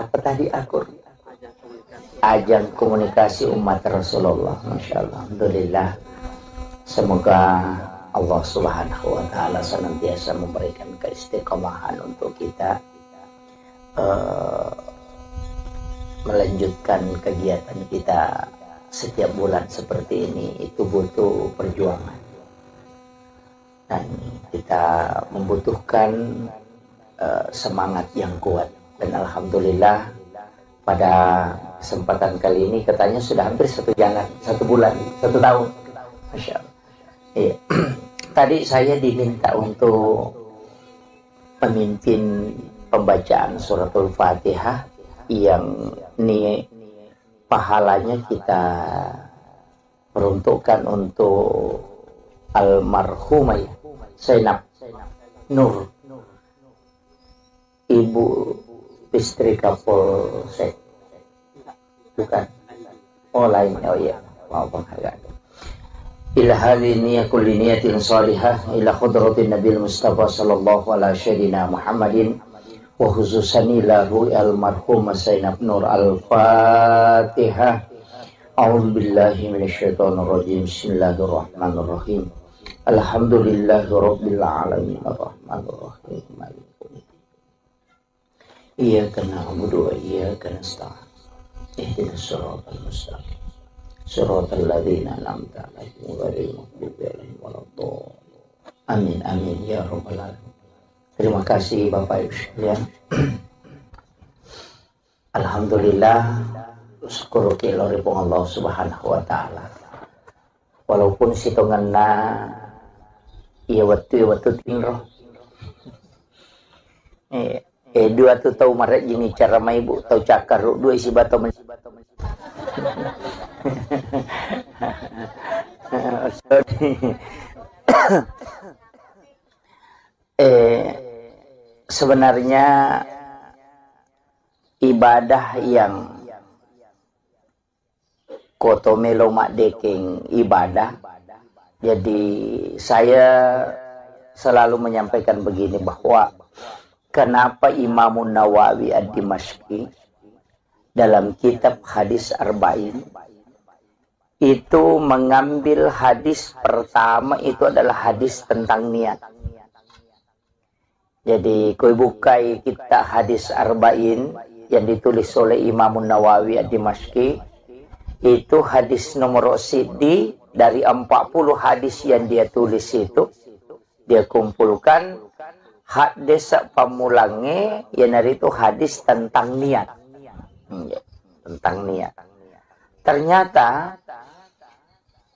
Apa tadi akur? Ajang komunikasi umat Rasulullah. Masya Allah. Alhamdulillah. Semoga Allah Subhanahu wa Ta'ala senantiasa memberikan keistiqomahan untuk kita melanjutkan kegiatan kita setiap bulan seperti ini. Itu butuh perjuangan, dan kita membutuhkan semangat yang kuat. Dan alhamdulillah pada kesempatan kali ini katanya sudah hampir 1 bulan, 1 tahun. Masya Allah. Iya. Tadi saya diminta untuk memimpin pembacaan suratul Fatihah yang pahalanya kita peruntukkan untuk almarhumah Zainab Nur, ibu istri Kapolsek. Bukan? Oh lain. Oh iya, maafkan agak. Ila hadhihi niyyah kulli niyatin salihah ila khudratin Nabil Mustafa sallallahu alaihi wasallam Muhammadin wa khususan ila ru'al marhumah Zainab Nur. Al-Fatihah. A'udzu billahi minasyaitonir rajim. Bismillahirrahmanirrahim. Alhamdulillahirabbil alamin arrahmanir rahim maliki yaumiddin. Iyyaka na'budu wa iyyaka nasta'in. Ihdinas siratal mustaqim. Siratal ladzina an'amta 'alaihim ghairil maghdubi 'alaihim waladdallin. Amin amin ya rabbal alamin. Terima kasih Bapak Ibu sekalian. Alhamdulillah, syukur kiloripun Allah Subhanahu wa Ta'ala. Walaupun sitonganna iya waktu tinro. Dua tu tahu maret jini cara mai bu tahu cakar dua isi bato men. Sebenarnya ibadah yang kotomelo mak deking ibadah. Jadi saya selalu menyampaikan begini, bahwa kenapa Imam Nawawi Ad-Dimashqi dalam kitab Hadis Arba'in itu mengambil hadis pertama itu adalah hadis tentang niat. Jadi koi bukai kita Hadis Arba'in yang ditulis oleh Imam Nawawi Ad-Dimashqi, itu hadis nomor sidi dari 40 hadis yang dia tulis itu, dia kumpulkan hadis pamulange yang dari itu hadis tentang niat. Tentang niat. Ternyata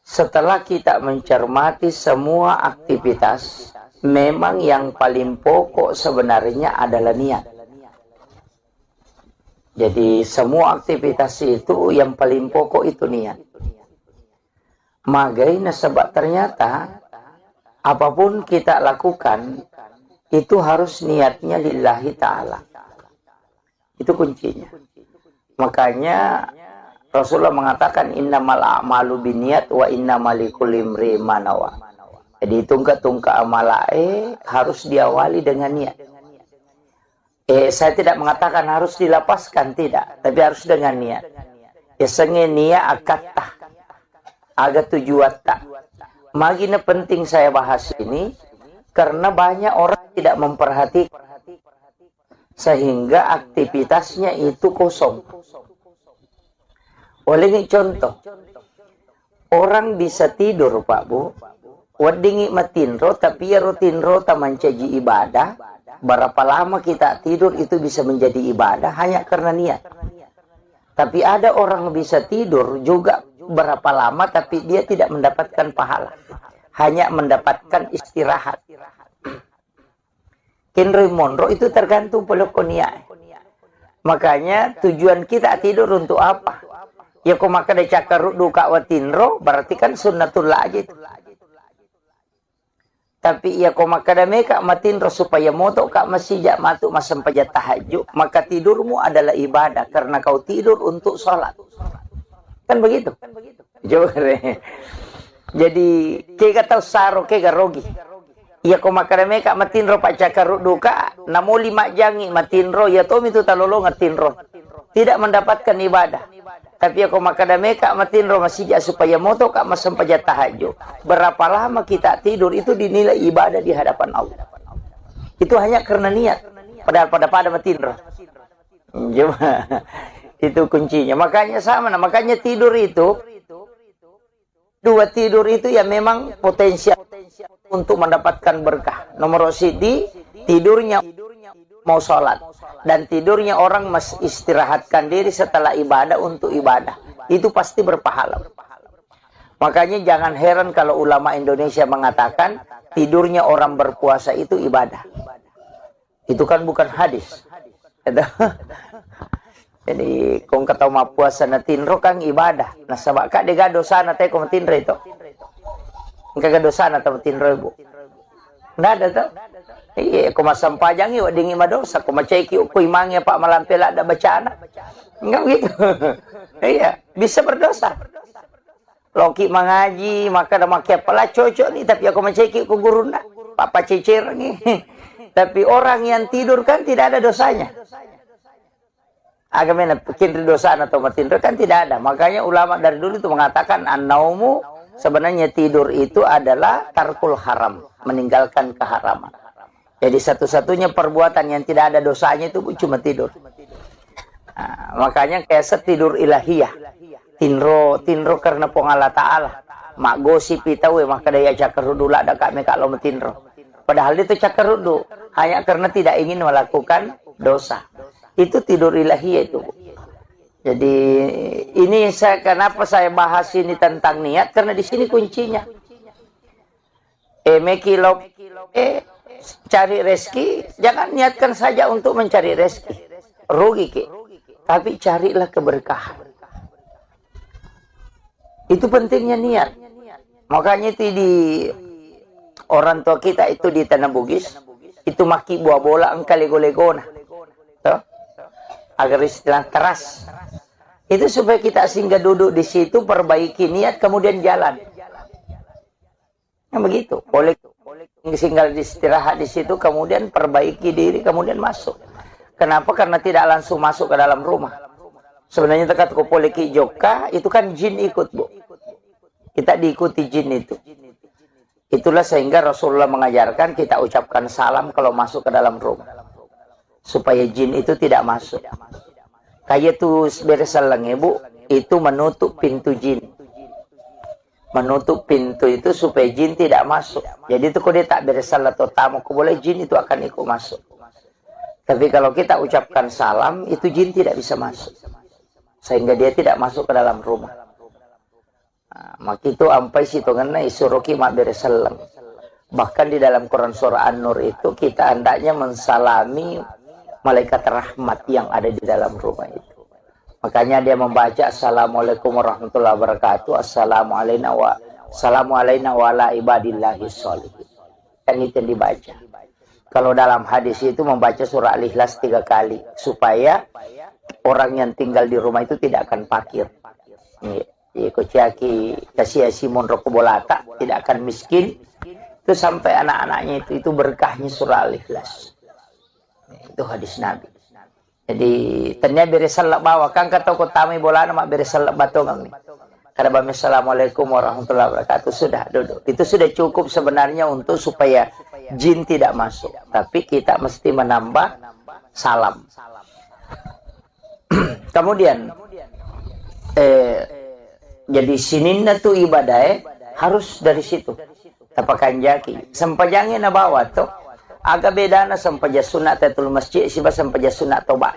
setelah kita mencermati semua aktivitas, memang yang paling pokok sebenarnya adalah niat. Jadi semua aktivitas itu yang paling pokok itu niat. Magaina sebab ternyata apapun kita lakukan itu harus niatnya lillahi ta'ala. Itu kuncinya. Makanya Rasulullah mengatakan innamal a'malu binniyat wa innamal likulli imri'in ma nawa. Jadi tungka-tungka amalae harus diawali dengan niat. Saya tidak mengatakan harus dilapaskan, tidak, tapi harus dengan niat. Esenge niat akatah agak tujuan tak. Magina penting saya bahas ini karena banyak orang tidak memperhatikan sehingga aktivitasnya itu kosong. Oleh ini contoh, orang bisa tidur Pak Bu, wadingi matinro tapi ya rutinro tamancaji ibadah. Berapa lama kita tidur itu bisa menjadi ibadah hanya karena niat. Tapi ada orang bisa tidur juga berapa lama tapi dia tidak mendapatkan pahala, hanya mendapatkan istirahat. Kinroy Monro itu tergantung pelokonia. Makanya tujuan kita tidur untuk apa? Ya kok maka de cakar duka watinro berarti kan sunnatullah aja itu. Tapi ya kok maka de meka matinro supaya moto kak masijak matuk masam pajat tahajud, maka tidurmu adalah ibadah karena kau tidur untuk sholat. Kan begitu? Jadi kega tahu saro kega rogi. Ya kok maka de meka matinro pak cakar duka namo 5 jangi matinro ya tom itu talolo ngatinro. tidak mendapatkan ibadah. Tapi aku makadame kak matinro masijak supaya moto kak masampaja tahajud. Berapa lama kita tidur itu dinilai ibadah di hadapan Allah. Itu hanya karena niat. Padahal pada matinro. Itu kuncinya. Makanya sama. Makanya tidur itu, dua tidur itu ya memang potensial untuk mendapatkan berkah. Nomor sidi, tidurnya mau sholat. Dan tidurnya orang istirahatkan diri setelah ibadah untuk ibadah. Itu pasti berpahala. Makanya jangan heran kalau ulama Indonesia mengatakan tidurnya orang berpuasa itu ibadah. Itu kan bukan hadis. Jadi kung kataw puasa na tinro kang ibadah. Nasaba ka de dosa na tayo kung tinro ito. Kagak dosa na tayo tinro ibu. Nggak ada tuh. Iya, kung masampajang iyo, dingi madosa. Kung macayki ukoy mangya pa malampela ada bacana. Enggak begitu. Iya, bisa berdosa. Loki mengaji, maka ada makia pala cocok nih. Tapi aku macayki ku guru na. Papa cecer nih. Tapi orang yang tidur kan tidak ada dosanya. Agamanya bikin dosa atau matindro kan tidak ada. Makanya ulama dari dulu itu mengatakan an-naumu sebenarnya tidur itu adalah tarkul haram, meninggalkan keharaman. Jadi satu-satunya perbuatan yang tidak ada dosanya itu cuma tidur. Nah, makanya kayak setidur ilahiyah. Tinro karena pengala ta'ala. Mak gosip itawe maka daya cakerudu lah ada kami kalau metinro. Padahal itu cakerudu hanya karena tidak ingin melakukan dosa. Itu tidur ilahiyah itu. Jadi ini kenapa saya bahas ini tentang niat, karena di sini kuncinya. Cari rezeki, jangan niatkan saja untuk mencari rezeki. Rugi ke. Tapi carilah keberkahan. Itu pentingnya niat. Makanya itu di orang tua kita itu di Tanah Bugis, itu maki buah bola engkau lego-legona. Agar istilah teras. Itu supaya kita singgah duduk di situ, perbaiki niat, kemudian jalan. Nah, begitu. Boleh singgah istirahat di situ, kemudian perbaiki diri, kemudian masuk. Kenapa? Karena tidak langsung masuk ke dalam rumah. Sebenarnya tekat ke poliki joka, itu kan jin ikut, Bu. Kita diikuti jin itu. Itulah sehingga Rasulullah mengajarkan kita ucapkan salam kalau masuk ke dalam rumah. Supaya jin itu tidak masuk. Kayak tuh beresalang ibu, itu menutup pintu jin. Menutup pintu itu supaya jin tidak masuk. Jadi itu kalau dia tak beresalah atau tamu, boleh jin itu akan ikut masuk. Tapi kalau kita ucapkan salam, itu jin tidak bisa masuk. Sehingga dia tidak masuk ke dalam rumah. Nah, maka itu ampai situ karena isuruki mak beresalang. Bahkan di dalam Quran surah An-Nur itu kita hendaknya mensalami malaikat rahmat yang ada di dalam rumah itu. Makanya dia membaca Assalamualaikum warahmatullahi wabarakatuh, Assalamualaikum wa ala ibadillahi sholihin. Kan itu yang dibaca. Kalau dalam hadis itu membaca surah Al-Ikhlas 3 kali supaya orang yang tinggal di rumah itu tidak akan fakir. Kociaki kasih Simon Rokobolata tidak akan miskin. Itu sampai anak-anaknya itu berkahnya surah Al-Ikhlas. Itu hadis Nabi. Jadi ternyata beresalak bawa kan kata ko tami bola nama beresalak batongang nih. Karena bami assalamualaikum warahmatullahi wabarakatuh, sudah duduk. Itu sudah cukup sebenarnya untuk supaya jin tidak masuk. Tapi kita mesti menambah salam. Kemudian jadi sininna tu ibadah harus dari situ. Tapakan jaki. Sempajangnya na bawa tuh. Agak beda na sampaja sunat tatul masjid siba sampaja sunat toba.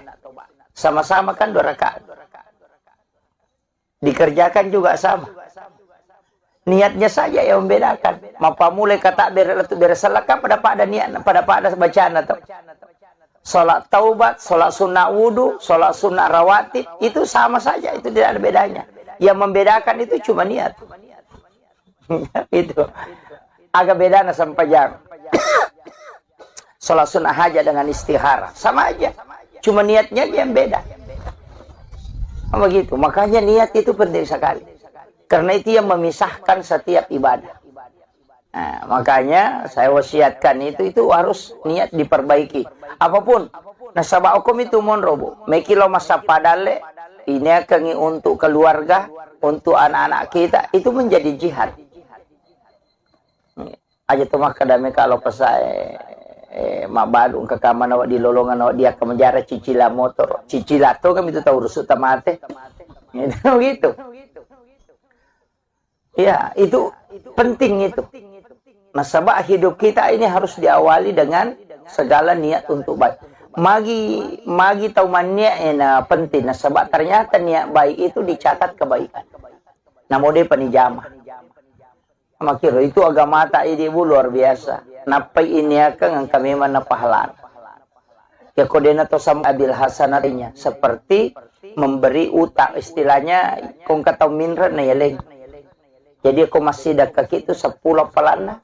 Sama-sama kan 2 rakaat. Dikerjakan juga sama. Niatnya saja yang membedakan. Mapa mulai kata beresalaka pada niat pada bacaan atau salat taubat, salat sunnah wudu, salat sunnah rawatib itu sama saja, itu tidak ada bedanya. Yang membedakan itu cuma niat. Itu agak beda na sampajang. Salat sunnah hajat dengan istihara sama aja, cuma niatnya yang beda. Begitu. Makanya niat itu penting sekali, karena itu yang memisahkan setiap ibadah. Nah, makanya saya wasiatkan itu harus niat diperbaiki. Apapun Nah sabak hukum itu monrobo. Mekilo masa padale ini akan untuk keluarga, untuk anak-anak kita itu menjadi jihad. Aja tuh mah kadame kalau pesai mabadung ke kamar awak di lolongan awak dia ke menjara cicila motor. Cicila tuh kan itu tahu rusuk tamate. Itu gitu. Ya, itu penting itu. Nah, sebab hidup kita ini harus diawali dengan segala niat untuk baik. Magi tahu niat penting. Nah, sebab ternyata niat baik itu dicatat kebaikan. Nah, mode penijamah. Makiro itu agama tak ibu luar biasa. Napai ini akan kami mana pahala. Ya kodena to sama abil hasanatnya seperti memberi utang istilahnya kong kata minra na yaleng. Jadi aku masih dekat itu 10 palana.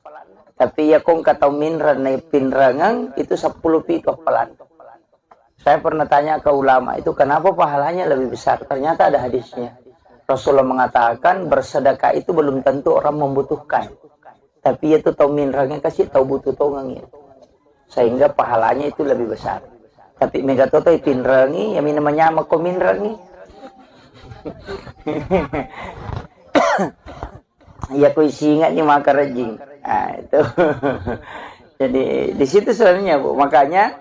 Tapi ya kong kata minra na pinrangang itu 10 pito palana. Saya pernah tanya ke ulama itu kenapa pahalanya lebih besar. Ternyata ada hadisnya. Rasulullah mengatakan bersedekah itu belum tentu orang membutuhkan. Tapi itu tahu minrangnya kasih tahu butuh tongangnya. Sehingga pahalanya itu lebih besar. Tapi megatoto pinrangi yang namanya mako minrangi. Ya ku singa ni maka rejing. Nah, itu. Jadi di situ sebenarnya Bu. Makanya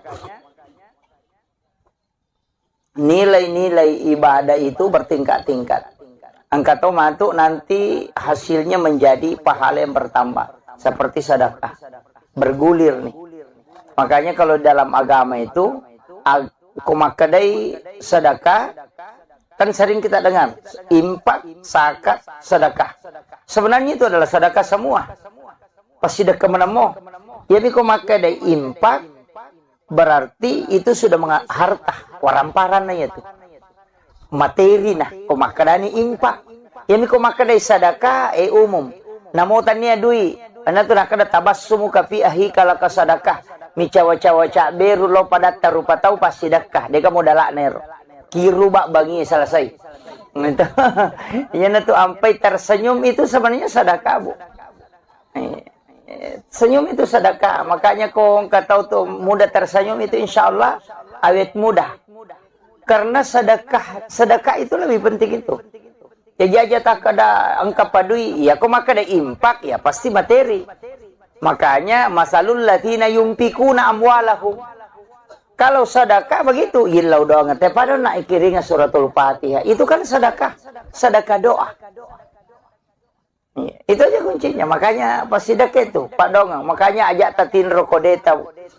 nilai-nilai ibadah itu bertingkat-tingkat. Angkatau matuk nanti hasilnya menjadi pahala yang bertambah. Seperti sedekah. Bergulir nih. Makanya kalau dalam agama itu, kumakadai sedekah, kan sering kita dengar. Impak, zakat, sedekah. Sebenarnya itu adalah sedekah semua. Pasti sedekah menemu. Jadi kumakadai impak, berarti itu sudah harta. Waramparannya itu. Materi nah kumakadani impak yami kumakadai sadaka umum namo tania dui ana tu nakada tabassumu ka fi ahika laka sadakah mi cawa-cawa beru lo pada tarupa tau pas sedekah deka modala nero kiru bak bangi selesai itu yana tu ampai tersenyum itu sebenarnya sedekah Bu. Senyum itu sedekah makanya kau kata tuh mudah tersenyum itu insyaallah awet mudah. Karena sedekah itu lebih penting itu. Ya jaja tak ada angka padui, ya kok maka ada impak ya pasti materi. Makanya masalul latina yumpikuna amwalahum. Kalau sedekah begitu, ilau doa ngate pada nak ikiringa suratul Fatihah. Itu kan sedekah doa. Itu aja kuncinya. Makanya pas sedekah itu, Pak Dongeng. Makanya ajak tatin rokodeta.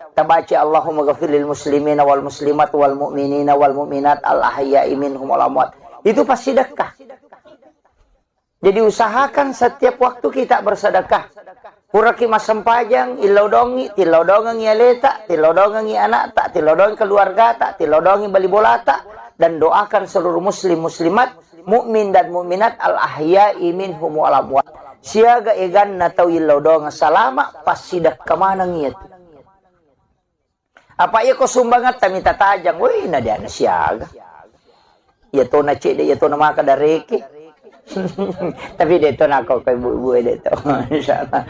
Tabaci Allahumma ghafir lil muslimina wal muslimat wal mu'minina wal mu'minat al ahya'i minhum wal amwat. Itu pasti sedekah. Jadi usahakan setiap waktu kita bersedekah. Puraki masam pajang, ilodongi, tilodongi aleta, tilodongi anak tak, tilodongi keluarga tak, tilodongi bali bola tak, dan doakan seluruh muslim muslimat, mukmin dan mukminat al ahya'i minhum wal amwat. Siaga egan na tau ilodong salama pas sidak kemana ngiat. Apa ya kau sumbangat kami tatajang, woi na dia na siaga. Ya to na cik dia to na maka dareke. Tapi dia to na kau kay bu dia to. Insyaallah.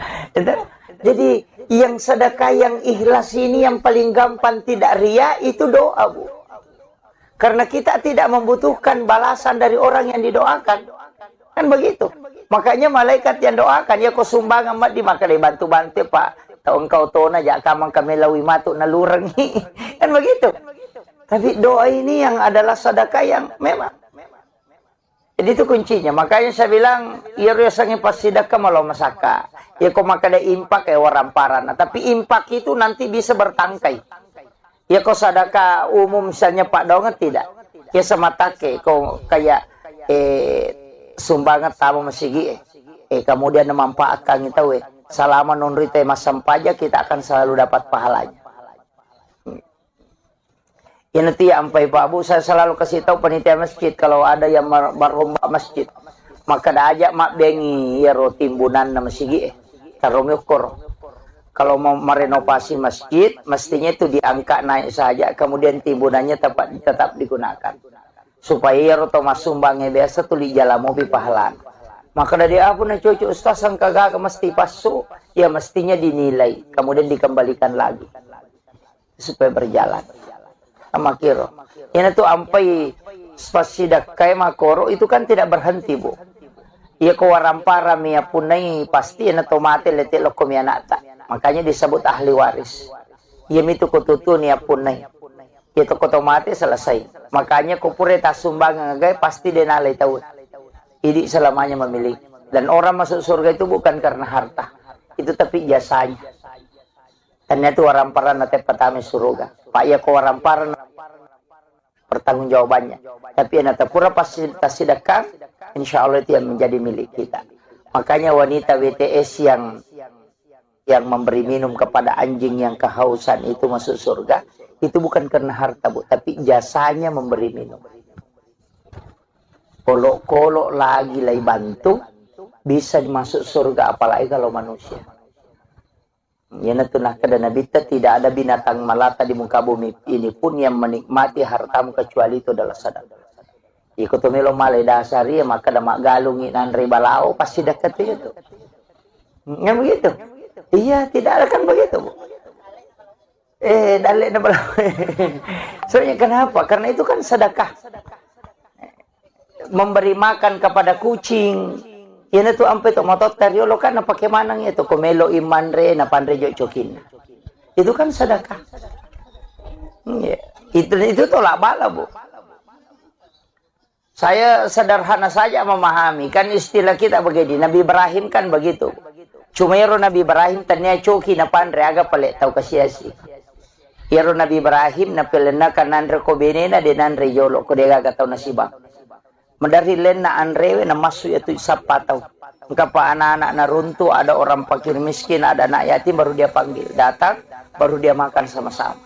Jadi yang sedekah yang ikhlas ini yang paling gampang tidak ria itu doa Bu. Karena kita tidak membutuhkan balasan dari orang yang didoakan. Kan begitu. Makanya malaikat yang doakan ya kau sumbang amat di maka dibantu-bantu Pak. Tahu engkau tona jak kamang kami lawi matuk nalurengi. Kan begitu. Tapi doa ini yang adalah sedekah yang memang. Jadi itu kuncinya. Makanya saya bilang ya rasanya pas sedekah malah masaka. Ya kau makada impak ya waramparan. Tapi impak itu nanti bisa bertangkai. Ya kau sedekah umum misalnya Pak Donget tidak. Ya sematake kau kayak sumbangan tamu masigi kemudian memanfaatkan itu selama non-rite masam pajak kita akan selalu dapat pahalanya. Ya nanti sampai Pak Bu saya selalu kasih tahu panitia masjid kalau ada yang berlomba masjid maka dah ajak mak bengi ya timbunan na masjid tarom ukur. Kalau mau merenovasi masjid mestinya itu diangkat naik saja kemudian timbunannya tetap digunakan. Supaya ya roto masumbangnya biasa tuh di jalan mobil pahalan. Maka dari apa na cucu ustaz sang kagak mesti pasu ya mestinya dinilai kemudian dikembalikan lagi supaya berjalan. sama kiro. Ini tuh ampai spasidak kayak makoro itu kan tidak berhenti, Bu. Ia kewarampara mia punai pasti ina tomate letik lokom ya nata. Makanya disebut ahli waris. Ia mitu kututu nia punai. Itu otomatis selesai. Makanya kupure tak sumbang ngagai pasti denalai tahu. Ini selamanya memiliki. Dan orang masuk surga itu bukan karena harta. Itu tapi jasanya. Karena itu waramparan nate petami surga. Pak ya ko waramparan pertanggungjawabannya. Tapi nate pura pasti sedekah, insya Allah itu yang menjadi milik kita. Makanya wanita WTS yang memberi minum kepada anjing yang kehausan itu masuk surga, itu bukan karena harta, Bu, tapi jasanya memberi minum. Kolok-kolok lagi lagi bantu bisa masuk surga, apalagi kalau manusia. Ya natunah kada nabi tidak ada binatang melata di muka bumi ini pun yang menikmati hartamu kecuali itu adalah sedekah. Ikut melo malai dasari maka damak galungi nan ribalao pasti dekat itu. Yang begitu. Iya, tidak ada kan begitu, Bu. Dalek na bala. Soalnya kenapa? Karena itu kan sedekah. Memberi makan kepada kucing. Yan itu ampe to motot karyolo kan na pakemanang itu komelo imanre na pandre jo cokin. Itu kan sedekah. Itu tolak bala, Bu. Saya sederhana saja memahami, kan istilah kita begini, Nabi Ibrahim kan begitu. Cumero Nabi Ibrahim tanya coki na pandre aga pale tau kasiasi. Yaro Nabi Ibrahim na pelena kanandre ko benena de nandre yolo ko dega gatau nasibang. Medari len na andrewe na masu itu sapatau. Engkapa anak-anak na runtuh, ada orang fakir miskin, ada anak yatim, baru dia panggil. Datang, baru dia makan sama-sama.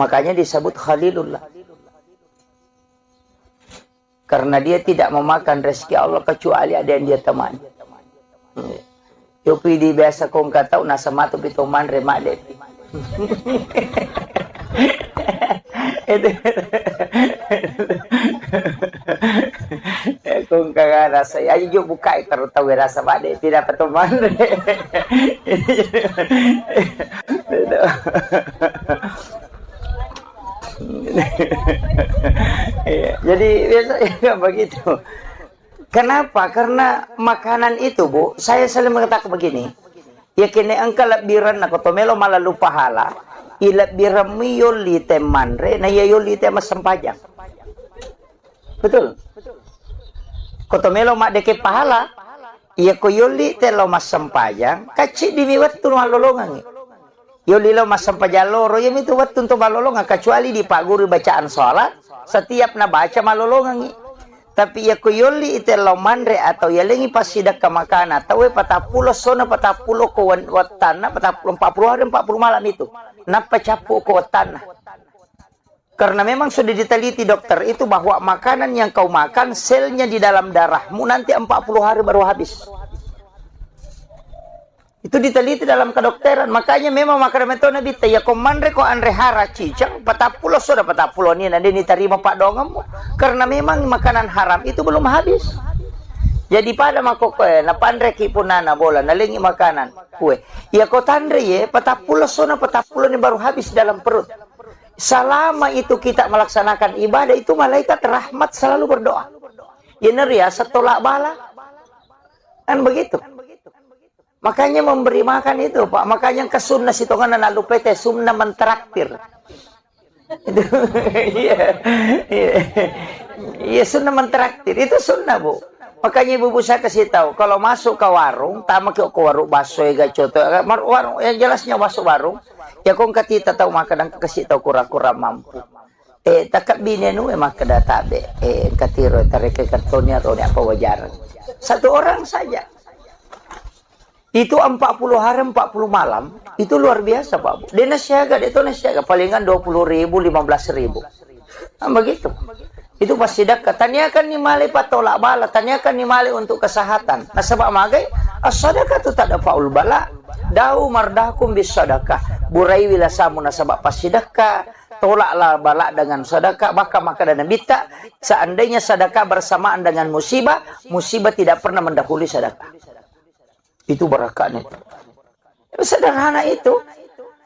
Makanya disebut Khalilullah. Karena dia tidak memakan rezeki Allah kecuali ada yang dia temani. Yopi di biasa kong katau nasa matu pitoman remak deh. Kung kagak rasa ayo jo buka kalau tahu rasa bade tidak peteman. Jadi biasanya begitu. Kenapa? Karena makanan itu, Bu, saya selalu mengatakan begini. Ya kini engkau lebiran na kotomelo malah lupa hala. Ilabiran mi yoli temanre na ya yoli tema sempajang. Betul. Kotomelo mak deke pahala. Ya ko yoli telo mas sempajang. Kacik dimiwat tu malolongan. Yoli lo mas sempajang loro ya mitu wat tu malolongan kecuali di pak guru bacaan sholat. Setiap na baca malolongan. Tapi ya kuyoli ite manre atau ya lengi pasidak ke makana tahu 40 sona 40 ko watana 40 hari 40 malam itu napa capu ko watana karena memang sudah diteliti dokter itu bahwa makanan yang kau makan selnya di dalam darahmu nanti 40 hari baru habis. Itu diteliti dalam kedokteran. Makanya memang makanan itu nabi ya komandre ko andre hara cicang 40 sudah 40 ni nanti diterima pak dongamu karena memang makanan haram itu belum habis. Jadi pada makoke na pandre ki punana bola nalingi makanan kue. Ya ko tandre ye 40 sudah 40 ni baru habis dalam perut. Selama itu kita melaksanakan ibadah itu malaikat rahmat selalu berdoa. Ya neria setolak bala. Kan begitu. Makanya memberi makan itu, Pak. Makanya ke sunnah situ kan lalu PT sunnah mentraktir. Itu iya sunnah mentraktir. Itu sunnah, Bu. Makanya ibu saya kasih tahu, kalau masuk ke warung, tamak ke warung baso ya coto, warung yang jelasnya masuk warung, ya kong katita tahu makan dan kasih tahu kura-kura mampu. Takap binenu emang kedatabe, katiro tarik kartonya atau apa wajaran. Satu orang saja. Itu 40 hari 40 malam itu luar biasa, Pak Bu. Dia nasiaga, itu nasiaga palingan 20.000 15.000. Nah, begitu. Itu pasti dekat. Tanyakan ni mali patolak bala, tanyakan ni mali untuk kesehatan. Nah sebab magai as-sadaqah tu tak ada faul bala. Dau mardakum bis sadaqah. Burai wilasamu nasabak pas sedekah. Tolaklah bala dengan sedekah, maka dan bita. Seandainya sedekah bersamaan dengan musibah, musibah tidak pernah mendahului sedekah. Itu berakanya. Sederhana itu.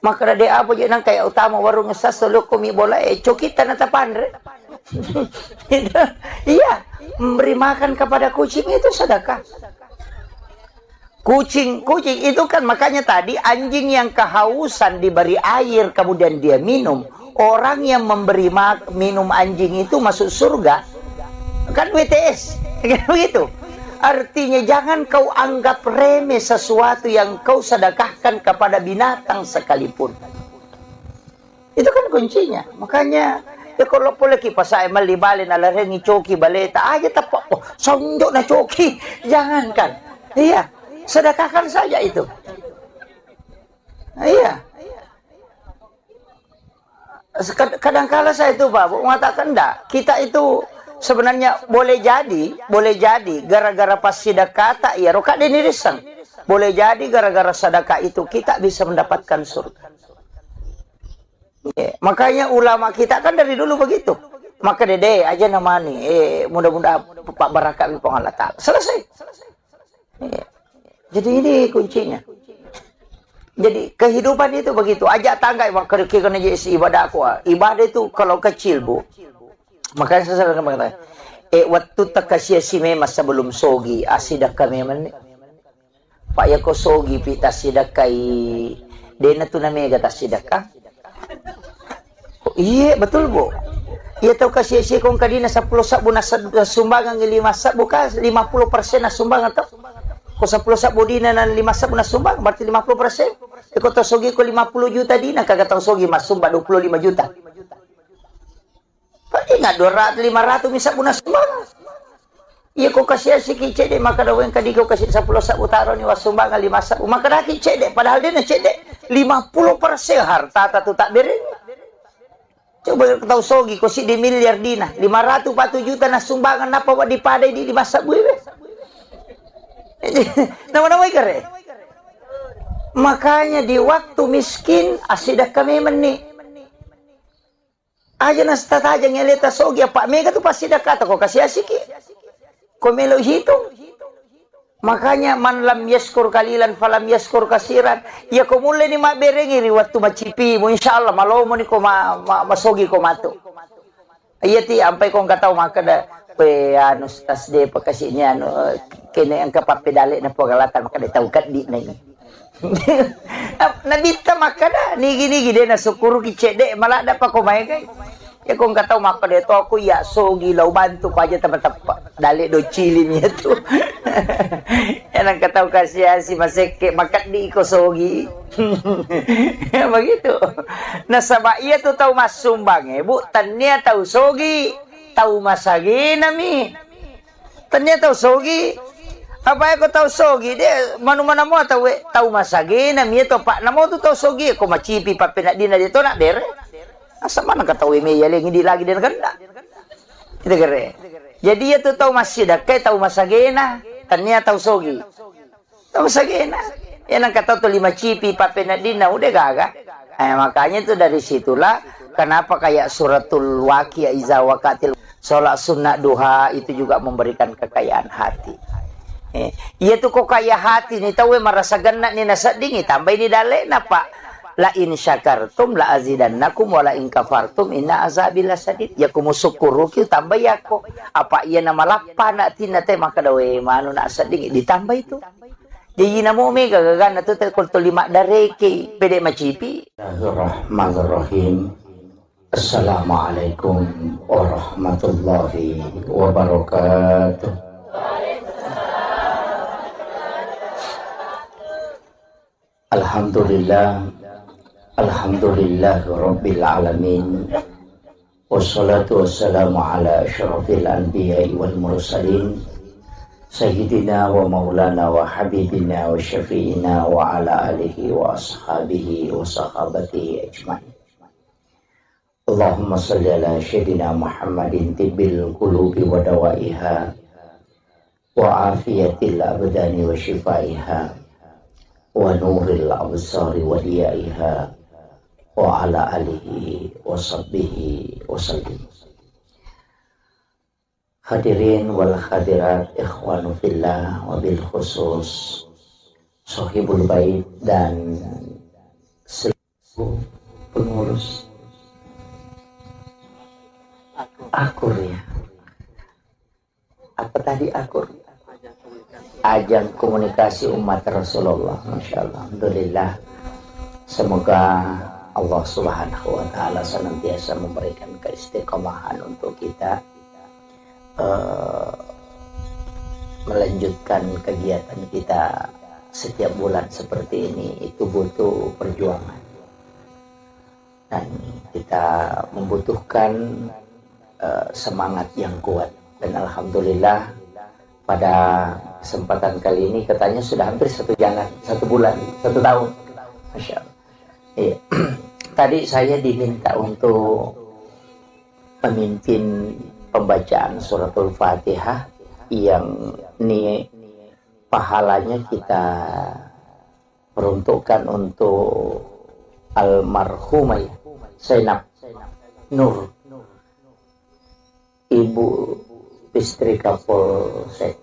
Maka ada apa je nang kaya utama warung sasolo kumi bola cokitan atau pandre. Iya, memberi makan kepada kucing itu sedekah. Kucing itu kan makanya tadi anjing yang kehausan diberi air kemudian dia minum. Orang yang memberi minum anjing itu masuk surga. Kan WTS, kan begitu. Artinya jangan kau anggap remeh sesuatu yang kau sedekahkan kepada binatang sekalipun. Itu kan kuncinya. Makanya ya kalau boleh kipas saya malibalin ala rengi coki baleta aja tapak sonjok na coki. Jangankan. Iya, sedekahkan saja itu. Iya. Kadang-kala saya itu Pak mengatakan enggak, kita itu sebenarnya boleh jadi gara-gara pas sedekah tak ya roka dinirisang. Boleh jadi gara-gara sedekah itu kita bisa mendapatkan surga. Ya, makanya ulama kita kan dari dulu begitu. Maka dede aja namani mudah-mudahan Pak Barakat bi Allah Taala. Selesai. Ya. Jadi ini kuncinya. Jadi kehidupan itu begitu. Ajak tangga kena jadi ibadah aku. Ibadah itu kalau kecil Bu. Makanya saya selalu mengatakan, waktu takasya si masa belum sogi asidak kami man. Pak ya ko sogi pita sidak kay dena tu namanya gata sidaka. Iya betul Bu. Iya tahu kasih si kong kadina 10 sabu na sumbangan 5 sabu ka 50% na sumbangan to. Ko 10 sabu dina na 5 sabu na sumbang berarti 50%. Iko to sogi ko 50 juta dina kagatang sogi mas sumba 25 juta. Pati nga 200 500 misa puna sumbang. Iya ko kasi si kicede maka daw yang kadigo kasi 10 sabu taro ni wasumba nga 5 sabu maka da kicede padahal dia na cede 50% harta tatu tak bering. Coba tahu sogi ko si di miliar dina 540 juta na sumbangan napa wa dipadai di 5 sabu we. Nama-nama ikare. Makanya di waktu miskin asidah kami meni. Aja nas tataja ngeleta sogi apa mega tu pasti dah kata kau kasih asiki. Kau melo hitung. Makanya man lam yaskur kalilan falam yaskur kasiran. Ya kau mulai ni mak berengi waktu macipi mu insyaallah malo mo ni kau masogi kau matu. Iya ti sampai kau enggak tahu maka dah pe anu tas de pakasihnya anu kene ang kapapedale na pagalatan maka tahu kat di na ini. Nabita maka dah nigi-nigi dia na sukuru kicede malah ada pa kumay kay. Ya kung kataw maka dito ako ya sogi law bantu pa aja teman-teman dali do chili niya to. Yan ang kataw kasi si Maseke makat di ko sogi. Begitu. Nasaba iya to taw masumbang bu tanya taw sogi taw masagi nami. Tanya taw sogi apa ko taw sogi dia manu-mana mo taw masagi nami to pak namo to taw sogi ko macipi pa pinadina dito na dere. Asa mana katawi me yaling hindi lagi din ganda. Itu kere. Jadi ya tu tahu masih dah kai tahu masagena, tanya tahu sogi. Tahu masagena. Yang kata tu 5 cipi papenadina udah gaga. Makanya itu dari situlah kenapa kayak suratul waqiah iza waqatil salat sunnah duha itu juga memberikan kekayaan hati. Iya tu kok kaya hati ni tahu merasa gana ni nasa dingi tambah ni dale na pak. La in syakartum la azidannakum wa la in kafartum inna azabi lasadid. Ya kumusyukuru ki tambah ya ko. Apa iya nama lapana tina teh maka dawe manu na sading ditambah itu. Jadi namo me gagana tu teh kulto 5 dareke pede macipi. Bismillahirrahmanirrahim. Assalamualaikum warahmatullahi wabarakatuh. Alhamdulillah. Alhamdulillah Rabbil Alamin. Wassalatu wassalamu ala asyrafil anbiya'i wal mursalin Sayyidina wa maulana wa habibina wa syafi'ina wa ala alihi wa ashabihi wa sahabatihi ajma'in. Allahumma salli ala Sayyidina Muhammadin tibbil qulubi wa dawaiha wa afiyatil abdani wa shifaiha wa nuril absari wa diyaiha wa ala alihi wa sahbihi wa sallim. Hadirin wal hadirat ikhwanu fillah wa bil khusus sahibul bait dan Oh, pengurus akur ya. Apa tadi akur? Ajang komunikasi umat Rasulullah. Masya Allah. Alhamdulillah. Semoga Allah Subhanahu wa Ta'ala senantiasa memberikan keistiqomahan untuk kita melanjutkan kegiatan kita setiap bulan seperti ini. Itu butuh perjuangan dan kita membutuhkan semangat yang kuat. Dan alhamdulillah pada kesempatan kali ini katanya sudah hampir 1 bulan, 1 tahun. Masya Allah. Iya. Tadi saya diminta untuk memimpin pembacaan suratul Fatihah yang pahalanya kita peruntukkan untuk almarhumah Zainab Nur, ibu istri Kapolsek.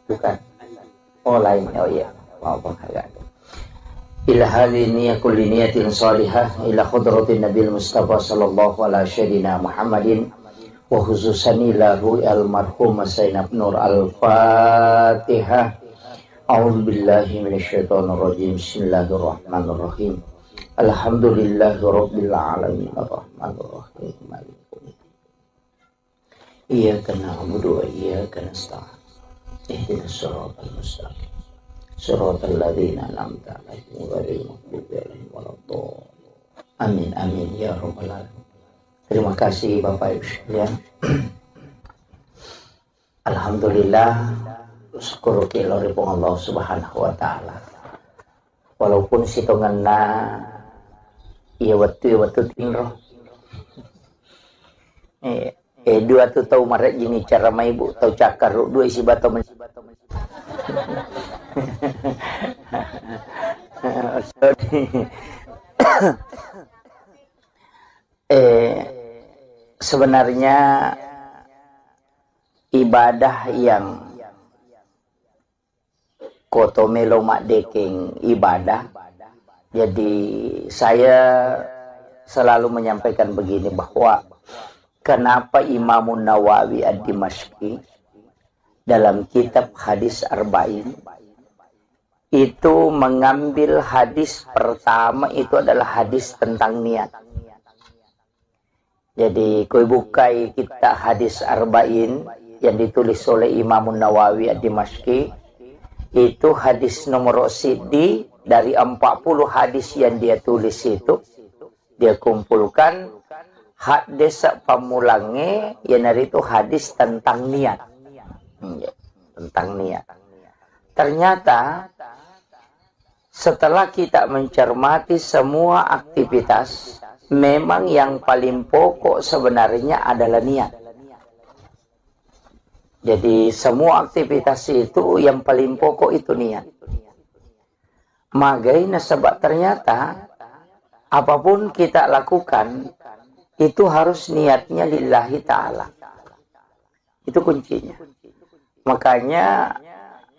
Bukan, oh lain, oh iya, maafkan agak. Ila hadhihi kulli niyatin salihah ila khudratin Nabil Mustafa sallallahu alaihi syadina Muhammadin wa khususan ila ru'al marhum Zainab Nur. Al-Fatihah. A'udzu billahi minasyaitonir rajim. Bismillahirrahmanirrahim. Alhamdulillahirabbil alamin arrahmanir rahim maliki yaumiddin. Iyyaka na'budu wa iyyaka nasta'in. Ihdinas siratal mustaqim. Siratal ladzina an'amta 'alaihim ghairil maghdubi 'alaihim waladdallin. Amin amin ya rabbal alamin. Terima kasih Bapak Ibu sekalian. Alhamdulillah, syukur kiloripun Allah Subhanahu wa Ta'ala. Walaupun sitonganna iya waktu tingro. Dua tu tahu maret gini cara mai bu tahu cakar dua isi bato sebenarnya ibadah yang koto melo mak deking ibadah. Jadi saya selalu menyampaikan begini, bahwa kenapa Imam Nawawi Ad-Dimashqi dalam kitab Hadis Arba'in itu mengambil hadis pertama itu adalah hadis tentang niat. Jadi koi bukai kita Hadis Arba'in yang ditulis oleh Imam Nawawi Ad-Dimashqi, itu hadis nomor sidi dari 40 hadis yang dia tulis itu, dia kumpulkan hadis pamulangnya yang dari itu hadis tentang niat. Tentang niat. Ternyata setelah kita mencermati semua aktivitas, memang yang paling pokok sebenarnya adalah niat. Jadi semua aktivitas itu yang paling pokok itu niat. Makanya sebab ternyata apapun kita lakukan itu harus niatnya lillahi ta'ala. Itu kuncinya. Makanya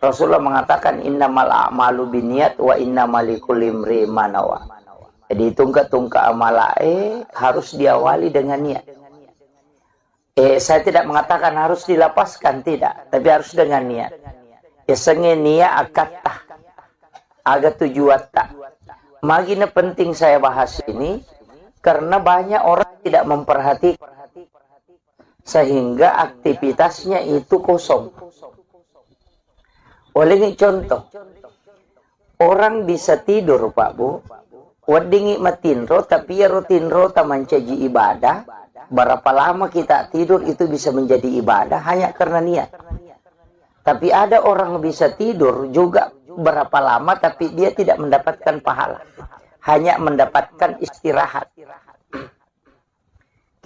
Rasulullah mengatakan innamal a'malu binniyat wa innamal likulli imri'in ma nawa. Jadi tungka-tungka amalae harus diawali dengan niat. Saya tidak mengatakan harus dilapaskan, tidak, tapi harus dengan niat. Ya sengen niat akatah, agak tujuan tak. Magina penting saya bahas ini karena banyak orang tidak memperhatikan sehingga aktivitasnya itu kosong. Oleh ini contoh, orang bisa tidur Pak Bu, wadingi matinro tapi ya rutinro taman caji ibadah. Berapa lama kita tidur itu bisa menjadi ibadah hanya karena niat. Tapi ada orang bisa tidur juga berapa lama tapi dia tidak mendapatkan pahala. Hanya mendapatkan istirahat.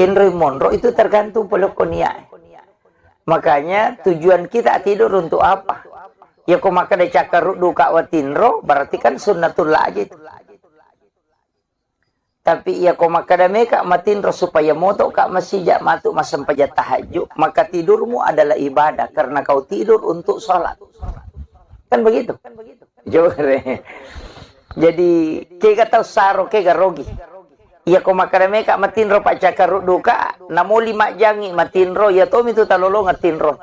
Henry Monroe itu tergantung pelokonia. Makanya tujuan kita tidur untuk apa? Ya kok maka ada cakar duka watinro berarti kan sunnatullah aja itu. Tapi ia kau maka meka matin supaya moto kak masijak matuk sampai tahajud, maka tidurmu adalah ibadah karena kau tidur untuk sholat. Kan begitu? Jauh. Jadi kega tahu saro kega rogi. Iya ko makarame ka matinro pa cakar duka namo 5 jangi matinro ya to itu talolo ngatinro.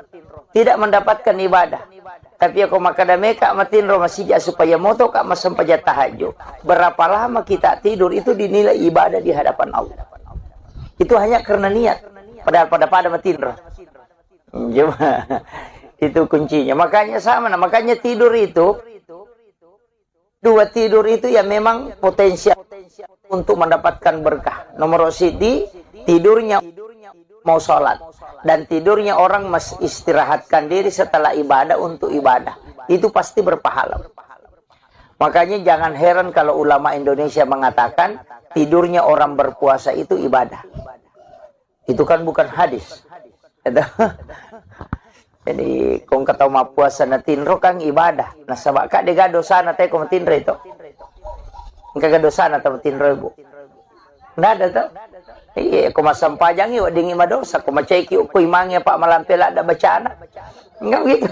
Tidak mendapatkan ibadah. Tapi aku makadame ka matinro masih supaya moto ka masampaja tahajud. Berapa lama kita tidur itu dinilai ibadah di hadapan Allah. Itu hanya karena niat. Padahal pada matinro. Itu kuncinya. Makanya sama, makanya tidur itu dua tidur itu ya memang potensial untuk mendapatkan berkah. Nomor sidi tidurnya mau sholat dan tidurnya orang istirahatkan diri setelah ibadah untuk ibadah. Itu pasti berpahala. Makanya jangan heran kalau ulama Indonesia mengatakan tidurnya orang berpuasa itu ibadah. Itu kan bukan hadis. Jadi kung kataw mapuasa na tinro kang ibadah. Nasaba ka diga dosa na tayo kung matinro ito. Kung dosa na tayo matinro ibu. Nada to. Iya, kung masampajang iwa dingi madosa. Kung macayki ukoy mangya pa malampila da bacana. Enggak gitu.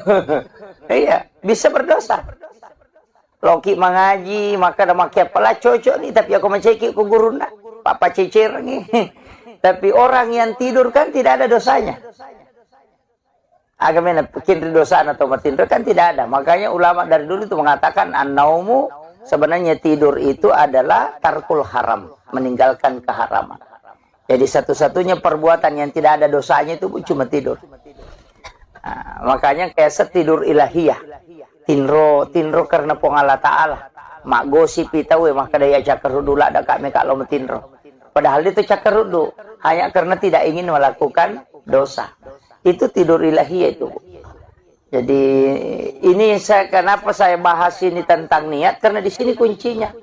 Iya, bisa berdosa. Loki mengaji, maka na makia pala cocok nih. Tapi aku macayki ukoy guru na. Papa cicir nih. Tapi orang yang tidur kan tidak ada dosanya. Agamanya bikin dosa atau matinro kan tidak ada. Makanya ulama dari dulu itu mengatakan an-naumu sebenarnya tidur itu adalah tarkul haram, meninggalkan keharaman. Jadi satu-satunya perbuatan yang tidak ada dosanya itu cuma tidur. Nah, makanya kayak setidur ilahiyah. Tinro karena pengala ta'ala. Mak gosip itawe maka daya cakar hudu ada kami kalau matinro. Padahal itu cakar hudu hanya karena tidak ingin melakukan dosa. Itu tidur ilahiyah itu. Jadi ini kenapa saya bahas ini tentang niat karena di sini kuncinya.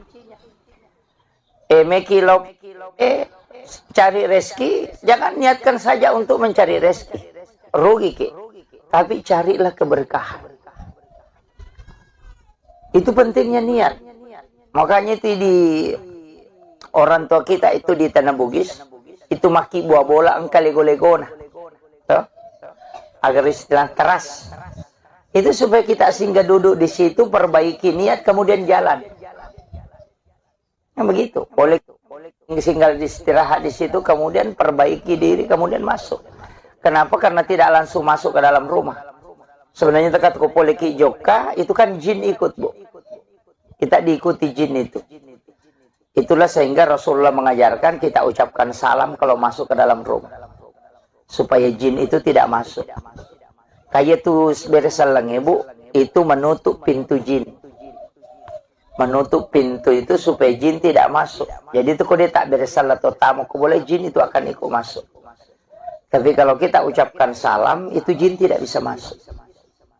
Cari rezeki jangan niatkan saja untuk mencari rezeki. Rugi ke. Tapi carilah keberkahan. Itu pentingnya niat. Makanya itu di orang tua kita itu di Tanah Bugis itu maki buah bola engkau lego-legona. Agar istilah teras. Itu supaya kita singgah duduk di situ, perbaiki niat, kemudian jalan. Nah, begitu. Boleh singgah istirahat di situ, kemudian perbaiki diri, kemudian masuk. Kenapa? Karena tidak langsung masuk ke dalam rumah. Sebenarnya tekat poleki joka, itu kan jin ikut, Bu. Kita diikuti jin itu. Itulah sehingga Rasulullah mengajarkan kita ucapkan salam kalau masuk ke dalam rumah. Supaya jin itu tidak masuk. Kayak tuh beresalang ibu, itu menutup pintu jin. Menutup pintu itu supaya jin tidak masuk. Jadi itu kalau dia tak beresal atau tamu, boleh jin itu akan ikut masuk. Tapi kalau kita ucapkan salam, itu jin tidak bisa masuk.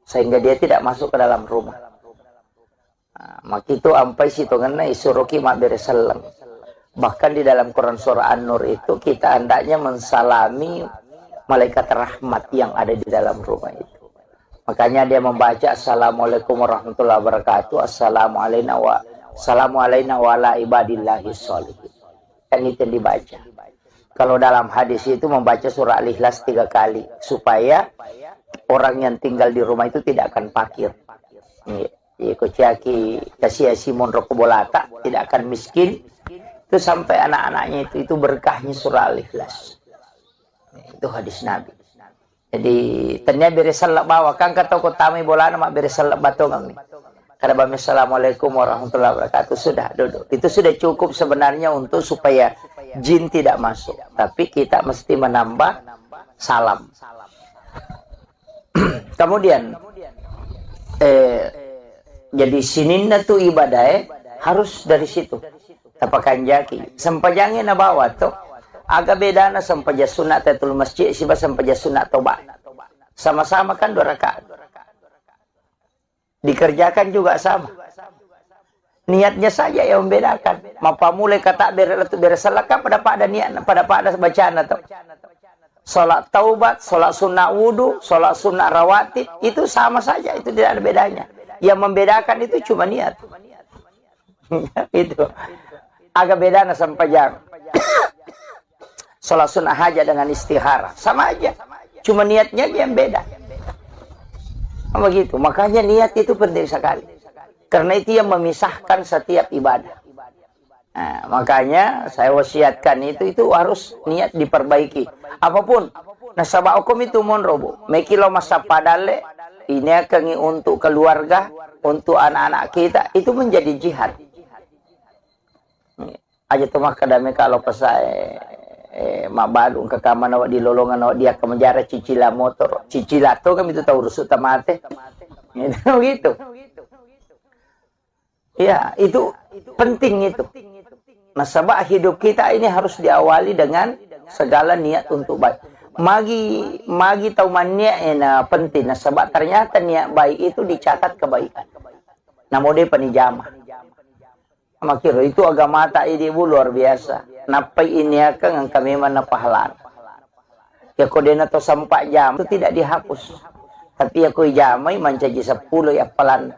Sehingga dia tidak masuk ke dalam rumah. Nah, maka itu ampai situ ngena isuruki mak beresalang. Bahkan di dalam Quran surah An-Nur itu kita hendaknya mensalami malaikat rahmat yang ada di dalam rumah itu. Makanya dia membaca Assalamualaikum warahmatullahi wabarakatuh. Assalamu alayna wa ala ibadillahi sholihin. Kan itu yang dibaca. Kalau dalam hadis itu membaca surah Al-Ikhlas 3 kali. Supaya orang yang tinggal di rumah itu tidak akan fakir. Kociaki kasih Simon Rokobolata tidak akan miskin. Itu sampai anak-anaknya itu berkahnya surah Al-Ikhlas. Itu hadis Nabi. Jadi ternyata beresalak bawa kan kata ko tami bola nama beresalak batongang nih. Karena bami assalamualaikum warahmatullahi wabarakatuh sudah duduk. Itu sudah cukup sebenarnya untuk supaya jin tidak masuk. Tapi kita mesti menambah salam. Kemudian jadi sininna tu ibadah harus dari situ. Tapakan jaki. Sempajangnya na bawa tuh. Agak beda na sampaja sunat tatul masjid siba sampaja sunat tobat. Sama-sama kan 2 rakaat. Dikerjakan juga sama. Niatnya saja yang membedakan. Mapamulai kata beresalaka pada niat pada bacaan atau salat taubat, salat sunnah wudu, salat sunnah rawatib itu sama saja, itu tidak ada bedanya. Yang membedakan itu cuma niat. Itu agak beda na sampajang. Salat sunnah hajat dengan istihara sama aja, cuma niatnya yang beda. Begitu. Makanya niat itu penting sekali. Karena itu yang memisahkan setiap ibadah. Nah, makanya saya wasiatkan itu harus niat diperbaiki. Apapun nasabah hukum itu monrobo. Mekilo masa padale ini akan untuk keluarga, untuk anak-anak kita itu menjadi jihad. Aja tuh mah kadame kalau pasai mabadung ke kamar nawak di lolongan nawak dia ke menjara cicila motor cicila tuh kan itu tahu rusuk tamate gitu. Ya itu penting itu. Nasabah hidup kita ini harus diawali dengan segala niat untuk baik. Magi tahu niat na penting. Nasabah ternyata niat baik itu dicatat kebaikan. Namode penijamah. Makiro itu agama tak ini luar biasa. Napai ini akan kami mana pahala. Ya kodena to sampai jam itu tidak dihapus. Tapi aku jamai mencaji 10 ya pelan.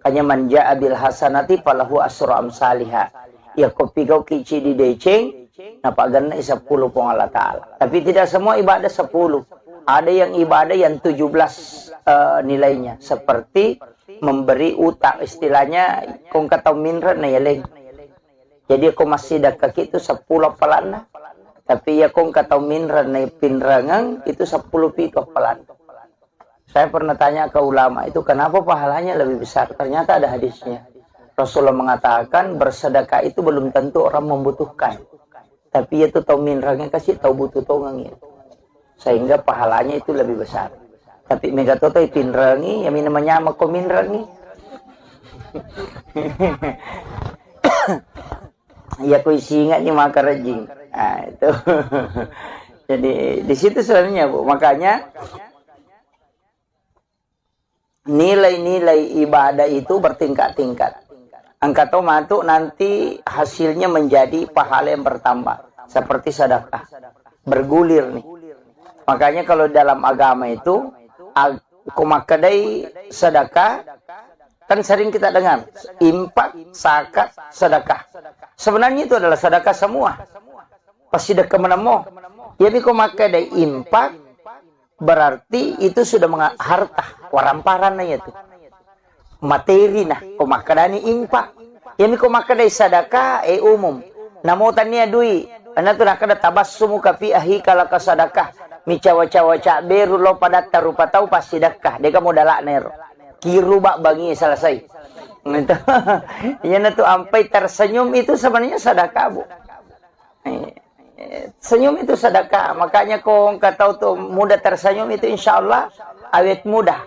Kanya manja abil hasanati falahu asru amsalihha. Ya kopi kau kici di deceng. Napa ganna 10 pong Allah Ta'ala. Tapi tidak semua ibadah 10. Ada yang ibadah yang 17 nilainya. Seperti memberi utang, istilahnya kung kataw minra na yaleng. Jadi aku masih dekat itu 10 pelana. Tapi ya kung kataw minra na pinrangang itu 10 pito pelana. Saya pernah tanya ke ulama itu kenapa pahalanya lebih besar. Ternyata ada hadisnya. Rasulullah mengatakan bersedekah itu belum tentu orang membutuhkan. Tapi itu tahu minrangnya kasih tahu butuh tongangnya. Sehingga pahalanya itu lebih besar. Tapi mega toto pinrangi yang namanya mako minrangi. Ya ku singa ni maka rejing. Nah, itu. Jadi di situ sebenarnya Bu. Makanya nilai-nilai ibadah itu bertingkat-tingkat. Angkat matu nanti hasilnya menjadi pahala yang bertambah. Seperti sedekah. Bergulir nih. Makanya kalau dalam agama itu kumakadai sedekah kan sering kita dengar infak, zakat, sedekah. Sebenarnya itu adalah sedekah semua. Pasti sedekah menemu. Jadi kumakadai infak berarti itu sudah harta waramparan itu. Materi nah kumakadani infak. Jadi kumakadai sedekah umum. Namo tania dui. Ana tu nakada tabassumu ka fi ahi kala ka sedekah. Mi cawa-cawa beru lo pada tarupa tahu pasti sedekah. Dia kamu dalak nero. Kiru bak bangi selesai. Itu. Ya tu ampai tersenyum itu sebenarnya sedekah Bu. Senyum itu sedekah. Makanya kau tahu tuh mudah tersenyum itu insya Allah awet mudah.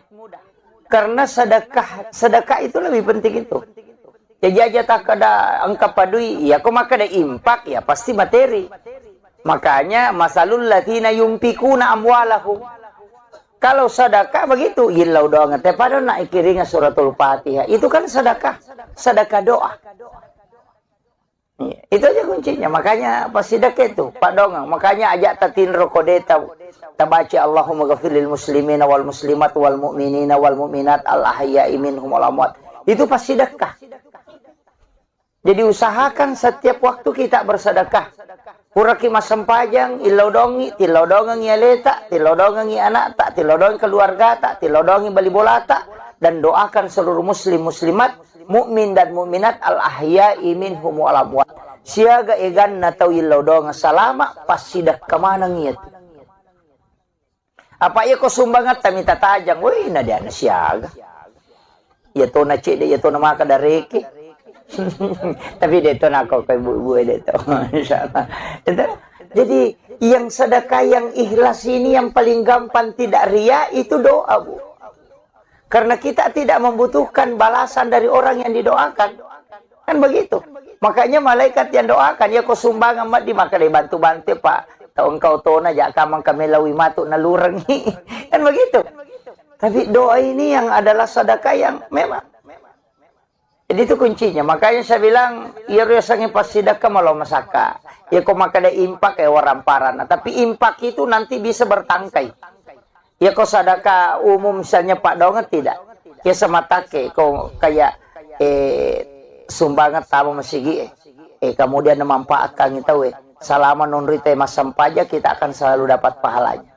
Karena sedekah itu lebih penting itu. Jadi aja tak ada angka padui, ya kau maka ada impak ya pasti materi. Makanya masalul latina yumpikuna amwalahum. Kalau sedekah begitu, ilau doa ngete pada nak ikiringa suratul Fatihah. Itu kan sedekah doa. Itu aja kuncinya. Makanya pas sedekah itu, Pak Dongeng. Makanya ajak tatin rokodeta tabaci Allahumma ghafirlil muslimina wal muslimat wal mu'minina wal mu'minat al ahya'i minhum wal amwat. Itu pas sedekah. Jadi usahakan setiap waktu kita bersedekah. Puraki masam pajang, ilodongi, tilodongi yaleta, tilodongi anak tak, tilodongi keluarga tak, tilodongi bali bola tak, dan doakan seluruh muslim muslimat, mukmin dan mukminat al ahya'i minhum wal amwat. Siaga egan na tau ilodong salama pas sidak kemana ngiat. Apa ya ko sumbangat tami tatajang, woi na dia na siaga. Ya to na cede, ya to na maka dareke. Tapi dia tu nak kau ibu-ibu dia tu. Insyaallah. Jadi yang sedekah yang ikhlas ini yang paling gampang tidak ria itu doa Bu. Karena kita tidak membutuhkan balasan dari orang yang didoakan. Kan begitu. Makanya malaikat yang doakan ya kau sumbang amat di maka dia bantu-bantu Pak. Tahu engkau tona jak kamang kami lawi matu nalurengi. Kan begitu. Tapi doa ini yang adalah sedekah yang memang jadi itu kuncinya. Makanya saya bilang, ya rasanya pas sedekah malah masaka. Ya kau makan ada impak kayak waramparan. Tapi impak itu nanti bisa bertangkai. Ya kau sedekah umum misalnya Pak Donget tidak. Ya semata kau kayak sumbangan tamu masigi. Kemudian memanfaatkan itu. Selama nunrite masam pajak kita akan selalu dapat pahalanya.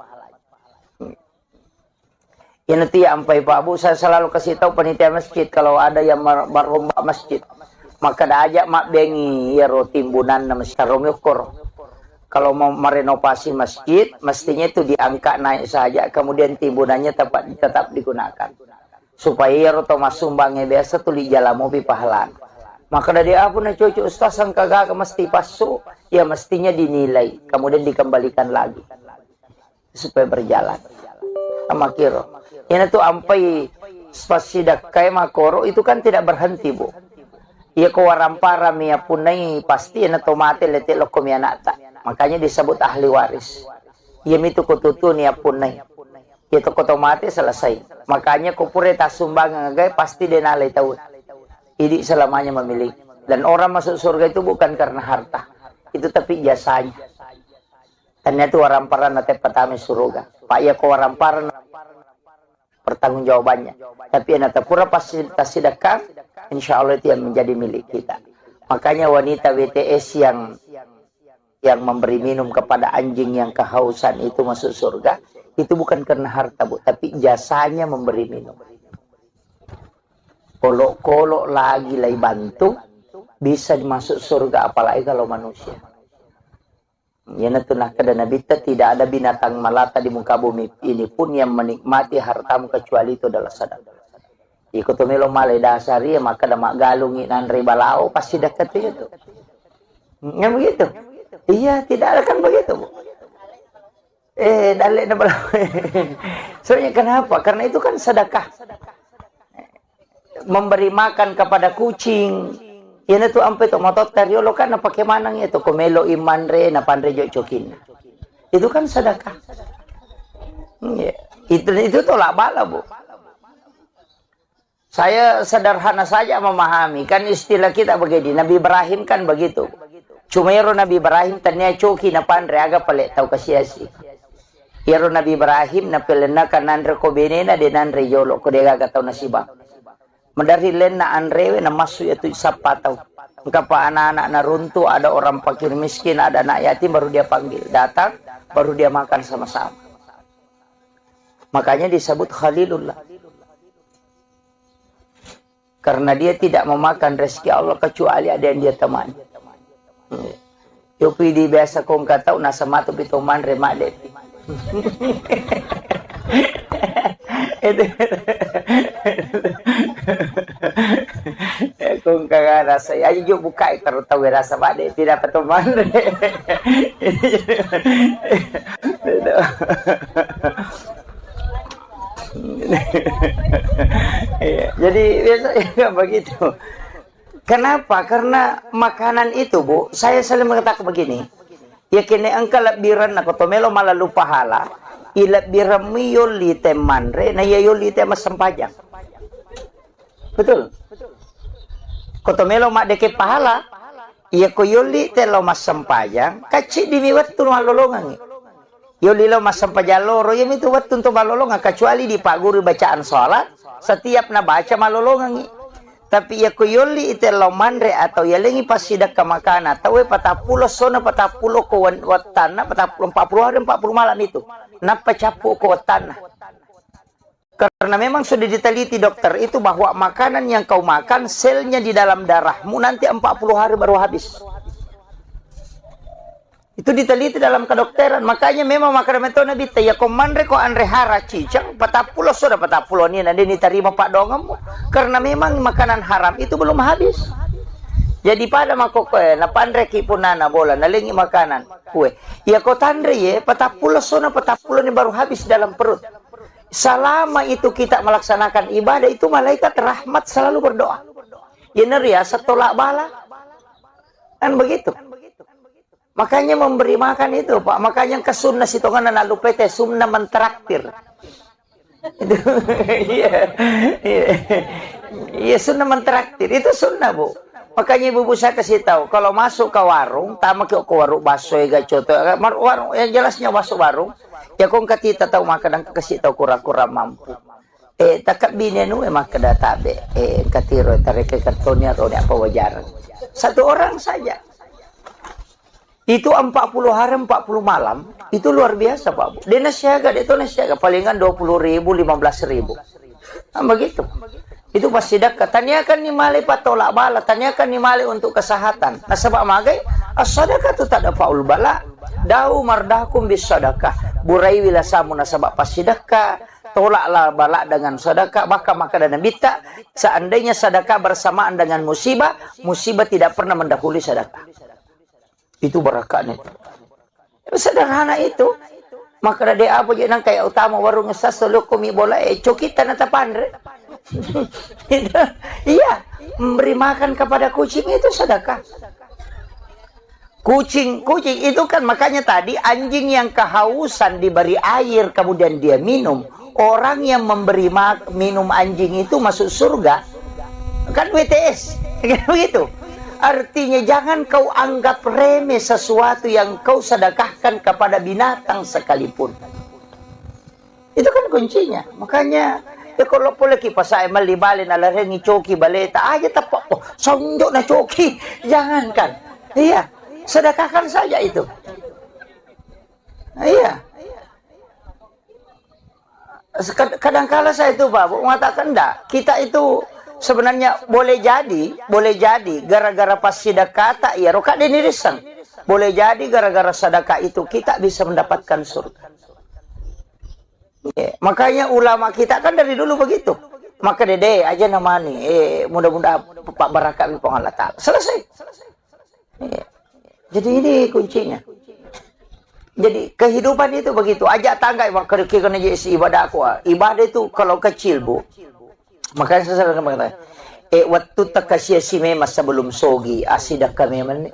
Ya nanti ya ampai Pak Bu, saya selalu kasih tahu panitia masjid kalau ada yang merombak masjid, maka dah ajak mak bengi ya timbunan na masjid ukur. Kalau mau merenovasi masjid, mestinya itu diangkat naik saja, kemudian timbunannya tetap digunakan. Supaya ya Thomas sumbangnya biasa tuh di jalan mobil pahalan. Maka dari apa na cucu ustaz yang kagak mesti pasu, ya mestinya dinilai, kemudian dikembalikan lagi supaya berjalan. Sama kiro. Ini tuh ampai spasidak kayak makoro itu kan tidak berhenti Bu. Ia kewarampara mia punai pasti na tomate letik lokom ya nata. Makanya disebut ahli waris. Ia mitu kututu nia punai. Itu otomatis selesai. Makanya kupure tasumbangan gay pasti denalai tahu. Ini selamanya memiliki. Dan orang masuk surga itu bukan karena harta. Itu tapi jasanya. Karena itu waramparan nate petami surga. Pak ya ko waramparan pertanggungjawabannya. Tapi nate pura pasti sedekah, insya Allah itu yang menjadi milik kita. Makanya wanita WTS yang memberi minum kepada anjing yang kehausan itu masuk surga, itu bukan karena harta Bu, tapi jasanya memberi minum. Kolok-kolok lagi lagi bantu, bisa masuk surga apalagi kalau manusia. Ya natunah kada Nabi tidak ada binatang melata di muka bumi ini pun yang menikmati hartamu kecuali itu adalah sedekah. Ikut melo malai dasari maka damak galungi nan ribalao pasti dekat itu. Ya begitu. Iya, tidak ada kan begitu, Bu. Dalek na balao. Soalnya kenapa? Karena itu kan sedekah. Memberi makan kepada kucing. Yan itu ampe to motot karyolo kan na pakai manang itu komelo imanre na pandre jo cokin. Itu kan sedekah. Itu tolak bala Bu. Saya sederhana saja memahami kan istilah kita begini. Nabi Ibrahim kan begitu. Cuma yaro Nabi Ibrahim tanya coki na pandre aga palet tau kasiasi. Yaro Nabi Ibrahim na pelena kan nandre ko benena de nandre yolo ko de aga tau nasibang. Medari len na anrewe na masu itu sapatau. Kapa anak-anak na runtuh, ada orang fakir miskin, ada anak yatim, baru dia panggil. Datang, baru dia makan sama-sama. Makanya disebut Khalilullah. Karena dia tidak memakan rezeki Allah kecuali ada yang dia temani. Yopi di biasa kong katau nasa matu pitoman remak depi. Kung kagak rasa ayo jo buka karo tahu rasa bade tidak peteman. Jadi biasanya begitu. Kenapa? Karena makanan itu Bu, saya selalu mengatakan begini. Ya kini engkau lebiran na kotomelo malalu pahala. Ilap birami yoli temanre na yoli temas sempajang. Betul. Kotomelo mak deke pahala. Iya ko yoli telo mas sempajang. Kacik dimiwat tu malolongan. Yoli lo mas sempajang loro ya itu watun tu malolongan kecuali di pak guru bacaan salat setiap na baca malolongan. Tapi ya ko yoli itelo manre atau ya lengi pasidak ke makanan. Tahu 40 sona 40 ko watana 40 hari 40 malam itu. Napa capu ko watana. Karena memang sudah diteliti dokter itu bahwa makanan yang kau makan selnya di dalam darahmu nanti 40 hari baru habis. Itu diteliti dalam kedokteran. Makanya memang makanan itu Nabi ya komandre ko andre hara cicang 40 sudah 40 ni nanti diterima Pak Dongem. Karena memang makanan haram itu belum habis. Jadi pada makokoe na pandre ki punana bola nalingi makanan kue. Ya ko tandre ye 40 sudah 40 ni baru habis dalam perut. Selama itu kita melaksanakan ibadah itu malaikat rahmat selalu berdoa. Ya neria setolak bala. Kan begitu. Makanya memberi makan itu Pak. Makanya ke sunnah sitongan na lupete sunnah mentraktir. Itu iya sunnah mentraktir. Itu sunnah Bu. Makanya ibu saya kasih tahu kalau masuk ke warung, tamak ke warung baso ya coto. Warung yang jelasnya masuk warung. Ya kong katita tahu makan kasih tahu kurang-kurang mampu. Takap binenu maka databe. Katiro tareke kartonya atau apa wajar. Satu orang saja. Itu 40 hari 40 malam. Itu luar biasa Pak Bu. Dia nasiaga, dia itu nasiaga. Palingan 20.000, 15.000. Nah, begitu. Itu pasti dekat. Tanyakan ni mali patolak bala. Tanyakan ni mali untuk kesehatan. Nah sebab magai, as-sadaqah tu tak ada faul bala. Dau mardahkum bis sadaqah. Burai wila samu na sebab pas sedekah. Tolaklah bala dengan sedekah. Maka dan bita. Seandainya sedekah bersamaan dengan musibah, musibah tidak pernah mendahului sedekah. Itu berakatnya. Sederhana itu. Maka dia apa je nang kayak utama warung sas lo komi bola cokita na tapandre. Iya, memberi makan kepada kucing itu sedekah. Kucing itu kan makanya tadi anjing yang kehausan diberi air kemudian dia minum. Orang yang memberi minum anjing itu masuk surga. Kan WTS. Kan begitu. Artinya jangan kau anggap remeh sesuatu yang kau sedekahkan kepada binatang sekalipun. Itu kan kuncinya. Makanya ya kalau boleh kipas saya malibalin ala rengi coki baleta aja tepak oh sonjok na coki. Jangankan. Iya, sedekahkan saja itu. Iya. Kadang-kala saya itu Pak mengatakan enggak, kita itu sebenarnya boleh jadi gara-gara pas sedekah tak ya roka denirisan. Boleh jadi gara-gara sedekah itu kita bisa mendapatkan surga. Ya, makanya ulama kita kan dari dulu begitu. Maka dede aja namanya mudah-mudahan Pak Barakat di Allah Ta'ala. Selesai. Ya. Jadi ini kuncinya. Jadi kehidupan itu begitu. Ajak tangga kena jadi ibadah aku. Ibadah itu kalau kecil Bu. Makanya saya selalu mengatakan, waktu takasya si memang sebelum sogi, asidak kami mana?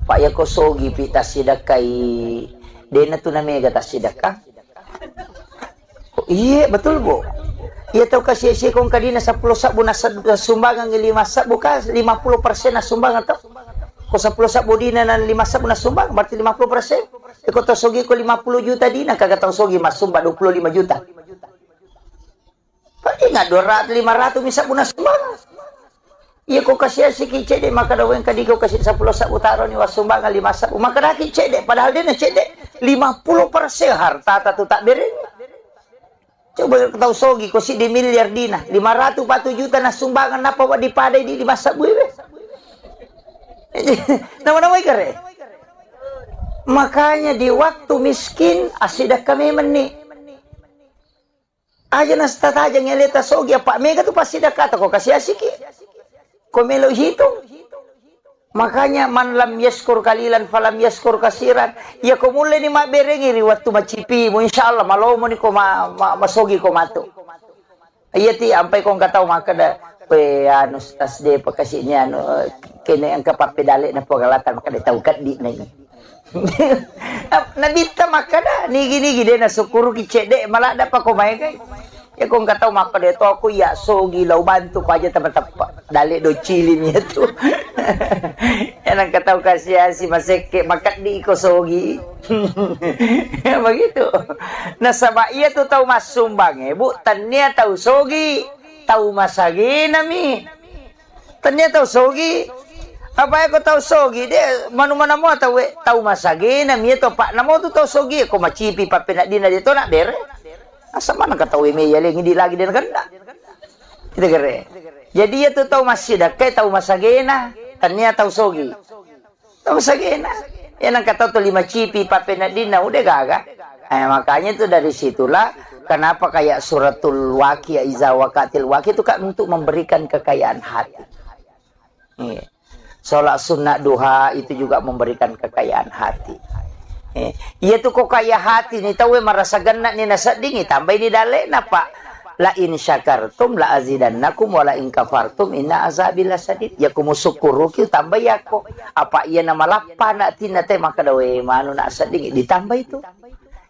Pak ya ko sogi pita sidak kai, dena tu namanya kata sidakah? Iya betul Bu. Iya tahu kasih si kong kadina 10 sabu na sumbangan 5 sabu ka 50% na sumbangan tau? Ko 10 sabu dina na 5 sabu na sumbang berarti 50%. Iko tahu sogi ko 50 juta dina kagak tahu sogi mas sumbang 25 juta. Ingat 200, 500 bisa punya sumbangan. Iya kau kasih si kicede maka dawen kadi kau kasih 10 sabu taruh ni wasumbangan 5 sabu maka dah kicede padahal dia nak cede 50% harta tu tak bering. Coba tahu sogi kau si di miliar dina 540 juta na sumbangan apa buat dipadai di 5 sabu be. Nama-nama ikare. Makanya di waktu miskin asidak kami meni. Aja nas tata aja ngeleta sogi apa mega tu pasti dah kata kau kasih asiki. Kau melo hitung. Makanya man lam yaskur kalilan falam yaskur kasiran. Ya kau mulai ni mak berengi waktu macipi. Insyaallah malau mo ni kau masogi kau matu. Iya ti sampai kau enggak tahu maka dah anu tas de pakasihnya anu kene ang kapapedale na pagalatan maka tahu kat di na. Nabita makada nigi-nigi dia na sukuru kicede malah dapat ko may kay ya kung kataw maka dito ako ya sogi law bantu ko aja tepat-tepat dali do chilin niya to yan ang kataw kasi si maseke makat di ko sogi begitu nasaba iya to taw masumbang bu tanya taw sogi taw masagi nami tanya taw sogi apa ko tahu sogi dia mana-mana mo tahu masagi na mi to pak namo tu tahu sogi ko macipi pa pinadina dito na bere asa mana ka tahu me yaling hindi lagi din ganda kita kere jadi ya tu tahu masida kay tahu masagi na tanya tahu sogi tahu masagi na yan ang kataw to 5 cipi pa pinadina udah gaga makanya itu dari situlah kenapa kayak suratul waqi iza waqatil waqi itu kan untuk memberikan kekayaan hati. Sholat sunnah duha itu juga memberikan kekayaan hati. Iya tuh kok kaya hati nih tahu merasa genat nih nasa dingin tambah ini dalek napa la in syakartum la azidannakum wa la in kafartum inna azabi lasadid ya kumu syukuru ki tambah ya kok apa iya nama lapana tina teh maka dawe manu na sading ditambah itu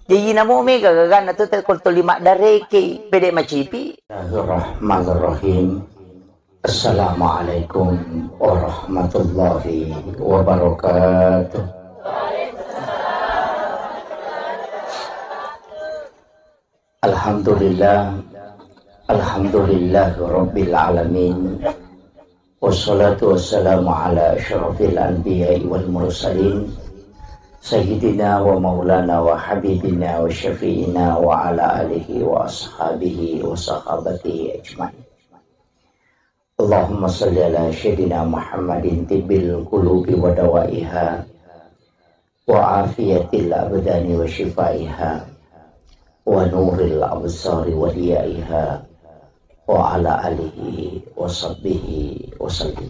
jadi namo mega gagana tuh teh kol 5 dareke pede macipi. Bismillahirrahmanirrahim. Assalamualaikum warahmatullahi wabarakatuh. Alhamdulillah, alhamdulillah rabbil alamin. Wassalatu wassalamu ala asyrafil anbiya'i wal mursalin Sayyidina wa maulana wa habibina wa syafi'ina wa ala alihi wa ashabihi wa sahabatihi ajma'in. Allahumma salli ala Sayyidina Muhammadin tibbil qulubi wa dawaiha wa afiyatil abdani wa shifaiha wa nuril absari wa diyaiha wa ala alihi wa sahbihi wa sallim.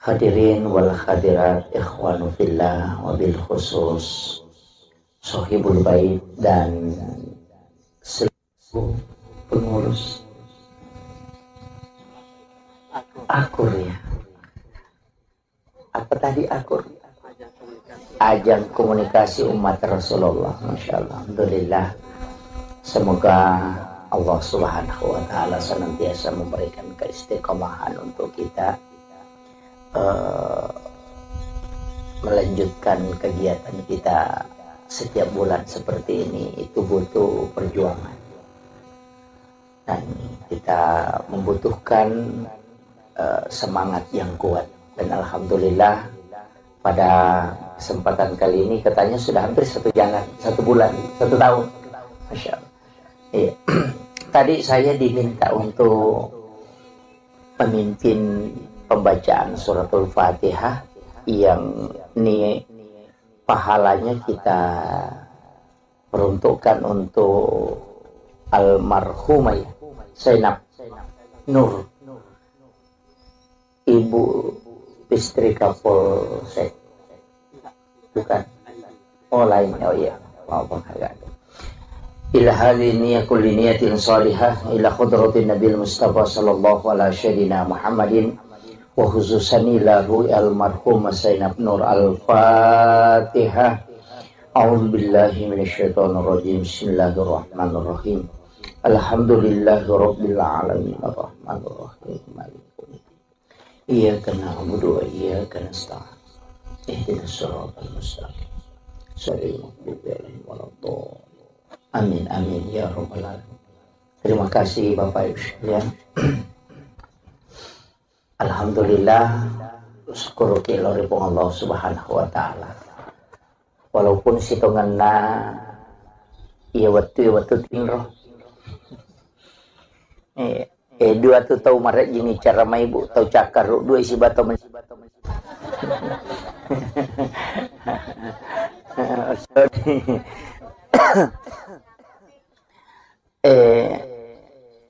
Hadirin wal hadirat ikhwanu fillah wa bil khusus sahibul bait dan seluruh pengurus akur ya. Apa tadi akur? Ajang komunikasi umat Rasulullah. Masya Allah. Alhamdulillah. Semoga Allah Subhanahu wa Ta'ala senantiasa memberikan keistiqomahan untuk kita melanjutkan kegiatan kita setiap bulan seperti ini. Itu butuh perjuangan dan kita membutuhkan semangat yang kuat. Dan alhamdulillah pada kesempatan kali ini katanya sudah hampir 1 bulan, 1 tahun. Masya Allah. Iya. Tadi saya diminta untuk memimpin pembacaan suratul Fatihah yang pahalanya kita peruntukkan untuk almarhumah Zainab Nur, ibu istri Kapolsek. Bukan. Oh lain. Oh iya. Maafkan agak. Ila hadhihi kulli niyatin salihah ila khudratin nabil mustafa sallallahu alaihi sayyidina Muhammadin wa khususan lahu almarhum Zainab Nur. Al-Fatihah. A'udzu billahi minasyaitonir rajim. Bismillahirrahmanirrahim. Alhamdulillahi rabbil alamin arrahmanir rahim maliki iyyaka na'budu wa iyyaka nasta'in ihdinas siratal mustaqim siratal maghdubi 'alaihim waladdallin. Amin amin ya rabbal alamin. Terima kasih Bapak Ibu sekalian. Alhamdulillah, syukur keloripun Allah Subhanahu wa Ta'ala. Walaupun sitonganna iya waktu tinggal. Dua tu tahu maret jini cara mai bu tahu cakar dua isi batu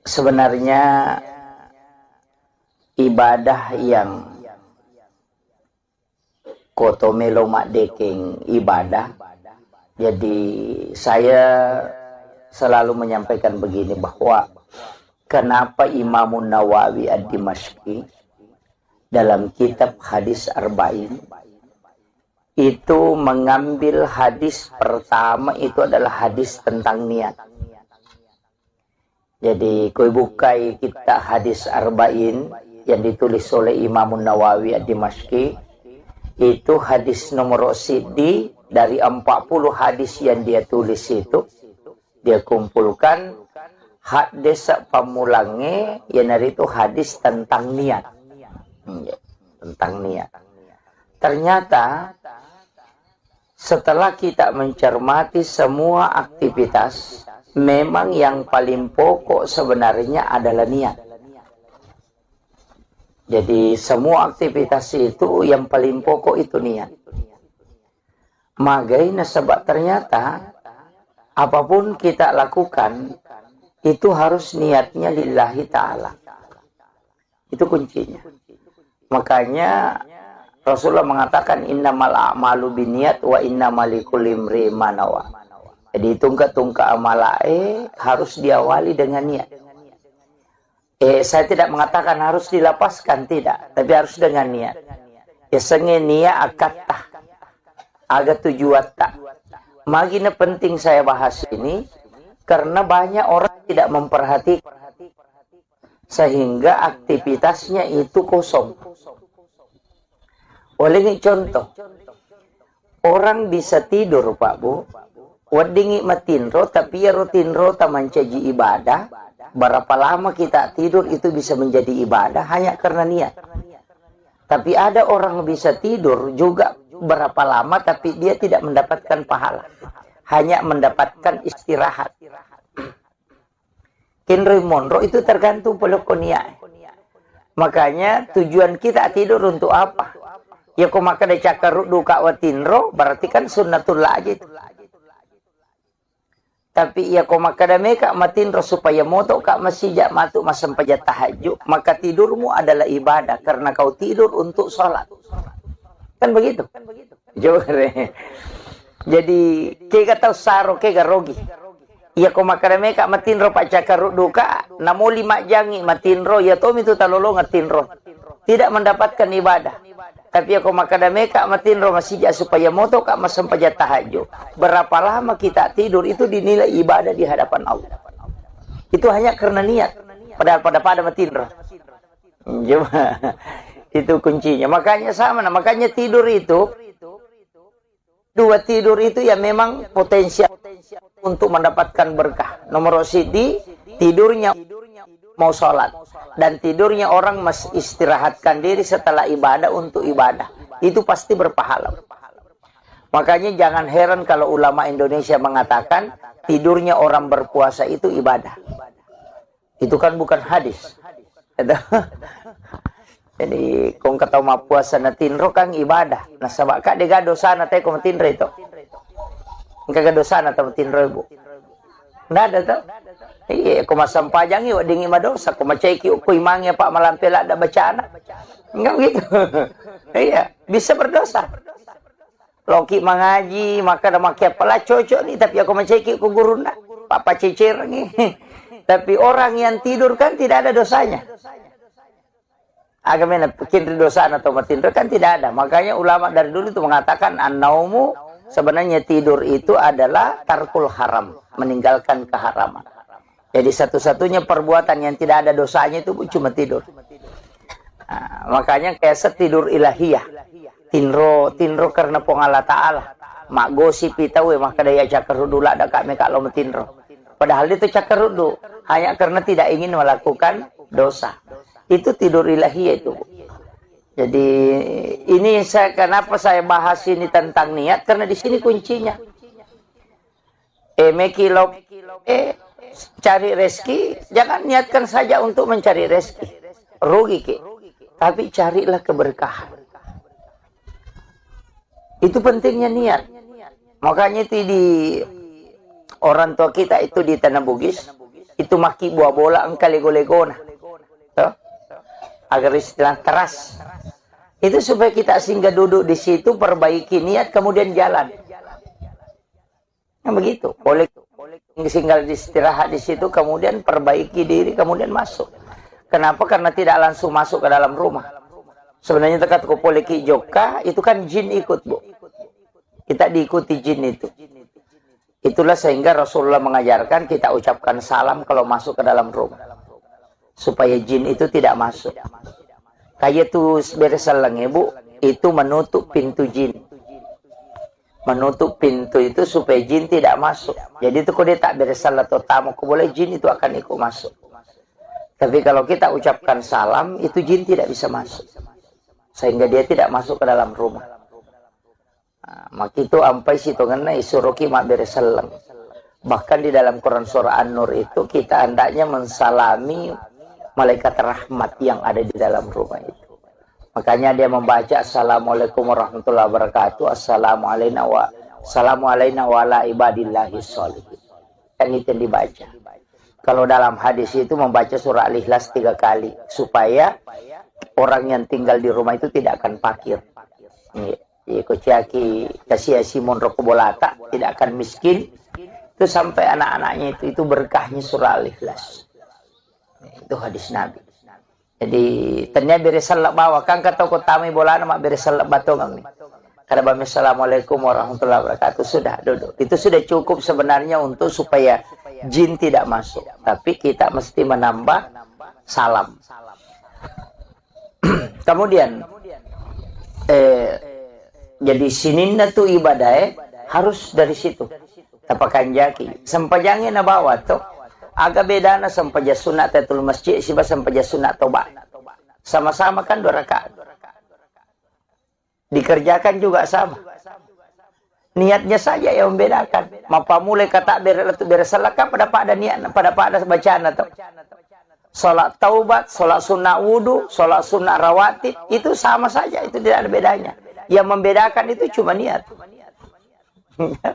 sebenarnya ibadah yang kotomelo mak dekeng ibadah. Jadi saya selalu menyampaikan begini, bahwa kenapa Imam Nawawi Ad-Dimashqi dalam kitab Hadis Arba'in itu mengambil hadis pertama itu adalah hadis tentang niat. Jadi koi bukai kita Hadis Arba'in yang ditulis oleh Imam Nawawi Ad-Dimashqi, itu hadis nomor sidi dari 40 hadis yang dia tulis itu dia kumpulkan hak desa pamulange yang dari itu hadis tentang niat. Tentang niat. Ternyata setelah kita mencermati semua aktivitas, memang yang paling pokok sebenarnya adalah niat. Jadi semua aktivitas itu yang paling pokok itu niat. Magaina sebab ternyata apapun kita lakukan itu harus niatnya lillahi ta'ala. Itu kuncinya. Makanya Rasulullah mengatakan innamal a'malu binniyat wa innamal likulli imri'in ma nawa. Jadi tungka amalae harus diawali dengan niat. Saya tidak mengatakan harus dilapaskan, tidak, tapi harus dengan niat. Senge niat akatah agak tujuan tak. Magina penting saya bahas ini karena banyak orang tidak memperhatikan sehingga aktivitasnya itu kosong. Oleh ini contoh, orang bisa tidur Pak Bu, wadingi matinro tapi ya rutinro taman caji ibadah, berapa lama kita tidur itu bisa menjadi ibadah hanya karena niat. Tapi ada orang bisa tidur juga berapa lama tapi dia tidak mendapatkan pahala, hanya mendapatkan istirahat. Henry Monroe itu tergantung pelukoniak. Makanya tujuan kita tidur untuk apa? Ya kau maka ada cakar duka watinro, berarti kan sunnatullah aja itu. Tapi ya kau maka ada meka matinro supaya moto kak masih jak matuk masam pajat tahajud, maka tidurmu adalah ibadah karena kau tidur untuk sholat. Kan begitu? Jadi kega tahu saro kega rogi. Ya kau maka ada meka matinro pak cakar duka, namu 5 jangi matinro ya tom itu talolo ngatinro. Tidak mendapatkan ibadah. Tapi aku makada meka matinro masih supaya moto kak masam pajat tahajud. Berapa lama kita tidur itu dinilai ibadah di hadapan Allah. Itu hanya karena niat. Padahal pada matinro. Coba itu kuncinya. Makanya sama. Makanya tidur itu, dua tidur itu ya memang potensial untuk mendapatkan berkah. Nomor sidi tidurnya mau sholat, dan tidurnya orang istirahatkan diri setelah ibadah untuk ibadah, itu pasti berpahala. Makanya jangan heran kalau ulama Indonesia mengatakan tidurnya orang berpuasa itu ibadah. Itu kan bukan hadis. Jadi kong kata ma puasa na tinro kang ibadah. Nah sabak ka dega dosa na tayo kung tinro ito. Kagak dosa na tayo tinro ibu. Nggak ada tuh. Iya, kau masam pajang iwa dingi madosa, kau maceki ukui mangnya pak malampela ada bacaan. Enggak begitu. Iya, bisa berdosa. Loki mengaji, maka ada makia pala cocok nih, tapi aku maceki ku gurunda, papa cicir nih. Tapi orang yang tidur kan tidak ada dosanya. Agamanya bikin dosa atau matinro kan tidak ada. Makanya ulama dari dulu itu mengatakan an-naumu, sebenarnya tidur itu adalah tarkul haram, meninggalkan keharaman. Jadi satu-satunya perbuatan yang tidak ada dosanya itu cuma tidur. Nah, makanya kayak setidur ilahiyah. Tinro karena pengala ta'ala. Mak gosip itawe maka daya cakarudula ada kami kalau metinro. Padahal itu cakarudu hanya karena tidak ingin melakukan dosa. Itu tidur ilahiyah itu. Jadi ini kenapa saya bahas ini tentang niat, karena di sini kuncinya. Cari rezeki, jangan niatkan saja untuk mencari rezeki, rugi ke. Tapi carilah keberkahan. Itu pentingnya niat. Makanya itu di orang tua kita itu di Tanah Bugis, itu maki buah bola engkau lego-legona, agar istilah teras. Itu supaya kita singgah duduk di situ, perbaiki niat, kemudian jalan. Nah, begitu. Boleh singgah istirahat di situ, kemudian perbaiki diri, kemudian masuk. Kenapa? Karena tidak langsung masuk ke dalam rumah. Sebenarnya dekat kupoleki joka, itu kan jin ikut, Bu. Kita diikuti jin itu. Itulah sehingga Rasulullah mengajarkan kita ucapkan salam kalau masuk ke dalam rumah. Supaya jin itu tidak masuk. Kayak itu beresalang ibu, itu menutup pintu jin. Menutup pintu itu supaya jin tidak masuk. Jadi itu kalau dia tak beresalah atau tamu, boleh jin itu akan ikut masuk. Tapi kalau kita ucapkan salam, itu jin tidak bisa masuk. Sehingga dia tidak masuk ke dalam rumah. Nah, maka itu ampai situ ngena isuruki mak beresalang. Bahkan di dalam Quran surah An-Nur itu kita hendaknya mensalami malaikat rahmat yang ada di dalam rumah itu. Makanya dia membaca Assalamualaikum warahmatullahi wabarakatuh, Assalamu alayna wa ala ibadillahi sholihin. Kan itu yang dibaca. Kalau dalam hadis itu membaca surah Al-Ikhlas 3 kali. Supaya orang yang tinggal di rumah itu tidak akan fakir. Kuciaki kasih Simon Rokobolata tidak akan miskin. Itu sampai anak-anaknya itu berkahnya surah Al-Ikhlas. Itu hadis Nabi. Jadi ternyata beresalak bawa kan kata kami bola nama beresalak batu kami. Karena bami assalamualaikum warahmatullahi wabarakatuh, sudah duduk. Itu sudah cukup sebenarnya untuk supaya jin tidak masuk. Tapi kita mesti menambah salam. Kemudian jadi sininna tu ibadah harus dari situ. Tapakan jaki. Sempajangnya na bawa tuh. Agak beda na sampaja sunat tahiyatul masjid siba sampaja sunat tobat. Sama-sama kan 2 rakaat. Dikerjakan juga sama. Niatnya saja yang membedakan. Mapa mulai kata beresalaka pada niat pada bacaan atau salat taubat, salat sunnah wudu, salat sunnah rawatib itu sama saja, itu tidak ada bedanya. Yang membedakan itu cuma niat.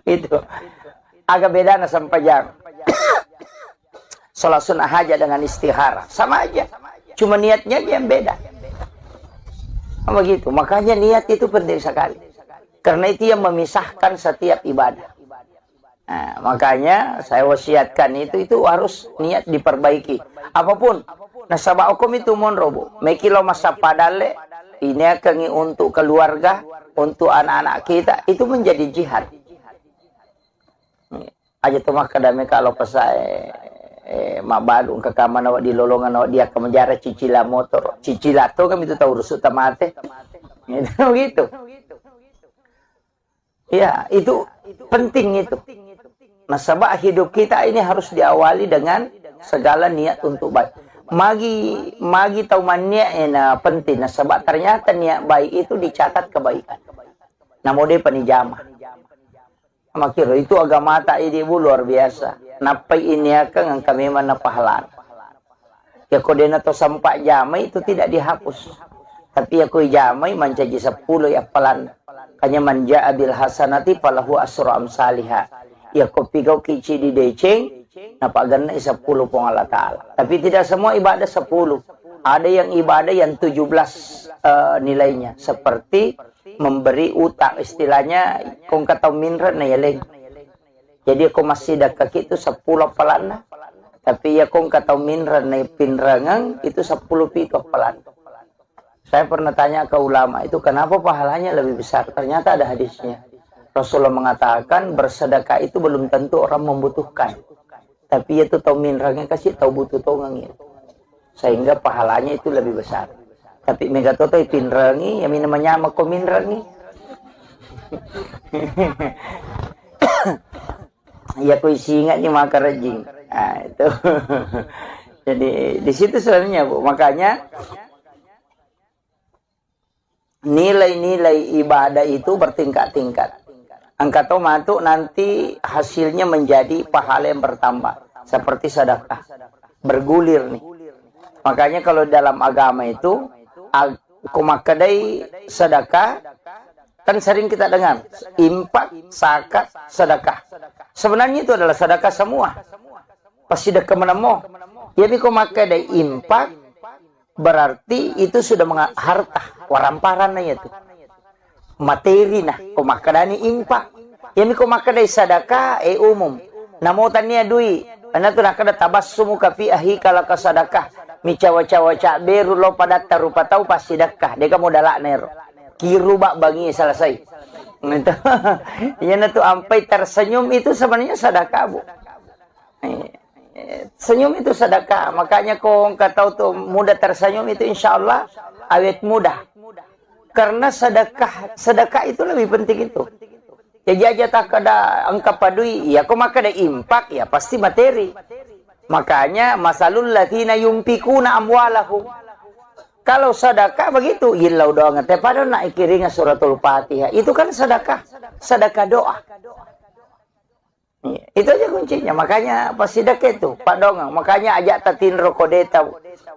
Itu agak beda sampai jam. Salat sunnah hajat dengan istihara sama aja, cuma niatnya aja yang beda. Begitu, makanya niat itu penting sekali. Karena itu yang memisahkan setiap ibadah. Nah, makanya saya wasiatkan itu harus niat diperbaiki. Apapun. Nasabah hukum itu monrobo. Mekilo masa padale. Ini akan untuk keluarga. Untuk anak-anak kita. Itu menjadi jihad. Aja tuh makadame kalau pesai. Mabadung ke kamar awak di lolongan awak dia akan menjara cicila motor. Cicila tuh kan itu tahu rusuk tamate. Gitu. Ya, itu penting itu. Nasabah hidup kita ini harus diawali dengan segala niat untuk baik. Magi tahu niat penting. Nasabah ternyata niat baik itu dicatat kebaikan. Namun dia penijamah. Makiro itu agama tak ibu luar biasa. Napai ini akan kami mana pahala. Ya kode nato sampai jamai itu tidak dihapus. Tapi aku jamai mencaji 10 ya pelan. Hanya manja abil hasanati falahu asru amsalihha. Ya kopi kau kici di deceng, napa ganna 10 pong Allah Ta'ala. Tapi tidak semua ibadah 10. Ada yang ibadah yang 17 nilainya. Seperti memberi utang. Istilahnya, kung kataw minran na yaling. Jadi aku masih dekat itu 10 pelan. Tapi ya kung kataw minran na pinrangang, itu 10 pito pelan. Saya pernah tanya ke ulama itu kenapa pahalanya lebih besar. Ternyata ada hadisnya. Rasulullah mengatakan bersedekah itu belum tentu orang membutuhkan. Tapi itu tahu minrangnya kasih tahu butuh tongangnya. Sehingga pahalanya itu lebih besar. Tapi megatoto pinrangi yang namanya mako minrangi. Ya ku ingat nih maka rejing. Nah, itu. Jadi di situ sebenarnya Bu. Makanya nilai-nilai ibadah itu bertingkat-tingkat. Angka tomato nanti hasilnya menjadi pahala yang bertambah. Seperti sedekah. Bergulir nih. Makanya kalau dalam agama itu, kumakadai sedekah, kan sering kita dengar. Impak, zakat, sedekah. Sebenarnya itu adalah sedekah semua. Pasti sedekah menemu. Jadi kumakadai impak, berarti itu sudah harta waramparan na itu materi nah kumakadani impak yani kumakadai sadakah umum namutannya dui ana tu nakada tabassumu ka fi ahi kala ka sadakah mi cawa-cawa beru lo pada tarupa tau pasti sedekah deka modala nero kiru bak bangi selesai itu yana tu ampai tersenyum itu sebenarnya sedekah Bu. Senyum itu sedekah. Makanya kau tahu tuh mudah tersenyum itu insya Allah awet mudah. Karena sedekah itu lebih penting itu. Jadi aja tak ada angka padui, ya kau maka ada impak, ya pasti materi. Makanya masalul latina yumpikuna amwalahum. Kalau sedekah begitu, ilau doang. Tapi pada nak ikiringa suratul Fatihah. Itu kan sedekah, sedekah doa. Itu aja kuncinya. Makanya pas sedekah itu Pak Dongeng. Makanya ajak tatin rokodeta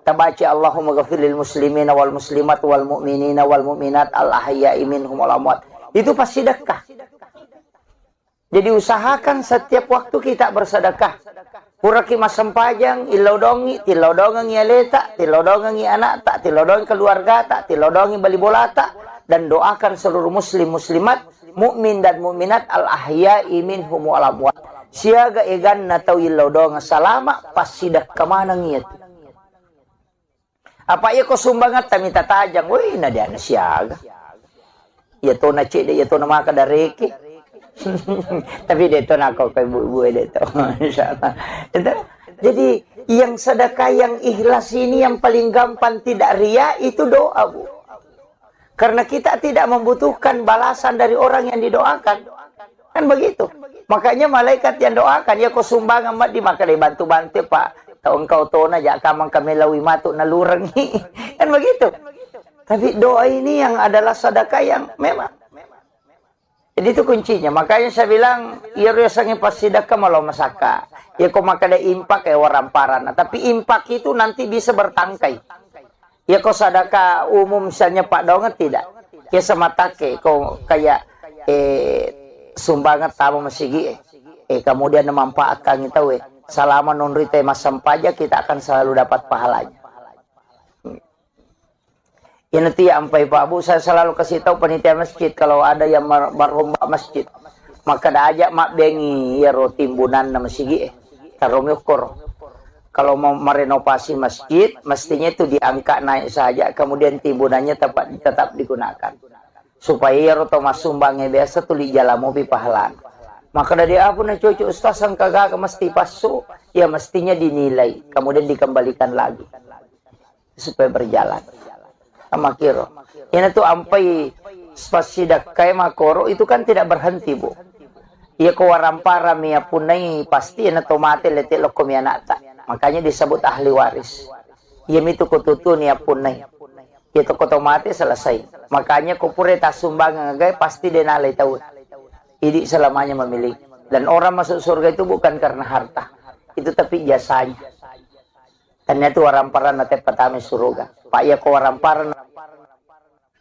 tabaci Allahumma ghafiril muslimina wal muslimat wal mu'minina wal mu'minat al ahya'i minhum wal amwat. Itu pas sedekah. Jadi usahakan setiap waktu kita bersedekah. Puraki mas sempajang ilodongi tilodongi yaleta tilodongi anak tak tilodongi keluarga tak tilodongi bali bola tak dan doakan seluruh muslim muslimat mukmin dan mukminat al ahya'i minhum wal amwat. Siaga egan na tahu ilodong salama pas sidak kemana ngiat. Apa iya ko sumbangat tami tatajang, woi na dia na siaga. Ya to na cede ya to na maka dareke. Tapi dito na ako kay bubuhay dito. Insyaallah. Jadi yang sedekah yang ikhlas ini yang paling gampang tidak ria itu doa Bu. Karena kita tidak membutuhkan balasan dari orang yang didoakan. Kan begitu. Makanya malaikat yang doakan, ya kau sumbang amat di maka dibantu-bantu Pak. Tahu engkau tona jak kamang kami lawi matuk nalurangi. Kan begitu. Tapi doa ini yang adalah sedekah yang memang. Jadi itu kuncinya. Makanya saya bilang, ya rasanya pas sedekah malah masaka. Ya kau maka ada impak ya orang parana. Tapi impak itu nanti bisa bertangkai. Ya kau sedekah umum misalnya Pak Donget tidak. Ya semata ke kau kayak sumbangan tamu masigi. Kemudian memanfaatkan itu selama nunri tema sampaja kita akan selalu dapat pahalanya. Ini nanti sampai Pak Bu saya selalu kasih tahu panitia masjid kalau ada yang berlomba masjid maka dah ajak mak bengi ya timbunan nama sigi tarumiukur. Kalau mau merenovasi masjid mestinya itu diangkat naik saja kemudian timbunannya tetap digunakan supaya ya mas sumbangnya biasa tuh di jalan mobil pahalan. Maka dari apa nih cucu ustaz yang kagak mesti pasu ya mestinya dinilai kemudian dikembalikan lagi supaya berjalan. Sama kiro. Ini tuh ampai spasidak kayak makoro itu kan tidak berhenti Bu. Ia kewarampara mia punai pasti ina tomate letek lokom yanata. Makanya disebut ahli waris. Ia itu kututun ya punai. Itu kotomate selesai. Makanya kupure tasumbang ngagai pasti denalai tahu. Ini selamanya memiliki. Dan orang masuk surga itu bukan karena harta. Itu tapi jasanya. Karena itu waramparan nate pertama surga. Pak ya ko waramparan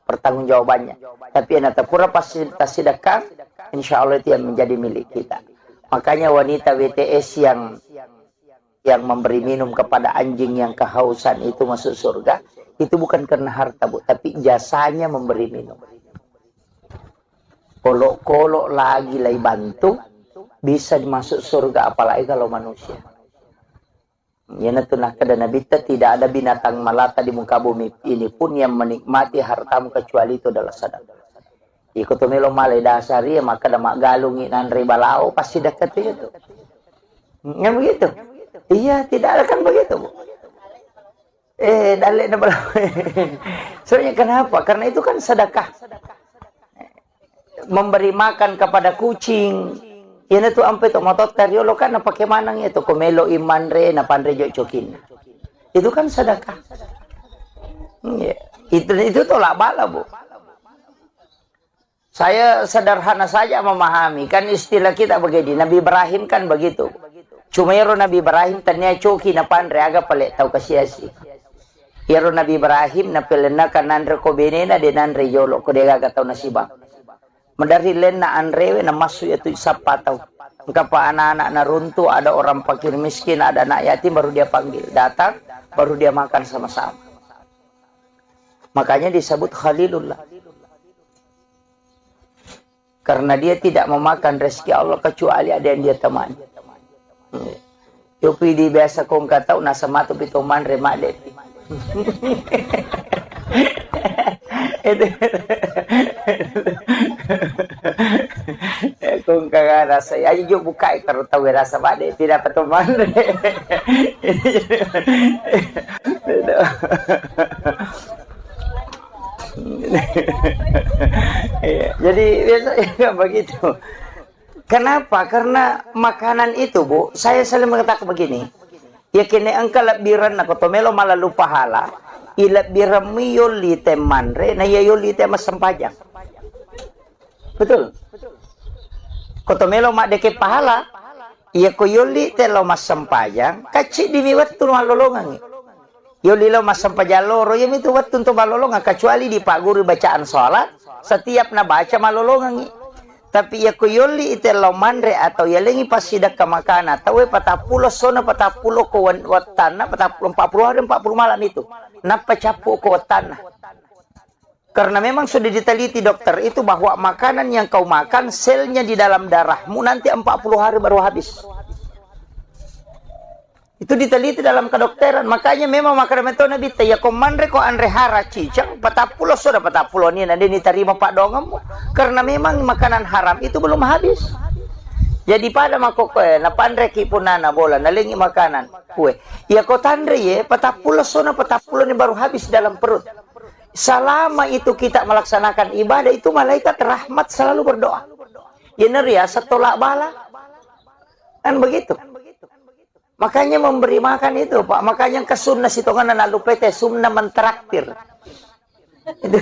pertanggungjawabannya. Tapi nate pura pasti sedekah, insya Allah itu yang menjadi milik kita. Makanya wanita WTS yang memberi minum kepada anjing yang kehausan itu masuk surga, itu bukan karena harta Bu, tapi jasanya memberi minum. Kolok-kolok lagi lagi bantu bisa masuk surga apalagi kalau manusia. Ya natunah kada nabi tidak ada binatang melata di muka bumi ini pun yang menikmati hartamu kecuali itu adalah sedekah. Ikut melo malai dasari maka mak galungi nan ribalau pasti dekat itu. Yang begitu. Iya, tidak ada kan begitu, Bu. Dalek na balau. Soalnya kenapa? Karena itu kan sedekah. Memberi makan kepada kucing. Yan itu ampe to motot kariolo kan pakai manang itu komelo iman re na pandre jo cokin. Itu kan sedekah. Itu tolak bala Bu. Saya sederhana saja memahami kan istilah kita begini. Nabi Ibrahim kan begitu. Cuma yaro Nabi Ibrahim tanya coki na pandre aga pale tau kasiasi. Yaro Nabi Ibrahim na pelena kanandre ko benena de nandre yolo ko de aga tau nasibang. Medari len na anrewe na masu itu sapatau. Kapa anak-anak na runtuh, ada orang fakir miskin, ada anak yatim baru dia panggil. Datang, baru dia makan sama-sama. Makanya disebut Khalilullah. Karena dia tidak memakan rezeki Allah kecuali ada yang dia temani. Yopi di biasa kong katau nasa matu pitoman remak depi. Kung kagak rasa aja juga buka kalau tahu rasa bade tidak peteman. Jadi biasanya begitu. Kenapa? Karena makanan itu Bu, saya selalu mengatakan begini. Ya kini engkau lebiran aku tomelo malah lupa hala. Ilap birami yoli temanre na yoli tema sempajang. Betul. Kotomelo mak deke pahala. Iya ko yoli te lo mas sempajang. Kacik dimiwat tu malolongan. Yoli lo mas sempajang loro yang itu wat untuk malolongan kecuali di pak guru bacaan sholat setiap na baca malolongan. Tapi ya ko yoli ite lo manre atau ya lengi pasidak ke makanan. Tahu patapulo sona patapulo ko watana patapulo 40 hari 40 malam itu. Napa capu ko tanah. Karena memang sudah diteliti dokter itu bahwa makanan yang kau makan selnya di dalam darahmu nanti 40 hari baru habis. Itu diteliti dalam kedokteran. Makanya memang makanan itu nabi ya komandre ko andre hara cicang patapulo sudah patapulo ni nanti diterima pak dongemu. Karena memang makanan haram itu belum habis. Jadi pada makoko na pandre kipunana bola nalingi makanan kue. Ya ko tandre ye patapulo sona patapulo ni baru habis dalam perut. Selama itu kita melaksanakan ibadah itu malaikat rahmat selalu berdoa. Ya neria setolak bala Kan begitu. Makanya memberi makan itu, Pak. Makanya ke sunnah situ kan anak lupa teh sunnah mentraktir. Itu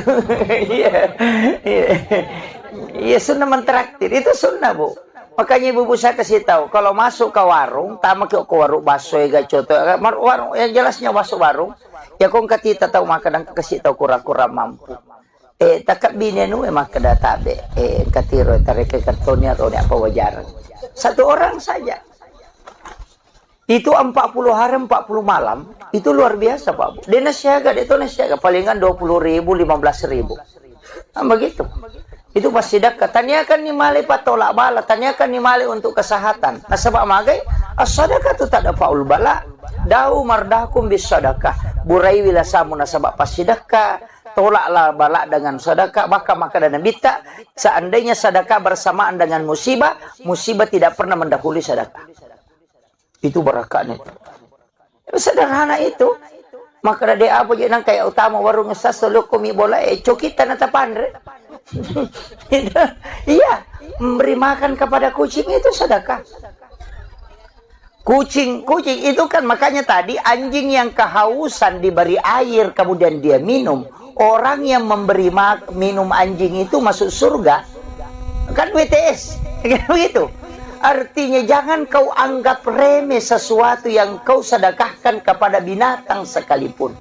iya. Iya, sunnah mentraktir. Itu sunnah, Bu. Makanya ibu saya kasih tahu, kalau masuk ke warung, tama ke warung bakso ya coto, warung yang jelasnya masuk warung, ya kong katita tahu makan kasih tahu kura-kura mampu. Takap bini nu emang kada tabe, katiro tarik ke kartonnya atau apa wajar. Satu orang saja. Itu 40 hari 40 malam, itu luar biasa, Pak. Dia nasiaga, dia itu nasiaga palingan 20.000, 15.000. Nah, begitu. Itu pasti sedekah. Tanyakan ni mali patolak bala, tanyakan ni mali untuk kesehatan. Nah, sebab magai as-sadaqah tu tak ada faul bala. Dau mardakum bis sadaqah. Burai wila samu nasabak pas sedekah. Tolaklah bala dengan sedekah, maka dan bita. Seandainya sedekah bersamaan dengan musibah, musibah tidak pernah mendahului sedekah. Itu berakanya. Sederhana itu. Maka ada apa je nang kayak utama warung esas selalu komi bola cokita nata pandre. Iya, memberi makan kepada kucing itu sedekah. Kucing itu kan makanya tadi anjing yang kehausan diberi air kemudian dia minum. Orang yang memberi minum anjing itu masuk surga. Kan WTS. Begitu. Artinya jangan kau anggap remeh sesuatu yang kau sedekahkan kepada binatang sekalipun.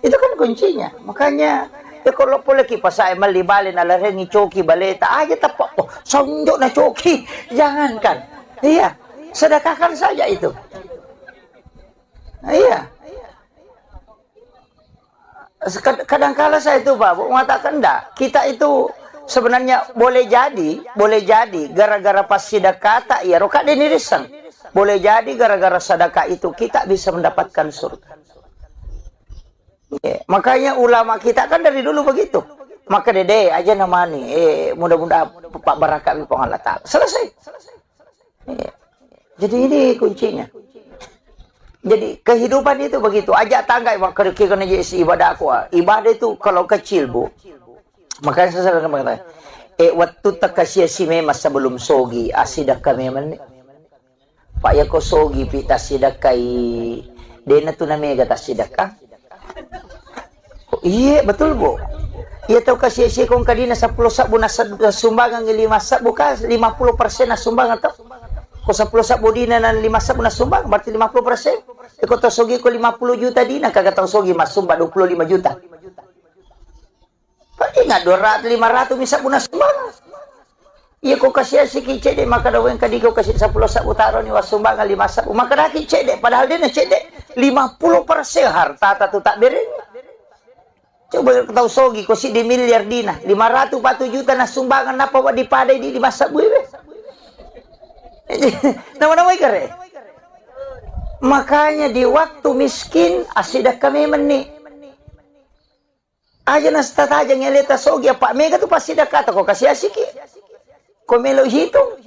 Itu kan kuncinya. Makanya ya kalau boleh kipas saya malibalin ala rengi coki baleta aja tapak po sonjok na coki, jangankan. Iya, sedekahkan saja itu. Iya. Kadang-kala saya itu Pak mengatakan enggak, kita itu sebenarnya boleh jadi gara-gara pas sedekah tak ya roka denirisan. Boleh jadi gara-gara sedekah itu kita bisa mendapatkan surga. Yeah. Makanya ulama kita kan dari dulu begitu. Maka dede aja namanya mudah-mudahan Pak Barakat Allah Ta'ala. Selesai. Yeah. Jadi ini kuncinya. Jadi kehidupan itu begitu. Ajak tangga kena jadi ibadah aku. Ibadah itu kalau kecil, Bu. Makanya saya selalu mengatakan, waktu takasya si memang sebelum sogi asidak kami men. Pak ya ko sogi pita sidakai dena tu namanya gata sidakah. Iya betul Bu. Iya tahu kasih si kong kadina 10 sabu na sumbangan 5 sabu ka 50% na sumbangan atau ko 10 sabu dina na 5 sabu na sumbang berarti 50%. Iko to sogi ko 50 juta dina kagak tahu sogi mas sumba 25 juta. Pati nga 200 500 misa bu na sumbang. Iya ko kasih si kicede maka daw yang kadi ko kasih 10 sabu taro ni wasumbangan 5 sabu maka dah kicede padahal dia na cede 50% harta tatu tak bereng. Coba tahu sogi ko si di miliar dina 540 juta na sumbangan napa wa dipadai di masa buwe. Nama-nama ikare. Makanya di waktu miskin asidak kami meni. Aja nas tataja ngeleta sogi apa mega tu pasti dah kata ko kasih asiki. Ko melo hitung.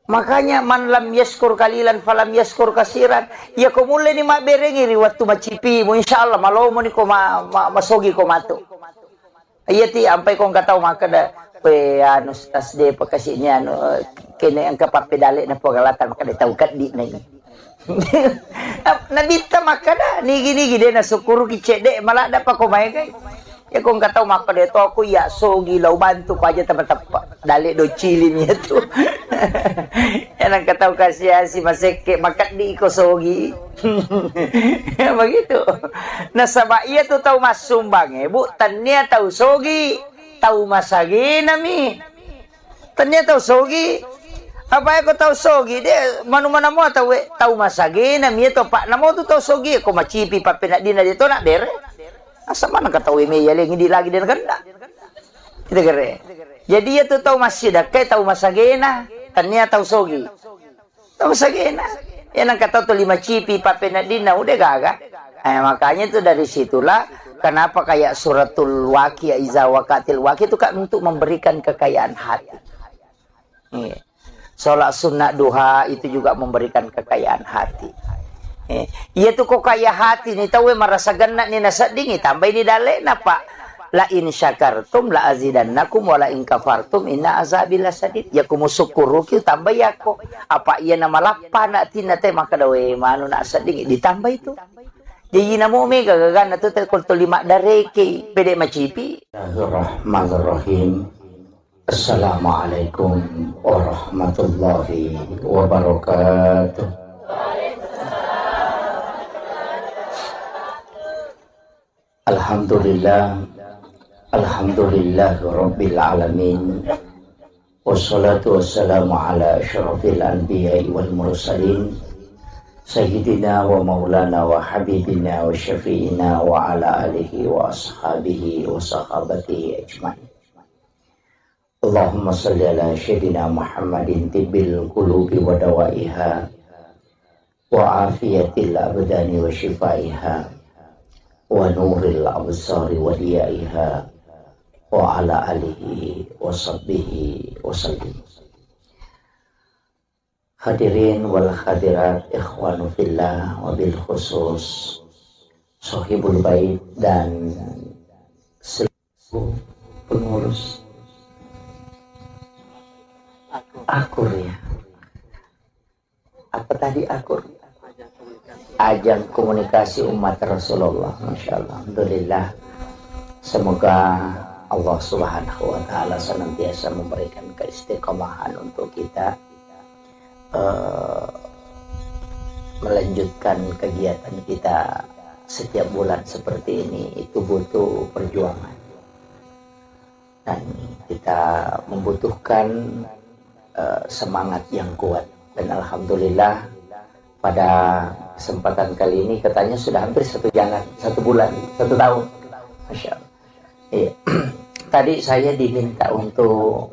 Makanya man lam yaskur kalilan falam yaskur kasiran. Ya ko mulai ni mak berengi ri waktu macipi mo insyaallah malo mo ni ko masogi ko mato. Iya ti ampai ko ngatau maka da pe anu tas de pakasinya anu kene ang kapapedale na pogalatan maka da taukat di na ni. Nabita maka da ni gini gide na sukuru ki cede malah da pa ko may kay. Ya kung kataw maka dito ako ya sogi law bantu pa aja teman-teman dali do cilin itu. Yan ang kataw kasi si maseke makat di ko sogi. Begitu. Nasaba iya to tahu mas sumbang Bu tanya tahu sogi tahu masagi nami. Tanya tahu sogi apa ako tahu sogi dia mana-mana mo tahu masagi nami to pak namo to tahu sogi ko macipi pa pinadina dito na dere. Asa mana katawi me yaling hindi lagi din ganda. Kita kere. Jadi ya tu tahu masjid kay tahu masagena, tanya tahu sogi. Tahu masagena. Yan ang kataw to 5 cipi papenadina udah gaga. Makanya itu dari situlah kenapa kayak suratul Waqiah iza waqatil waqiah itu kan untuk memberikan kekayaan hati. Salat sunnah duha itu juga memberikan kekayaan hati. Iya tuh kok kaya hati ni tahu marasa ganna ni nasa dingi tambah ni dale na pak la in syakartum la azidannakum wa la in kafartum inna azabi lasadid. Ya kumu syukuru kieu tambah ya ko. Apa ieu nama lapana tina teh maka dawe manu na sading ditambah itu. Jadi namo mega gagana tu teh kultu lima dareke pede macipi. Bismillahirrahmanirrahim. Assalamualaikum warahmatullahi wabarakatuh. Alhamdulillah, alhamdulillah rabbil alamin. Wassalatu wassalamu ala asyrafil anbiya'i wal mursalin sayyidina wa maulana wa habibina wa syafi'ina wa ala alihi wa ashabihi wa sahabatihi ajma'in. Allahumma salli ala sayyidina Muhammadin tibbil qulubi wa dawaiha wa afiyatil abdani wa shifaiha wa nuril absari wa diyaiha wa ala alihi wa sahbihi wa sallim. Hadirin wal hadirat, ikhwanu fillah wa bil khusus sahibul bait dan seluruh pengurus akur ya. Apa tadi akur? Ajang komunikasi umat Rasulullah. Masya Allah. Alhamdulillah. Semoga Allah Subhanahu wa Ta'ala senantiasa memberikan keistiqomahan untuk kita melanjutkan kegiatan kita setiap bulan seperti ini. Itu butuh perjuangan dan kita membutuhkan semangat yang kuat. Dan alhamdulillah pada kesempatan kali ini katanya sudah hampir 1 bulan, 1 tahun. Masya Allah. Iya. Tadi saya diminta untuk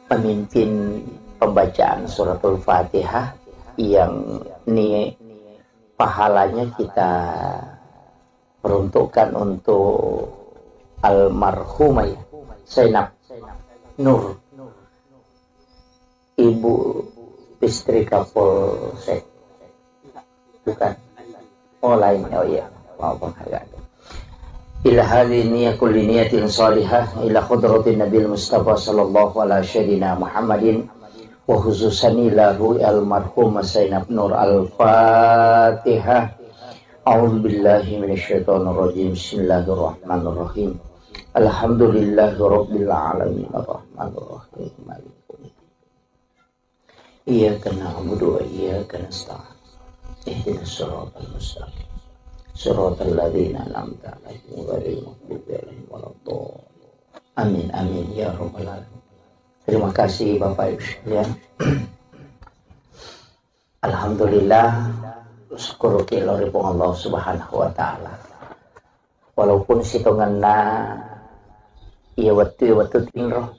memimpin pembacaan suratul Fatihah yang ini pahalanya kita peruntukkan untuk almarhumah Zainab Nur, ibu istri Kapolsek. Bukan. Oh lain. Oh iya. Maaf agak. Ila halini kulli niyatin salihah ila khudratin Nabil Mustafa sallallahu alaihi wasallam Muhammadin wa khususan lahu almarhum Zainab Nur. Al-Fatihah. A'udzu billahi minasyaitonir rajim. Bismillahirrahmanirrahim. Alhamdulillahirabbil alamin arrahmanir rahim maliki iyyaka na'budu wa iyyaka nasta'in ihdinas siratal mustaqim siratal ladzina an'amta 'alaihim ghairil maghdubi 'alaihim waladdallin. Amin amin ya rabbal alamin. Terima kasih Bapak Ibu sekalian. Alhamdulillah, syukur keloripun Allah Subhanahu wa Ta'ala. Walaupun sitonganna iya waktu tinggal.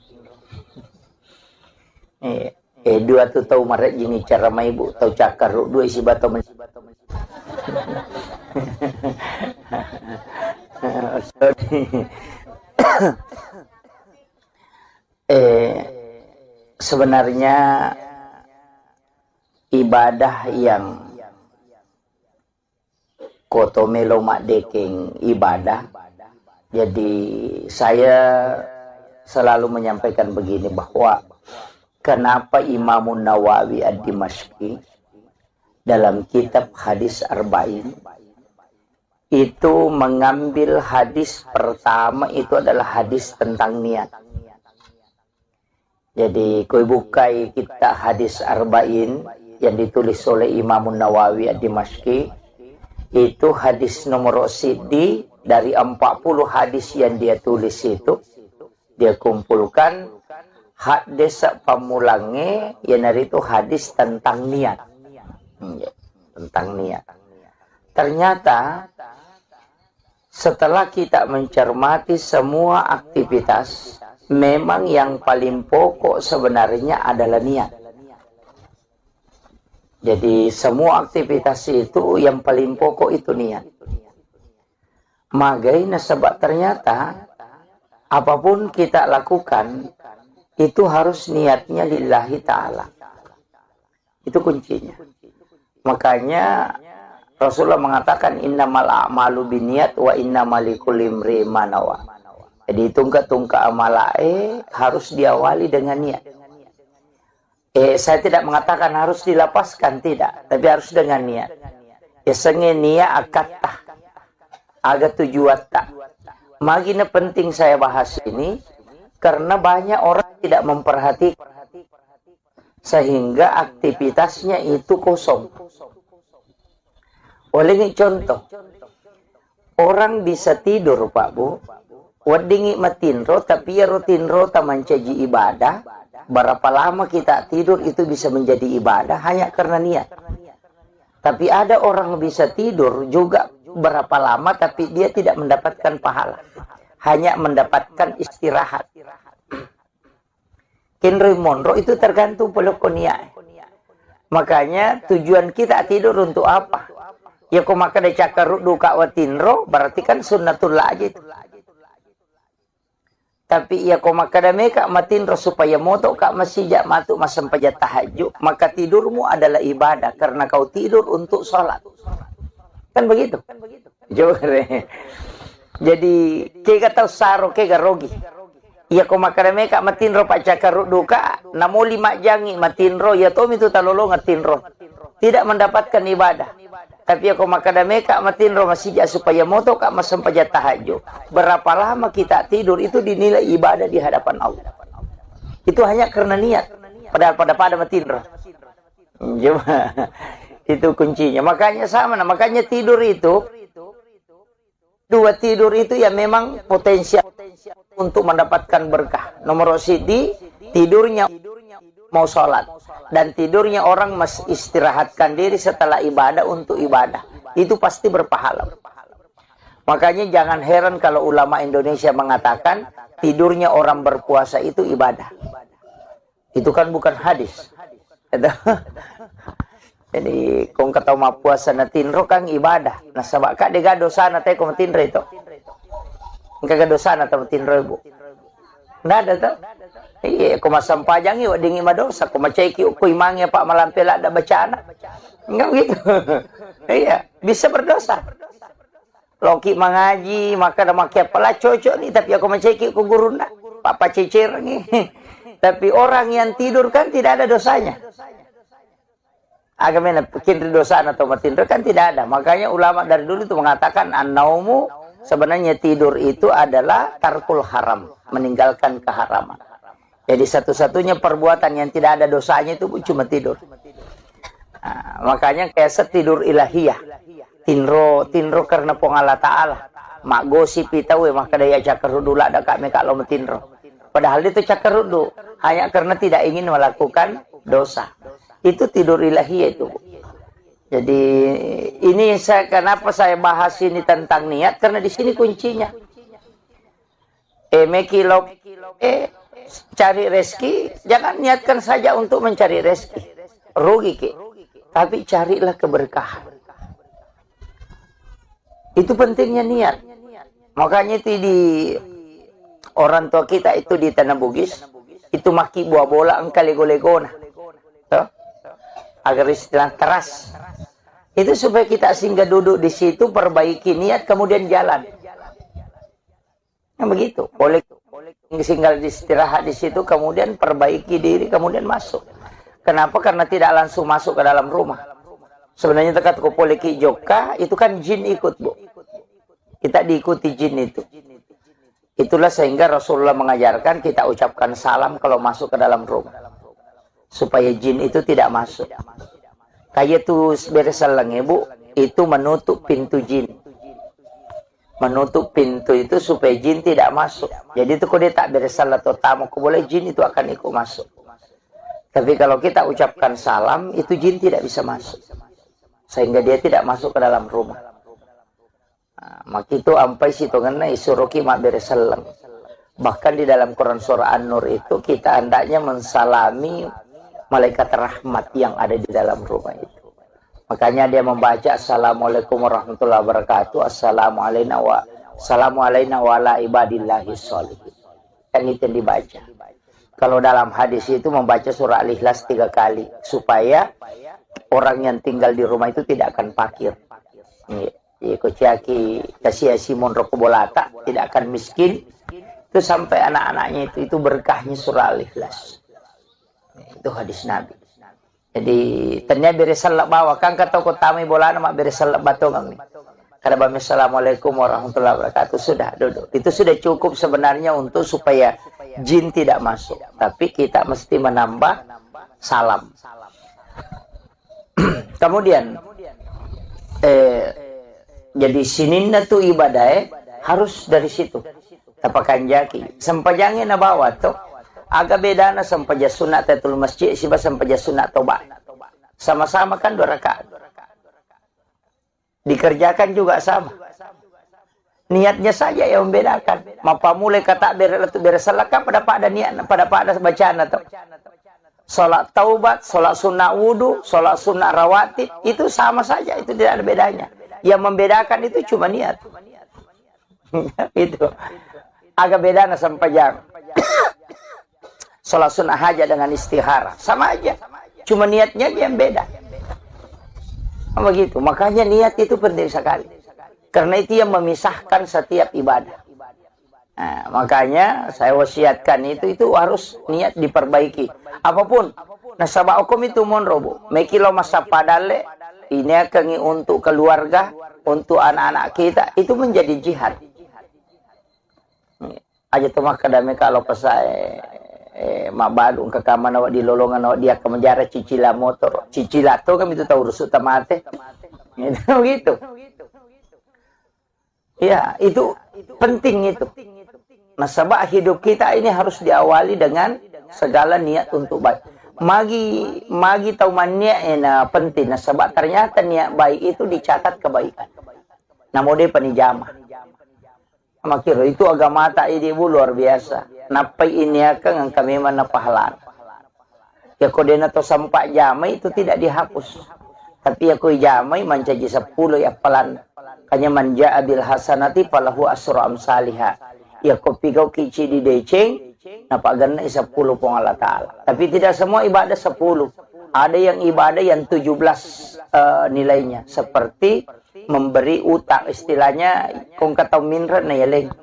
Dua tu tahu maret gini cara mai ibu tahu cakar dua isi batu sebenarnya ibadah yang kotomelo mak dekeng ibadah. Jadi saya selalu menyampaikan begini bahwa kenapa Imamun Nawawi Ad-Dimashqi dalam kitab hadis Arba'in itu mengambil hadis pertama itu adalah hadis tentang niat. Jadi koi bukai kita hadis Arba'in yang ditulis oleh Imamun Nawawi Ad-Dimashqi itu hadis nomor sidi dari 40 hadis yang dia tulis itu dia kumpulkan hadis pamulange yang dari itu hadis tentang niat. Tentang niat. Ternyata setelah kita mencermati semua aktivitas, memang yang paling pokok sebenarnya adalah niat. Jadi semua aktivitas itu yang paling pokok itu niat. Magaina sebab ternyata apapun kita lakukan itu harus niatnya lillahi ta'ala. Itu kuncinya. Makanya Rasulullah mengatakan innamal a'malu binniyat wa innamal likulli imri'in ma nawa. Jadi tungkak-tungkak amal harus diawali dengan niat. Saya tidak mengatakan harus dilapaskan, tidak. Tapi harus dengan niat. Senge niat akatah. Agak tujuan tak. Magina penting saya bahas ini. Karena banyak orang tidak memperhatikan. Sehingga aktivitasnya itu kosong. Oleh ini contoh. Orang bisa tidur, Pak Bu. Wadingi matinro, tapi ya rutinro taman caji ibadah. Berapa lama kita tidur itu bisa menjadi ibadah hanya karena niat. Tapi ada orang bisa tidur juga berapa lama tapi dia tidak mendapatkan pahala. Hanya mendapatkan istirahat. Kinri monro itu tergantung peluk niat. Makanya tujuan kita tidur untuk apa? Ya kok maka ada cakar duka watinro berarti kan sunnatullah aja itu. Tapi ya kok maka ada meka matinro supaya moto kak masih jak matuk masam pajat tahajud, maka tidurmu adalah ibadah karena kau tidur untuk sholat. Kan begitu? Jadi kega tahu saro kega rogi. Ya kok maka ada meka matinro pak cakar duka, namo 5 jangi matinro ya tom itu talolo ngatinro. Tidak mendapatkan ibadah. Tapi aku makadame kak matinro masih supaya moto kak masam pajat tahajud. Berapa lama kita tidur itu dinilai ibadah di hadapan Allah. Itu hanya karena niat. Padahal pada matinro. Coba itu kuncinya. Makanya sama. Makanya tidur itu. Dua tidur itu ya memang potensial untuk mendapatkan berkah. Nomor sidi tidurnya mau sholat. Dan tidurnya orang istirahatkan diri setelah ibadah untuk ibadah. Itu pasti berpahala. Makanya jangan heran kalau ulama Indonesia mengatakan tidurnya orang berpuasa itu ibadah. Itu kan bukan hadis. Jadi kong kata ma puasa na tinro kan ibadah. Nah sabak kak dega dosa na tayo kong tinro itu. Kagak dosa na tayo tinro ibu. Nggak ada tuh. Iya, kung masampajang yun, dingi madosa. Kung macayki ukoy mangya pa malampila ada bacana. Enggak begitu. Iya, bisa berdosa. Loki mengaji, maka ada makia pala cocok nih. Tapi aku macayki ku guru na. Papa cicir nih. Tapi orang yang tidur kan tidak ada dosanya. Agamanya bikin dosa atau matinro kan tidak ada. Makanya ulama dari dulu itu mengatakan an-naumu sebenarnya tidur itu adalah tarkul haram, meninggalkan keharaman. Jadi satu-satunya perbuatan yang tidak ada dosanya itu cuma tidur. Nah, makanya kayak setidur ilahiyah. Tinro karena pengala ta'ala. Mak gosip itawe maka daya cakarudula ada kami kalau metinro. Padahal itu cakarudu hanya karena tidak ingin melakukan dosa. Itu tidur ilahiyah itu. Jadi ini kenapa saya bahas ini tentang niat karena di sini kuncinya. Cari rezeki, jangan niatkan saja untuk mencari rezeki. Rugi ke. Tapi carilah keberkahan. Itu pentingnya niat. Makanya itu di orang tua kita itu di Tanah Bugis, itu maki buah bola engkau lego-legona. Agar istilah teras. Itu supaya kita singgah duduk di situ, perbaiki niat, kemudian jalan. Nah, begitu. Oleh singgah istirahat di situ, kemudian perbaiki diri, kemudian masuk. Kenapa? Karena tidak langsung masuk ke dalam rumah. Sebenarnya dekat kupoleki joka, itu kan jin ikut, Bu. Kita diikuti jin itu. Itulah sehingga Rasulullah mengajarkan kita ucapkan salam kalau masuk ke dalam rumah. Supaya jin itu tidak masuk. Kayak itu beresalang Bu, itu menutup pintu jin. Menutup pintu itu supaya jin tidak masuk. Jadi itu kalau dia tak beresalah atau tamu, boleh jin itu akan ikut masuk. Tapi kalau kita ucapkan salam, itu jin tidak bisa masuk. Sehingga dia tidak masuk ke dalam rumah. Nah, maka itu ampai situ ngena isuruki mak beresalang. Bahkan di dalam Quran surah An-Nur itu kita hendaknya mensalami malaikat rahmat yang ada di dalam rumah itu. Makanya dia membaca Assalamualaikum warahmatullahi wabarakatuh. Assalamu alayna wa ala ibadillahi sholihin. Kan itu yang dibaca. Kalau dalam hadis itu membaca surah Al-Ikhlas 3 kali. Supaya orang yang tinggal di rumah itu tidak akan fakir. Kociaki kasiasi monro kubolata. Tidak akan miskin. Itu sampai anak-anaknya itu berkahnya surah Al-Ikhlas. Itu hadis Nabi. Jadi ternyata beresalak bawa kan kata kotami bola nama beresalak batong nih. Karena assalamualaikum warahmatullahi wabarakatuh, sudah duduk. Itu sudah cukup sebenarnya untuk supaya jin tidak masuk. Tapi kita mesti menambah salam. Kemudian jadi sininna tu ibadah harus dari situ. Tapakan jaki. Sempajangnya na bawa tuh. Agak beda na sampaja sunat tatul masjid siba sampaja sunat toba. Sama-sama kan 2 rakaat. Dikerjakan juga sama. Niatnya saja yang membedakan. Mapa mulai kata beresalaka pada niat pada bacaan atau salat taubat, salat sunnah wudu, salat sunnah rawatib itu sama saja, itu tidak ada bedanya. Yang membedakan itu cuma niat. Itu agak beda sampai jam. Salat sunnah hajat dengan istihara sama aja. Cuma niatnya aja yang beda. Begitu. Makanya niat itu penting sekali. Karena itu yang memisahkan setiap ibadah. Nah, makanya saya wasiatkan itu harus niat diperbaiki. Apapun. Nasabah hukum itu monrobo. Mekilo masa padale. Ini akan untuk keluarga. Untuk anak-anak kita. Itu menjadi jihad. Aja tuh makadame kalau pesai. Mabadung ke kamar awak di lolongan awak dia ke menjara cicila motor. Cicila tuh kan itu tahu rusuk tamate. Gitu. Ya, itu penting itu. Nasabah hidup kita ini harus diawali dengan segala niat untuk baik. Magi tahu mania penting. Nasabah ternyata niat baik itu dicatat kebaikan. Namun dia penijamah. Makiro itu agama tak ibu luar biasa. Napai ini akan kami mana pahala. Ya kodena to sampai jamai itu tidak dihapus. Tapi aku jamai mencaji 10 ya pelan. Kanya manja abil hasanati falahu asru amsalihha. Ya kopi kau kici di deceng. Napa ganna 10 pong Allah Ta'ala. Tapi tidak semua ibadah 10. Ada yang ibadah yang 17 nilainya. Seperti memberi utang. Istilahnya kong kata minran na yaleng.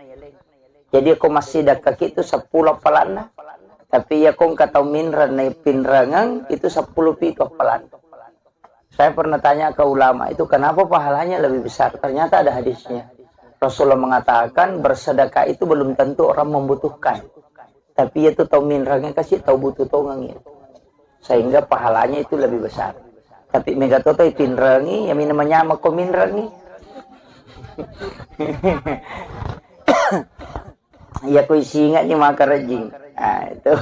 Jadi aku masih dekat itu 10 pelan. Tapi ya kong kata minran na pinrangang itu 10 pito pelan. Saya pernah tanya ke ulama itu kenapa pahalanya lebih besar. Ternyata ada hadisnya. Rasulullah mengatakan bersedekah itu belum tentu orang membutuhkan. Tapi itu tahu minrangnya kasih tahu butuh tongangnya. Sehingga pahalanya itu lebih besar. Tapi megatoto pinrangi yang namanya mako minrangi. Ya aku ingat nih maka rejing. Nah, itu.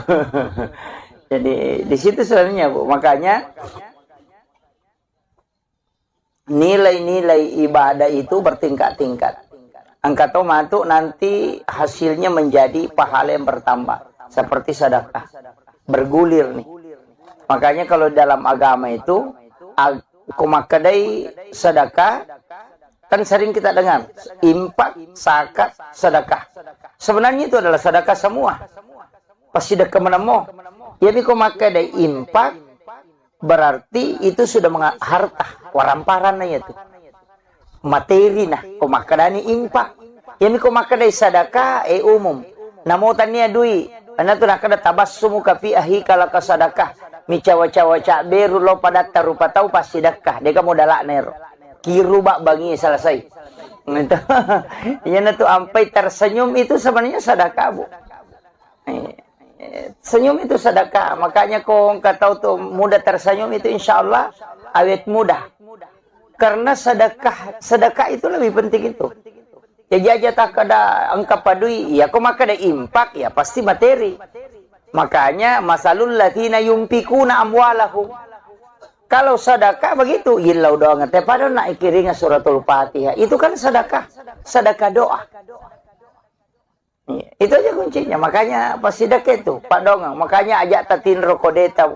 Jadi di situ sebenarnya Bu. Makanya nilai-nilai ibadah itu bertingkat-tingkat. Angka tomatu nanti hasilnya menjadi pahala yang bertambah. Seperti sedekah. Bergulir nih. Makanya kalau dalam agama itu, kumakadai sedekah, kan sering kita dengar. Impak, zakat, sedekah. Sebenarnya itu adalah sedekah semua. Pasti sedekah menemu. Jadi kumakadai impak, berarti itu sudah harta. Waramparan itu. Materi nah. Kumakadani impak. Jadi kumakadai sedekah, umum. Namutannya dui. Karena itu nak ada tabassumu kafi ahi kalau ke sedekah. Mi cawa-cawa beru lo pada tarupa tahu pasti sedekah. Dia kamu dalak nero. Kiru bak bagi selesai. Itu. Yang itu sampai tersenyum itu sebenarnya sedekah Bu. Senyum itu sedekah. Makanya kau kata tuh mudah tersenyum itu insya Allah awet mudah. Karena sedekah itu lebih penting itu. Jadi aja tak ada angka padui, ya kau maka ada impak, ya pasti materi. Makanya masalul latina yumpikuna amwalahum. Kalau sedekah begitu, ilau doang. Tapi pada nak ikiringa suratul Fatihah. Itu kan sedekah, sedekah doa. Itu aja kuncinya. Makanya pas sedekah itu, Pak Dongeng. Makanya ajak tatin rokodeta.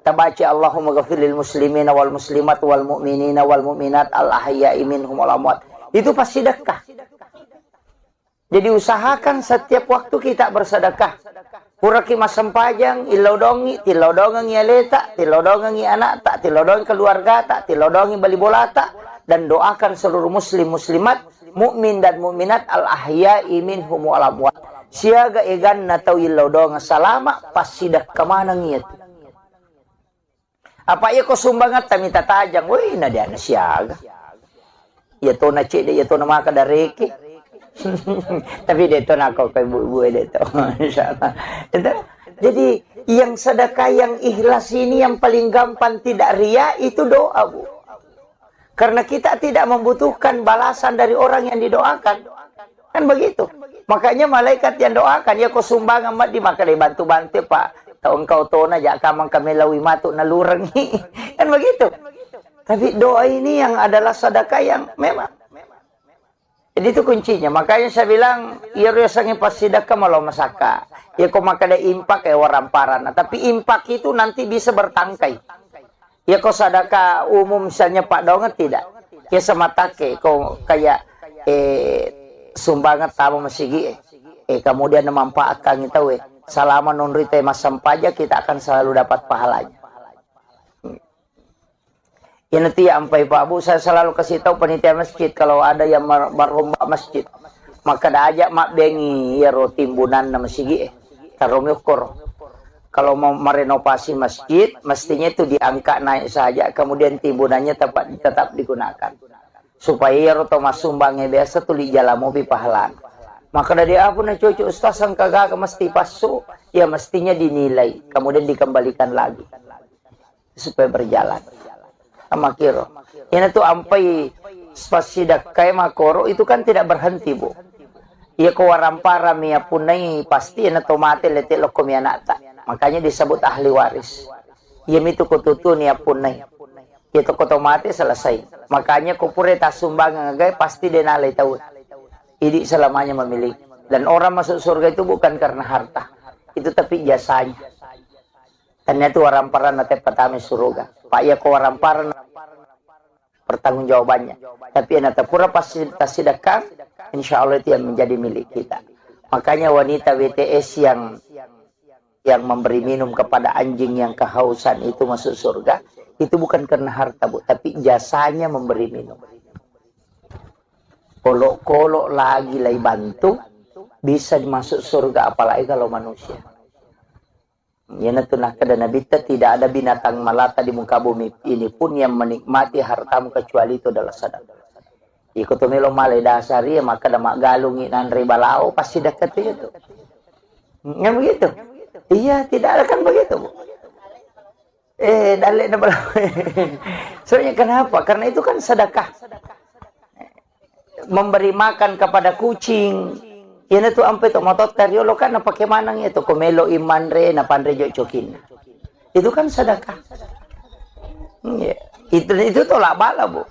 Tabaci Allahumma ghafirlil muslimina wal muslimat wal mu'minina wal mu'minat al ahya'i minhum wal amwat. Itu pas sedekah. Jadi usahakan setiap waktu kita bersedekah. Puraki masam pajang, ilodongi, tilodongi yaleta, tilodongi anak tak, tilodongi keluarga tak, tilodongi bali bola tak, dan doakan seluruh muslim muslimat, mukmin dan mukminat al ahya'i minhum wal amwat. siaga egan na tau ilaw do nga salama pasidak kamana ngiyat. Apa iya ko sumbangat tami tatajang, woi na dia na siaga. Ya to na cede, ya to na maka dareke. Tapi dito na ako kay bubuhay dito. Insyaallah. Jadi yang sedekah yang ikhlas ini yang paling gampang tidak ria itu doa, Bu. Karena kita tidak membutuhkan balasan dari orang yang didoakan. Kan begitu. Makanya malaikat yang doakan, ya kau sumbang amat di maka dibantu-bantu Pak. Tahu engkau tona jak kamang kami lawi matu nalurengi. Kan begitu. Tapi doa ini yang adalah sedekah yang memang. Jadi itu kuncinya. Makanya saya bilang, ya rasanya pas sedekah malah masaka. Ya kau maka ada impak ya waramparan. Tapi impak itu nanti bisa bertangkai. Ya kau sedekah umum misalnya Pak Donget tidak. Ya semata ke kau kayak sumbangan tamu masigi. Kemudian memanfaatkan itu selama nunri tema sampaja kita akan selalu dapat pahalanya. Ini nanti sampai Pak Bu, saya selalu kasih tahu panitia masjid kalau ada yang merombak masjid, maka dah ajak mak bengi ya timbunan na masjid tarumiukur. Kalau mau merenovasi masjid, mestinya itu diangkat naik saja, kemudian timbunannya tetap digunakan. Supaya ya mas sumbangnya biasa tuh di jalan mobil pahalan. Maka dari apa na cucu ustaz yang kagak mesti pasu, ya mestinya dinilai, kemudian dikembalikan lagi supaya berjalan. Sama kiro. Ini tuh ampai spasidak kayak makoro itu kan tidak berhenti Bu. Ia kewarampara mia punai pasti ina tomate letik lokom yanata. Makanya disebut ahli waris. Ia itu kututun ya punai. Itu kotomate selesai. Makanya kupure tasumbang ngagai pasti denalai tahu. Ini selamanya memiliki. Dan orang masuk surga itu bukan karena harta. Itu tapi jasanya. Ternyata waramparan nate patami surga. Pak ya ko waramparan pertanggungjawabannya. Tapi nate pura pasti sedekah, insya Allah itu yang menjadi milik kita. Makanya wanita WTS yang memberi minum kepada anjing yang kehausan itu masuk surga, itu bukan karena harta Bu, tapi jasanya memberi minum. Kolok-kolok lagi lagi bantu bisa masuk surga, apalagi kalau manusia. Ya natunah kada Nabi tidak ada binatang melata di muka bumi ini pun yang menikmati hartamu kecuali itu adalah sedekah. Ikut melo male dasari maka damak galungi nan ribalau pasti dekat itu. Nggak begitu? Iya, tidak ada kan begitu, Bu. Dalek na balau. Soalnya kenapa? Karena itu kan sedekah. Memberi makan kepada kucing. Yan itu ampe to motot karyolo kan pakai manang itu komelo iman re na pandre jo cokin. Itu kan sedekah. Itu tolak bala Bu.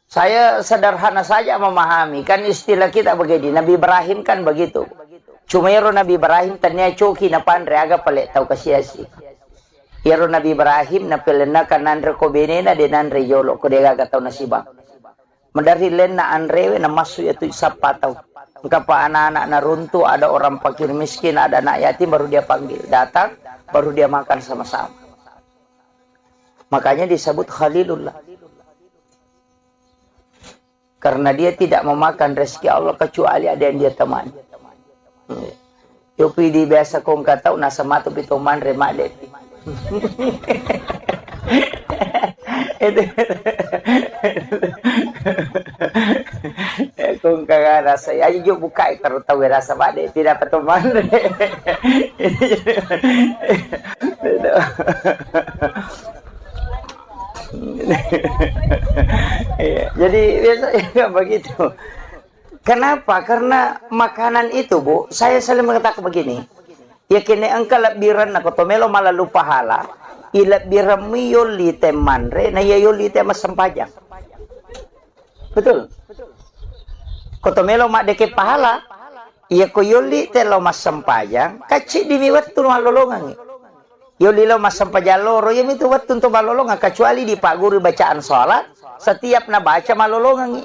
Saya sederhana saja memahami kan istilah kita begini. Nabi Ibrahim kan begitu. Cuma yaro Nabi Ibrahim tanya coki na pandre aga pale tau kasiasi. Yaro Nabi Ibrahim na pelena kanandre ko benena de nandre yolo ko de aga tau nasibang. Medari len na anrewe na masu itu sapatau. Kapa anak-anak na runtuh, ada orang fakir miskin, ada anak yatim, baru dia panggil. Datang, baru dia makan sama-sama. Makanya disebut Khalilullah. Karena dia tidak memakan rezeki Allah kecuali ada yang dia temani. Yopi di biasa kong katau nasa matu pitoman remak depi. Kung kagak rasa aja juga buka kalau tahu rasa bade tidak peteman. Jadi biasanya begitu. Kenapa? Karena makanan itu Bu, saya selalu mengatakan begini. Ya kini engkau lebiran aku tomelo malah lupa hala. Ilap birami yoli temanre na yoli tema sempajang. Betul. Kotomelo mak deke pahala. Iya ko yoli telo mas sempajang. Kacik dimiwat tu malolongan. Yoli lo mas sempajang loro yang itu wat untuk malolongan kecuali di pak guru bacaan sholat setiap na baca malolongan.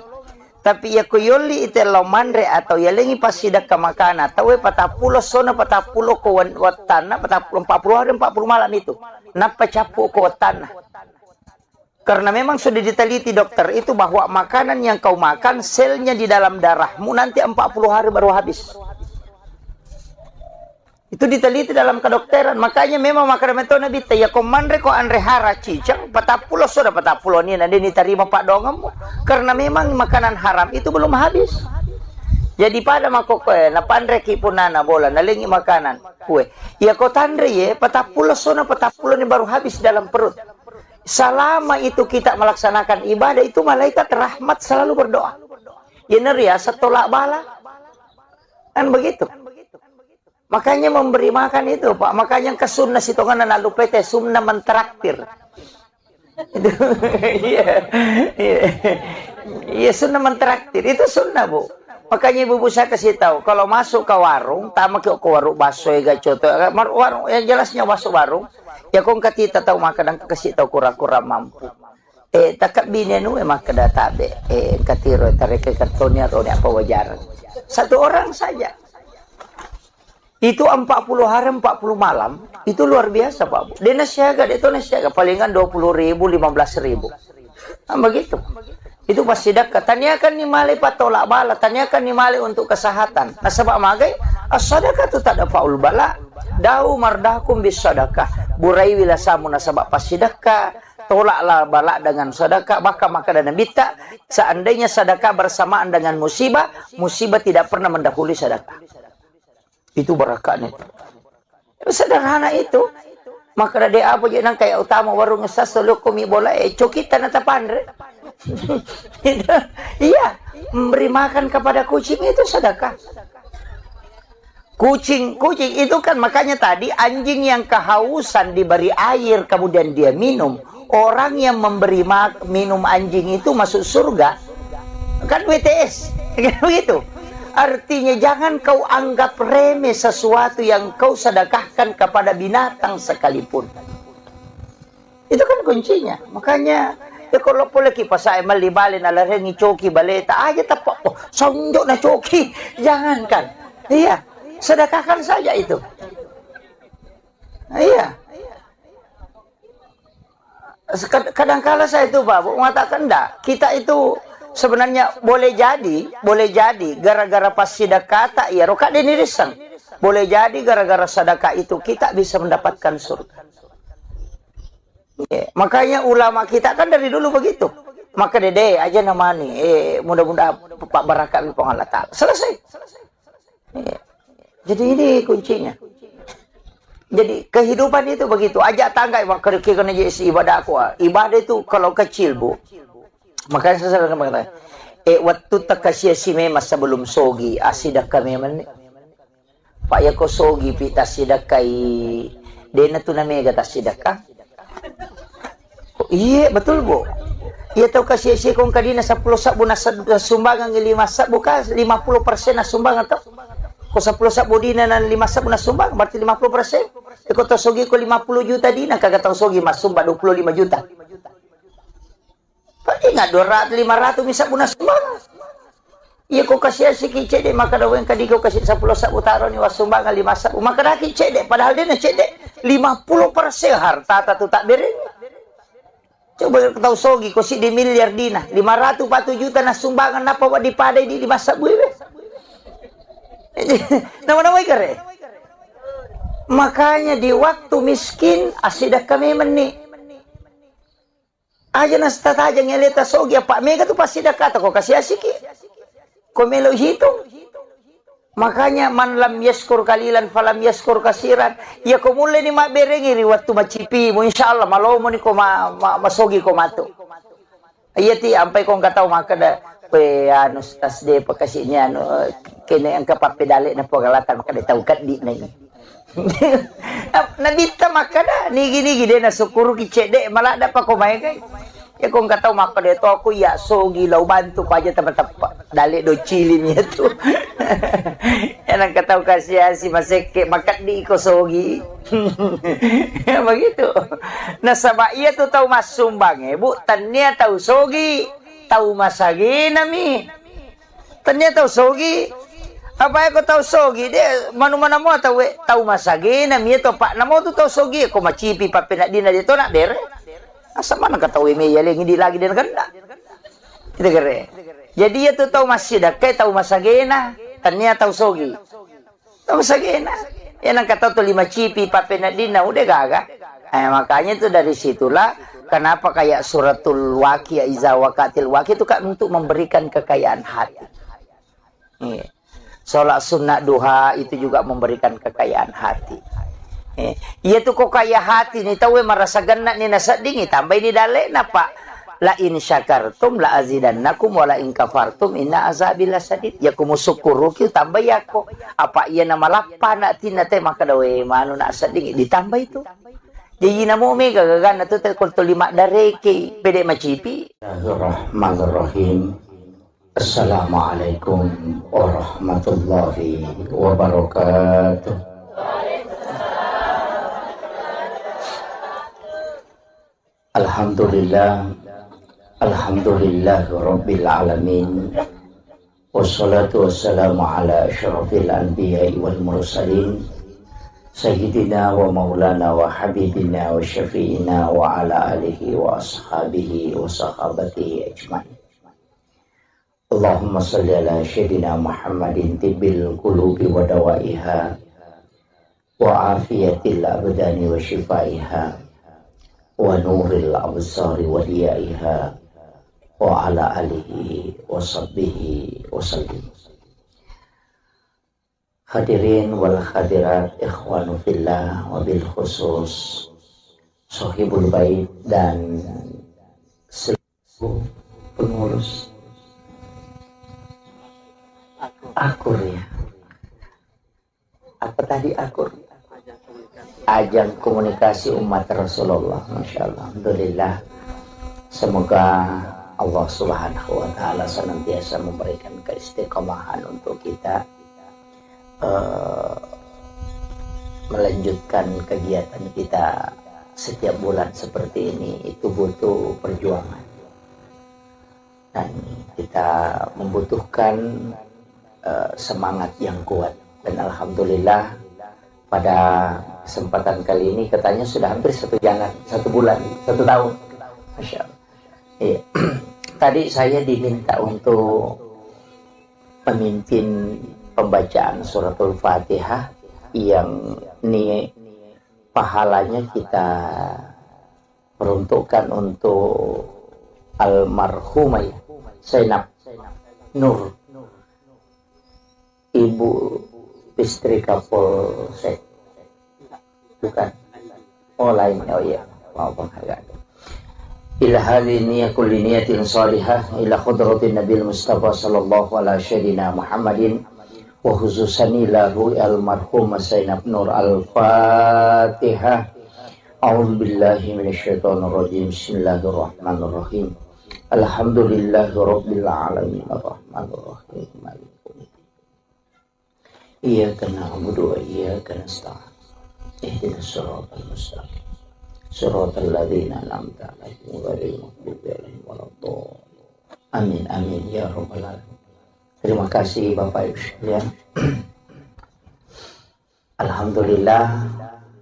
Tapi ya ko yoli itelo manre atau ya lengi pasidak ke makan atau patapulo sona patapulo ko watana 40 hari 40 malam itu. Napa capu ko tanah. Karena memang sudah diteliti dokter itu bahwa makanan yang kau makan, selnya di dalam darahmu nanti 40 hari baru habis. Itu diteliti dalam kedokteran. Makanya memang makanan itu Nabi ya komandre ko andre hara cicang 40 sudah 40 ni nanti diterima pak dongam. Karena memang makanan haram itu belum habis. Jadi pada makokoe na pandre kipunana bola nalingi makanan kue. Ya ko tandre ye 40 sona 40 ni baru habis dalam perut. Selama itu kita melaksanakan ibadah itu malaikat rahmat selalu berdoa. Ya neriasa tolak bala. Kan begitu. Makanya memberi makan itu Pak. Makanya ke sunnah situ kan lalu PT sunnah mentraktir. Itu iya. Iya sunnah mentraktir itu sunnah Bu. Makanya ibu saya kasih tahu kalau masuk ke warung, tamak ke warung bakso ya coto. Warung yang jelasnya masuk warung. Ya kong katita tahu makan kasih tahu kura-kura mampu. Takap binenu emang kada tabe. Katiro tarik ke kartonnya atau apa wajar. Satu orang saja. Itu 40 hari 40 malam. Itu luar biasa Pak. Dia nasiaga, itu nasiaga palingan 20.000, 15.000. Nah, begitu. Itu pasti sedekah. Tanyakan ni mali patolak bala, tanyakan ni mali untuk kesehatan. Nah sebab magai as-sadaqah tu tak ada faul bala. Dau mardakum bis sadaqah. Burai wila samu nasabak pas sedekah. Tolaklah bala dengan sedekah, maka dan bita. Seandainya sedekah bersamaan dengan musibah, musibah tidak pernah mendahului sedekah. Itu berakanya. Sederhana itu. Maka ada apa je nang kayak utama warung ngesas lo komi bola cokita nata pandre. Iya, memberi makan kepada kucing itu sedekah. Kucing itu kan makanya tadi anjing yang kehausan diberi air kemudian dia minum. Orang yang memberi minum anjing itu masuk surga. Kan WTS, begitu. Artinya jangan kau anggap remeh sesuatu yang kau sedekahkan kepada binatang sekalipun. Itu kan kuncinya. Makanya ya kalau boleh kipas saya malibalin ala rengi coki baleta aja tapak oh sonjok na coki. Jangankan. Iya, sedekahkan saja itu. Iya. Kadang-kala saya itu Pak mengatakan enggak, kita itu sebenarnya boleh jadi gara-gara pas sedekah tak ya roka denirisan. Boleh jadi gara-gara sedekah itu kita bisa mendapatkan surga. Ya, makanya ulama kita kan dari dulu begitu. Maka dede aja namanya mudah-mudahan Pak Barakat Allah Ta'ala. Selesai. Ya. Jadi ini kuncinya. Jadi kehidupan itu begitu. Ajak tangga kena jadi ibadah aku. Ibadah itu kalau kecil Bu. Makanya saya selalu mengatakan, waktu takasya si memang sebelum sogi asidak kami mana? Pak ya ko sogi pita sidakai dena tu namanya kata sidakah? Oh, iya betul Bu. Iya tahu kasih si kong kadina 10 sabu na sumbangan 5 sabu ka 50% na sumbangan to. Ko 10 sabu dina na 5 sabu na sumbang berarti 50%. Ko to sogi ko 50 juta dina kagak tahu sogi mas sumbang 25 juta. Pati nga 200 500 misa puna sumbang. Iya ko kasih si kicede maka daw yang kadi ko kasih 10 sabu taro ni wasumbangan 5 sabu maka dah kicede padahal dia na cede 50% harta tu tak bereng. Coba tahu sogi ko si di miliar dina 540 juta na sumbangan napa wa dipadai di 5 sabu ibe. Nama-nama ikare. Makanya di waktu miskin asidak kami meni. Aja nas tataja ngeleta sogi apa mega tu pasti dah kata kok kasih asiki. Kau melo hitung. Makanya man lam yaskur kalilan falam yaskur kasiran. Ya kau mulai ni mak berengi waktu macipi mu insyaallah malo mo ni ko masogi ko mato. Iya ti ampai kau enggak tahu maka dah pe anu tas de pakasinya anu kene ang kapapedale na pagalatan maka tahu kat di na ini. Nabita maka dah ni gini gide na sukuru ki cede malah ada pa ko may kay. Ya kung kataw maka dito ako ya sogi law bantu pa aja teman-teman dali do cilin ya tu. Yan ang kataw kasi si maseke makat di ko sogi. Begitu. Nasaba iya tu tahu mas sumbang Bu tanya tahu sogi tahu masagi nami. Tanya tahu sogi apa ako tahu sogi dia mana-mana mo tahu masagi nami to pak namo tu tahu sogi ko macipi pa pinadina dito na dere. Asa mana kata weme ya hindi lagi dan kena. Itu kere. Jadi ya tuh tahu masih dah kayak tahu masagena, tanya tahu sogi. Tahu masagena. Ya nang kata tuh 5 cipi papenadina udah gagah. Makanya tuh dari situlah kenapa kayak suratul Waqiah iza waqatil waqiah itu kan untuk memberikan kekayaan hati. Sholat sunnah duha itu juga memberikan kekayaan hati. Iya tuh kok kaya hati nih tahu merasa genak nih nasa dingin tambah ini dalek napa la in syakartum la azidannakum wa la in kafartum inna azabi lasadid. Ya kumu syukuru kieu tambah ya kok apa iya nama lapana tina teh maka dawe manu na sading ditambah itu. Jadi namo mega gagana tuh teh kultu 5 dareke pede macipi. Bismillahirrahmanirrahim. Assalamualaikum warahmatullahi wabarakatuh. Alhamdulillah, alhamdulillah rabbil alamin. Wassalatu wassalamu ala asyrafil anbiya'i wal mursalin sayyidina wa maulana wa habibina wa syafi'ina wa ala alihi wa ashabihi wa sahabatihi ajma'in. Allahumma salli ala sayyidina Muhammadin tibbil qulubi wa dawaiha wa afiyatil abdani wa shifaiha wa nuril absari wa diyaiha wa ala alihi wa sahbihi wa sallim. Hadirin wal hadirat ikhwanu fillah wa bil khusus sahibul bait dan seluruh pengurus akur ya. Apa tadi akur? Ajang komunikasi umat Rasulullah. Masya Allah. Alhamdulillah. Semoga Allah Subhanahu wa Ta'ala senantiasa memberikan keistiqomahan untuk kita melanjutkan kegiatan kita setiap bulan seperti ini. Itu butuh perjuangan dan kita membutuhkan semangat yang kuat. Dan alhamdulillah pada kesempatan kali ini katanya sudah hampir 1 bulan, 1 tahun. Masya Allah. Iya. Tadi saya diminta untuk memimpin pembacaan suratul Fatihah yang ini pahalanya kita peruntukkan untuk almarhumah Zainab Nur, ibu istri Kapolsek. Bukan. Oh lain. Oh iya. Maaf agak. Ila halini kulli niyatin salihah ila khudratin Nabil Mustafa sallallahu alaihi wasallam Muhammadin wa khususan lahu almarhum Zainab Nur al-Fatihah. A'udzu billahi minasyaitonir rajim. Bismillahirrahmanirrahim. Alhamdulillahirabbil alamin arrahmanir rahim maliki iyyaka na'budu wa iyyaka nasta'in ihdinas siratal mustaqim siratal ladzina an'amta 'alaihim ghairil maghdubi 'alaihim waladdallin. Amin amin ya rabbal alamin. Terima kasih Bapak Ibu sekalian. Alhamdulillah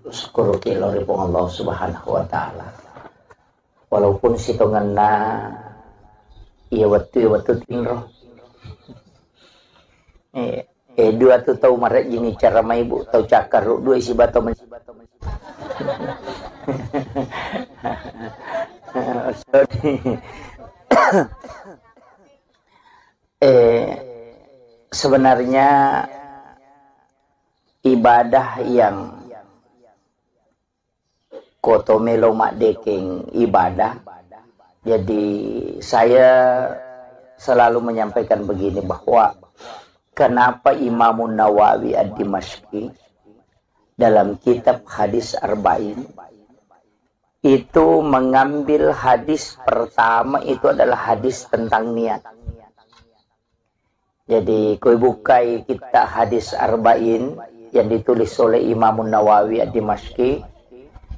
syukur kiloripun Allah Subhanahu wa Ta'ala. Walaupun sitonganna iya waktu tinggal. Dua tu tahu maret gini cara mai ibu tahu cakar dua isi batu sebenarnya ibadah yang kotomelo mak deking ibadah. Jadi saya selalu menyampaikan begini bahwa kenapa Imam Nawawi ad-Dimashqi dalam kitab hadis Arba'in itu mengambil hadis pertama itu adalah hadis tentang niat. Jadi koi bukai kita hadis Arba'in yang ditulis oleh Imam Nawawi ad-Dimashqi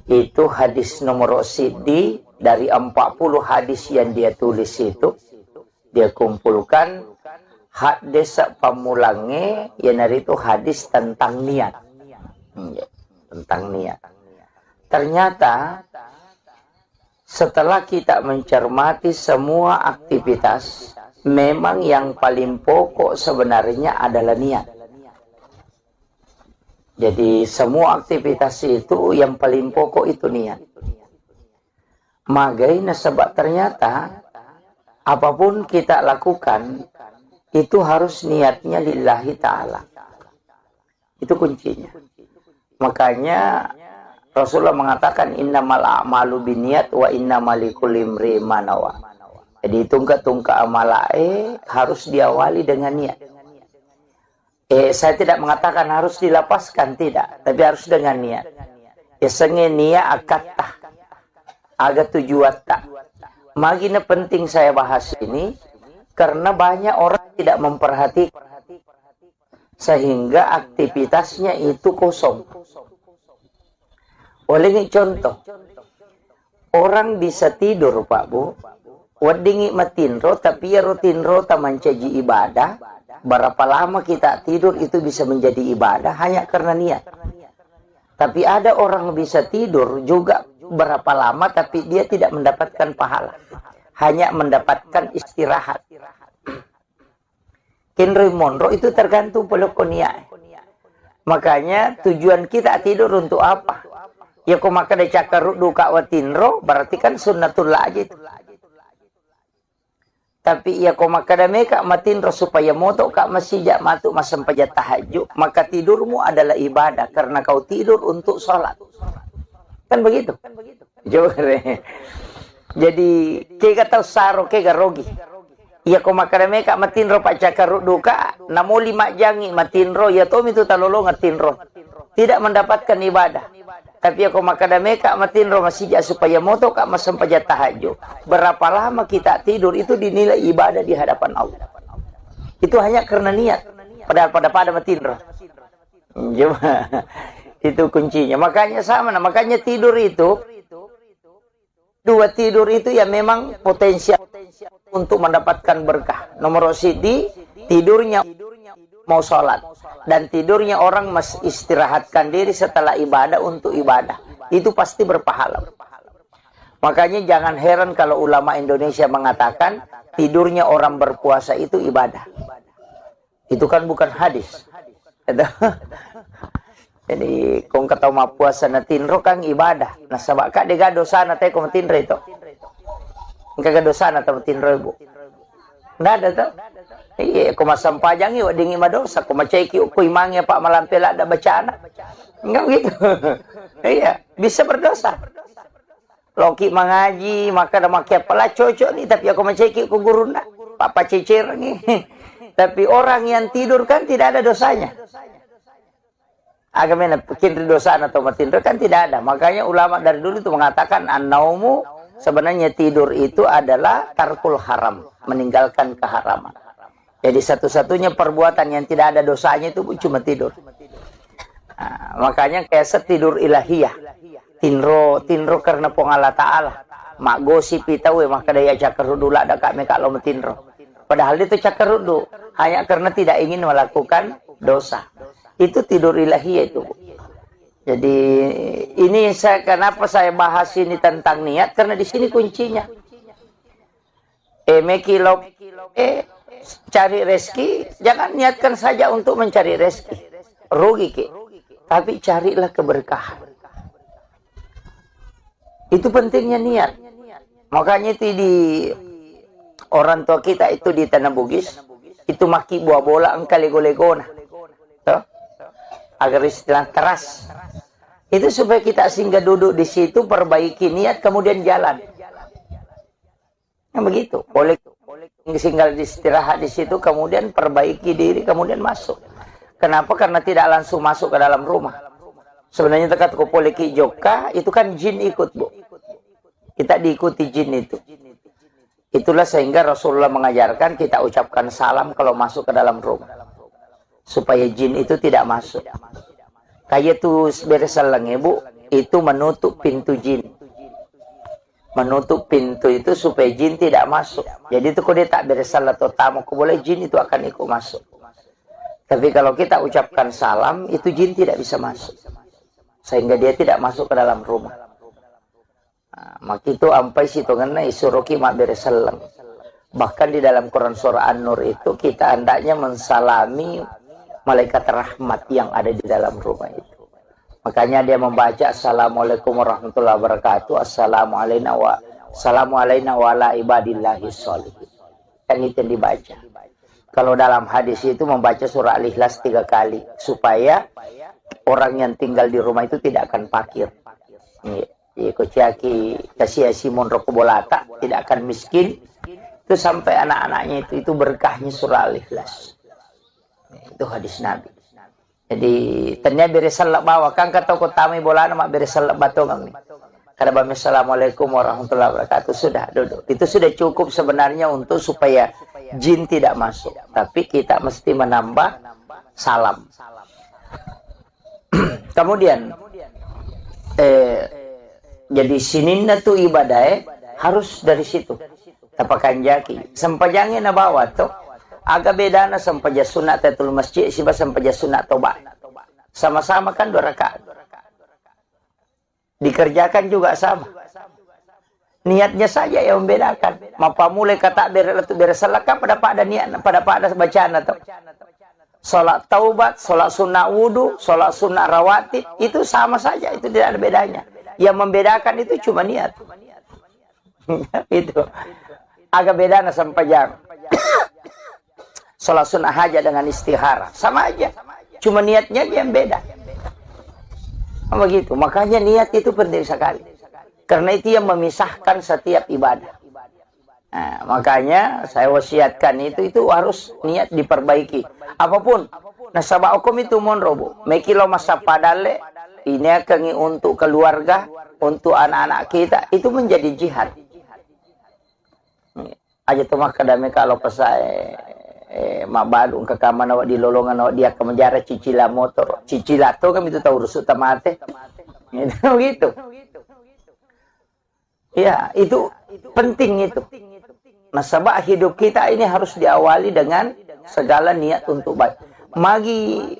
itu hadis nomor sidi dari 40 hadis yang dia tulis itu dia kumpulkan hadis pamulangnya yang dari itu hadis tentang niat. Tentang niat. Ternyata setelah kita mencermati semua aktivitas, memang yang paling pokok sebenarnya adalah niat. Jadi semua aktivitas itu yang paling pokok itu niat. Magaina sebab ternyata apapun kita lakukan itu harus niatnya lillahi ta'ala. Itu kuncinya. Makanya Rasulullah mengatakan innamal a'malu binniyat wa innamal likulli imri'in ma nawa. Jadi tungkak-tungkak amalae harus diawali dengan niat. Saya tidak mengatakan harus dilapaskan, tidak, tapi harus dengan niat. Senge niat akatah agak tujuan tak. Magina penting saya bahas ini karena banyak orang tidak memperhatikan sehingga aktivitasnya itu kosong. Oleh ini contoh, orang bisa tidur Pak Bu, wadingi matinro tapi ya rutinro tamancaji ibadah. Berapa lama kita tidur itu bisa menjadi ibadah hanya karena niat. Tapi ada orang bisa tidur juga berapa lama tapi dia tidak mendapatkan pahala, hanya mendapatkan istirahat. Henry Monroe itu tergantung pelukoniak. Makanya tujuan kita tidur untuk apa? Ya kok maka ada cakar duka watinro berarti kan sunnatullah aja itu. Tapi ya kok maka ada meka matinro supaya moto kak masih jak matuk masam pajat tahajud, maka tidurmu adalah ibadah karena kau tidur untuk sholat. Kan begitu? Jadi kega tahu saro kega rogi. Ya kok maka ada meka matinro pak cakar duka, namo 5 jangi matinro ya tom itu talolo ngatinro. Tidak mendapatkan ibadah. Tapi aku makada meka matinro masijak supaya moto kak masam pajat tahajud. Berapa lama kita tidur itu dinilai ibadah di hadapan Allah. Itu hanya karena niat. Padahal pada matinro. Itu kuncinya. Makanya sama. Makanya tidur itu. Dua tidur itu ya memang potensial untuk mendapatkan berkah. Nomor sidi tidurnya mau sholat. Dan tidurnya orang istirahatkan diri setelah ibadah untuk ibadah. Itu pasti berpahala. Makanya jangan heran kalau ulama Indonesia mengatakan tidurnya orang berpuasa itu ibadah. Itu kan bukan hadis. Jadi kong katawa puasa na tinro kang ibadah. Nah sabak ka dega dosa na tayo kung tinro ito. Kagak dosa na tayo tinro ibu. Nggak ada tuh. Iya, kung masampajang yun, dingi madosa. Kung macayki ukoy mangya pa malampela ada bacana. Enggak begitu. Iya, bisa berdosa. Loki mengaji, maka ada makia pala cocok nih. Tapi aku macayki ku guru na. Papa cicir nih. Tapi orang yang tidur kan tidak ada dosanya. Agamanya bikin dosa atau matinro kan tidak ada. Makanya ulama dari dulu itu mengatakan an-naumu sebenarnya tidur itu adalah tarkul haram, meninggalkan keharaman. Jadi satu-satunya perbuatan yang tidak ada dosanya itu cuma tidur. Nah, makanya kayak setidur ilahiyah. Tinro karena pengala ta'ala. Mak gosip itawe maka daya cakarudula ada kami kalau metinro. Padahal itu cakarudu hanya karena tidak ingin melakukan dosa. Itu tidur ilahiyah itu. Jadi ini kenapa saya bahas ini tentang niat karena di sini kuncinya. Cari rezeki, jangan niatkan saja untuk mencari rezeki. Rugi ke. Tapi carilah keberkahan. Itu pentingnya niat. Makanya itu di orang tua kita itu di Tanah Bugis, itu maki buah bola engkau lego-legona. Agar istilah teras. Itu supaya kita singgah duduk di situ, perbaiki niat, kemudian jalan. Nah, begitu. Boleh singgah istirahat di situ, kemudian perbaiki diri, kemudian masuk. Kenapa? Karena tidak langsung masuk ke dalam rumah. Sebenarnya dekat kupoleki joka, itu kan jin ikut, Bu. Kita diikuti jin itu. Itulah sehingga Rasulullah mengajarkan kita ucapkan salam kalau masuk ke dalam rumah. Supaya jin itu tidak masuk. Kayak itu beresalang Bu, itu menutup pintu jin. Menutup pintu itu supaya jin tidak masuk. Jadi itu kalau dia tak beresalah atau tamu, boleh jin itu akan ikut masuk. Tapi kalau kita ucapkan salam, itu jin tidak bisa masuk. Sehingga dia tidak masuk ke dalam rumah. Maka itu ampai situ ngena isuruki mak bereselang. Bahkan di dalam Quran surah An-Nur itu kita hendaknya mensalami malaikat rahmat yang ada di dalam rumah itu. Makanya dia membaca Assalamualaikum warahmatullahi wabarakatuh, Assalamu alayna wa ala ibadillahi sholihin. Kan itu yang dibaca. Kalau dalam hadis itu membaca surah Al-Ikhlas 3 kali supaya orang yang tinggal di rumah itu tidak akan fakir. Kuciaki kasih simon rokobolata tidak akan miskin. Itu sampai anak-anaknya itu berkahnya surah Al-Ikhlas. Itu hadis Nabi. Jadi ternyata beresalak bawa kan kata kotami bola nama beresalak batong nih. Karena bami assalamualaikum warahmatullahi wabarakatuh sudah duduk. Itu sudah cukup sebenarnya untuk supaya jin tidak masuk. Tapi kita mesti menambah salam. Kemudian jadi sininna tu ibadah harus dari situ. Tapakan jaki. Sempajangnya na bawa tu. Agak beda na sampaja sunat tatul masjid siba sampaja sunat tobat. Sama-sama kan 2 rakaat. Dikerjakan juga sama. Niatnya saja yang membedakan. Mapa mulai kata beresalaka pada niat pada bacaan atau salat taubat, salat sunnah wudu, salat sunnah rawatib itu sama saja, itu tidak ada bedanya. Yang membedakan itu cuma niat. Itu agak beda na sampajang. Salat sunnah hajat dengan istihara sama aja. Cuma niatnya yang beda. Begitu. Makanya niat itu penting sekali. Karena itu yang memisahkan setiap ibadah. Nah, makanya saya wasiatkan itu harus niat diperbaiki. Apapun. Nasabah hukum itu monrobo. Mekilo masa padale. Ini akan untuk keluarga. Untuk anak-anak kita. Itu menjadi jihad. Aja tuh makadame kalau pesai. Mabadung ke kamar awak di lolongan awak dia ke menjara cicila motor. Cicila tuh kan itu tahu rusuk tamate. Gitu. Ya, itu penting itu. Nasabah hidup kita ini harus diawali dengan segala niat untuk baik.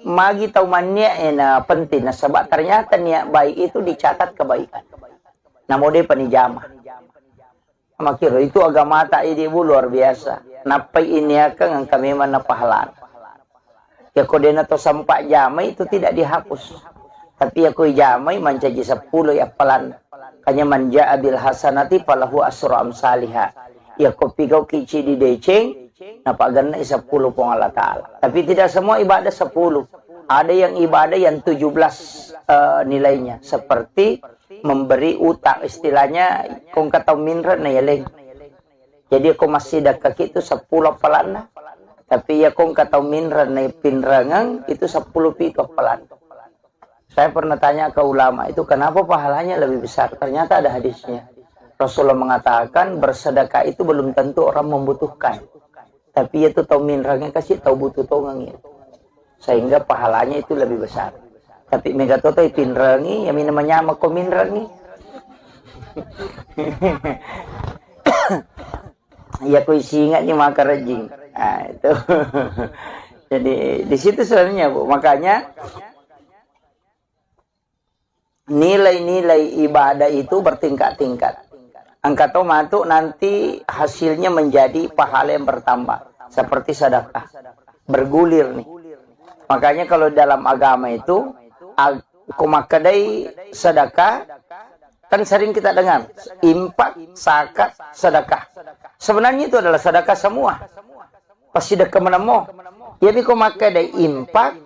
Magi tahu mania penting. Nasabah ternyata niat baik itu dicatat kebaikan. Namun dia penijamah. Makiro itu agama tak ibu luar biasa. Napai ini akan kami mana pahala. Ya kodena to sampai jamai itu tidak dihapus. Tapi aku jamai mencaji 10 ya pelan. Kanya manja abil hasanati falahu asru amsalihha. Ya kopi kau kici di deceng. Napa ganna 10 pong Allah Ta'ala. Tapi tidak semua ibadah 10. Ada yang ibadah yang 17 nilainya. Seperti memberi utang. Istilahnya kong kata minran na yaleng. Jadi aku masih dekat itu 10 pelan. Tapi ya kong kata minran na pinrangang itu 10 pito pelan. Saya pernah tanya ke ulama itu kenapa pahalanya lebih besar. Ternyata ada hadisnya. Rasulullah mengatakan bersedekah itu belum tentu orang membutuhkan. Tapi itu tahu minrangnya kasih tahu butuh tongangnya. Sehingga pahalanya itu lebih besar. Tapi mega toto pinrangi yang namanya mako minrangi. Ya aku isi ingat nih maka rejing. Nah, itu. Jadi di situ sebenarnya Bu. Makanya nilai-nilai ibadah itu bertingkat-tingkat. Angka tomatu nanti hasilnya menjadi pahala yang bertambah. Seperti sedekah. Bergulir nih. Makanya kalau dalam agama itu, kumakadai sedekah, kan sering kita dengar. Impak, zakat, sedekah. Sebenarnya itu adalah sedekah semua. Pasti sedekah menemu. Jadi kumakadai impak,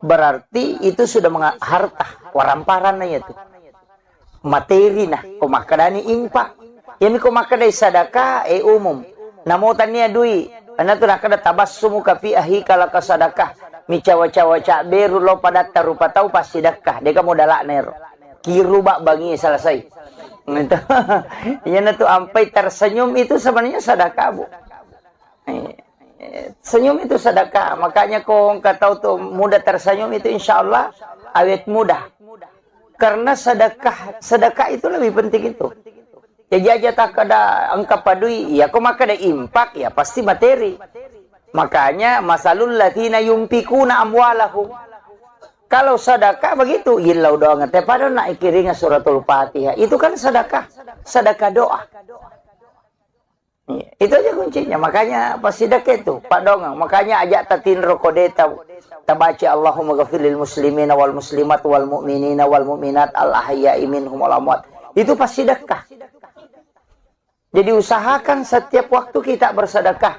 berarti itu sudah harta. Waramparannya itu. Materi nah, kumakadani impak. Jadi kumakadai sedekah umum. Namutannya dui. Karena tu nak ada tabassumu kafi ahi kalau ke sedekah. Mi cawa-cawa beru lo pada tarupa tahu pasti sedekah. Dia kamu dalak nero. Kiru bak bangi selesai. Itu. Yang tu ampai tersenyum itu sebenarnya sedekah Bu. Senyum itu sedekah. Makanya kau kata tu mudah tersenyum itu insya Allah awet mudah. Karena sedekah itu lebih penting itu. Jadi aja tak ada angka padui, ya kau maka ada impak, ya pasti materi. Makanya masalul latina yumpikuna amwalahum. Kalau sedekah begitu, ilau doang. Tapi pada nak ikiringa suratul Fatihah, itu kan sedekah. sedekah doa. Itu aja kuncinya. Makanya pas sedekah itu Pak Dongeng, makanya ajak tatin rokodeta tabaca Allahumma ghafiril muslimina wal muslimat wal mu'minina wal mu'minat al ahya'i minhum wal amwat. Itu pas sedekah. Jadi usahakan setiap waktu kita bersedekah.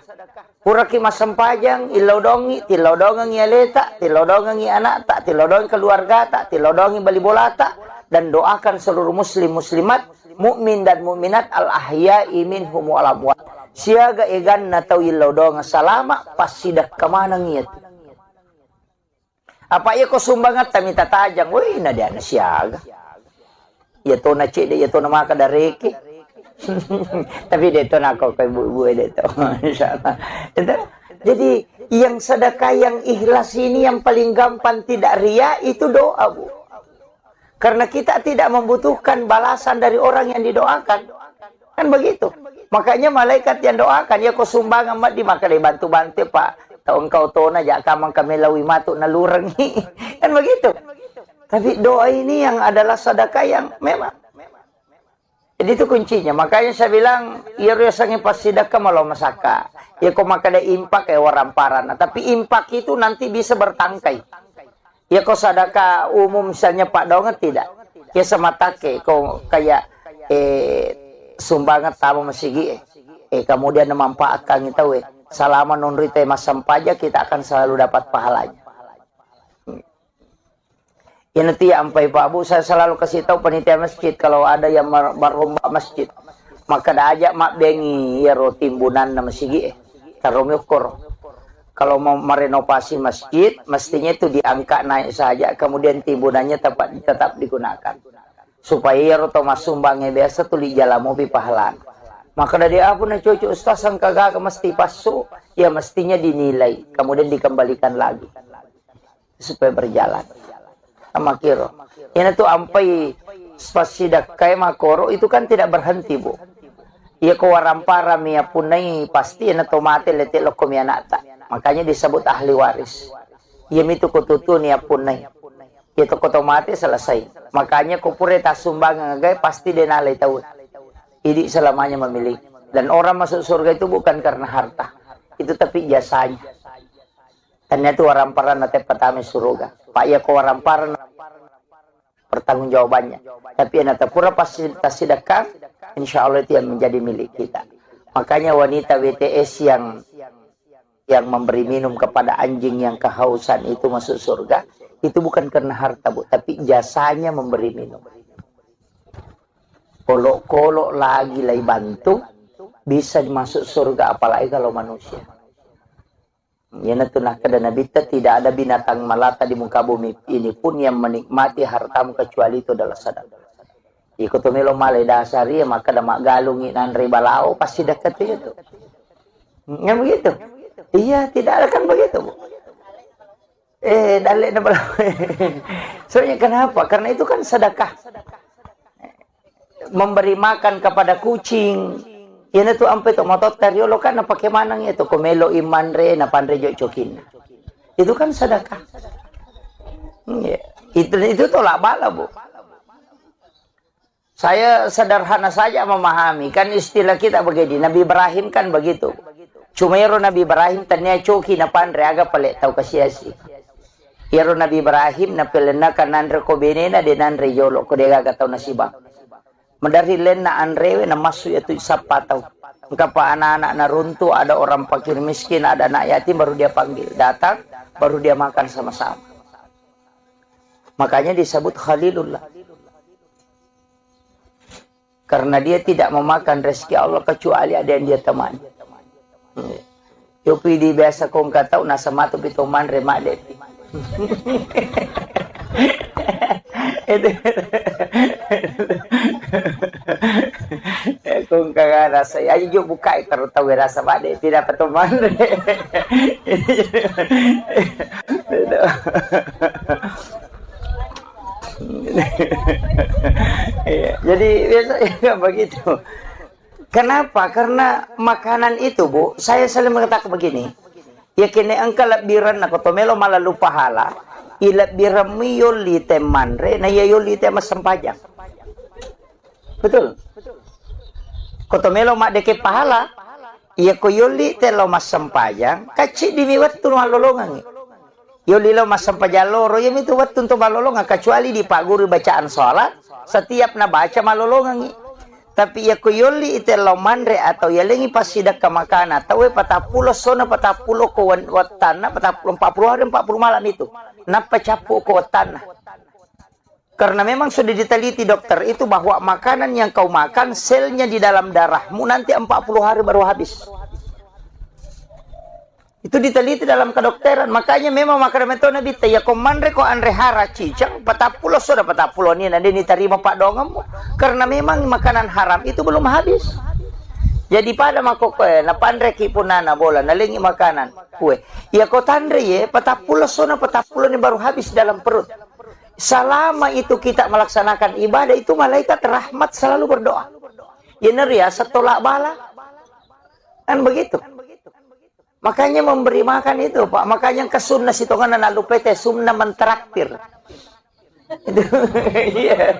Puraki masempajang, ilodongi, tilodongi aleta, tilodongi anak tak, tilodongi keluarga tak, tilodongi bali bola tak, dan doakan seluruh muslim muslimat, mukmin dan mukminat al ahya'i minhum wal amwat. Siaga egan na tau ilodonga salama pas sidak kemana ngiat. Apa iya ko sumbangat tami tatajang, woi na dia na siaga. Ya to na cede, ya to na maka dareke. Tapi dito na ako kay buhay dito. Insyaallah. Jadi yang sedekah yang ikhlas ini yang paling gampang tidak ria itu doa, Bu. Karena kita tidak membutuhkan balasan dari orang yang didoakan. Kan begitu. Makanya malaikat yang doakan ya ko sumbang amat di maka bantu-bantu Pak. Tahu engkau tona ja kamang kami lawi matu nalurengi. Kan begitu. Tapi doa ini yang adalah sedekah yang memang. Jadi itu kuncinya. Makanya saya bilang, ya rasanya pas sedekah malah masaka. Ya kok makanya impak ya waramparan. Tapi impak itu nanti bisa bertangkai. Ya kok sedekah umum misalnya Pak Dongeng tidak. Ya sematake kok kayak sumbangan tamu masigi. Kemudian memanfaatkan itu selama nunrite mas sampaja kita akan selalu dapat pahalanya. Ya nanti sampai Pak Bu, saya selalu kasih tahu panitia masjid kalau ada yang merombak masjid, maka dah ajak mak bengi ya timbunan na masjid tarumiukur. Kalau mau merenovasi masjid, mestinya itu diangkat naik saja, kemudian timbunannya tetap digunakan. Supaya ya roto masumbangnya biasa tuh di jalan mobil pahalan. Maka dari apa na cucu ustaz yang kagak mesti pasu, ya mestinya dinilai, kemudian dikembalikan lagi supaya berjalan. Sama kiro. Ini tuh ampai spasidak kayak makoro itu kan tidak berhenti, Bu. Ia kewarampara mia punai pasti ena tomate letek lokomi anata. Makanya disebut ahli waris. Ia mitu kututu nia punai. Ia toko tomate selesai. Makanya kupure tasumbang ngagai pasti denalai tahu. Ini selamanya memiliki. Dan orang masuk surga itu bukan karena harta. Itu tapi jasanya. Ternyata waramparan nate pertama surga. Pak ya ko waramparan pertanggungjawabannya. Tapi nate pura pasti sedekah, insya Allah itu yang menjadi milik kita. Makanya wanita WTS yang memberi minum kepada anjing yang kehausan itu masuk surga, itu bukan karena harta, Bu, tapi jasanya memberi minum. Kolok-kolok lagi lagi bantu bisa masuk surga, apalagi kalau manusia. Ya natunah kada Nabi tidak ada binatang melata di muka bumi ini pun yang menikmati hartamu kecuali itu adalah sedekah. Ikut melo male dasari maka damak galungin andre balao pasti dekat itu. Nggak begitu? Iya, tidak ada kan begitu, Bu. Dalek na balao. Soalnya kenapa? Karena itu kan sedekah. Memberi makan kepada kucing. Yan itu ampe to motot kariolo kan pakai manang itu komelo iman re na pandre jo cokin. Itu kan sedekah. Itu tolak bala, Bu. Saya sederhana saja memahami kan istilah kita begini. Nabi Ibrahim kan begitu. Cuma yaro Nabi Ibrahim tanya coki na pandre aga pale tau kasiasi. Yaro Nabi Ibrahim na pelena kanandre ko benena denandre yolo ko dega tau nasibang. Medari lena andrewe na masu itu sapatau. Kapa anak-anak na runtuh, ada orang fakir miskin, ada anak yatim, baru dia panggil. Datang, baru dia makan sama-sama. Makanya disebut Khalilullah. Karena dia tidak memakan rezeki Allah kecuali ada yang dia temani. Yopi di biasa kong katau nasa matu pitoman remak depi. Kung kagak rasa aja juga buka kalau tahu rasa bade tidak peteman. Jadi biasanya begitu. Kenapa? Karena makanan itu, Bu, saya selalu mengatakan begini. Ya kini engkau lebiran aku tomelo malah lupa hala. Ilap birami yoli temanre na yoli tema sempajang. Betul. Kotomelo mak deke pahala. Iya ko yoli telo mas sampayang. Kacik dimiwat tu malolongan. Yoli lo mas sampayang loro. Yami tu wat tu malolongan. Kecuali di pak guru bacaan sholat. Setiap na baca malolongan. Tapi ya ko yoli telo mandre atau ya lengi pasidak ke makan. Atau patapulo sona patapulo ko watana. Patapulo 40 hari 40 malam itu. Napa capu ko watana. Karena memang sudah diteliti dokter itu bahwa makanan yang kau makan selnya di dalam darahmu nanti 40 hari baru habis. Itu diteliti dalam kedokteran. Makanya memang makanan itu nabi ya komandre ko andre hara cicang patapulo sudah patapulo ni nanti diterima pak dongam. Karena memang makanan haram itu belum habis. Jadi pada mako na pandre ki punana bola nalingi makanan kue. Ya ko tandre ye patapulo sona patapulo ni baru habis dalam perut. Selama itu kita melaksanakan ibadah itu malaikat rahmat selalu berdoa. Ya setolak bala. Kan begitu. Makanya memberi makan itu Pak. Makanya ke sunnah situ kan lalu PT sunnah mentraktir. Itu iya.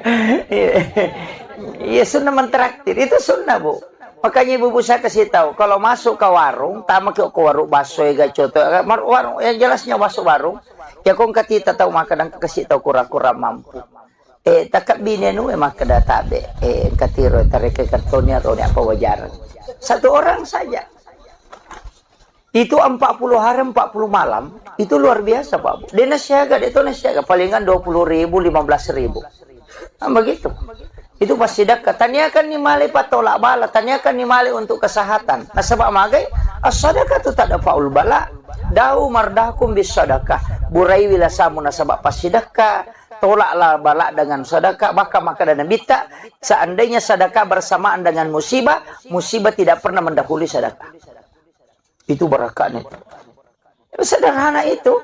Iya sunnah mentraktir itu sunnah Bu. Makanya ibu saya kasih tahu kalau masuk ke warung, tamak ke warung bakso ya coto. Warung yang jelasnya masuk warung. Ya kong katita tahu makan kasih tahu kura-kura mampu. Takap binenu emang kada tabe. Katiro tarik ke kartonnya atau apa wajaran. Satu orang saja. Itu 40 hari 40 malam. Itu luar biasa Pak. Dia nasiaga, itu nasiaga. Palingan 20.000, 15.000. Nah, begitu. Itu pasti sedekah. Tanyakan ni mali patolak bala. Tanyakan ni mali untuk kesehatan. Nah sebab magai. As-sadaqah itu tak ada faul bala. Dau mardakum bis sadaqah. Burai wilasamu nasabak pas sedekah. Tolaklah bala dengan sedekah. Maka dana bita. Seandainya sedekah bersamaan dengan musibah. Musibah tidak pernah mendahului sedekah. Itu berakanya. Sederhana itu.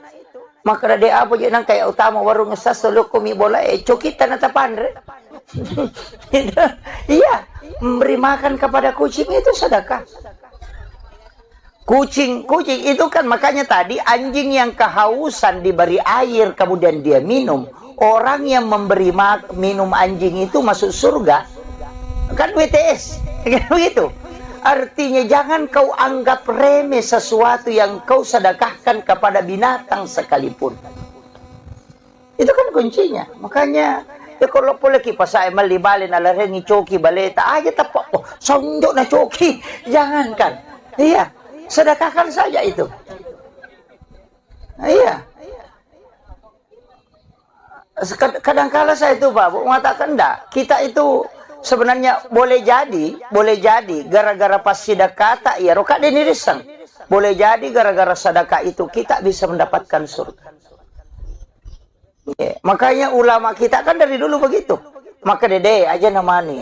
Maka ada apa je nang kayak utama warung ngesas tolok kumi bola cokita nata pandre. Iya, memberi makan kepada kucing itu sedekah. Kucing itu kan makanya tadi anjing yang kehausan diberi air kemudian dia minum. Orang yang memberi minum anjing itu masuk surga. Kan WTS, kan begitu. Artinya jangan kau anggap remeh sesuatu yang kau sedekahkan kepada binatang sekalipun. Itu kan kuncinya. Makanya ya kalau boleh kipas saya malibalin ala rengi coki baleta aja tapak oh sondok na coki. Jangankan. Iya, sedekahkan saja itu. Iya. Kadang-kala saya itu Pak mengatakan enggak, kita itu sebenarnya boleh jadi gara-gara pas sedekah tak ya roka denirisang. Boleh jadi gara-gara sedekah itu kita bisa mendapatkan surga. Ya, makanya ulama kita kan dari dulu begitu. Maka dede aja namanya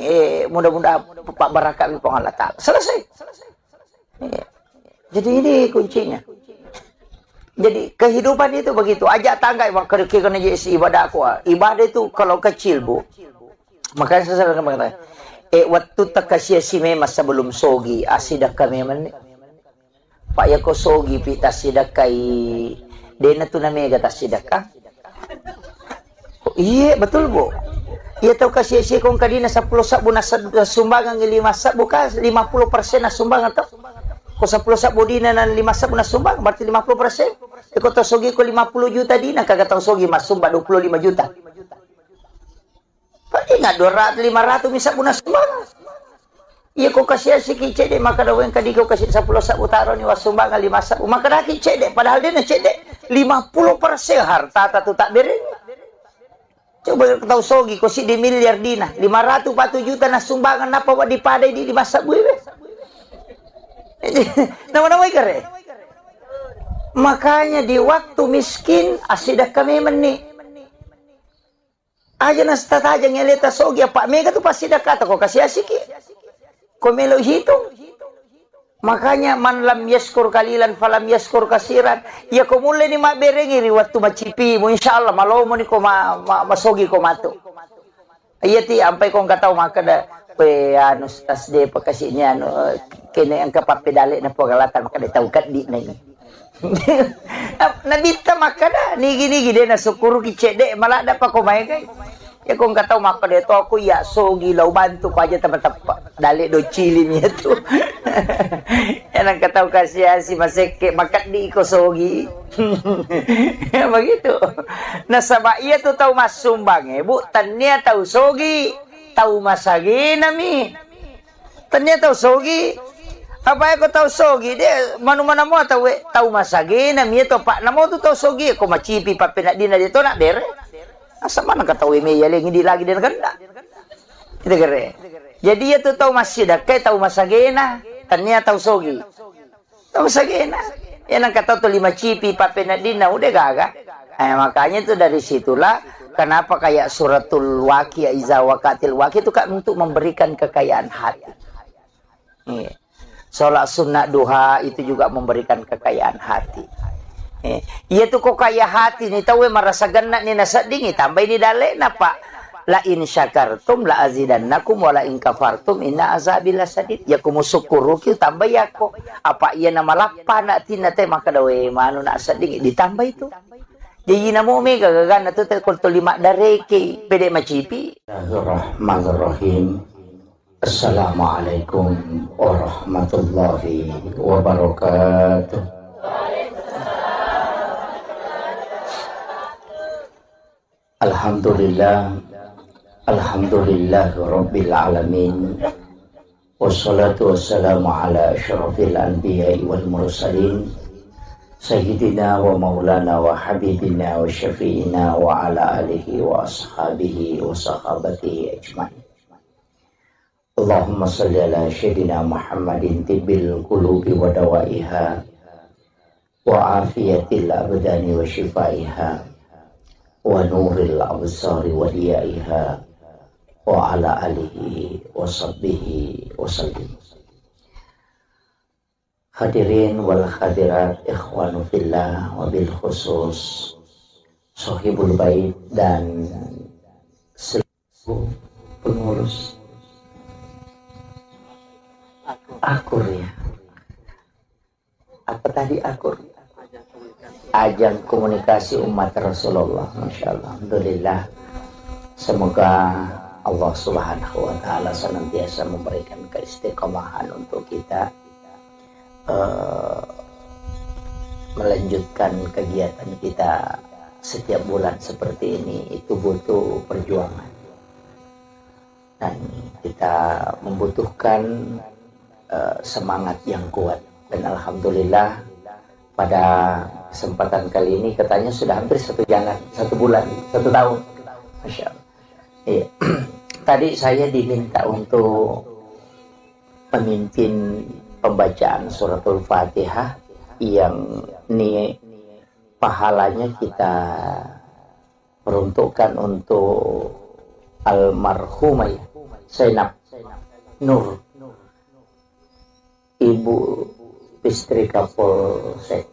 mudah-mudahan Pak Baraka Allah Ta'ala. Selesai. Ya. Jadi ini kuncinya. Jadi kehidupan itu begitu. Ajak tangga kena jadi ibadah aku. Ibadah itu kalau kecil Bu. Makanya saya akan mengatakan, waktu takasya si memang sebelum sogi asidak kami mana? Pak ya ko sogi pita sidakai, dena tu namanya kata sidakah? Oh, iya betul Bu. Iya tahu kasih si kong kadina 10 sabu na sumbangan 5 sabu ka 50% na sumbangan to. Ko 10 sabu dina na 5 sabu na sumbang berarti 50%. Ko to sogi ko 50 juta dina kagak tahu sogi mas sumba 25 juta. Pati nga 200 500 misa puna sumbang. Iya ko kasih si kicede maka daw yang kadi ko kasih 10 sabu taro ni wasumbangan 5 sabu maka dah kicede padahal dia na cede 50% harta tatu tak bering. Coba tahu sogi ko si di miliar dina 540 juta na sumbangan napa wa dipadai di 5 sabu ibe. Nama-nama ikare. Makanya di waktu miskin asidah kami meni. Aja nas tataja ngeleta sogi apa mega tu pasti dah kata kok kasih asiki. Kau melo hitung. Makanya man lam yaskur kalilan falam yaskur kasiran. Ya kau mulai ni mak berengi ri waktu macipi mu insyaallah malo mo ni ko masogi ko mato. Iya ti ampai kau enggak tahu maka dah pe anu tas de pakasinya anu kene ang kapapedale na pagalatan maka dah tahu kat di na ini. Nabita maka dah nigi de na sukuru ki cede malah ada pa ko may kay. Ya kung kataw maka dito ako ya sogi law bantu ko aja teman-teman. dalik do cilimnya tuh. Yang kata kasih si maseke makat di kosogi. Begitu. Nah sabak ia tuh tahu mas sumbang bu, tania tahu sogi, tahu masagi nami. Tania tahu sogi. Apa aku tahu sogi dia mana-mana mau tahu masagi nami itu pak namo tuh tahu sogi aku macipi papenak dina dia tuh nak dere. Asa mana kata weme ya lagi dan kena. Itu kere. Jadi dia tuh tahu masih dah kayak tahu masagena, tania tahu sogi. Tahu masagena. Ya nang kata tuh 5 cipi papenak dina udah gagah. Makanya tuh dari situlah kenapa kayak suratul Waqiah iza waqatil waqiah itu kan untuk memberikan kekayaan hati. Sholat sunnah duha itu juga memberikan kekayaan hati. Iya tuh kok kaya hati nih tahu merasa genak nih nasa dingin tambah ini dalek napa la in syakartum la azidannakum wa la in kafartum inna azabi lasadid. Ya kumu syukuru ki tambah ya kok apa iya nama lapa nak tina teh maka dawe manu nak sading ditambah itu. Jadi namo mega gagan atuh teh kul 5 dareke pede macipi. Bismillahirrahmanirrahim. Assalamualaikum warahmatullahi wabarakatuh. Alhamdulillah, alhamdulillah rabbil alamin. Wassalatu wassalamu ala asyrafil anbiya'i wal mursalin sayyidina wa maulana wa habibina wa syafi'ina wa ala alihi wa ashabihi wa sahabatihi ajma'in. Allahumma salli ala sayyidina Muhammadin tibbil qulubi wa dawaiha wa afiyatil abdani wa shifaiha wa nuril absari wa diyaiha wa ala alihi wa sahbihi wa sallim. Hadirin wal hadirat ikhwanu fillah wa bil khusus sahibul bait dan seluruh pengurus akur ya. Apa tadi akur? Ajang komunikasi umat Rasulullah. Masya Allah. Alhamdulillah. Semoga Allah Subhanahu wa Ta'ala senantiasa memberikan keistiqomahan untuk kita melanjutkan kegiatan kita setiap bulan seperti ini. Itu butuh perjuangan dan kita membutuhkan semangat yang kuat. Dan alhamdulillah pada kesempatan kali ini katanya sudah hampir 1 bulan, 1 tahun. Masya Allah. Iya. Tadi saya diminta untuk memimpin pembacaan suratul Fatihah yang ini pahalanya kita peruntukkan untuk almarhumah Zainab Nur, ibu istri Kapolsek.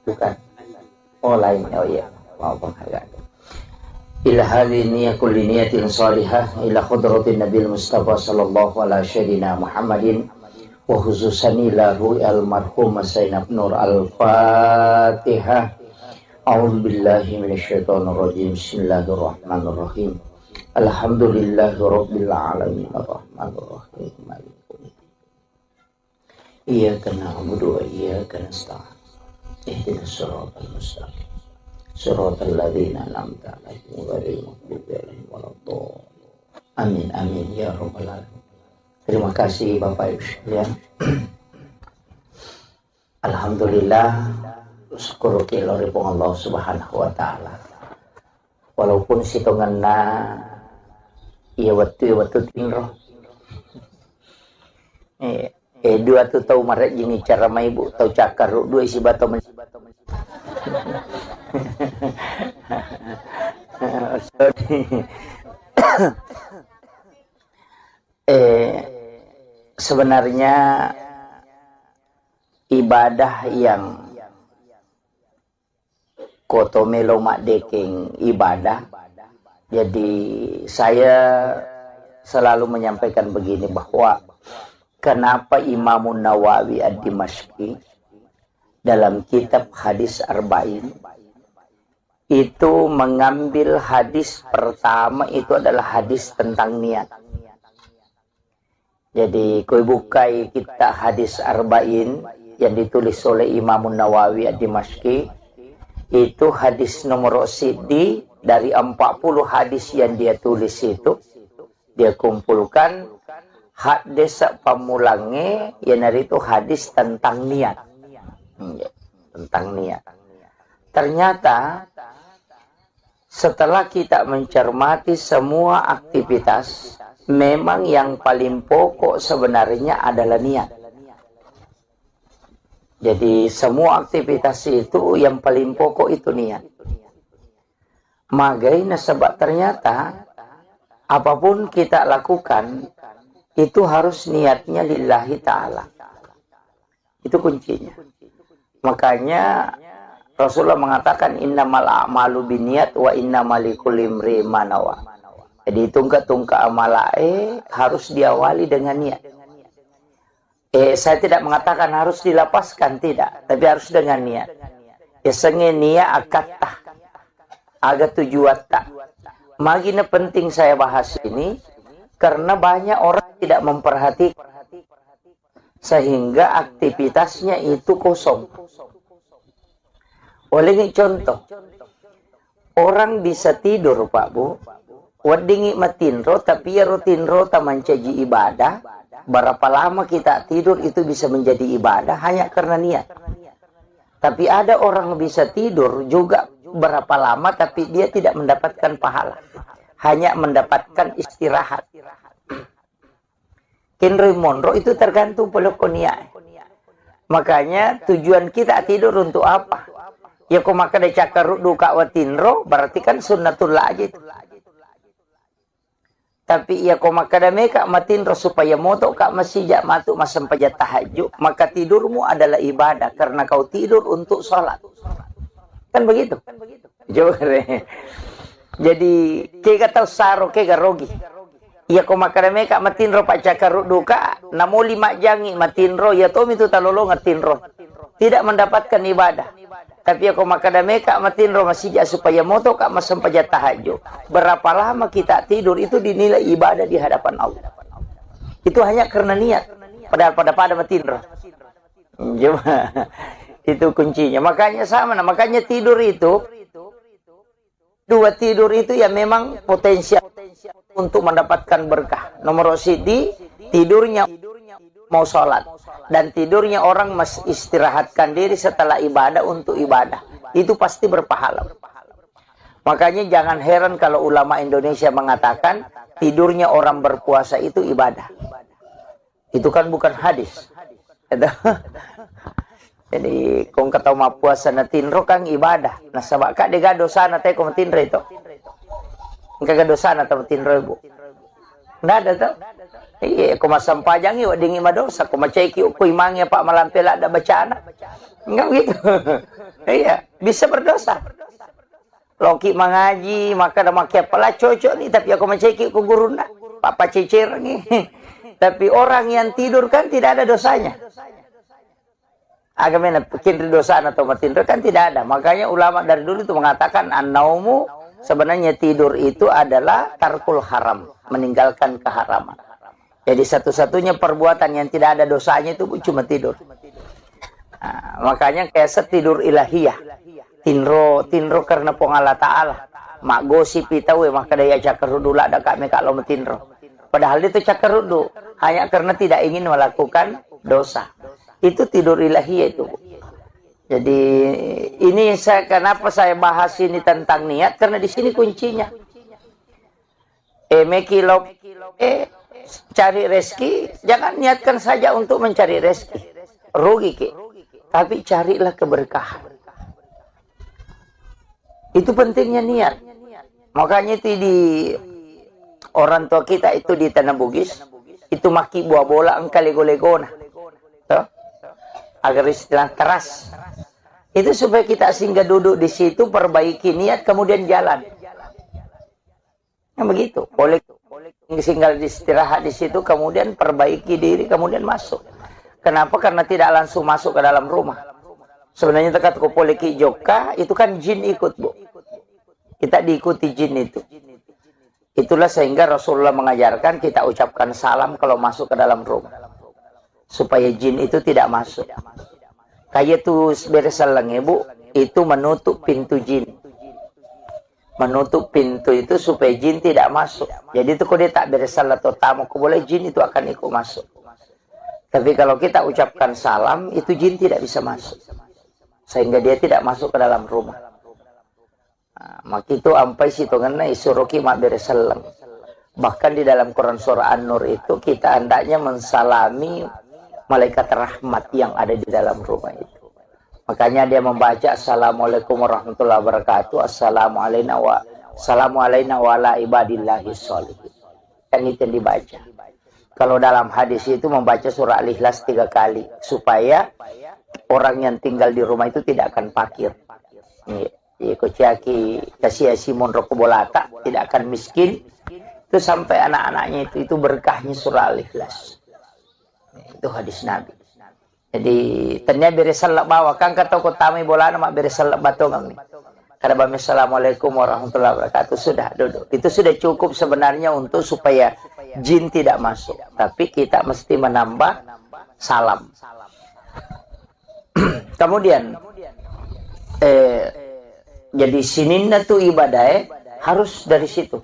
Bukan. Oh lain. Oh iya. Maaf penghargaan. Ila hadhihi kulli niyatin salihah ila khudratin Nabil Mustafa sallallahu alaihi sayyidina Muhammadin wa khususan lahu almarhum Zainab Nur al-Fatihah. A'udzu billahi minasyaitonir rajim. Bismillahirrahmanirrahim. Alhamdulillahirabbil alamin arrahmanir rahim. Iyyaka na'budu wa iyyaka nasta'in. Ihdinas siratal mustaqim. Siratal ladzina an'amta 'alaihim ghairil maghdubi 'alaihim waladdallin. Amin amin ya rabbal alamin. Terima kasih Bapak Ibu sekalian. Alhamdulillah syukur kiloripun Allah Subhanahu wa Ta'ala. Walaupun sitonganna iya waktu tinggal. Dua tu tahu marek jini cara mai ibu tahu cakar dua isi batu sebenarnya ibadah yang kotomelo mak deking ibadah. Jadi saya selalu menyampaikan begini bahwa kenapa Imam Nawawi ad-Dimashqi dalam kitab hadis Arba'in itu mengambil hadis pertama itu adalah hadis tentang niat. Jadi koi bukai kita hadis arba'in yang ditulis oleh Imam Nawawi ad-Dimashqi, itu hadis nomor sidi dari 40 hadis yang dia tulis itu, dia kumpulkan hadis pamulange yang dari itu hadis tentang niat. Tentang niat. Ternyata setelah kita mencermati semua aktivitas, memang yang paling pokok sebenarnya adalah niat. Jadi semua aktivitas itu yang paling pokok itu niat. Makanya sebab ternyata apapun kita lakukan itu harus niatnya lillahi ta'ala. Itu kuncinya. Makanya Rasulullah mengatakan innamal a'malu binniyat wa innamal likulli imri'in ma nawa. Jadi tungka amalae harus diawali dengan niat. Saya tidak mengatakan harus dilapaskan, tidak, tapi harus dengan niat. Senge niat akatah, agak tujuan tak. Magina penting saya bahas ini karena banyak orang tidak memperhatikan sehingga aktivitasnya itu kosong. Oleh ini contoh, orang bisa tidur Pak Bu, wadingi matinro tapi ya rutinro taman caji ibadah. Berapa lama kita tidur itu bisa menjadi ibadah hanya karena niat. Tapi ada orang bisa tidur juga berapa lama tapi dia tidak mendapatkan pahala, hanya mendapatkan istirahat. Henry Monroe itu tergantung pelukoniak. Makanya tujuan kita tidur untuk apa? Ya kok maka ada cakar duka watinro berarti kan sunnatullah aja itu. Tapi ya kok maka ada meka matinro supaya moto kak masih jak matuk masam pajat tahajud, maka tidurmu adalah ibadah karena kau tidur untuk sholat. Kan begitu? Jadi kega tahu saro kega rogi. Ya kok maka ada meka matinro pak cakar duka, namu 5 jangi matinro ya tom itu talolo ngatinro. Tidak mendapatkan ibadah. Tapi aku makada meka matinro masijak supaya moto kak masam pajat tahajud. Berapa lama kita tidur itu dinilai ibadah di hadapan Allah. Itu hanya karena niat. Padahal pada matinro. Itu kuncinya. Makanya sama. Makanya tidur itu. Dua tidur itu ya memang potensial untuk mendapatkan berkah. Nomor sidi tidurnya mau sholat. Dan tidurnya orang istirahatkan diri setelah ibadah untuk ibadah. Itu pasti berpahala. Makanya jangan heran kalau ulama Indonesia mengatakan tidurnya orang berpuasa itu ibadah. Itu kan bukan hadis. Jadi kong kata ma puasa na tinro kang ibadah. Nah sabak ka dega dosa na tayo kung tinro ito. Kagak dosa na tayo tinro ibu. Nggak ada tuh. Iya, kung masampajang yun, dingi madosa. Kung macayki ukoy mangya pa malampela ada bacana. Enggak begitu. Iya, bisa berdosa. Loki mengaji, maka ada makia pala cocok nih. Tapi aku macayki ku guru na. Papa cicir nih. Tapi orang yang tidur kan tidak ada dosanya. Agamanya bikin dosa atau matinro kan tidak ada. Makanya ulama dari dulu itu mengatakan an-naumu sebenarnya tidur itu adalah tarkul haram, meninggalkan keharaman. Jadi satu-satunya perbuatan yang tidak ada dosanya itu cuma tidur. Nah, makanya kayak setidur ilahiyah. Tinro karena pengala ta'ala. Mak gosip itawe maka daya cakerudu lah ada kami kalau metinro. Padahal itu cakerudu hanya karena tidak ingin melakukan dosa. Itu tidur ilahiyah itu. Jadi ini kenapa saya bahas ini tentang niat karena di sini kuncinya. Cari rezeki, jangan niatkan saja untuk mencari rezeki. Rugi ke. Tapi carilah keberkahan. Itu pentingnya niat. Makanya itu di orang tua kita itu di Tanah Bugis, itu maki buah bola engkau lego-legona. Agar istilah keras. Itu supaya kita singgah duduk di situ, perbaiki niat, kemudian jalan. Nah, begitu. Boleh singgah istirahat di situ, kemudian perbaiki diri, kemudian masuk. Kenapa? Karena tidak langsung masuk ke dalam rumah. Sebenarnya dekat Kopoleki Joka, itu kan jin ikut, Bu. Kita diikuti jin itu. Itulah sehingga Rasulullah mengajarkan kita ucapkan salam kalau masuk ke dalam rumah, supaya jin itu tidak masuk. Kayak tuh beresalang ibu, itu menutup pintu jin. Menutup pintu itu supaya jin tidak masuk. Jadi itu kalau dia tak beresalah atau tamu, boleh jin itu akan ikut masuk. Tapi kalau kita ucapkan salam, itu jin tidak bisa masuk. Sehingga dia tidak masuk ke dalam rumah. Nah, maka itu ampai situ ngena isuruki mak beresalang. Bahkan di dalam Quran surah An-Nur itu kita hendaknya mensalami malaikat rahmat yang ada di dalam rumah itu. Makanya dia membaca Assalamualaikum warahmatullahi wabarakatuh, Assalamu alaina wa ala ibadillahi sholihin. Yang itu yang dibaca. Kalau dalam hadis itu membaca surah Al-Ikhlas 3 kali supaya orang yang tinggal di rumah itu tidak akan fakir. Kociaki kasih Simon Rokobolata tidak akan miskin. Itu sampai anak-anaknya itu berkahnya surah Al-Ikhlas. Itu hadis Nabi. Jadi ternyata beresalak bawa kan kata kotami bola nama beresalak batong nih. Karena bami assalamualaikum warahmatullahi wabarakatuh sudah duduk. Itu sudah cukup sebenarnya untuk supaya jin tidak masuk. Tapi kita mesti menambah salam. Kemudian jadi sininna tu ibadah harus dari situ.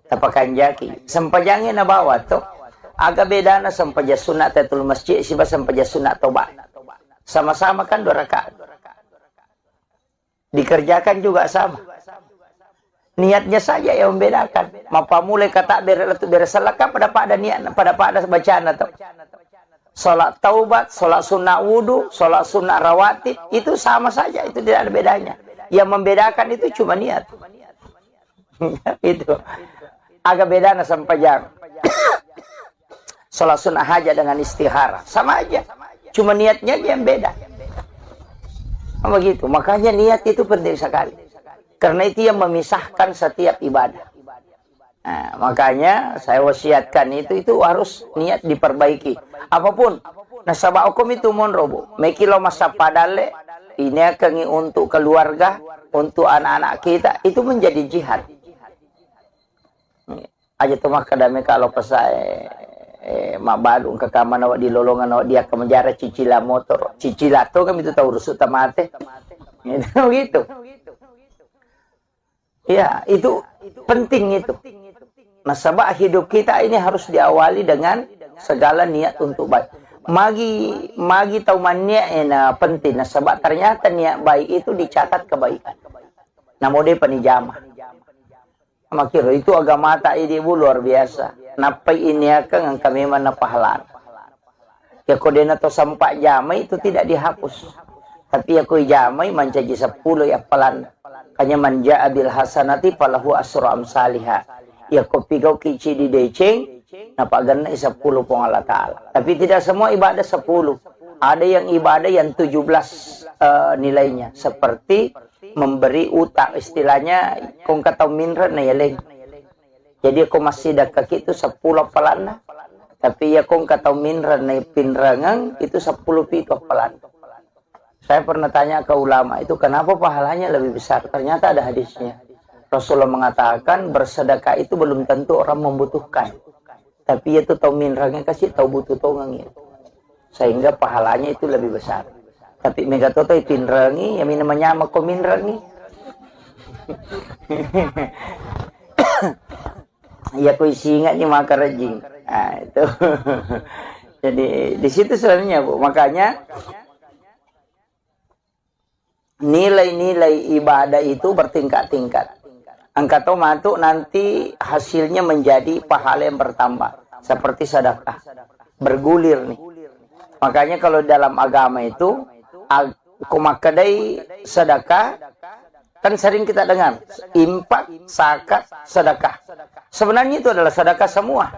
Tapakan jaki. Sempajangin na bawa tuh. Agak beda na sampaja sunat tatul masjid siba sampaja sunat tobat. Sama-sama kan 2 rakaat. Dikerjakan juga sama. Niatnya saja yang membedakan. Mapa mulai kata beresalaka pada niat pada bacaan atau salat taubat, salat sunnah wudu, salat sunnah rawatib itu sama saja, itu tidak ada bedanya. Yang membedakan itu cuma niat. Itu. Agak beda na sampajang. Salat sunnah hajat dengan istihara sama aja, cuma niatnya yang beda. Begitu, makanya niat itu penting sekali, karena itu yang memisahkan setiap ibadah. Nah, makanya saya wasiatkan itu harus niat diperbaiki. Apapun, nasabah hukum itu monrobo, mekilo masa padale, ini akan untuk keluarga, untuk anak-anak kita itu menjadi jihad. Aja tuh makadame kalau pesai mak badung ke kamar awak di lolongan awak dia ke menjara cicila motor cicila tuh kan itu tahu rusuk tamate gitu ya, itu penting itu. Nasabah hidup kita ini harus diawali dengan segala niat untuk baik. Magi tahu mania penting. Nasabah ternyata niat baik itu dicatat kebaikan. Namun dia penijamah. Makiro itu agama tak ibu luar biasa. Napai ini akan kami mana pahala. Ya kodena to sampai jamai itu tidak dihapus. Tapi aku jamai mencaji 10 ya pelan. Kanya manja abil hasanati falahu asru amsalihha. Ya kopi kau kici di deceng. Napa ganna 10 pong Allah Ta'ala. Tapi tidak semua ibadah 10. Ada yang ibadah yang 17 nilainya. Seperti memberi utang. Istilahnya kong kata minra na yaleng. Jadi aku masih dekat itu 10 pelan. Tapi ya kong kata minra na pinrangang itu 10 pito pelan. Saya pernah tanya ke ulama itu kenapa pahalanya lebih besar. Ternyata ada hadisnya. Rasulullah mengatakan bersedekah itu belum tentu orang membutuhkan. Tapi itu tahu minrangnya kasih tahu butuh tongangnya. Sehingga pahalanya itu lebih besar. Tapi mega toto pinrangi yang namanya mako minrangi. Ya aku isi ingat nih maka rejing. Nah, itu. Jadi di situ sebenarnya Bu. Makanya nilai-nilai ibadah itu bertingkat-tingkat. Angka tomato nanti hasilnya menjadi pahala yang bertambah. Seperti sedekah. Bergulir nih. Makanya kalau dalam agama itu, kumakadai sedekah, kan sering kita dengar. Impak, zakat, sedekah. Sebenarnya itu adalah sedekah semua.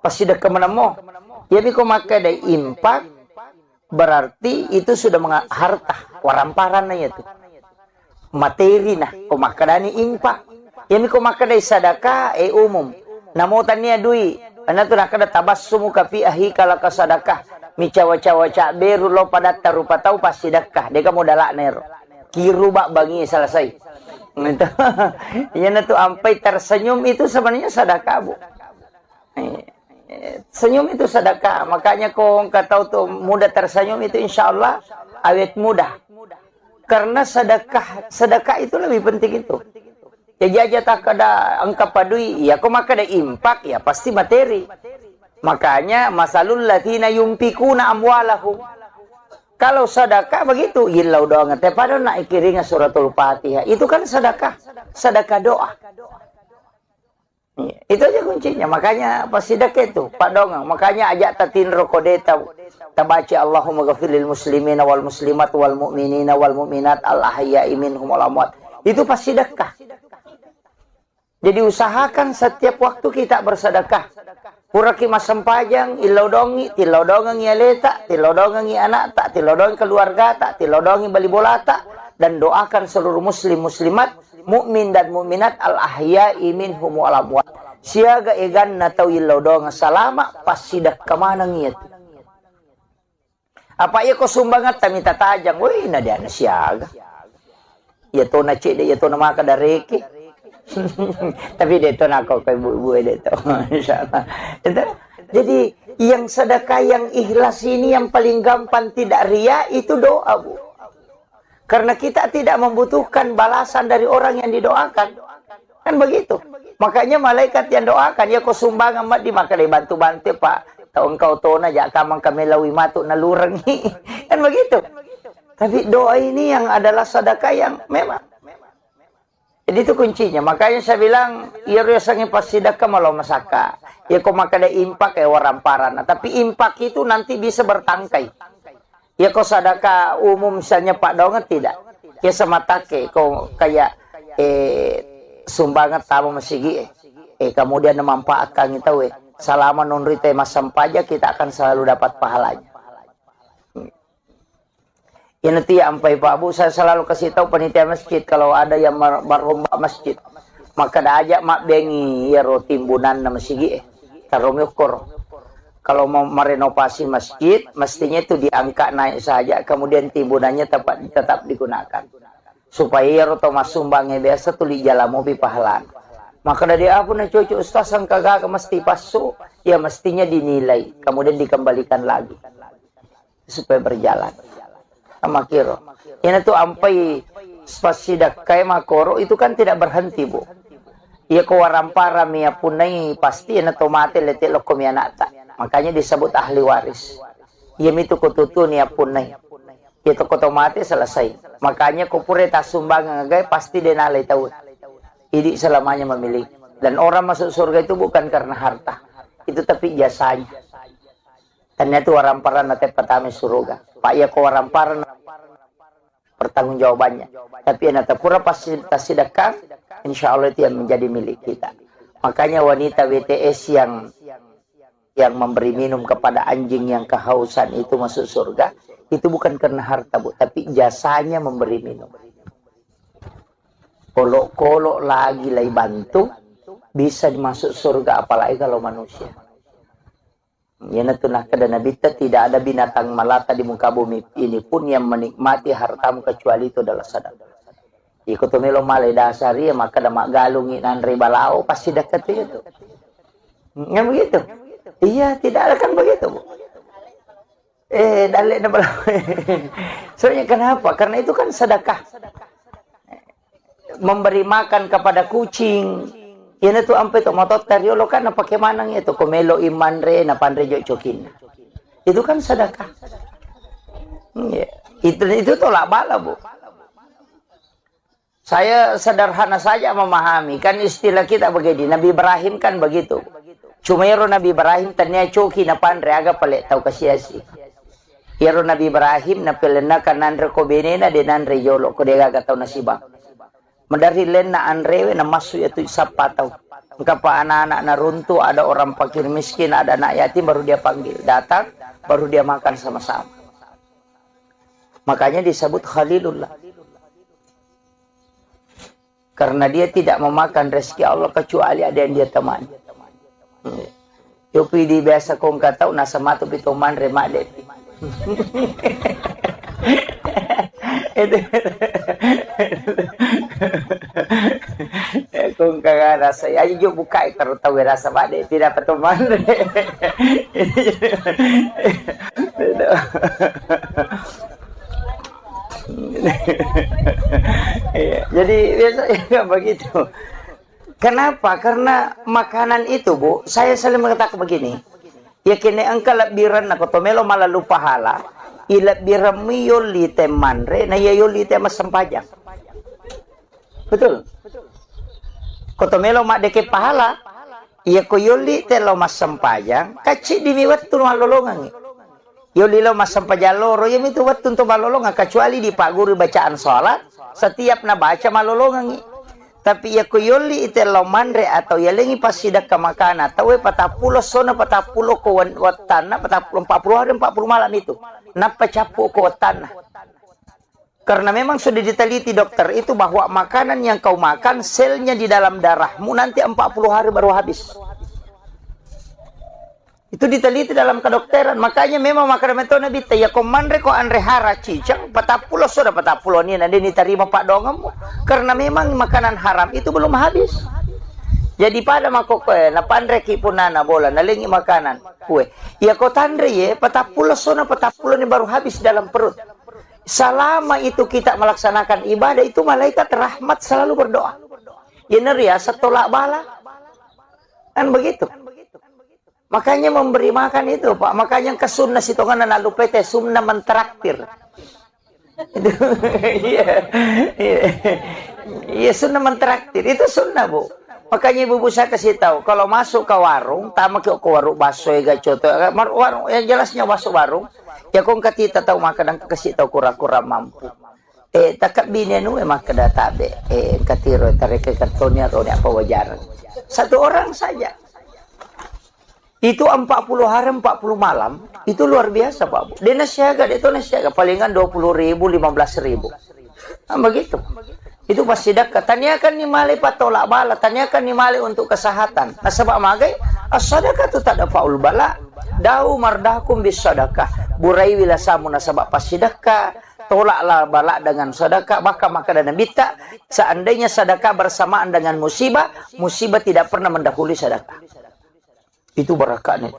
Pasti sedekah menemu. Jadi kumakadai impak, berarti itu sudah harta. Waramparannya itu. Materi nah, kumakadani impak. Jadi kumakadai sedekah, umum. Namutannya duit. Karena tu nak ada tabassumu kafi ahi kalau ke sedekah. Mi cawa-cawa beru lo pada tarupa tahu pasti sedekah. Dia kamu dalak nero. Kiru bak bangi selesai. Itu. Yan na to ampay tersenyum itu sebenarnya sedekah, Bu. Senyum itu sedekah. Makanya kung kataw to mudah tersenyum itu insya Allah awet mudah. Karena sedekah itu lebih penting itu. Jadi aja tak ada angka padui, ya kok maka ada impak, ya pasti materi. Makanya masalul latina yumpikuna amwalahum. Kalau sedekah begitu, ilau doang teh pada nak ikiringa suratul Fatihah. Itu kan sedekah, sedekah doa. Itu aja kuncinya. Makanya pas sedekah itu, Pak Dongeng. Makanya ajak tatin rokodeta tabaci Allahumma ghafiril muslimina wal muslimat wal mu'minina wal mu'minat al ahya'i minhum wal amwat. Itu pas sedekah. Jadi usahakan setiap waktu kita bersedekah. Puraki masam pajang, ilodongi, tilodongi yaleta, tilodongi anak tak, tilodongi keluarga tak, tilodongi bali bola tak, dan doakan seluruh muslim muslimat, mukmin dan mukminat al ahya'i minhum wal amwat. Siaga egan natau ilodonga salama pas sidak kemana ngiat. Apa iya ko sumbangat tamita tajang, woi na dia na siaga. Ya to na cede, ya to na maka dareke. Tapi dito na ako kay buhay dito. Insyaallah. Jadi yang sedekah yang ikhlas ini yang paling gampang tidak ria itu doa, Bu. Karena kita tidak membutuhkan balasan dari orang yang didoakan. Kan begitu. Makanya malaikat yang doakan ya ko sumbang amat di maka bantu-bantu Pak. Tahu engkau tona ja kamang kami lawi matu nalurengi. Kan begitu. Tapi doa ini yang adalah sedekah yang memang. Jadi itu kuncinya. Makanya saya bilang, ya rasanya pas sedekah malah masaka. Ya kok maka ada impak ya waramparan. Tapi impak itu nanti bisa bertangkai. Ya kok sedekah umum misalnya Pak Donget tidak. Ya semata kok kayak sumbangan tamu masigi. Kemudian memanfaatkan itu selama nunri tema sampaja kita akan selalu dapat pahalanya. Ini nanti sampai Pak Bu, saya selalu kasih tahu panitia masjid kalau ada yang berlomba masjid, maka ada ajak mak bengi ya timbunan na masjid tarumiukur. Kalau mau merenovasi masjid, mestinya itu diangkat naik saja, kemudian timbunannya tetap digunakan. Supaya ya roto masumbangnya biasa tuh di jalan mobil pahalan. Maka dari apa na cucu ustaz yang kagak mesti pasu, ya mestinya dinilai, kemudian dikembalikan lagi supaya berjalan. Sama kiro. Ini tuh ampai spasidak kayak makoro itu kan tidak berhenti, Bu. Ia kewarampara mia punai pasti ina tomate letik lokom yanata. Makanya disebut ahli waris. Ia mitu kututun ya punai. Itu kotomate selesai. Makanya kupure tasumbang ngagai pasti denalai tahu. Ini selamanya memiliki. Dan orang masuk surga itu bukan karena harta. Itu tapi jasanya. Ternyata waramparan nate pertama surga. Pak ya ko waramparan pertanggungjawabannya. Tapi nate pura pasti sedekah, insya Allah itu yang menjadi milik kita. Makanya wanita WTS yang memberi minum kepada anjing yang kehausan itu masuk surga, itu bukan karena harta, Bu, tapi jasanya memberi minum. Kolok-kolok lagi lagi bantu bisa masuk surga, apalagi kalau manusia. Ya natuna kada nabi tidak ada binatang melata di muka bumi ini pun yang menikmati hartamu kecuali itu adalah sedekah. Ikut melo male dasari maka damak galungin andre balao pasti dekat itu. Nggak begitu? Iya, tidak ada kan begitu, Bu. Dalek na balao. Soalnya kenapa? Karena itu kan sedekah. Memberi makan kepada kucing. Yan itu ampe to motot kariolo kan pakai manang itu komelo imanre na pandre jo cokin. Itu kan sedekah. Itu tolak bala, Bu. Saya sederhana saja memahami kan istilah kita begini. Nabi Ibrahim kan begitu. Cuma yaro Nabi Ibrahim tanya coki na pandre aga pale tau kasiasi. Yaro Nabi Ibrahim na pelena kanandre ko benena denandre yolo ko dega tau nasibang. Medari lena andrewe na masuk itu sapatau. Engkapa anak-anak na runtuh, ada orang fakir miskin, ada anak yatim, baru dia panggil. Datang, baru dia makan sama-sama. Makanya disebut Khalilullah. Karena dia tidak memakan rezeki Allah kecuali ada yang dia temani. Yopi di biasa kong katau nasa matu pitoman remak depi. itu kung kagak rasa ayo jo buka itu tahu rasa bade tidak teman jadi biasanya begitu. Kenapa? Karena makanan itu, Bu, saya selalu mengatakan begini. Ya kini engkau labiran na kotomelo malalu pahala, ilabiran mi yoli temanre, na yoli temas sempajang. Betul. Kotomelo mak deke pahala, iya ko yoli telo mas sempajang, kacik dimiwat tu malolongan. Yoli lo mas sempajang loro, ya itu wat tu malolongan, kecuali di pak guru bacaan sholat, setiap na baca malolongan. Tapi ya kuyoli ite manre atau ya lengi pasidak ke makanan atau patapulo sona patapulo ko watana patapulo 40 hari 40 malam itu napa capu ko watana. Karena memang sudah diteliti dokter itu bahwa makanan yang kau makan selnya di dalam darahmu nanti 40 hari baru habis. Itu diteliti dalam kedokteran. Makanya memang makanan itu nabi ya komandre ko andre hara cicang patapulo sudah patapulo ni nanti diterima pak dongam. Karena memang makanan haram itu belum habis. Jadi pada mako kue na pandre ki punana bola nalingi makanan kue. Ya ko tandre ye patapulo sona patapulo ni baru habis dalam perut. Selama itu kita melaksanakan ibadah itu malaikat rahmat selalu berdoa. Ya neria setolak bala. Kan begitu. Makanya memberi makan itu, Pak. Makanya ke sunnah sitongan na lupete sunnah mentraktir. Itu iya sunnah mentraktir. Itu sunnah, Bu. Makanya ibu saya kasih tahu, kalau masuk ke warung, tamak ke warung baso ya coto, warung yang jelasnya masuk warung, ya kong katita tahu makan kasih tahu kura-kura mampu. Takak binenu emang kada tabe, katiro tarik ke kartonnya atau apa wajar. Satu orang saja. Itu 40 hari 40 malam itu luar biasa, Pak. Dia nasiaga, dia itu nasiaga palingan 20.000 15.000. Nah, begitu. Itu pasti sedekah. Tanyakan ni mali patolak bala, tanyakan ni mali untuk kesehatan. Nah, sebab magai as-sadaqah tu tak ada faul bala. Dau mardakum bis sadaqah. Burai wila samuna sebab pas sedekah, tolaklah bala dengan sedekah, maka dana bita. Seandainya sedekah bersamaan dengan musibah, musibah tidak pernah mendahului sedekah. Itu berakatnya.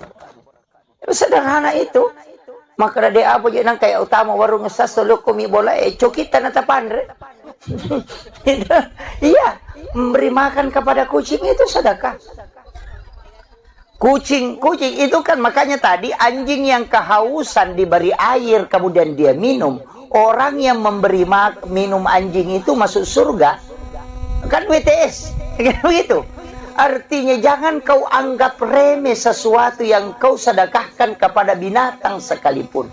Sederhana itu. Maka dia apa je nang kayak utama warung ngesas tolok komi bola cokita nata pandre. Iya, memberi makan kepada kucing itu sedekah. Kucing itu kan makanya tadi anjing yang kehausan diberi air kemudian dia minum. Orang yang memberi minum anjing itu masuk surga. Kan WTS. Begitu. Artinya jangan kau anggap remeh sesuatu yang kau sedekahkan kepada binatang sekalipun.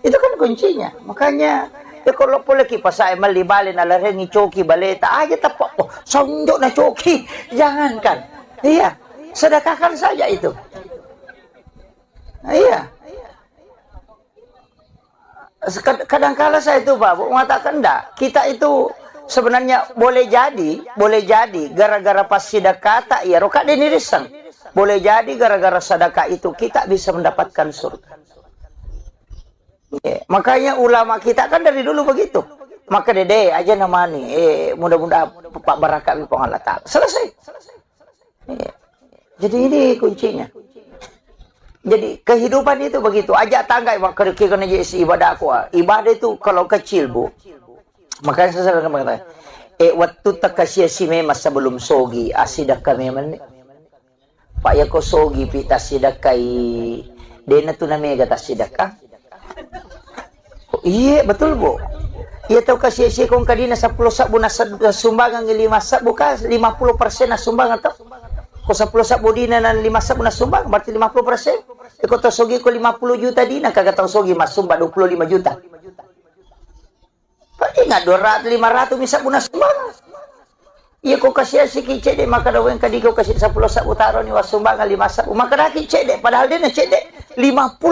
Itu kan kuncinya. Makanya ya kalau boleh kipas saya melibalin ala rengi coki baleta aja tapak oh sonjok na coki. Jangankan. Iya, sedekahkan saja itu. Iya. Kadang-kala saya itu Pak mengatakan enggak, kita itu sebenarnya boleh jadi gara-gara pas sedekah tak ya roka dinirisang. Boleh jadi gara-gara sedekah itu kita bisa mendapatkan surga. Ya, makanya ulama kita kan dari dulu begitu. Maka dede aja namanya mudah-mudahan Pak Barakat Allah Ta'ala. Selesai. Ya. Jadi ini kuncinya. Jadi kehidupan itu begitu. Ajak tangga kena jadi ibadah aku. Ibadah itu kalau kecil, Bu. Makanya saya selalu mengatakan, waktu takasya si memang sebelum sogi, asidak kami mana? Pak ya ko sogi pita sidakai, dena tu namanya kata sidakah? Oh, iya betul Bu. Iya tahu kasih si kong kadina 10 sabu na sumbangan 5 sabu ka 50% na sumbangan to. Ko 10 sabu dina na 5 sabu na sumbang berarti 50%. Iko to sogi ko 50 juta dina kagak tahu sogi mas sumba 25 juta. Pati nga 200 500 misa puna sumbang. Iya ko kasih si kicede maka daw yang kadi ko kasih 10 sabu taro ni wasumbangan 5 sabu maka dah kicede padahal dia na cede 50%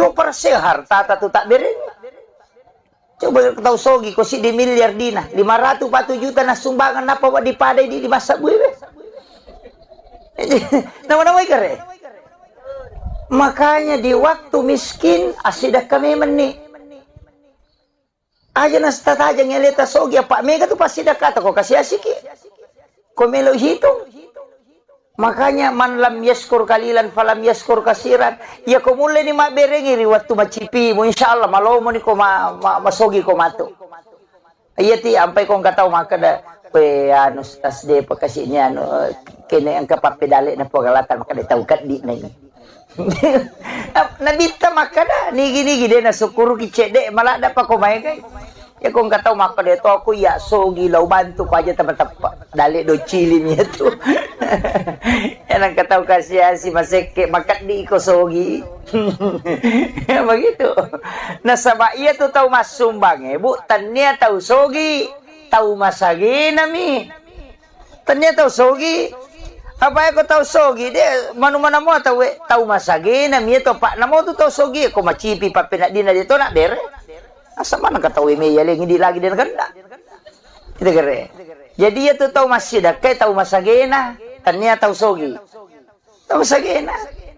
harta tatu tak bering. Coba tahu sogi ko si di miliar dina 540 juta na sumbangan napa wa dipadai di 5 sabu ibe. Nama-nama ikare. Makanya di waktu miskin asidah kami meni. Aja nasta aja ngeleta sogi Pak Mega tuh pasti dah kata kok kasih asik ya. Kok melo hitung. Makanya man lam yaskur kalilan falam yaskur kasiran. Ya kok mulai ni mak berengiri waktu macipi mo insyaallah malo mo ni ko masogi ko mato. Iya ti ampai ko ngatau maka da pe anu tas de pakasinya anu kene ang kapapedale na pagalatan maka tahu kat di na. Nabita maka da nigi de na sukuru ki cede malah da pa ko may kay. Ya kung kataw maka dito ako ya sogi law bantu ko aja tepat-tepat dali do cilin ya tuh. Yan ang kataw kasi si maseke makat di ko sogi. Begitu. Nasaba iya tuh tahu mas sumbang bu tanya tahu sogi tahu masagi nami. Tanya tahu sogi apa aku tahu sogi dia mana mo tahu masagi nami itu pak namo tuh tahu sogi ko macipi papenak dina dito nak dere. Asa mana kata weme ya hindi lagi din kanda. Kita kere. Jadi ya tuh tahu masih dah kayak tahu masagena, tanya tahu sogi. Tahu masagena.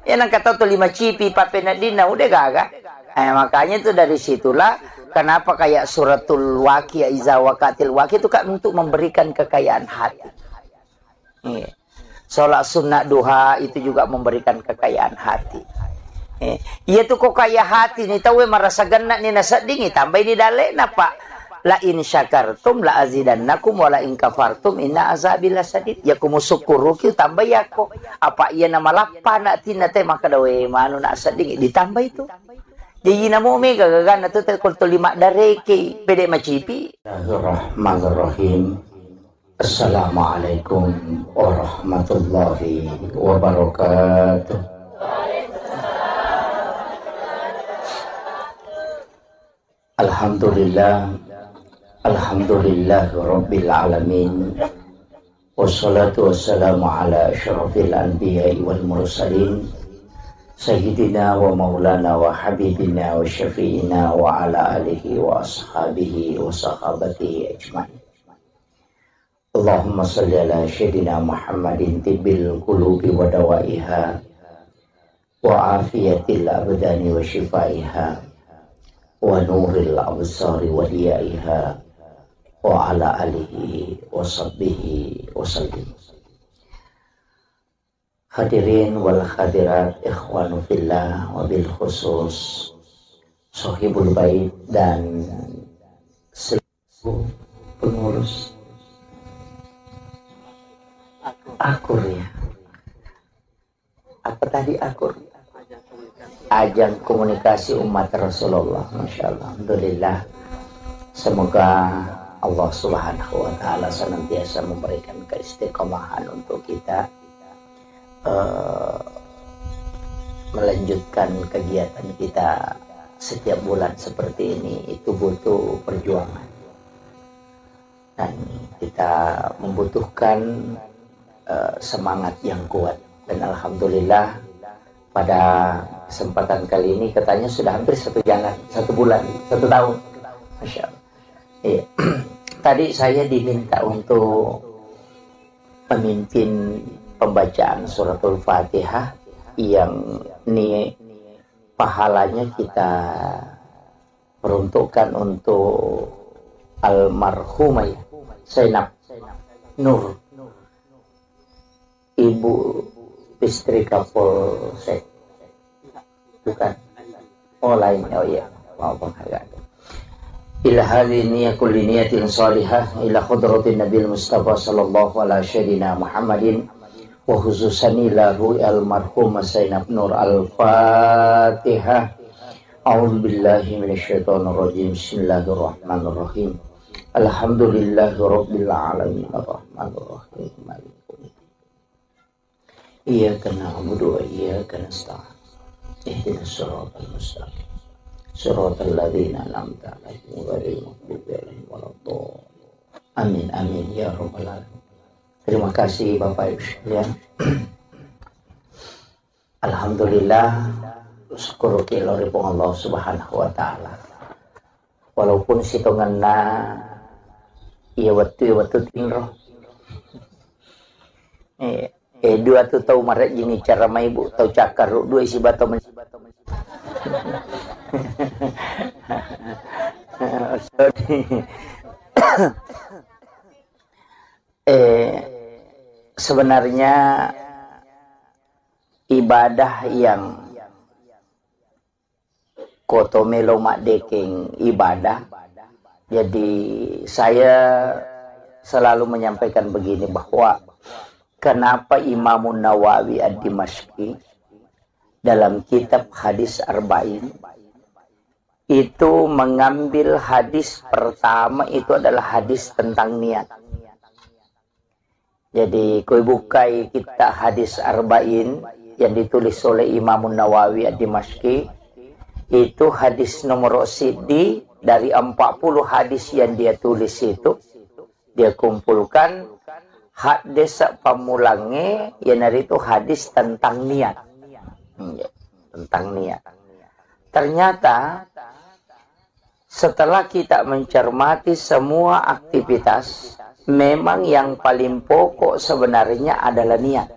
Yan ang kata tuh 5 cipi papenadina udah gaga. Makanya tuh dari situlah kenapa kayak suratul Waqiah iza waqatil waqiah itu kan untuk memberikan kekayaan hati. Salat sunnah duha itu juga memberikan kekayaan hati. Iya tuh kok kaya hati nih tahu merasa genak nih nasa dingin tambah ini dale napa la in syakartum la azidannakum wa la in kafartum inna azabi lasadid ya kumu syukuru ki tambah ya kok apa iya nama lapan nak tina teh maka dawe manu nak sading ditambah itu jadi namo mega gagana tuh teh kul 5 dareke pede macipi. Bismillahirrahmanirrahim. Assalamualaikum warahmatullahi wabarakatuh. Alhamdulillah Rabbil Alamin. Wassalatu wassalamu ala asyrafil anbiya'i wal mursalin Sayyidina wa maulana wa habibina wa syafi'ina wa ala alihi wa ashabihi wa sahabatihi ajma'in. Allahumma salli ala Sayyidina Muhammadin tibbil qulubi wa dawaiha wa afiyatil abdani wa shifaiha wa nuril absari wa diyaiha wa ala alihi wa sahbihi wa sallim. Hadirin wal hadirat ikhwanu fillah wa bil khusus sahibul bait dan seluruh pengurus akur ya. Apa tadi akur? Ajang komunikasi umat Rasulullah. Masya Allah. Alhamdulillah. Semoga Allah Subhanahu wa Ta'ala senantiasa memberikan keistiqomahan untuk kita melanjutkan kegiatan kita setiap bulan seperti ini. Itu butuh perjuangan dan kita membutuhkan semangat yang kuat. Dan alhamdulillah pada kesempatan kali ini katanya sudah hampir 1 bulan, 1 tahun. Masya Allah. Iya. Tadi saya diminta untuk memimpin pembacaan suratul Fatihah yang ini pahalanya kita peruntukkan untuk almarhumah Zainab Nur, ibu istri Kapolsek. Bukan. Oh lain. Oh iya. Mau penghargaan. Ila hadhihi kulli niyatin salihah ila khudratin Nabil Mustafa sallallahu alaihi wasallam Muhammadin wa khususan lahu almarhum Zainab Nur al-Fatihah. A'udzu billahi minasyaitonir rajim. Bismillahirrahmanirrahim. Alhamdulillahirabbil alamin arrahmanir rahim. Iyyaka na'budu wa iyyaka nasta'in. Ihdinas siratal mustaqim. Siratal ladzina an'amta 'alaihim ghairil maghdubi 'alaihim waladdallin. Amin amin ya rabbal alamin. Terima kasih Bapak Ibu sekalian. Alhamdulillah syukur kiloripun Allah Subhanahu wa Ta'ala. Walaupun sitonganna iya waktu tinggal. Dua tu tahu maret gini cara mai ibu tahu cakar dua isi batu Sebenarnya ibadah yang kotomelo mak deking ibadah. Jadi saya selalu menyampaikan begini, bahwa kenapa Imam Nawawi Ad-Dimashqi dalam kitab Hadis Arba'in itu mengambil hadis pertama itu adalah hadis tentang niat. Jadi koi bukai kita Hadis Arba'in yang ditulis oleh Imam Nawawi Ad-Dimashqi, itu hadis nomor sidi dari 40 hadis yang dia tulis itu, dia kumpulkan hadis pamulangnya yang dari itu hadis tentang niat. Tentang niat. Ternyata setelah kita mencermati semua aktivitas, memang yang paling pokok sebenarnya adalah niat.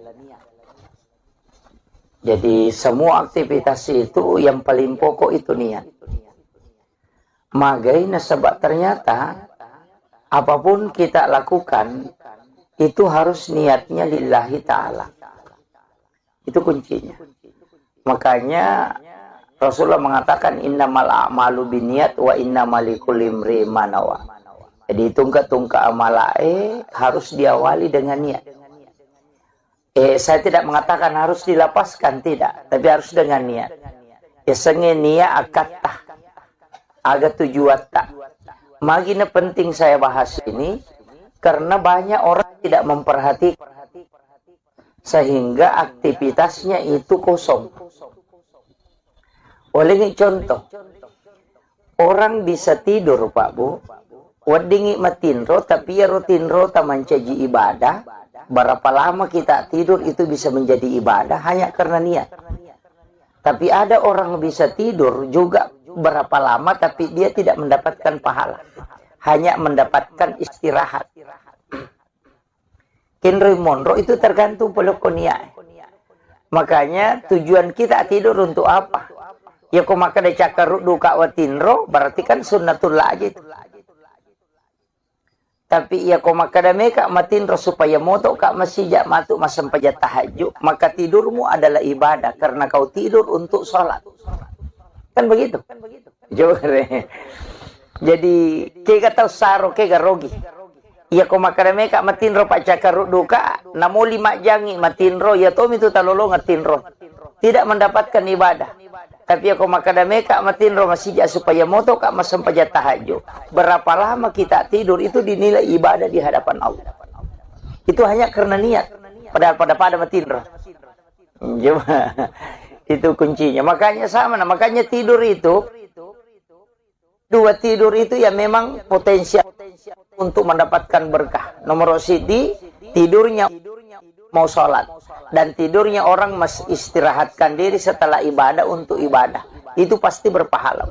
Jadi semua aktivitas itu yang paling pokok itu niat. Makanya sebab ternyata apapun kita lakukan itu harus niatnya lillahi ta'ala. Itu kuncinya. Makanya Rasulullah mengatakan innamal a'malu binniyat wa innamal likulli imri'in ma nawa. Jadi tungkak-tungkak amalae harus diawali dengan niat. Saya tidak mengatakan harus dilapaskan, tidak, tapi harus dengan niat. Senge niat akatah agak tujuan tak. Magina penting saya bahas ini karena banyak orang tidak memperhatikan sehingga aktivitasnya itu kosong. Oleh contoh, orang bisa tidur Pak Bu, wadingi matinro tapi ya rutinro taman caji ibadah. Berapa lama kita tidur itu bisa menjadi ibadah hanya karena niat. Tapi ada orang bisa tidur juga berapa lama tapi dia tidak mendapatkan pahala, hanya mendapatkan istirahat. Kinri monro itu tergantung pelukoniak. Makanya tujuan kita tidur untuk apa? Ya kok maka de cakar duka watinro berarti kan sunnatullah aja itu. Tapi ya kok maka de meka matinro supaya moto kak masijak matuk masam pajat tahajud, maka tidurmu adalah ibadah karena kau tidur untuk sholat. Kan begitu? Coba deh. Jadi kega tahu saro kega rogi. Ya kok maka de meka matinro pak cakar duka namo 5 jangi matinro ya tom itu talolo ngatinro. Tidak mendapatkan ibadah. Tapi aku makada meka matinro masijak supaya moto kak masam pajat tahajud. Berapa lama kita tidur itu dinilai ibadah di hadapan Allah. Itu hanya karena niat. Padahal pada matinro. Coba. Itu kuncinya. Makanya sama. Makanya tidur itu. Dua tidur itu ya memang potensial untuk mendapatkan berkah. Nomor sidi tidurnya mau sholat. Dan tidurnya orang istirahatkan diri setelah ibadah untuk ibadah. Itu pasti berpahala.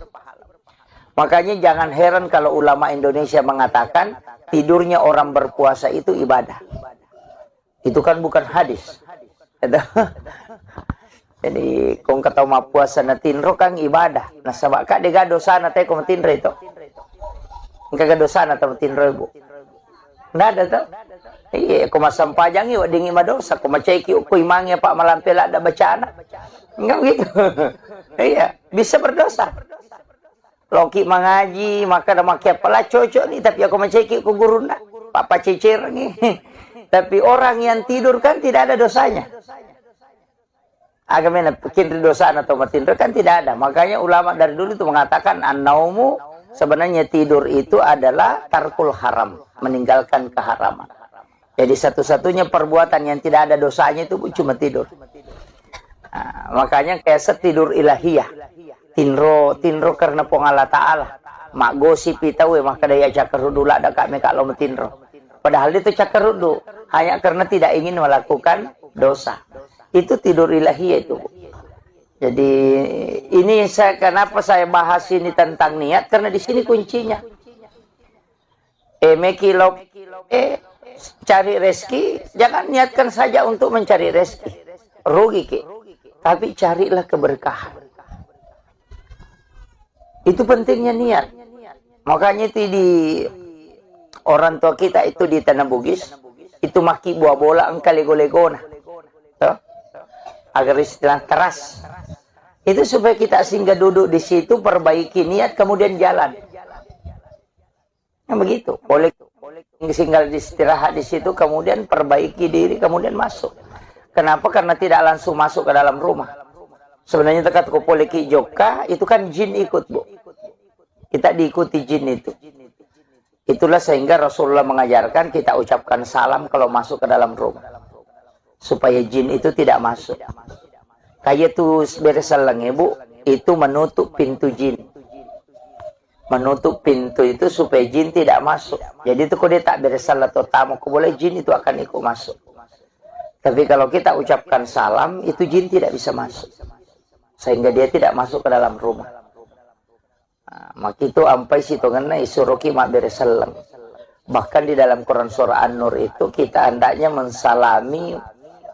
Makanya jangan heran kalau ulama Indonesia mengatakan tidurnya orang berpuasa itu ibadah. Itu kan bukan hadis. Jadi kong kata ma puasa na tinro kang ibadah. Nah sabak ka de dosa na te kong tinro itu. Kagak dosa na ta tinro ibu. Nggak ada tuh. Iya, aku masam pajang yuk dingi madosa, aku maceki aku imangnya Pak malampela ada bacaan. Enggak begitu. Iya, bisa berdosa. Loki mengaji, maka ada makia pala cocok nih, tapi aku maceki aku gurunda. Papa cicir nih. Tapi orang yang tidur kan tidak ada dosanya. Agamanya bikin dosa atau matinro kan tidak ada. Makanya ulama dari dulu itu mengatakan an-naumu sebenarnya tidur itu adalah tarkul haram, meninggalkan keharaman. Jadi satu-satunya perbuatan yang tidak ada dosanya itu cuma tidur. Nah, makanya kayak setidur ilahiyah. Tinro karena pengala ta'ala. Mak gosip itawe maka daya cakarudu lah ada kami kalau metinro. Padahal itu cakarudu hanya karena tidak ingin melakukan dosa. Itu tidur ilahiyah itu. Jadi ini kenapa saya bahas ini tentang niat karena di sini kuncinya. Cari rezeki, jangan niatkan saja untuk mencari rezeki. Rugi ke. Tapi carilah keberkahan. Itu pentingnya niat. Makanya itu di orang tua kita itu di tanah Bugis itu maki buah bola engkau lego-lego nah. Agar istilah keras. Itu supaya kita singgah duduk di situ, perbaiki niat, kemudian jalan. Nah, begitu. Boleh singgah istirahat di situ, kemudian perbaiki diri, kemudian masuk. Kenapa? Karena tidak langsung masuk ke dalam rumah. Sebenarnya dekat kupoleki joka, itu kan jin ikut, Bu. Kita diikuti jin itu. Itulah sehingga Rasulullah mengajarkan kita ucapkan salam kalau masuk ke dalam rumah. Supaya jin itu tidak masuk. Kayak tuh beres salang ibu, itu menutup pintu jin. Menutup pintu itu supaya jin tidak masuk. Jadi itu kalau dia tak beres salat atau tamu, boleh jin itu akan ikut masuk. Tapi kalau kita ucapkan salam, itu jin tidak bisa masuk. Sehingga dia tidak masuk ke dalam rumah. Nah, maka itu ampai situ ngena isuruki mak beres salang. Bahkan di dalam Quran surah An-Nur itu kita hendaknya mensalami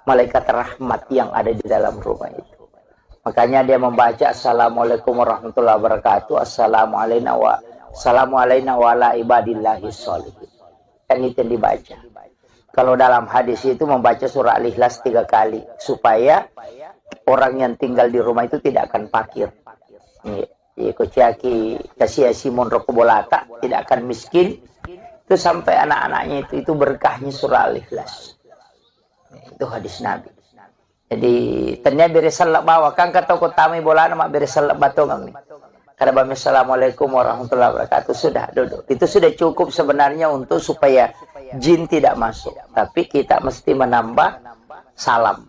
malaikat rahmat yang ada di dalam rumah itu. Makanya dia membaca Assalamualaikum warahmatullahi wabarakatuh, Assalamu alayna wa ala ibadillahi sholihin. Yang itu yang dibaca. Kalau dalam hadis itu membaca surah Al-Ikhlas 3 kali. Supaya orang yang tinggal di rumah itu tidak akan fakir. Kuciaki kasih Simon Rokobolata tidak akan miskin. Itu sampai anak-anaknya itu berkahnya surah Al-Ikhlas. Itu hadis Nabi. Jadi ternyata beresalak bawa kan kata kotami bola nama beresalak batongang nih. Karena bami assalamualaikum warahmatullahi wabarakatuh sudah duduk. Itu sudah cukup sebenarnya untuk supaya jin tidak masuk. Tapi kita mesti menambah salam.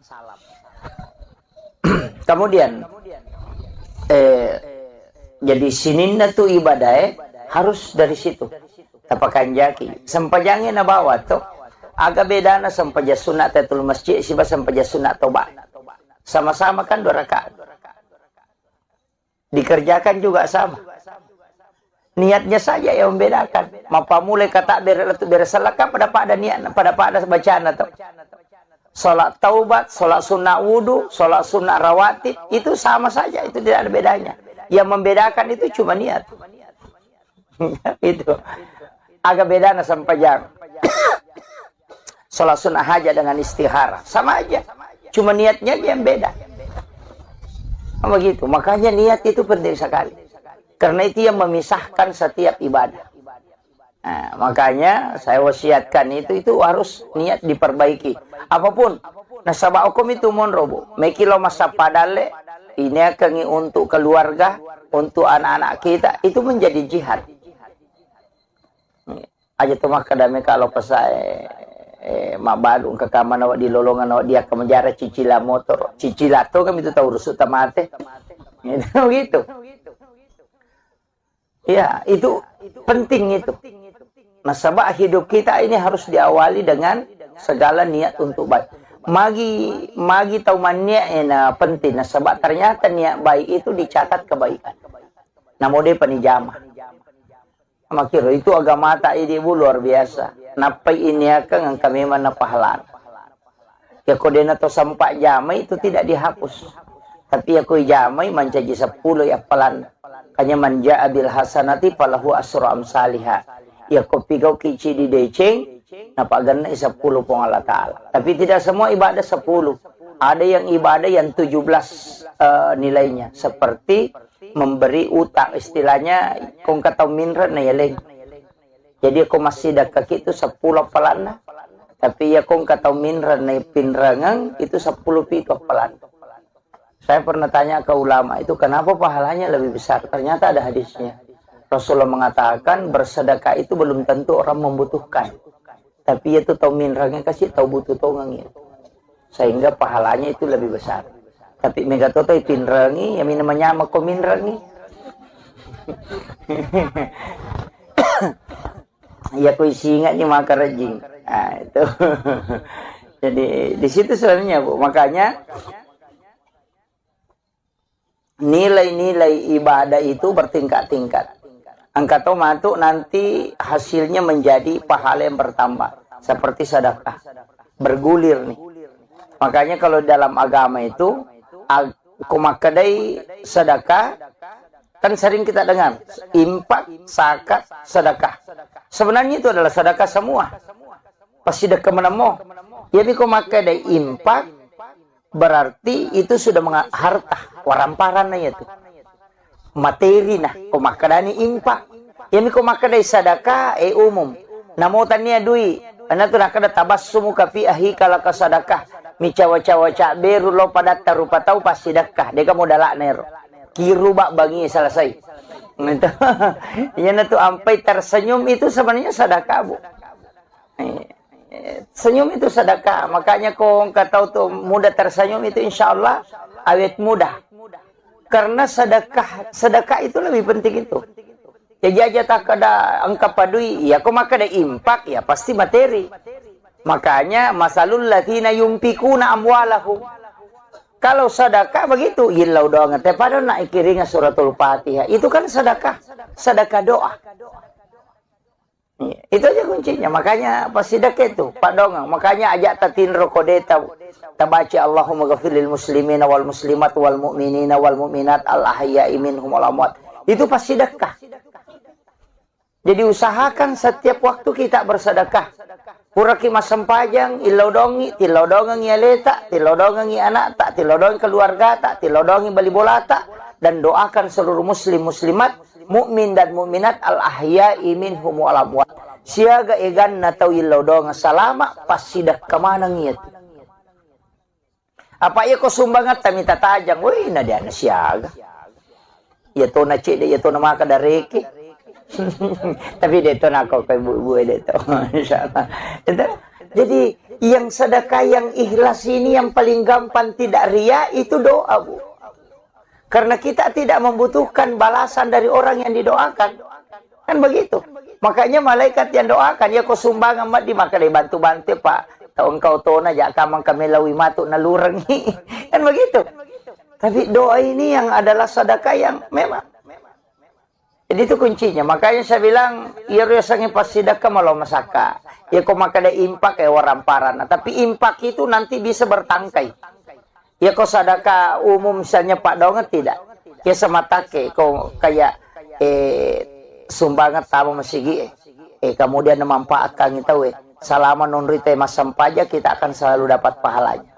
Kemudian jadi sininna tu ibadah harus dari situ. Tapakan jaki. Sempajangin na bawa tuh. Agak beda na sampaja sunat tatul masjid siba sampaja sunat tobat. Sama-sama kan 2 rakaat. Dikerjakan juga sama. Niatnya saja yang membedakan. Mapa mulai kata beresalaka pada niat pada bacaan atau salat taubat, salat sunnah wudu, salat sunnah rawatib itu sama saja, itu tidak ada bedanya. Yang membedakan itu cuma niat. Itu. Agak beda na sampajang. Salat sunnah hajat dengan istihara sama aja, cuma niatnya yang beda. Begitu. Makanya niat itu penting sekali, karena itu yang memisahkan setiap ibadah. Nah, makanya saya wasiatkan itu harus niat diperbaiki. Apapun nasabah hukum itu monrobo mekilo masa padale ini akan untuk keluarga, untuk anak-anak kita, itu menjadi jihad. Aja tuh mah kadame kalau pesai mabadung ke kamar awak di lolongan awak dia ke menjara cicila motor cicilato kan itu tahu rusuk tamate gitu ya, itu penting itu. Nasabah hidup kita ini harus diawali dengan segala niat untuk baik. Magi tahu mania penting. Nasabah ternyata niat baik itu dicatat kebaikan. Namun dia penijamah. Makiro itu agama tak ini luar biasa. Napai ini akan kami mana pahala. Ya kodena to sampai jamai itu tidak dihapus. Tapi aku jamai mencaji 10 ya pelan. Hanya manja abil hasanati falahu asru amsalihha. Ya kopigau kici di deceng. Napa ganna 10 pong Allah Ta'ala. Tapi tidak semua ibadah 10. Ada yang ibadah yang 17 nilainya. Seperti memberi utang. Istilahnya kong katau minra na yaleng. Jadi aku masih dekat itu 10 pelan. Tapi ya kong katau minra na pinrangang itu 10 pito pelan. Saya pernah tanya ke ulama itu kenapa pahalanya lebih besar. Ternyata ada hadisnya. Rasulullah mengatakan bersedekah itu belum tentu orang membutuhkan. Tapi itu tahu minrangnya kasih tahu butuh tongangnya. Sehingga pahalanya itu lebih besar. Tapi megatoto pinrangi yang namanya mako minrangi. Ya aku ingat nih maka rejing. Nah, itu. Jadi di situ sebenarnya Bu. Makanya nilai-nilai ibadah itu bertingkat-tingkat. Angkat matu nanti hasilnya menjadi pahala yang bertambah. Seperti sedekah. Bergulir nih. Makanya kalau dalam agama itu kumakadai sedekah Kan sering kita dengar infak, zakat, sedekah. Sebenarnya itu adalah sedekah semua. Pasti dah kemana mau. Jadi kau makai dari infak, berarti itu sudah harta, waramparan itu. Materi nah, kau makai dari infak. Jadi kau makai dari sedekah, umum. Namo tanya duit. Karena tu nak ada tabassumu kafi ahi kalau ke sedekah. Mi cawa-cawa cak beru lo pada tarupa tahu pasti sedekah. Dia kamu dalak nero. Kiru bak bagi selesai. Itu. Yang itu sampai tersenyum itu sebenarnya sedekah, Bu. Senyum itu sedekah. Makanya kau tahu tuh mudah tersenyum itu insya Allah awet mudah. Karena sedekah itu lebih penting itu. Jadi aja tak ada angka padui, ya kau maka ada impak, ya pasti materi. Makanya masalul latina yumpikuna amwalahu. Kalau sedekah begitu, ilau doa ngete pada nak ikiringa suratul Fatihah. Itu kan sedekah doa. Itu aja kuncinya. Makanya pas sedekah itu, Pak Dongang. Makanya ajak tatin rokodeta. Tabaca Allahumma ghafirlil muslimina wal muslimat wal mu'minina wal mu'minat al ahya'i minhum wal amwat. Itu pas sedekah. Jadi usahakan setiap waktu kita bersedekah. Puraki masam pajang, ilodongi, tilodongi aleta, tilodongi anak tak, tilodongi keluarga tak, tilodongi bali bola tak, dan doakan seluruh muslim muslimat, mukmin dan mukminat al ahya'i minhum wal amwat. Siaga egan natau ilodong salama pasti dah kemana ngiat. Apa ia kau sumbangat minta tajang, woi na dia na siaga. Ya to na cik dia, ya to na maka dareke. Tapi dia tu nak kau ibu-ibu dia tu. Insyaallah. Jadi yang sedekah yang ikhlas ini yang paling gampang tidak ria itu doa, Bu. Karena kita tidak membutuhkan balasan dari orang yang didoakan. Kan begitu. Makanya malaikat yang doakan ya kau sumbang amat di maka dia bantu-bantu Pak. Tahu engkau tona jak kamang kami lawi matu nalurengi. Kan begitu. Tapi doa ini yang adalah sedekah yang memang. Jadi itu kuncinya. Makanya saya bilang, ya rasanya pas sedekah malah masaka. Ya kau makan ada impak ya waramparan. Tapi impak itu nanti bisa bertangkai. Ya kau sedekah umum misalnya Pak Donget tidak. Ya semata kau kayak sumbangan tamu masigi. Kemudian memanfaatkan itu selama nunri tema sampaja kita akan selalu dapat pahalanya.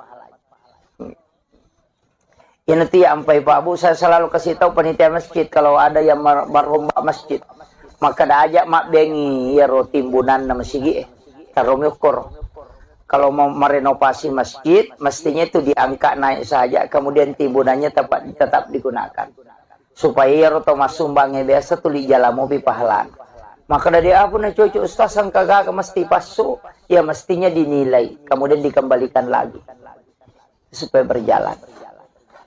Ya nanti sampai Pak Bu saya selalu kasih tahu panitia masjid kalau ada yang merombak masjid maka dah ajak mak bengi ya timbunan na masjid karomyokor. Kalau mau merenovasi masjid mestinya itu diangkat naik saja kemudian timbunannya tetap digunakan supaya ya roto masumbangnya biasa tuh di jalan mobil pahalan. Maka dari apa na cucu ustaz sang kagak mesti pasu ya mestinya dinilai kemudian dikembalikan lagi supaya berjalan.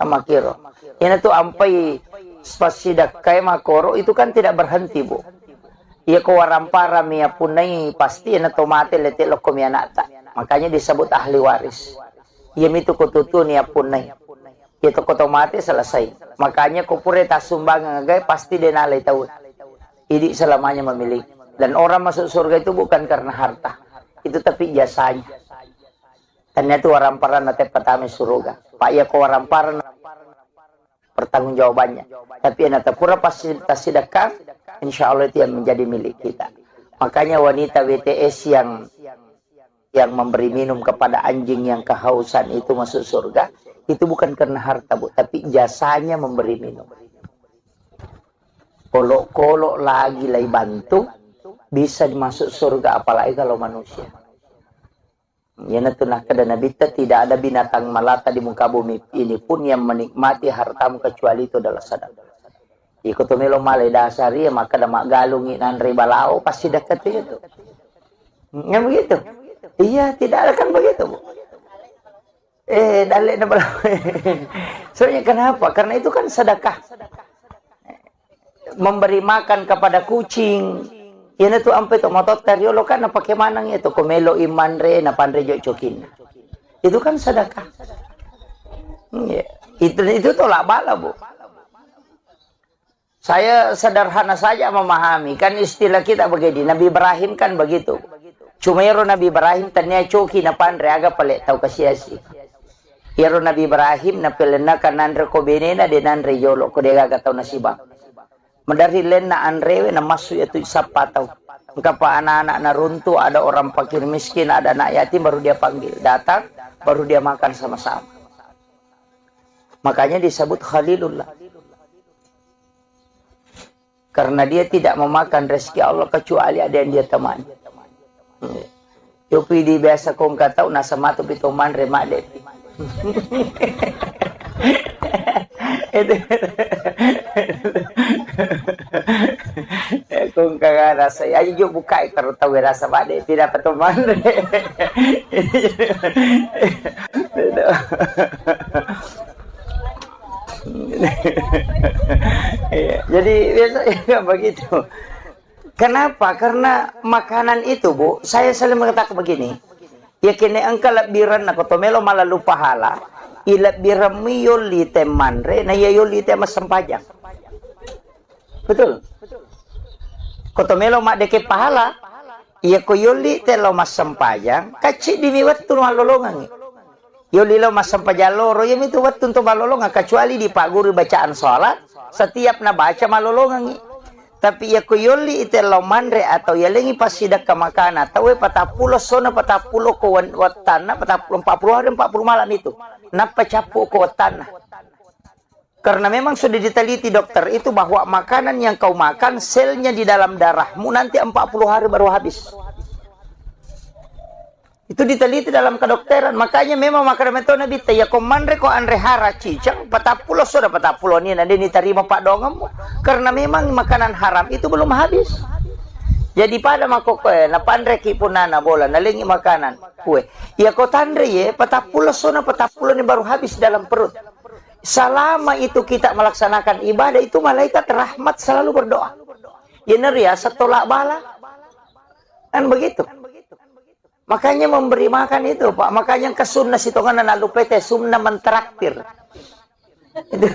Sama kiro. Ini tuh ampai spasidak kayak makoro itu kan tidak berhenti, Bu. Ia kewarampara mia punai pasti ina tomate letik lokom yanata. Makanya disebut ahli waris. Ia mitu kututun ya punai. Ia toko tomate selesai. Makanya kupure tasumbang ngagai pasti denalai tahu. Ini selamanya memiliki. Dan orang masuk surga itu bukan karena harta. Itu tapi jasanya. Ternyata waramparan nate pertama surga. Pak ya kewaramparan pertanggungjawabannya. Tapi nate pura pasti sedekah, insya Allah itu yang menjadi milik kita. Makanya wanita WTS yang memberi minum kepada anjing yang kehausan itu masuk surga, itu bukan karena harta, Bu, tapi jasanya memberi minum. Kolok-kolok lagi lagi bantu bisa masuk surga apalagi kalau manusia. Ya natunah kada nabi tidak ada binatang melata di muka bumi ini pun yang menikmati hartamu kecuali itu adalah sedekah. Ikut melo malai dasari maka damak galungi nan ribalao pasti dekat itu. Yang begitu. Iya, tidak ada kan begitu, Bu. Dalek na balao. Soalnya kenapa? Karena itu kan sedekah. Memberi makan kepada kucing. Yan itu ampe to motot kariolo kan pakai manang itu komelo iman re na pandre jo cokin. Itu kan sedekah. Itu tolak bala, Bu. Saya sederhana saja memahami kan istilah kita begini. Nabi Ibrahim kan begitu. Cuma yaro Nabi Ibrahim tanya coki na pandre aga pale tau kasiasi. Yaro Nabi Ibrahim na pelena kan nandre ko benena de nandre yolo ko de aga tau nasibang. Medari lena anrewe na masuk itu sapatau. Mengapa anak-anak na runtuh, ada orang fakir miskin, ada anak yatim, baru dia panggil. Datang, baru dia makan sama-sama. Makanya disebut Khalilullah. Karena dia tidak memakan rezeki Allah kecuali ada yang dia temani. Yopi di biasa kong katau nasa matu pitoman remak deh. Itu kung kagak rasa ayo jo buka kalau tahu rasa bade tidak peteman. Jadi biasanya begitu. Kenapa? Karena makanan itu, Bu, saya selalu mengatakan begini. Ya kini engkau lebiran nak kotomelo malah lupa hala. Ilap birami yoli temanre, na yoli tema sempajang. Betul. Kotomelo mak deke pahala. Iya ko yoli telo mas sempajang. Kacik dimiwat tu malolongan. Yoli lo mas sempajang loro. Yang itu waktu untuk malolongan. Kecuali di pak guru bacaan sholat. Setiap na baca malolongan. Tapi ya ko yoli itelo manre atau ya lengi pasidak ke makan atau patapulo sona patapulo ko watana patapulo 40 hari 40 malam itu napa capu ko watana. Karena memang sudah diteliti dokter itu bahwa makanan yang kau makan selnya di dalam darahmu nanti 40 hari baru habis. Itu diteliti dalam kedokteran. Makanya memang makanan itu nabi ya komandre ko andre hara cicang patapulo sudah patapulo ni nanti diterima pak dongam. Karena memang makanan haram itu belum habis. Jadi pada makoko na pandre ki punana bola nalingi makanan kue. Ya ko tandre ye patapulo sona patapulo ni baru habis dalam perut. Selama itu kita melaksanakan ibadah itu malaikat rahmat selalu berdoa. Ya neria setolak bala. Kan begitu. Makanya memberi makan itu, Pak. Makanya ke sunnah sitongan na lupete sunnah mentraktir. Itu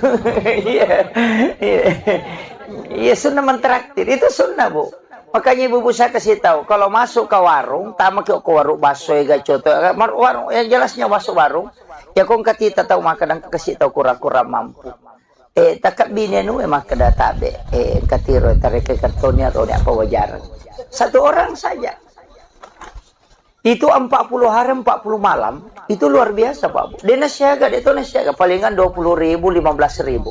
iya sunnah mentraktir. Itu sunnah, Bu. Makanya ibu saya kasih tahu, kalau masuk ke warung, tama ke warung baso ya coto, warung yang jelasnya masuk warung, ya kong katita tahu makan kasih tahu kura-kura mampu. Takap binenu emang kada tabe, katiro tarik ke kartonnya atau apa wajar. Satu orang saja. Itu 40 hari 40 malam itu luar biasa, Pak. Dia nasiaga, dia itu nasiaga palingan 20.000 15.000.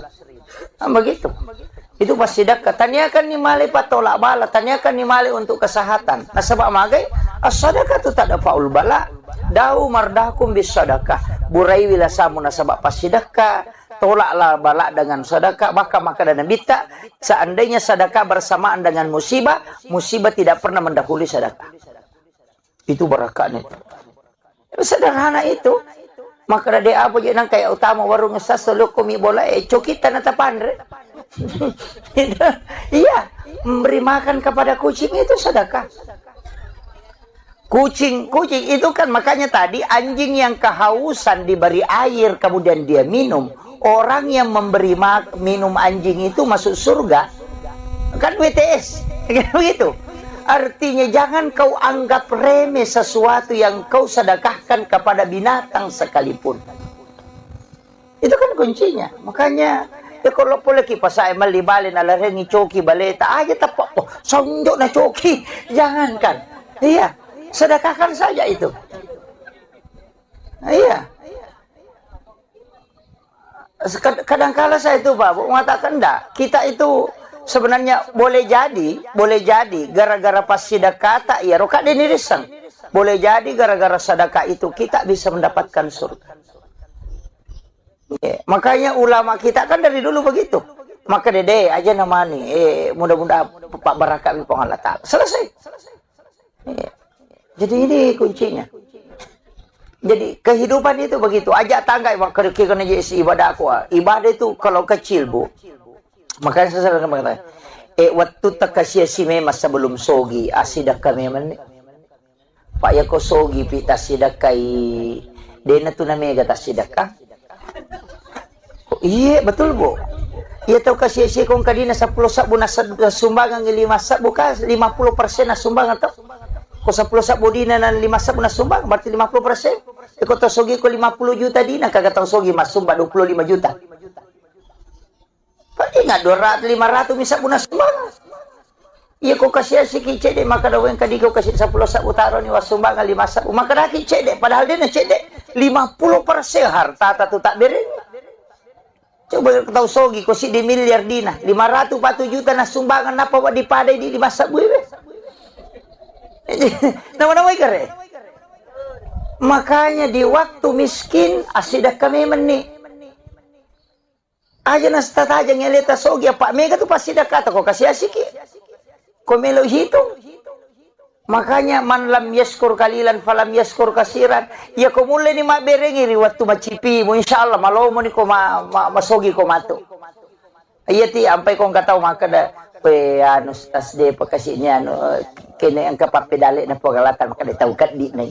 Nah, begitu. Itu pasti sedekah. Tanyakan ni male patolak bala, tanyakan ni male untuk kesehatan. Nah, sebab magai as-sedekah tu tak ada faul bala. Dau mardakum bis sedekah. Burai wila samu nasabak pas sedekah. Tolaklah bala dengan sedekah, maka dan bita. Seandainya sedekah bersamaan dengan musibah, musibah tidak pernah mendahului sedekah. Itu berakatnya. Sederhana itu. Maka dia apa je nang kayak utama warung ngesas selalu komi bola cokita nata pandre. Iya, memberi makan kepada kucing itu sedekah. Kucing itu kan makanya tadi anjing yang kehausan diberi air kemudian dia minum. Orang yang memberi minum anjing itu masuk surga. Kan WTS. Begitu. Artinya jangan kau anggap remeh sesuatu yang kau sedekahkan kepada binatang sekalipun. Itu kan kuncinya. Makanya ya kalau boleh kipas saya melibalin ala rengi coki baleta aja tapak po sonjok na coki. Jangankan. Iya, sedekahkan saja itu. Iya. Kadang-kala saya itu Pak mengatakan enggak, kita itu sebenarnya boleh jadi gara-gara pas sedekah tak ya roka dinirisang. Boleh jadi gara-gara sedekah itu kita bisa mendapatkan surga. Ya, makanya ulama kita kan dari dulu begitu. Maka dede aja namanya mudah-mudahan Pak Barakat Allah Ta'ala. Selesai. Ya. Jadi ini kuncinya. Jadi kehidupan itu begitu. Ajak tangga kena jadi ibadah aku. Ibadah itu kalau kecil, Bu. Makanya saya selalu mengatakan, waktu takasya si memang sebelum sogi, asidak kami mana? Pak ya ko sogi pita sidakai, dena tu namanya kata sidakah? Iya betul Bu. Iya tahu kasih si kong kadina 10 sabu na sumbangan 5 sabu ka 50% na sumbangan tau. Ko 10 sabu dina na 5 sabu na sumbang berarti 50%. Ko to sogi ko 50 juta dina kagak tahu sogi mas sumbang 25 juta. Pati nga 200, 500 misa po na sumbangan. Iya ko kasi si kicede maka daw yang kadi ko kasi 10 sa utaro ni wasumbangan 5 sa maka na kicede padahal dia na cede 50 para harta tatu tak bering. Coba tahu sogi ko si di miliar dina 540 juta na sumbangan na pa di padai di masa buwe. Nama-nama ikare. Makanya di waktu miskin asidak kami meni. Aja nas tataja ngeleta sogi apa mega tu pasti dah kata kok kasih asiki. Kau melo hitung. Makanya man lam yaskur kalilan falam yaskur kasiran. Ya kau mulai ni mak berengi waktu macipi mo insyaallah malo mo ni ko masogi ko mato. Iya ti ampai kau enggak tahu maka dah pe anu tas de pakasinya anu kene ang kapapedale na pagalatan maka tahu kat di na.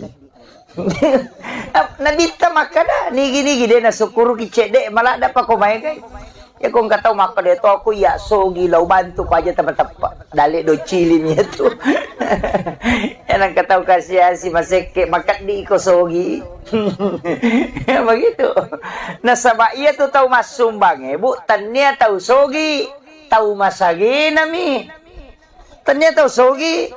Nabita maka dah ni gini gide na sukuru ki cede malah ada pa ko may kay. Ya kung kataw maka dito ako ya sogi law bantu ko aja tepat-tepat dali do cilin ya tu. Yan ang kataw kasi si maseke makat di ko sogi. Begitu. Nasaba iya tu tahu mas sumbang bu tanya tahu sogi tahu masagi nami. Tanya tahu sogi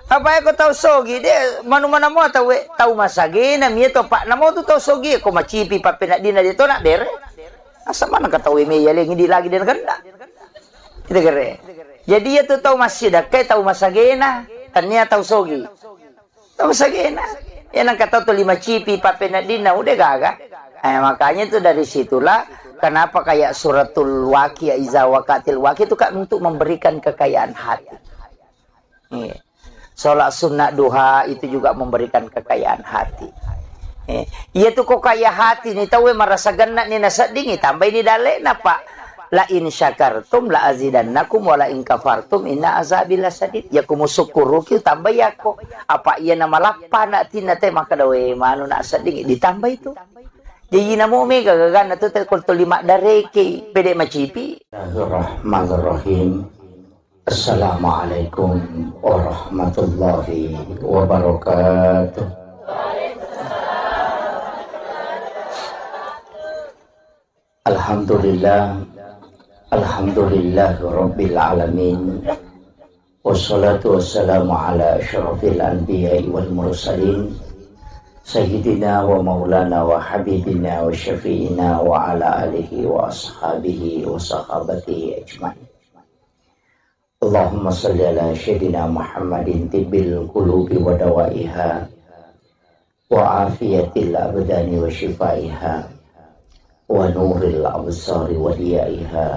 apa aku tahu sogi dia mana-mana mo tahu masagi nami itu pak namo tu tahu sogi ko macipi pa pinadina dito nak bere. Asa mana kata weme ya hindi lagi din ganda. Kita kere. Jadi ya tu tahu masjid kay tahu masagena, tanya tahu sogi. Tahu masagena. Yan ang kata tu 5 cipi papenadina udah gaga. Makanya itu dari situlah kenapa kayak suratul Waqiah iza waqatil waqiah itu kan untuk memberikan kekayaan hati. Salat sunnah duha itu juga memberikan kekayaan hati. Iya tuh kok kaya hati ni tahu merasa genat ni nasa dingi tambah ini dale napa la in syakartum la azidannakum wa la in kafartum inna azabi lasadid ya kumu syukuru ki tambah ya kok apa iya nama lapan nak tina teh maka dawe manu nak sadingi ditambah itu jadi namo mega gagana tu teh kol 5 dareke pede macipi. Bismillahirrahmanirrahim. Assalamualaikum warahmatullahi wabarakatuh. Alhamdulillah, alhamdulillah Rabbil Alamin. Wassalatu wassalamu ala asyrafil anbiya'i wal mursalin Sayyidina wa maulana wa habibina wa syafi'ina wa ala alihi wa ashabihi wa sahabatihi ajma'in. Allahumma salli ala Sayyidina Muhammadin tibbil qulubi wa dawaiha wa afiyatil abdani wa shifaiha wa nuril absari wa diyaiha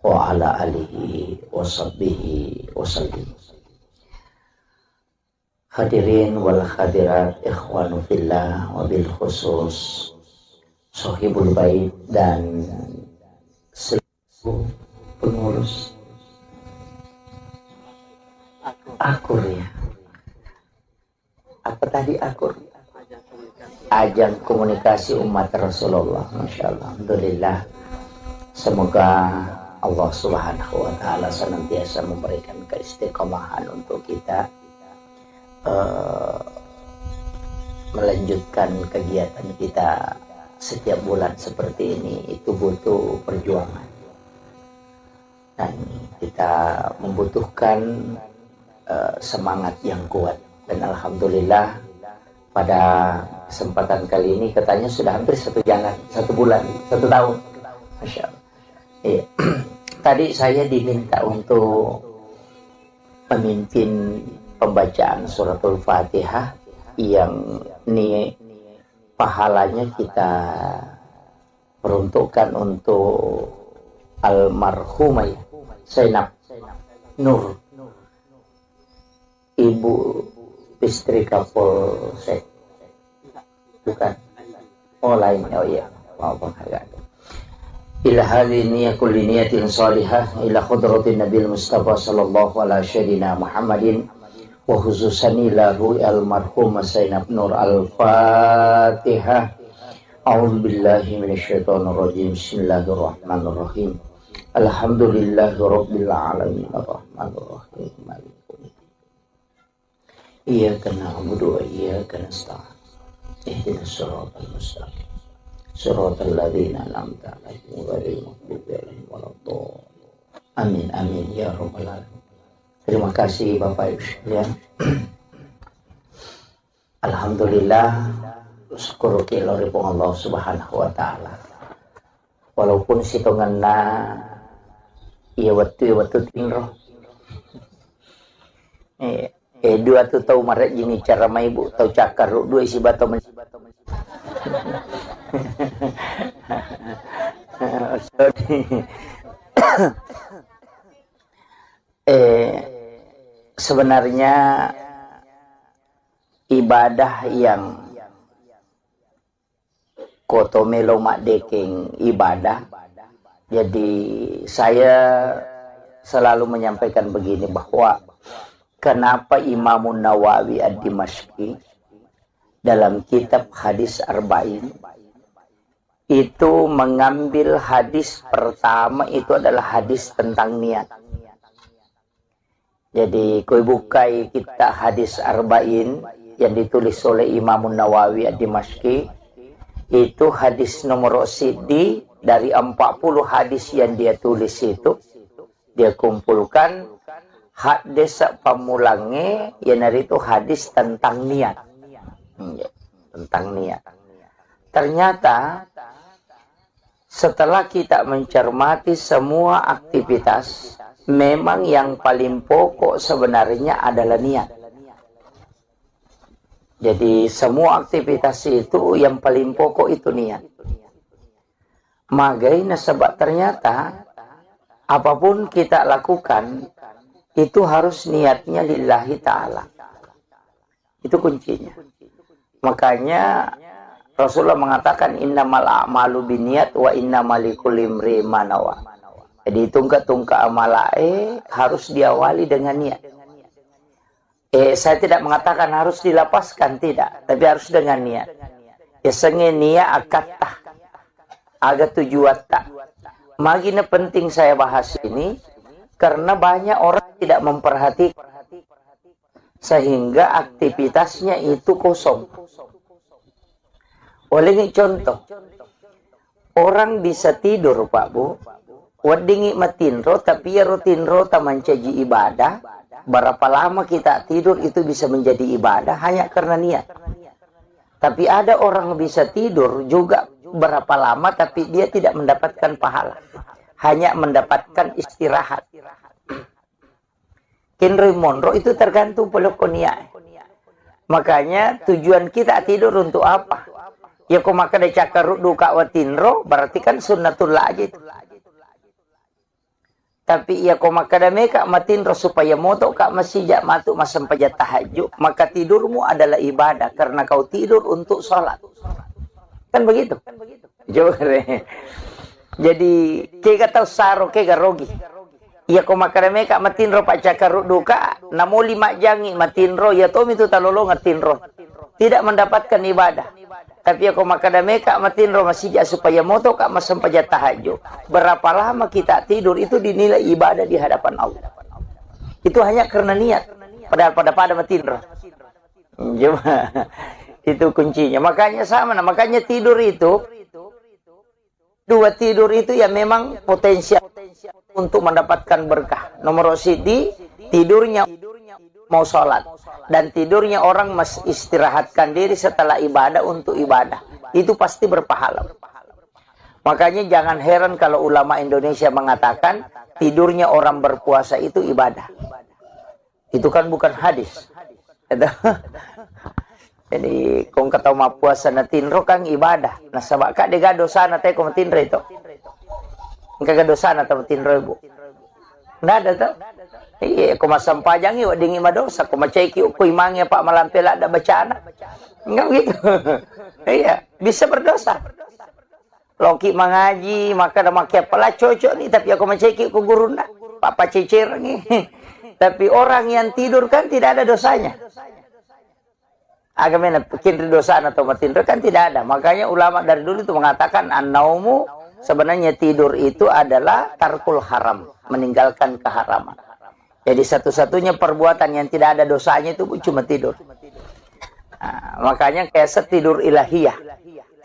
wa ala alihi wa sahbihi wa sallim. Hadirin wal hadirat ikhwanu fillah wa bil khusus sahibul bait dan seluruh pengurus akur ya. Apa tadi akur? Ajang komunikasi umat Rasulullah. Masya Allah. Alhamdulillah. Semoga Allah Subhanahu wa Ta'ala senantiasa memberikan keistiqomahan untuk kita melanjutkan kegiatan kita setiap bulan seperti ini. Itu butuh perjuangan dan kita membutuhkan semangat yang kuat. Dan alhamdulillah pada kesempatan kali ini katanya sudah hampir 1 bulan, 1 tahun. Masya Allah. Iya. Tadi saya diminta untuk memimpin pembacaan suratul Fatihah yang ini pahalanya kita peruntukkan untuk almarhumah Zainab Nur, ibu istri Kapolsek. Bukan. Oh lain. Oh iya. Maaf agak. Ila hadhihi kulli niyatin salihah ila khudratin Nabil Mustafa sallallahu alaihi wasallam Muhammadin wa khususan lahu almarhum Zainab Nur al-Fatihah. A'udzu billahi minasyaitonir rajim. Bismillahirrahmanirrahim. Alhamdulillahirabbil alamin arrahmanir rahim maliki iyyaka na'budu wa iyyaka nasta'in ihdinas siratal mustaqim siratal ladzina an'amta 'alaihim ghairil maghdubi 'alaihim waladdallin. Amin amin ya rabbal alamin. Terima kasih Bapak Ibu sekalian. Alhamdulillah, syukur kiloripun Allah Subhanahu wa taala. Walaupun sitonganna iya waktu tingro. Dua tu tahu maret jini cara mai ibu tahu cakar dua isi bato sebenarnya ibadah yang kotomelo mak deking ibadah. Jadi saya selalu menyampaikan begini, bahwa kenapa Imam Nawawi Ad-Dimashqi dalam kitab Hadis Arba'in itu mengambil hadis pertama itu adalah hadis tentang niat. Jadi koi bukai kita Hadis Arba'in yang ditulis oleh Imam Nawawi Ad-Dimashqi, itu hadis nomor sidi dari 40 hadis yang dia tulis itu, dia kumpulkan hadis pamulangnya yang dari itu hadis tentang niat. Tentang niat. Ternyata setelah kita mencermati semua aktivitas, memang yang paling pokok sebenarnya adalah niat. Jadi semua aktivitas itu yang paling pokok itu niat. Makanya sebab ternyata apapun kita lakukan itu harus niatnya lillahi ta'ala. Itu kuncinya. Makanya Rasulullah mengatakan innamal a'malu binniyat wa innamal likulli imri'in ma nawa. Jadi tungka amalae harus diawali dengan niat. Saya tidak mengatakan harus dilapaskan, tidak, tapi harus dengan niat. Senge niat akatah agak tujuan tak. Magina penting saya bahas ini karena banyak orang tidak memperhatikan sehingga aktivitasnya itu kosong. Oleh ini contoh, orang bisa tidur Pak Bu, wadingi matinro tapi ya rutinro taman caji ibadah. Berapa lama kita tidur itu bisa menjadi ibadah hanya karena niat. Tapi ada orang bisa tidur juga berapa lama tapi dia tidak mendapatkan pahala, hanya mendapatkan istirahat. Kinri monro itu tergantung pelukoniya. Makanya tujuan kita tidur untuk apa? Ya kok maka de cakar duka watinro berarti kan sunnatullah aja itu. Tapi ya kok maka de meka matinro supaya moto kak masijak matu masam pajat tahajud, maka tidurmu adalah ibadah karena kau tidur untuk sholat. Kan begitu? Jadi kega tahu saro kega rogi. Ya kok maka de meka matinro pak cakar duka namo 5 jangi matinro ya tom itu talolo ngatinro. Tidak mendapatkan ibadah. Tapi aku makada meka matinro masijak supaya moto kak masam pajat tahajud. Berapa lama kita tidur itu dinilai ibadah di hadapan Allah. Itu hanya karena niat. Padahal pada matinro. Cuma itu kuncinya. Makanya sama, makanya tidur itu dua tidur itu ya memang potensial untuk mendapatkan berkah. Nomor sidi tidurnya mau sholat dan tidurnya orang istirahatkan diri setelah ibadah untuk ibadah, itu pasti berpahala. Makanya jangan heran kalau ulama Indonesia mengatakan tidurnya orang berpuasa itu ibadah. Itu kan bukan hadis. Jadi kong kata ma puasa na tinro kang ibadah. Nah sabak ka de gado sana te kong tinro itu. Kagado sana ta tinro ibu. Nada to. Iya, kung masampajang iyo, dingi madosa. Kung macayki ukoy mangya pa malampela da bacana. Enggak gitu. Iya, bisa berdosa. Loki mangaji, maka na makia pala cocok nih. Tapi aku macayki ko guru na. Papa cicir nih. Tapi orang yang tidur kan tidak ada dosanya. Agamanya bikin dosa atau matinro kan tidak ada. Makanya ulama dari dulu itu mengatakan an-naumu sebenarnya tidur itu adalah tarkul haram, meninggalkan keharaman. Jadi satu-satunya perbuatan yang tidak ada dosanya itu cuma tidur. Nah, makanya kayak setidur ilahiyah.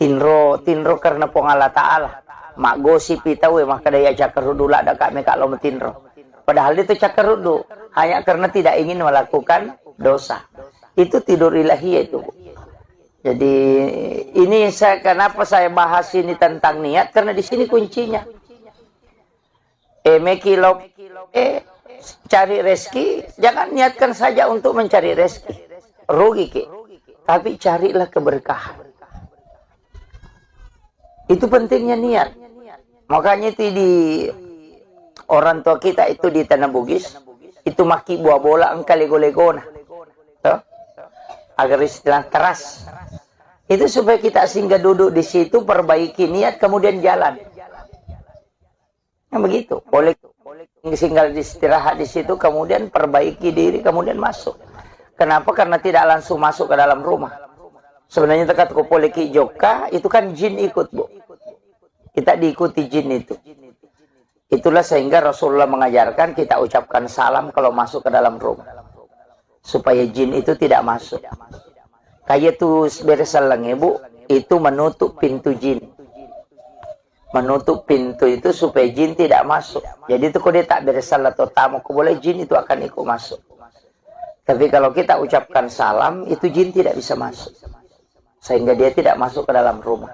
tinro karena pong Allah Ta'ala. Mak gosip itawe maka daya cakar hudu lah ada kami kalau metinro. Padahal itu cakar hudu hanya karena tidak ingin melakukan dosa. Itu tidur ilahi itu. Jadi ini kenapa saya bahas ini tentang niat, karena di sini kuncinya. Mekilop cari rezeki, jangan niatkan saja untuk mencari rezeki. Rugi ke. Tapi carilah keberkahan. Itu pentingnya niat. Makanya itu di orang tua kita itu di Tanah Bugis, itu maki buah bola engkau lego-legona. Agar istilah keras. Itu supaya kita singgah duduk di situ, perbaiki niat, kemudian jalan. Nah, begitu. Oleh singgah istirahat di situ, kemudian perbaiki diri, kemudian masuk. Kenapa? Karena tidak langsung masuk ke dalam rumah. Sebenarnya dekat kopoleki joka, itu kan jin ikut, Bu. Kita diikuti jin itu. Itulah sehingga Rasulullah mengajarkan kita ucapkan salam kalau masuk ke dalam rumah. Supaya jin itu tidak masuk. Kayak itu beresalang ibu, itu menutup pintu jin. Menutup pintu itu supaya jin tidak masuk. Jadi itu kalau dia tak beresalah atau tamu, boleh jin itu akan ikut masuk. Tapi kalau kita ucapkan salam, itu jin tidak bisa masuk. Sehingga dia tidak masuk ke dalam rumah.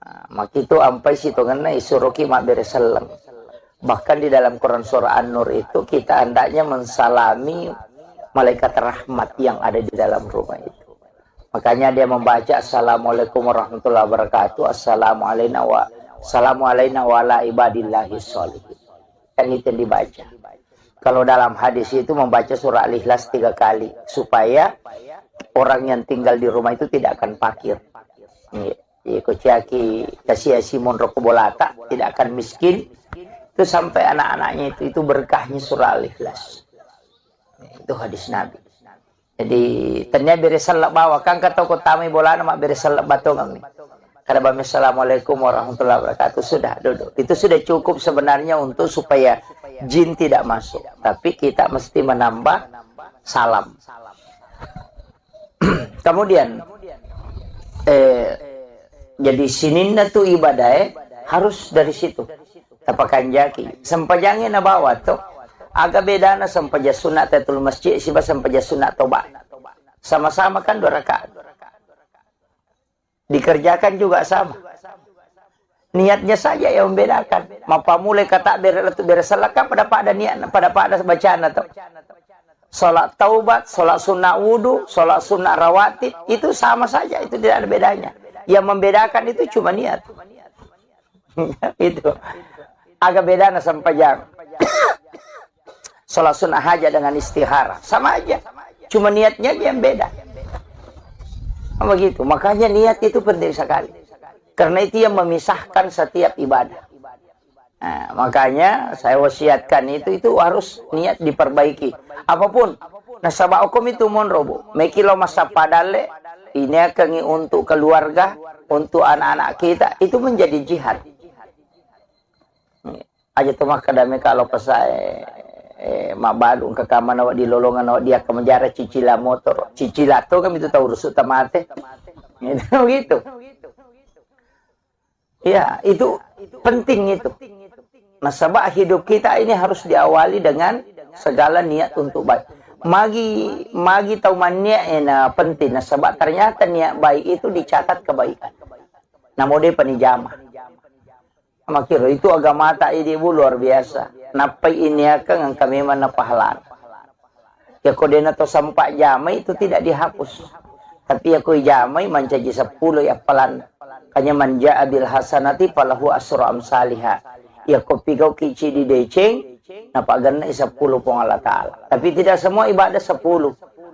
Nah, maka itu ampai situ ngena isuruki mak beresalang. Bahkan di dalam Quran surah An-Nur itu kita hendaknya mensalami malaikat rahmat yang ada di dalam rumah itu. Makanya dia membaca Assalamualaikum warahmatullahi wabarakatuh, Assalamu alayna wa ala ibadillahi sholihin. Kan itu yang dibaca. Kalau dalam hadis itu membaca surah Al-Ikhlas 3 kali supaya orang yang tinggal di rumah itu tidak akan fakir. Kociaki kasih Simon Rokobolata tidak akan miskin. Itu sampai anak-anaknya itu berkahnya surah Al-Ikhlas. Itu hadis Nabi. Jadi ternyata beresalak bawa kan kata kotami bola nama beresalak batongang nih. Karena Assalamualaikum warahmatullahi wabarakatuh sudah duduk. Itu sudah cukup sebenarnya untuk supaya jin tidak masuk. Tapi kita mesti menambah salam. Kemudian jadi sininna tu ibadah harus dari situ. Tapakan jaki. Sempajangin na bawa tuh. Agak beda na sampaja sunat tatul masjid siba sampaja sunat tobat. Sama-sama kan 2 rakaat. Dikerjakan juga sama. Niatnya saja yang membedakan. Mapa mulai kata beresalaka pada niat pada bacaan atau salat taubat, salat sunnah wudu, salat sunnah rawatib itu sama saja, itu tidak ada bedanya. Yang membedakan itu cuma niat. Itu. Agak beda na sampajang. Salat sunnah hajat dengan istihara sama aja, cuma niatnya yang beda. Begitu. Makanya niat itu penting sekali, karena itu yang memisahkan setiap ibadah. Nah, makanya saya wasiatkan itu harus niat diperbaiki. Apapun nasabah hukum itu monrobo mekilo masa padale ini akan untuk keluarga, untuk anak-anak kita, itu menjadi jihad. Aja tuh maka dame kalau pesai mabadung ke kamar awak di lolongan awak dia ke menjara cicila motor cicila tuh kan itu tahu rusuk tamate gitu. Ya itu penting itu. Nasabah hidup kita ini harus diawali dengan segala niat untuk baik. Magi tahu mania penting. Nasabah ternyata niat baik itu dicatat kebaikan. Namun dia penijamah. Makiro itu agama tak ibu luar biasa. Napai ini akan kami mana pahala. Ya kodena to sampai jamai itu tidak dihapus. Tapi aku jamai mencaji 10 ya pelan. Kanya manja abil hasanati falahu asra amsalihha. Ya kopi kau kici di deceng. Napa ganna 10 pong Allah Ta'ala. Tapi tidak semua ibadah 10.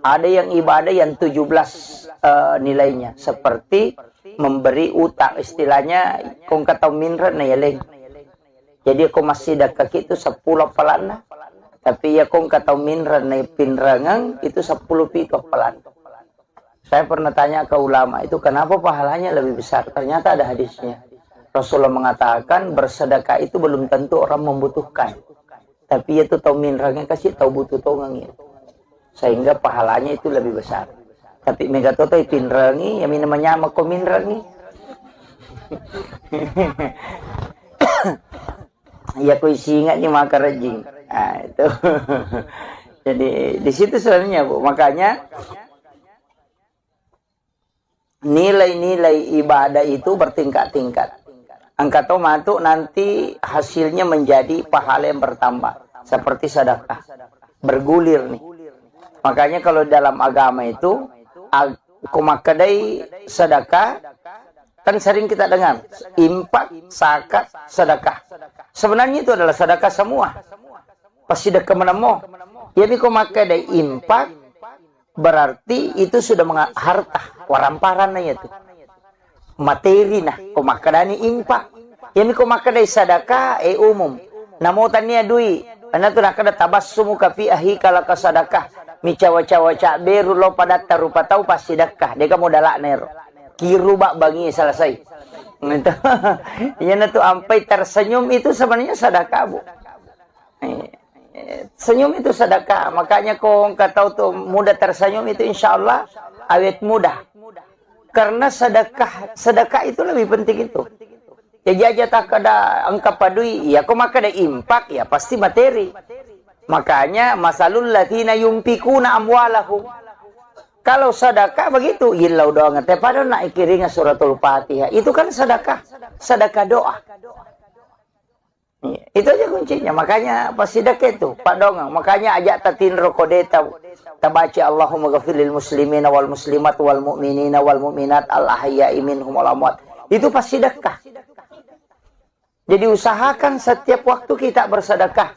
Ada yang ibadah yang 17 nilainya. Seperti memberi utang. Istilahnya kong kata minra na yaleng. Jadi aku masih dekat itu 10 pelana. Tapi ya kong kata minra na pinrangang itu 10 pito pelana. Saya pernah tanya ke ulama itu kenapa pahalanya lebih besar. Ternyata ada hadisnya. Rasulullah mengatakan bersedekah itu belum tentu orang membutuhkan. Tapi itu tahu minrangnya kasih tahu butuh tongang itu. Sehingga pahalanya itu lebih besar. Tapi mega toto ipinrangi, ya namanya makominrangi. Ya ku singa ni maka rajing. Nah, itu. Jadi di situ sebenarnya Bu. Makanya nilai-nilai ibadah itu bertingkat-tingkat. Angkat matu nanti hasilnya menjadi pahala yang bertambah. Seperti sedekah. Bergulir nih. Makanya kalau dalam agama itu kumakadai sedekah, kan sering kita dengar infak, zakat, sedekah. Sebenarnya itu adalah sedekah semua. Pasti sedekah menemu. Jadi kumakadai infak berarti itu sudah harta, waramparan itu. Materi nah, kumakadani infak. Jadi kumakadai sedekah umum. Namutannya duit. Ana tu nakada tabassumu ka fi ahika laka sadakah. Mi cawa-cawa beru lo pada tarupa tahu pasti sedekah. Dia kamu dalak nero. Kiru bak bangi selesai. Itu. Yana tu ampai tersenyum itu sebenarnya sedekah, Bu. Senyum itu sedekah. Makanya kau tahu tuh mudah tersenyum itu insyaallah awet mudah. Karena sedekah itu lebih penting itu. Jadi aja tak ada angka padui, ya kau maka ada impak, ya pasti materi. Makanya masalul latina yumpikuna amwalahu. Kalau sedekah begitu, ilau doa ngete pada nak ikiringa suratul Fatihah. Itu kan sedekah, sedekah doa. Itu aja kuncinya. Makanya pas sedekah itu, Pak Dongang. Makanya ajak tatin rokodeta. Tabaci Allahumma ghafirlil muslimina wal muslimat wal mu'minina wal mu'minat al ahya'i minhum wal amwat. Itu pas sedekah. Jadi usahakan setiap waktu kita bersedekah.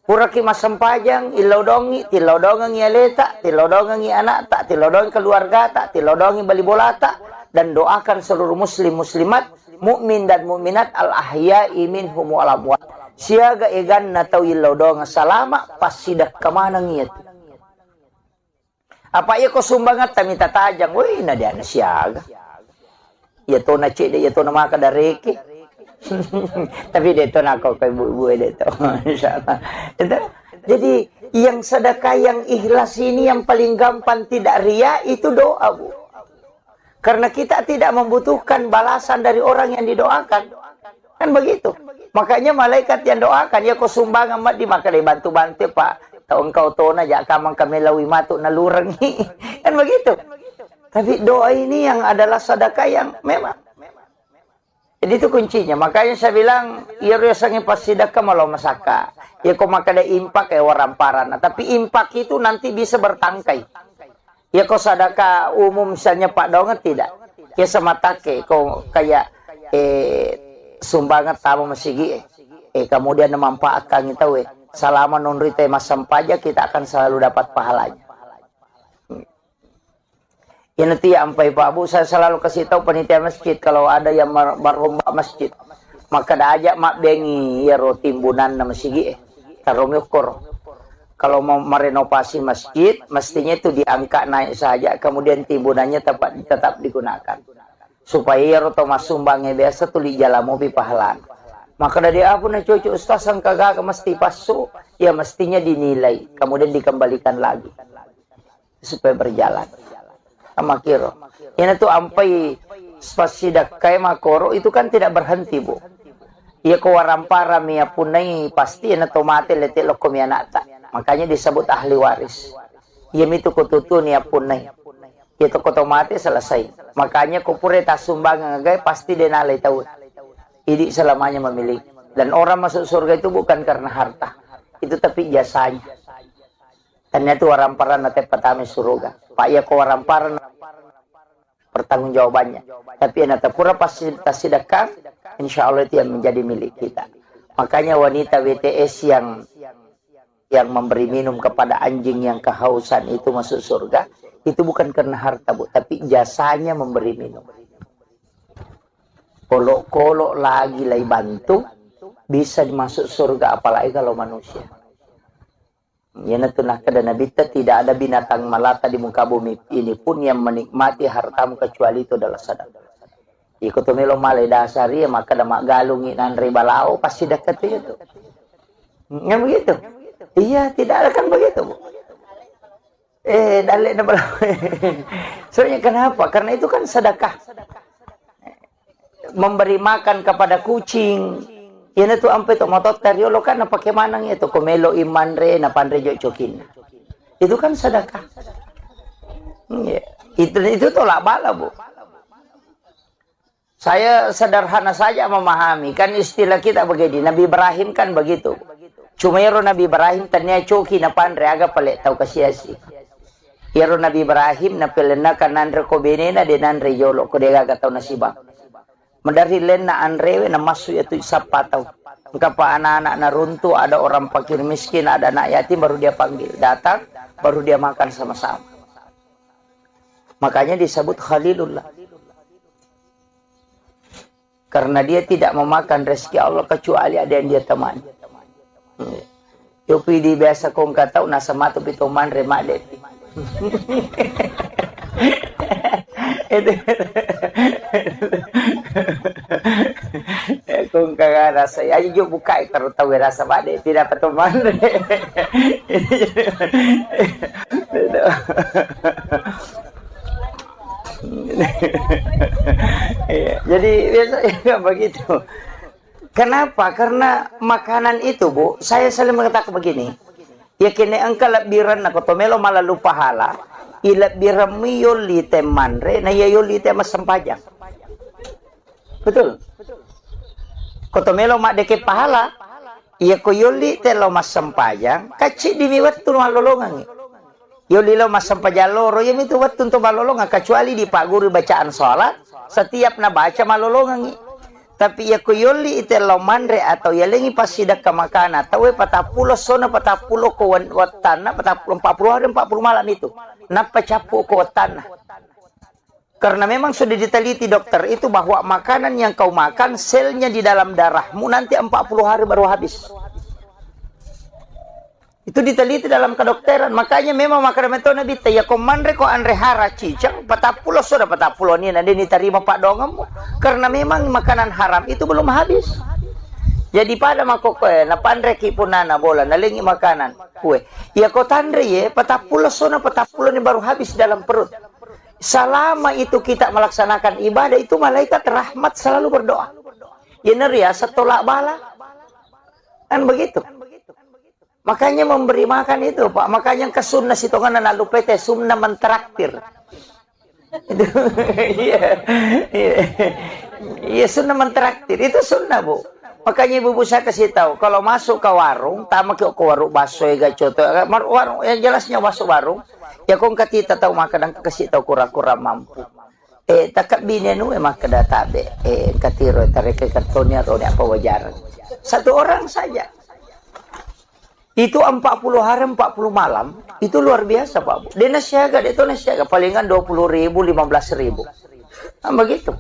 Puraki masam pajang, ilodongi, tilodongi yaleta, tilodongi anak tak, tilodongi keluarga tak, tilodongi bali bola tak, dan doakan seluruh muslim muslimat, mukmin dan mukminat al ahya'i minhum wal amwat. Siaga egan natau ilodong salama pas sidak kemana ngiat. Apa ya kau sumbangat minta tajang, woi na dia na siaga. Ya to na cede, ya to na maka dareke. Tapi dia tu nak kau ibu-ibu dia tu. Insyaallah. Jadi yang sedekah yang ikhlas ini yang paling gampang tidak ria itu doa, Bu. Karena kita tidak membutuhkan balasan dari orang yang didoakan. Kan begitu. Makanya malaikat yang doakan ya kau sumbang amat di maka dia bantu-bantu Pak. Tahu engkau tona jak kamang kami lawi matu nalurengi. Kan begitu. Tapi doa ini yang adalah sedekah yang memang. Jadi itu kuncinya. Makanya saya bilang, ya rasanya pas sedekah malah masaka. Ya kau makan ada impak ya waramparan. Tapi impak itu nanti bisa bertangkai. Ya kau sedekah umum misalnya Pak Dongat tidak. Ya semata ke kau kayak sumbangan tamu masigi. Kemudian memanfaatkan itu selama nunri tema sampaja kita akan selalu dapat pahalanya. Ya nanti ya ampai Pak Bu, saya selalu kasih tahu panitia masjid kalau ada yang berlomba masjid, maka dah ajak mak bengi ya timbunan na masjid tarom yukur. Kalau mau merenovasi masjid, mestinya itu diangkat naik saja, kemudian timbunannya tetap digunakan. Supaya ya roto masumbangnya biasa tuh di jalan mobil pahalan. Maka dari apa na cucu ustaz sang kagak mesti pasu, ya mestinya dinilai, kemudian dikembalikan lagi supaya berjalan. Sama kiro. Ini tuh ampai spasidak kayak makoro itu kan tidak berhenti, Bu. Ia kewarampara mia punai pasti ena tomate letek lokom yanata. Makanya disebut ahli waris. Ia mitu kututu nia punai. Ia toko tomate selesai. Makanya kupure tasumbangan ngagai pasti denalai tahu. Ini selamanya memiliki. Dan orang masuk surga itu bukan karena harta. Itu tapi jasanya. Ternyata waramparan nate patami surga. Pak ya ko waramparan pertanggungjawabannya. Tapi nate pura pasti sedekah, insyaallah itu yang menjadi milik kita. Makanya wanita WTS yang memberi minum kepada anjing yang kehausan itu masuk surga, itu bukan karena harta, Bu, tapi jasanya memberi minum. Kolok-kolok lagi lagi bantu bisa masuk surga, apalagi kalau manusia. Ya natunah kada nabi tidak ada binatang melata di muka bumi ini pun yang menikmati hartamu kecuali itu adalah sedekah. Ikut melo malai dasari maka damak galungi nan ribalau pasti dekat itu. Yang begitu. Iya, tidak ada kan begitu, Bu. Dalek na bala. Soalnya kenapa? Karena itu kan sedekah. Memberi makan kepada kucing. Yan itu ampe to motot teriolo kan na pakai manang itu komelo imanre na pandre jo cokin. Itu kan sedekah. Itu tolak bala, Bu. Saya sederhana saja memahami, kan istilah kita begini, Nabi Ibrahim kan begitu. Cumero Nabi Ibrahim tanya coki na pandre aga palit tahu kasiasi. Yaro Nabi Ibrahim na pelena kan nandre ko benena de nandre yolo ko de aga tahu nasiba. Medari len na andrewe na masu itu sapatau. Kapa anak-anak na runtuh, ada orang fakir miskin, ada anak yatim, baru dia panggil. Datang, baru dia makan sama-sama. Makanya disebut Khalilullah. Karena dia tidak memakan rezeki Allah kecuali ada yang dia temani. Yopi di biasa kong katau nasa matu pitoman remadep. Itu kung kagak rasa aja juga buka itu tahu rasa bade tidak peteman. Jadi biasanya begitu. Kenapa? Karena makanan itu, Bu, saya selalu mengatakan begini. Ya kini engkau labiran na kotomelo malalu pahala, ilabiran mi yoli temanre, na yoli temas sempajang. Betul. Kotomelo mak deke pahala, iya ko yoli telo mas sempajang, kacik dimiwat tu malolongan. Yoli lo mas sempajang loro, ya itu wat untuk malolongan, kecuali di pak guru bacaan sholat, setiap na baca malolongan. Tapi ya kuyoli ite lomandre atau ya lengi pasidak ke makanan atau patapulo sona patapulo ko watana patapulo 40 hari 40 malam itu napa capu ko watana. Karena memang sudah diteliti dokter itu bahwa makanan yang kau makan selnya di dalam darahmu nanti 40 hari baru habis. Itu diteliti dalam kedokteran. Makanya memang makanan itu nabi ya komandre ko andre hara cicang patapulo sudah patapulo ni nanti diterima pak dongam. Karena memang makanan haram itu belum habis. Jadi pada makoko na pandre ki punana bola nalingi makanan kue. Ya ko tandre ye patapulo sona patapulo ni baru habis dalam perut. Selama itu kita melaksanakan ibadah itu malaikat rahmat selalu berdoa. Ya neria setolak bala. Kan begitu. Makanya memberi makan itu, Pak. Makanya ke sunnah sitongan na lupete sunnah mentraktir. Itu iya sunnah mentraktir. Itu sunnah, Bu. Makanya ibu saya kasih tahu, kalau masuk ke warung, tama ke warung baso ya coto, warung yang jelasnya masuk warung, ya kong katita tahu makan kasih tahu kura-kura mampu. Takap binenu maka databe, katiro tarik kartonnya atau apa wajar. Satu orang saja. Itu 40 hari 40 malam itu luar biasa, Pak. Dia nasiaga, itu nasiaga palingan 20.000 15.000. Nah, begitu.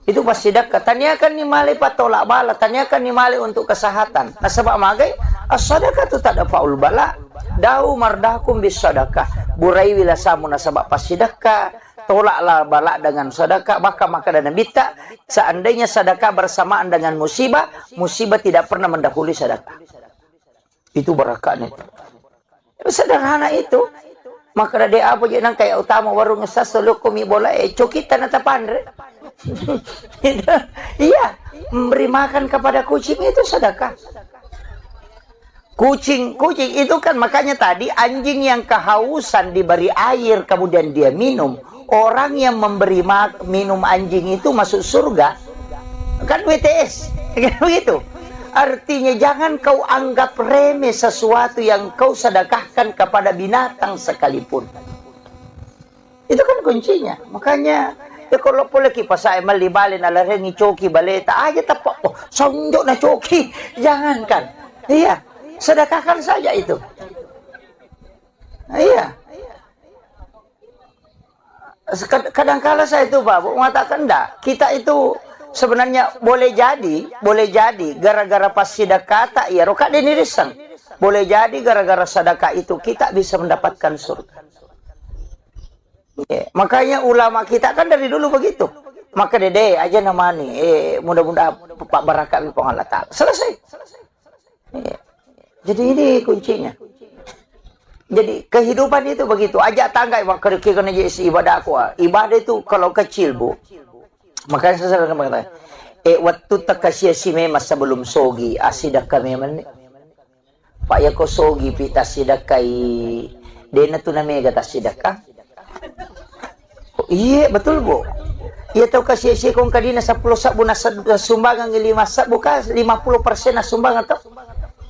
Itu pasti dekat. Tanyakan ni male patolak bala, tanyakan ni male untuk kesehatan. Nah, sebab magai as-sadaqah tu tak ada faul bala. Dau mardakum bis sadaqah. Burai wila samu nasabak pas sedekah. Tolaklah bala dengan sedekah, maka dan bita. Seandainya sedekah bersamaan dengan musibah, musibah tidak pernah mendahului sedekah. Itu berakatnya. Sederhana itu. Maka dia apa je nang kayak utama warung ngesas selalu kumi bola cokita nata pandre. Iya, memberi makan kepada kucing itu sedekah. Kucing itu kan makanya tadi anjing yang kehausan diberi air kemudian dia minum. Orang yang memberi minum anjing itu masuk surga. Kan WTS. Kan begitu. Artinya jangan kau anggap remeh sesuatu yang kau sedekahkan kepada binatang sekalipun. Itu kan kuncinya. Makanya ya kalau boleh kipas saya malibalin ala rengi coki baleta aja tapak oh sonjok na coki. Jangankan. Iya, sedekahkan saja itu. Iya. Kadang-kala saya itu Pak mengatakan enggak, kita itu sebenarnya boleh jadi gara-gara pas sedekah tak ya roka denirisan. Boleh jadi gara-gara sedekah itu kita bisa mendapatkan surga. Makanya ulama kita kan dari dulu begitu. Maka dede aja namanya mudah-mudahan Pak Barakat di Allah Ta'ala. Selesai. Jadi ini kuncinya. Jadi kehidupan itu begitu. Ajak tangga maka kena jadi ibadah aku. Ibadah itu kalau kecil, Bu. Makanya saya selalu mengatakan, waktu terkasih si memang sebelum sogi asidak kami men. Pak ya ko sogi pita sidak kai dena tu namanya kata sidak ka. Iya betul, Bu. Iya tahu kasih si kong kadina 10 sabu na sumbangan 5 sabu ka 50% na sumbangan to.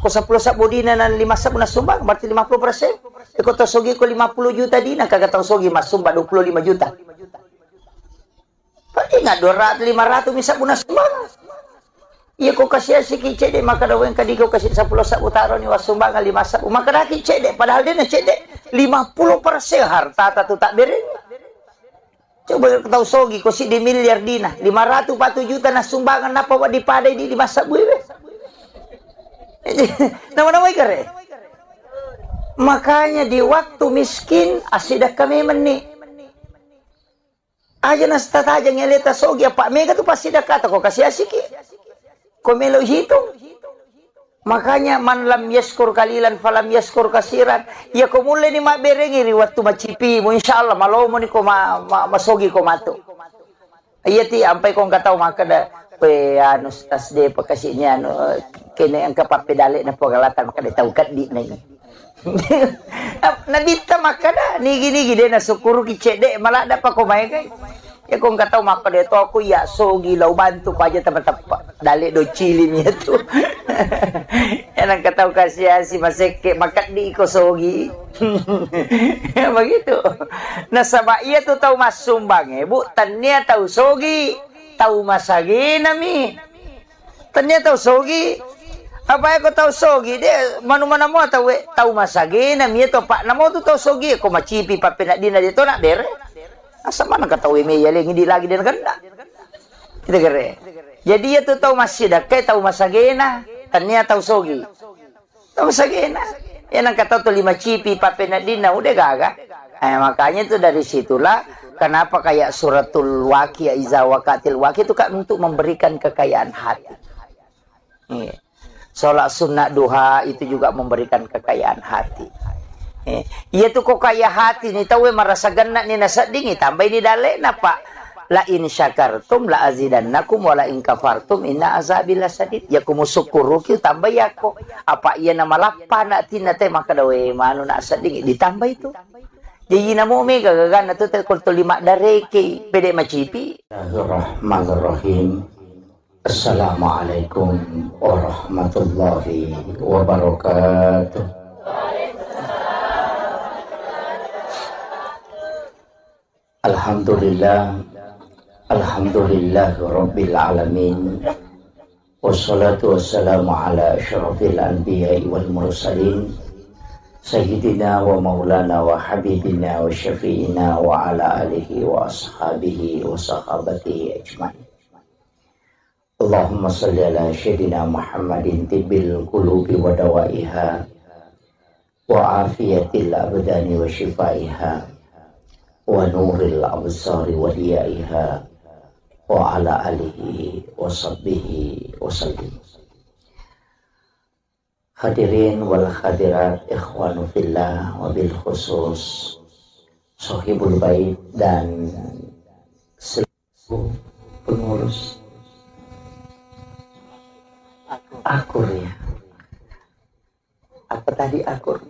Ko 10 sabu dina na 5 sabu na sumbang berarti 50%. Iko to sogi ko 50 juta dina kagak tahu sogi mas sumba 25 juta. Pati nga 200 500 misa bu na sumbang. Iya ko kasih si kicede maka daw yang kadi ko kasih 10 sabu taro ni wasumbangan 5 sabu maka daki cede padahal dia na cede 50% harta tatu tak beren. Coba tahu sogi ko si di miliar dina 500 juta na sumbangan napa wa dipadai di 5 sabu ibe. Nama-nama ikare. Makanya di waktu miskin asidak kami meni. Aja nasta aja ngeleta sogi apa mega tu pasti dah kata kok kasih asiki. Kau melo hitung. Makanya man lam yaskur kalilan falam yaskur kasiran. Ya kau mulai ni mak berengi waktu macipi. Insyaallah malau mo ni kau masogi kau matu. Iya ti ampai kau nggak tahu maka dah. Pe anu tas de pakasihnya anu kene ang kapapedale na pagalatan maka tahu kat di na. Nabita makada nigi-nigi dia na sukuru kicede malah ada pa kumay kay ya kung kataw makada ito ako ya sogi law bantu ko aja tepat-tepat dali do chilin niya to yan ang kataw kasi si maseke makat di ko sogi begitu nasaba iya to taw masumbang bu tanya taw sogi taw masagi nami tanya taw sogi apa ako tahu sogi dia mana-mana mo tahu masagi na mi to pak namo tu tahu sogi ko macipi pa pinadina dito na bere asa mana ka tahu me yaling hindi lagi din ganda kita kere jadi ya tu tahu masida kay tahu masagi na tanya tahu sogi tahu masagi na yan ang kataw to 5 cipi pa pinadina udah gaga makanya itu dari situlah kenapa kayak suratul waqi iza waqatil waqi itu kan untuk memberikan kekayaan hati. Sholat sunnah duha itu juga memberikan kekayaan hati. Iya tuh kok kaya hati nih tahu merasa genak nih nasa dingin tambah ini dale napa la in syakartum la azidannakum wa la in kafartum inna azabi lasadid ya kumu syukuru ki tambah ya kok apa iya nama lapan nak tina teh maka dawe manu nak sading ditambah itu jadi namo mega gagana tuh teh kol 5 dareke pede macipi. Bismillahirrahmanirrahim. Assalamualaikum warahmatullahi wabarakatuh. Alhamdulillah, alhamdulillah rabbil alamin. Wassalatu wassalamu ala asyrafil anbiya'i wal mursalin sayyidina wa maulana wa habibina wa syafi'ina wa ala alihi wa ashabihi wa sahabatihi ajma'in. Allahumma salli ala sayyidina Muhammadin tibbil qulubi wa dawaiha wa afiyatil abdani wa shifaiha wa nuril absari wa diyaiha wa ala alihi wa sahbihi wa sallim. Hadirin wal hadirat ikhwanu fillah wa bil khusus sahibul bait dan seluruh pengurus akur ya. Apa tadi akur?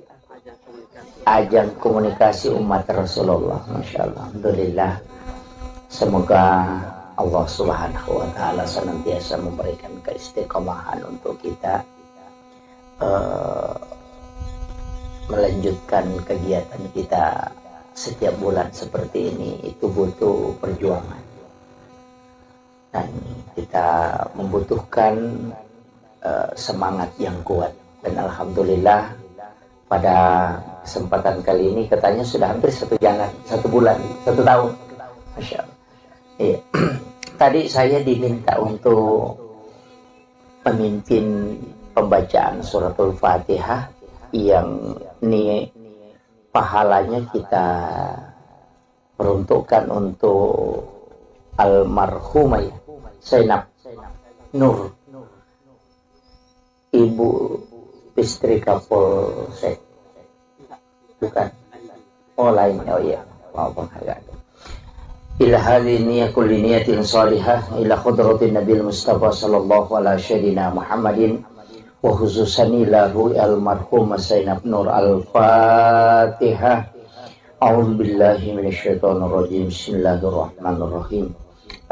Ajang komunikasi umat Rasulullah. Masya Allah. Alhamdulillah. Semoga Allah Subhanahu wa Ta'ala senantiasa memberikan keistiqomahan untuk kita melanjutkan kegiatan kita setiap bulan seperti ini. Itu butuh perjuangan dan kita membutuhkan semangat yang kuat. Dan alhamdulillah pada kesempatan kali ini katanya sudah hampir 1 bulan 1 tahun. Masya Allah. Iya. Tadi saya diminta untuk memimpin pembacaan suratul Fatihah yang ini pahalanya kita peruntukkan untuk almarhumah Zainab Nur, Ibu istri Kapolsek Bukan. Oh lain. Oh iya. Mau penghargaan. Ila hadhihi niyyah kulli niyatin salihah ila khudratin Nabil Mustafa sallallahu alaihi wasallam Muhammadin wa khususan lahu al-marhum Sayyidina Nur al-Fatihah. A'udzu billahi minasyaitonir rajim. Bismillahirrahmanirrahim.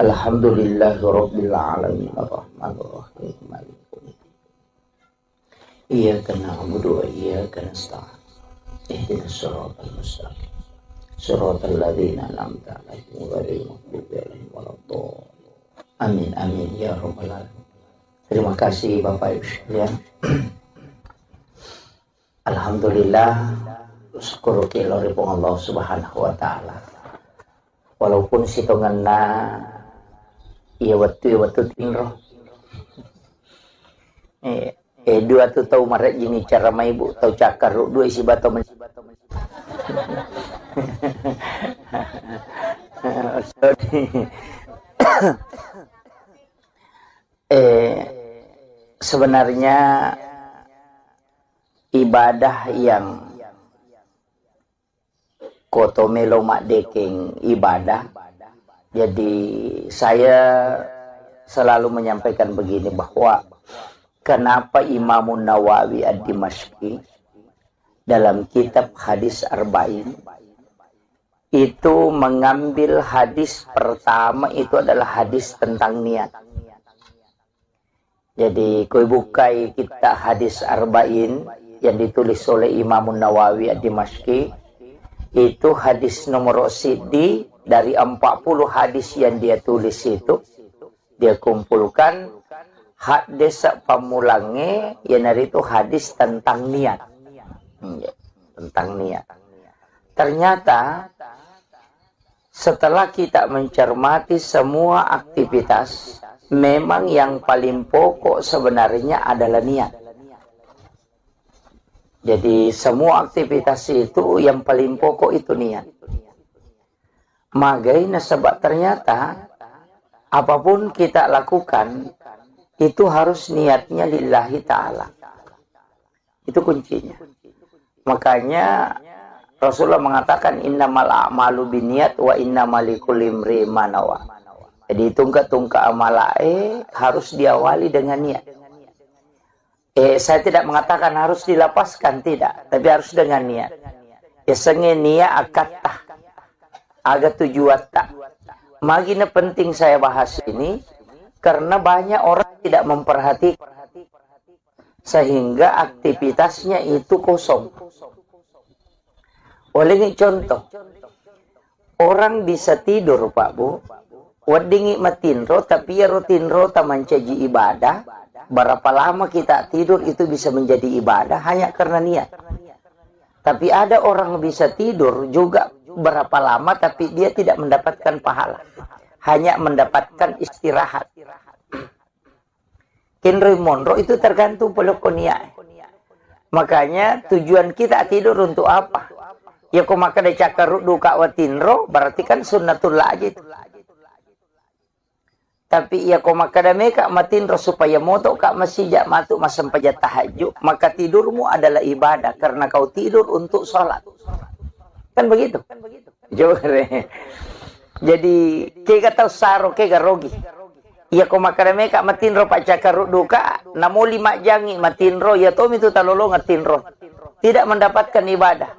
Alhamdulillahi rabbil alamin arrahmanir rahim maliki yaumiddin. Iyyaka na'budu wa iyyaka nasta'in. Ihdinas siratal mustaqim. Siratal ladzina an'amta 'alaihim ghairil maghdubi 'alaihim waladdallin. Amin amin ya rabbal alamin. Terima kasih Bapak Ibu sekalian. Alhamdulillah syukur kiloripun Allah Subhanahu wa taala. Walaupun sitonganna iya waktu tingro. Dua tu tahu marek gini cara mai ibu tahu cakar dua isi bato sebenarnya ibadah yang kotomelo mak deking ibadah. Jadi saya selalu menyampaikan begini bahwa kenapa Imam Nawawi Ad-Dimashqi dalam kitab Hadis Arba'in itu mengambil hadis pertama itu adalah hadis tentang niat. Jadi koi bukai kita Hadis Arba'in yang ditulis oleh Imam Nawawi Ad-Dimashqi itu hadis nomor sidi dari 40 hadis yang dia tulis itu dia kumpulkan hadis pamulangnya yang dari itu hadis tentang niat. Tentang niat. Ternyata setelah kita mencermati semua aktivitas, memang yang paling pokok sebenarnya adalah niat. Jadi semua aktivitas itu yang paling pokok itu niat. Magaina sebab ternyata apapun kita lakukan itu harus niatnya lillahi ta'ala. Itu kuncinya. Makanya Rasulullah mengatakan innamal a'malu binniyat wa innamal likulli imri'in ma nawa. Jadi tungka amalae harus diawali dengan niat. Saya tidak mengatakan harus dilapaskan, tidak, tapi harus dengan niat. Senge niat akatah agak tujuan tak. Magina penting saya bahas ini karena banyak orang tidak memperhatikan sehingga aktivitasnya itu kosong. Oleh ini contoh, orang bisa tidur Pak Bu, wadingi matinro tapi ya rutinro taman caji ibadah. Berapa lama kita tidur itu bisa menjadi ibadah hanya karena niat. Tapi ada orang bisa tidur juga berapa lama tapi dia tidak mendapatkan pahala. Hanya mendapatkan istirahat. Kinri monro itu tergantung pelukoniak. Makanya tujuan kita tidur untuk apa? Ya kau maka de cakar duka watinro berarti kan sunnatullah aja itu. Tapi ya kau maka de meka matinro supaya moto kak masijak matu masam pajat tahajud, maka tidurmu adalah ibadah karena kau tidur untuk sholat. Kan begitu? Jadi kega tahu saro kega rogi. Ya kau maka de meka matinro pak cakar duka, namo 5 jangi matinro ya tom itu talolo ngatinro. Tidak mendapatkan ibadah.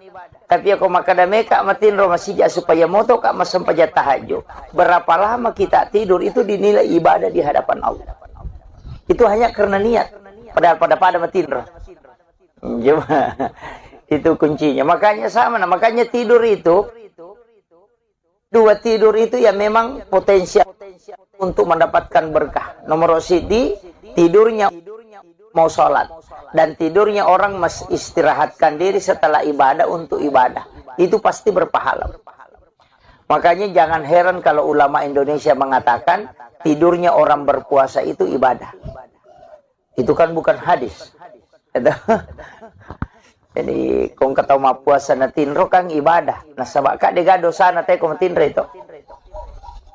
Tapi aku makada meka matinro masijak supaya moto kak masam pajat tahajud. Berapa lama kita tidur itu dinilai ibadah di hadapan Allah. Itu hanya karena niat. Padahal pada matinro. Itu kuncinya. Makanya sama. Makanya tidur itu. Dua tidur itu ya memang potensial untuk mendapatkan berkah. Nomor sidi tidurnya mau sholat. Dan tidurnya orang istirahatkan diri setelah ibadah untuk ibadah. Itu pasti berpahala. Makanya jangan heran kalau ulama Indonesia mengatakan tidurnya orang berpuasa itu ibadah. Itu kan bukan hadis. Jadi kong kata ma puasa na tinro kang ibadah. Nah sabak ka de gado sana tay kong tinro itu.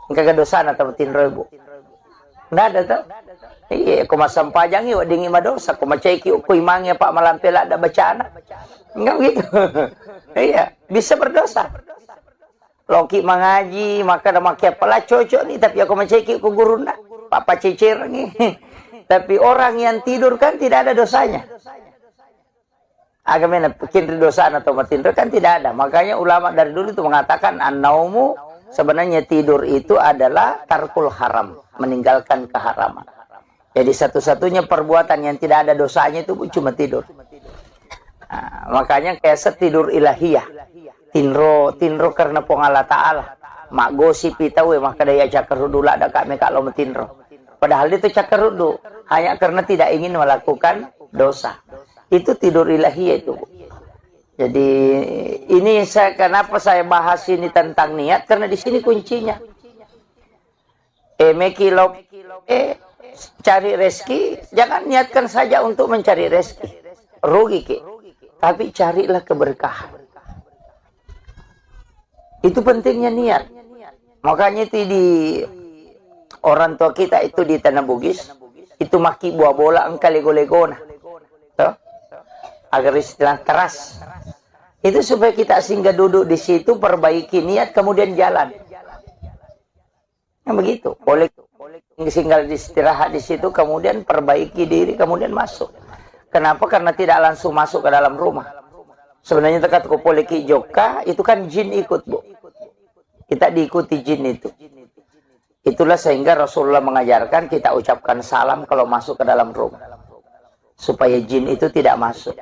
Kagado sana ta tinro ibu. Nada to. Iya, ko masampajang iyo dingi madosa ko macayki ko imangya pa malampela da bacana. Enggak begitu. Iya, bisa berdosa. Loki mengaji, maka ada makia pala cocok nih, tapi aku menceki ku guru nak. Papa cicir nih. Tapi orang yang tidur kan tidak ada dosanya. Agamanya bikin dosa atau tidur kan tidak ada. Makanya ulama dari dulu itu mengatakan an-naumu, sebenarnya tidur itu adalah tarkul haram, meninggalkan keharaman. Jadi satu-satunya perbuatan yang tidak ada dosanya itu cuma tidur. Nah, makanya kayak tidur ilahiyah. Tinro karena pengala ta'ala. Mak gosip itawe maka daya cakar hudu lah ada kami kalau metinro. Padahal itu cakar hudu hanya karena tidak ingin melakukan dosa. Itu tidur ilahiyah itu. Jadi ini kenapa saya bahas ini tentang niat, karena di sini kuncinya. Mekilop cari rezeki, jangan niatkan saja untuk mencari rezeki. Rugi ke. Tapi carilah keberkahan. Itu pentingnya niat. Makanya itu di orang tua kita itu di Tanah Bugis, itu maki buah bola engkau lego-legona. Agar istilah keras. Itu supaya kita singgah duduk di situ, perbaiki niat, kemudian jalan. Nah, begitu. Boleh singgah istirahat di situ, kemudian perbaiki diri, kemudian masuk. Kenapa? Karena tidak langsung masuk ke dalam rumah. Sebenarnya dekat kopoleki joka, itu kan jin ikut, Bu. Kita diikuti jin itu. Itulah sehingga Rasulullah mengajarkan kita ucapkan salam kalau masuk ke dalam rumah. Supaya jin itu tidak masuk.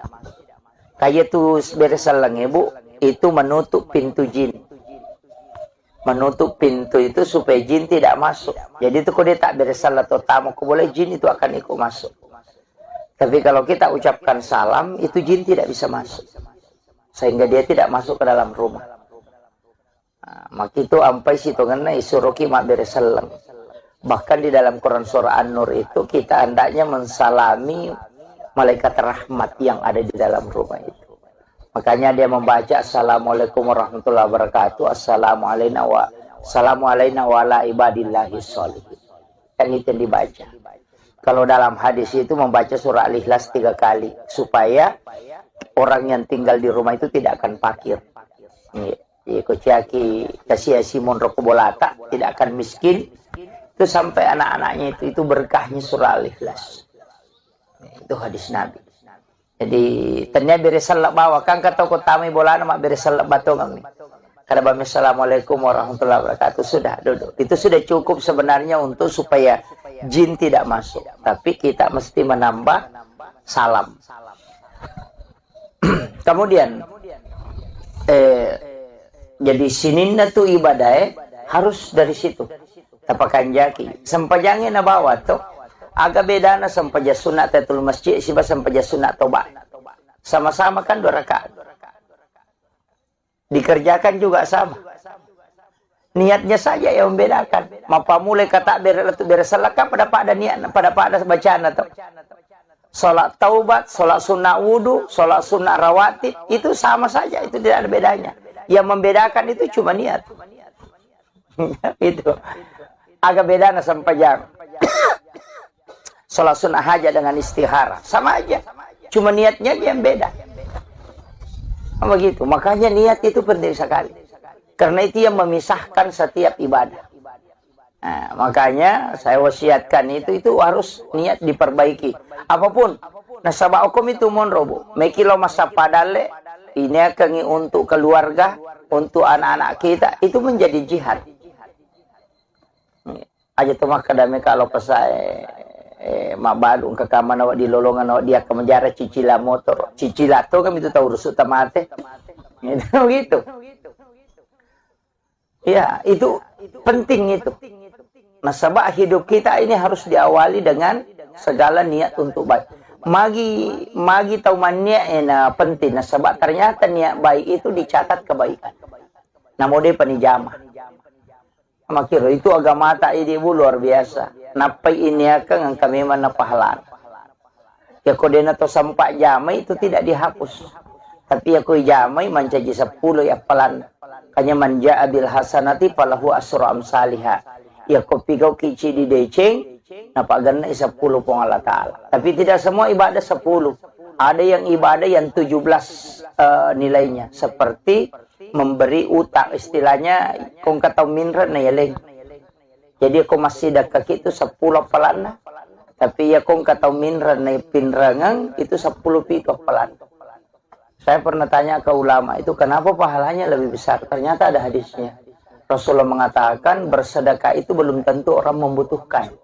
Kayak itu beres salang, Bu, itu menutup pintu jin. Menutup pintu itu supaya jin tidak masuk. Jadi itu kalau dia tak beres salat atau tamu, boleh jin itu akan ikut masuk. Tapi kalau kita ucapkan salam, itu jin tidak bisa masuk. Sehingga dia tidak masuk ke dalam rumah. Nah, maka itu ampai situ ngena isuroki mak bereselang. Bahkan di dalam Quran surah An-Nur itu kita hendaknya mensalami malaikat rahmat yang ada di dalam rumah itu. Makanya dia membaca Assalamualaikum warahmatullahi wabarakatuh, Assalamu alayna wa ala ibadillahi sholihin. Kan itu yang dibaca. Kalau dalam hadis itu membaca surah Al-Ikhlas 3 kali supaya orang yang tinggal di rumah itu tidak akan fakir. Kociaki kasih Simon Rokobolata tidak akan miskin. Itu sampai anak-anaknya itu berkahnya surah Al-Ikhlas. Itu hadis Nabi. Jadi ternyata beresalak bawa kan kata kotami bola nama beresalak batong nih. Karena Assalamualaikum warahmatullahi wabarakatuh, sudah duduk. Itu sudah cukup sebenarnya untuk supaya jin tidak masuk. Tapi kita mesti menambah salam. Kemudian jadi sininna tu ibadah harus dari situ. Tapakan jaki. Sempajangin na bawa tuh. Agak beda na sampaja sunat tatul masjid siba sampaja sunat tobat. Sama-sama kan 2 rakaat. Dikerjakan juga sama. Niatnya saja yang membedakan. Mapa mulai kata beresalaka pada niat pada bacaan atau salat taubat, salat sunnah wudu, salat sunnah rawatib itu sama saja, itu tidak ada bedanya. Yang membedakan itu cuma niat. Itu agak beda na sampai jam. Salat sunnah hajat dengan istihara sama aja, cuma niatnya yang beda. Begitu. Makanya niat itu penting sekali. Karena itu yang memisahkan setiap ibadah. Nah, makanya saya wasiatkan itu harus niat diperbaiki. Apapun. Nah, sabak hukum itu monrobo. Mekilo masa padale. Ini akan untuk keluarga, untuk anak-anak kita. Itu menjadi jihad. Aja tuh makadame kalau pesai mabadung ke kamar awak di lolongan awak dia ke menjara cicila motor. Cicila tuh kan itu tahu rusuk tamate. Gitu. Ya, itu penting itu. Nah, sebab hidup kita ini harus diawali dengan segala niat untuk baik. Magi tahu niat penting. Nah, sebab ternyata niat baik itu dicatat kebaikan. Namun dia penijamah. Makiro itu agama tak ibu luar biasa. Napai ini akan kami mana pahala. Ya kodena to sampai jamai itu tidak dihapus. Tapi aku jamai mencaji 10 ya pelan. Hanya manja abil hasanati falahu asru amsalihha. Ya kopi kau kici di deceng. Napa ganna 10 pong Allah Ta'ala. Tapi tidak semua ibadah 10. Ada yang ibadah yang 17 nilainya. Seperti memberi utang. Istilahnya, kung kataw minra na yaling. Jadi kung masih dekat itu 10 pelana. Tapi ya kung kataw minra na pinrangang, itu 10 pito pelana. Saya pernah tanya ke ulama, itu kenapa pahalanya lebih besar? Ternyata ada hadisnya. Rasulullah mengatakan, bersedekah itu belum tentu orang membutuhkan.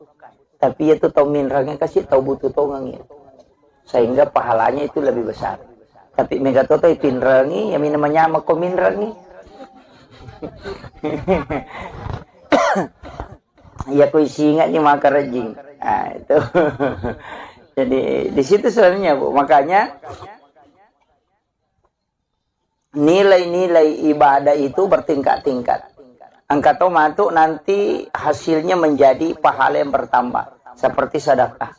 Tapi itu tahu minrangnya kasih tahu butuh tongangnya. Sehingga pahalanya itu lebih besar. Tapi mega toto pinrangi, ya namanya mako minrangi. Ya ku singa ni maka rejing. Nah, itu. Jadi di situ sebenarnya Bu, makanya nilai-nilai ibadah itu bertingkat-tingkat. Angkatau matu nanti hasilnya menjadi pahala yang bertambah. Seperti sedekah.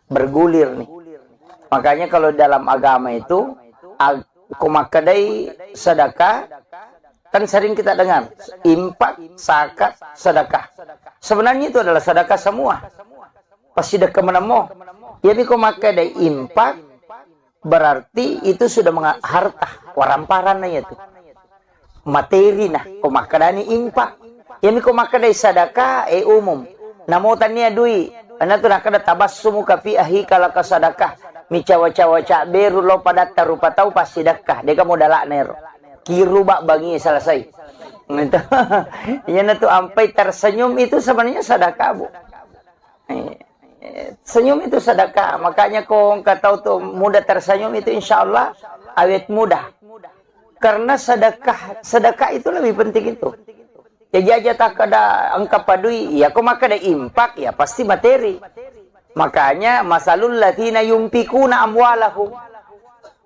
Bergulir nih. Makanya kalau dalam agama itu, kumakadai sedekah, kan sering kita dengar. Impak, zakat, sedekah. Sebenarnya itu adalah sedekah semua. Pasti sedekah menemu. Jadi kumakadai impak, berarti itu sudah harta. Waramparan na itu. Materi nah, kumakadani impak. Yang kumakadai sadakah umum. Namutan niya dui. Ano to nakada tabassumu ka fi ahika laka sadakah. Mi cawa-cawa beru lo pada tarupa tau pas sedekah. Deka modala nero. Kiruba bangi selesai. Itu. Yan to ampai tersenyum itu sebenarnya sedekah Bu. Senyum itu sedekah. Makanya kung katau tuh mudah tersenyum itu insyaallah awet mudah. Karena sedekah itu lebih penting itu. Jadi aja tak ada angka padui, ya kok maka ada impak, ya pasti materi. Makanya masalul latina yumpikuna amwalahum.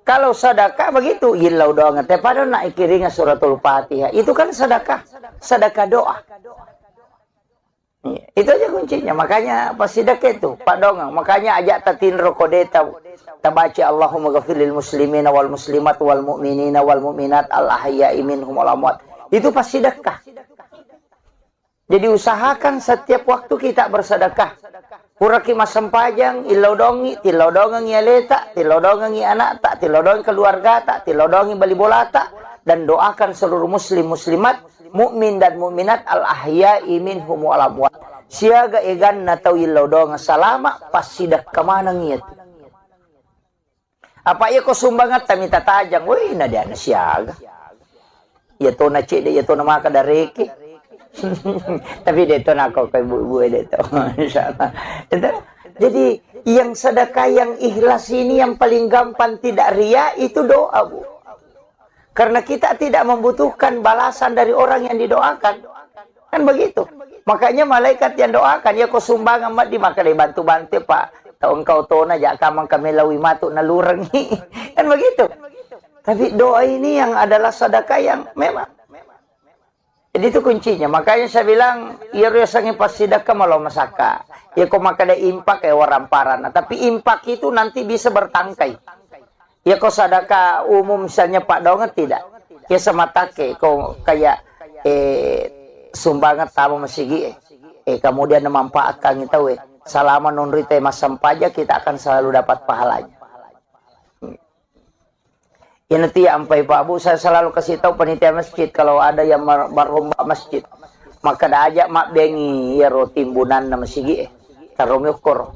Kalau sedekah begitu, ilau doa ngete pada nak ikiringa suratul Fatihah. Itu kan sedekah doa. Itu aja kuncinya. Makanya pas sedekah itu, Pak Dongang. Makanya ajak tatin rokodeta. Tabaci Allahumma ghafirlil muslimina wal muslimat wal mu'minina wal mu'minat al ahya'i minhum wal amwat. Itu pas sedekah. Jadi usahakan setiap waktu kita bersedekah. Puraki masam pajang, ilodongi, tilodongi yaleta, tilodongi anak tak, tilodongi keluarga tak, tilodongi bali bola tak, dan doakan seluruh muslim muslimat, mukmin dan mukminat al ahya'i minhum wal amwat. Siaga egan na tau ilodonga salama pas sidak kemana ngiat. Apa iya ko sumbangat tamita tajang, woi na dia na siaga. Ya to na cede, ya to na maka dareke. Tapi dito na ako kay buhay dito. Insyaallah. Jadi yang sedekah yang ikhlas ini yang paling gampang tidak ria itu doa Bu. Karena kita tidak membutuhkan balasan dari orang yang didoakan. Kan begitu. Makanya malaikat yang doakan ya ko sumbangan mat di maka bantu-bantu Pak. Tahu engkau tona jak kamang kami lawi matu nalurengi. Kan begitu. Tapi doa ini yang adalah sedekah yang memang. Jadi itu kuncinya. Makanya saya bilang, ya rasanya pas sedekah malah masaka. Ya kok makanya impak kayak waramparan. Tapi impak itu nanti bisa bertangkai. Ya kok sedekah umum misalnya Pak Donget tidak. Ya semata kok kayak sumbangan tamu masigi. Kemudian memanfaatkan itu selama nunri tema sampaja kita akan selalu dapat pahalanya. Ya nanti ya ampai Pak Bu, saya selalu kasih tahu panitia masjid kalau ada yang berlomba masjid, maka dah ajak mak bengi ya timbunan na masjid tarom yukur.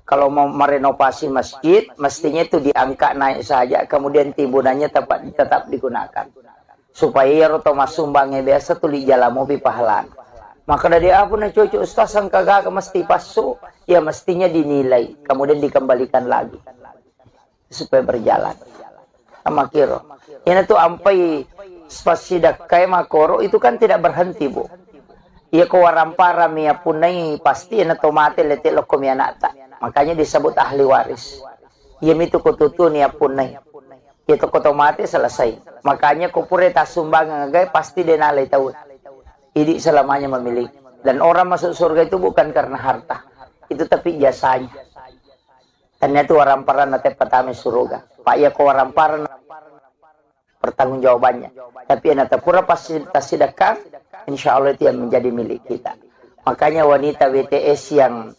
Kalau mau merenovasi masjid, mestinya itu diangkat naik saja, kemudian timbunannya tetap digunakan. Supaya ya roto masumbangnya biasa tuh di jalan mobil pahalan. Maka dari apa na cucu ustaz sang kagak mesti pasu, ya mestinya dinilai, kemudian dikembalikan lagi supaya berjalan. Sama kiro. Ini tuh ampai spasidak kayak makoro itu kan tidak berhenti Bu. Ia kewarampara mia punai pasti ina tomate letik lokom yanata. Makanya disebut ahli waris. Ia mitu kututu nia punai. Itu kotomate selesai. Makanya kupure tasumbangan ngagai pasti denalai tahu. Ini selamanya memiliki. Dan orang masuk surga itu bukan karena harta. Itu tapi jasanya. Ternyata waramparan nate pertama surga. Pak ya ko waramparan pertanggungjawabannya. Tapi nate pura pasti sedekah, insya Allah itu yang menjadi milik kita. Makanya wanita WTS yang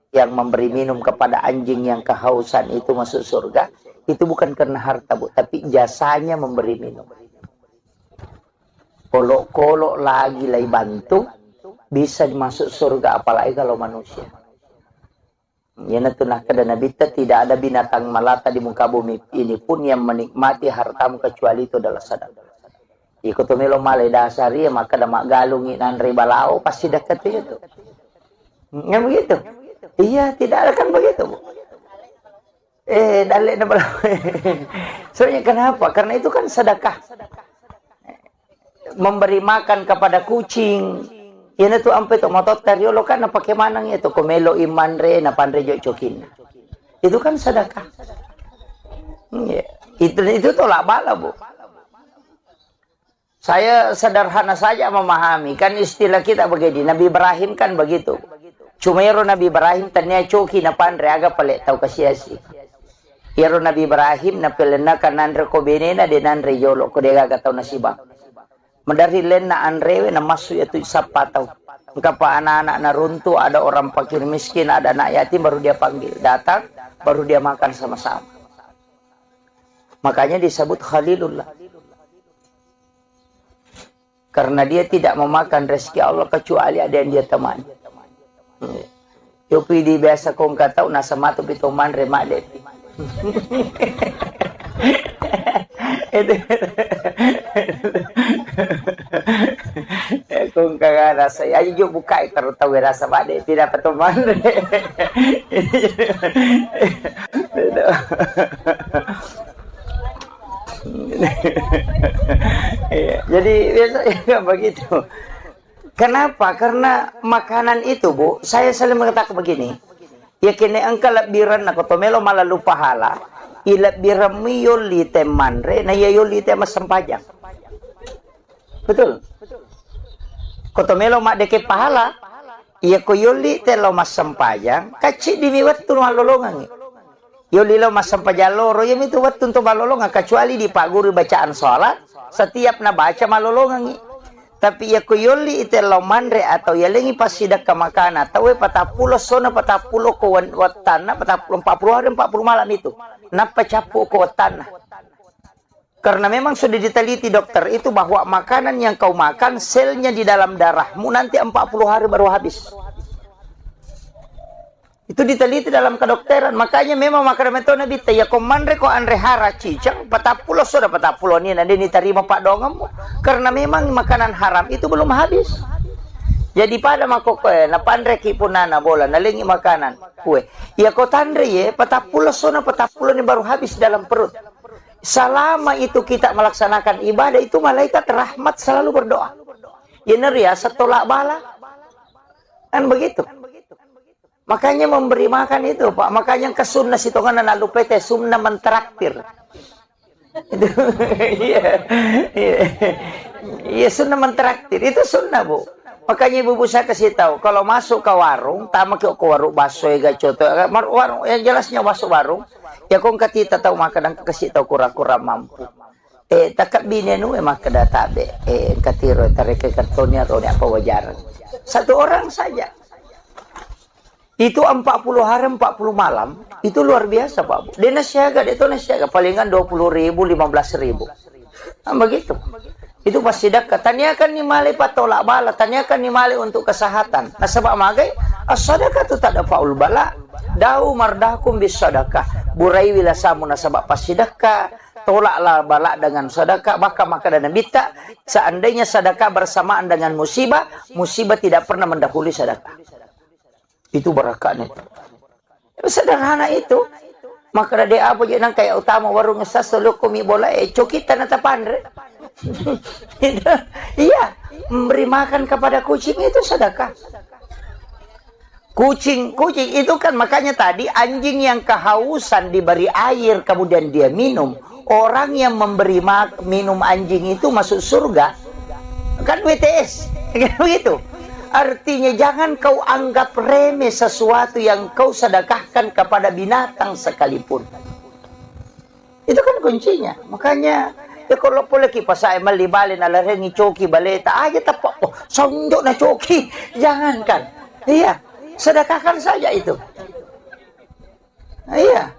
yang memberi minum kepada anjing yang kehausan itu masuk surga, itu bukan karena harta, Bu, tapi jasanya memberi minum. Kolok-kolok lagi lagi bantu, bisa masuk surga, apalagi kalau manusia. Ya natuna kada nabi, tidak ada binatang melata di muka bumi ini pun yang menikmati hartamu kecuali itu adalah sedekah. Iko to melo male dasari maka damak galungin andre balao pasti dekat itu. Nggak begitu? Iya, tidak ada kan begitu, Bu. Dalek na balao. Soalnya kenapa? Karena itu kan sedekah. Memberi makan kepada kucing. Yan itu ampe to motot kariolo kan pakai manang itu komelo imanre na pandre jo cokin. Itu kan sedekah. Itu tolak bala, Bu. Saya sederhana saja memahami, kan istilah kita begini, Nabi Ibrahim kan begitu. Cumero Nabi Ibrahim tanya coki na pandre aga palet tau kasiasi. Yero Nabi Ibrahim na pelena kanandre ko benena de nandre yolo ko de aga tau nasibang. Medari len na anrewe na masu itu sapatau. Kapa anak-anak na runtuh, ada orang fakir miskin, ada anak yatim, baru dia panggil. Datang, baru dia makan sama-sama. Makanya disebut Khalilullah. Karena dia tidak memakan rezeki Allah kecuali ada yang dia temani. Yo pidi biasa kong katau nasa mato pitoman remak deh. Kung kagak rasa ayo jo buka taruh tahu rasa bade tidak peteman. Jadi biasanya begitu. Kenapa? Karena makanan itu, Bu, saya selalu mengatakan begini. Ya kini engkau lebiran nak kotomelo malah lupa hala. Ilap birami yoli temanre na yoli temas sempajang. Betul. Kotomelo mak deke pahala. Iya ko yoli telo mas sempajang. Kacik dimiwat tu malolongan. Yoli lo mas sempajang loro yang itu wat untuk malolongan kecuali di pak guru bacaan sholat. Setiap na baca malolongan. Tapi ya ko yoli itelo manre atau ya lengi pasidak ke makanan. Tahu patapulo sona patapulo ko watana patapulo 40 hari 40 malam itu. Napa capu ko watana. Karena memang sudah diteliti dokter itu bahwa makanan yang kau makan selnya di dalam darahmu nanti 40 hari baru habis. Itu diteliti dalam kedokteran. Makanya memang makanan itu nabi ya komandre ko andre hara cicang patapulo sudah patapulo ni nanti diterima pak dongamu. Karena memang makanan haram itu belum habis. Jadi pada makokoe na pandre ki punana bola nalingi makanan kue. Ya ko tandre ye patapulo sona patapulo ni baru habis dalam perut. Selama itu kita melaksanakan ibadah itu malaikat rahmat selalu berdoa. Ya neria setolak bala. Kan begitu. Makanya memberi makan itu, Pak. Makanya ke sunnah situ kan lalu PT sunnah mentraktir. Itu iya sunnah mentraktir. Itu sunnah, Bu. Makanya ibu saya kasih tahu, kalau masuk ke warung, tamak ke warung bakso ya coto, warung yang jelasnya masuk warung, ya kong katita tahu makan dan kasih tahu kura-kura mampu. Takak binenu maka databe, katiro tarik kartonnya atau apa wajaran. Satu orang saja. Itu 40 hari 40 malam itu luar biasa, Pak Bu. Dia nasiaga, itu nasiaga palingan 20.000 15.000. Nah, begitu. Itu pasti dekat. Tanyakan ni male patolak bala, tanyakan ni male untuk kesehatan. Nah sebab magai as-sadaqah tu tak ada faul bala. Dau mardahkum bis sadaqah. Burai wila samu nasabak pas sedekah. Tolaklah bala dengan sedekah, maka dan bita. Seandainya sedekah bersamaan dengan musibah, musibah tidak pernah mendahului sedekah. Itu berakatnya. Sederhana itu. Maka dia apa je nang kayak utama warung ngesas selalu kumi bola cokita nata pandre. Iya, memberi makan kepada kucing itu sedekah. Kucing itu kan makanya tadi anjing yang kehausan diberi air kemudian dia minum. Orang yang memberi minum anjing itu masuk surga. Kan WTS. Begitu. Artinya jangan kau anggap remeh sesuatu yang kau sedekahkan kepada binatang sekalipun. Itu kan kuncinya. Makanya ya kalau boleh kipas saya melibalin ala rengi coki baleta aja tapak oh sonjok na coki. Jangankan. Iya. sedekahkan saja itu. Iya.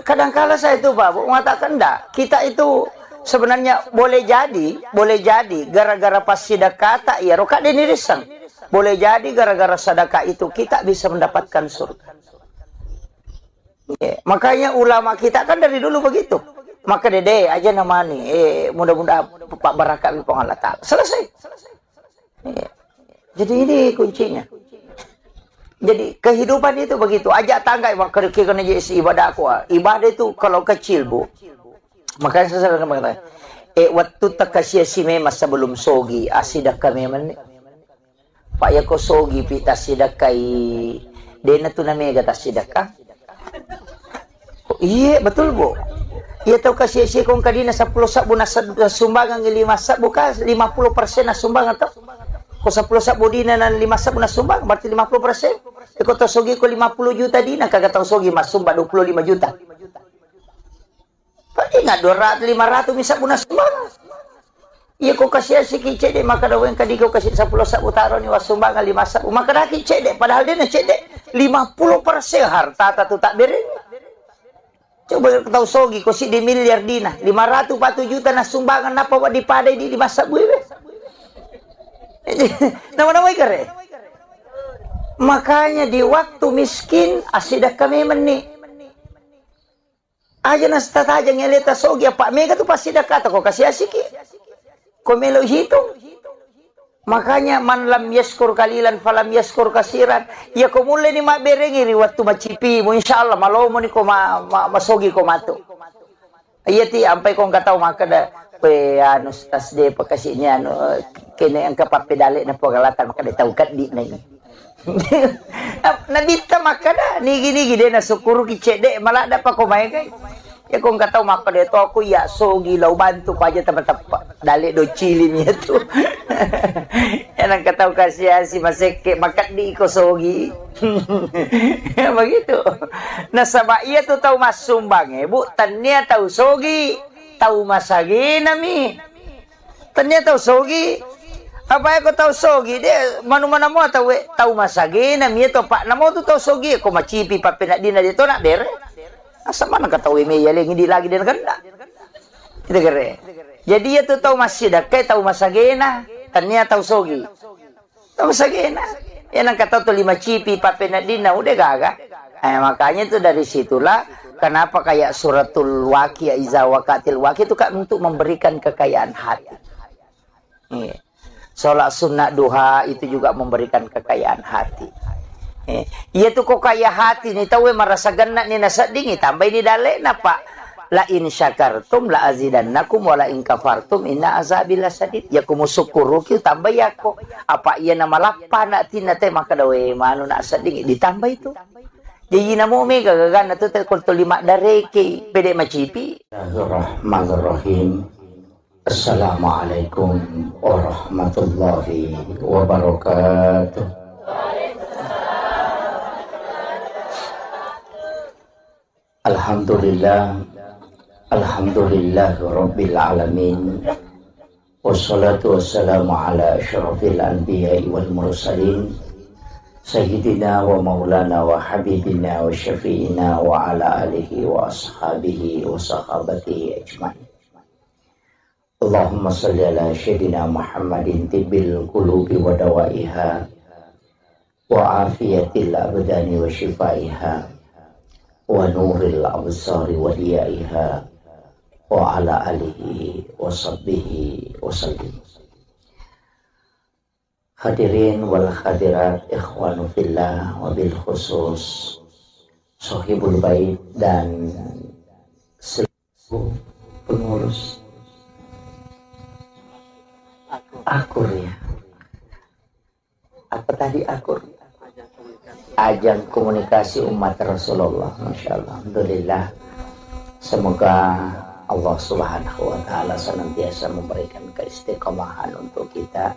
Kadang-kala saya itu Pak mengatakan enggak, kita itu sebenarnya boleh jadi gara-gara pas sedekah tak ya rokat ini risang. Boleh jadi gara-gara sedekah itu kita bisa mendapatkan surga. Ya, makanya ulama kita kan dari dulu begitu. Maka dede aja nama nih, mudah-mudahan Pak Barakat Bipong Allah Ta'ala. Selesai. Ya. Jadi ini kuncinya. Jadi kehidupan itu begitu. Ajak tangga maka kena jadi ibadah aku. Ibadah itu kalau kecil Bu. Makanya saya selalu mengatakan, waktu terkasih si masa belum sogi asidak kami mana. Pak ya ko sogi pita sidakai. Dena tu namanya kata sidakah. Iya betul Bu. Ia tahu kasih si kong kadina 10 sabu na sumbangan 5 sabu ka 50% na sumbangan to. Ko 10 sabu dina na 5 sabu na sumbang berarti 50%. Iko tahu sogi ko 50 juta dina kagak tahu sogi mas sumbang 25 juta. Padi nga 200 500 misa bu na sumbang. Iya ko kasih si kicede maka daw yang kadi ko kasih 10 sabu taro ni was sumbangan 5 sabu maka dah kicede padahal dia na cede 50% harta tatu tak beren. Coba tahu sogi ko si di miliar dina 540 juta na sumbangan napa wa dipadai di 5 sabu ibe. Nama-nama ikare. Makanya di waktu miskin asidak kami meni. Aja nasta aja ngeleta sogi apa mega tu pasti dah kata kok kasih asiki. Kau melo hitung. Makanya man lam yaskur kalilan falam yaskur kasiran. Ya kau mulai ni mak berengi waktu macipi mu insyaallah malo mo ni ko masogi ko mato. Iya ti ampai kau enggak tahu maka dah pe anu tas de pakasihnya anu kene ang kapapedale na pagalatan maka dia tahu kat di na ini. Nabita maka dah ni gini dia na sukuru kicede malah ada pa ko may kay. Ya kung kataw maka dito ako ya sogi law bantu ko aja tepat-tepat dali do chilin niya tu. Yan ang kataw kasi si maseke makat di ko sogi. Begitu. Nasaba iya tu tahu mas sumbang bu tanya tahu sogi tahu masagi nami. Tanya tahu sogi apa ko tahu sogi dia mana-mana mo tahu masagi nami to pak namo tu tahu sogi ko macipi pa pinadina dito na bere. Asa mana kata weme ya hindi lagi din ganda. Kita kere. Jadi ya tu tahu masjid kay tahu masagena, tanya tahu sogi. Tahu masagena. Yan ang kata tu 5 cipi papenadina udah gaga. Makanya itu dari situlah kenapa kayak suratul Waqiah iza waqatil waqiah itu kan untuk memberikan kekayaan hati. Salat sunnah duha itu juga memberikan kekayaan hati. Iya tuh kok kaya hati ni tahu merasa gana ni nasa dingi tambah ini dale na pak la in syakartum la azidannakum wa la in kafartum inna azabil sadid ya kumusukuru ki tambah ya ko apa iya nama lapana tina teh maka dawe manu na sadingi ditambah itu jadi namo mega gagana tu teh kol 5 dareke pede macipi. Bismillahirrahmanirrahim. Assalamualaikum warahmatullahi wabarakatuh. Alhamdulillah Rabbil Alamin. Wassalatu wassalamu ala asyrafil anbiya'i wal mursalin Sayyidina wa maulana wa habibina wa syafi'ina wa ala alihi wa ashabihi wa sahabatihi ajma'in. Allahumma salli ala Sayyidina Muhammadin tibbil qulubi wa dawaiha wa afiyatil abdani wa shifaiha wa nuril absari wa diyaiha wa ala alihi wa sahbihi wa sallim. Hadirin wal hadirat ikhwanu fillah wa bil khusus sahibul bait dan seluruh pengurus akur ya. Apa tadi akur? Ajang komunikasi umat Rasulullah. Masya Allah. Alhamdulillah. Semoga Allah Subhanahu wa Ta'ala senantiasa memberikan keistiqomahan untuk kita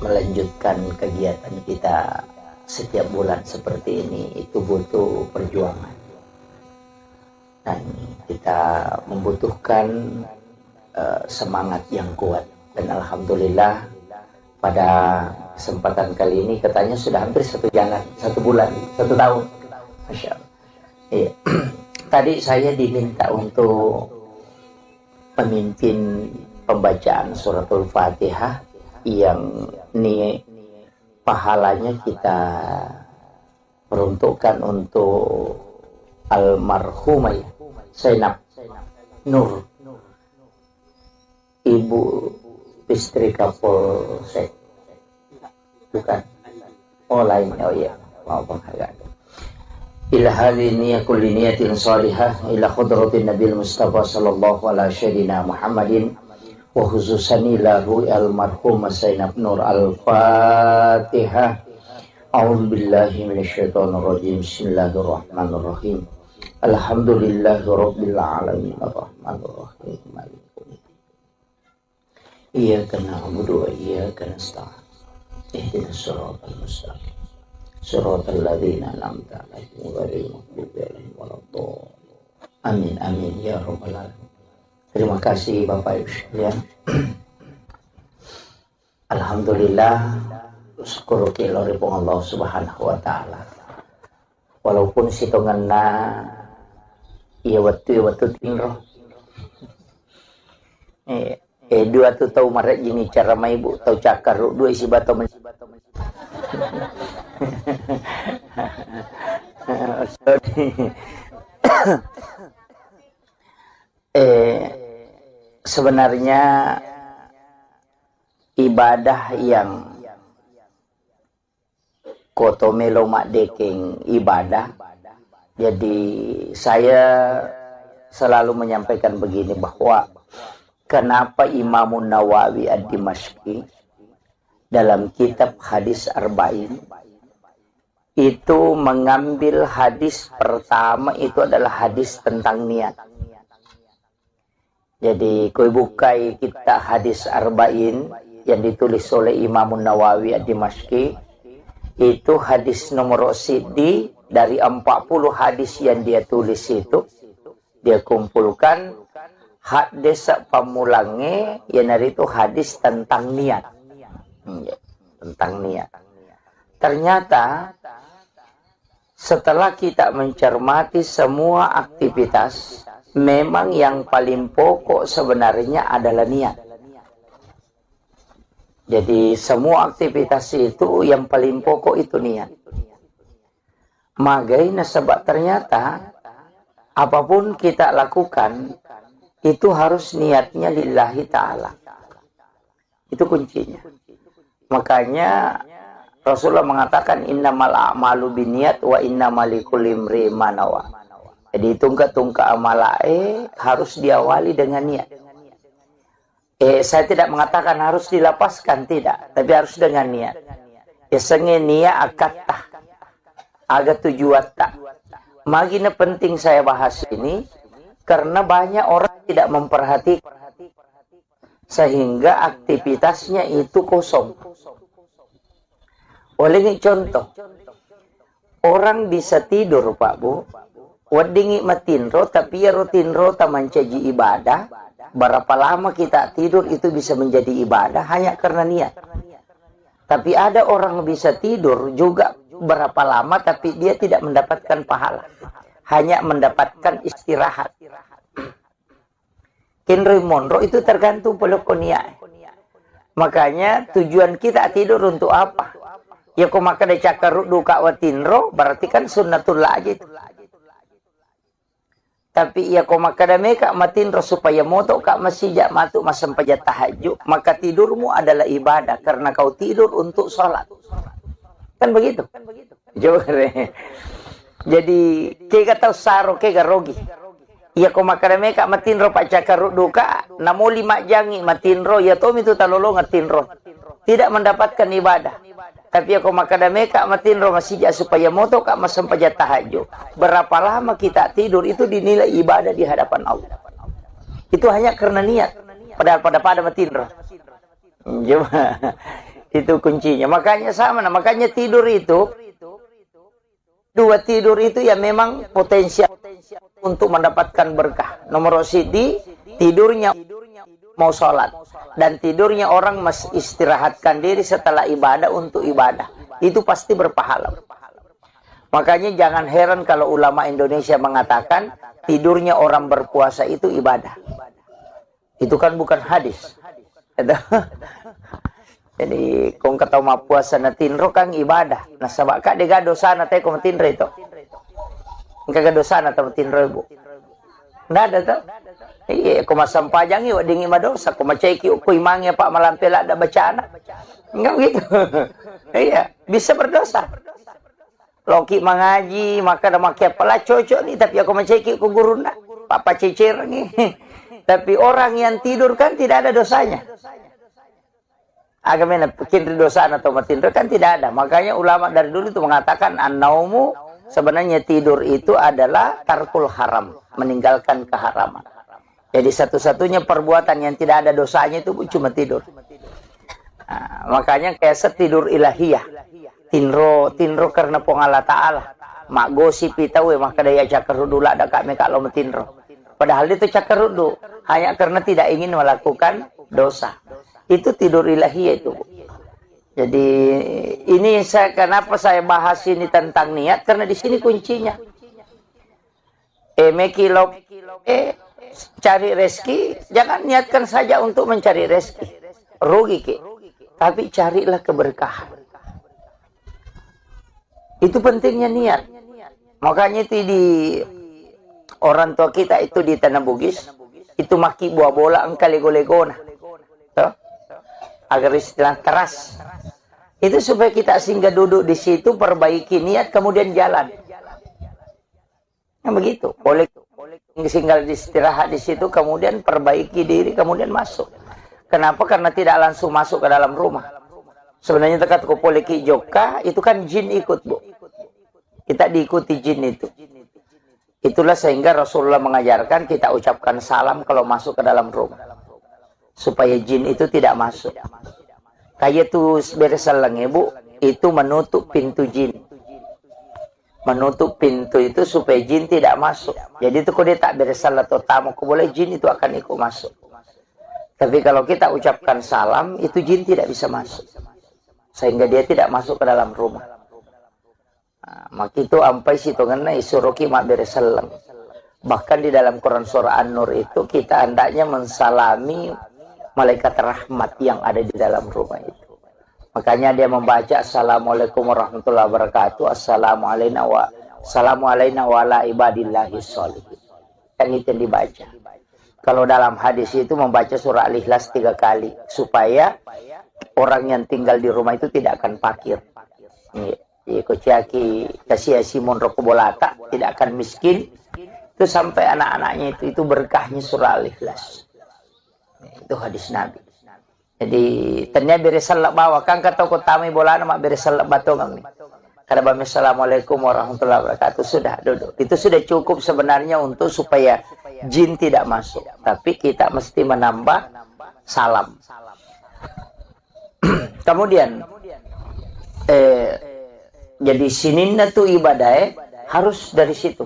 melanjutkan kegiatan kita setiap bulan seperti ini. Itu butuh perjuangan dan kita membutuhkan semangat yang kuat Dan alhamdulillah pada kesempatan kali ini katanya sudah hampir 1 bulan, 1 tahun. Masya Allah. Iya. Tadi saya diminta untuk memimpin pembacaan suratul Fatihah yang pahalanya kita peruntukkan untuk almarhumah Zainab Nur, ibu istri Kapolsek, bukan? Oh lain, oh iya, mau penghargaan. Ila hadhihi kulli niyatin salihah ila khudratin Nabil Mustafa sallallahu alaihi wasallam Muhammadin wa khususan lahu almarhumah Zainab Nur. Al-Fatihah. A'udzu billahi minasyaitonir rajim. Bismillahirrahmanirrahim. Alhamdulillahi rabbil alamin arrahmanir rahim maliki yaumiddin. Iyyaka na'budu wa iyyaka nasta'in. Ihdinas siratal mustaqim. Shiratal ladzina an'amta 'alaihim ghairil maghdubi 'alaihim waladdallin. Amin amin ya rabbal alamin. Terima kasih Bapak Ibu sekalian. Alhamdulillah, syukur kiloripun Allah Subhanahu wa taala. Walaupun sitonganna iya waktu tinro. Dua tu tahu marek gini cara mai ibu tahu cakar dua isi bato sebenarnya ibadah yang kotomelo mak deking ibadah. Jadi saya selalu menyampaikan begini, bahwa kenapa Imam Nawawi Ad-Dimashqi dalam kitab hadis Arba'in itu mengambil hadis pertama itu adalah hadis tentang niat. Jadi koi bukai kita hadis Arba'in yang ditulis oleh Imam Nawawi Ad-Dimashqi, itu hadis nomor sidi dari 40 hadis yang dia tulis itu, dia kumpulkan hadis pamulangnya yang dari itu hadis tentang niat. Tentang niat. Ternyata setelah kita mencermati semua aktivitas, memang yang paling pokok sebenarnya adalah niat. Jadi semua aktivitas itu yang paling pokok itu niat. Magaina sebab ternyata apapun kita lakukan itu harus niatnya lillahi ta'ala. Itu kuncinya. Makanya Rasulullah mengatakan innamal a'malu binniyat wa innamal likulli imri'in ma nawa. Jadi tungka amalae harus diawali dengan niat. Saya tidak mengatakan harus dilapaskan, tidak, tapi harus dengan niat. Senge niat akatah agak tujuan tak. Magina penting saya bahas ini karena banyak orang tidak memperhatikan sehingga aktivitasnya itu kosong. Oleh ini contoh, orang bisa tidur Pak Bu, wadingi matinro tapi ya rutinro taman caji ibadah. Berapa lama kita tidur itu bisa menjadi ibadah hanya karena niat. Tapi ada orang bisa tidur juga berapa lama tapi dia tidak mendapatkan pahala, hanya mendapatkan istirahat. Kinri monro itu tergantung pelokoniak. Makanya tujuan kita tidur untuk apa? Ya kok maka de cakar duka watinro berarti kan sunnatullah aja itu. Tapi ya kok maka de meka matinro supaya moto kak masijak matu masampaja tahajud, maka tidurmu adalah ibadah karena kau tidur untuk sholat. Kan begitu? Jadi kega tahu saro kega rogi. Ya kok maka de meka matinro pak cakar duka namo 5 jangi matinro ya tom itu talolo ngatinro. Tidak mendapatkan ibadah. Tapi aku makada meka matinro masijak supaya moto kak masampaja tahajud. Berapa lama kita tidur itu dinilai ibadah di hadapan Allah. Itu hanya karena niat. Padahal pada matinro. Itu kuncinya. Makanya sama. Makanya tidur itu, dua tidur itu ya memang potensial untuk mendapatkan berkah. Nomor sidi tidurnya mau sholat. dan tidurnya orang istirahatkan diri setelah ibadah untuk ibadah, itu pasti berpahala. Makanya jangan heran kalau ulama Indonesia mengatakan tidurnya orang berpuasa itu ibadah. Itu kan bukan hadis. Jadi kung kataw mapuasa na tinro kang ibadah. Nasaba ka diga dosa na tayo kung tinro ito. Kagak dosa na tayo tinro ibu. Nada to. Iya, kung masampajang iyo, dingi madosa. Kung macayki ukoy mangya pa malampila da bacana. Enggak begitu. Iya, bisa berdosa. Loki mengaji, maka ada makia pala cocok nih. Tapi aku macayki ku guru na. Papa cicir nih. Tapi orang yang tidur kan tidak ada dosanya. Agamanya bikin dosa atau matinro kan tidak ada. Makanya ulama dari dulu itu mengatakan an-naumu, sebenarnya tidur itu adalah tarkul haram, meninggalkan keharaman. Jadi satu-satunya perbuatan yang tidak ada dosanya itu cuma tidur. Nah, makanya kayak setidur ilahiyah. Tinro karena Allah Ta'ala. Mak gosip itawe maka daya cakarudula ada kami kalau metinro. Padahal itu cakarudu hanya karena tidak ingin melakukan dosa. Itu tidur ilahiyah itu. Jadi ini kenapa saya bahas ini tentang niat, karena di sini kuncinya. Cari rezeki, jangan niatkan saja untuk mencari rezeki. Rugi ke. Tapi carilah keberkahan. Itu pentingnya niat. Makanya itu di orang tua kita itu di Tanah Bugis, itu maki buah bola engkau lego-legona. Agar istilah keras. Itu supaya kita singgah duduk di situ, perbaiki niat, kemudian jalan. Nah, begitu. Boleh singgah istirahat di situ, kemudian perbaiki diri, kemudian masuk. Kenapa? Karena tidak langsung masuk ke dalam rumah. Sebenarnya dekat ke poliki joka, itu kan jin ikut, Bu. Kita diikuti jin itu. Itulah sehingga Rasulullah mengajarkan kita ucapkan salam kalau masuk ke dalam rumah. Supaya jin itu tidak masuk. Kayak tuh beresalang ibu, itu menutup pintu jin. Menutup pintu itu supaya jin tidak masuk. Jadi itu kalau dia tak beresal atau tamu, boleh jin itu akan ikut masuk. Tapi kalau kita ucapkan salam, itu jin tidak bisa masuk. Sehingga dia tidak masuk ke dalam rumah. Nah, maka itu ampai situ ngena isuruki mak beresalang. Bahkan di dalam Quran surah An-Nur itu kita hendaknya mensalami malaikat rahmat yang ada di dalam rumah itu. Makanya dia membaca Assalamualaikum warahmatullahi wabarakatuh, Assalamu alayna wa ala ibadillahi sholihin. Yang itu yang dibaca. Kalau dalam hadis itu membaca surah Al-Ikhlas 3 kali supaya orang yang tinggal di rumah itu tidak akan fakir. Kuciaki kasih Simon Rokobolata tidak akan miskin. Itu sampai anak-anaknya itu berkahnya surah Al-Ikhlas. Itu hadis Nabi. Jadi ternyata beresalak bawa kan kata ko tami bola nama beresalak batongang nih. Kada bami assalamualaikum warahmatullahi wabarakatuh, sudah duduk. Itu sudah cukup sebenarnya untuk supaya jin tidak masuk. Tapi kita mesti menambah salam. Kemudian jadi sininna tu ibadah harus dari situ.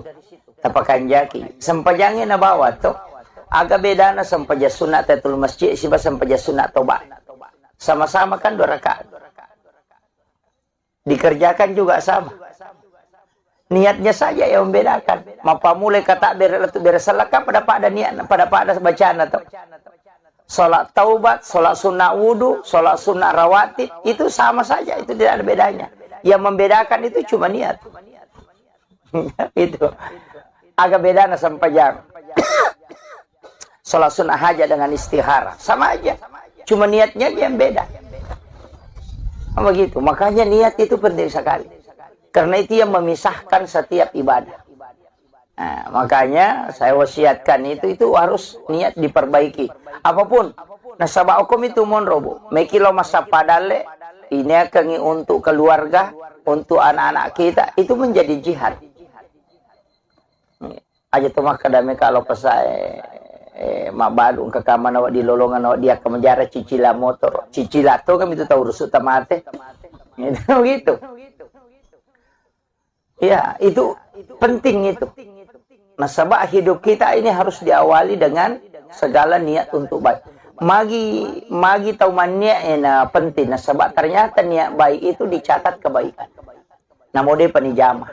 Tapakan jaki. Sempajangnya na bawa tuh. Agak beda na sampaja sunat tatul masjid siba sampaja sunat toba. Sama-sama kan 2 rakaat. Dikerjakan juga sama. Niatnya saja yang membedakan. Mapa mulai kata beresalaka pada niat pada bacaan atau salat taubat, salat sunnah wudu, salat sunnah rawatib itu sama saja, itu tidak ada bedanya. Yang membedakan itu cuma niat. Itu. Agak beda na sampajang. Salat sunnah hajat dengan istihara sama aja, cuma niatnya yang beda. Begitu. Makanya niat itu penting sekali, karena itu yang memisahkan setiap ibadah. Nah, makanya saya wasiatkan itu harus niat diperbaiki. Apapun nasabah hukum itu monrobo mekilo masa padale ini akan untuk keluarga, untuk anak-anak kita, itu menjadi jihad. Aja tuh maka dame kalau pesai mabadung ke kamar awak di lolongan awak dia ke menjara cicila motor cicila tuh kan itu tahu rusuk tamate gitu. Ya itu penting itu. Nasabah hidup kita ini harus diawali dengan segala niat untuk baik. magi tahu niat na penting na sebab ternyata niat baik itu dicatat kebaikan. Namo dia panijama.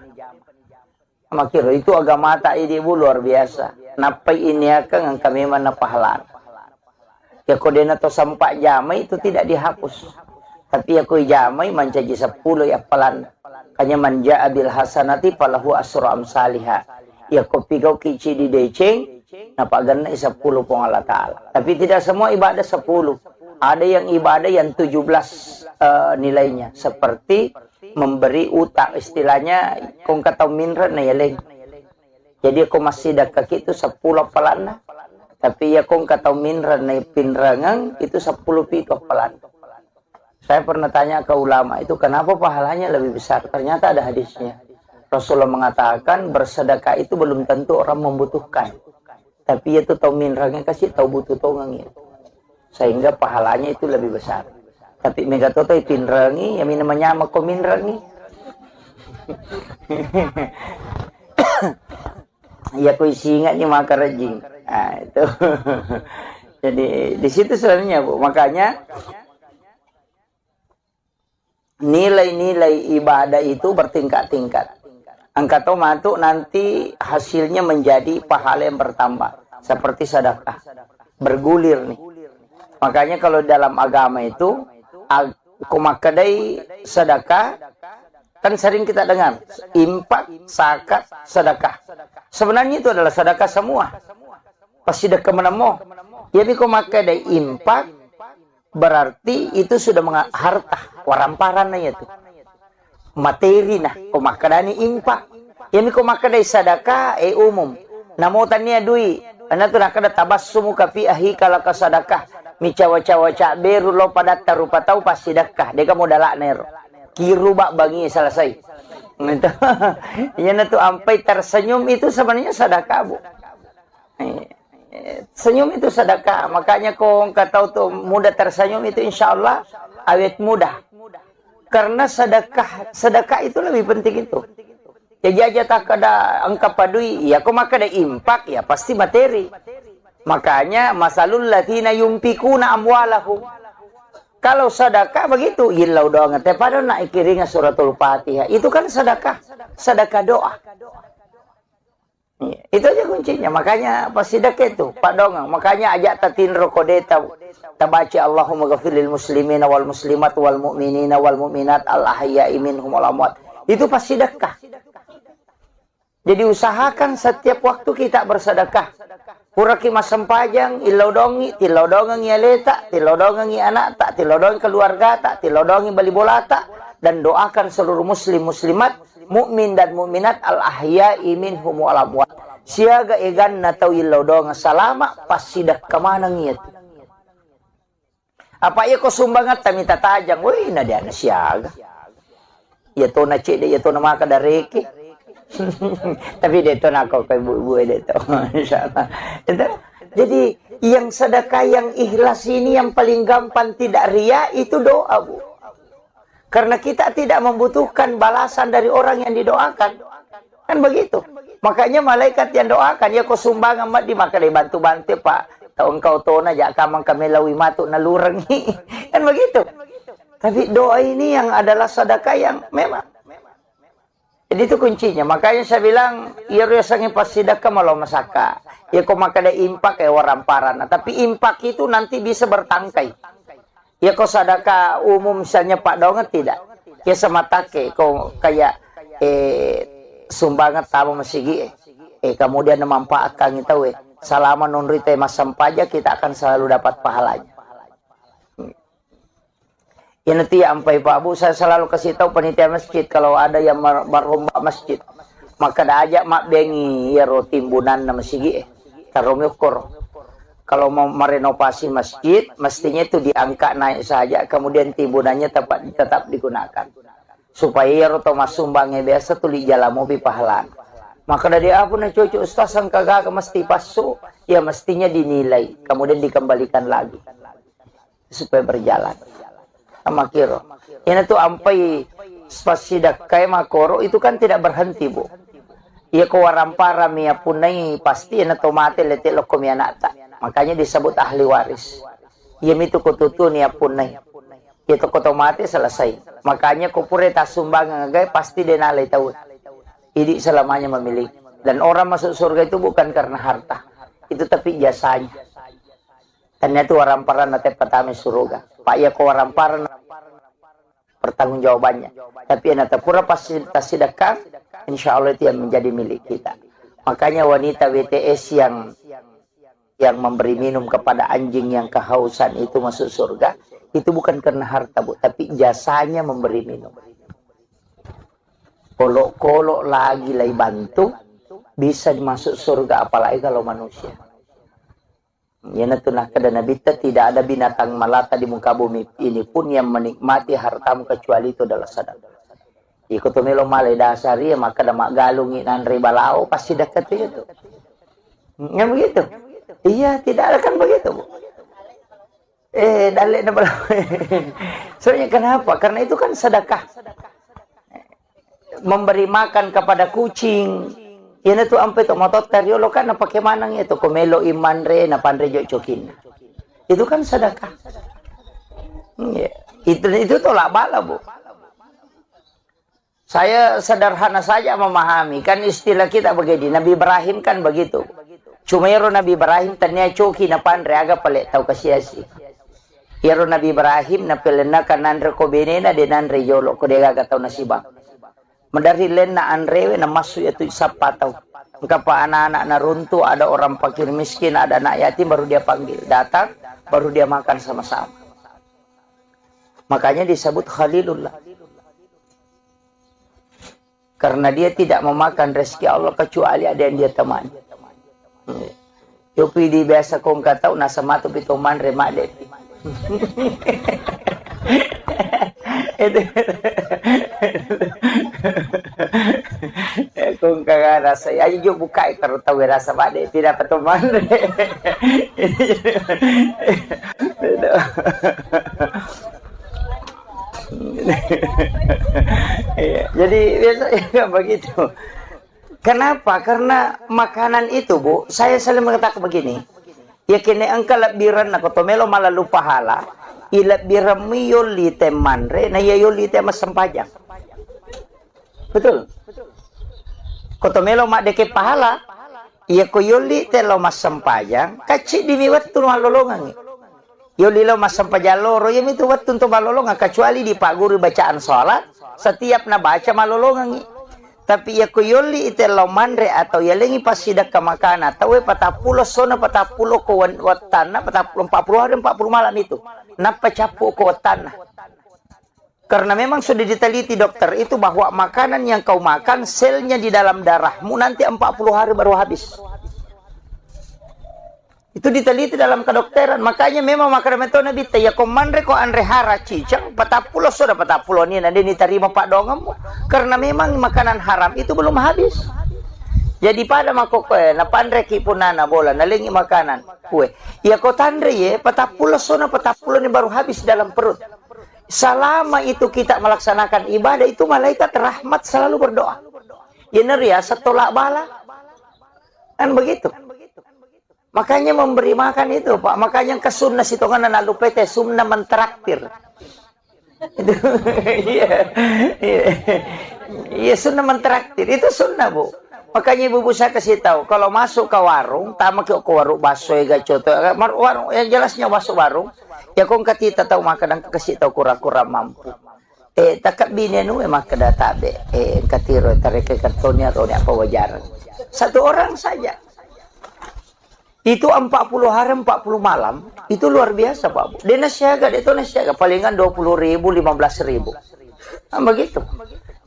Makiro itu agama tak ini luar biasa. Napai ini akan kami mana pahala. Ya kode na to sampak jamai itu tidak dihapus. Tapi aku jamai menjadi 10 ya palan. Kanya manja abil hasanati falahu asru amsalihah. Ya kopi kau kici di deceng. Napa ganna 10 pong Allah Ta'ala. Tapi tidak semua ibadah 10. Ada yang ibadah yang 17 nilainya. Seperti memberi utang. Istilahnya, kung kataw minra na yaling. Jadi aku masih dekat itu 10 palan. Tapi ya kung kataw minra na pinrangang, itu 10 pito palan. Saya pernah tanya ke ulama, itu kenapa pahalanya lebih besar? Ternyata ada hadisnya. Rasulullah mengatakan, bersedekah itu belum tentu orang membutuhkan. Tapi itu tahu minrangnya kasih tahu butuh tongangnya. Sehingga pahalanya itu lebih besar. Tapi mega toto pinrangi, ya namanya mako minrangi. Ya ku isi ingat ni maka rajing. Nah, itu. Jadi di situ sebenarnya Bu. Makanya nilai-nilai ibadah itu bertingkat-tingkat. Angkatau matuk nanti hasilnya menjadi pahala yang bertambah. Seperti sedekah. Bergulir nih. Makanya kalau dalam agama itu, kumakadai sedekah, kan sering kita dengar. Impak, zakat, sedekah. Sebenarnya itu adalah sedekah semua. Pasti sedekah menemu. Jadi kumakadai impak, berarti itu sudah harta. Waramparan na itu. Materi nah, kumakadani impak. Yang kumakadai sadakah umum. Namutan niya dui. Ano to nakada tabassumu ka fi ahika laka sadakah. Mi cawa-cawa beru lo pada tarupa tau pas sedekah. Deka modala nero. Kiru bak bangi selesai. Itu. Yan tu ampai tersenyum itu sebenarnya sedekah Bu. Senyum itu sedekah. Makanya kau tahu tuh mudah tersenyum itu insyaallah awet mudah. Karena sedekah itu lebih penting itu. Jadi aja tak ada angka padui, ya kok maka ada impak, ya pasti materi. Makanya masalul latina yumpikuna amwalahu. Kalau sedekah begitu, ilau doa ngete pada nak ikiringa suratul Fatihah. Itu kan sedekah doa. Itu aja kuncinya. Makanya pas sedekah itu, Pak Dongeng. Makanya ajak tatin rokodeta. Tabaci Allahumma ghafirlil muslimina wal muslimat wal mu'minina wal mu'minat al ahya'i minhum wal amwat. Itu pas sedekah. Jadi usahakan setiap waktu kita bersedekah. Puraki masam pajang, ilodongi, tilodongi yaleta, tilodongi anak tak, tilodongi keluarga tak, tilodongi bali bola tak, dan doakan seluruh muslim muslimat, mukmin dan mukminat al ahya'i minhum wal amwat. Siaga egan na tau ilodonga salama pas sidak kemana ngiat. Apa iya ko sumbangat kami tatajang, woi na dia na siaga. Ya to na cede, ya to na maka dareke. Tapi dia to na ako kay bubuhay dito. Insyaallah. Jadi yang sedekah yang ikhlas ini yang paling gampang tidak ria itu doa Bu. Karena kita tidak membutuhkan balasan dari orang yang didoakan. Kan begitu. Makanya malaikat yang doakan ya ko sumbangan mat di maka bantu-bantu Pak. Tahu engkau tona jak kamang kami lawi matuk nalurengi. Kan begitu. Tapi doa ini yang adalah sedekah yang memang. Jadi itu kuncinya. Makanya saya bilang, ya rasanya pas sedekah malah masaka. Ya kok makanya impak kayak waramparan. Tapi impak itu nanti bisa bertangkai. Ya kok sedekah umum misalnya Pak Donget tidak. Ya semata kok kayak sumbangan tamu masigi. Kemudian memanfaatkan itu selama nunrite masam pajak kita akan selalu dapat pahalanya. Ya nanti sampai Pak Bu saya selalu kasih tahu panitia masjid kalau ada yang merombak masjid maka dah ajak mak bengi ya timbunan na masjid karomyokor. Kalau mau merenovasi masjid mestinya itu diangkat naik saja kemudian timbunannya tetap digunakan supaya ya roto masumbangnya biasa tuh di jalan mobil pahalan. Maka dari apa na cucu ustaz sang kagak mesti pasu ya mestinya dinilai kemudian dikembalikan lagi supaya berjalan. Sama kiro. Ini tuh ampai spasidak kayak makoro itu kan tidak berhenti Bu. Ia kewarampara mia punai pasti ina tomate letik lokom yanata. Makanya disebut ahli waris. Ia itu kututu ni pun nai. Itu otomatis selesai. Makanya kupure tak sumbang ngagai pasti denalai tahu. Ini selamanya memiliki. Dan orang masuk surga itu bukan karena harta. Itu tapi jasanya. Ternyata waramparan nate pertama surga. Pak ya ko waramparan pertanggungjawabannya. Tapi nate pura pasti sedekah, insya Allah itu yang menjadi milik kita. Makanya wanita WTS yang memberi minum kepada anjing yang kehausan itu masuk surga, itu bukan karena harta, Bu, tapi jasanya memberi minum. Kolok-kolok lagi lagi bantu, bisa masuk surga, apalagi kalau manusia. Ya natunah kada Nabi, tidak ada binatang melata di muka bumi ini pun yang menikmati hartamu kecuali itu adalah sedekah. Ikut melo malai dasari maka damak galungin andri balao pasti dekat itu. Yang begitu? Iya, tidak ada kan begitu, Bu. Dalek na balao. Soalnya kenapa? Karena itu kan sedekah. Memberi makan kepada kucing. Yan itu ampe to motot kariolo kan na pakai manang itu komelo iman re na pandre jo cokin. Itu kan sedekah. Itu tolak bala, Bu. Saya sederhana saja memahami kan istilah kita begini. Nabi Ibrahim kan begitu. Cumero Nabi Ibrahim tanya coki na pandre aga pale tau kasiasi. Yaro Nabi Ibrahim na pelena kanandre ko benena de nandre yolo ko de aga tau nasibang. Medari len na anrewe na masuk itu sapa tahu. Kapa anak-anak na runtuh, ada orang fakir miskin, ada anak yatim, baru dia panggil. Datang, baru dia makan sama-sama. Makanya disebut Khalilullah. Karena dia tidak memakan rezeki Allah kecuali ada yang dia temani. Yopi di biasa kong katau nasa matu pitoman remak depi. Itu kung kagak rasa ayo jo buka taruh tahu rasa bade tidak peteman. Jadi biasanya begitu. Kenapa? Karena makanan itu, Bu, saya selalu mengatakan begini. Ya kini engkau lebiran nak kotomelo malah lupa pahala. Ilap birami yoli temanre na yoli temas sempajang. Betul. Kotomelo mak deke pahala. Iya ko yoli telo mas sempajang. Kacik dimiwat tu malolongan. Yoli lo mas sempajang loro yang itu wat tu malolongan kecuali di pak guru bacaan sholat. Setiap na baca malolongan. Tapi ya ko yoli itelo manre atau ya lengi pasidak ke makanan. Tahu patapulo sona patapulo ko watana patapulo 40 hari 40 malam itu. Napa capu ko watana. Karena memang sudah diteliti dokter itu bahwa makanan yang kau makan selnya di dalam darahmu nanti 40 hari baru habis. Itu diteliti dalam kedokteran. Makanya memang makanan itu Nabi ya komandre ko andre hara cicang patapulo sudah patapulo ni nanti diterima pak dongamu. Karena memang makanan haram itu belum habis. Jadi pada makokoe na pandre ki punana bola nalingi makanan kue. Ya ko tandre ye patapulo sona patapulo ni baru habis dalam perut. Selama itu kita melaksanakan ibadah itu malaikat rahmat selalu berdoa. Ya neria setolak bala. Kan begitu. Makanya memberi makan itu, Pak. Makanya ke sunnah situ kan nalu PT sunnah mentraktir. Itu iya sunnah mentraktir. Itu sunnah, Bu. Makanya ibu saya kasih tahu kalau masuk ke warung, tamak ke warung bakso ya coto. Warung yang jelasnya masuk warung, ya kong katita tahu makan kasih tahu kura-kura mampu. Takap bini nu emang kada tabe. Katiro tarik ke kartonnya atau apa wajaran. Satu orang saja. Itu 40 hari 40 malam itu luar biasa, Pak Bu. Dia nasiaga, itu nasiaga palingan 20.000 15.000. Nah, begitu.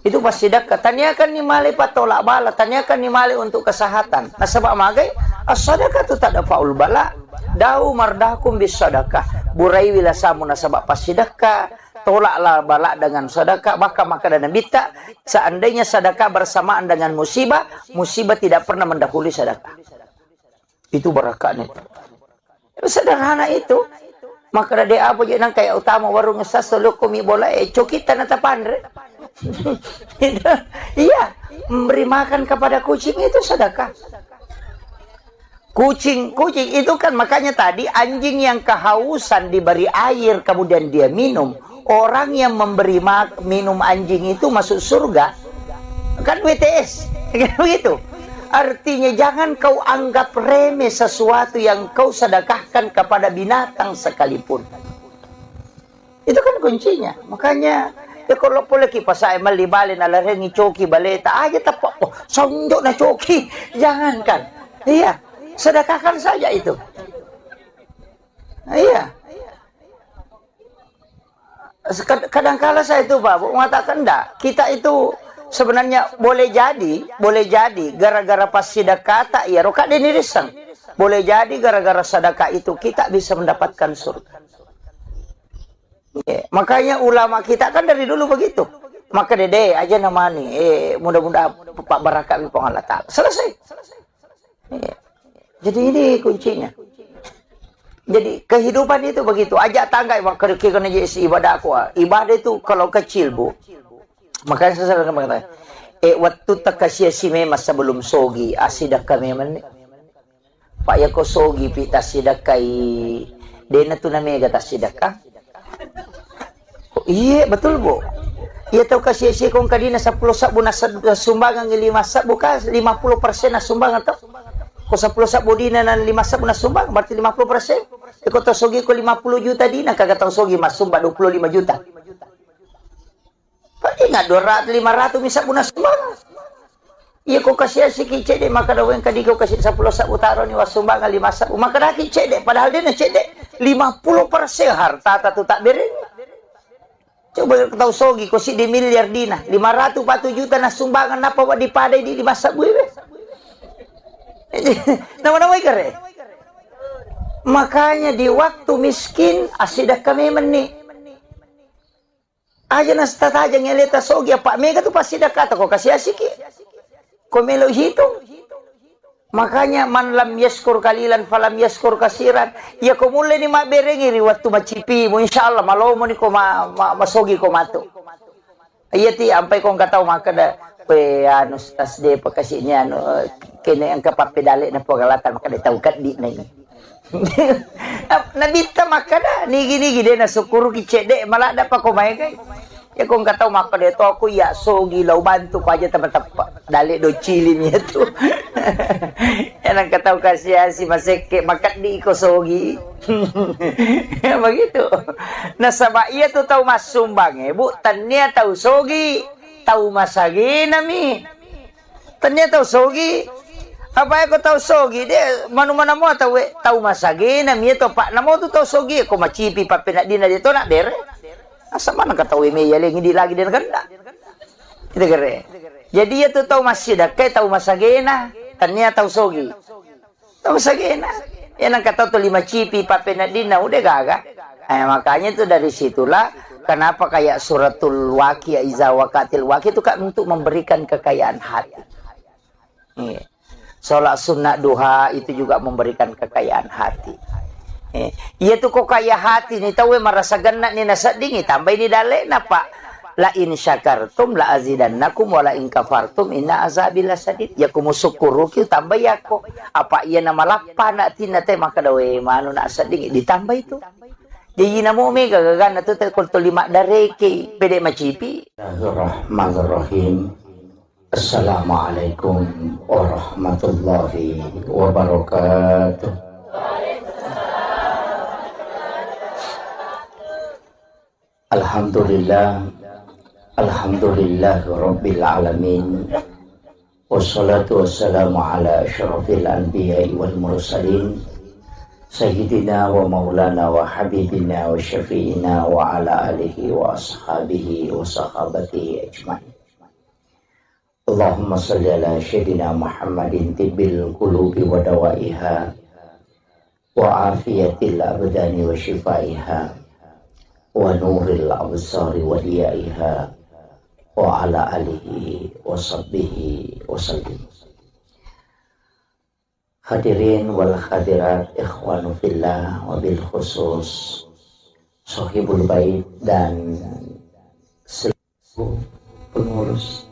Itu pasti dekat. Tanyakan ni mali patolak bala, tanyakan ni mali untuk kesehatan. Nah sebab magai as-sadaqah tu tak ada faul bala. Dau mardakum bis sadaqah. Burai wilasamu na sebab pas sedekah. Tolaklah bala dengan sedekah, maka dan bita. Seandainya sedekah bersamaan dengan musibah, musibah tidak pernah mendahului sedekah. Itu berkahnya. Sederhana itu. Maka dia apa je nang kayak utama warung ngesas selalu kumi bola cokita nata pandre. Iya, memberi makan kepada kucing itu sedekah. Kucing itu kan makanya tadi anjing yang kehausan diberi air kemudian dia minum. Orang yang memberi minum anjing itu masuk surga. Kan WTS. Kan begitu. Artinya jangan kau anggap remeh sesuatu yang kau sedekahkan kepada binatang sekalipun. Itu kan kuncinya. Makanya ya kalau boleh kipas saya malibalin ala rengi coki baleta aja tapak. Oh, sonjok na coki. Jangankan. Iya. Sedekahkan saja itu. Iya. Kadang-kala saya itu Pak mengatakan enggak. Kita itu sebenarnya boleh jadi gara-gara pas sedekah tak ya roka denirisang. Boleh jadi gara-gara sedekah itu kita bisa mendapatkan surga. Ya, makanya ulama kita kan dari dulu begitu. Maka dede aja namanya mudah-mudahan Pak Barakat di Allah Ta'ala. Selesai. Ya. Jadi ini kuncinya. Jadi kehidupan itu begitu. Ajak tangga kena jadi ibadah aku. Ibadah itu kalau kecil Bu. Makanya saya selalu mengatakan, waktu takasya si memang sebelum sogi asidak kami men. Pak ya ko sogi pita sidak kai dena tu namanya kata sidak ka. Iya betul Bu. Iya tahu kasih si kong kadina 10 sabu na sumbangan 5 sabu ka 50% na sumbangan to. Ko 10 sabu dina na 5 sabu na sumbang berarti 50%. Ko to sogi ko 50 juta dina kagak tahu sogi mas sumbang 25 juta. Pati nga 200 500 misa puna sumbang. Iya ko kasih si kicede maka daw yang kadi ko kasih 10 sabu taro ni wasumbang 5 sabu maka dah kicede padahal dia na cede 50% harta tatu tak bereng. Coba tahu sogi ko si di miliar dina 500 juta na sumbangan apa wa dipadai di 5 sabu be. Nama-nama kare. Makanya di waktu miskin asidak kami meni. Aja nasta aja ngeleta sogi apa mega tu pasti dah kata kau kasih asik. Kau melo hitung. Makanya man lam yaskur kalilan falam yaskur kasiran. Ya kau mulai ni mak berengi waktu macipi. Insyaallah malau mo ni kau masogi kau matu. Iya ti sampai kau nggak tahu maka dah. Anu tas de pakasihnya anu kene ang kapapedale na pagalatan maka de tawkat di na nabita maka da nigi de na sukuru kicede malah da pa kumay kay ya kung kataw maka de to ako ya sogi law bantu ko aja tapat dali do chili niya to yan ang kataw kasi si maseke makat di ko sogi begitu nasaba iya to taw masumbang bu tanya taw sogi tahu masagi nami tanya tahu sogi apa aku tahu sogi dia mana-mana mau tahu masagi nami itu pak namo tu tahu sogi aku macipi pa pinadina dito nak bere asa mana ka tahu ime yaling hindi lagi din ganda kita kere jadi itu tahu masih dah kayak tahu masagi na tanya tahu sogi tahu masagi na yan ang kataw to 5 cipi pa pinadina udah gaga makanya itu dari situlah kenapa kayak suratul Waqiah iza waqatil waqiah itu kan untuk memberikan kekayaan hati. Salat sunnah duha itu juga memberikan kekayaan hati. Iya tuh kok kaya hati ni tahu merasa genat ni nasa dingi tambah ni dale na pak. La in syakartum la azidannakum wa la in kafartum inna azabi lasadid. Ya kumusukuru ki tambah ya ko. Apa iya nama lapana tinate maka dawe manu na sadingi ditambah itu. Jadi namo mega gagana tu tekol to 5 dareke pede macipi. Bismillahirrahmanirrahim. Assalamualaikum warahmatullahi wabarakatuh. Alhamdulillah. Alhamdulillah rabbil alamin. Wassalatu wassalamu ala asyrafil anbiya'i wal mursalin. Sayyidina wa maulana wa habibina wa syafi'ina wa ala alihi wa ashabihi wa sahabatihi ajma'in. Allahumma salli ala Sayyidina Muhammadin tibbil qulubi wa dawaiha wa afiyatil abdani wa shifaiha wa nuril absari wa diyaiha wa ala alihi wa sahbihi wa sallim. Hadirin wal hadirat ikhwanu fillah wabil khusus sahibul bait dan seluruh pengurus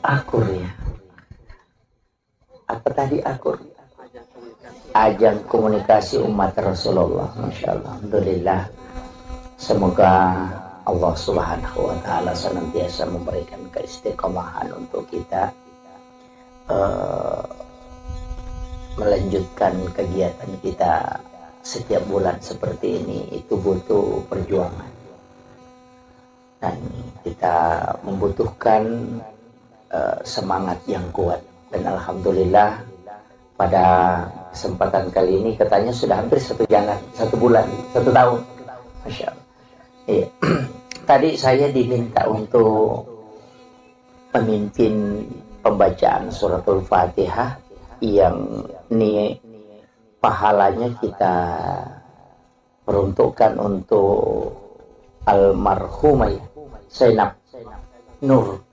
akur ya apa tadi akur? Ajang komunikasi umat Rasulullah. Masya Allah. Alhamdulillah. Semoga Allah Subhanahu wa Ta'ala senantiasa memberikan keistiqomahan untuk kita melanjutkan kegiatan kita setiap bulan seperti ini. Itu butuh perjuangan dan kita membutuhkan semangat yang kuat. Dan alhamdulillah pada kesempatan kali ini katanya sudah hampir 1 bulan, 1 tahun. Masya Allah. Iya. Tadi saya diminta untuk memimpin pembacaan suratul Fatihah yang pahalanya kita peruntukkan untuk almarhumah Zainab Nur,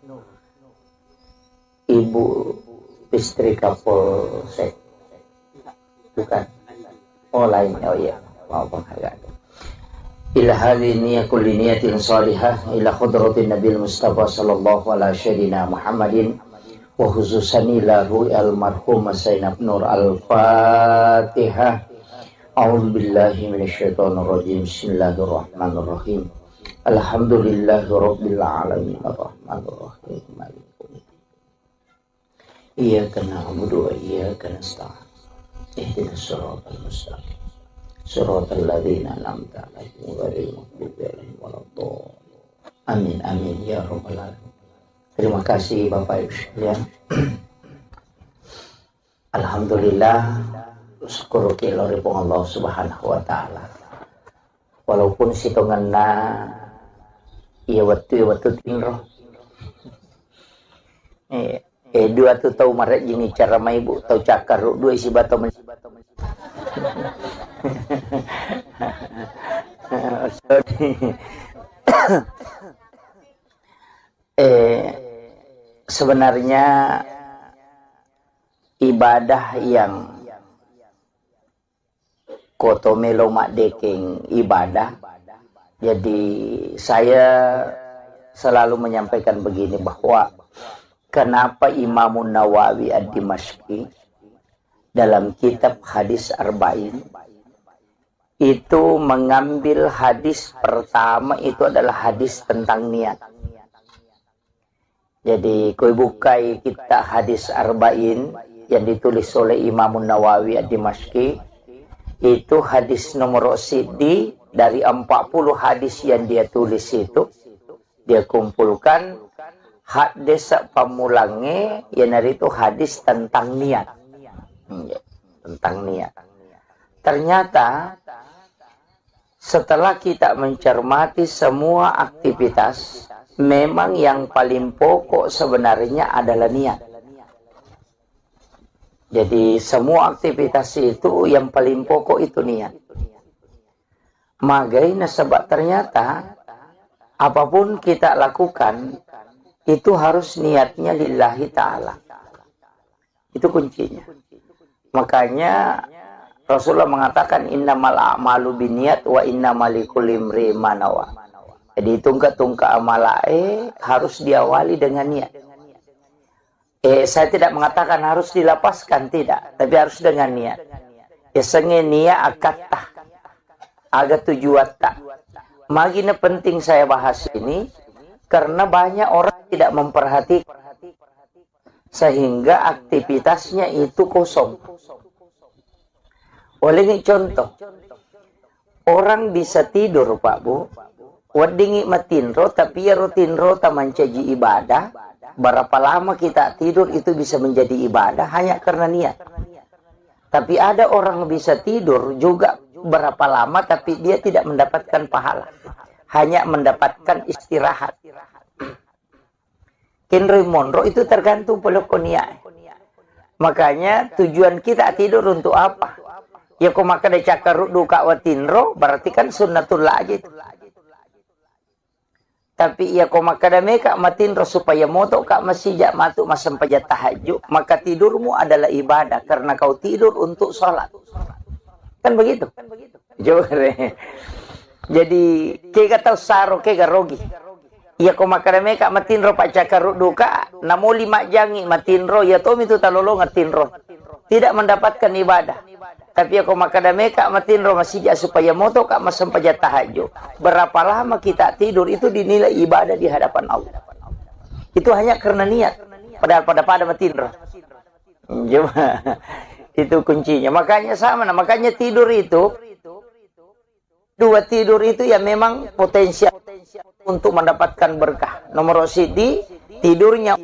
ibu istri Kapolsek. Bukan. Oh lain. Oh iya. Mau penghargaan. Ila hadhihi niyyah kulli niyatin salihah ila khudratin Nabil Mustafa sallallahu alaihi wasallam Muhammadin wa khususan lahu almarhumah Zainab Nur. Al-Fatihah. A'udzu billahi minasyaitonir rajim. Bismillahirrahmanirrahim. Alhamdulillahirabbil alamin arrahmanir rahim maliki yaumiddin. Iyyaka na'budu wa iyyaka nasta'in. Ihdinas siratal mustaqim. Siratal ladzina an'amta 'alaihim ghairil maghdubi 'alaihim waladdallin. Amin amin ya rabbal alamin. Terima kasih Bapak Ibu sekalian. Alhamdulillah, syukur kiloripun Allah Subhanahu wa Ta'ala. Walaupun sitonganna iya waktu tinro. Dua tu tahu maret gini cara mai bu tahu cakar dua isi bato men. Sebenarnya ibadah yang kotomelo mak deking ibadah. Jadi saya selalu menyampaikan begini bahwa kenapa Imamun Nawawi Ad-Dimashqi dalam kitab hadis Arba'in itu mengambil hadis pertama itu adalah hadis tentang niat. Jadi koi bukai kita hadis Arba'in yang ditulis oleh Imamun Nawawi Ad-Dimashqi itu hadis nomor sidi dari 40 hadis yang dia tulis itu dia kumpulkan hadis pamulangnya yang dari itu hadis tentang niat. Tentang niat. Ternyata setelah kita mencermati semua aktivitas, memang yang paling pokok sebenarnya adalah niat. Jadi semua aktivitas itu yang paling pokok itu niat. Magaina sebab ternyata apapun kita lakukan itu harus niatnya lillahi ta'ala. Itu kuncinya. Makanya Rasulullah mengatakan innamal a'malu binniyat wa innamal likulli imri'in ma nawa. Jadi tungka amala harus diawali dengan niat. Saya tidak mengatakan harus dilapaskan, tidak, tapi harus dengan niat. Senge niat akatah agak tujuan tak. Magina penting saya bahas ini karena banyak orang tidak memperhatikan sehingga aktivitasnya itu kosong. Oleh ini contoh, orang bisa tidur Pak Bu, wadingi matinro tapi ya rutinro taman caji ibadah. Berapa lama kita tidur itu bisa menjadi ibadah hanya karena niat. Tapi ada orang bisa tidur juga berapa lama tapi dia tidak mendapatkan pahala, hanya mendapatkan istirahat. Kinri monro itu tergantung pelokonia. Makanya tujuan kita tidur untuk apa? Ya kau makan cakar duka watinro berarti kan sunnatullah aja itu. Tapi ya kau makan mereka matinro supaya moto kak masih jak matuk masam pajat tahajud, maka tidurmu adalah ibadah karena kau tidur untuk sholat. Kan begitu. Jadi kega tahu saro kega rogi. Ya kau makan mereka matinro pak cakar duka, namo 5 jangi matinro ya tom itu talolo ngatinro. tidak mendapatkan ibadah. Tapi aku makadame kak matinro masih supaya moto kak masampaja tahajud. Berapa lama kita tidur itu dinilai ibadah di hadapan Allah. Itu hanya karena niat. Padahal pada matinro. Coba itu kuncinya. Makanya sama, makanya tidur itu dua tidur itu ya memang potensial untuk mendapatkan berkah. Nomor sidi tidurnya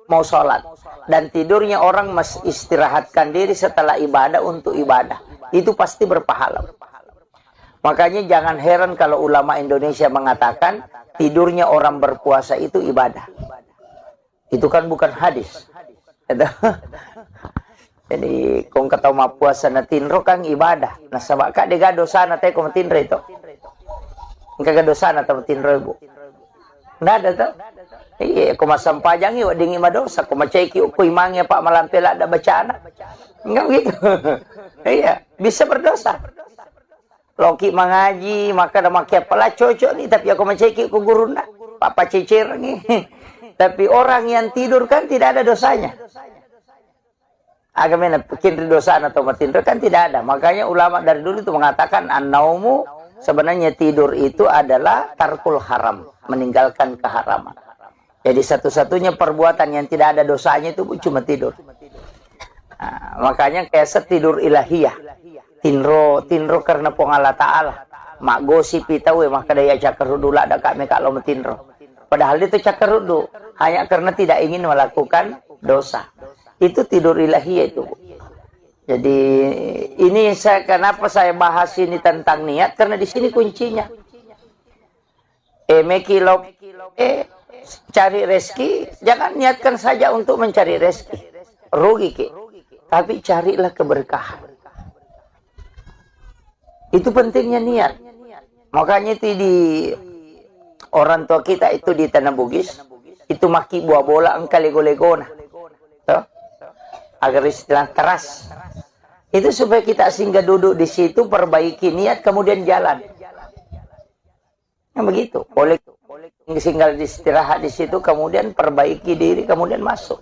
mau sholat. Dan tidurnya orang istirahatkan diri setelah ibadah untuk ibadah. Itu pasti berpahala. Makanya jangan heran kalau ulama Indonesia mengatakan tidurnya orang berpuasa itu ibadah. Itu kan bukan hadis. Jadi kung kataw mapuasa na tinro kang ibadah. Nasaba ka de dosa na tayo kung tinro ito. Ang dosa na tayo tinro ibu. Nada to. Iya, kung masampajang iyo, dingi madosa. Kung macayki ukoy mangya pa malampela da bacana. Enggak begitu. Iya, bisa berdosa. Loki mangaji, maka na makyat pala cocok nih. Tapi ako macayki ko guru na. Papa cicir nih. Tapi orang yang tidur kan tidak ada dosanya. Agamanya bikin dosa atau matinro kan tidak ada. Makanya ulama dari dulu itu mengatakan an-naumu sebenarnya tidur itu adalah tarkul haram, meninggalkan keharaman. Jadi satu-satunya perbuatan yang tidak ada dosanya itu cuma tidur. Nah, makanya kayak tidur ilahiyah. Tinro karena Allah Ta'ala. Mak gosip itawe maka daya cakarudu lah ada kami kalau metinro. Padahal itu cakarudu hanya karena tidak ingin melakukan dosa. Itu tidur ilahiyah itu. Jadi ini kenapa saya bahas ini tentang niat, karena di sini kuncinya. Cari rezeki, jangan niatkan saja untuk mencari rezeki. Rugi ke. Tapi carilah keberkahan. Itu pentingnya niat. Makanya itu di orang tua kita itu di Tanah Bugis, itu maki buah bola engkau lego-legona. Agar istilah keras. Itu supaya kita singgah duduk di situ, perbaiki niat, kemudian jalan. Nah, begitu. Boleh singgah istirahat di situ, kemudian perbaiki diri, kemudian masuk.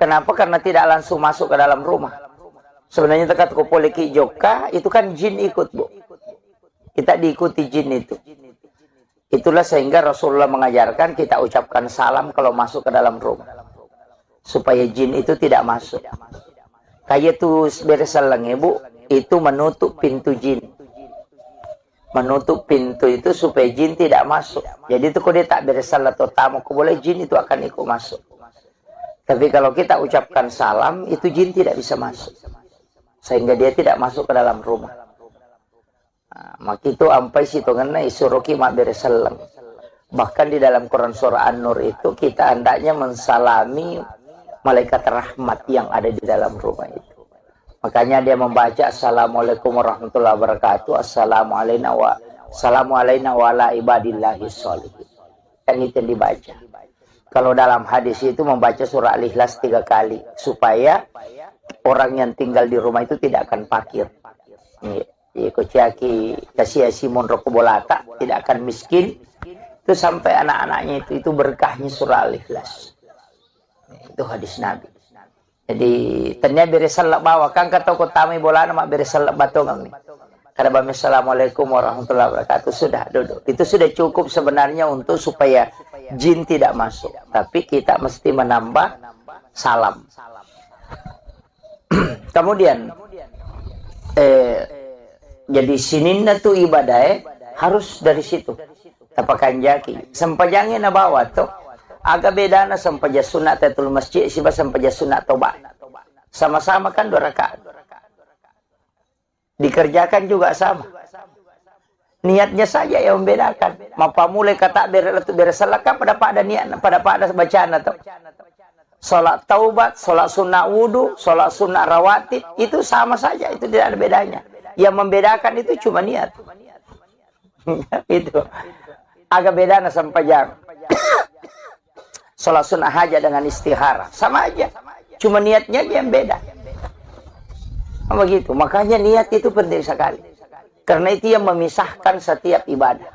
Kenapa? Karena tidak langsung masuk ke dalam rumah. Sebenarnya tekat ke poliki joka, itu kan jin ikut, Bu. Kita diikuti jin itu. Itulah sehingga Rasulullah mengajarkan kita ucapkan salam kalau masuk ke dalam rumah. Supaya jin itu tidak masuk. Kayak tuh beresalang ibu, itu menutup pintu jin. Menutup pintu itu supaya jin tidak masuk. Jadi itu kalau dia tak beresal atau tamu, boleh jin itu akan ikut masuk. Tapi kalau kita ucapkan salam, itu jin tidak bisa masuk. Sehingga dia tidak masuk ke dalam rumah. Nah, maka itu ampai situ ngena isuruki mak beresalang. Bahkan di dalam Quran surah An-Nur itu kita hendaknya mensalami malaikat rahmat yang ada di dalam rumah itu. Makanya dia membaca Assalamualaikum warahmatullahi wabarakatuh, Assalamu alayna wa ala ibadillahi sholihin. Yang itu dibaca. Kalau dalam hadis itu membaca surah Al-Ikhlas 3 kali. Supaya orang yang tinggal di rumah itu tidak akan fakir. Kuciaki kasih Simon Rokobolata tidak akan miskin. Itu sampai anak-anaknya itu berkahnya surah Al-Ikhlas. Itu hadis Nabi. Jadi ternyata beresalak bawa kan kata ko tami bola nama beresalak batongang nih. Karena bami assalamualaikum warahmatullahi wabarakatuh sudah duduk. Itu sudah cukup sebenarnya untuk supaya jin tidak masuk. Tapi kita mesti menambah salam. Kemudian jadi sininna tu ibadah harus dari situ. Tapakan jaki. Sempajangnya na bawa tuh. Agak beda na sampaja sunat tatul masjid siba sampaja sunat toba. Sama-sama kan 2 rakaat. Dikerjakan juga sama. Niatnya saja yang membedakan. Mapa mulai kata beresalaka pada niat pada bacaan atau salat taubat, salat sunnah wudu, salat sunnah rawatib itu sama saja, itu tidak ada bedanya. Yang membedakan itu cuma niat. Itu. Agak beda na sampajang. Salat sunnah hajat dengan istihara sama aja, cuma niatnya yang beda. Begitu. Makanya niat itu penting sekali, karena itu yang memisahkan setiap ibadah.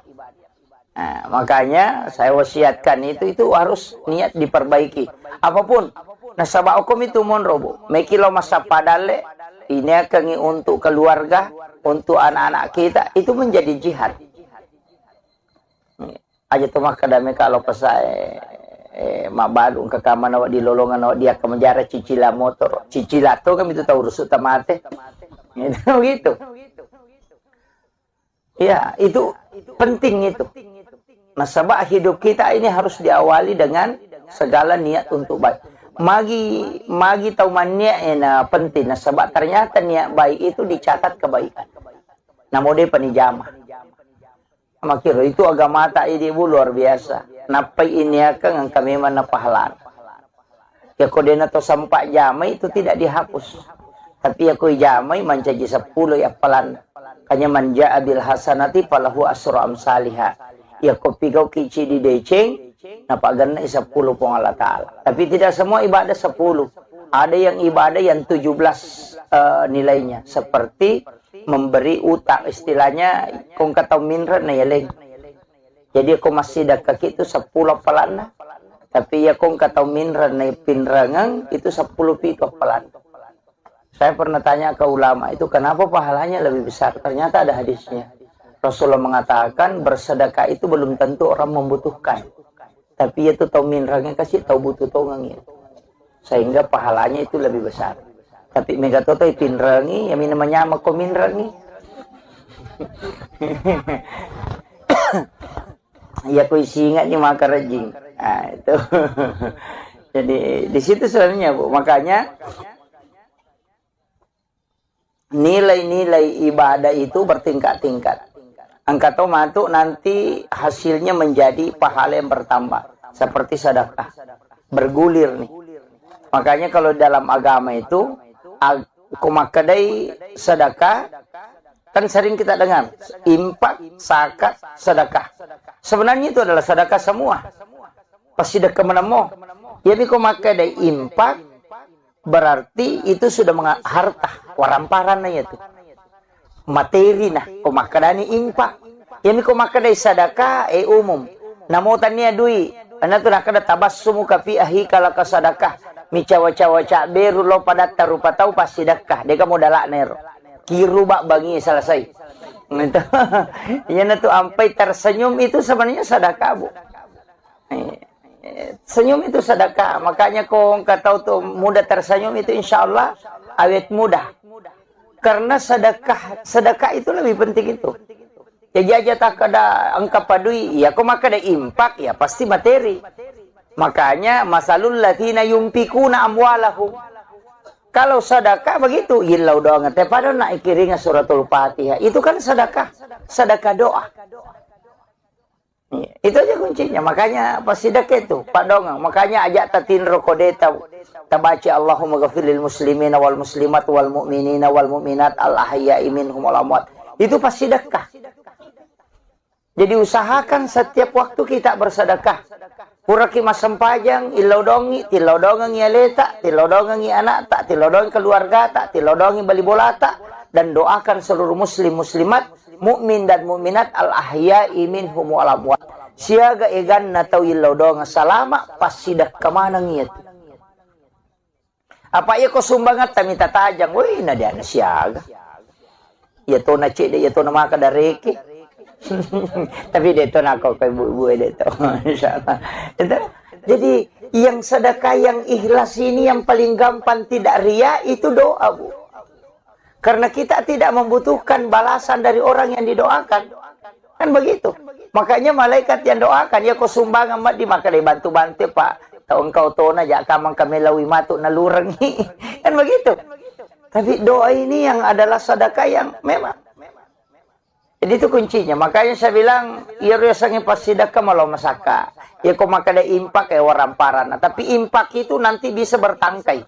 Nah, makanya saya wasiatkan itu harus niat diperbaiki. Apapun Nasabak hukum itu monrobo. Mekilo masa padale. Ini akan untuk keluarga, untuk anak-anak kita. Itu menjadi jihad. Aja tuh maka dami kalau pesai mabadung ke kamar awak di lolongan awak dia ke menjara cicila motor. Cicila tuh kan itu tahu rusuk tamate. Gitu. Ya, itu penting itu. Nasabah hidup kita ini harus diawali dengan segala niat untuk baik. Magi tahu niat penting. Nasabah ternyata niat baik itu dicatat kebaikan. Namun dia penijamah. Makiro itu agama tak ibu luar biasa. Napai ini akan kami mana pahala. Ya kodena to sampai jamai itu tidak dihapus. Tapi aku jamai menjadi 10 ya pelan. Kanya manja abil hasanati falahu asru amsalihah. Ya kopi kau kici di deceng. Napa ganna 10 pong Allah Ta'ala. Tapi tidak semua ibadah 10. Ada yang ibadah yang 17 nilainya. Seperti memberi utang. Istilahnya kong kata minra na yaleng. Jadi aku masih dekat itu 10 pelana. Tapi ya kong kata minra na pinrangang itu 10 pito pelana. Saya pernah tanya ke ulama itu kenapa pahalanya lebih besar. Ternyata ada hadisnya. Rasulullah mengatakan bersedekah itu belum tentu orang membutuhkan. Tapi itu tahu minrangnya kasih tahu butuh tongangnya. Sehingga pahalanya itu lebih besar. Tapi mega toto pinrangi yang namanya mako minrangi. Ya ku singat ni maka rejing. Nah, itu. Jadi di situ sebenarnya Bu. Makanya nilai-nilai ibadah itu bertingkat-tingkat. Angkat matu nanti hasilnya menjadi pahala yang bertambah. Seperti sedekah. Bergulir nih. Makanya kalau dalam agama itu, kumakadai sedekah, kan sering kita dengar. Impak, zakat, sedekah. Sebenarnya itu adalah sedekah semua. Pasti sedekah menemu. Jadi kumakadai impak, berarti itu sudah harta. Waramparan itu. Materi nah kumakadani impak yani kumakadai sadakah umum namo tania dui ana tu nakada tabassumu ka fi ahi kala ka sadakah mi cawa-cawa cak beru lo pada tarupa tau pas sedekah deka modala nero kiru bak bangi selesai itu yana tu ampai tersenyum itu sebenarnya sedekah Bu. Senyum itu sedekah makanya kau tahu tuh mudah tersenyum itu insyaallah awet mudah. Karena sedekah itu lebih penting itu. Jadi aja tak ada angka padui, ya kok maka ada impak, ya pasti materi. Makanya masalul latina yumpikuna amwalahu. Kalau sedekah begitu, ilau doa ngete pada nak ikiringa suratul Fatihah. Itu kan sedekah doa. Itu aja kuncinya. Makanya pas sedekah itu, Pak Dongeng. Makanya ajak tatin rokodeta. Tabaci Allahumma ghafirlil muslimina wal muslimat wal mu'minina wal mu'minat al ahya'i minhum wal amwat. Itu pasti sedekah. Jadi usahakan setiap waktu kita bersedekah. Puraki masam pajang, ilodongi, tilodongi yaleta, tilodongi anak tak, tilodongi keluarga tak, tilodongi bali bola tak, dan doakan seluruh muslim muslimat, mukmin dan mukminat al ahya'i minhum wal amwat. Siaga egan na tau ilodonga salama pas sidak kemana ngiat. Apa ya kau sumbangat kami tatajang, woi na dia na siaga. Ya to na cik dia, ya to na maka dareke. Tapi dia to na kau kay buai dia to. Insyaallah. Jadi yang sedekah yang ikhlas ini yang paling gampang tidak ria itu doa Bu. Karena kita tidak membutuhkan balasan dari orang yang didoakan. Kan begitu. Makanya malaikat yang doakan ya kau sumbang amat di maka dia bantu-bantu Pak. Tahu engkau tona jak kamang kami lawi matuk nalurengi. Kan begitu. Tapi doa ini yang adalah sedekah yang memang. Jadi itu kuncinya. Makanya saya bilang ya rasanya pas sedekah malah masaka. Ya kau makada impak kayak waramparan. Tapi impak itu nanti bisa bertangkai.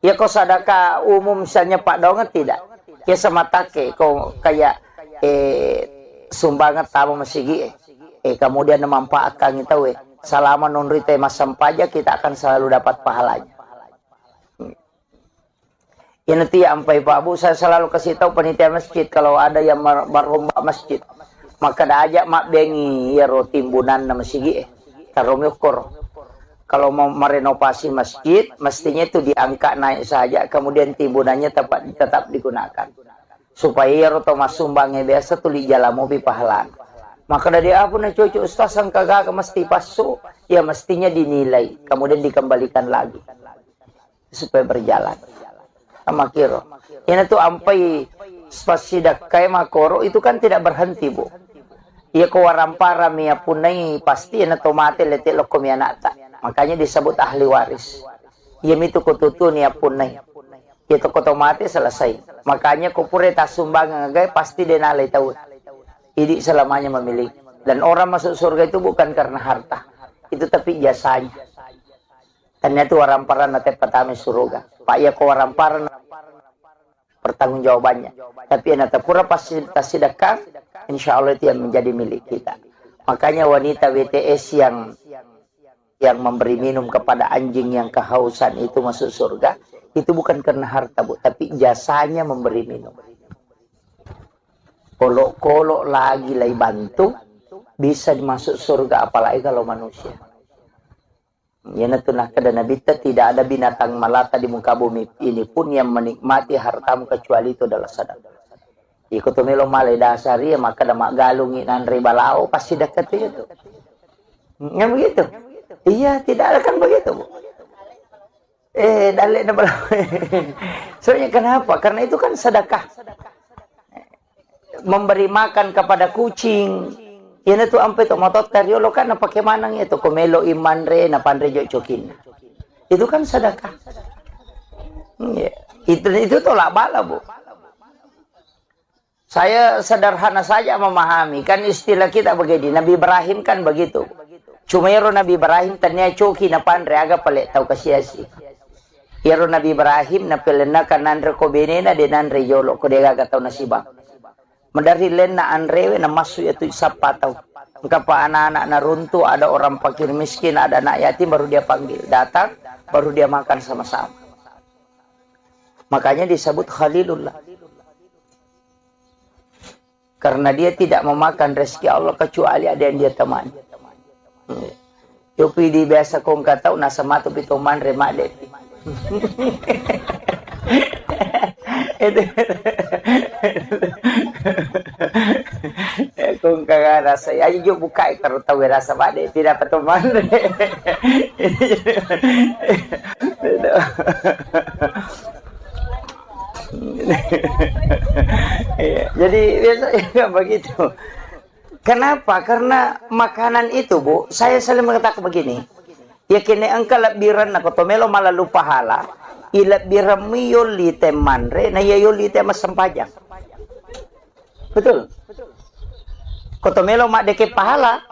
Ya kau sedekah umum misalnya Pak Donget tidak. Ya semata kau kayak sumbangan tamu masigi. Kemudian memanfaatkan itu selama non-rite masam pajak kita akan selalu dapat pahalanya. Ya nanti ampai Pak Bu saya selalu kasih tahu panitia masjid kalau ada yang berlomba masjid maka dah ajak mak bengi ya ro timbunan na masigi tarom yukor Kalau mau merenovasi masjid, mestinya itu diangkat naik saja, kemudian timbunannya tetap digunakan. Supaya ya roto sumbangnya biasa tuh di jalan mobil pahalan. Maka dari apa na cucu ustaz yang kagak mesti pasuk, ya mestinya dinilai, kemudian dikembalikan lagi supaya berjalan. Sama kiro. Ini tuh ampai spasidak kayak makoro itu kan tidak berhenti bu. Ia kewarampara mia punai pasti ena tomate letek lokom nata. Makanya disebut ahli waris. Ia mitu kututu nia punai. Itu otomatis selesai. Makanya kupure tasumbangan ngagai pasti denalai tahu. Ini selamanya memiliki. Dan orang masuk surga itu bukan karena harta. Itu tapi jasanya. Ternyata waramparan nate pertama surga. Pak ya ko waramparan pertanggungjawabannya. Tapi nate pura pasti sedekah, insya Allah itu yang menjadi milik kita. Makanya wanita WTS yang memberi minum kepada anjing yang kehausan itu masuk surga. Itu bukan karena harta bu, tapi jasanya memberi minum. Kolok-kolok lagi lagi bantu, bisa masuk surga apalagi kalau manusia. Ya natunah kada Nabi tidak ada binatang melata di muka bumi ini pun yang menikmati hartamu kecuali itu adalah sedekah. Ikut melo malai dasari maka damak galungi nanri balao pasti dekat itu. Yang begitu? Iya, tidak ada kan begitu bu. Dalek na balao. Soalnya kenapa? Karena itu kan sedekah. Memberi makan kepada kucing. Yan itu ampe to motot karyolo kan na pakai manang itu komelo imanre na pandre jo cokin. Itu kan sedekah. Itu tolak bala bu. Saya sederhana saja memahami kan istilah kita begini. Nabi Ibrahim kan begitu. Cumero Nabi Ibrahim tanya coki na pandre aga pale tau kasiasi. Yaro Nabi Ibrahim na pelena kanandre ko benena de nandre yolo ko dega gatau nasibang. Medari lena andrewe na masu itu sapatau. Kapa anak-anak na runtuh, ada orang fakir miskin, ada anak yatim baru dia panggil, datang baru dia makan sama-sama. Makanya disebut Khalilullah. Karena dia tidak memakan rezeki Allah kecuali ada yang dia temani. Yopi di biasa kong katau nasa matu pitoman remak depi. Itu kung kagak rasa ayo jo buka kalau tahu rasa bade tidak peteman. Jadi biasanya begitu. Kenapa? Karena makanan itu bu, saya selalu mengatakan begini. Ya kini engkau lebiran nak kotomelo malah lupa pahala. Ilap birami yoli temanre na yoli temas sempajang. Betul. Kotomelo mak deke pahala.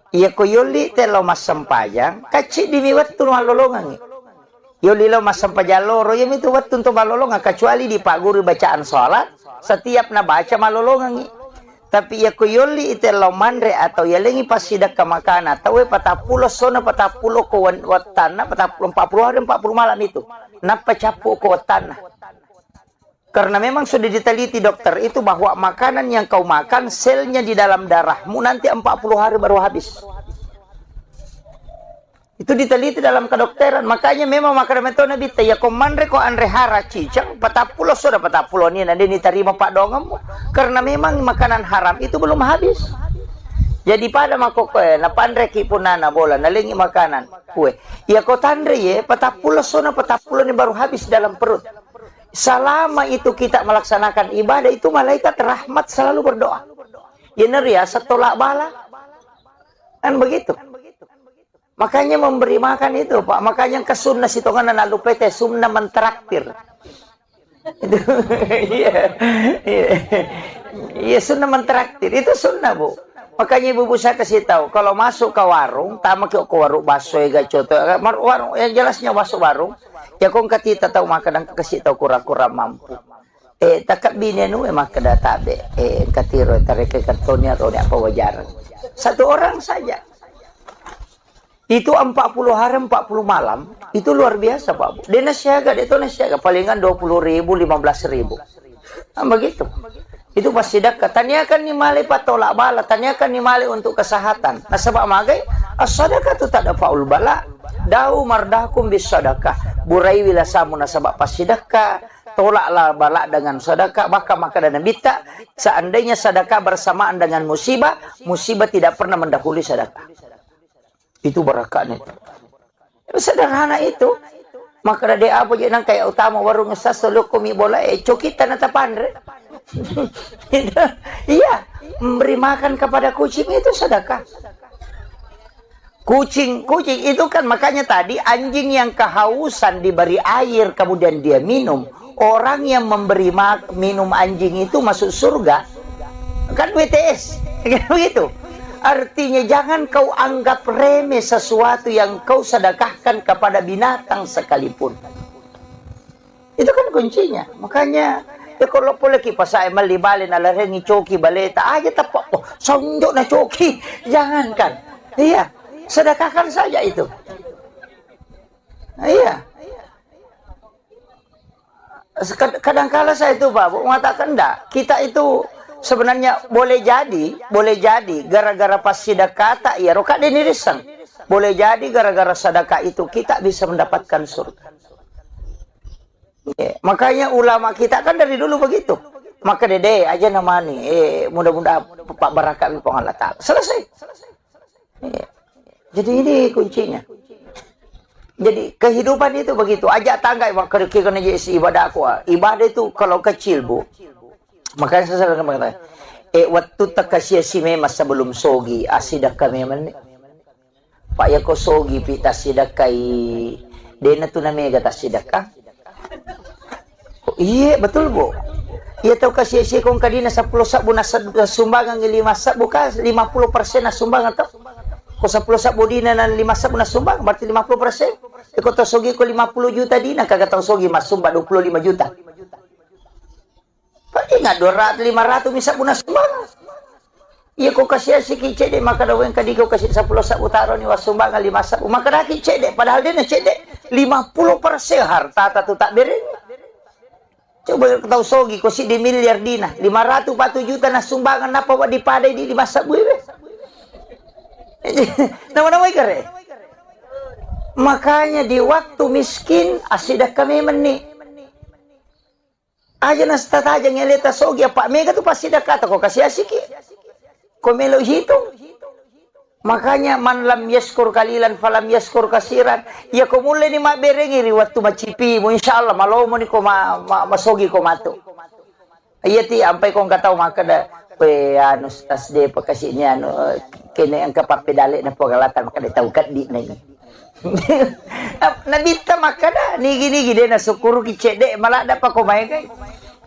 Iya ko yoli telo mas sempajang. Kacik dimiwat tu malolongan. Yoli lo mas sempajang loro ya itu wat tu malolongan kecuali di pak guru bacaan sholat setiap na baca malolongan. Tapi ya ko yoli itelo manre atau ya lengi pasidak ke makanan. Tahu patapulo sona patapulo ko watana patapulo 40 hari 40 malam itu. Napa capu ko watana. Karena memang sudah diteliti dokter itu bahwa makanan yang kau makan selnya di dalam darahmu nanti 40 hari baru habis. Itu diteliti dalam kedokteran. Makanya memang makanan itu nabi ya komandre ko andre hara cicang patapulo sudah patapulo ni nanti diterima pak dongam. Karena memang makanan haram itu belum habis. Jadi pada makokoe na pandre ki punana bola nalingi makanan kue. Ya ko tandre ye patapulo sona patapulo ni baru habis dalam perut. Selama itu kita melaksanakan ibadah itu malaikat rahmat selalu berdoa. Ya neria setolak bala. Kan begitu. Makanya memberi makan itu, Pak. Makanya ke sunnah situ kan lalu PT sunnah mentraktir. Itu iya sunnah mentraktir. Itu sunnah, Bu. Makanya ibu saya kasih tahu, kalau masuk ke warung, tamak ke warung bakso ya coto, warung yang jelasnya masuk warung, ya kong katita tahu makan kasih tahu kura-kura mampu. Takap binian maka databe, katiro tarik kartonnya atau apa wajar. Satu orang saja. Itu 40 hari 40 malam itu luar biasa Pak Bu. Dia nasiaga, dia itu nasiaga palingan 20.000 15.000. Nah, begitu. Itu pasti dekat. Tanyakan ni mali patolak bala, tanyakan ni mali untuk kesehatan. Nah sebab magai as-sadaqah itu tak ada faul bala. Dau mardakum bis sadaqah. Burai wila samu nasabak pas sedekah. Tolaklah balak dengan sedekah. Maka dan bita. Seandainya sedekah bersamaan dengan musibah, musibah tidak pernah mendahului sedekah. Itu berakatnya. Sederhana itu. Maka ada apa je nang kaya utama warung sas lo komi bola cokita na tapandre. Iya, memberi makan kepada kucing itu sedekah. Kucing itu kan makanya tadi anjing yang kehausan diberi air kemudian dia minum. Orang yang memberi minum anjing itu masuk surga. Kan WTS. Kan begitu. Artinya jangan kau anggap remeh sesuatu yang kau sedekahkan kepada binatang sekalipun. Itu kan kuncinya. Makanya ya kalau boleh kipas saya malibalin ala rengi coki baleta aja tepak oh sonjok na coki. Jangankan. Iya, sedekahkan saja itu. Iya. Kadang-kala saya itu Pak mengatakan enggak, kita itu sebenarnya boleh jadi gara-gara pas sedekah tak ya roka denirisan. Boleh jadi gara-gara sedekah itu kita bisa mendapatkan surga. Ya, makanya ulama kita kan dari dulu begitu. Maka dede aja namanya mudah-mudahan Pak Barakat di Allah Ta'ala. Selesai. Ya. Jadi ini kuncinya. Jadi kehidupan itu begitu. Ajak tangga kena jadi ibadah aku. Ibadah itu kalau kecil Bu. Makanya saya selalu mengatakan, waktu takasya si memang sebelum sogi, asidak kami mana? Pak ya ko sogi pita sidak kai, dena tu namanya kata sidakah? Iya betul Bu. Iya tahu kasih si kong kadina 10 sabu na sumbangan 5 sabu ka 50% na sumbangan tau? Ko 10 sabu dina na 5 sabu na sumbang berarti 50%. Iko tahu sogi ko 50 juta dina kagak tahu sogi mas sumbang 25 juta. Ingat 200, 500 bisa punya sumbangan. Iya kau kasih si cede maka dawen kadi kau kasih 10 sabu taruh ni wasumbangan 5 sabu maka dah cede padahal dia cede 50% harta tu tak beren. Coba tahu sogi kau si di miliar dina 500 juta na sumbangan apa wa dipadai di 5 sabu be. Nama-nama ikare. Makanya di waktu miskin asidah kami menik. Aja nasta aja ngeleta sogi apa mega tu pasti dah kata kau kasih asik kau melo hitung. Makanya man lam yaskur kalilan falam yaskur kasiran. Ya kau mulai ni mak berengiri waktu macipi mu insyaallah malo mo ni kau masogi kau matu. Iya ti sampai kau enggak tahu maka dah pe anu tas de pakasihnya anu kene ang kapapedale na pagalatan maka tahu kat di na nabita maka dah nigi dia na sukuru ki cede malah dapat ko may kay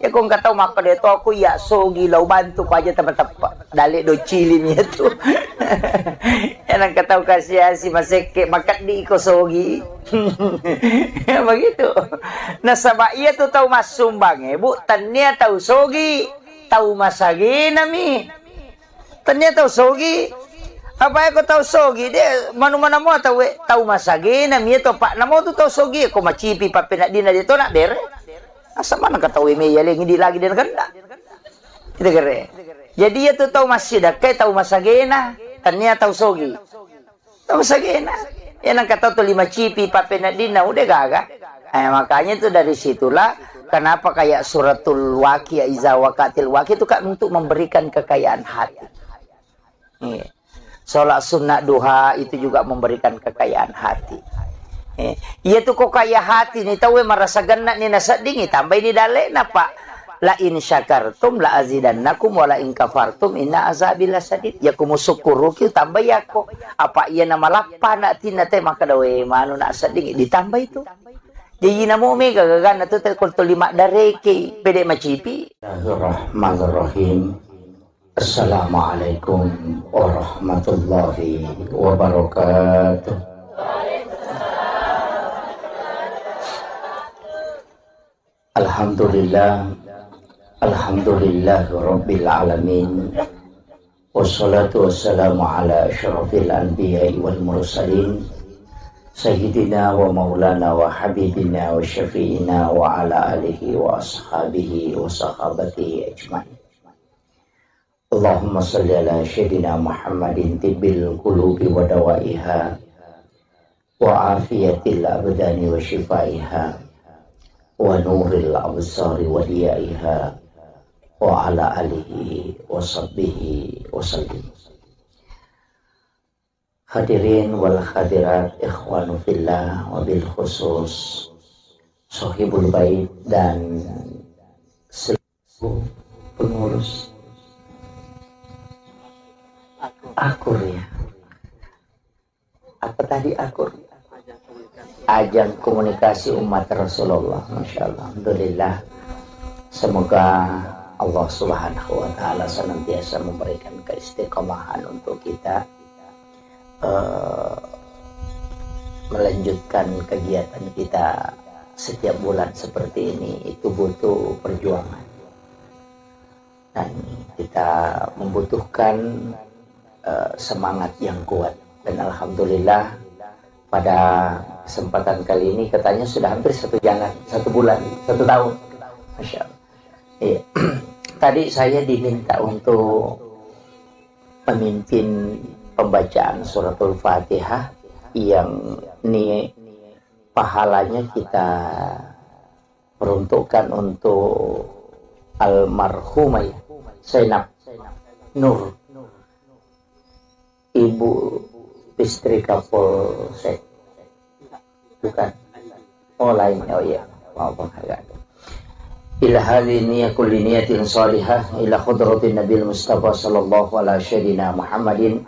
ya kung kataw maka dito ako ya sogi law bantu ko aja tepat dali do chilin ya tu yan ang kataw kasi si maseke makat di ko sogi begitu nasaba iya tu tahu mas sumbang bu tanya tahu sogi tahu masagi nami tanya tahu sogi apa ako tahu sogi dia mana-mana mo tahu masagi na miya to pa na mo to tahu sogi ko macipi pa pinadina dito na bere asa man ka tahu me yaling hindi lagi din ganda kita kere jadi ya to tahu masida kay tahu masagi na tanya tahu sogi tahu masagi na yan ang kataw to lima cipi pa pinadina udah gaga makanya itu dari situlah kenapa kayak suratul waqi iza waqatil waqi itu kan untuk memberikan kekayaan hati. Sholat sunnah duha itu juga memberikan kekayaan hati. Iya tuh kok kaya hati nih tahu merasa genat nih nasa dingin tambah ini dalek napa la in syakartum la azidannakum wa la in kafartum inna azabi lasadid ya kumu syukuru ki tambah ya kok apa iya nama lapana tina teh maka dawe manu na sading ditambah itu jadi namo mega gagana tuh teh kol 5 dareke pede macipi. Bismillahirrahmanirrahim. Assalamualaikum warahmatullahi wabarakatuh. Alhamdulillah, alhamdulillah rabbil alamin. Wassalatu wassalamu ala asyrafil anbiya'i wal mursalin sayyidina wa maulana wa habibina wa syafi'ina wa ala alihi wa ashabihi wa sahabatihi ajma'in. Allahumma salli ala sayyidina Muhammadin tibbil qulubi wa dawaiha وعافية الأبدان وشفائها ونور الأبصار وديائها وعلى آله وصحبه وسلم. Hadirin wal hadirat, ikhwanu fillah, wabil khusus Sohibul Bait dan seluruh pengurus Akur ya. Apa tadi Akur? Ajang komunikasi umat Rasulullah. Masya Allah. Alhamdulillah. Semoga Allah Subhanahu wa Ta'ala senantiasa memberikan keistiqomahan untuk kita melanjutkan kegiatan kita setiap bulan seperti ini. Itu butuh perjuangan dan kita membutuhkan semangat yang kuat. Dan alhamdulillah pada kesempatan kali ini katanya sudah hampir 1 bulan, 1 tahun. Masya Allah. Iya. Tadi saya diminta untuk memimpin pembacaan suratul Fatihah yang pahalanya kita peruntukkan untuk almarhumah Zainab Nur, ibu istri Kapolsek. Bukan, oh lain, oh iya, maafkan agak. Ila hadhihi niyyah kulli niyatin salihah ila khudratin Nabil Mustafa sallallahu alaihi wasallam Muhammadin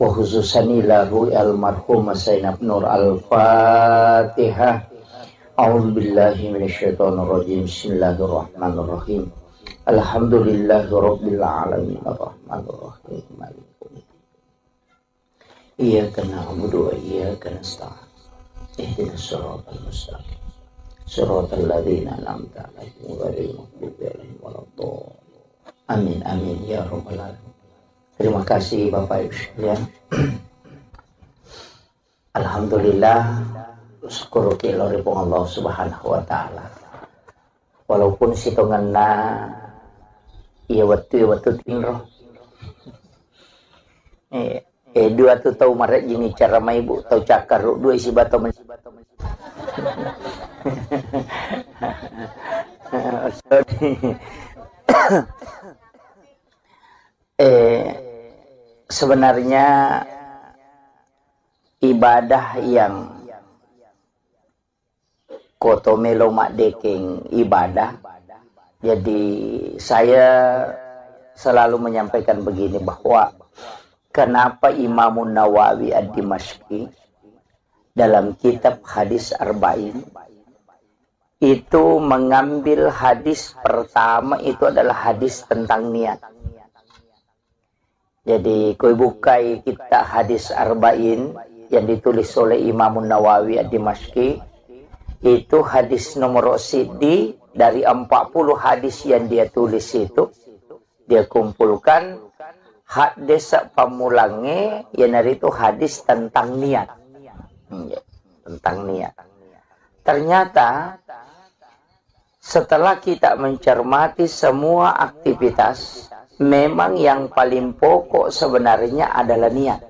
wa khususan lahu almarhum Zainab Nur. Al-Fatihah. A'udzu billahi minasyaitonir rajim. Bismillahirrahmanirrahim. Alhamdulillahirabbil alamin arrahmanir rahim maliki yaumiddin. Iyyaka na'budu wa iyyaka nasta'in. Ihdinas siratal mustaqim. Siratal ladzina an'amta 'alaihim ghairil maghdubi 'alaihim waladdallin. Amin amin ya rabbal alamin. Terima kasih Bapak Ibu sekalian. Alhamdulillah, syukur kiloripun Allah Subhanahu wa Ta'ala. Walaupun sitonganna iya waktu tinro. Dua tu tahu maret jini cara mai bu tahu cakar dua isi bato men. Sebenarnya ibadah yang kotomelo mak deking ibadah. Jadi saya selalu menyampaikan begini, bahwa kenapa Imam Nawawi Ad-Dimashqi dalam kitab hadis Arba'in itu mengambil hadis pertama itu adalah hadis tentang niat. Jadi koi bukai kita hadis Arba'in yang ditulis oleh Imam Nawawi Ad-Dimashqi, itu hadis nomor sidi dari 40 hadis yang dia tulis itu, dia kumpulkan hadis pamulangnya yang dari itu hadis tentang niat. Tentang niat. Ternyata setelah kita mencermati semua aktivitas, memang yang paling pokok sebenarnya adalah niat.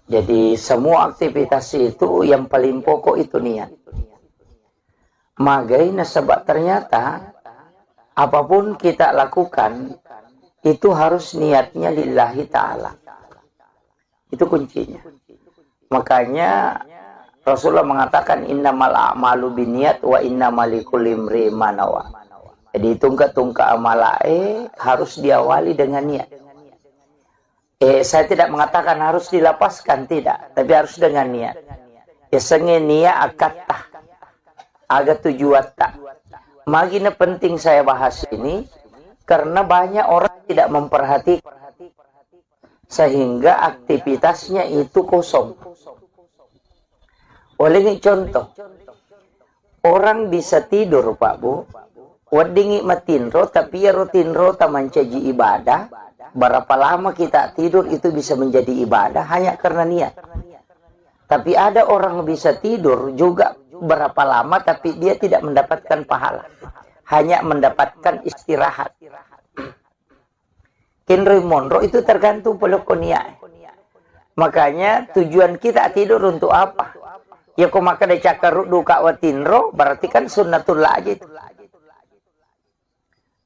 Jadi semua aktivitas itu yang paling pokok itu niat. Makanya sebab ternyata apapun kita lakukan itu harus niatnya lillahi ta'ala. Itu kuncinya. Makanya Rasulullah mengatakan innamal a'malu binniyat wa innamal likulli imri'in ma nawa. Jadi tungka amalae harus diawali dengan niat. Saya tidak mengatakan harus dilapaskan, tidak, tapi harus dengan niat. Senge niat akatah agak tujuan tak. Magina penting saya bahas ini karena banyak orang tidak memperhatikan sehingga aktivitasnya itu kosong. Oleh ini contoh, orang bisa tidur Pak Bu, wadingi matinro tapi ya rutinro taman caji ibadah. Berapa lama kita tidur itu bisa menjadi ibadah hanya karena niat. Tapi ada orang bisa tidur juga berapa lama tapi dia tidak mendapatkan pahala, hanya mendapatkan istirahat. Kinri monro itu tergantung peluk niat. Makanya tujuan kita tidur untuk apa? Ya kok maka de cakar duka watinro, berarti kan sunnatullah aja itu.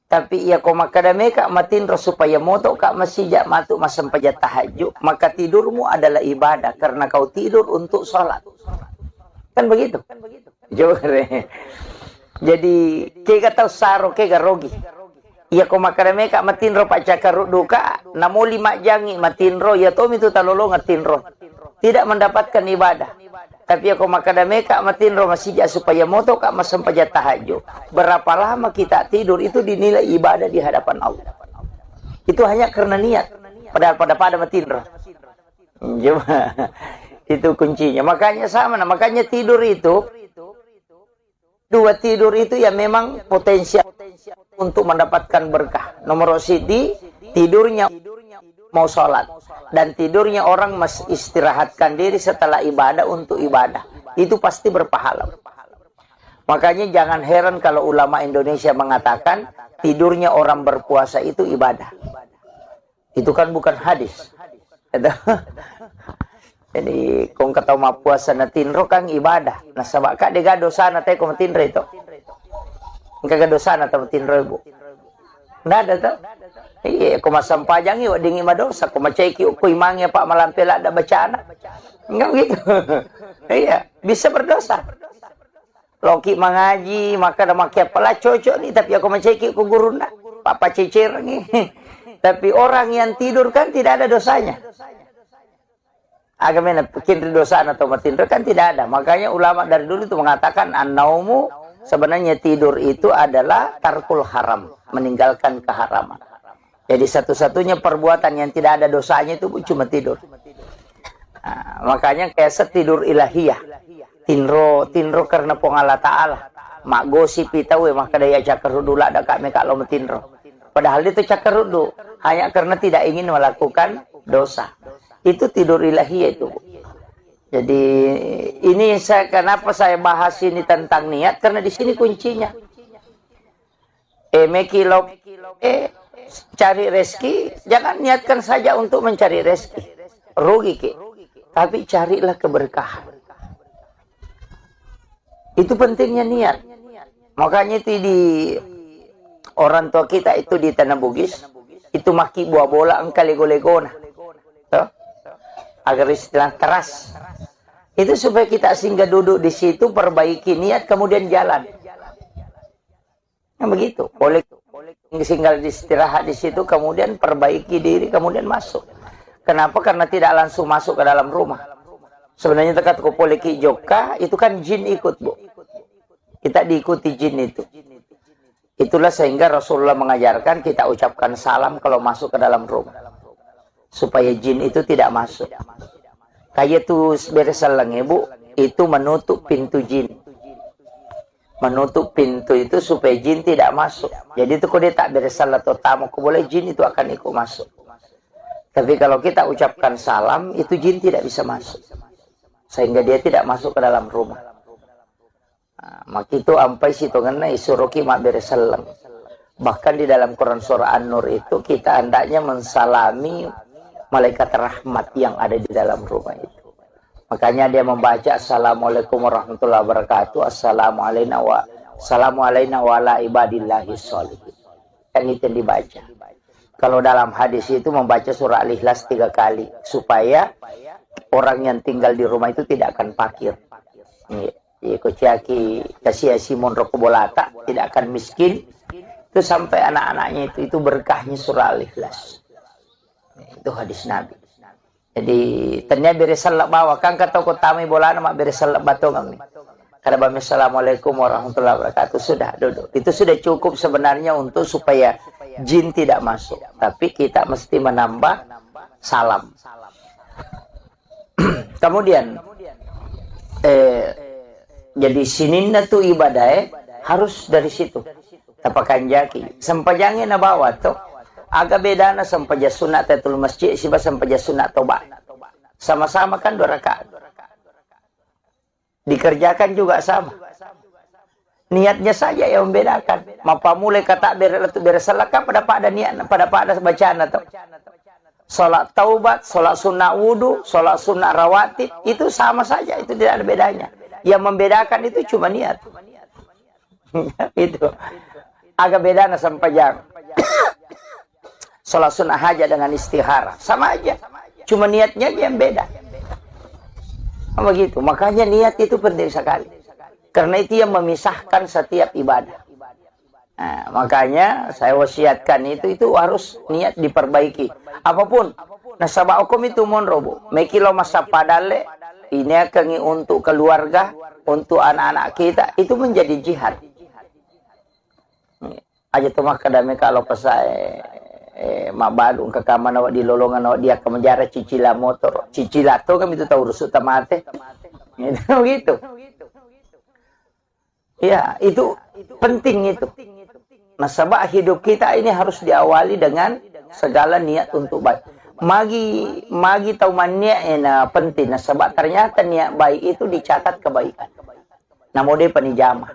Tapi ya kok maka de meka matinro supaya moto kak masijak matu masampaja tahajud, maka tidurmu adalah ibadah karena kau tidur untuk sholat. Kan begitu? Jadi kega tahu saro kega rogi. Ya kok maka de meka matinro pak cakar duka, namo 5 jangi matinro ya tom itu talolo ngatinro. Tidak mendapatkan ibadah. Tapi aku makada meka matinro masijak supaya moto kak masampaja tahajud. Berapa lama kita tidur itu dinilai ibadah di hadapan Allah. Itu hanya karena niat. Padahal pada matinro. Coba itu kuncinya. Makanya sama, makanya tidur itu dua tidur itu ya memang potensial untuk mendapatkan berkah. Nomor sidi tidurnya mau sholat. Dan tidurnya orang istirahatkan diri setelah ibadah untuk ibadah. Itu pasti berpahala. Makanya jangan heran kalau ulama Indonesia mengatakan tidurnya orang berpuasa itu ibadah. Itu kan bukan hadis. Jadi kung kataw mapuasa na tinro kang ibadah. Nasaba ka de dosa na tayo kung tinro ito. Kagak dosa na tayo tinro ibu. Nada to. Iya, kung masampajang iyo, dingi madosa. Kung macayki ukoy mangya pa malampela da bacana. Enggak gitu. Iya, bisa berdosa. Loki mengaji, maka da makyat pala cocok nih. Tapi aku macayki ko guru na. Papa cecer nih. Tapi orang yang tidur kan tidak ada dosanya. Agamanya bikin dosa atau matindro kan tidak ada. Makanya ulama dari dulu itu mengatakan an-naumu sebenarnya tidur itu adalah tarkul haram, meninggalkan keharaman. Jadi satu-satunya perbuatan yang tidak ada dosanya itu cuma tidur. Nah, makanya kayak tidur ilahiyah. Tinro karena pengala ta'ala. Mak gosip itawe maka daya cakarudu lah ada kami kalau metinro. Padahal itu cakarudu hanya karena tidak ingin melakukan dosa. Itu tidur ilahiyah itu. Jadi ini kenapa saya bahas ini tentang niat, karena di sini kuncinya. Cari rezeki, jangan niatkan saja untuk mencari rezeki. Rugi ke. Tapi carilah keberkahan. Itu pentingnya niat. Makanya itu di orang tua kita itu di Tanah Bugis, itu maki buah bola engkau lego-legona. Agar istilah keras. Itu supaya kita singgah duduk di situ, perbaiki niat, kemudian jalan. Nah, begitu. Boleh singgah istirahat di situ, kemudian perbaiki diri, kemudian masuk. Kenapa? Karena tidak langsung masuk ke dalam rumah. Sebenarnya tekat ke poliki joka, itu kan jin ikut, Bu. Kita diikuti jin itu. Itulah sehingga Rasulullah mengajarkan kita ucapkan salam kalau masuk ke dalam rumah. Supaya jin itu tidak masuk. Kayak tuh beresalang ibu, itu menutup pintu jin. Menutup pintu itu supaya jin tidak masuk. Jadi itu kalau dia tak beresalah atau tamu, boleh jin itu akan ikut masuk. Tapi kalau kita ucapkan salam, itu jin tidak bisa masuk. Sehingga dia tidak masuk ke dalam rumah. Nah, maka itu ampai situ ngena isuruki mak beresalang. Bahkan di dalam Quran surah An-Nur itu kita hendaknya mensalami malaikat rahmat yang ada di dalam rumah itu. Makanya dia membaca Assalamualaikum warahmatullahi wabarakatuh, Assalamu alayna wa ala ibadillahi sholihin. Kan itu dibaca. Kalau dalam hadis itu membaca surah Al-Ikhlas 3 kali supaya orang yang tinggal di rumah itu tidak akan fakir. Kuciaki kasih Simon Rokobolata tidak akan miskin. Itu sampai anak-anaknya itu berkahnya surah Al-Ikhlas. Itu hadis Nabi. Jadi ternyata beresalak bawa kan kata ko tami bola nama beresalak batong ni. Kada bami assalamualaikum warahmatullahi wabarakatuh, sudah duduk. Itu sudah cukup sebenarnya untuk supaya jin tidak masuk. Tapi kita mesti menambah salam. Kemudian jadi sininna tu ibadah harus dari situ. Tapakan jaki. Sempajangin na bawa to. Agak beda na sampaja sunat tatul masjid siba sampaja sunat toba. Sama-sama kan 2 rakaat. Dikerjakan juga sama. Niatnya saja yang membedakan. Mapa mulai kata beresalaka pada niat pada bacaan atau sholat taubat, sholat sunnah wudhu, sholat sunnah rawatib, itu sama saja, itu tidak ada bedanya. Yang membedakan itu cuma niat. Itu agak beda sampai jam. Sholat sunnah hajat dengan istihara sama aja, cuma niatnya aja yang beda. Begitu, makanya niat itu penting sekali, karena itu yang memisahkan setiap ibadah. Nah, makanya saya wasiatkan itu harus niat diperbaiki. Apapun, nasabah hukum itu monrobo. Mekilo masa padale, ini akan untuk keluarga, untuk anak-anak kita, itu menjadi jihad. Aja tuh maka dami kalau pesai mabadung ke kamar awak di lolongan awak dia ke menjara cicila motor, cicila tuh kan itu tahu rusuk tamate, gitu. Ya itu penting itu. Nasabah hidup kita ini harus diawali dengan segala niat untuk baik. Magi tahu niat penting. Nasabah ternyata niat baik itu dicatat kebaikan. Namun dia penijamah.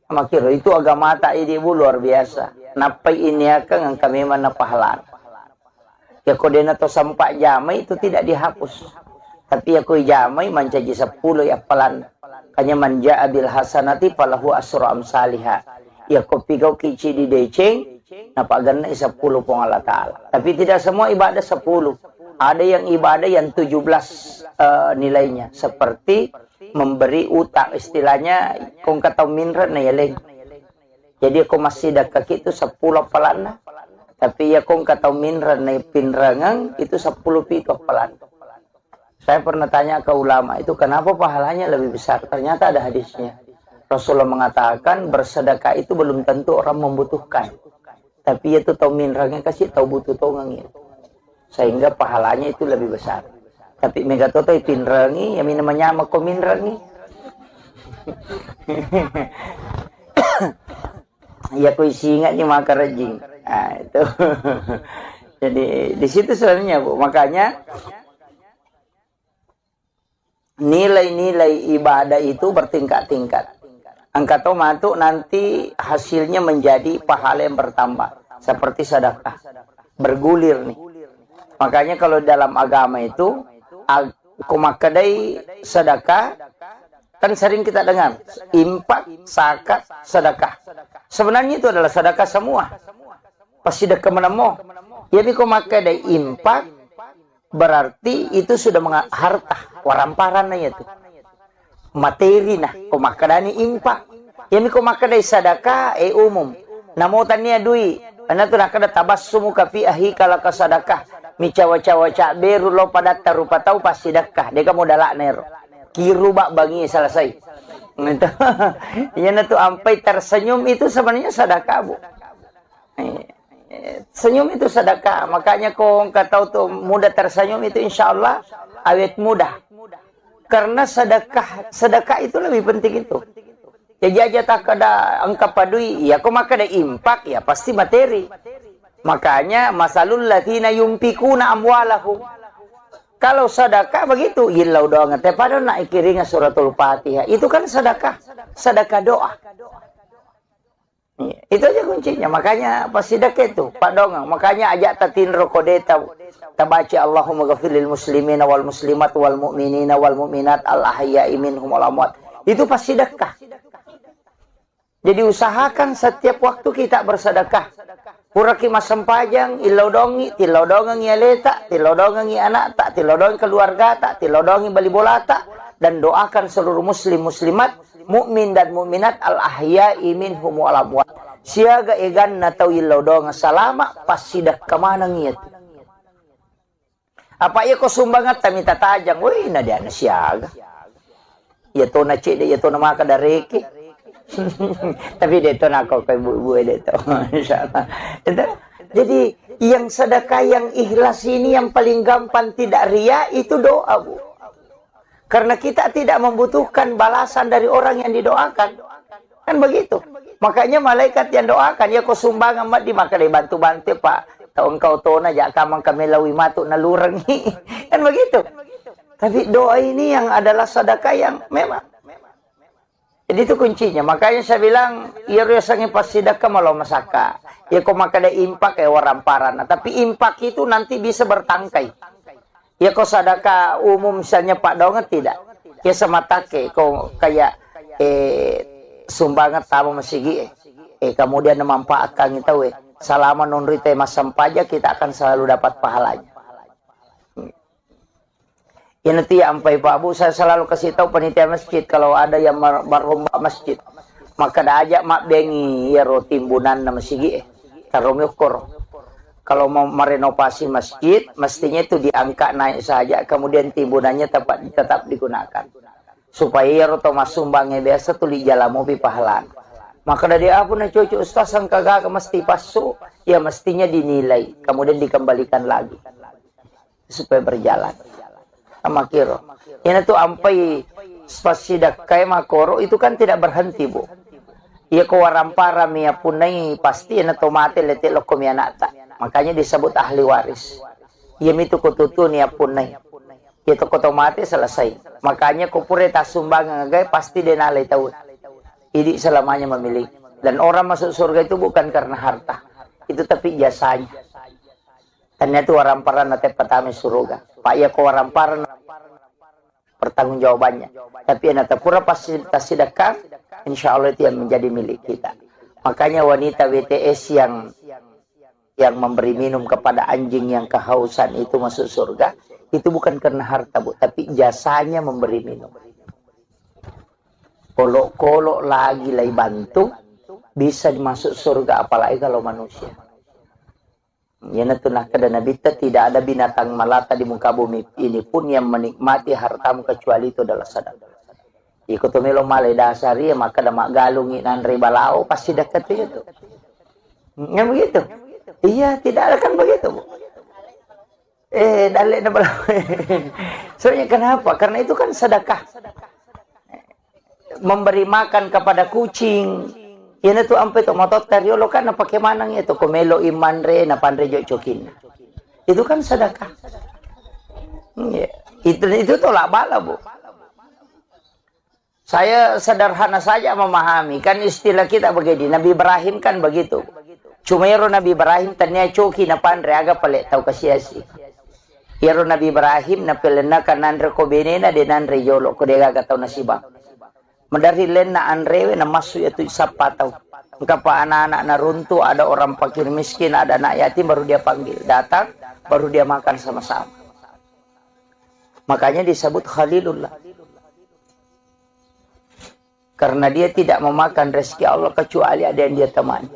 Makiro itu agama tak ibu luar biasa. Napai ini akan kami mana pahala. Ya kode nato sampai jamai itu tidak dihapus. Tapi aku jamai mencaji 10 ya pelan. Kanya manja abil hasanati falahu asru amsalihah. Ya kopi kau kici di deceng, napa ganna 10 pong Allah Ta'ala. Tapi tidak semua ibadah 10. Ada yang ibadah yang 17 nilainya. Seperti memberi utang. Istilahnya, kong kata minra na yaleng. Jadi aku masih dekat itu 10 pelana. Tapi ya kong kata minra na pinrangang itu 10 pito pelana. Saya pernah tanya ke ulama itu kenapa pahalanya lebih besar. Ternyata ada hadisnya. Rasulullah mengatakan bersedekah itu belum tentu orang membutuhkan. Tapi itu tahu minrangnya kasih tahu butuh tongangnya. Sehingga pahalanya itu lebih besar. Tapi mega toto pinrangi yang namanya mako minrangi. Ya ku singa ni maka rejing. Nah, itu. Jadi di situ sebenarnya Bu. Makanya nilai-nilai ibadah itu bertingkat-tingkat. Angkat matu nanti hasilnya menjadi pahala yang bertambah. Seperti sedekah. Bergulir nih. Makanya kalau dalam agama itu, kumakadai sedekah, kan sering kita dengar. Impak, zakat, sedekah. Sebenarnya itu adalah sedekah semua. Pasti sedekah menemu. Jadi kumakadai impak, berarti itu sudah harta. Waramparan itu. Materi nah, kumakadani impak. Yang kumakadai sadakah umum. Namo tania dui. Ana tu nakada tabassumu ka fi ahi kala ka sadakah. Mi cawa-cawa cak beru lo pada tarupa tau pas sedekah. Deka modala nero. Kiru bak bangi selesai. Itu. Yana tu ampai tersenyum itu sebenarnya sedekah, Bu. Senyum itu sedekah. Makanya kau tahu tuh mudah tersenyum itu insyaallah awet mudah. Karena sedekah itu lebih penting itu. Jadi aja tak ada angka padui, ya kok maka ada impak, ya pasti materi. Makanya masalul latina yumpikuna amwalahum. Kalau sedekah begitu, ilau doa ngete pada nak ikiringa suratul Fatihah. Itu kan sedekah doa. Itu aja kuncinya. Makanya pas sedekah itu, Pak Dongeng. Makanya ajak tatin rokodeta. Tabaci Allahumma ghafirlil muslimina wal muslimat wal mu'minina wal mu'minat al ahya'i minhum wal amwat. Itu pasti sedekah. Jadi usahakan setiap waktu kita bersedekah. Puraki masam pajang, ilodongi, tilodongi yaleta, tilodongi anak tak, tilodongi keluarga tak, tilodongi bali bola tak, dan doakan seluruh muslim muslimat, mukmin dan mukminat al ahya'i minhum wal amwat. Siaga egan na tau ilodonga salama pas sidak kemana ngiat. Apa iya ko sumbangat kami tatajang, woi na dia na siaga. Ya to na cik ya to na maka dareke. Tapi dia to na ko kay buwe dia to. Insyaallah. Jadi yang sedekah yang ikhlas ini yang paling gampang tidak ria itu doa, Bu. Karena kita tidak membutuhkan balasan dari orang yang didoakan. Kan begitu. Makanya malaikat yang doakan ya ko sumbangan mat di maka dibantu-bantu Pak. Tahu engkau tona jak kamang kami lawi matu nalurengi. Kan begitu. Tapi doa ini yang adalah sedekah yang memang. Jadi itu kuncinya. Makanya saya bilang, iya rasanya pas sidaka malah masaka. Ya kok makanya impak kayak waramparan. Tapi impak itu nanti bisa bertangkai. Ya kok sadaka umum misalnya Pak Donget tidak. Ya sematake kok kayak sumbangan tamu masigi. Kemudian memanfaatkan itu selama nunri tema sampaja kita akan selalu dapat pahalanya. Ya nanti sampai Pak Bu saya selalu kasih tahu panitia masjid kalau ada yang merombak masjid maka dah ajak mak bengi ya timbunan nama sigi tarom yukur. Kalau mau merenovasi masjid mestinya itu diangkat naik saja kemudian timbunannya tetap digunakan supaya ya Thomas sumbangnya biasa tuh di jalan mobil pahalan. Maka dari apa nih cucu ustaz yang kagak mesti pasu ya mestinya dinilai kemudian dikembalikan lagi supaya berjalan. Sama kiro. Ini tuh ampai spasidak kayak makoro itu kan tidak berhenti bu. Ia kewarampara mia punai pasti ini tomate letik lokom nata. Makanya disebut ahli waris. Ia itu kututu nia punai. Itu tomate selesai. Makanya kupure tasumbang ngagai pasti denalai tahu. Ini selamanya memiliki. Dan orang masuk surga itu bukan karena harta. Itu tapi jasanya. Ternyata waramparan nate pertama surga. Pak ya waramparan pertanggung jawabannya. Tapi nate pura pasti sedekah, insya Allah itu yang menjadi milik kita. Makanya wanita WTS yang memberi minum kepada anjing yang kehausan itu masuk surga, itu bukan karena harta bu, tapi jasanya memberi minum. Kolok-kolok lagi lagi bantu bisa masuk surga apalagi kalau manusia. Ya natunah kada nabi tidak ada binatang melata di muka bumi ini pun yang menikmati hartamu kecuali itu adalah sedekah. Ikut melo malai dasari maka damak galungi nan ribalau pasti dekat itu. Yang begitu. Iya, tidak ada kan begitu, Bu. Dalek na soalnya kenapa? Karena itu kan sedekah. Memberi makan kepada kucing. Yan itu ampe to motot karyolo kan na pakai manang itu komelo imanre na pandre jo cokin. Itu kan sedekah. Itu tolak bala bu. Saya sederhana saja memahami kan istilah kita begini. Nabi Ibrahim kan begitu. Cuma yaro Nabi Ibrahim tanya coki na pandre aga pale tau kasiasi. Yaro Nabi Ibrahim na pelena kanandre ko benena de nandre yolo ko de aga tau nasibang. Medari len na anrewe na masu itu sapatau. Kapa anak-anak na runtuh, ada orang fakir miskin, ada anak yatim baru dia panggil. Datang, baru dia makan sama-sama. Makanya disebut Khalilullah. Karena dia tidak memakan rezeki Allah kecuali ada yang dia temani.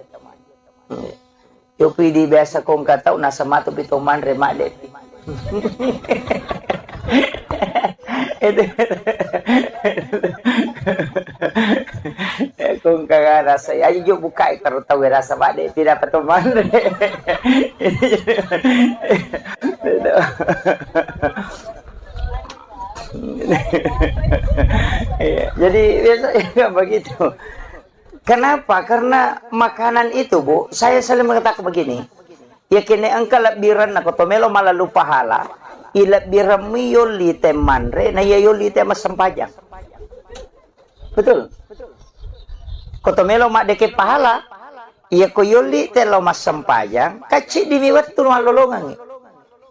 Yopi di biasa kong katau nasa matu pitoman remak depi. Kung kagak rasa ayo jo buka kalau tahu rasa bade tidak peteman. Jadi biasanya begitu. Kenapa? Karena makanan itu bu, saya selalu mengatakan begini. Ya kini engkau lebiran nak kotomelo malah lupa pahala. Ilap birami yoli temanre na yoli temas sempajang. Betul. Kotomelo mak deke pahala. Iya ko yoli telo mas sempajang. Kacik dimiwat tu malolongan.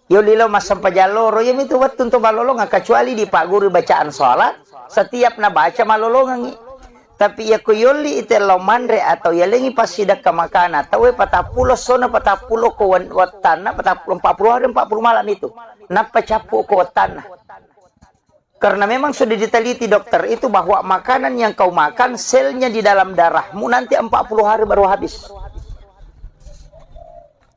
Yoli lo mas sempajang loro yang itu wat tu malolongan kecuali di pak guru bacaan sholat. Setiap na baca malolongan. Tapi ya ko yoli itelo manre atau ya lengi pasidak ke makanan. Tahu patapulo sona patapulo ko watana patapulo 40 hari 40 malam itu. Napa capu ko watana. Karena memang sudah diteliti dokter itu bahwa makanan yang kau makan selnya di dalam darahmu nanti 40 hari baru habis.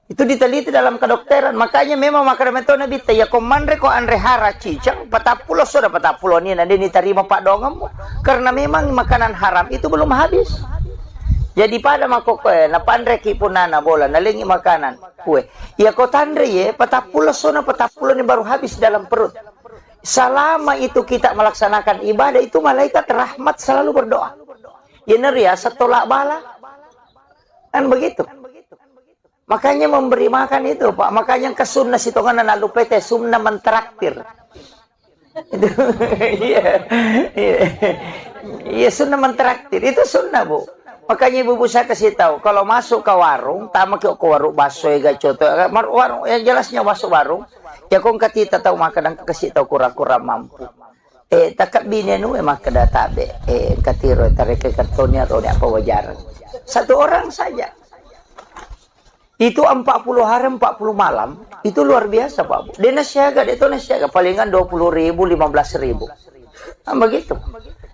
Itu diteliti dalam kedokteran. Makanya memang makanan itu nabi ya komandre ko andre hara cicang patapulo sudah patapulo ni nanti diterima pak dongam. Karena memang makanan haram itu belum habis. Jadi pada makokoe na pandre ki punana bola nalingi makanan kue. Ya ko tandre ye patapulo sona patapulo ni baru habis dalam perut. Selama itu kita melaksanakan ibadah itu malaikat rahmat selalu berdoa. Ya neria setolak bala. Kan begitu. Makanya memberi makan itu, Pak. Makanya ke sunnah sitongan na lupa teh sunnah mentraktir. Itu iya. Iya. Iya, sunnah mentraktir. Itu sunnah, Bu. Makanya ibu saya kasih tahu, kalau masuk ke warung, tamak ke warung bakso ya coto, warung yang jelasnya masuk warung, ya kau kita tahu makan kasih tahu kura-kura mampu. Takap bini nu maka databe, katiro tarik ke kartonnya atau apa wajar. Satu orang saja. Itu 40 hari 40 malam, itu luar biasa, Pak. Dia nasiaga, itu nasiaga palingan 20.000, 15.000. Nah, begitu.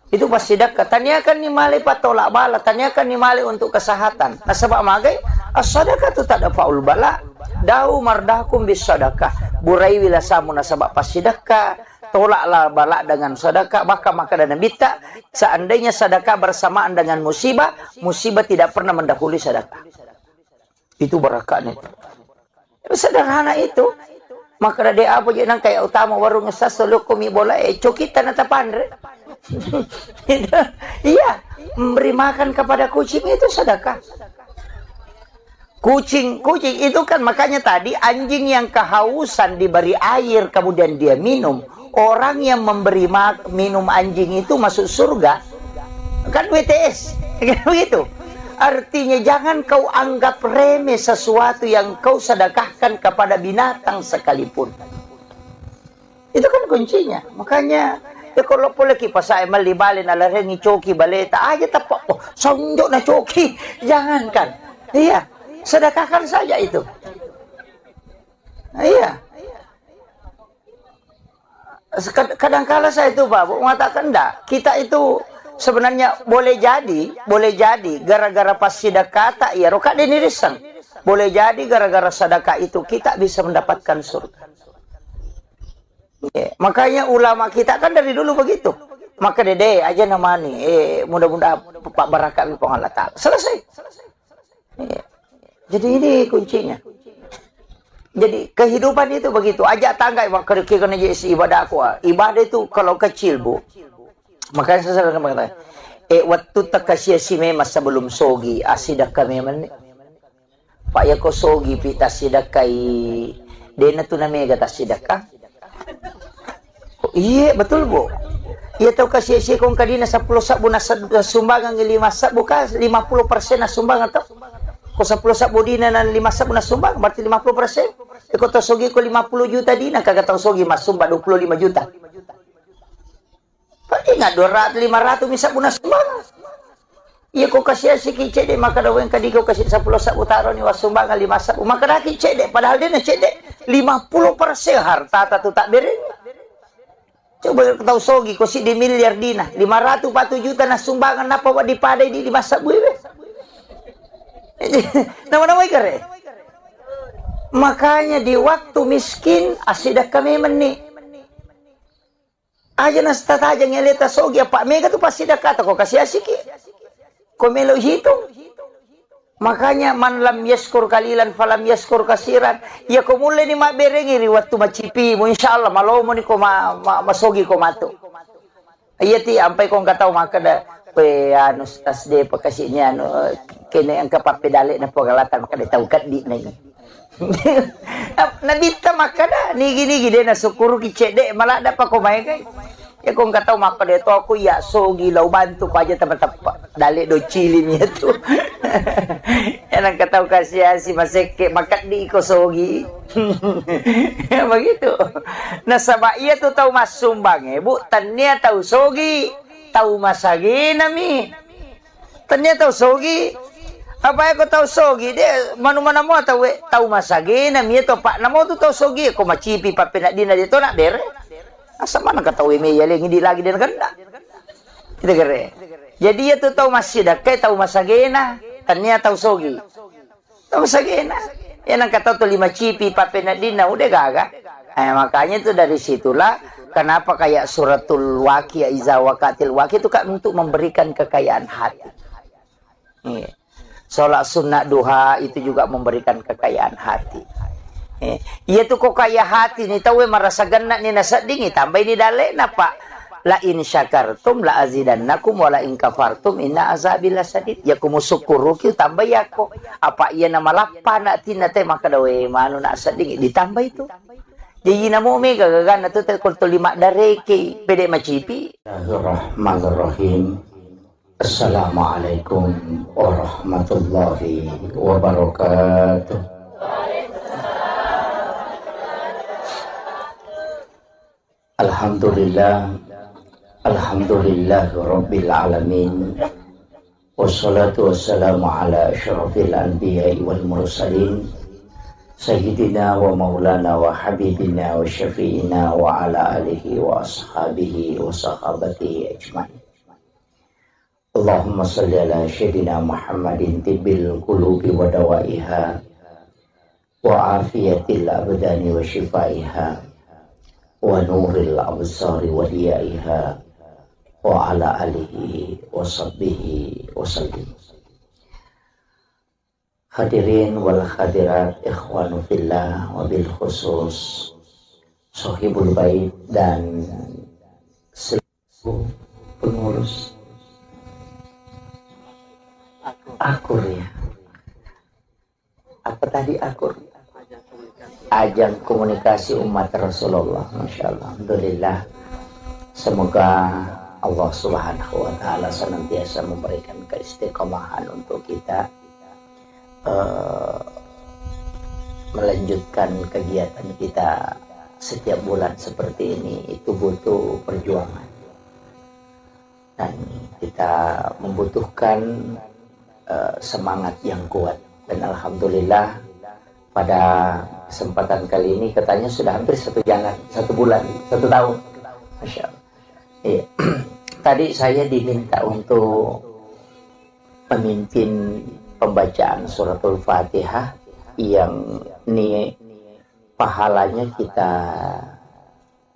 Itu pasti dekat. Tanyakan ni mali patolak bala, tanyakan ni mali untuk kesehatan. Nah, sebab magai as-sadaqah tu tak ada faul bala. Dau mardahkum bis sadaqah. Burai wila samu nasabak pas sedekah. Tolaklah bala dengan sedekah, maka dan bita. Seandainya sedekah bersamaan dengan musibah, musibah tidak pernah mendahului sedekah. Itu berakatnya. Sederhana itu. Maka dia apa je nang kayak utama warung sas lokumi bola cokita nata pandre. Iya, memberi makan kepada kucing itu sedekah. Kucing itu kan makanya tadi anjing yang kehausan diberi air kemudian dia minum. Orang yang memberi minum anjing itu masuk surga. Kan WTS, kan begitu. Artinya jangan kau anggap remeh sesuatu yang kau sedekahkan kepada binatang sekalipun. Itu kan kuncinya. Makanya ya kalau boleh kipas saya malibalin ala rengi coki baleta aja tapak oh sonjok na coki. Jangankan. Iya, sedekahkan saja itu. Iya. Kadang-kala saya itu Pak mengatakan enggak, kita itu sebenarnya boleh jadi gara-gara pas sedekah tak ya roka denirisan. Boleh jadi gara-gara sedekah itu kita bisa mendapatkan surga. Ya, makanya ulama kita kan dari dulu begitu. Maka dede aja namanya mudah-mudahan Pak Barakat di Allah Ta'ala. Selesai. Ya. Jadi ini kuncinya. Jadi kehidupan itu begitu. Ajak tangga kena jadi ibadah aku. Ibadah itu kalau kecil Bu. Makanya saya selalu mengatakan, waktu takasya si memang sebelum sogi asidak kami mana? Pak ya ko sogi pita sidakai dena tu namanya kata sidakah? Iya betul Bu. Iya tahu kasih si kong kadina 10 sabu na sumbangan 5 sabu ka 50% na sumbangan tau. Ko 10 sabu dina na 5 sabu na sumbang berarti 50%. Ko to sogi ko 50 juta dina kagak tahu sogi mas sumba 25 juta. Ingat 200, 500 bisa punas sumbangan. Iya kau kasih si kicede maka dawen kadi kau kasih 10 sabu taruh ni wasumbangan 5 sabu maka dah kicede padahal dia nak cede 50% harta tu tak beri. Coba tahu sogi kau si di miliar dina 500 juta na sumbangan apa buat dipadai di 5 sabu be. Nama-nama ikare. Makanya di waktu miskin asidah kami meni. Aja nasta aja ngeleta sogi apa mega tu pasti dah kata kau kasih asiki. Kau melo hitung. Makanya man lam yaskur kalilan falam yaskur kasiran. Ya kau mulai ni mak berengi waktu macipi. Insyaallah malau mo ni kau masogi kau matu. Iya ti sampai kau enggak tahu maka dah pe anu tas de pakasihnya anu kene ang kapapedale na pagalatan maka tahu kat di na. Nabita makada nigi-nigi dia na sukuru kicede malah dapat ko may kay ya kung kataw makada ito ako ya sogi law bantu ko aja tepat-tepat dali do chilin niya to yan ang kataw kasi si maseke makat di ko sogi begitu nasaba iya to taw masumbang bu tanya taw sogi taw masagi nami tanya taw sogi apa ko tahu sogi dia mana-mana mo tahu masagi na mi to pak namo tu tahu sogi ko macipi pa pinadina dito na bere asa mana ka tahu me yaling hindi lagi din ganda kita kere jadi ya tu tahu masih dah kay tahu masagi na tanya tahu sogi tahu masagi na yan ang kataw to 5 cipi pa pinadina udah gaga makanya itu dari situlah kenapa kayak suratul waqi iza waqatil waqi itu kan untuk memberikan kekayaan hati. Sholat sunnah duha itu juga memberikan kekayaan hati. Iya tuh kok kaya hati nih tahu merasa genat nih nasa dingin tambah ini dalek napa la in syakartum la azidannakum wa la in kafartum inna azabi lasadid ya kumu syukuru ki tambah ya kok apa iya nama lapa nak tina teh maka dawe manu nak sading ditambah itu Jadi namo me gagagan na to kul to lima dare ke pede macipi. Bismillahirrahmanirrahim. Assalamualaikum warahmatullahi wabarakatuh. Alhamdulillah. Alhamdulillah Rabbil Alamin. Wassalatu wassalamu ala asyrafil anbiya'i wal mursalin Sayyidina wa maulana wa habibina wa syafi'ina wa ala alihi wa ashabihi wa sahabatihi ajma'in. Allahumma salli ala Sayyidina Muhammadin tibbil qulubi wa dawaiha wa afiyatil abdani wa shifaiha wa nuril absari wa diyaiha wa ala alihi wa sahbihi wa sallim. Hadirin wal hadirat ikhwanu fillah wa bil khusus sahibul bait dan seluruh pengurus akur ya. Apa tadi akur? Ajang komunikasi umat Rasulullah. Masya Allah. Alhamdulillah. Semoga Allah Subhanahu wa Ta'ala senantiasa memberikan keistiqomahan untuk kita melanjutkan kegiatan kita setiap bulan seperti ini. Itu butuh perjuangan dan kita membutuhkan semangat yang kuat. Dan alhamdulillah pada kesempatan kali ini katanya sudah hampir 1 bulan, 1 tahun. Masya Allah. Iya. Tadi saya diminta untuk memimpin pembacaan suratul Fatihah yang pahalanya kita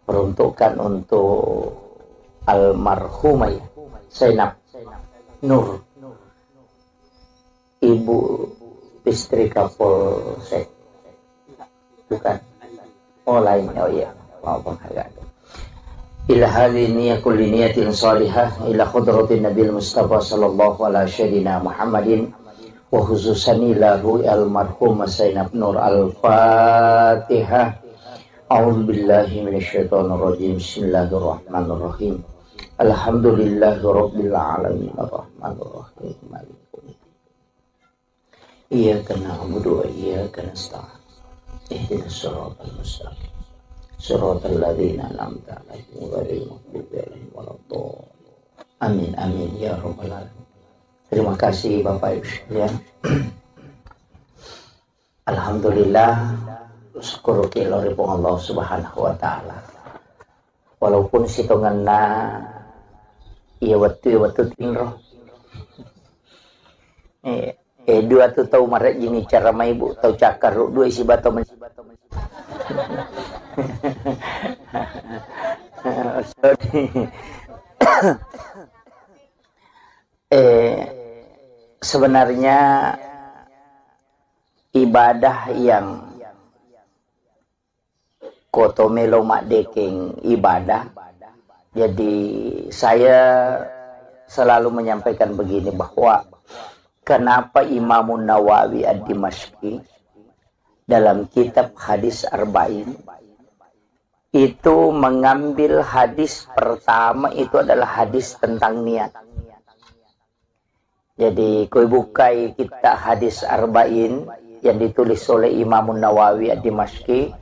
peruntukkan untuk almarhumah Zainab Nur, ibu istri Kapolsek. Bukan. Oh lain. Oh iya. Maafkan agak. Ila hadhihi kulli niyatin salihah ila khudratin nabil mustafa sallallahu alaihi sayyidina Muhammadin wa khususan lahu almarhum Zainab Nur. Al-Fatihah. A'udzu billahi minasyaitonir rajim. Bismillahirrahmanirrahim. Alhamdulillahirabbil alamin arrahmanir rahim maliki yaumiddin. Iyyaka na'budu wa iyyaka nasta'in. Ihdinas siratal mustaqim. Siratal ladzina an'amta 'alaihim ghairil maghdubi 'alaihim waladdallin. Amin amin ya rabbal alamin. Terima kasih Bapak Ibu sekalian. Alhamdulillah syukur kiloripun Allah Subhanahu wa Ta'ala. Walaupun sitonganna iya waktu tingro. Dua tu tahu maret gini cara mai bu tahu cakar dua isi bato men. Sebenarnya ibadah yang kotomelo mak deking ibadah. Jadi saya selalu menyampaikan begini bahwa kenapa Imamun Nawawi Ad-Dimashqi dalam kitab hadis Arba'in itu mengambil hadis pertama itu adalah hadis tentang niat. Jadi koi bukai kita hadis Arba'in yang ditulis oleh Imamun Nawawi Ad-Dimashqi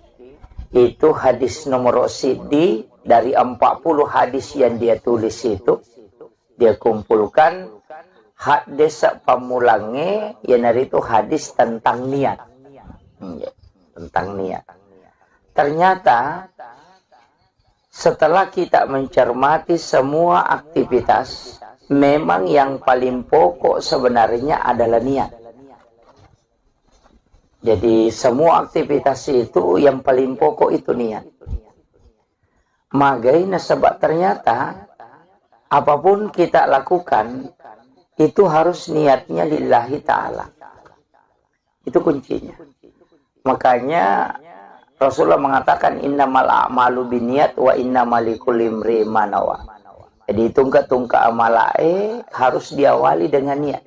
itu hadis nomor sidi dari 40 hadis yang dia tulis itu dia kumpulkan hadis pamulangnya yang dari itu hadis tentang niat. Tentang niat. Ternyata setelah kita mencermati semua aktivitas, memang yang paling pokok sebenarnya adalah niat. Jadi semua aktivitas itu yang paling pokok itu niat. Magaina sebab ternyata apapun kita lakukan itu harus niatnya lillahi ta'ala. Itu kuncinya. Makanya Rasulullah mengatakan innamal a'malu binniyat wa innamal likulli imri'in ma nawa. Jadi tungka-tungka amalae harus diawali dengan niat.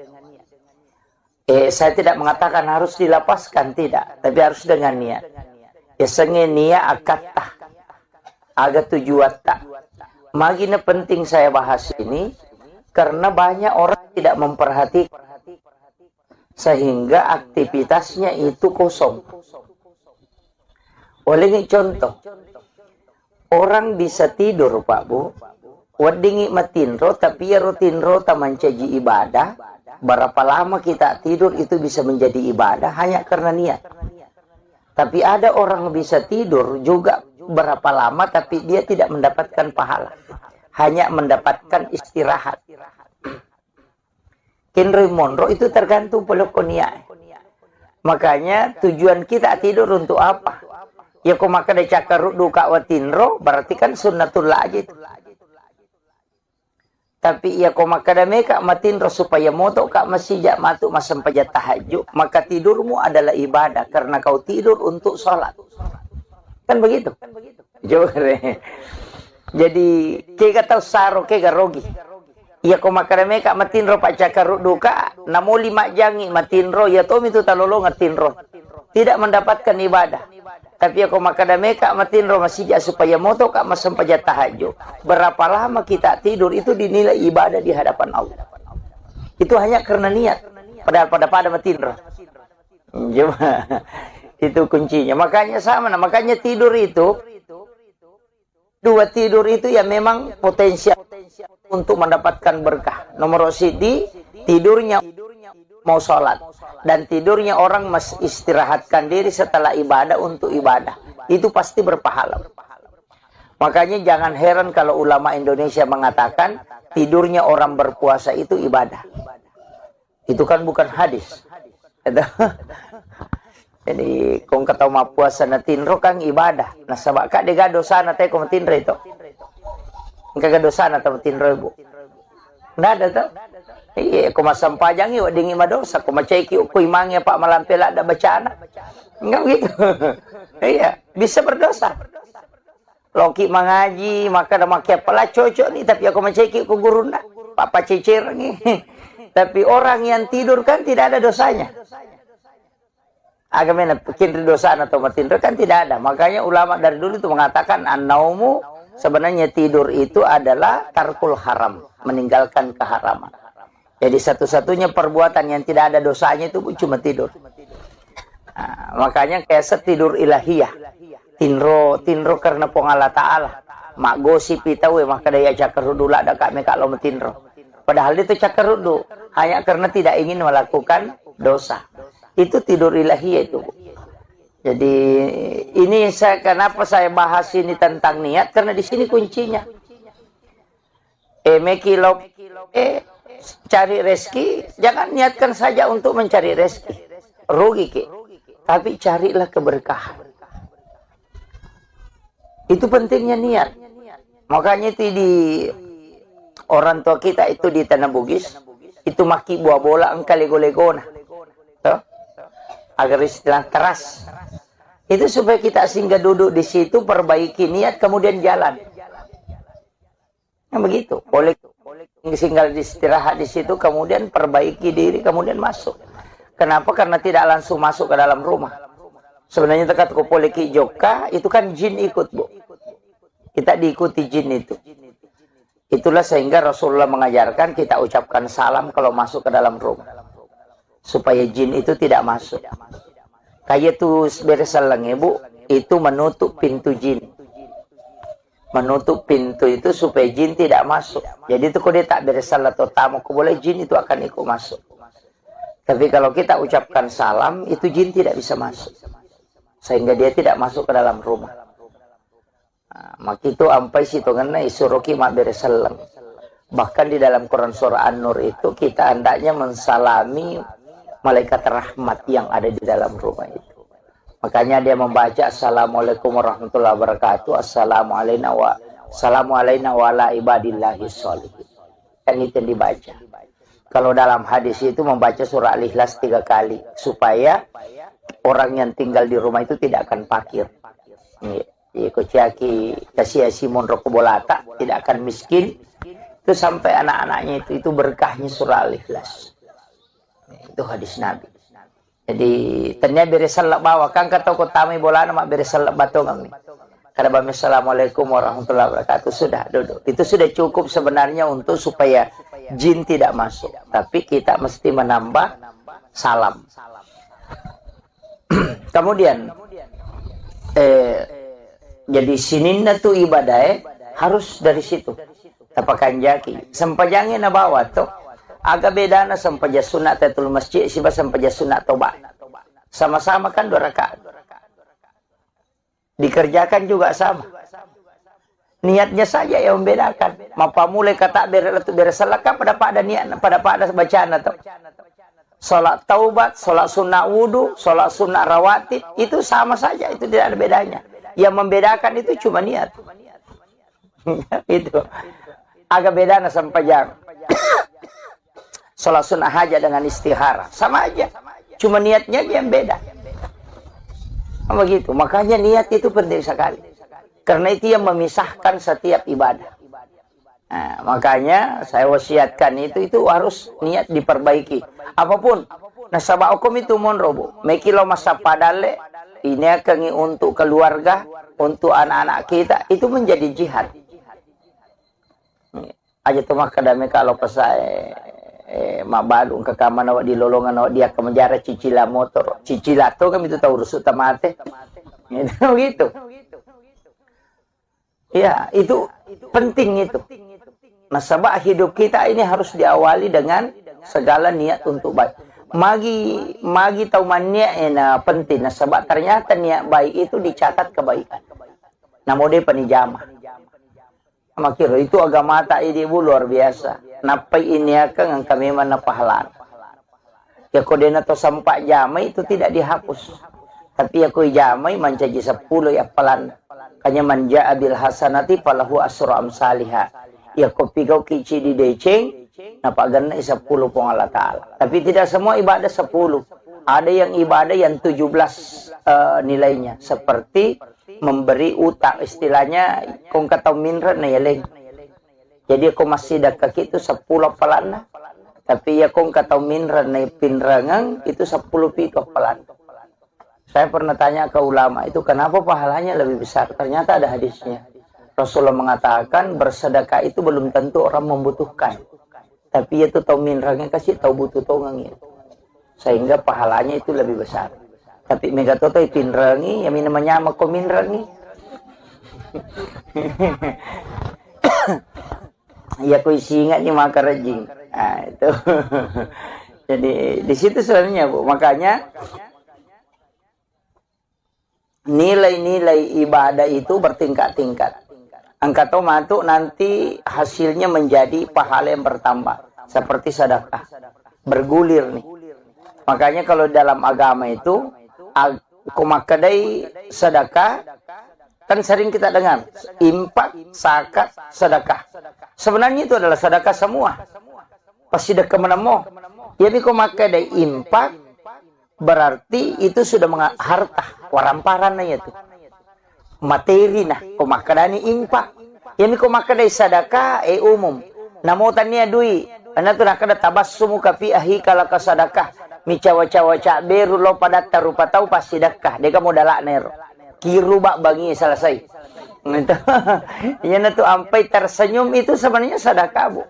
Saya tidak mengatakan harus dilapaskan, tidak, tapi harus dengan niat. Ya sengen nia akata. Aga tujuan tak. Magina penting saya bahas ini karena banyak orang tidak memperhatikan sehingga aktivitasnya itu kosong. Oleh contoh, orang bisa tidur Pak Bu, wadingi matinro tapi ya rutinro taman caji ibadah. Berapa lama kita tidur itu bisa menjadi ibadah hanya karena niat. Tapi ada orang bisa tidur juga berapa lama tapi dia tidak mendapatkan pahala. Hanya mendapatkan istirahat. Henry Monroe itu tergantung pelokonia. Makanya tujuan kita tidur untuk apa? Ya kok maka de cakar duka watinro berarti kan sunnatullah aja itu. Tapi ya kok maka de meka matinro supaya moto kak masijak matu masam pajat tahajud, maka tidurmu adalah ibadah karena kau tidur untuk sholat. Kan begitu? Jadi kega tahu saro kega rogi. Ya kok maka de meka matinro pak cakar duka namo 5 jangi matinro ya tom itu talolo ngatinro. Tidak mendapatkan ibadah. Tapi aku makada meka matinro masijak supaya moto kak masam pajat tahajud. Berapa lama kita tidur itu dinilai ibadah di hadapan Allah. Itu hanya karena niat. Padahal pada matinro. Itu kuncinya. Makanya sama. Makanya tidur itu. Dua tidur itu ya memang potensial untuk mendapatkan berkah. Nomor sidi tidurnya mau sholat. Dan tidurnya orang istirahatkan diri setelah ibadah untuk ibadah. Itu pasti berpahala. Makanya jangan heran kalau ulama Indonesia mengatakan tidurnya orang berpuasa itu ibadah. Itu kan bukan hadis. Jadi kong kata puasa na tinro kang ibadah. Nah sabak kak dega dosa na tayo kong tinro itu. Kagak dosa na tayo tinro ibu. Nggak ada tuh. Iya, aku masam pajang yuk, dingi madosa, aku maceki uku imangnya Pak Malampela ada bacaan. Enggak begitu. Iya, bisa berdosa. Loki mengaji, maka ada makia pala cocok nih, tapi aku maceki uku guruna, Papa cecer nih. Tapi orang yang tidur kan tidak ada dosanya. Agamanya bikin dosa atau matinro kan tidak ada. Makanya ulama dari dulu itu mengatakan an-naumu sebenarnya tidur itu adalah tarkul haram, meninggalkan keharaman. Jadi satu-satunya perbuatan yang tidak ada dosanya itu cuma tidur. Nah, makanya kayak tidur ilahiyah. Tinro karena pengala ta'ala. Mak gosip itawe maka daya cakar rudu lah ada kami kalau metinro. Padahal itu cakar rudu hanya karena tidak ingin melakukan dosa. Itu tidur ilahiyah itu. Jadi ini kenapa saya bahas ini tentang niat karena di sini kuncinya. Cari rezeki, jangan niatkan saja untuk mencari rezeki. Rugi ke. Tapi carilah keberkahan. Itu pentingnya niat. Makanya itu di orang tua kita itu di Tanah Bugis, itu maki buah bola engkau lego-legona. Agar istilah teras. Itu supaya kita singgah duduk di situ, perbaiki niat, kemudian jalan. Nah begitu. Boleh singgah istirahat di situ, kemudian perbaiki diri, kemudian masuk. Kenapa? Karena tidak langsung masuk ke dalam rumah. Sebenarnya dekat kopoleki joka, itu kan jin ikut, Bu. Kita diikuti jin itu. Itulah sehingga Rasulullah mengajarkan kita ucapkan salam kalau masuk ke dalam rumah. Supaya jin itu tidak masuk. Kayak tuh beresalang Bu, itu menutup pintu jin. Menutup pintu itu supaya jin tidak masuk. Jadi itu kalau dia tak beresalah atau tamu, boleh jin itu akan ikut masuk. Tapi kalau kita ucapkan salam, itu jin tidak bisa masuk. Sehingga dia tidak masuk ke dalam rumah. Nah, maka itu ampai situ ngena isuroki mak beresalang. Bahkan di dalam Quran surah An-Nur itu kita hendaknya mensalami malaikat rahmat yang ada di dalam rumah itu. Makanya dia membaca Assalamualaikum warahmatullahi wabarakatuh. Assalamu alayna wa ala ibadillahi sholihin. Kan itu yang dibaca. Kalau dalam hadis itu membaca surah Al-Ikhlas 3 kali. Supaya orang yang tinggal di rumah itu tidak akan fakir. Kuciaki kasih Simon Rokobolata tidak akan miskin. Itu sampai anak-anaknya itu berkahnya surah Al-Ikhlas. Itu hadis Nabi. Jadi tanya beresalak bawa kan kata ko tami bola nama beresalak batongang nih. Kada bami assalamualaikum warahmatullahi wabarakatuh, sudah duduk. Itu sudah cukup sebenarnya untuk supaya jin tidak masuk. Tapi kita mesti menambah salam. Kemudian jadi sininna tu ibadah harus dari situ. Tapakan jaki. Sempajangin na bawa tu. Agak beda na sampaja sunat tatul masjid siba sampaja sunat toba. Sama-sama kan 2 rakaat. Dikerjakan juga sama. Niatnya saja yang membedakan. Mapa mulai kata beresalakah pada niat pada bacaan atau salat taubat, salat sunnah wudu, salat sunnah rawatib itu sama saja, itu tidak ada bedanya. Yang membedakan itu cuma niat. Itu agak beda na sampajang. Salat sunnah hajat dengan istihara sama aja, cuma niatnya yang beda. Begitu, makanya niat itu penting sekali, karena itu yang memisahkan setiap ibadah. Nah, makanya saya wasiatkan itu harus niat diperbaiki. Apapun, nasabah hukum itu monrobo, mekilo masa padale, ini akan untuk keluarga, untuk anak-anak kita, itu menjadi jihad. Aja tuh makadame kalau pesai mabadung ke kamar awak di lolongan awak dia ke menjara cicila motor cicila tuh kan itu tahu rusuk tamate gitu ya, itu penting itu. Nasabah hidup kita ini harus diawali dengan segala niat untuk baik. Magi tahu mania penting. Nasabah ternyata niat baik itu dicatat kebaikan. Namun dia penijamah makiro itu agama tak ibu luar biasa. Napai ini akan kami mana pahala. Ya kodena to sampai jamai itu tidak dihapus. Tapi aku jamai mencaji 10 ya pelan. Kanya manja abil hasanati falahu asru amsalihha. Ya kopi kau kici di deceng. Napa ganna 10 pong Allah Ta'ala. Tapi tidak semua ibadah 10. Ada yang ibadah yang 17 nilainya. Seperti memberi utang, istilahnya kong kata minra na yaleng. Jadi aku masih dekat itu 10 pelana, tapi ya kong kata minra na pinrangang itu 10 piko pelana. Saya pernah tanya ke ulama itu kenapa pahalanya lebih besar. Ternyata ada hadisnya. Rasulullah mengatakan bersedekah itu belum tentu orang membutuhkan, tapi itu tahu minrangnya kasih tahu butuh tongangnya, sehingga pahalanya itu lebih besar. Tapi mega toto pinrangi yang namanya mako minrangi. Ya ku singat ni maka rejing. Nah, itu. Jadi di situ sebenarnya Bu. Makanya nilai-nilai ibadah itu bertingkat-tingkat. Angka tomatu nanti hasilnya menjadi pahala yang bertambah. Seperti sedekah. Bergulir nih. Makanya kalau dalam agama itu kumakadai sedekah kan sering kita dengar infak, zakat, sedekah. Sebenarnya itu adalah sedekah semua. Pasti sedekah menemu. Jadi kumakadai infak berarti itu sudah harta waramparan itu. Materi nah kumakadani infak. Jadi kumakadai sedekah umum. Namo tania dui. Ana tu nak kada tabassumu ka fi ahi kala ka sedekah. Mi cawa-cawa cak beru lo pada tarupa tahu pasti dekah. Dia kamu dalak nero. Kiru bak bangi selesai. Itu. Ya tu ampai tersenyum itu sebenarnya sedekah Bu.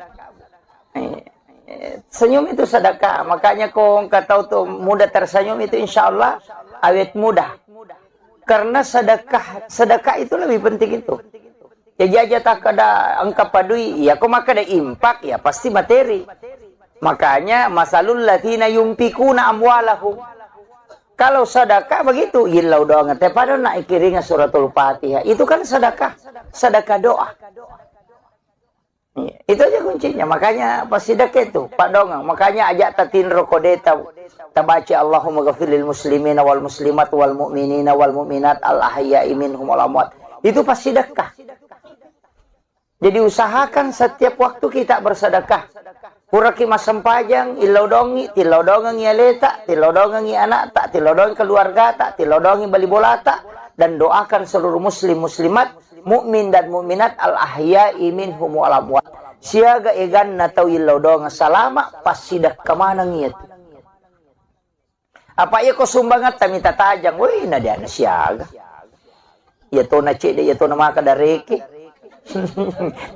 Senyum itu sedekah. Makanya kau kata tuh mudah tersenyum itu insya Allah awet mudah. Karena sedekah itu lebih penting itu. Ya aja tak ada angka padui. Ya kau maka ada impak ya pasti materi. Makanya masalul latina yumpikuna amwalahum. Kalau sedekah begitu, ilau doa ngete pada nak ikiringa suratul Fatihah. Itu kan sedekah, sedekah doa. Itu aja kuncinya. Makanya pas sedekah itu, Pak Dongang. Makanya ajak tatin rokodeta. Tabaci Allahumma ghafirlil muslimina wal muslimat wal mu'minina wal mu'minat al ahya'i minhum wal amwat. Itu pas sedekah. Jadi usahakan setiap waktu kita bersedekah. Puraki masam pajang, ilodongi, tilodongi yaleta, tilodongi anak tak, tilodongi keluarga tak, tilodongi bali bola tak, dan doakan seluruh muslim muslimat, mukmin dan mukminat al ahya'i minhum wal amwat. Siaga egan na tau ilodong salama pas sidak kemana ngiat. Apa ya kau sumbangat minta tajang, woi na dia na siaga. Ya to na cik dia, ya to na maka dari ke.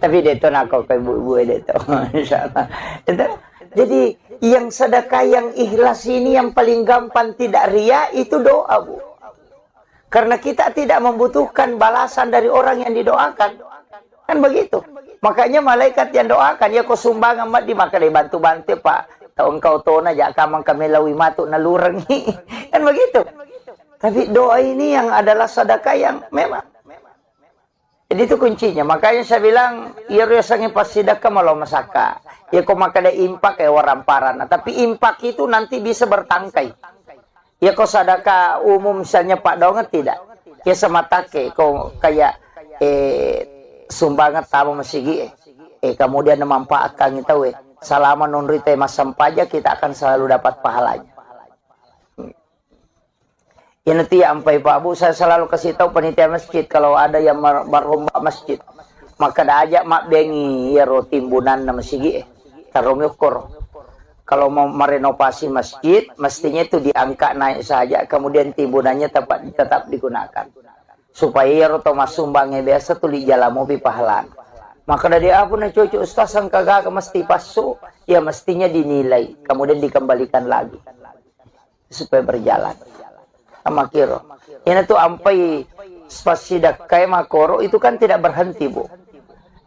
Tapi dia to na kau kay buat dia to. Insyaallah. Jadi yang sedekah yang ikhlas ini yang paling gampang tidak ria itu doa, Bu. Karena kita tidak membutuhkan balasan dari orang yang didoakan. Kan begitu. Makanya malaikat yang doakan, ya kau sumbang amat di maka dibantu-bantu Pak. Tahu engkau tona jak kamang kami lawi matuk nalurengi. Kan begitu. Tapi doa ini yang adalah sedekah yang memang. Jadi itu kuncinya. Makanya saya bilang, ya rasanya pas sedekah malah masaka. Ya kau maka ada impak kayak waramparan. Tapi impak itu nanti bisa bertangkai. Ya kau sedekah umum misalnya Pak Donget tidak. Ya semata kau kayak sumbangan tamu masigi. Kemudian memanfaatkan itu selama nunri mas sampaja kita akan selalu dapat pahalanya. Ya nanti sampai Pak Bu saya selalu kasih tahu panitia masjid kalau ada yang merombak masjid maka dah ajak mak bengi ya timbunan na masjid tarom yukur. Kalau mau merenovasi masjid mestinya itu diangkat naik saja kemudian timbunannya tetap digunakan supaya ya roto mas sumbangnya biasa tuh di jalan mobil pahalan. Maka dari apa na cucu ustaz sang kagak mesti pasuk ya mestinya dinilai kemudian dikembalikan lagi supaya berjalan sama kiro ini tuh ampai spasidak kayak makoro itu kan tidak berhenti Bu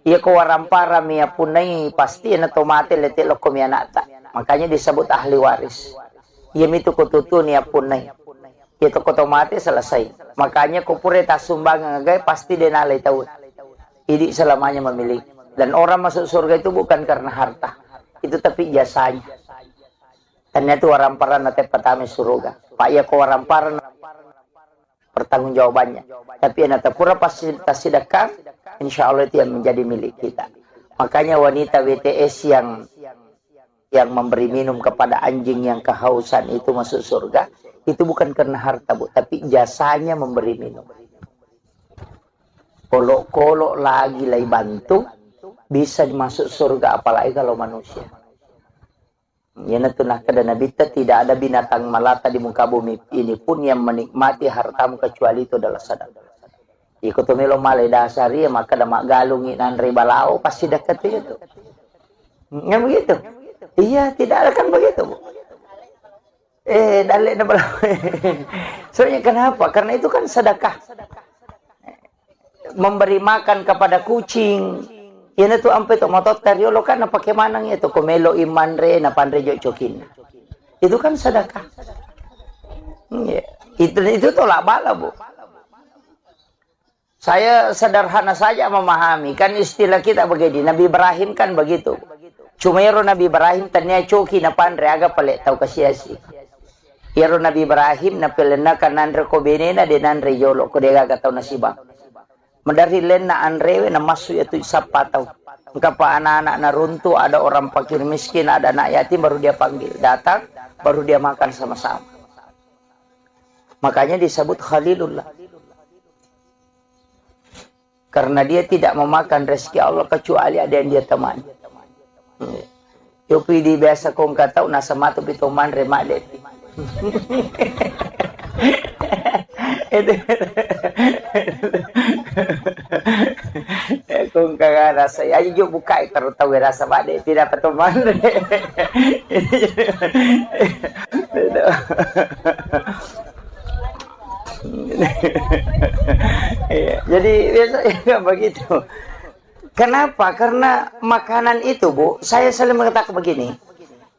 ya kewarampara mia punai pasti ini tomate letik lokom ya nata makanya disebut ahli waris ya itu kututu nia punai itu kotomate selesai makanya kupure tasumbangan ngagai pasti denalai tahu ini selamanya memiliki. Dan orang masuk surga itu bukan karena harta. Itu tapi jasanya. Ternyata waramparan nate petami surga. Pak ya ko waramparan pertanggungjawabannya. Tapi nate pura pasti sedekah, insya Allah itu yang menjadi milik kita. Makanya wanita WTS yang memberi minum kepada anjing yang kehausan itu masuk surga, itu bukan karena harta Bu, tapi jasanya memberi minum. Kolok-kolok lagi lagi bantu bisa masuk surga apalagi kalau manusia. Ya natuna kada nabi tidak ada binatang melata di muka bumi ini pun yang menikmati hartamu kecuali itu adalah sedekah. Ikut melo male dasari maka ada mak galungi nan ribalao pasti dekat itu. Nggak begitu? Iya tidak ada kan begitu Bu. Dalek na soalnya kenapa? Karena itu kan sedekah. Memberi makan kepada kucing ini tuh ampe to motot kariolo kan apa kemana itu komelo iman re na pandre jo cokin itu kan sedekah itu tolak bala Bu saya sederhana saja memahami kan istilah kita begini Nabi Ibrahim kan begitu cuma yaro Nabi Ibrahim tanya coki na pandre aga pale tau kasiasi yaro Nabi Ibrahim na pelena kanandre ko benena de nandre yolo ko dega gatau nasibang Medari len na anrewe na masu itu sapatau. Engkapa anak-anak na runtuh, ada orang fakir miskin, ada anak yatim, baru dia panggil. Datang, baru dia makan sama-sama. Makanya disebut Khalilullah. Karena dia tidak memakan rezeki Allah kecuali ada yang dia temani. Yopi di biasa kong katau nasa matu pitoman remak depi. Itu kung kagak rasa ayo jo buka kalau tahu rasa bade tidak peteman jadi biasanya begitu. Kenapa? Karena makanan itu Bu saya selalu mengatakan begini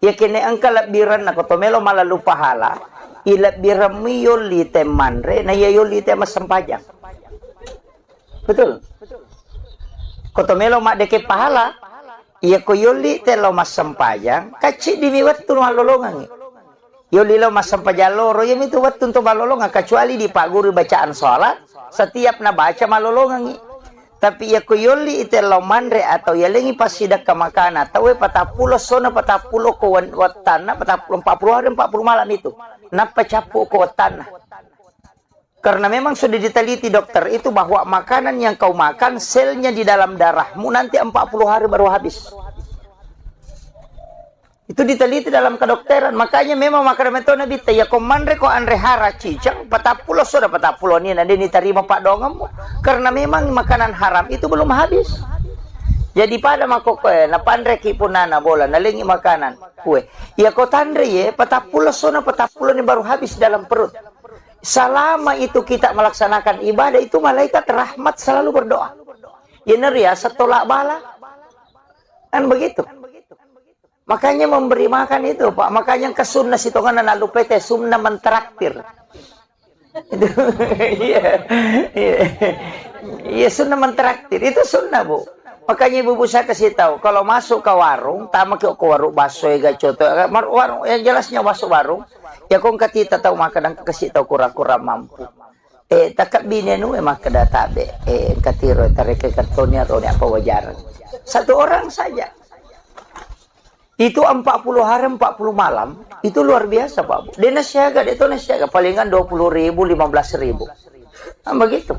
ya kini engkau lebiran nak kotomelo malah lupa pahala ilap birami yoli temanre na yoli temas sempajang betul kotomelo mak deke pahala iya ko yoli telo mas sempajang kacik dimiwat tu malolongan yoli lo mas sempajang loro yang itu watun tu malolongan kecuali di pak guru bacaan sholat setiap na baca malolongan tapi ya ko yoli itelo manre atau ya lengi pasidak ke makana tahu 40 sona 40 ko watana 40 hari 40 malam itu napa capu ko watana karena memang sudah diteliti dokter itu bahwa makanan yang kau makan selnya di dalam darahmu nanti 40 hari baru habis Itu diteliti dalam kedokteran. Makanya memang makanan itu nabi ya komandre ko andre hara cicang patapulo sudah patapulo ni nanti diterima pak dongam karena memang makanan haram itu belum habis. Jadi pada makokoe na pandre ki punana bola nalingi makanan kue. Ya ko tandre ye patapulo ni baru habis dalam perut. Selama itu kita melaksanakan ibadah itu malaikat rahmat selalu berdoa. Ya neria setolak bala. Kan begitu. Makanya memberi makan itu, Pak. Makanya ke sunnah situ kan lalu PT sunnah mentraktir. Itu iya sunnah mentraktir. Itu sunnah, Bu. Makanya ibu saya kasih tahu, kalau masuk ke warung, tamak ke warung bakso ya coto, warung yang jelasnya masuk warung, ya kong katita tahu makan kasih tahu kurang-kurang mampu. Takap bini nu emang kada tabe, katiro tarik kartonnya atau apa wajar. Satu orang saja. Itu 40 hari 40 malam itu luar biasa Pak Bu. Dia nasiaga, itu nasiaga palingan 20.000 15.000. Nah, begitu.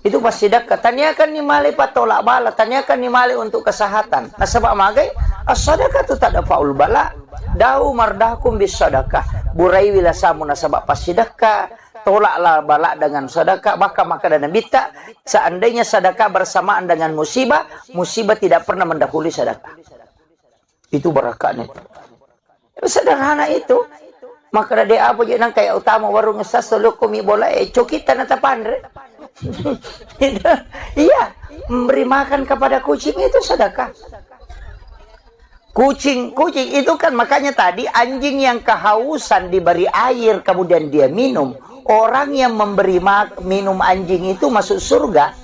Itu pasti dekat. Tanyakan ni male patolak bala, tanyakan ni male untuk kesehatan. Nah sebab magai as-sadaqah tu tak ada faul bala. Dau mardahkum bis sadaqah. Burai wila samuna sebab pas sedekah, tolaklah bala dengan sedekah, maka dan bita seandainya sedekah bersamaan dengan musibah, musibah tidak pernah mendahului sedekah. Itu berakatnya. Sederhana itu. Maka dia apa je nang kayak utama warung sas lo komi bola cokita nata pandre. Iya, memberi makan kepada kucing itu sedekah. Kucing itu kan makanya tadi anjing yang kehausan diberi air kemudian dia minum. Orang yang memberi minum anjing itu masuk surga.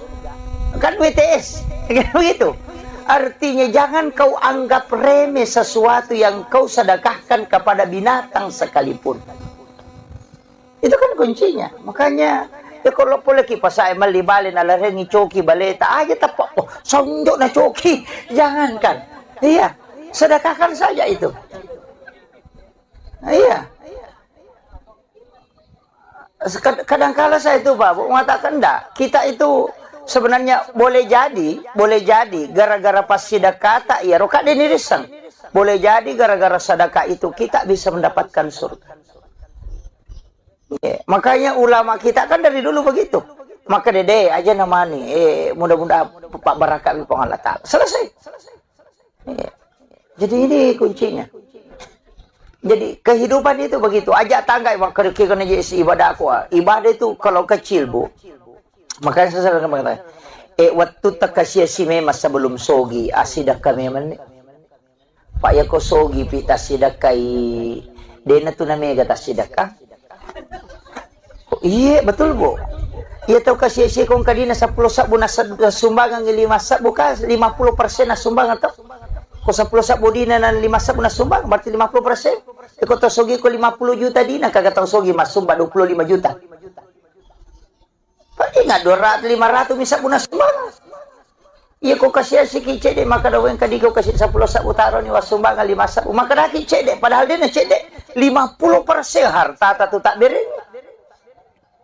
Kan WTS. Kan begitu. Artinya jangan kau anggap remeh sesuatu yang kau sedekahkan kepada binatang sekalipun. Itu kan kuncinya. Makanya ya kalau boleh kipas saya malibalin ala rengi coki baleta aja tapak oh sonjok na coki. Jangankan. Iya, sedekahkan saja itu. Iya. Kadang-kala saya itu Pak mengatakan enggak, kita itu sebenarnya boleh jadi gara-gara pas sedekah tak ya rokat dinirisang. Boleh jadi gara-gara sedekah itu kita bisa mendapatkan surga. Ya, makanya ulama kita kan dari dulu begitu. Maka dede aja namanya mudah-mudahan Pak Barakat di Allah Ta'ala. Selesai. Ya. Jadi ini kuncinya. Jadi kehidupan itu begitu. Ajak tangga kena jadi ibadah aku. Ibadah itu kalau kecil Bu. Makanya saya akan mengatakan, waktu takasya si memang sebelum sogi, asidak kami mana? Pak ya ko sogi pita sidakai, dena tu namanya kata sidakah? Iya betul Bu. Iya tahu kasih si kong kadina 10 sabu na sumbangan 5 sabu ka 50% na sumbangan to. Ko 10 sabu dina na 5 sabu na sumbang berarti 50%. Ko to sogi ko 50 juta dina kagak tahu sogi mas sumbang 25 juta. Ingat 200, 500 bisa punas sumbang. Iya kau kasih si kicede maka daw yang kadi kau kasih 10 sabu taro ni wasumbang 5 sabu maka dah kicede padahal dia nak cede 50% harta tu tak bering.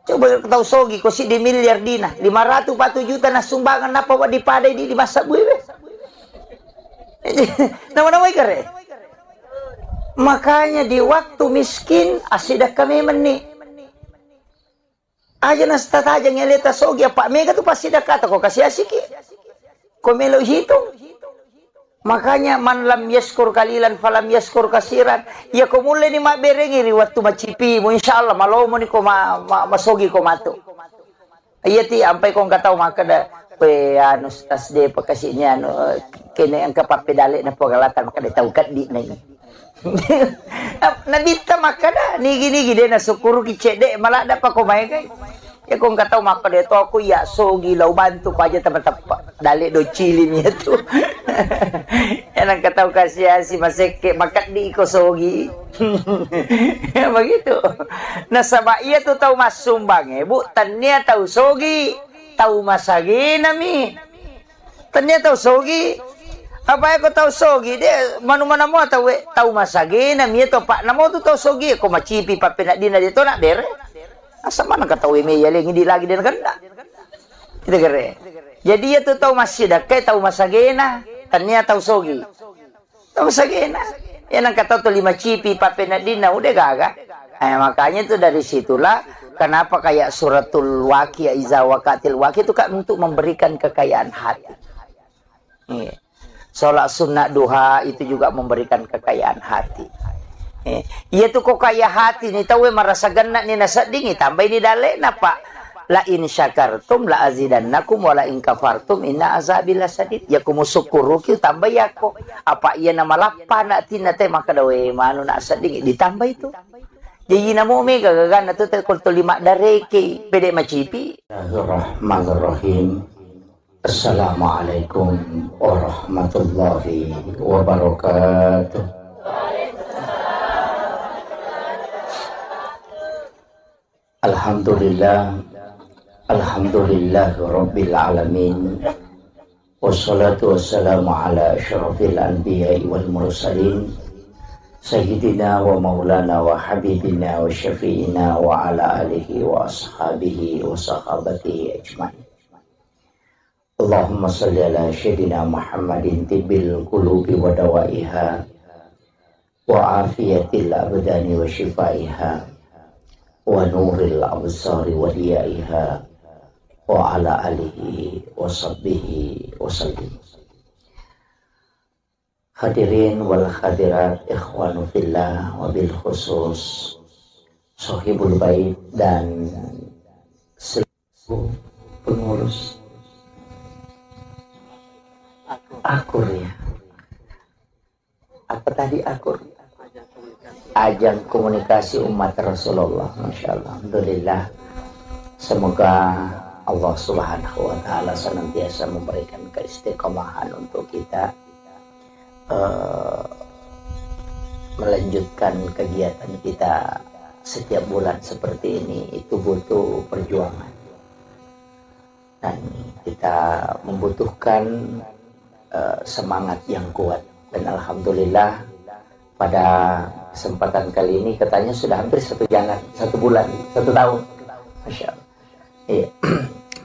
Coba tahu sogi kau si di miliar dina 540 juta na sumbangan apa wa dipadai di 5 sabu be. Nama-nama ikare. Makanya di waktu miskin asidah kami meni aja nas tata aja ngeleta sogi apa mega tu pasti dah kata kau kasih asiki kau melo hitung makanya man lam yaskur kalilan falam yaskur kasiran ya kau mulai ni mak berengi waktu macipi mu insyaallah malau mu ni kau masogi kau matu iya ti ampai kau enggak tahu maka dah pe anu tas de pakasihnya anu kene ang kapapedale na pagalatan maka tahu kat di na nabita makana nigi-nigi dia na sukuru kicede malah dapat ko may kay ya kung kataw maka dito ako ya so gilaw bantu ko aja tepat-tepat dali do chilin niya to yan ang kataw kasi si maseke makat di ko sogi begitu nasaba iya to taw masumbang bu tanya taw sogi taw masagi nami tanya taw sogi apa ko tahu sogi dia mana-mana mo tahu masagi na mi to pak namo tu tahu sogi ko macipi pa pina dina dito na bere asa mana ka tahu me yaling hindi lagi din ganda kita kere jadi ya tu tahu masih dah kayak tahu masagi na tanya tahu sogi tahu masagi na Ya nang kata tuh 5 cipi papenadina udah gagah. Makanya itu dari situlah kenapa kayak suratul Waqiah, iza waqatil waqiah itu kan untuk memberikan kekayaan hati. Sholat sunnah duha itu juga memberikan kekayaan hati. Iya tuh kok kaya hati nih tahu merasa genak nih nasa dingin tambah ini dalek napa la in syakartum la azidannakum wa la in kafartum inna azabi lasadid. Ya kumu syukuru ki tambah ya kok apa iya nama lapana tina teh maka dawe manu nak sading ditambah itu. Jadi namo mega gagan atuh teh kul 5 dareke pede macipi. Bismillahirrahmanirrahim. Assalamualaikum warahmatullahi wabarakatuh. Alhamdulillah, alhamdulillah rabbil alamin. Wassalatu wassalamu ala asyrafil anbiya'i wal mursalin sayyidina wa maulana wa habibina wa syafi'ina wa ala alihi wa ashabihi wa sahabatihi ajma'in. Allahumma salli ala sayyidina Muhammadin tibbil qulubi wa dawaiha wa afiyatil abdani wa shifaiha wa nuril absari wa diyaiha wa ala alihi wa sahbihi wa sallim. Hadirin wal hadirat ikhwanu fillah wa bil khusus sahibul bait dan seluruh pengurus akur ya. Apa tadi akur? Ajang komunikasi umat Rasulullah. Masya Allah. Alhamdulillah. Semoga Allah Subhanahu wa Ta'ala senantiasa memberikan keistiqomahan untuk kita melanjutkan kegiatan kita setiap bulan seperti ini. Itu butuh perjuangan dan kita membutuhkan semangat yang kuat. Dan alhamdulillah pada kesempatan kali ini katanya sudah hampir 1 bulan, 1 tahun. Masya Allah. Iya.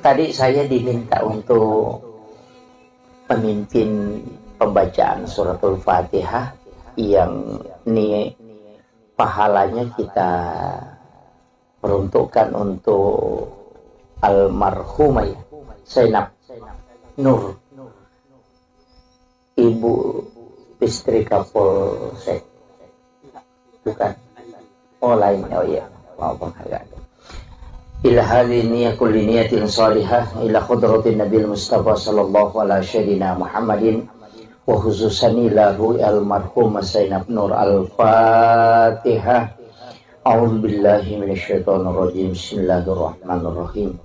Tadi saya diminta untuk memimpin pembacaan suratul Fatihah yang pahalanya kita peruntukkan untuk almarhumah Zainab Nur, ibu istri Kapolsek. Bukan. Oh lain. Oh iya. Maaf agak. Ila hadhihi kulli niyatin salihah ila khudratin Nabil Mustafa sallallahu alaihi sayyidina Muhammadin wa khususan lahu almarhum Zainab Nur al-Fatihah. A'udzu billahi minasyaitonir rajim. Bismillahirrahmanirrahim.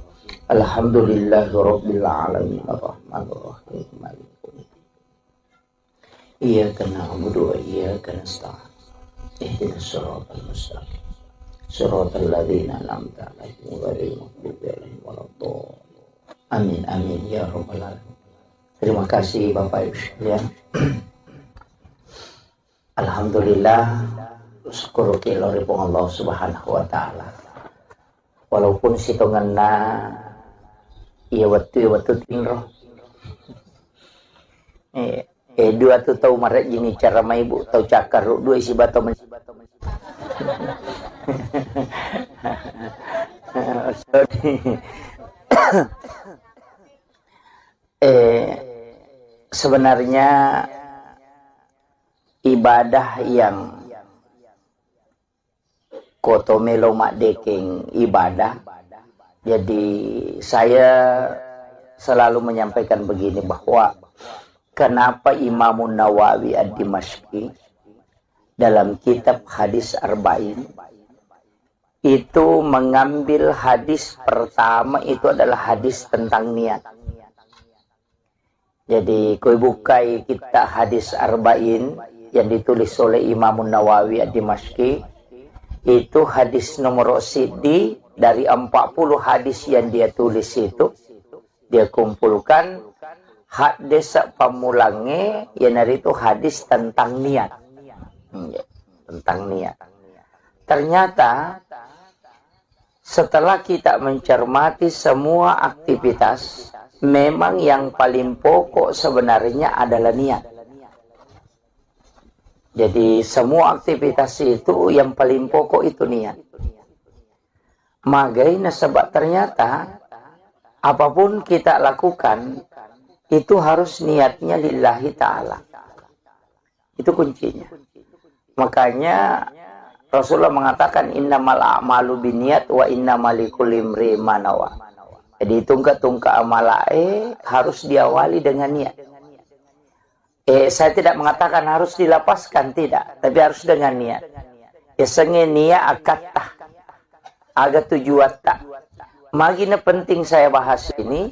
Alhamdulillahirabbil alamin arrahmanir rahim maliki iyyaka na'budu wa iyyaka nasta'in ihdinas siratal mustaqim siratal ladzina an'amta 'alaihim ghairil maghdubi 'alaihim waladdallin. Amin amin ya rabbal alamin. Terima kasih Bapak Ibu sekalian. Alhamdulillah syukur kiloripun Allah Subhanahu wa Ta'ala. Walaupun sitonganna iya waktu tinggal dua tu tahu maret gini cara mai ibu tahu cakar dua isi bato sebenarnya ibadah yang kotomelo mak deking ibadah. Jadi saya selalu menyampaikan begini bahwa kenapa Imam Nawawi ad-Dimashqi dalam kitab hadis Arba'in itu mengambil hadis pertama itu adalah hadis tentang niat. Jadi koi bukai kita hadis Arba'in yang ditulis oleh Imam Nawawi ad-Dimashqi itu hadis nomor sidi dari 40 hadis yang dia tulis itu dia kumpulkan hadis pamulangnya yang dari itu hadis tentang niat. Tentang niat. Ternyata setelah kita mencermati semua aktivitas, memang yang paling pokok sebenarnya adalah niat. Jadi semua aktivitas itu yang paling pokok itu niat. Magaina sebab ternyata apapun kita lakukan itu harus niatnya lillahi ta'ala. Itu kuncinya. Makanya Rasulullah mengatakan innamal a'malu binniyat wa innamal likulli imri'in ma nawa. Jadi tungka-tungka amalae harus diawali dengan niat. Saya tidak mengatakan harus dilapaskan, tidak, tapi harus dengan niat. Esenge niat akatah agak tujuan tak. Magina penting saya bahas ini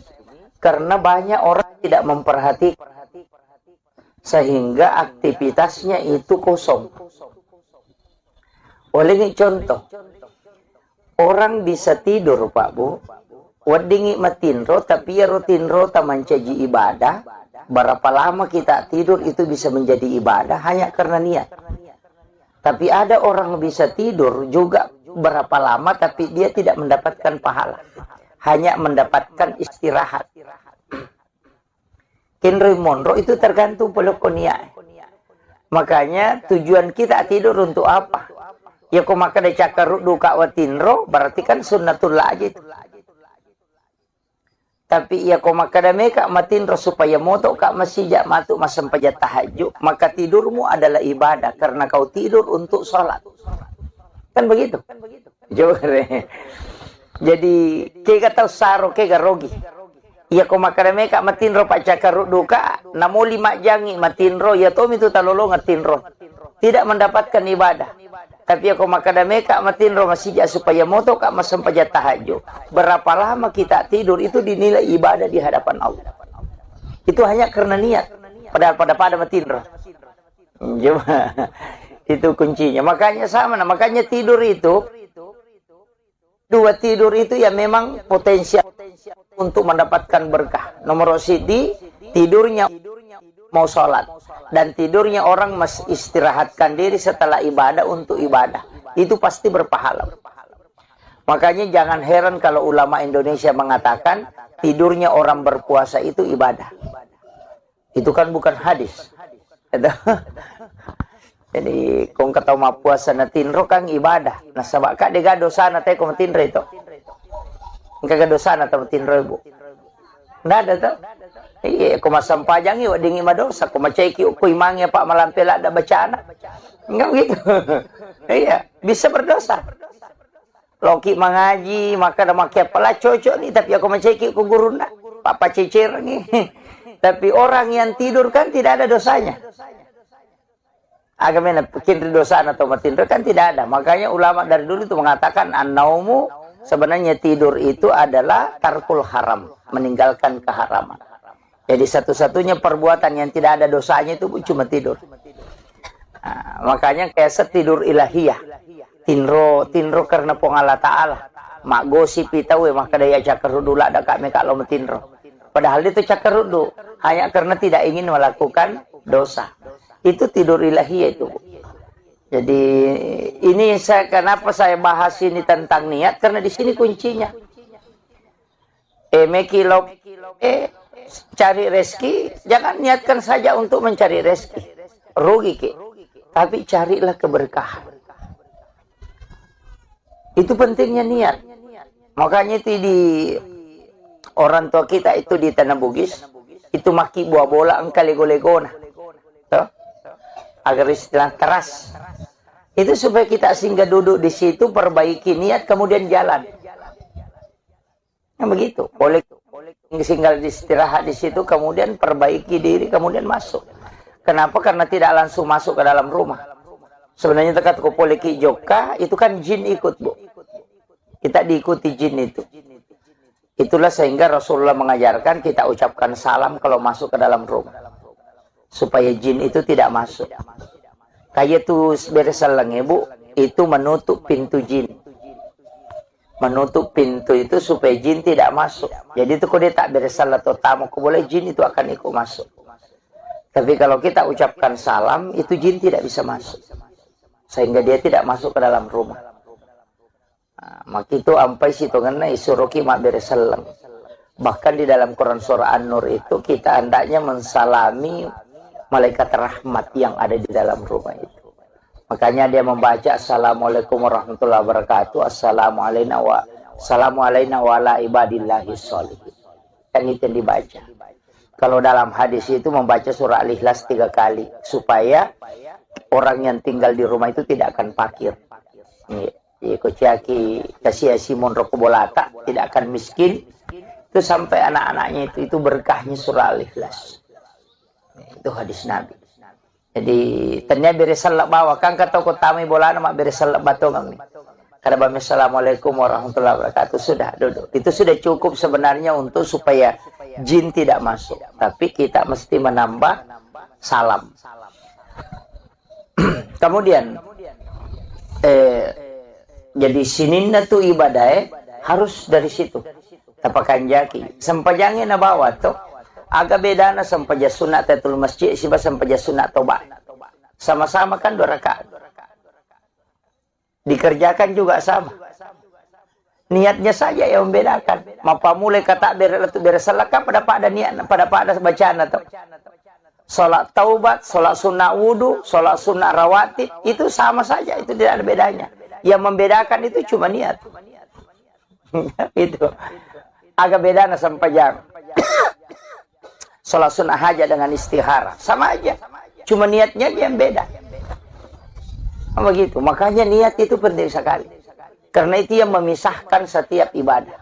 karena banyak orang tidak memperhatikan sehingga aktivitasnya itu kosong. Oleh ini contoh, orang bisa tidur Pak Bu, wadingi matinro tapi ya rutinro tamancaji ibadah. Berapa lama kita tidur itu bisa menjadi ibadah hanya karena niat. Tapi ada orang bisa tidur juga berapa lama tapi dia tidak mendapatkan pahala, hanya mendapatkan istirahat. Henry Monroe itu tergantung pelukoniak. Makanya tujuan kita tidur untuk apa? Ya kok maka de cakar duka watinro berarti kan sunnatullah aja itu. Tapi ya kok maka de meka matinro supaya moto kak masijak matu masam pajat tahajud, maka tidurmu adalah ibadah karena kau tidur untuk sholat. Kan begitu? Jadi kega tahu saro kega rogi. Ya kok maka de meka matinro pak cakar duka namo 5 jangi matinro ya tom itu talolo ngatinro. Tidak mendapatkan ibadah. Tapi aku makada meka matinro masijak supaya moto kak masam pajat tahajud. Berapa lama kita tidur itu dinilai ibadah di hadapan Allah. Itu hanya karena niat. Padahal pada matinro. Itu kuncinya. Makanya sama. Makanya tidur itu. Dua tidur itu ya memang potensial untuk mendapatkan berkah. Nomor sidi tidurnya mau sholat. Dan tidurnya orang istirahatkan diri setelah ibadah untuk ibadah. Itu pasti berpahala. Makanya jangan heran kalau ulama Indonesia mengatakan tidurnya orang berpuasa itu ibadah. Itu kan bukan hadis. Jadi kung kataw puasa na tinro kang ibadah. Nasaba ka diga dosa na tayo kung tinro ito. Kagak dosa na tayo tinro ibu. Nggak ada tuh. Iya, kung masampajang iyo, dingi madosa. Kung macayki ukoy mangya pak malampela ada bacaan. Enggak begitu. Iya, bisa berdosa. Loki mengaji, maka ada makia pala cocok nih. Tapi aku macayki ukoy guru na. Papa cecer nih. Tapi orang yang tidur kan tidak ada dosanya. Agamanya bikin dosa atau matindro kan tidak ada. Makanya ulama dari dulu itu mengatakan an-naumu sebenarnya tidur itu adalah tarkul haram, meninggalkan keharaman. Jadi satu-satunya perbuatan yang tidak ada dosanya itu cuma tidur. Nah, makanya kayak setidur ilahiyah. Tinro karena pengala ta'ala. Mak gosip itawe maka daya cakerudu lah ada kami kalau metinro. Padahal itu cakerudu hanya karena tidak ingin melakukan dosa. Itu tidur ilahiyah itu. Jadi ini kenapa saya bahas ini tentang niat karena di sini kuncinya. Cari rezeki, jangan niatkan saja untuk mencari rezeki. Rugi ke. Tapi carilah keberkahan. Itu pentingnya niat. Makanya itu di orang tua kita itu di Tanah Bugis, itu maki buah bola engkali golegona. Agar istilah keras. Itu supaya kita singgah duduk di situ, perbaiki niat, kemudian jalan. Yang begitu. Boleh singgah istirahat di situ, kemudian perbaiki diri, kemudian masuk. Kenapa? Karena tidak langsung masuk ke dalam rumah. Sebenarnya dekat ke poliki joka, itu kan jin ikut, Bu. Kita diikuti jin itu. Itulah sehingga Rasulullah mengajarkan kita ucapkan salam kalau masuk ke dalam rumah. Supaya jin itu tidak masuk. Kayak tuh beresalang ibu, itu menutup pintu jin. Menutup pintu itu supaya jin tidak masuk. Jadi itu kalau dia tak beresalah atau tamu, boleh jin itu akan ikut masuk. Tapi kalau kita ucapkan salam, itu jin tidak bisa masuk. Sehingga dia tidak masuk ke dalam rumah. Nah, maka itu ampai situ karena isuroki mak beresalang. Bahkan di dalam Quran surah An-Nur itu kita hendaknya mensalami malaikat rahmat yang ada di dalam rumah itu. Makanya dia membaca Assalamualaikum warahmatullahi wabarakatuh, Assalamu alaina wa ala ibadillahi sholihin. Kan itu yang dibaca. Kalau dalam hadis itu membaca surah Al-Ikhlas 3 kali supaya orang yang tinggal di rumah itu tidak akan fakir. Kociaki kasih Simon Rokobolata tidak akan miskin. Itu sampai anak-anaknya itu berkahnya surah Al-Ikhlas. Itu hadis Nabi. Jadi ternyata beresalak bawa kan kata kotami bola nama beresalak batongang nih. Karena Assalamualaikum warahmatullahi wabarakatuh sudah duduk. Itu sudah cukup sebenarnya untuk supaya jin tidak masuk. Tapi kita mesti menambah salam. Kemudian jadi sininna tu ibadah harus dari situ. Tapakan jaki. Sempajangnya na bawa tuh. Agak beda na sampaja sunat tatul masjid siba sampaja sunat tobat. Sama-sama kan 2 rakaat. Dikerjakan juga sama. Niatnya saja yang membedakan. Mapa mulai kata beresalakah pada niat pada bacaan atau salat taubat, salat sunnah wudu, salat sunnah rawatib itu sama saja, itu tidak ada bedanya. Yang membedakan itu cuma niat. Itu agak beda na sampajang. Salat sunnah hajat dengan istihara sama aja, cuma niatnya yang beda. Begitu, makanya niat itu penting sekali, karena itu yang memisahkan setiap ibadah.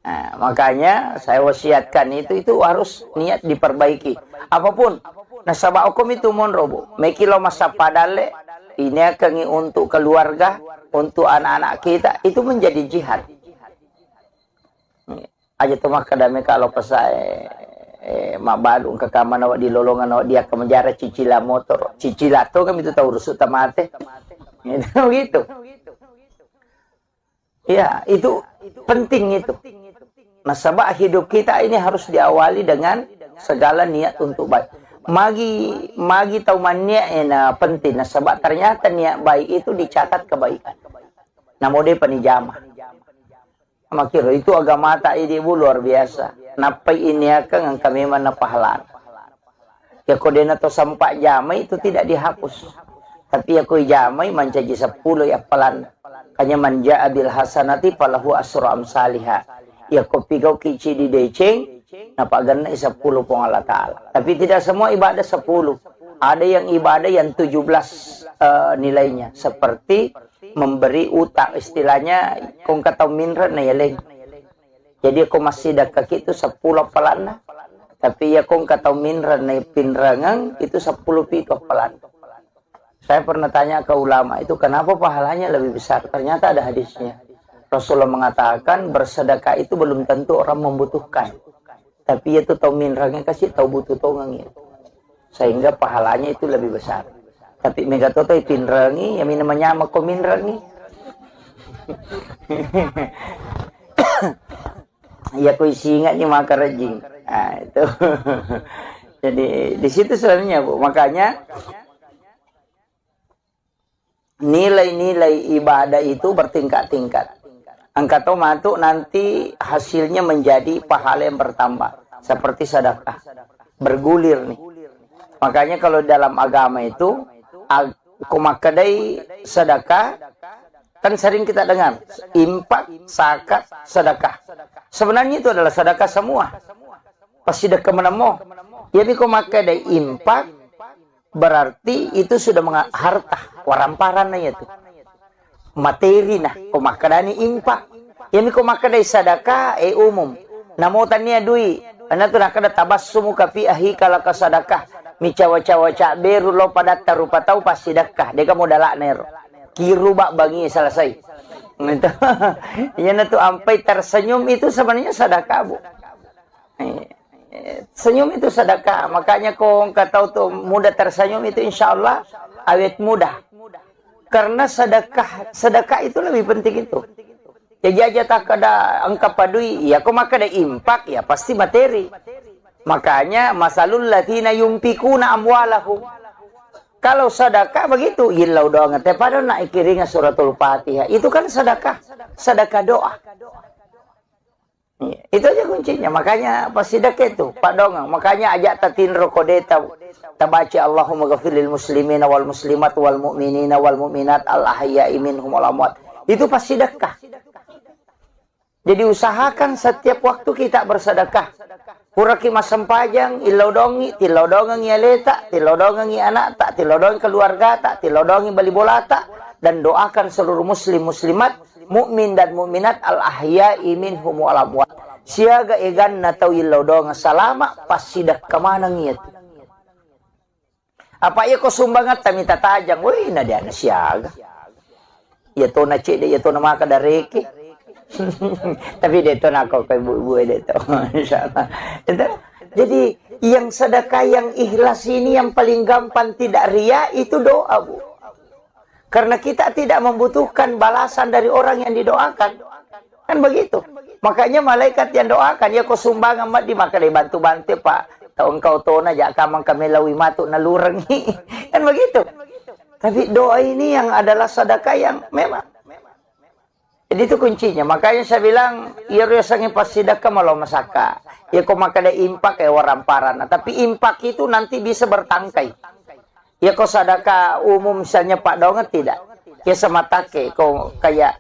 Nah, makanya saya wasiatkan itu harus niat diperbaiki. Apapun, nasabah hukum itu monrobo, mekilo masa padale, ini akan untuk keluarga, untuk anak-anak kita itu menjadi jihad. Aja tuh makadame kalau pesai mabadung ke kamar awak di lolongan awak dia ke menjara cicila motor cicila tuh kan itu tahu rusuk tamate gitu ya, itu penting itu. Nasabah hidup kita ini harus diawali dengan segala niat untuk baik. Magi tahu niat penting. Nasabah ternyata niat baik itu dicatat kebaikan. Namun dia penijamah makiro itu agama tak ibu luar biasa. Napai ini akan kami mana pahala. Ya kodena to sampai jamai itu tidak dihapus. Tapi ya koi jamai menjadi 10 ya pelan. Kanya manja abil hasanati falahu asru amsalihah. Ya kopi kau kici di deceng. Napa ganna 10 pong Allah Ta'ala. Tapi tidak semua ibadah 10. Ada yang ibadah yang 17 nilainya. Seperti memberi utang, istilahnya kung kataw minra na yaleng. Jadi aku masih dah kaki itu 10 pelana, tapi ya kung kataw minra na pinrangang itu 10 pito pelana. Saya pernah tanya ke ulama itu kenapa pahalanya lebih besar. Ternyata ada hadisnya. Rasulullah mengatakan bersedekah itu belum tentu orang membutuhkan, tapi itu tahu minrangnya kasih tahu butuh tongangnya, sehingga pahalanya itu lebih besar. Tapi mega toto pinrangi yang namanya mako minrangi. Ya ku singat ni maka rejing. Nah, itu. Jadi di situ sebenarnya Bu. Makanya nilai-nilai ibadah itu bertingkat-tingkat. Angkat matu nanti hasilnya menjadi pahala yang bertambah. Seperti sedekah. Bergulir nih. Makanya kalau dalam agama itu kumakadai sedekah kan sering kita dengar infak, zakat, sedekah. Sebenarnya itu adalah sedekah semua. Pasti sedekah menemu. Jadi kumakadai infak berarti itu sudah harta waramparan itu. Materi nah kumakadani infak. Jadi kumakadai sedekah umum. Namo tania dui. Ana tu nak kada tabassumu ka fi ahi kala ka sedekah. Mi cawa-cawa beru lo pada tarupa tahu pasti dekah. Dia kamu dalak nero. Kiru bak bangi selesai. Itu. Yang itu sampai tersenyum itu sebenarnya sedekah Bu. Senyum itu sedekah. Makanya kau kata tuh mudah tersenyum itu insya Allah awet mudah. Karena sedekah itu lebih penting itu. Jadi aja tak ada angka padui. Ya kau maka ada impak ya pasti materi. Makanya masalul latina yumpikuna amwalahum. Kalau sedekah begitu, ilau doa ngete pada nak ikiringa suratul Fatihah. Itu kan sedekah, sedekah doa. Itu aja kuncinya. Makanya pas sedekah itu Pak Dongeng, makanya ajak tatin rokodeta tabaci Allahumma ghafiril muslimina wal muslimat wal mu'minina wal mu'minat al ahya'i minhum wal amwat. Itu pas sedekah. Jadi usahakan setiap waktu kita bersedekah. Puraki masam pajang, ilodongi, tilodongi yaleta, tilodongi anak tak, tilodongi keluarga tak, tilodongi bali bola tak, dan doakan seluruh muslim muslimat, mukmin dan mukminat al ahya'i minhum wal amwat. Siaga egan na tau ilodong salama pas sidak kemana ngiat. Apa iya ko sumbangat kami tatajang, woi na dia na siaga. Ya to na cede, ya to na maka dareke. Tapi dito na ako kay buhay dito. Insyaallah. Jadi yang sedekah yang ikhlas ini yang paling gampang tidak ria itu doa, Bu. Karena kita tidak membutuhkan balasan dari orang yang didoakan. Kan begitu. Makanya malaikat yang doakan, ya kau sumbang amat di maka dibantu-bantu Pak. Tahu engkau tona jak kamang kami lawi matu nalurengi. Kan begitu. Tapi doa ini yang adalah sedekah yang memang. Jadi itu kuncinya. Makanya saya bilang, ya rasanya pas sedekah malah masaka. Ya kau maka ada impak kayak waramparan. Tapi impak itu nanti bisa bertangkai. Ya kau sedekah umum misalnya Pak Donget tidak. Ya semata kau kayak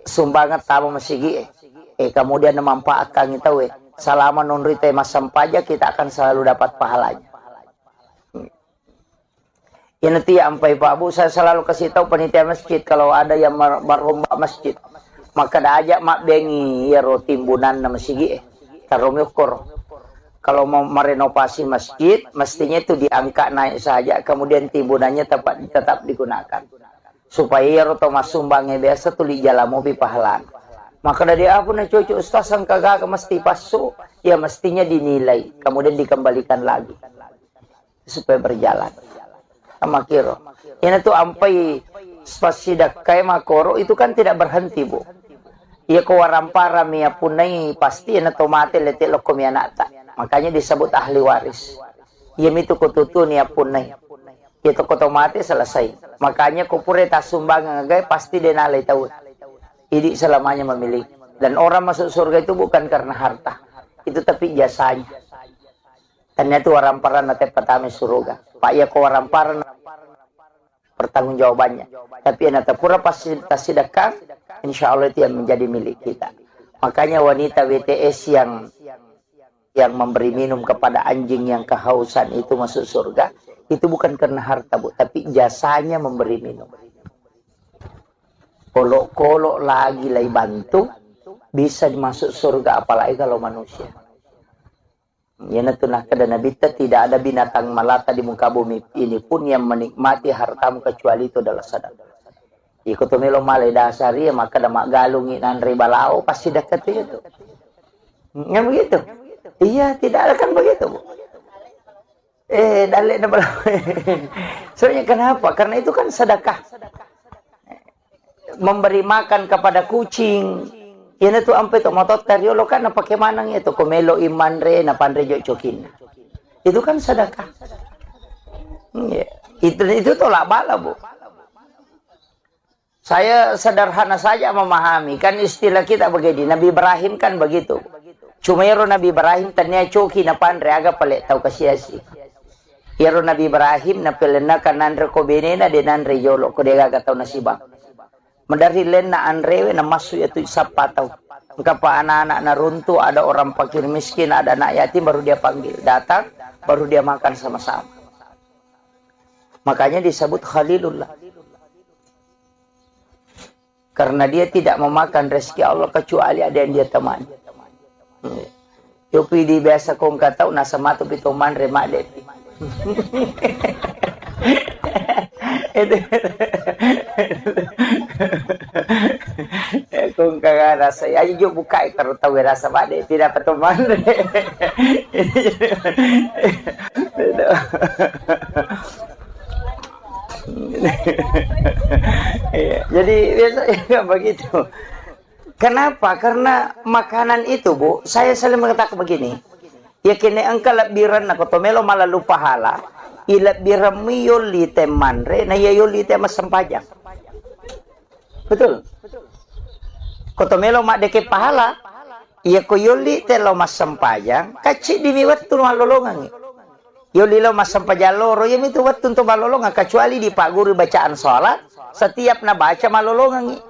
sumbangan tamu masigi kemudian memanfaatkan itu selama nunri tema sampaja kita akan selalu dapat pahalanya. Ya nanti sampai Pak Bu saya selalu kasih tahu panitia masjid kalau ada yang merombak masjid maka dah ajak mak bengi ya timbunan na masigi tarum yukur. Kalau mau merenovasi masjid mestinya itu diangkat naik saja kemudian timbunannya tetap digunakan. Supaya ya rotomas sumbangnya biasa tuh di jalan mobil pahalan. Maka dari apa na cucu ustaz yang kagak mesti pasu, ya mestinya dinilai, kemudian dikembalikan lagi supaya berjalan. Sama kiro. Ini tuh ampai spasidak kayak makoro itu kan tidak berhenti Bu. Ya kewarampara mia punai pasti ya to mate letik lokom ya nata. Makanya disebut ahli waris. Ya itu kututu nia punai. Itu otomatis selesai. Makanya kupure tak sumbang ngagai pasti denalai tahu. Ini selamanya memiliki. Dan orang masuk surga itu bukan karena harta. Itu tapi jasanya. Ternyata waramparan nate pertama surga. Pak ya ko waramparan pertanggungjawabannya. Tapi nate pura pasti sedekah, insya Allah itu yang menjadi milik kita. Makanya wanita WTS yang memberi minum kepada anjing yang kehausan itu masuk surga. Itu bukan karena harta Bu, tapi jasanya memberi minum. Kolok-kolok lagi lagi bantu, bisa masuk surga apalagi kalau manusia. Ya natunah kada Nabi tidak ada binatang melata di muka bumi ini pun yang menikmati hartamu kecuali itu adalah sedekah. Ikutumilo malai dasari ya maka damak galungi nan ribalao pasti dekat itu. Yang begitu. Iya, tidak ada kan begitu Bu. Dalek na soalnya kenapa? Karena itu kan sedekah. Memberi makan kepada kucing. Ini tuh ampe to motot teriolo kan apa kemanang itu komelo imanre na pandre jo cokin. Itu kan sedekah. Itu tolak bala Bu. Saya sederhana saja memahami kan istilah kita begini. Nabi Ibrahim kan begitu. Cuma Nabi Ibrahim tanya coki na pandre aga palet tau kasiasi. Yaro Nabi Ibrahim na pelena kanan reko benena de nan rejolo ko dega gatau nasibang. Medari len na anrewe na masu itu sapatau. Engka pa anak-anak na runtuh ada orang fakir miskin ada anak yatim baru dia panggil datang baru dia makan sama-sama. Makanya disebut Khalilullah. Karena dia tidak memakan rezeki Allah kecuali ada yang dia temani. Yopi di biasa kong katau nasa matu pitoman remak depi. Kung kagak rasa ayo jo buka kalau tahu rasa bade tidak peteman. Jadi biasanya begitu. Kenapa? Karena makanan itu Bu, saya selalu mengatakan begini. Ya kini engkau lebiran na kotomelo malalu pahala, ilabiran mi yoli temanre na yoli tema sempajang. Betul. Kotomelo mak deke pahala, Iya ko yoli telo masampayang kacik dimiwat tu malolongan. Yoli lo masampayang loro ya itu wat untuk malolongan kecuali di pak guru bacaan sholat setiap na baca malolongan.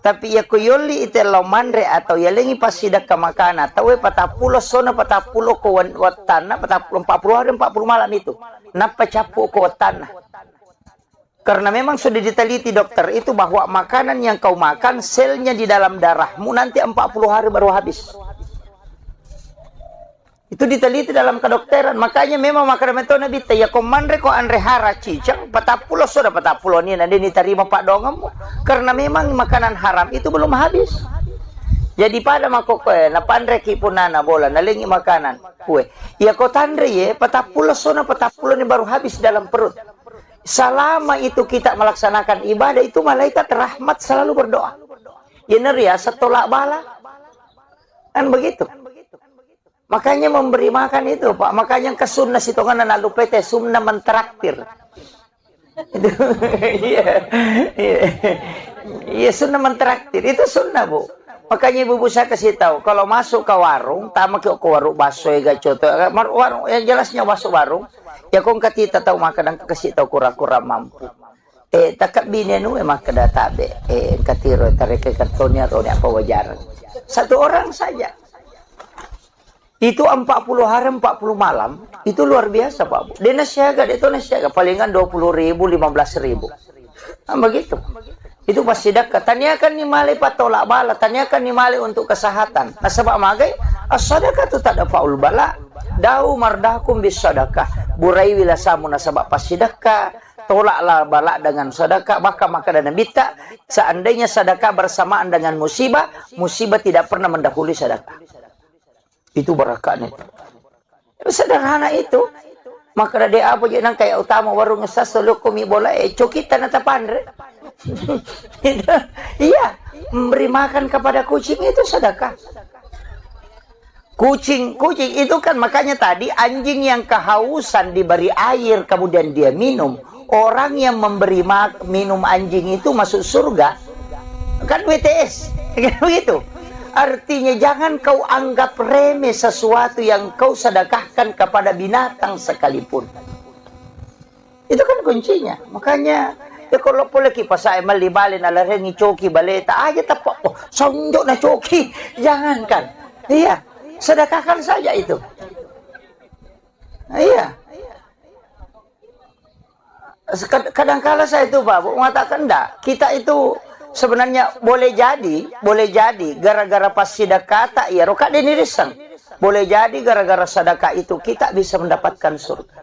Tapi ya ko yoli telo mandre atau ya lengi pasidak ke makana tahu patapulo sona patapulo ko watana patapulo 40 hari 40 malam itu. Napa capu ko watana. Karena memang sudah diteliti dokter itu bahwa makanan yang kau makan selnya di dalam darahmu nanti 40 hari baru habis. Itu diteliti dalam kedokteran. Makanya memang makanan itu nabi ya komandre ko andre hara cicang patapulo sudah patapulo ni nanti diterima pak dongam. Karena memang makanan haram itu belum habis. Jadi pada mako kue na pandre ki punana bola nalingi makanan kue. Ya ko tandre ye patapulo sudah patapulo ni baru habis dalam perut. Selama itu kita melaksanakan ibadah itu malaikat rahmat selalu berdoa. Benar ya, setolak bala. Kan begitu. Makanya memberi makan itu, Pak. Makanya ke sunnah situ kan lalu PT sunnah mentraktir. Itu iya. Iya, sunnah mentraktir. Itu sunnah, Bu. Makanya ibu saya kasih tahu, kalau masuk ke warung, tamak ke warung bakso ya coto, warung yang jelasnya masuk warung. Ya kong katita tahu makan kasih tahu kura-kura mampu. Takap bini nu emang kada tabe. Katiro tarik kartonnya atau apa wajaran. Satu orang saja. Itu 40 hari 40 malam. Itu luar biasa Pak Bu. Dia nasiaga, itu nasiaga palingan 20.000 15.000. Nah, begitu. Itu pasti dekat. Tanyakan ni mali patolak bala. Tanyakan ni mali untuk kesehatan. Nah sebab magai as-sadaqah tu tak ada faul bala. Dau mardakum bis sadaqah. Burai wilasamu nasabak pas sedekah, tolaklah bala dengan sedekah, maka dan bita seandainya sedekah bersamaan dengan musibah, musibah tidak pernah mendahului sedekah. Itu berkahnya. Sederhana itu. Maka dia apa je nang kayak utama warung ngesas lokumi bola cokita nata pandre. Iya, memberi makan kepada kucing itu sedekah. Kucing itu kan makanya tadi anjing yang kehausan diberi air kemudian dia minum. Orang yang memberi minum anjing itu masuk surga. Kan WTS. Kan begitu. Artinya jangan kau anggap remeh sesuatu yang kau sedekahkan kepada binatang sekalipun. Itu kan kuncinya. Makanya ya kalau boleh kita saya malibalin ala rengi coki baleta aja tapak. Oh, sonjok na coki. Jangankan. Iya. Sedekahkan saja itu. Iya. Kadang-kala saya itu Pak mengatakan enggak. Kita itu sebenarnya boleh jadi gara-gara pas sedekah tak ya roka dinirisang. Boleh jadi gara-gara sedekah itu kita bisa mendapatkan surga.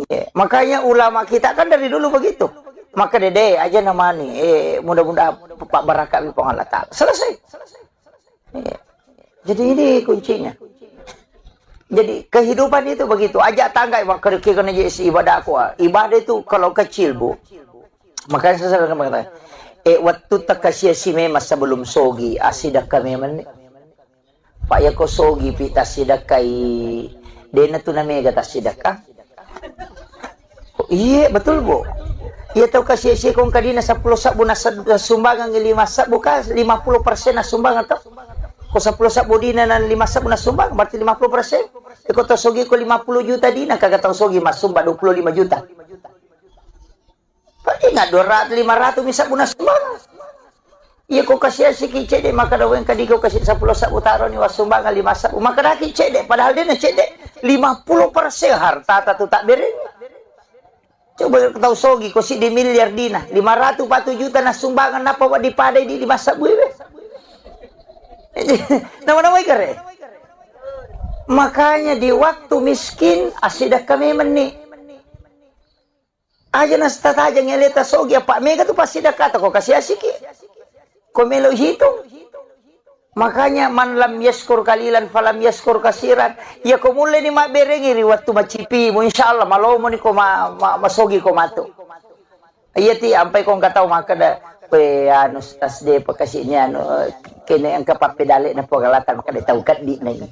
Ya, makanya ulama kita kan dari dulu begitu. Maka dede aja namanya mudah-mudahan Pak Barakat di Allah Ta'ala. Selesai. Ya. Jadi ini kuncinya. Jadi kehidupan itu begitu. Ajak tangga kena jadi ibadah aku. Ibadah itu kalau kecil Bu. Makanya saya akan mengatakan. Waktu takasya si memang sebelum sogi asidak kami men. Pak ya ko sogi pita sidak kai. Dena tu namanya kata sidakah? Iya betul Bu. Iya tahu kasih si kong kadina 10 sabu na sumbangan 5 sabu ka 50% na sumbangan tu. Ko 10 sabu dina na 5 sabu na sumbang berarti 50%. Ko to sogi ko 50 juta dina kagak tahu sogi mas sumbang 25 juta. Pati nga 200 500 misa bu na sumbang. Iya ko kasih si kicede maka daw yang kadi ko kasih 10 sabu taro ni was sumbang 5 sabu maka dah kicede padahal dia na cede 50% harta tu tak beren. Coba tahu sogi ko si di miliar dina 540 juta na sumbangan apa wa dipadai di 5 sabu be. Nama-nama ikare. Makanya di waktu miskin asidah kami meni. Aja nasta aja ngeleta sogi apa mega tu pasti dah kata kok kasih asiki. Kau melo hitung. Makanya man lam yaskur kalilan falam yaskur kasiran. Ya kau mulai ni mak berengi waktu macipi mu insyaallah malo mo ni ko masogi ko mato. Iya ti ampai kau enggak tahu maka dah pe anu tas de pakasihnya anu kene ang kapapedali na pagalatan maka de tahu kat di na ini.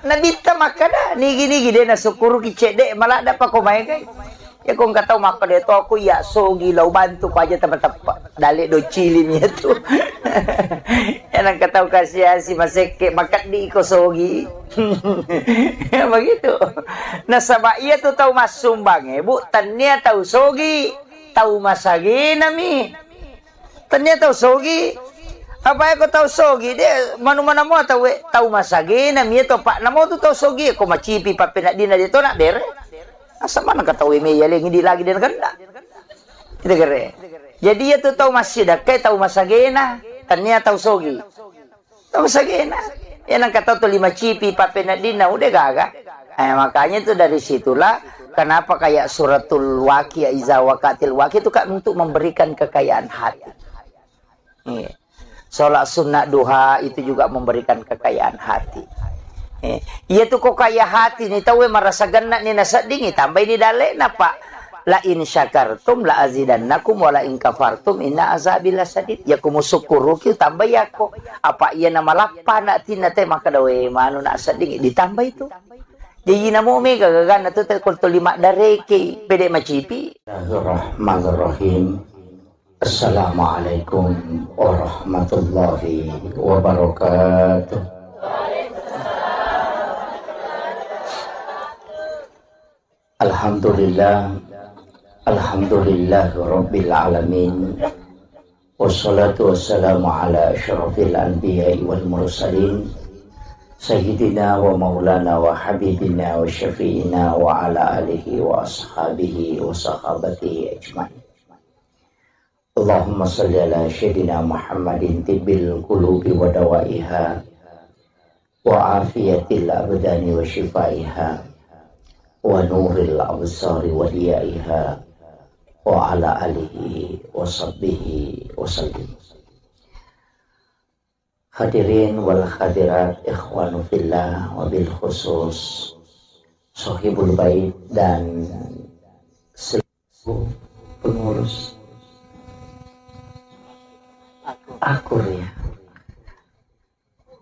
Nabita maka dah nigi-nigi de na sukuru ki cede malah da pa ko may kay. Ya kung kataw maka de to ako ya sogi law bantu ko aja teman-teman dali do chilin niya to. Yang kata kasih si maseke makat di ikosogi. Begitu. Nah sabak iya tuh tahu mas sumbang bu, tania tahu sogi, tahu masagi nami. Tania tahu sogi. Apa aku tahu sogi dia mana-mana mau tahu masagi nami itu pak namo tuh tahu sogi aku macipi papi nak dina dia tuh nak bere. Asa mana kata we me ya lagi lagi dan kena. Itu kere. Jadi ya tuh tahu masih dak kayak tahu masagi na. Tania tahu sogi. Tahu masagi na. Ya nang kata tuh 5 cipi papi nak dina udah gagah. Makanya tuh dari situlah kenapa kayak suratul Waqiah iza waqatil waqiah itu kan untuk memberikan kekayaan hati. Sholat sunnah duha itu juga memberikan kekayaan hati. Iya tuh kok kaya hati nih tahu merasa genak nih nasa dingin tambah ini dalek napa la in syakartum la azidannakum wa la in kafartum inna azabil sadid ya kumu syukuru ki tambah ya kok apa iya nama lapa nak tina teh maka dawe manu nak sading ditambah itu jadi namo me gagagan atuh teh kul 5 dareke pede macipi. Bismillahirrahmanirrahim. Assalamualaikum warahmatullahi wabarakatuh. Alhamdulillah, alhamdulillah rabbil alamin. Wassalatu wassalamu ala asyrafil anbiya'i wal mursalin sayyidina wa maulana wa habibina wa syafi'ina wa ala alihi wa ashabihi wa sahabatihi ajma'in. Allahumma salli ala sayyidina Muhammadin tibbil qulubi wa dawaiha wa afiyatil abdani wa shifaiha wa nuril absari wa diyaiha wa ala alihi wa sahbihi wa sallim. Hadirin wal hadirat ikhwanu fillah wa bil khusus sahibul bait dan seluruh pengurus akur ya.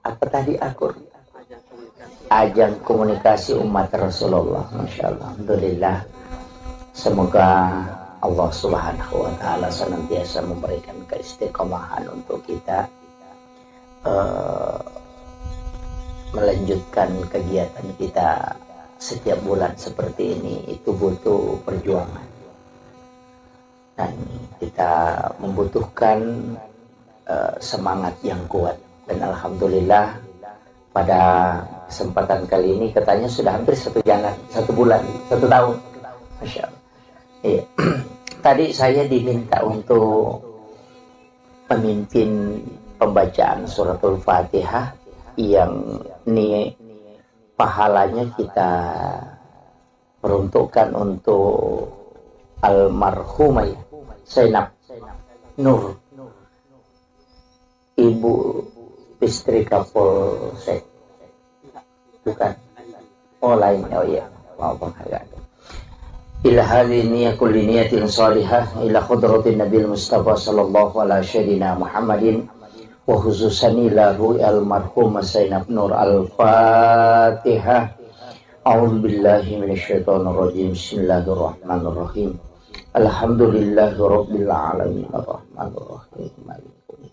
Apa tadi akur? Ajang komunikasi umat Rasulullah. Masya Allah. Alhamdulillah. Semoga Allah Subhanahu wa Ta'ala senantiasa memberikan keistiqomahan untuk kita melanjutkan kegiatan kita setiap bulan seperti ini. Itu butuh perjuangan dan kita membutuhkan semangat yang kuat. Dan alhamdulillah pada kesempatan kali ini katanya sudah hampir 1 bulan, 1 tahun. Masya Allah. Iya. Tadi saya diminta untuk memimpin pembacaan suratul Fatihah yang ini pahalanya kita peruntukkan untuk almarhumah Zainab Nur, ibu istri Kapolsek. Bukan. Oh lain. Oh iya. Maaf agak. Ila hadhihi kulli niyatin salihah ila khudratin Nabil Mustafa sallallahu alaihi sayyidina Muhammadin wa khususan ila ru'al marhum Zainab Nur al-Fatihah. A'udzu billahi minasyaitonir rajim. Bismillahirrahmanirrahim. Alhamdulillahirabbil alamin arrahmanir rahim maliki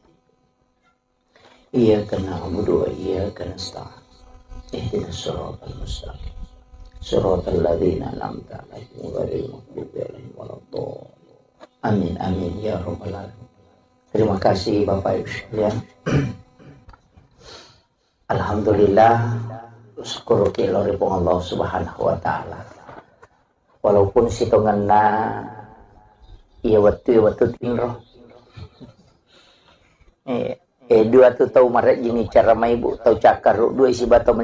iyyaka na'budu wa iyyaka nasta'in ihdinas siratal mustaqim siratal ladzina an'amta 'alaihim ghairil maghdubi 'alaihim waladdallin. Amin amin ya rabbal alamin. Terima kasih Bapak Ibu sekalian. Alhamdulillah syukur kiloripun Allah Subhanahu wa Ta'ala. Walaupun sitonganna iya waktu tinroh. Dua tu tahu maret gini cara mai ibu tahu cakar dua isi bato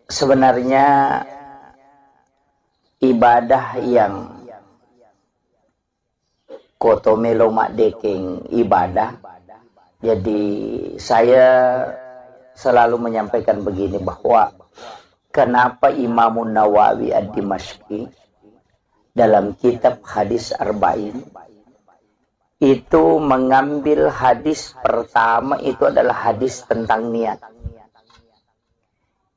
sebenarnya ibadah yang kotomelo mak deking ibadah. Jadi saya selalu menyampaikan begini bahwa kenapa Imam Nawawi ad-Dimashqi dalam kitab hadis Arba'in itu mengambil hadis pertama itu adalah hadis tentang niat.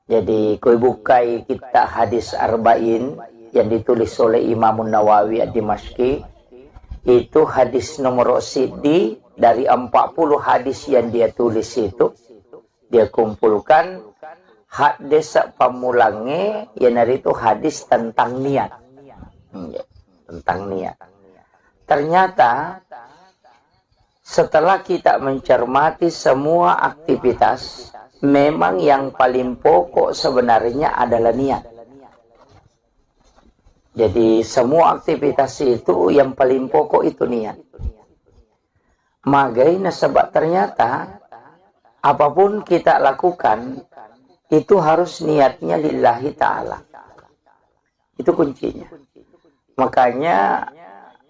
Jadi koi bukai kita hadis arba'in yang ditulis oleh Imam Nawawi ad-Dimashqi, itu hadis nomor sidi dari 40 hadis yang dia tulis itu, dia kumpulkan hadis pamulange yang dari itu hadis tentang niat. Tentang niat. Ternyata setelah kita mencermati semua aktivitas, memang yang paling pokok sebenarnya adalah niat. Jadi semua aktivitas itu yang paling pokok itu niat. Makanya sebab ternyata apapun kita lakukan itu harus niatnya lillahi ta'ala. Itu kuncinya. Makanya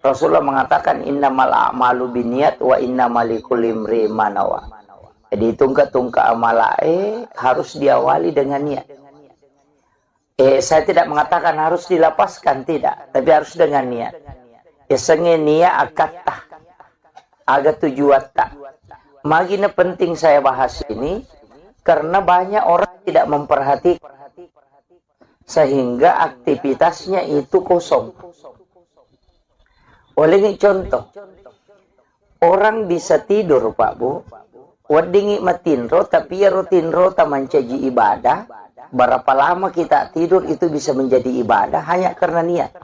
Rasulullah mengatakan innamal a'malu binniyat wa innamal likulli imri'in ma nawa. Jadi tungka-tungka amalae harus diawali dengan niat. Saya tidak mengatakan harus dilapaskan, tidak, tapi harus dengan niat. Senge niat akatah agak tujuan tak. Magina penting saya bahas ini karena banyak orang tidak memperhatikan sehingga aktivitasnya itu kosong. Oleh contoh, orang bisa tidur Pak Bu, wadingi matinro tapi ya rutinro taman caji ibadah. Berapa lama kita tidur itu bisa menjadi ibadah hanya karena niat.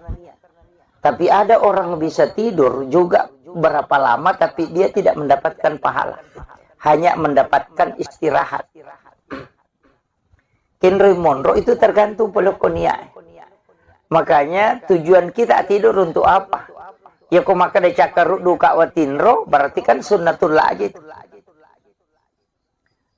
Tapi ada orang bisa tidur juga berapa lama tapi dia tidak mendapatkan pahala, hanya mendapatkan istirahat. Henry Monroe itu tergantung pelukoniak. Makanya tujuan kita tidur untuk apa? Ya kok maka de cakar duka watinro berarti kan sunnatullah aja itu.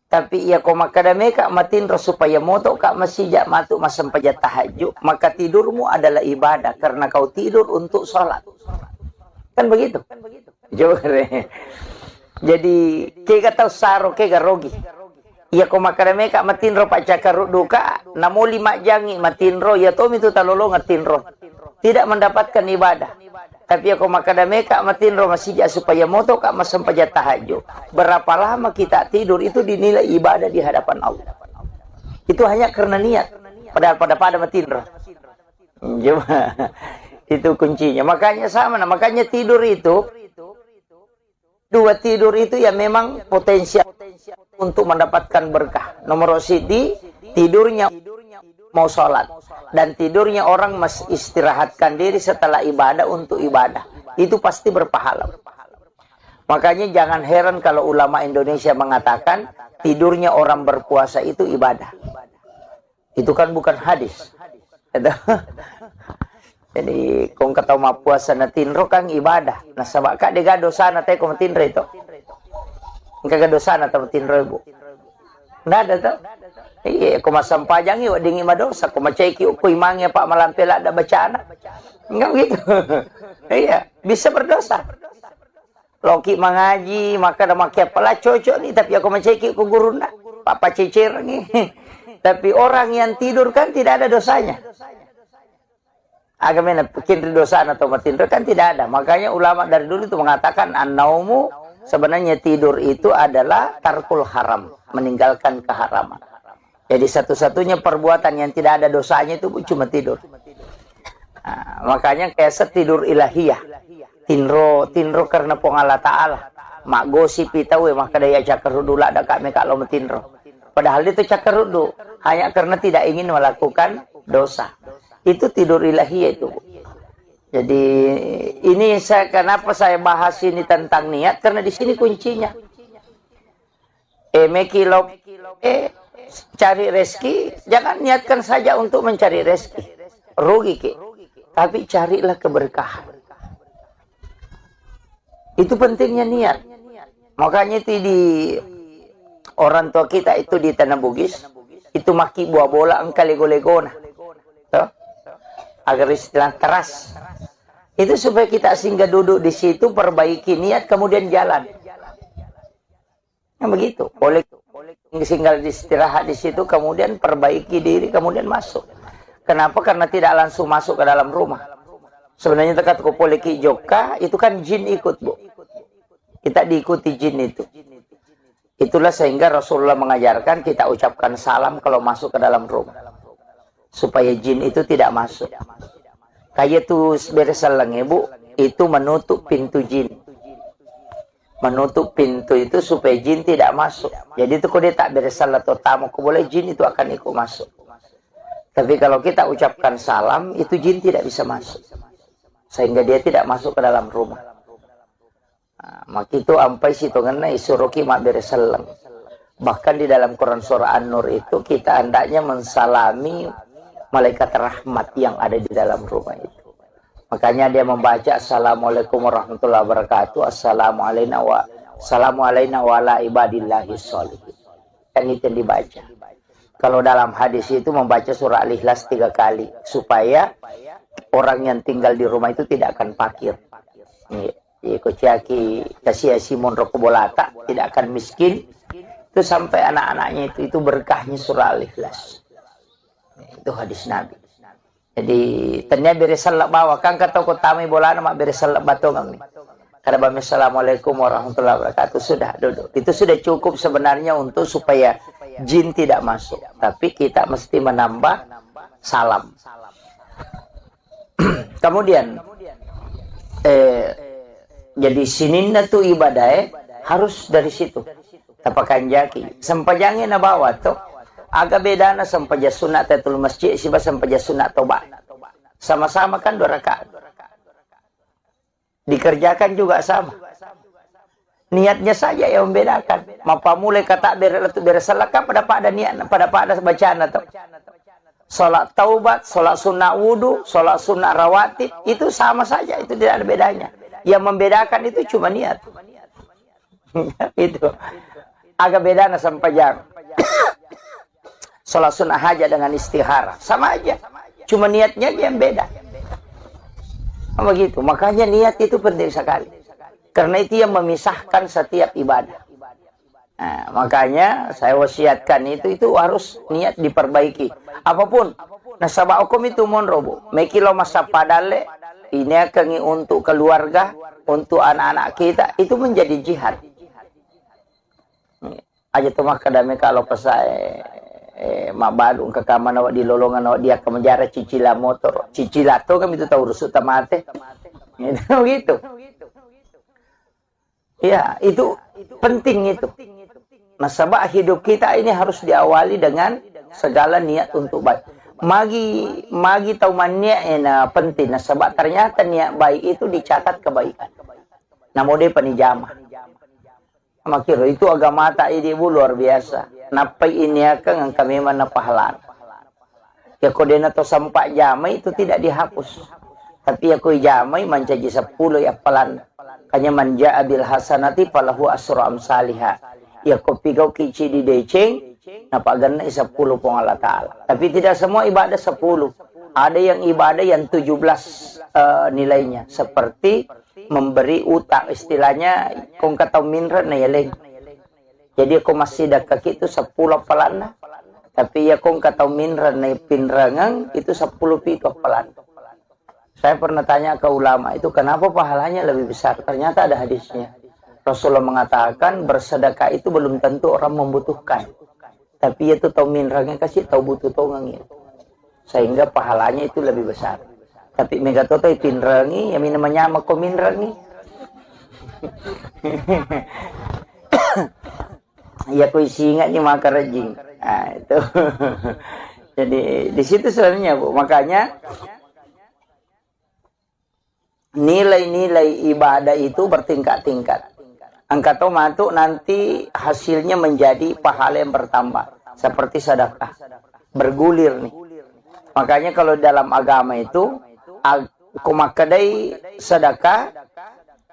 Tapi ya kok maka de meka matinro supaya moto kak masijak matu masam pajat tahajud, maka tidurmu adalah ibadah karena kau tidur untuk sholat. Kan begitu? Jadi kega tahu saro kega rogi. Ya kok maka de meka matinro pak cakar duka namo 5 jangi matinro ya tom itu talolo ngatinro. Tidak mendapatkan ibadah. Tapi aku makada meka matinro masijak supaya moto kak masam pajat tahajud. Berapa lama kita tidur itu dinilai ibadah di hadapan Allah. Itu hanya karena niat. Padahal pada matinro. Itu kuncinya. Makanya sama. Makanya tidur itu. Dua tidur itu ya memang potensial untuk mendapatkan berkah. Nomor sidi tidurnya mau sholat. Dan tidurnya orang istirahatkan diri setelah ibadah untuk ibadah. Itu pasti berpahala. Makanya jangan heran kalau ulama Indonesia mengatakan tidurnya orang berpuasa itu ibadah. Itu kan bukan hadis. Jadi kung kataw mapuasa na tinro kang ibadah. Nasaba ka diga dosa na tayo kung tinro ito. Kagak dosa na tayo tinro ibu. Nggak ada tuh. Iya, kung masampajang iyo, dingi madosa. Kung macayki ukoy mangya pa malampila ada bacana. Enggak gitu. Iya, bisa berdosa. Loki mengaji, maka ada makia pala cocok nih. Tapi aku macayki ku guru na. Papa cecer nih. Tapi orang yang tidur kan tidak ada dosanya. Agamanya bikin dosa atau matinro kan tidak ada. Makanya ulama dari dulu itu mengatakan an-naumu sebenarnya tidur itu adalah tarkul haram, meninggalkan keharaman. Jadi satu-satunya perbuatan yang tidak ada dosanya itu cuma tidur. Nah, makanya kayak tidur ilahiyah. Tinro karena pengala ta'ala. Mak gosip itawe maka daya cakarudu lah ada kami kalau metinro. Padahal itu cakarudu hanya karena tidak ingin melakukan dosa. Itu tidur ilahiyah itu. Jadi ini kenapa saya bahas ini tentang niat karena di sini kuncinya. Cari rezeki, jangan niatkan saja untuk mencari rezeki. Rugi ke. Tapi carilah keberkahan. Itu pentingnya niat. Makanya itu di orang tua kita itu di Tanah Bugis, itu maki buah bola engkali golegona. Agar istilah teras. Itu supaya kita singgah duduk di situ, perbaiki niat, kemudian jalan. Nah, begitu. Boleh singgah istirahat di situ, kemudian perbaiki diri, kemudian masuk. Kenapa? Karena tidak langsung masuk ke dalam rumah. Sebenarnya dekat ke poliki joka, itu kan jin ikut, Bu. Kita diikuti jin itu. Itulah sehingga Rasulullah mengajarkan kita ucapkan salam kalau masuk ke dalam rumah, supaya jin itu tidak masuk. Kayak tuh beresalang ibu, itu menutup pintu jin. Menutup pintu itu supaya jin tidak masuk. Jadi itu kalau dia tak beresalah atau tamu, boleh jin itu akan ikut masuk. Tapi kalau kita ucapkan salam, itu jin tidak bisa masuk. Sehingga dia tidak masuk ke dalam rumah. Nah, maka itu ampai situ ngena isuruki mak beresalang. Bahkan di dalam Quran surah An-Nur itu kita hendaknya mensalami malaikat rahmat yang ada di dalam rumah itu. Makanya dia membaca Assalamualaikum warahmatullahi wabarakatuh, Assalamu alayna wa ala ibadillahis sholihin. Kan itu yang dibaca. Kalau dalam hadis itu membaca surah Al-Ikhlas 3 kali supaya orang yang tinggal di rumah itu tidak akan fakir. Kociaki kasih Simon Rokobolata tidak akan miskin. Itu sampai anak-anaknya itu berkahnya surah Al-Ikhlas. Itu hadis Nabi. Jadi ternyata beresalak bawa kan kata kotami bola nama beresalak batongang nih. Karena bami assalamualaikum warahmatullahi wabarakatuh sudah duduk. Itu sudah cukup sebenarnya untuk supaya jin tidak masuk. Tapi kita mesti menambah salam. Kemudian jadi sininna tuh ibadah harus dari situ. Tapakan jaki. Sempajangnya na bawa tuh. Agak beda na sampaja sunat tatul masjid siba sampaja sunat toba. Sama-sama kan 2 rakaat. Dikerjakan juga sama. Niatnya saja yang membedakan. Mapa mulai kata beresalakah pada niat pada bacaan atau salat taubat, salat sunnah wudu, salat sunnah rawatib itu sama saja, itu tidak ada bedanya. Yang membedakan itu cuma niat. Itu agak beda na sampajang. Salat sunnah hajat dengan istihara sama aja, cuma niatnya yang beda. Begitu, makanya niat itu penting sekali, karena itu yang memisahkan setiap ibadah. Nah, makanya saya wasiatkan itu harus niat diperbaiki. Apapun, nasabah hukum itu monrobo, mekilo masa padale, ini akan untuk keluarga, untuk anak-anak kita itu menjadi jihad. Aja tuh maka dame kalau pesai mabadung ke kamar awak di lolongan awak dia ke menjara cicila motor cicila tuh kan itu tahu rusuk tamate gitu ya itu penting itu. Nasabah hidup kita ini harus diawali dengan segala niat untuk baik. Magi tahu mania penting. Nasabah ternyata niat baik itu dicatat kebaikan. Namun dia penijamah. Makiro itu agama tak ibu luar biasa. Napai ini akan kami mana pahala. Ya kodena to sampai jamai itu tidak dihapus. Tapi aku jamai mencaji 10 ya pelan. Kanya manja abil hasanati falahu asru amsalihah. Ya kopi kau kici di deceng. Napa ganna 10 pong Allah Ta'ala. Tapi tidak semua ibadah 10. Ada yang ibadah yang 17 nilainya. Seperti memberi utang. Istilahnya kong kata minra na yaleng. Jadi aku masih dah kaki itu 10 pelana. Tapi ya kong kata minra na pinrangang itu 10 pito pelana. Saya pernah tanya ke ulama itu kenapa pahalanya lebih besar. Ternyata ada hadisnya. Rasulullah mengatakan bersedekah itu belum tentu orang membutuhkan. Tapi itu tahu minrangnya kasih tahu butuh tongangnya. Sehingga pahalanya itu lebih besar. Tapi megatoto pinrangi yang namanya mako minrangi. Ya ku ingat ni maka rajing. Nah, itu. Jadi di situ sebenarnya Bu. Makanya nilai-nilai ibadah itu bertingkat-tingkat. Angkat matu nanti hasilnya menjadi pahala yang bertambah. Seperti sedekah. Bergulir nih. Makanya kalau dalam agama itu kumakadai sedekah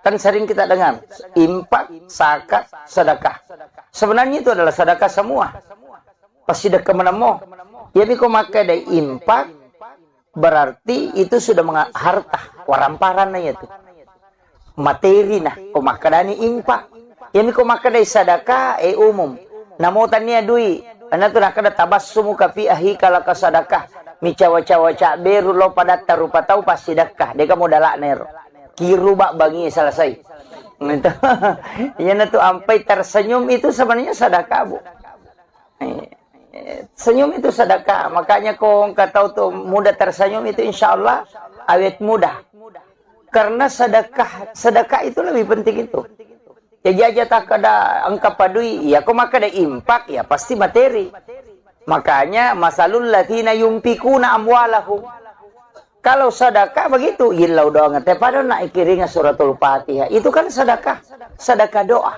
kan sering kita dengar infak, zakat, sedekah. Sebenarnya itu adalah sedekah semua. Pasti sedekah menemu. Jadi kumakadai infak berarti itu sudah harta waramparannya itu. Materi nah kumakadani infak. Jadi kumakadai sedekah umum. Namo tania dui. Ana tu nak ada tabassumu kafi ahi kala kasadakah. Micawa-cawa beru lo pada tarupa tahu pasti sedekah. Dia kamu dalak nero. Kiru bak bangi selesai. Itu. Yan itu ampai tersenyum itu sebenarnya sedekah, Bu. Senyum itu sedekah. Makanya kau tahu tuh mudah tersenyum itu insya Allah awet mudah. Karena sedekah itu lebih penting itu. Jadi aja tak ada angka padui, ya kau maka ada impak ya pasti materi. Makanya masalul latina yumpikuna amwalahum. Kalau sedekah begitu, ilau doa ngerti pada nak ikiringa suratul Fatihah. Itu kan sedekah, sedekah doa.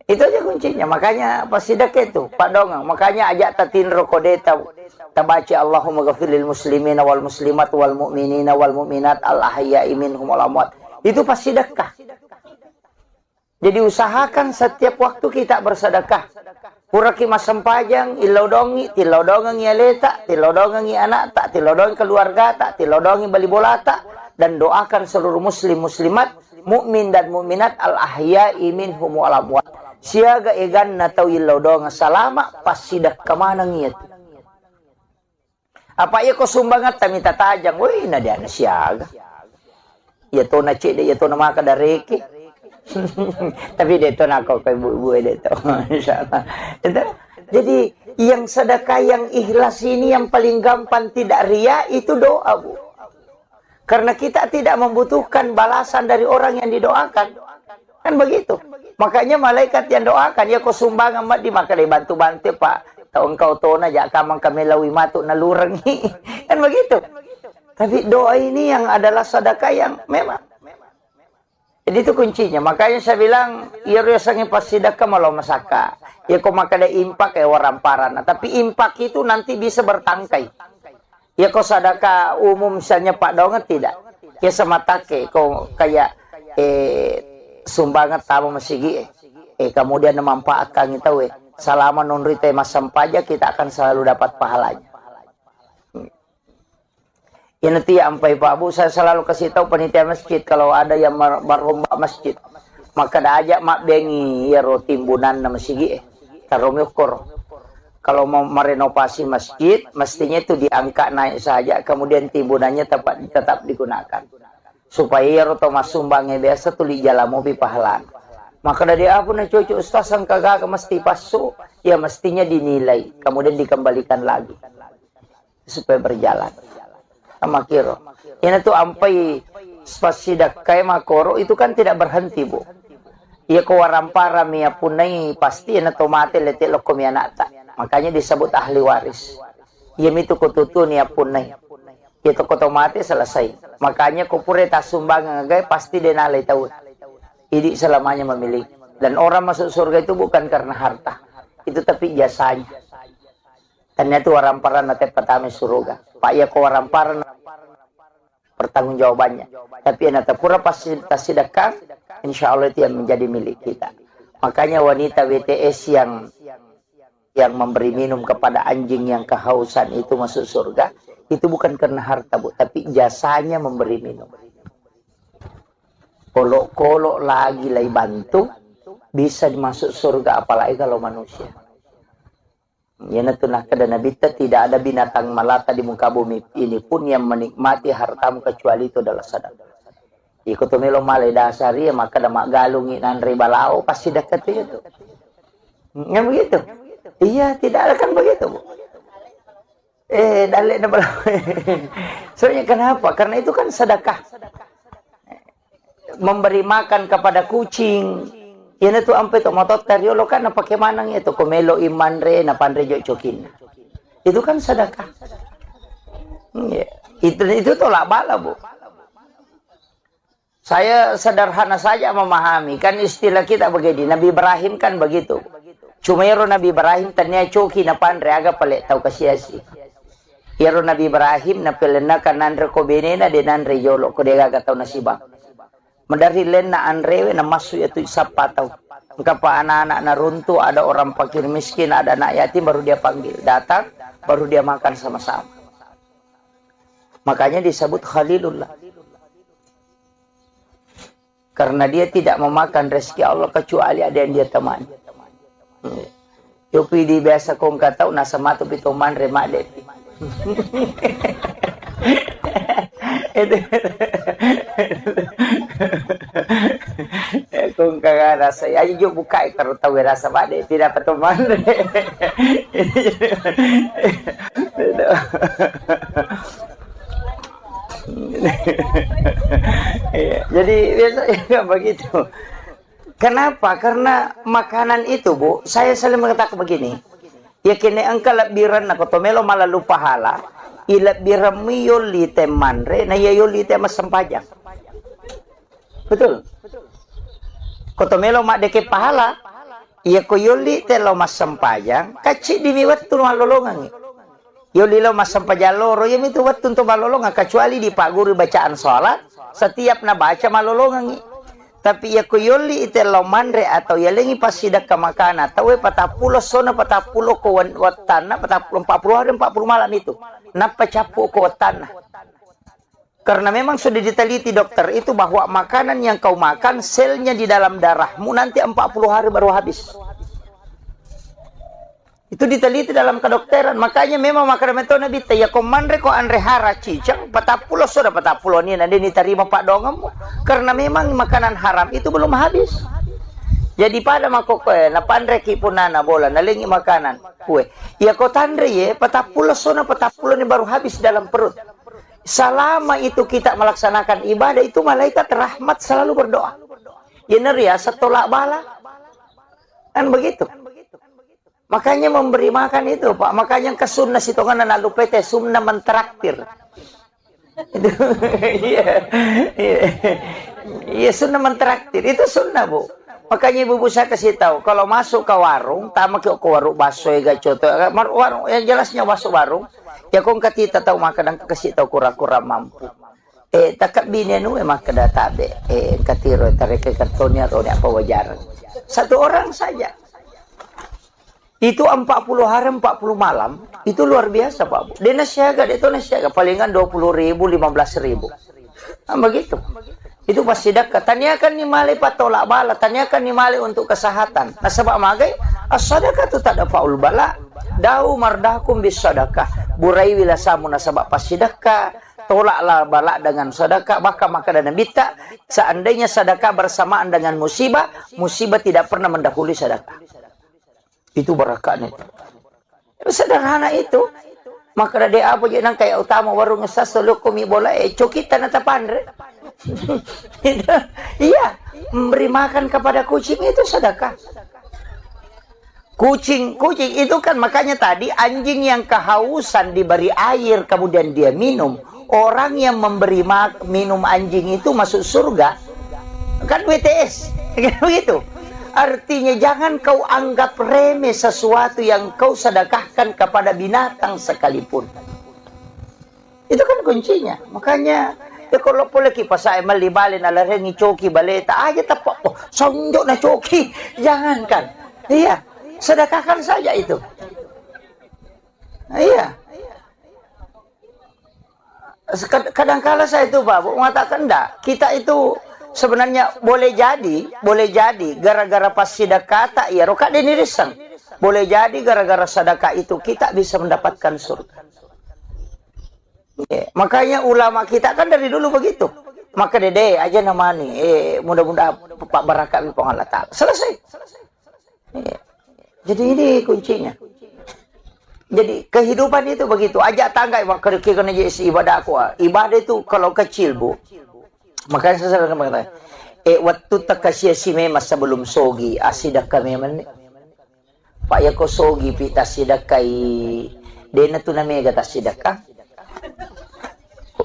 Itu aja kuncinya. Makanya pas sedekah itu, Pak Dongeng. Makanya ajak tatin rokodeta. Tabaci Allahumma ghafirlil muslimina wal muslimat wal mu'minina wal mu'minat al ahya'i minhum wal amwat. Itu pas sedekah. Jadi usahakan setiap waktu kita bersedekah. Puraki masam pajang, ilodongi, tilodongi leta, tilodongi anak tak, tilodongi keluarga tak, tilodongi bali bola tak, dan doakan seluruh muslim muslimat, mukmin dan mukminat al ahya'i minhum wal amwat. Siaga egan na tau ilodong salama pas sidak kemana ngiat. Apa iya ko sumbangat tamita tajang, woi na dia na siaga. Ya to na cede, ya to na maka dareke. Tapi dia tu nak kau ibu-ibu dia tu, insyaallah. Jadi yang sedekah yang ikhlas ini yang paling gampang tidak ria itu doa, Bu. Karena kita tidak membutuhkan balasan dari orang yang didoakan, kan begitu. Makanya malaikat yang doakan ya kau sumbang amat di maka dibantu-bantu Pak. Tahu engkau tona jak kamang kami lawi matuk nalurengi, kan begitu. Tapi doa ini yang adalah sedekah yang memang. Jadi itu kuncinya. Makanya saya bilang, ya rasanya pas sedekah malah masaka. Ya kau makan ada impak kayak waramparan. Tapi impak itu nanti bisa bertangkai. Ya kau sedekah umum misalnya Pak Donget tidak. Ya semata kau kayak sumbangan tamu masigi. Kemudian memanfaatkan itu. Selama nunrite masam pajak kita akan selalu dapat pahalanya. Ya nanti sampai Pak Bu, saya selalu kasih tahu panitia masjid kalau ada yang merombak masjid, maka dah ajak mak bengi ya timbunan nama sigi tarom yukur. Kalau mau merenovasi masjid, mestinya itu diangkat naik saja, kemudian timbunannya tetap digunakan. Supaya ya rotomas sumbangnya biasa tuh di jalan mobil pahalan. Maka dari apa nih cucu ustaz yang kagak mesti pasu, ya mestinya dinilai, kemudian dikembalikan lagi supaya berjalan. Sama kiro. Ini tuh ampai spasidak kayak makoro itu kan tidak berhenti, Bu. Ia kewarampara mia punai pasti ina tomate letik lokom ya nata. Makanya disebut ahli waris. Ia mitu kututu nia punai. Itu kotomate selesai. Makanya kupure tasumbang ngagai pasti denalai tahu. Ini selamanya memiliki. Dan orang masuk surga itu bukan karena harta. Itu tapi jasanya. Ternyata waramparan nate pertama surga. Pak ya ko waramparan pertanggungjawabannya. Tapi nate pura pasti sedekah, insya Allah itu yang menjadi milik kita. Makanya wanita WTS yang memberi minum kepada anjing yang kehausan itu masuk surga, itu bukan karena harta, Bu, tapi jasanya memberi minum. Kolok-kolok lagi lagi bantu bisa masuk surga, apalagi kalau manusia. Ya natunah kada nabi tidak ada binatang melata di muka bumi ini pun yang menikmati hartamu kecuali itu adalah sedekah. Ikut melo malai dasari ya maka damak galungi nan ribalao pasti dekat itu. Yang begitu. Iya, tidak ada kan begitu, Bu. Dalek na soalnya kenapa? Karena itu kan sedekah. Memberi makan kepada kucing. Yan itu ampe to motot teriolo kan na pakemanang itu komelo imanre na panre jo cokin. Itu kan sedekah. Itu tolak bala, Bu. Saya sederhana saja memahami kan istilah kita begini. Nabi Ibrahim kan begitu. Cumero Nabi Ibrahim tanya coki na panre aga pale tau kasiasi. Yaro Nabi Ibrahim na pelena kanandre ko benena de nanre yolo ko de aga tau nasibang. Medari len na anrewe na masu itu sapatau. Engkapa anak-anak na runtuh, ada orang fakir miskin, ada anak yatim, baru dia panggil. Datang, baru dia makan sama-sama. Makanya disebut Khalilullah. Karena dia tidak memakan rezeki Allah kecuali ada yang dia temani. Yopi di biasa kong katau nasa matu pitoman remak depi. Kung kaya rasa, ayo jo buka kalau tahu rasa bade tidak peteman. Jadi biasanya begitu. Kenapa? Karena makanan itu, Bu, saya selalu mengatakan begini. Ya kini engkau lebiran na kotomelo malalu pahala, ilabiran mi yoli temanre, na yoli tema sempajang. Betul. Kotomelo mak deke pahala, iya ko yoli te lo mas sempajang, kacik di miwat tu malolongan. Yoli lo mas sempajang loro, ya itu waktu untuk malolongan, kecuali di pak guru bacaan sholat, setiap na baca malolongan. Tapi ya ko yoli ite lo mandre atau ya lengi pasidak ke makana, tahu patapulo sona patapulo ko watana, patapulo 40 hari 40 malam itu, napa capu ko watana. Karena memang sudah diteliti dokter itu bahwa makanan yang kau makan selnya di dalam darahmu nanti 40 hari baru habis. Itu diteliti dalam kedokteran. Makanya memang makanan itu nabi ya komandre ko andre hara cicang patapulo sudah patapulo ni nanti diterima pak dongem. Karena memang makanan haram itu belum habis. Jadi pada makokoe na pandre ki punana bola nalingi makanan kue. Ya ko tandre ye patapulo sona patapulo ni baru habis dalam perut. Selama itu kita melaksanakan ibadah itu malaikat rahmat selalu berdoa. Ya ya setolak bala. Kan begitu. Makanya memberi makan itu, Pak. Makanya ke sunnah situ kan lalu PT sunnah mentraktir. Itu iya sunnah mentraktir. Itu sunnah, Bu. Makanya ibu saya kasih tahu, kalau masuk ke warung, tamak ke warung bakso ya coto, warung yang jelasnya masuk warung. Ya kong katita tahu makan kasih tahu kura-kura mampu. Takap bini nu emang kada tabe. Katiro tarik kartonnya atau apa wajar. Satu orang saja. Itu 40 hari 40 malam. Itu luar biasa, Pak Bu. Dia nasiaga, itu nasiaga palingan 20.000, 15.000. Nah, begitu. Itu pasti dekat. Tanyakan ni mali patolak bala, tanyakan ni mali untuk kesehatan. Nah, sebab magai as-sadaqah tu tak ada faul bala. Dau mardakum bis sadaqah. Burai wilasamu nasabak pas sedekah, tolaklah bala dengan sedekah, maka dan bita. Seandainya sedekah bersamaan dengan musibah, musibah tidak pernah mendahului sedekah. Itu berkahnya. Sederhana itu. Maka dia apa je nang kayak utama warung sasolo komi bola cokita nata pandre. Iya, memberi makan kepada kucing itu sedekah. Kucing itu kan makanya tadi anjing yang kehausan diberi air kemudian dia minum. Orang yang memberi minum anjing itu masuk surga. Kan WTS. Begitu. Artinya jangan kau anggap remeh sesuatu yang kau sedekahkan kepada binatang sekalipun. Itu kan kuncinya. Makanya ya kalau boleh kipas saya malibalin ala rengi coki baleta aja tapak oh sonjok na coki. Jangankan. Iya. Sedekahkan saja itu. Iya. Kadang-kala saya itu Pak mengatakan enggak. Kita itu sebenarnya boleh jadi gara-gara pas sedekah tak ya roka dinirisang. Boleh jadi gara-gara sedekah itu kita bisa mendapatkan surga. Ya, makanya ulama kita kan dari dulu begitu. Maka dede aja namanya mudah-mudahan Pak Barakat di Allah Ta'ala. Selesai. Ya. Jadi ini kuncinya. Jadi kehidupan itu begitu. Ajak tangga kena jadi ibadah aku. Ibadah itu kalau kecil Bu. Makanya saya selalu mengatakan, waktu takasya si memas sebelum sogi asidak kami men. Pak ya ko sogi pita sidakai. Dena tu namanya kata sidakah?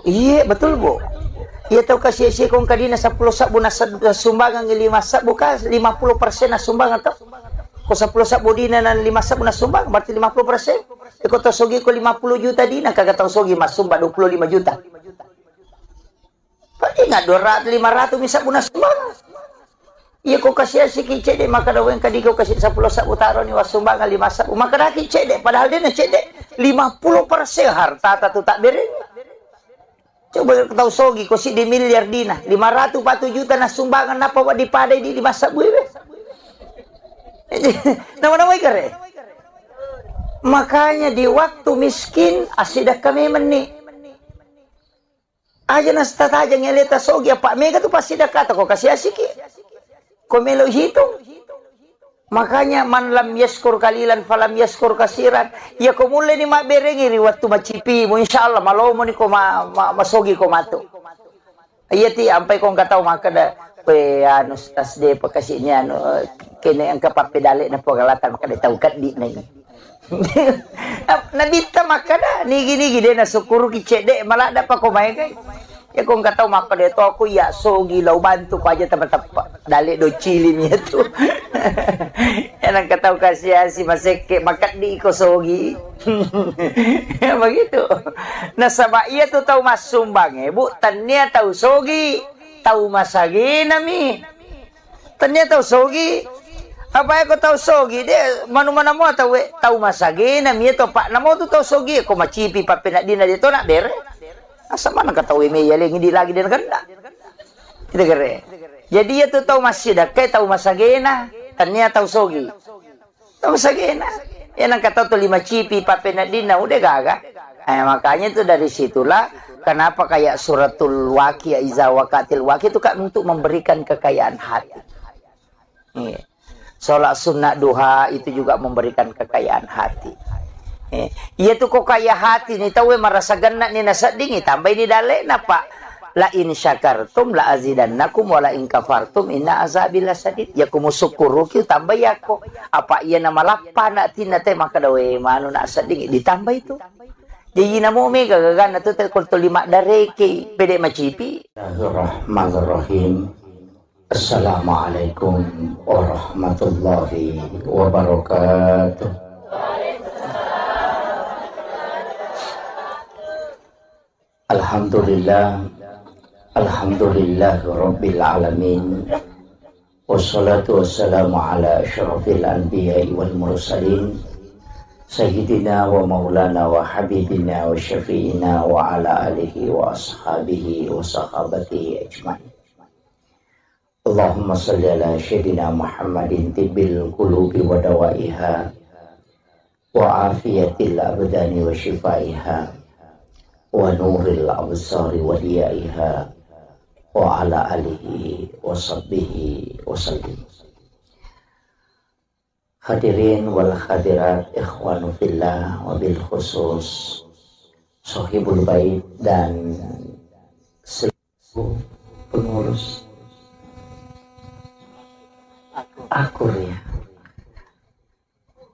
Iya betul Bu. Iya tahu kasih si kong kadina 10 sabu na sumbangan 5 sabu ka 50% na sumbangan tau. Ko 10 sabu dina na 5 sabu na sumbang berarti 50%. Iko to sogi ko 50 juta dina kagak tahu sogi mas sumba 25 juta. Pati nga 200 500 misa bu na sumbang. Iya ko kasih si kicede maka daw yang kadi ko kasih 10 sabu taro ni was sumbangan 5 sabu maka dah kicede padahal dia na cede 50% harta tu tak bering. Coba tahu sogi ko si di miliar dina 500 juta na sumbangan napa wa dipadai di 5 sabu be. Nama-nama ikare. Makanya di waktu miskin asidah kami meni. Aja nasta aja ngeleta sogi apa mega tu pasti dah kata kok kasih asik. Kau melo hitung. Makanya man lam yaskur kalilan falam yaskur kasiran. Ya kau mulai ni mak berengi waktu macipi mu insyaallah malo mo ni ko masogi ko mato. Iya ti ampai kau enggak tahu maka dah pe anu tas de pakasihnya anu kene ang kapapedale na pagalatan maka de tahu kat di na. Nabita maka dah ni gini de na sukuru ki cede malah ada pa ko mai kay. Ya kung kataw maka dito ako ya sogi law bantu ko aja tapat-tapat dali do chilin niya to. Yan ang kataw kasi si Maseke makat di ko sogi. Begitu. Nasaba iya to taw masumbang bu tanya taw sogi taw masagi nami. Tanya taw sogi apa ko taw sogi de manumana mo taw masagi nami to pa namo to taw sogi ko macipi pa pinadina dito na bere. Asa mana katawi me yaling hindi lagi din ganda. Kita kere. Jadi ya tu tahu masjid kay tahu masagena, tanya tahu sogi. Tahu masagena. Yan ang kata tu 5 cipi papenadina udah gaga. Makanya itu dari situlah kenapa kayak suratul Waqiah iza waqatil waqiah itu kan untuk memberikan kekayaan hati. Salat sunnah duha itu juga memberikan kekayaan hati. Iya tuh kok kaya hati nih tahu merasa gana nih nasa dingi tambah ini dale napa la in syakartum la azidannakum wa la in kafartum inna azabi lasadid ya kumu syukuru ki tambah ya kok apa iya nama lapana tina teh maka dawe manu na sadingi ditambah itu jadi namo me gagana tuh teh kul 5 dareke pede macipi. Bismillahirrahmanirrahim. Assalamualaikum warahmatullahi wabarakatuh. Alhamdulillah Rabbil Alamin. Wassalatu wassalamu ala asyrafil anbiya'i wal mursalin Sayyidina wa maulana wa habibina wa syafi'ina wa ala alihi wa ashabihi wa sahabatihi ajma'in. Allahumma salli ala Sayyidina Muhammadin tibbil qulubi wa dawaiha wa afiyatil abdani wa shifaiha wa nuril absari wa diyaiha wa ala alihi wa sahbihi wa sallim. Hadirin wal hadirat ikhwanu fillah wa bil khusus sahibul bait dan seluruh pengurus akur ya.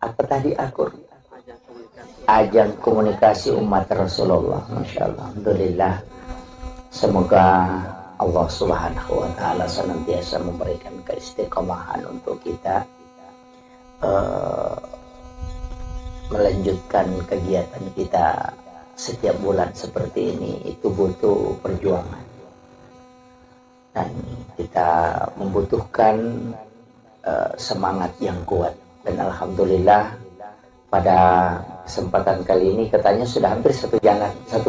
Apa tadi akur? Ajang komunikasi umat Rasulullah. Masya Allah. Alhamdulillah. Semoga Allah Subhanahu wa Ta'ala senantiasa memberikan keistiqomahan untuk kita melanjutkan kegiatan kita setiap bulan seperti ini. Itu butuh perjuangan dan kita membutuhkan semangat yang kuat. Dan alhamdulillah pada kesempatan kali ini katanya sudah hampir 1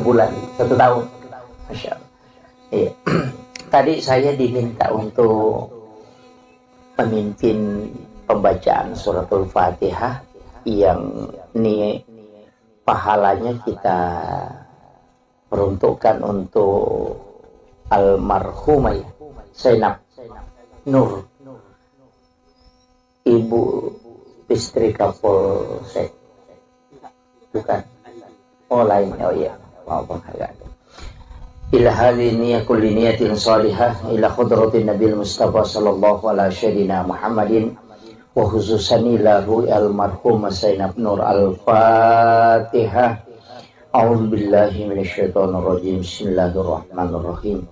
bulan, 1 tahun. Masya Allah. Iya. Tadi saya diminta untuk memimpin pembacaan suratul Fatihah yang ini pahalanya kita peruntukkan untuk almarhumah Zainab Nur, ibu istri Kapolsek. Bukan. Oh lain. Oh iya. Maafkan agak. Ila hadhihi niyyah kulli niyatin salihah ila khudratin Nabil Mustafa sallallahu alaihi sayyidina Muhammadin wa khususan ila ru'al marhum Zainab Nur al-Fatihah. A'udzu billahi minasyaitonir rajim. Bismillahirrahmanirrahim.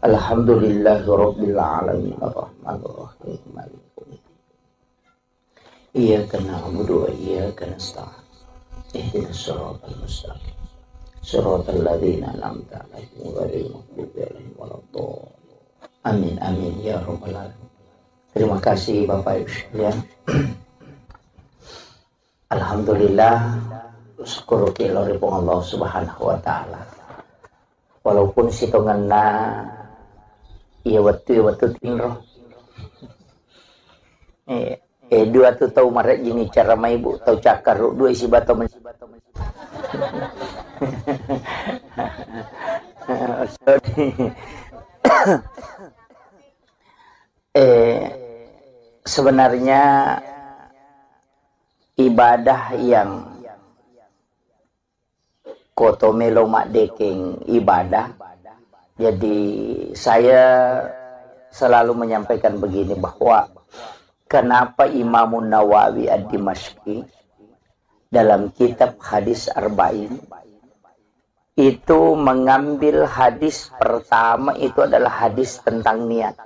Alhamdulillahirabbil alamin arrahmanir rahim maliki iyyaka na'budu wa iyyaka nasta'in ihdinas siratal mustaqim siratal ladzina an'amta 'alaihim ghairil maghdubi 'alaihim waladdallin. Amin amin ya rabbal alamin. Terima kasih Bapak Ibu sekalian. Alhamdulillah syukur kiloripun Allah Subhanahu wa Ta'ala. Walaupun sitonganna iya waktu tinro. Dua tu tahu maret gini cara mai bu tahu cakar dua isi bato sorry. Sebenarnya ibadah yang koto melo mak dekeng ibadah. Jadi saya selalu menyampaikan begini, bahwa kenapa Imam Nawawi Ad-Dimashqi dalam kitab Hadis Arba'in itu mengambil hadis pertama itu adalah hadis tentang niat.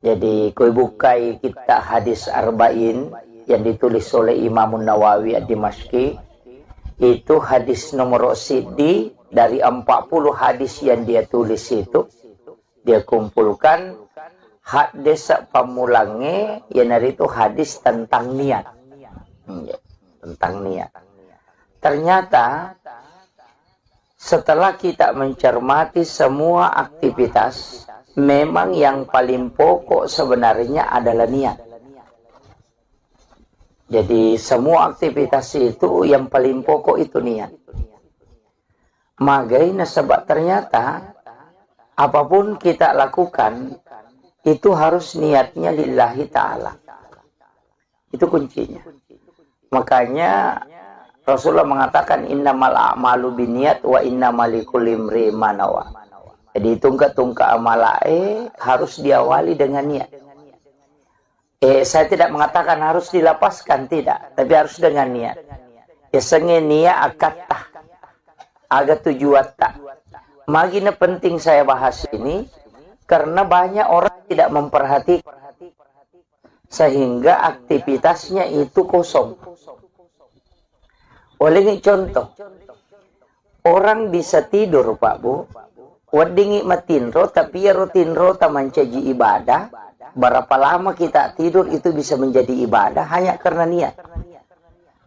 Jadi koi bukai kita Hadis Arba'in yang ditulis oleh Imam Nawawi Ad-Dimashqi, itu hadis nomor sidi dari 40 hadis yang dia tulis itu, dia kumpulkan hadis pamulangnya yang dari itu hadis tentang niat. Tentang niat. Ternyata setelah kita mencermati semua aktivitas, memang yang paling pokok sebenarnya adalah niat. Jadi semua aktivitas itu yang paling pokok itu niat. Makanya sebab ternyata apapun kita lakukan itu harus niatnya lillahi ta'ala. Itu kuncinya. Makanya Rasulullah mengatakan innamal a'malu binniyat wa innamal likulli imri'in ma nawa. Jadi tungka-tungka amalae harus diawali dengan niat. Saya tidak mengatakan harus dilapaskan, tidak, tapi harus dengan niat. Ya sengen niat akatah agak tujuan tak. Magina penting saya bahas ini karena banyak orang tidak memperhatikan sehingga aktivitasnya itu kosong. Oleh ini contoh, orang bisa tidur Pak Bu, wadingi matinro tapi ya rutinro tamancaji ibadah. Berapa lama kita tidur itu bisa menjadi ibadah hanya karena niat.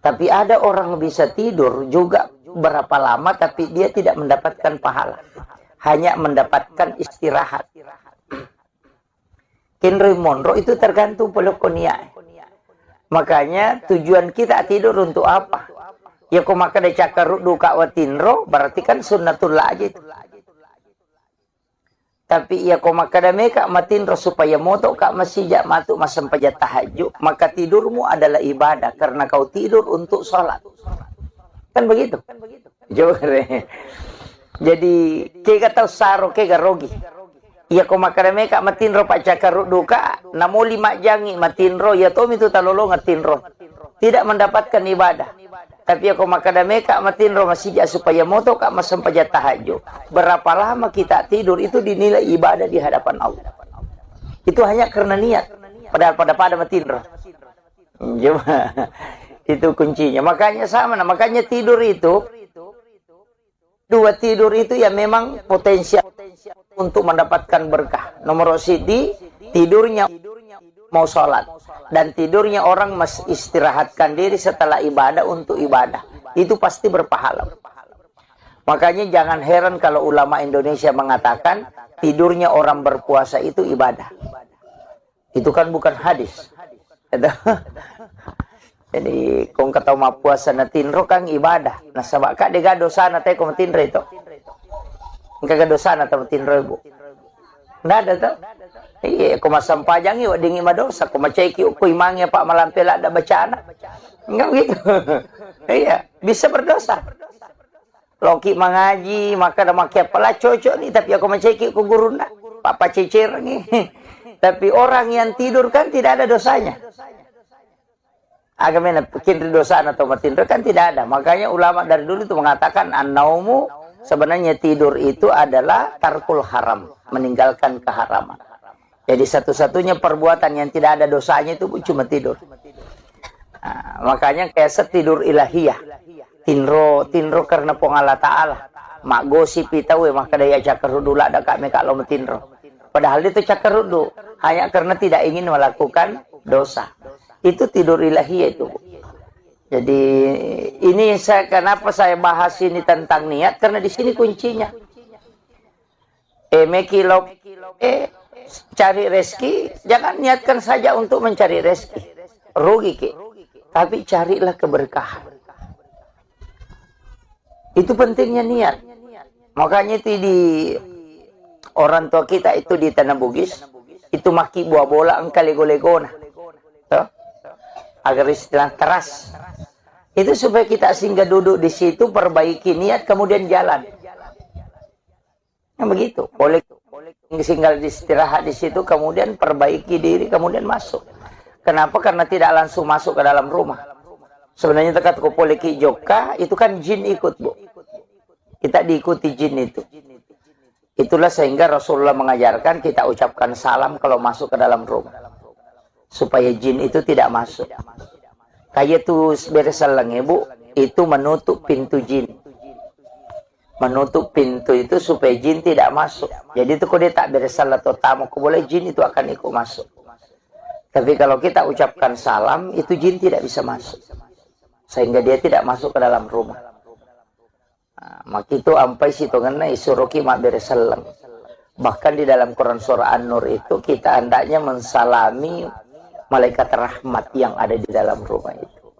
Tapi ada orang bisa tidur juga berapa lama tapi dia tidak mendapatkan pahala, hanya mendapatkan istirahat. Kinri Monro itu tergantung pelukoniya. Makanya tujuan kita tidur untuk apa? Ya kok maka de cakar duka watinro berarti kan sunnatullah aja itu. Tapi ya kok maka de meka matinro supaya moto kak masijak matu masampajat tahajud, maka tidurmu adalah ibadah karena kau tidur untuk sholat. Kan begitu? Jore. Jadi kega tahu saro kega rogi. Ya kok maka de meka matinro pak cakar duka namo 5 jangi matinro ya tom itu talolo ngatinro. Tidak mendapatkan ibadah. Tapi aku makada meka matinro masijak supaya moto kak masampajat tahajud. Berapa lama kita tidur itu dinilai ibadah di hadapan Allah. Itu hanya karena niat. Padahal pada matinro. Cuma itu kuncinya. Makanya sama, makanya tidur itu dua tidur itu ya memang potensial untuk mendapatkan berkah. Nomor sidi tidurnya mau sholat. Dan tidurnya orang istirahatkan diri setelah ibadah untuk ibadah. Itu pasti berpahala. Makanya jangan heran kalau ulama Indonesia mengatakan tidurnya orang berpuasa itu ibadah. Itu kan bukan hadis. Jadi kung kataw mapuasa na tinro kang ibadah. Nasaba ka de dosa na tayo kung tinro ito. Kagak dosa na tayo tinro ibu. Nggak ada tuh. Iya, kung masampajang iyo, dingi madosa. Kung macayki ukoy mangya pak malampila ada bacaan. Enggak gitu. Iya, bisa berdosa. Loki mengaji, maka ada makia pala cocok nih. Tapi aku macayki ku guru na. Papa cecer nih. Tapi orang yang tidur kan tidak ada dosanya. Agamanya bikin dosa atau matindro kan tidak ada. Makanya ulama dari dulu itu mengatakan an-naumu sebenarnya tidur itu adalah tarkul haram, meninggalkan keharaman. Jadi satu-satunya perbuatan yang tidak ada dosanya itu cuma tidur. Nah, makanya kayak setidur ilahiyah. Tinro karena pengala ta'ala. Mak gosip itawe maka daya cakarudu lah ada kami kalau metinro. Padahal itu cakarudu hanya karena tidak ingin melakukan dosa. Itu tidur ilahiyah itu. Jadi ini kenapa saya bahas ini tentang niat, karena di sini kuncinya. Cari rezeki, jangan niatkan saja untuk mencari rezeki. Rugi ke. Tapi carilah keberkahan. Itu pentingnya niat. Makanya itu di orang tua kita itu di tanah Bugis itu maki buah bola engkau lego-legona. Agar istilah teras. Itu supaya kita singgah duduk di situ, perbaiki niat, kemudian jalan. Nah, begitu. Boleh singgah istirahat di situ, kemudian perbaiki diri, kemudian masuk. Kenapa? Karena tidak langsung masuk ke dalam rumah. Sebenarnya dekat ke poliki joka, itu kan jin ikut, Bu. Kita diikuti jin itu. Itulah sehingga Rasulullah mengajarkan kita ucapkan salam kalau masuk ke dalam rumah. Supaya jin itu tidak masuk. Kayak tuh beresalang ibu, itu menutup pintu jin. Menutup pintu itu supaya jin tidak masuk. Jadi itu kalau dia tak beresalah atau tamu, boleh jin itu akan ikut masuk. Tapi kalau kita ucapkan salam, itu jin tidak bisa masuk. Sehingga dia tidak masuk ke dalam rumah. Nah, maka itu ampai situ ngena isuruki mak beresalang. Bahkan di dalam Quran surah An-Nur itu kita hendaknya mensalami malaikat rahmat yang ada di dalam rumah itu.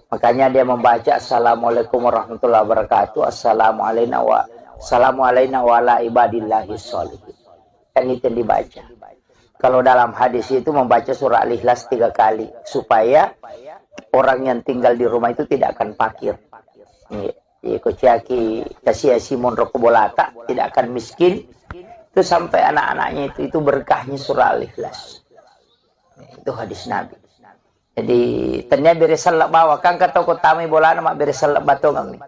Makanya dia membaca Assalamualaikum warahmatullahi wabarakatuh, Assalamu alayna wa ala ibadillahi sholihin. Kan itu yang dibaca. Kalau dalam hadis itu membaca surah Al-Ikhlas 3 kali supaya orang yang tinggal di rumah itu tidak akan fakir. Kociaki kasih Simon Rokobolata tidak akan miskin. Itu sampai anak-anaknya itu berkahnya surah Al-Ikhlas. Itu hadis Nabi. Jadi ternyata beresalak bawa kan kata ko tami bola nama beresalak batongang nih.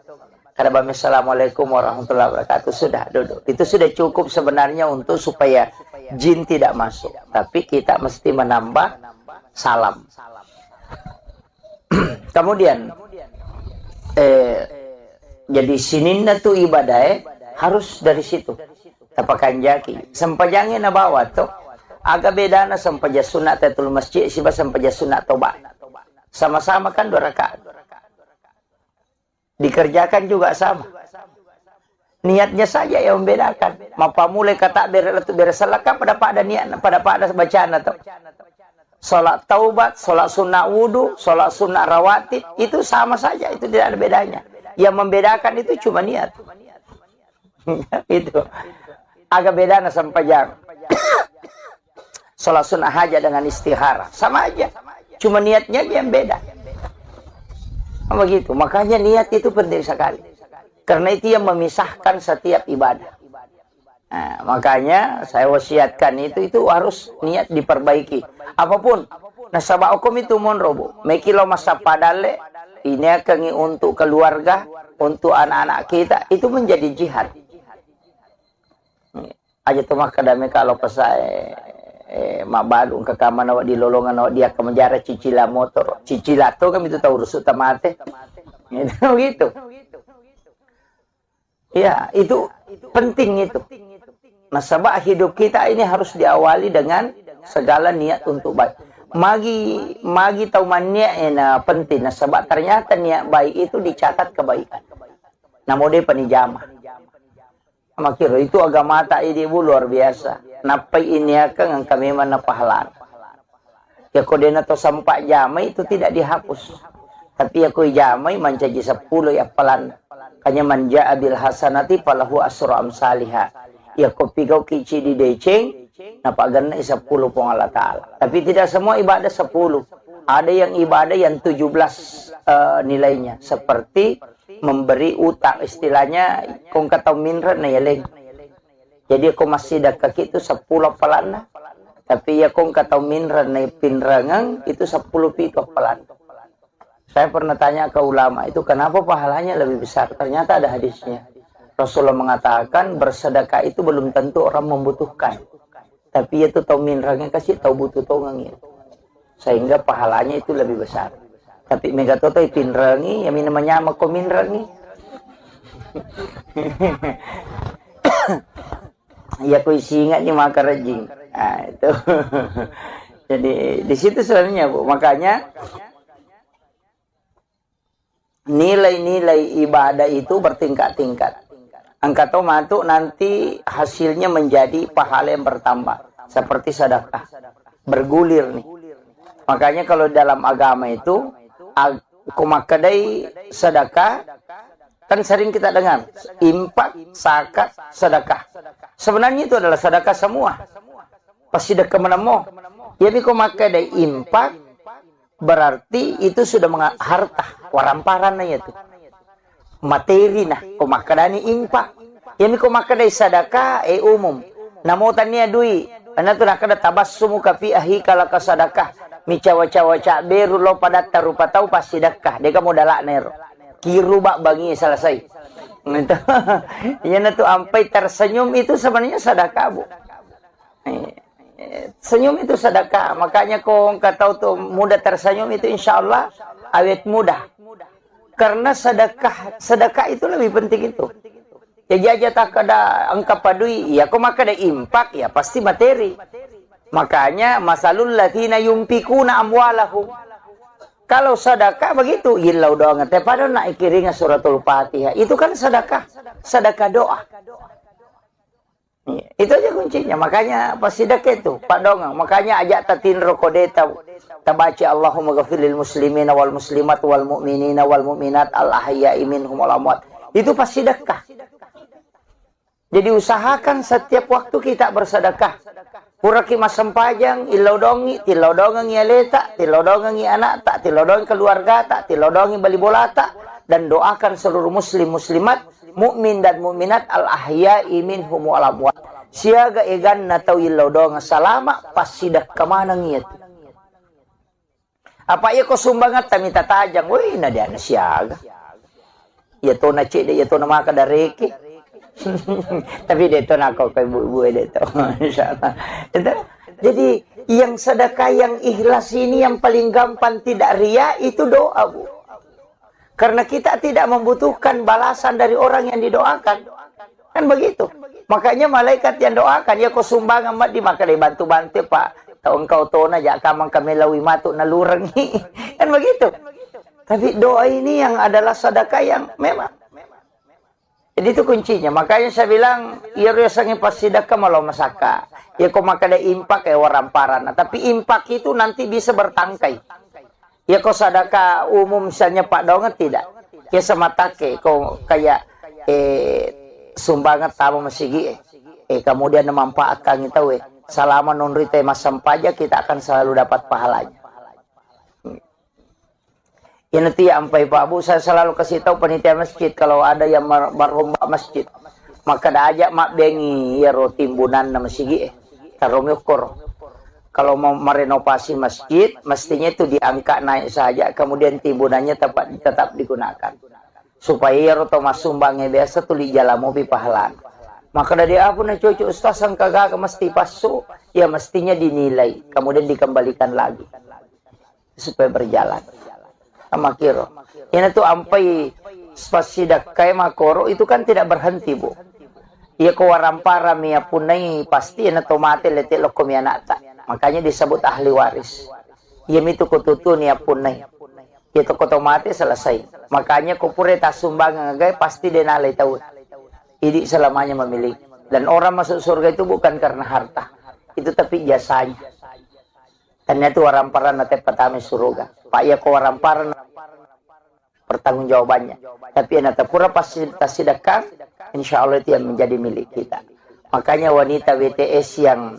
Kada bami assalamualaikum warahmatullahi wabarakatuh, sudah duduk. Itu sudah cukup sebenarnya untuk supaya jin tidak masuk. Tapi kita mesti menambah salam. Kemudian jadi sininna tu ibadah harus dari situ. Tapakan jaki. Sempajangnya na bawa tuh. Agak beda na sampaja sunat tatul masjid siba sampaja sunat toba. Sama-sama kan 2 rakaat. Dikerjakan juga sama. Niatnya saja yang membedakan. Mapa mulai kata beresalakah pada niat pada bacaan atau salat taubat, salat sunnah wudu, salat sunnah rawatib itu sama saja, itu tidak ada bedanya. Yang membedakan itu cuma niat. Itu. Agak beda na sampajang. Salat sunnah hajat dengan istihara sama aja, cuma niatnya yang beda. Begitu. Makanya niat itu penting sekali, karena itu yang memisahkan setiap ibadah. Nah, makanya saya wasiatkan itu harus niat diperbaiki. Apapun nasabah hukum itu monrobo mekilo masa padale ini akan untuk keluarga, untuk anak-anak kita, itu menjadi jihad. Aja tuh mah kadame kalau pesai mabadung ke kamar awak di lolongan awak dia ke menjara cicila motor cicila tuh kan itu tahu rusuk tamate gitu. Ya itu penting itu. Nasabah hidup kita ini harus diawali dengan segala niat untuk baik. Magi tahu niat yang penting. Nasabah ternyata niat baik itu dicatat kebaikan. Namun dia penijamah. Makiro itu agama tak ibu luar biasa. Napai ini akan kami mana pahala. Ya kodena to sampai jamai itu tidak dihapus. Tapi aku jamai mencaji 10 ya pelan. Kanya manja abil hasanati falahu asru amsalihha. Ya kopi kau kici di deceng. Napa ganna 10 pong Allah Ta'ala. Tapi tidak semua ibadah 10. Ada yang ibadah yang 17 nilainya. Seperti memberi utang, istilahnya kong kata minra na yaleng. Jadi aku masih dah kaki itu 10 pelana. Tapi ya kong kata minra na pinrangang itu 10 pito pelana. Saya pernah tanya ke ulama itu kenapa pahalanya lebih besar. Ternyata ada hadisnya. Rasulullah mengatakan bersedekah itu belum tentu orang membutuhkan. Tapi itu tahu minrangnya kasih tahu butuh tongangnya. Sehingga pahalanya itu lebih besar. Tapi megatoto pinrangi yang namanya mako minrangi. Ya ku ingat ni maka rajing. Nah, itu. Jadi di situ sebenarnya Bu. Makanya nilai-nilai ibadah itu bertingkat-tingkat. Angka tomatu nanti hasilnya menjadi pahala yang bertambah. Seperti sedekah. Bergulir nih. Makanya kalau dalam agama itu kumakadai sedekah Kan sering kita dengar, infak, zakat, sedekah. Sebenarnya itu adalah sedekah semua. Pasti sedekah menemu. Jadi kau makai dari infak, berarti itu sudah harta, waramparannya itu. Materi nah, kau makai dari infak. Jadi kau makai dari sedekah, umum. Namo tanya dui, anda tu nak ada tabassumu kafi ahi kalau sedekah. Mi cawa-cawa cak beru lo pada tarupa tahu pasti sedekah. Dia kamu dalak nero. Kiru bak bangi selesai. Itu. Yang itu sampai tersenyum itu sebenarnya sedekah, Bu. Senyum itu sedekah. Makanya kau tahu tuh mudah tersenyum itu insya Allah awet mudah. Karena sedekah itu lebih penting itu. Ya aja tak ada angka padui, ya kau maka ada impak ya pasti materi. Makanya masalul latina yumpikuna amwalahum. Kalau sedekah begitu, ilau doang. Tapi pada nak ikiringa suratul Fatihah. Itu kan sedekah, sedekah doa. Itu aja kuncinya. Makanya pas sedekah itu, Pak Dongeng. Makanya ajak tatin rokodeta. Tabaci Allahumma ghafiril muslimina wal muslimat wal mu'minina wal mu'minat al ahya'i minhum wal amwat. Itu pas sedekah. Jadi usahakan setiap waktu kita bersedekah. Puraki masam pajang, ilodongi, tilodongi letak, tilodongi anak tak, tilodongi keluarga tak, tilodongi bali bola tak, dan doakan seluruh muslim muslimat, mukmin dan mukminat al ahya'i minhum wal amwat. Siaga egan natau ilodong salama pas sidak kemana ngiat. Apa ya kau sumbangat tamita tajang, woi na dia na siaga. Ya to na cede, ya to na maka dareke. Tapi dia tu nak kau ibu-ibu dia tu, insyaallah. Jadi yang sedekah yang ikhlas ini yang paling gampang tidak ria itu doa, Bu. Karena kita tidak membutuhkan balasan dari orang yang didoakan, kan begitu. Makanya malaikat yang doakan ya kau sumbang amat di maka dibantu-bantu Pak. Tahu engkau tona jak kamang kami lawi matuk nalurengi, kan begitu. Tapi doa ini yang adalah sedekah yang memang. Jadi itu kuncinya. Makanya saya bilang, ya rasanya pas sedekah malah masaka. Ya kau makan ada impak kayak waramparan. Tapi impak itu nanti bisa bertangkai. Ya kau sedekah umum misalnya Pak Donget tidak. Ya semata kau kayak sumbangan tamu masigi. Kemudian memanfaatkan itu. Selama non-rite masam pajak kita akan selalu dapat pahalanya. Ya nanti sampai Pak Bu saya selalu kasih tahu panitia masjid kalau ada yang merombak masjid maka dah ajak mak bengi ya timbunan nama sigi tarom yukur. Kalau mau merenovasi masjid mestinya itu diangkat naik saja kemudian timbunannya tetap digunakan supaya ya Thomas sumbangnya biasa tuh di jalan mobil pahalan. Maka dari apa nak cucu ustaz sang kagak mesti pasu ya mestinya dinilai kemudian dikembalikan lagi supaya berjalan. Sama kiro. Ini tuh ampai spasidak kayak makoro itu kan tidak berhenti, Bu. Ia kewarampara mia punai pasti ina tomate letik lokom ya nata. Makanya disebut ahli waris. Ia mitu kututu nia punai. Ia toko tomate selesai. Makanya kupure tasumbang ngagai pasti denalai tahu. Ini selamanya memiliki. Dan orang masuk surga itu bukan karena harta. Itu tapi jasanya. Ternyata waramparan nate petami surga. Pak ya ko waramparan pertanggungjawabannya. Tapi nate pura pasti sedekah, insya Allah itu yang menjadi milik kita. Makanya wanita WTS yang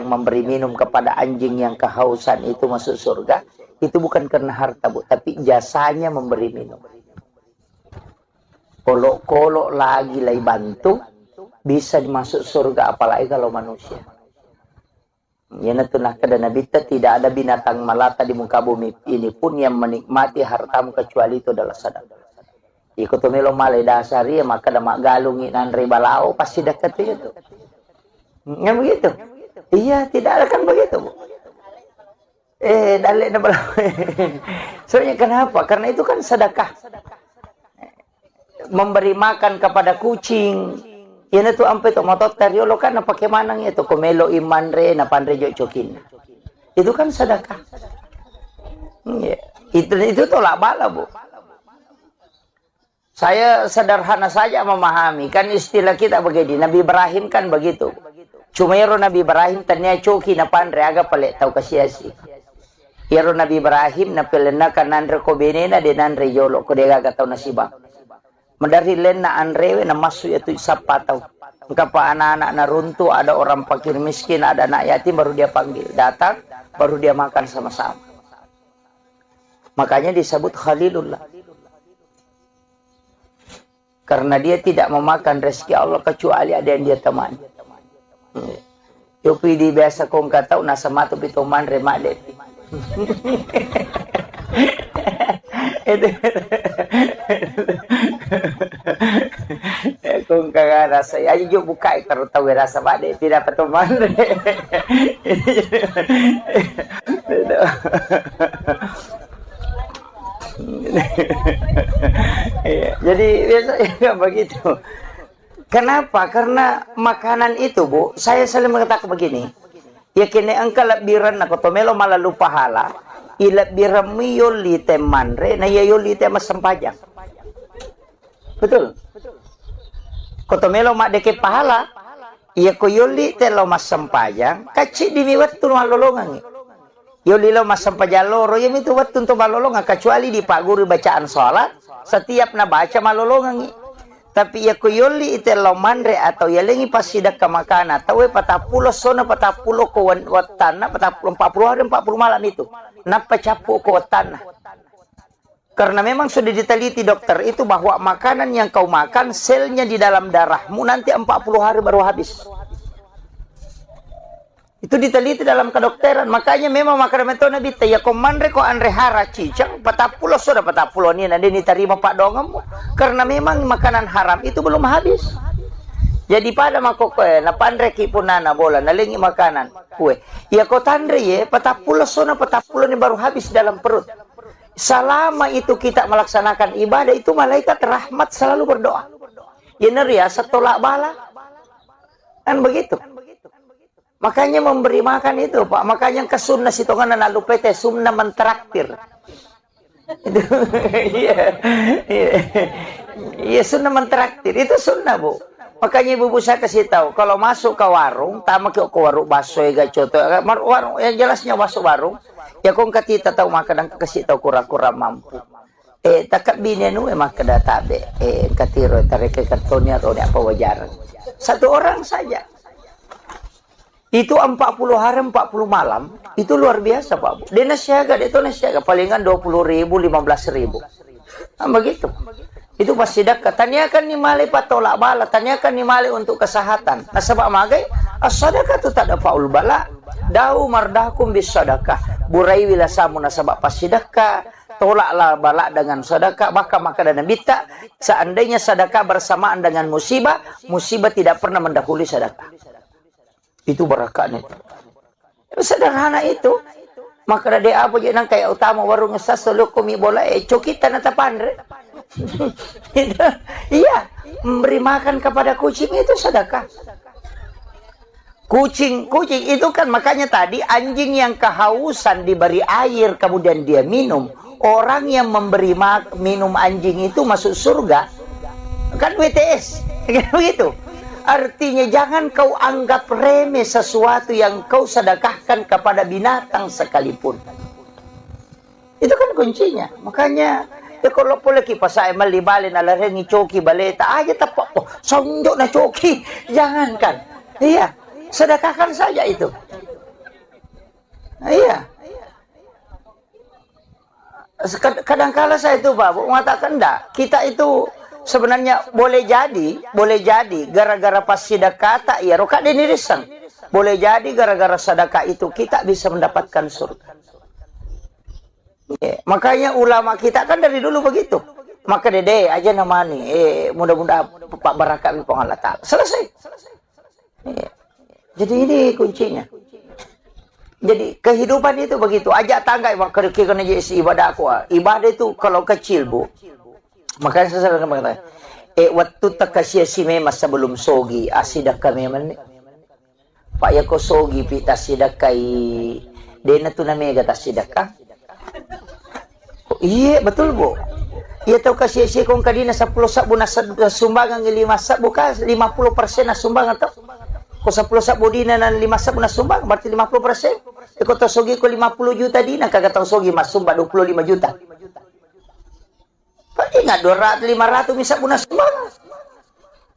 memberi minum kepada anjing yang kehausan itu masuk surga, itu bukan karena harta, Bu, tapi jasanya memberi minum. Kolok-kolok lagi lagi bantu bisa masuk surga apalagi kalau manusia. Ya natunah kada nabi tidak ada binatang melata di muka bumi ini pun yang menikmati hartamu kecuali itu adalah sedekah. Ikut melo malai dasari maka damak galungi nan ribalao pasti dekat itu. Yang begitu. Iya, tidak ada kan begitu, Bu. Dalek na balao. Soalnya kenapa? Karena itu kan sedekah. Memberi makan kepada kucing. Yan itu ampe to motot teriolo kan na pakai manang itu komelo iman re na pandre jo cokin. Itu kan sedekah. Itu tolak bala, Bu. Saya sederhana saja memahami kan istilah kita begini. Nabi Ibrahim kan begitu. Cuma yaro Nabi Ibrahim tanya coki na pandre aga pale tau kasiasi. Yaro Nabi Ibrahim na pelena kan nandre ko benena de nandre yolo ko de aga tau nasibang. Medari len na anrewe na masuk itu sapatau. Kapa anak-anak na runtuh, ada orang fakir miskin, ada anak yatim, baru dia panggil. Datang, baru dia makan sama-sama. Makanya disebut Khalilullah. Karena dia tidak memakan rezeki Allah kecuali ada yang dia temani. Yopi di biasa kong katau nasa matu pitoman remak depi. Itu kung kagak rasa ayo jo buka kalau tahu rasa bade tidak peteman. Jadi biasanya begitu. Kenapa? Karena makanan itu, Bu, saya selalu mengatakan begini. Ya kini engkau lebiran na kotomelo malalu pahala, ilabiran mi yoli temanre, na ya yoli tema sempajang. Betul. Kotomelo mak deke pahala, iya ko yoli telo mas sempajang, kacik dimiwat tu malolongan. Yoli lo mas sempajang loro, ya itu wat untuk malolongan, kecuali di pak guru bacaan sholat, setiap na baca malolongan. Tapi ya kuyoli ite lo mandre atau ya lengi pasidak ke makana tahu 40 sona 40 ko watana 40 hari 40 malam itu napa capu ko watana. Karena memang sudah diteliti dokter itu bahwa makanan yang kau makan selnya di dalam darahmu nanti 40 hari baru habis. Itu diteliti dalam kedokteran. Makanya memang makanan itu nabi ya komandre ko andre hara cicang 40 sudah 40 ni nanti diterima pak dongem. Karena memang makanan haram itu belum habis. Jadi pada makokwe na pandre ki punana bola nalingi makanan kue. Ya ko tandre ye 40 sudah 40 ni baru habis dalam perut. Selama itu kita melaksanakan ibadah itu malaikat rahmat selalu berdoa. Ya neria setolak bala. Kan begitu. Makanya memberi makan itu, Pak. Makanya ke sunnah sitongan na lupa teh sunnah mentraktir. Itu iya sunnah mentraktir. Itu sunnah, Bu. Makanya ibu saya kasih tahu, kalau masuk ke warung, tamak ke warung baso ya coto, warung yang jelasnya masuk warung, ya kong katita tahu makan kasih tahu kura-kura mampu. Takak bini nu emang kedatabe, katiro tarik kartonnya atau apa wajaran. Satu orang saja. Itu 40 hari 40 malam itu luar biasa Pak Bu. Dia nasiaga, dia itu nasiaga palingan 20.000 15.000. Nah, begitu. Itu pasti dekat. Tanyakan ni male patolak bala, tanyakan ni male untuk kesehatan. Nah sebab magai as-sadaqah tu tak ada faul bala. Dau mardahkum bis sadaqah. Burai wila samu nasabak pas sedekah. Tolaklah bala dengan sedekah, maka dan bita. Seandainya sedekah bersamaan dengan musibah, musibah tidak pernah mendahului sedekah. Itu berakatnya. Sederhana itu. Maka dia apa je nang kayak utama warung sasolo komi bola cokita nata pandre. Iya, memberi makan kepada kucing itu sedekah. Kucing itu kan makanya tadi anjing yang kehausan diberi air kemudian dia minum. Orang yang memberi minum anjing itu masuk surga. Kan WTS. Kan begitu. Artinya jangan kau anggap remeh sesuatu yang kau sedekahkan kepada binatang sekalipun. Itu kan kuncinya. Makanya ya kalau boleh kipas saya malibalin ala rengi coki baleta aja tapak oh sonjok na coki. Jangankan. Iya, sedekahkan saja itu. Iya. Kadang-kala saya itu Pak mengatakan enggak, kita itu sebenarnya boleh jadi gara-gara pas sedekah tak ya roka denirisan. Boleh jadi gara-gara sedekah itu kita bisa mendapatkan surga. Ya, makanya ulama kita kan dari dulu begitu. Maka dede aja namanya mudah-mudahan Pak barakat di Allah Ta'ala. Selesai. Ya. Jadi ini kuncinya. Jadi kehidupan itu begitu. Ajak tangga kena jadi ibadah aku. Ibadah itu kalau kecil Bu. Makanya saya selalu mengatakan, waktu takasya si memang sebelum sogi, asidak kami mana? Pak ya ko sogi pita sidak kai, dena tu namanya kata sidakah? Oh, iya betul Bu. Iya tahu kasih si kong kadina 10 sabu na sumbangan 5 sabu ka 50% na sumbangan tau? Ko 10 sabu dina na 5 sabu na sumbang berarti 50%. Ko to sogi ko 50 juta dina kagak tahu sogi mas sumbang 25 juta. Ingat 200, 500 bisa guna sumbangan.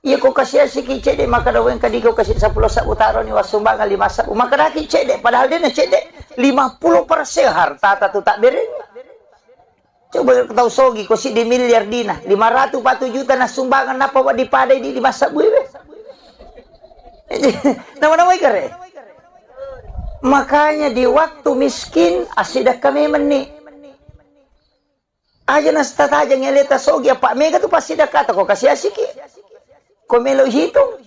Iya kau kasih si cedek maka dah yang kadi kau kasih 10 sabu taruh ni wasumbangan 5 sabu maka dah cedek padahal dia nak cedek 50% harta tu tak beri. Coba kau tahu sogi kau si di miliar dina 540 juta nak sumbangan apa buat dipadai di 5 sabu be. Nama-nama ikare. Makanya di waktu miskin asidah kami meni. Aja nasta aja ngeleta sogi apa mega tu pasti dah kata kau kasih asiki. Kau melo hitung.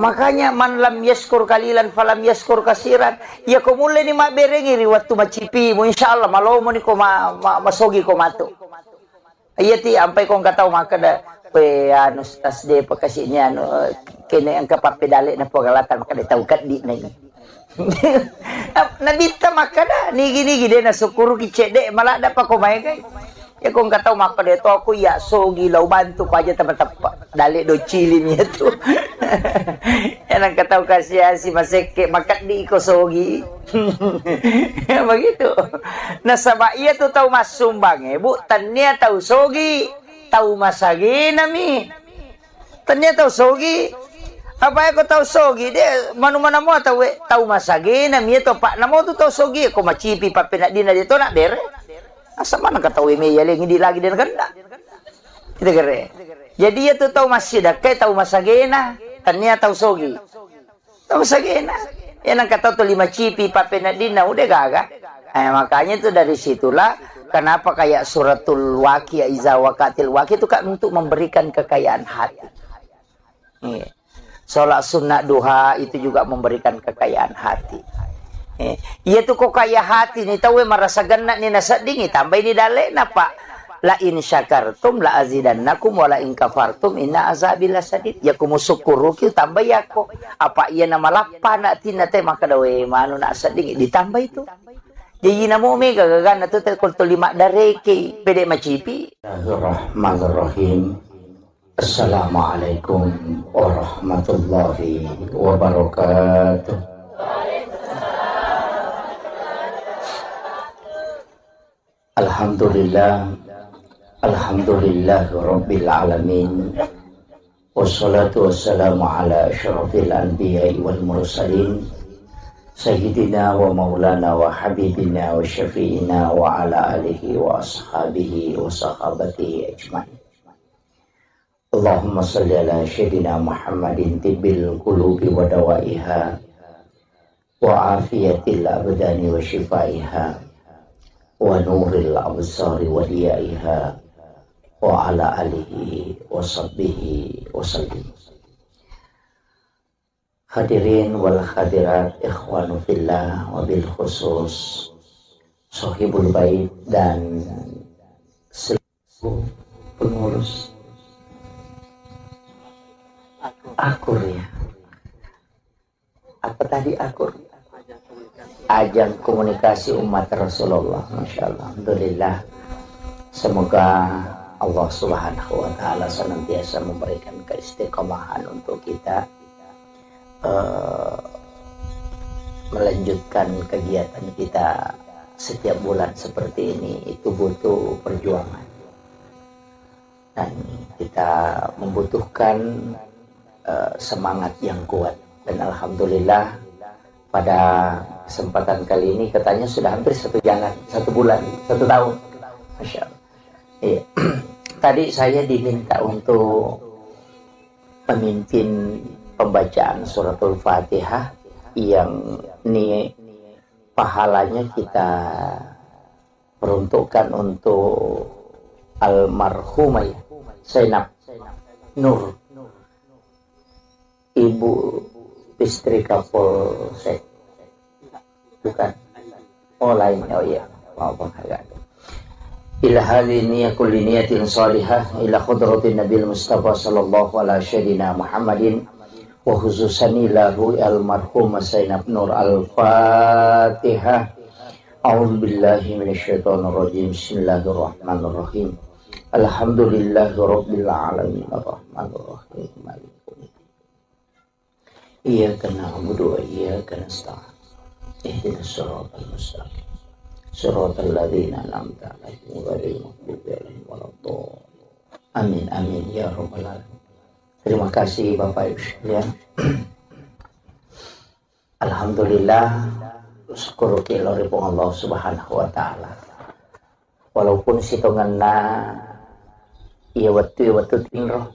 Makanya man lam yaskur kalilan falam yaskur kasiran. Ya kau mulai ni mak berengi waktu macipi mu insyaallah malo mo ni kau masogi kau matu. Iya ti ampai kau enggak tahu maka dah pe anu tas de pakasihnya anu kene ang kapapedale na pagalatan maka dah tahu kat di na. Nabita maka dah ni gini dia na sukuru ki cedek malah dapat kau mai kai. Ya kau nggak tahu maka dia tu aku ya sogi lau bantu kau aja tempat-tempat dalik do cilim ya tu. Yang kau tahu kasih si maseke makat di ko sogi. Begitu. Nah sama ia tu tahu mas sumbang bu tania tahu sogi tahu masagi nami. Tania tahu sogi. Apa yang kau tahu sogi dia mana-mana mau tahu masagi nami tu pak namo tu tahu sogi kau macipi pape nak dina dia tu nak bere. Asa mana kata weme ya lagi lagi dan kena. Kita kere. Jadi ya tu tahu masih dah kai tahu masagena, tania tahu sogi. Tahu masagena. Ya nang kata tu 5 cipi pape nadina udah gaga. Makanya tu dari situlah kenapa kayak suratul waqiah iza waqatil waqiah itu kan untuk memberikan kekayaan hati. Salat sunat duha itu juga memberikan kekayaan hati. Iya tu kok kaya hati ni tahu merasa genat ni nasa dingi tambah ini dalek napa la in syakartum la azidannakum wa la in kafartum inna azabi lasadid ya kumu syukuru ki tambah ya kok apa iya nama lapa nak tina teh maka dawe manu nak sadingi ditambah itu jadi namo mega gagan tu teh kol 5 dareke pede macipi. Bismillahirrahmanirrahim. Assalamualaikum warahmatullahi wabarakatuh. Alhamdulillah Rabbil Alamin wassalatu wassalamu ala asyrafil anbiya'i wal mursalin Sayyidina wa maulana wa habibina wa syafi'ina wa ala alihi wa ashabihi wa sahabatihi ajma'in. Allahumma salli ala Sayyidina Muhammadin tibbil qulubi wa dawaiha wa afiyatil abdani wa shifaiha wa nuril absari wa diyaiha wa ala alihi wa sahbihi wa sallim. Hadirin wal hadirat ikhwanu fillah wa bil khusus sahibul bait dan seluruh pengurus akur ya. Apa tadi akur? Ajang komunikasi umat Rasulullah. Masya Allah. Alhamdulillah. Semoga Allah Subhanahu wa Ta'ala senantiasa memberikan keistiqomahan untuk kita melanjutkan kegiatan kita setiap bulan seperti ini. Itu butuh perjuangan dan kita membutuhkan semangat yang kuat. Dan alhamdulillah pada kesempatan kali ini katanya sudah hampir 1 bulan, 1 tahun. Masya Allah. Iya. Tadi saya diminta untuk memimpin pembacaan suratul Fatihah yang ini pahalanya kita peruntukkan untuk almarhumah Zainab Nur, ibu istri Kapolsek. Bukan. Oh lain. Oh iya. Maafkan agak. Ila hadhihi kulli niyatin salihah ila khudratin nabil mustafa sallallahu ala sayyidina Muhammadin wa khususan lahu almarhum Zainab Nur al-Fatihah. A'udzu billahi minasyaitonir rajim. Bismillahirrahmanirrahim. Alhamdulillahi rabbil alamin arrahmanir rahim maliki iyyaka na'budu wa iyyaka nasta'in ihdinas siratal mustaqim Siratal ladzina an'amta 'alaihim ghairil maghdubi 'alaihim waladdallin. Amin amin ya rabbal alamin. Terima kasih Bapak Ibu sekalian. Alhamdulillah, syukur kiloripun Allah Subhanahu wa taala. Walaupun sitonganna ieu watu tinro.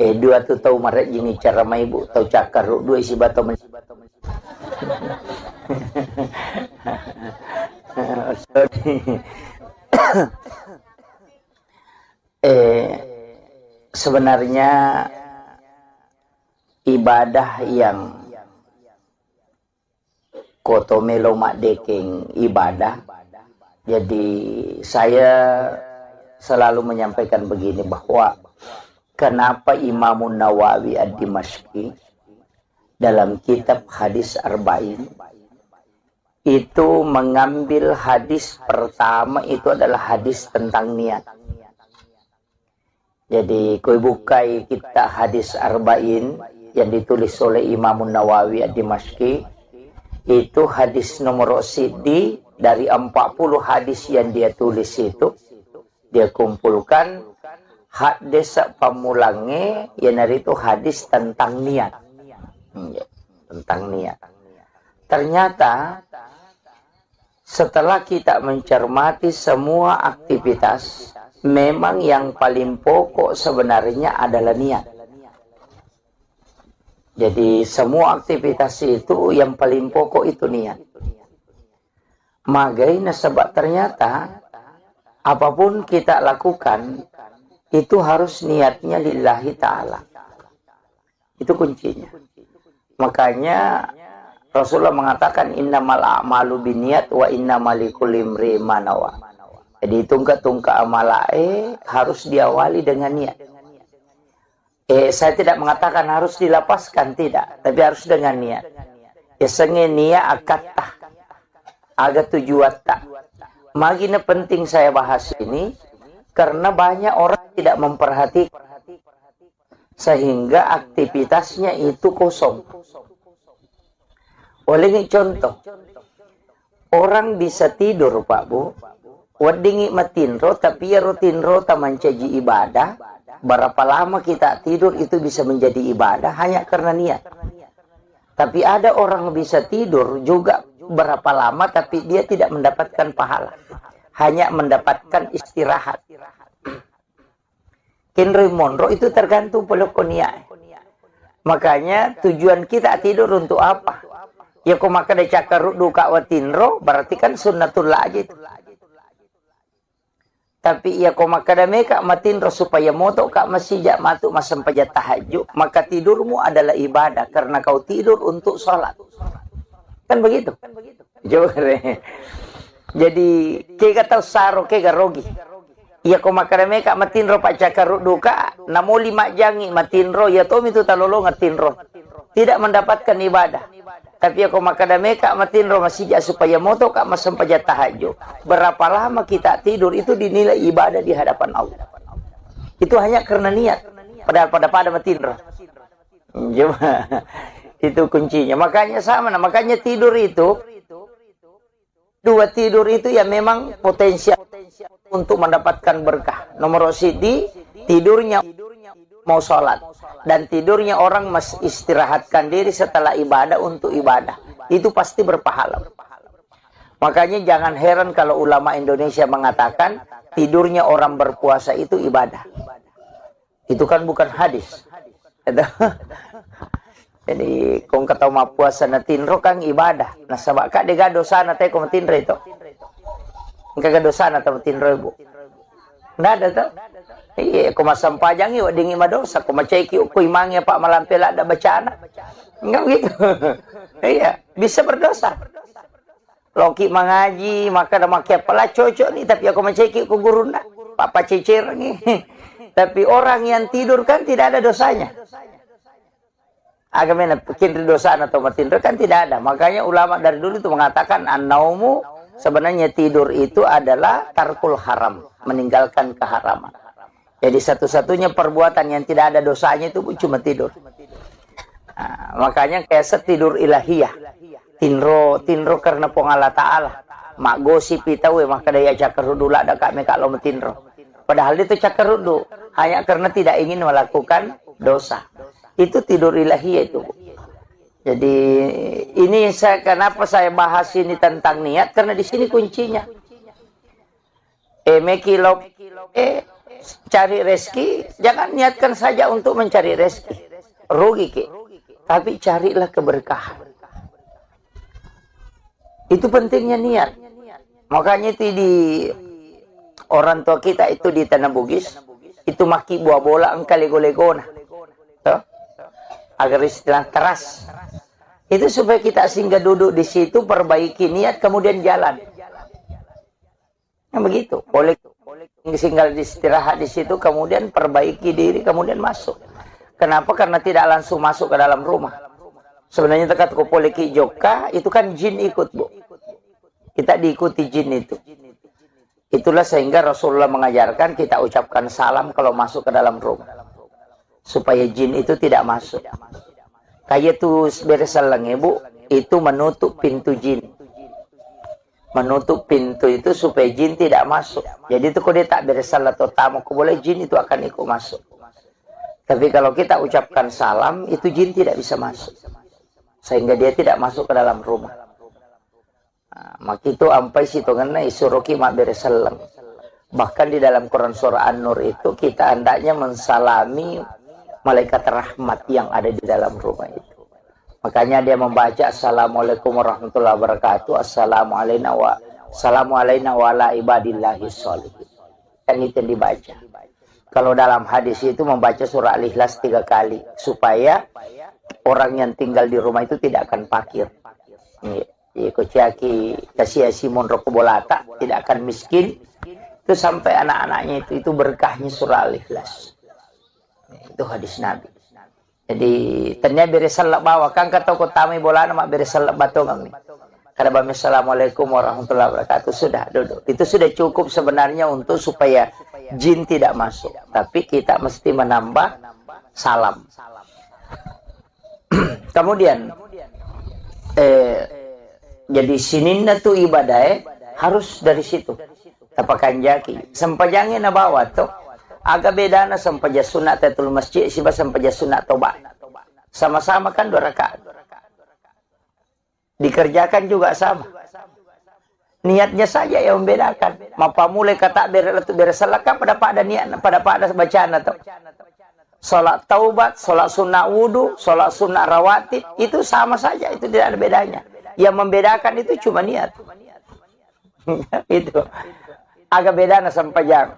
Dua tu tahu marek jini cara maibu tahu cakar dua isi bato men. Sebenarnya ibadah yang kotomelo mak deking ibadah. Jadi saya selalu menyampaikan begini, bahwa kenapa Imam Nawawi Ad-Dimashqi dalam kitab Hadis Arba'in itu mengambil hadis pertama itu adalah hadis tentang niat. Jadi koi bukai kita Hadis Arba'in yang ditulis oleh Imam Nawawi Ad-Dimashqi, itu hadis nomor sidi dari 40 hadis yang dia tulis itu, dia kumpulkan hadis pamulange yang dari itu hadis tentang niat. Tentang niat. Ternyata setelah kita mencermati semua aktivitas, memang yang paling pokok sebenarnya adalah niat. Jadi semua aktivitas itu yang paling pokok itu niat. Makanya sebab ternyata apapun kita lakukan itu harus niatnya lillahi ta'ala. Itu kuncinya. Makanya Rasulullah mengatakan innamal a'malu binniyat wa innamal likulli imri'in ma nawa. Jadi tungka amalae harus diawali dengan niat. Saya tidak mengatakan harus dilapaskan, tidak, tapi harus dengan niat. Ya sengen niat akatah agak tujuan tak. Magina penting saya bahas ini karena banyak orang tidak memperhatikan sehingga aktivitasnya itu kosong. Oleh contoh, orang bisa tidur Pak Bu, wadingi matinro tapi ya rutinro tamancaji ibadah. Berapa lama kita tidur itu bisa menjadi ibadah hanya karena niat. Tapi ada orang bisa tidur juga berapa lama tapi dia tidak mendapatkan pahala, hanya mendapatkan istirahat. Henry Monroe itu tergantung pelukoninya. Makanya tujuan kita tidur untuk apa? Ya kok maka de cakar duka watinro berarti kan sunnatullah aja itu. Tapi ya kok maka de meka matinro supaya moto kak masijak matu masam pajat tahajud, maka tidurmu adalah ibadah karena kau tidur untuk sholat. Kan begitu? Jadi kega tahu saro kega rogi. Iya ko makarame ka matinro pa cakar duka namo 5 jangi matinro ya tom itu talolo ngatinro tidak mendapatkan ibadah. Tapi ako makadame ka matinro masijak supaya moto ka masampaja tahajud. Berapa lama kita tidur itu dinilai ibadah di hadapan Allah. Itu hanya karena niat. Padahal pada matinro. Itu kuncinya. Makanya sama, makanya tidur itu dua tidur itu ya memang potensial untuk mendapatkan berkah. Nomor sidi tidurnya mau sholat dan tidurnya orang istirahatkan diri setelah ibadah untuk ibadah, itu pasti berpahala. Makanya jangan heran kalau ulama Indonesia mengatakan tidurnya orang berpuasa itu ibadah. Itu kan bukan hadis. Jadi kung kataw mapuasa na tinro kang ibadah. Nasaba ka diga dosa na tayo kung tinro ito. Kagak dosa na tayo tinro ibu. Nggak ada to. Iya, kung masampajang iyo dingi madosa. Kung macayki ukoy mangya pa malampela ada bacana. Enggak gitu. Iya, bisa berdosa. Loki mengaji maka na makia pala cocok nih, tapi aku macayki ku guru na. Papa cecer nih. Tapi orang yang tidur kan tidak ada dosanya. Agamanya bikin dosa atau matindro kan tidak ada. Makanya ulama dari dulu itu mengatakan an-naumu sebenarnya tidur itu adalah tarkul haram, meninggalkan keharaman. Jadi satu-satunya perbuatan yang tidak ada dosanya itu cuma tidur. Nah, makanya kayak tidur ilahiyah. tinro karena pong Allah Ta'ala. Mak gosip itaw maka daya cakar hudu lah dak kami kalau metinro. Padahal itu cakar hudu hanya karena tidak ingin melakukan dosa. Itu tidur ilahiyah itu. Jadi ini kenapa saya bahas ini tentang niat, karena di sini kuncinya. Mekilop cari rezeki, jangan niatkan saja untuk mencari rezeki. Rugi ke. Tapi carilah keberkahan. Itu pentingnya niat. Makanya itu di orang tua kita itu di Tanah Bugis, itu maki buah bola engkali golegona. Agar istilah keras. Itu supaya kita singgah duduk di situ, perbaiki niat, kemudian jalan. Yang begitu. Boleh singgah istirahat di situ, kemudian perbaiki diri, kemudian masuk. Kenapa? Karena tidak langsung masuk ke dalam rumah. Sebenarnya tekat ko poleki joka, itu kan jin ikut, Bu. Kita diikuti jin itu. Itulah sehingga Rasulullah mengajarkan kita ucapkan salam kalau masuk ke dalam rumah. Supaya jin itu tidak masuk. Kayak tuh beresalang ibu, itu menutup pintu jin. Menutup pintu itu supaya jin tidak masuk. Jadi itu kalau dia tak beresalah atau tamu, boleh jin itu akan ikut masuk. Tapi kalau kita ucapkan salam, itu jin tidak bisa masuk. Sehingga dia tidak masuk ke dalam rumah. Nah, maka itu ampai situ ngena isuruki mak beresalang. Bahkan di dalam Quran surah An-Nur itu kita hendaknya mensalami malaikat rahmat yang ada di dalam rumah itu. Makanya dia membaca Assalamualaikum warahmatullahi wabarakatuh, Assalamu alayna wa ala ibadillahi sholihin. Kan itu yang dibaca. Kalau dalam hadis itu membaca surah Al-Ikhlas 3 kali supaya orang yang tinggal di rumah itu tidak akan fakir. Kociaki kasih Simon Rokobolata tidak akan miskin. Itu sampai anak-anaknya itu berkahnya surah Al-Ikhlas. Itu hadis Nabi. Jadi ternyata beresalak bawa kan kata ko tami bola nama beresalak batongang nih. Kada bami assalamualaikum warahmatullahi wabarakatuh, sudah duduk. Itu sudah cukup sebenarnya untuk supaya jin tidak masuk. Tapi kita mesti menambah salam. Kemudian jadi sininna tu ibadah harus dari situ. Tapakan jaki. Sempajangin na bawa tuh. Agak beda na sampaja sunat tatul masjid siba sampaja sunat toba. Sama-sama kan 2 rakaat. Dikerjakan juga sama. Niatnya saja yang membedakan. Mapa mulai kata beresalaka pada niat pada bacaan atau salat taubat, salat sunnah wudu, salat sunnah rawatib itu sama saja, itu tidak ada bedanya. Yang membedakan itu cuma niat. Itu. Agak beda na sampajang.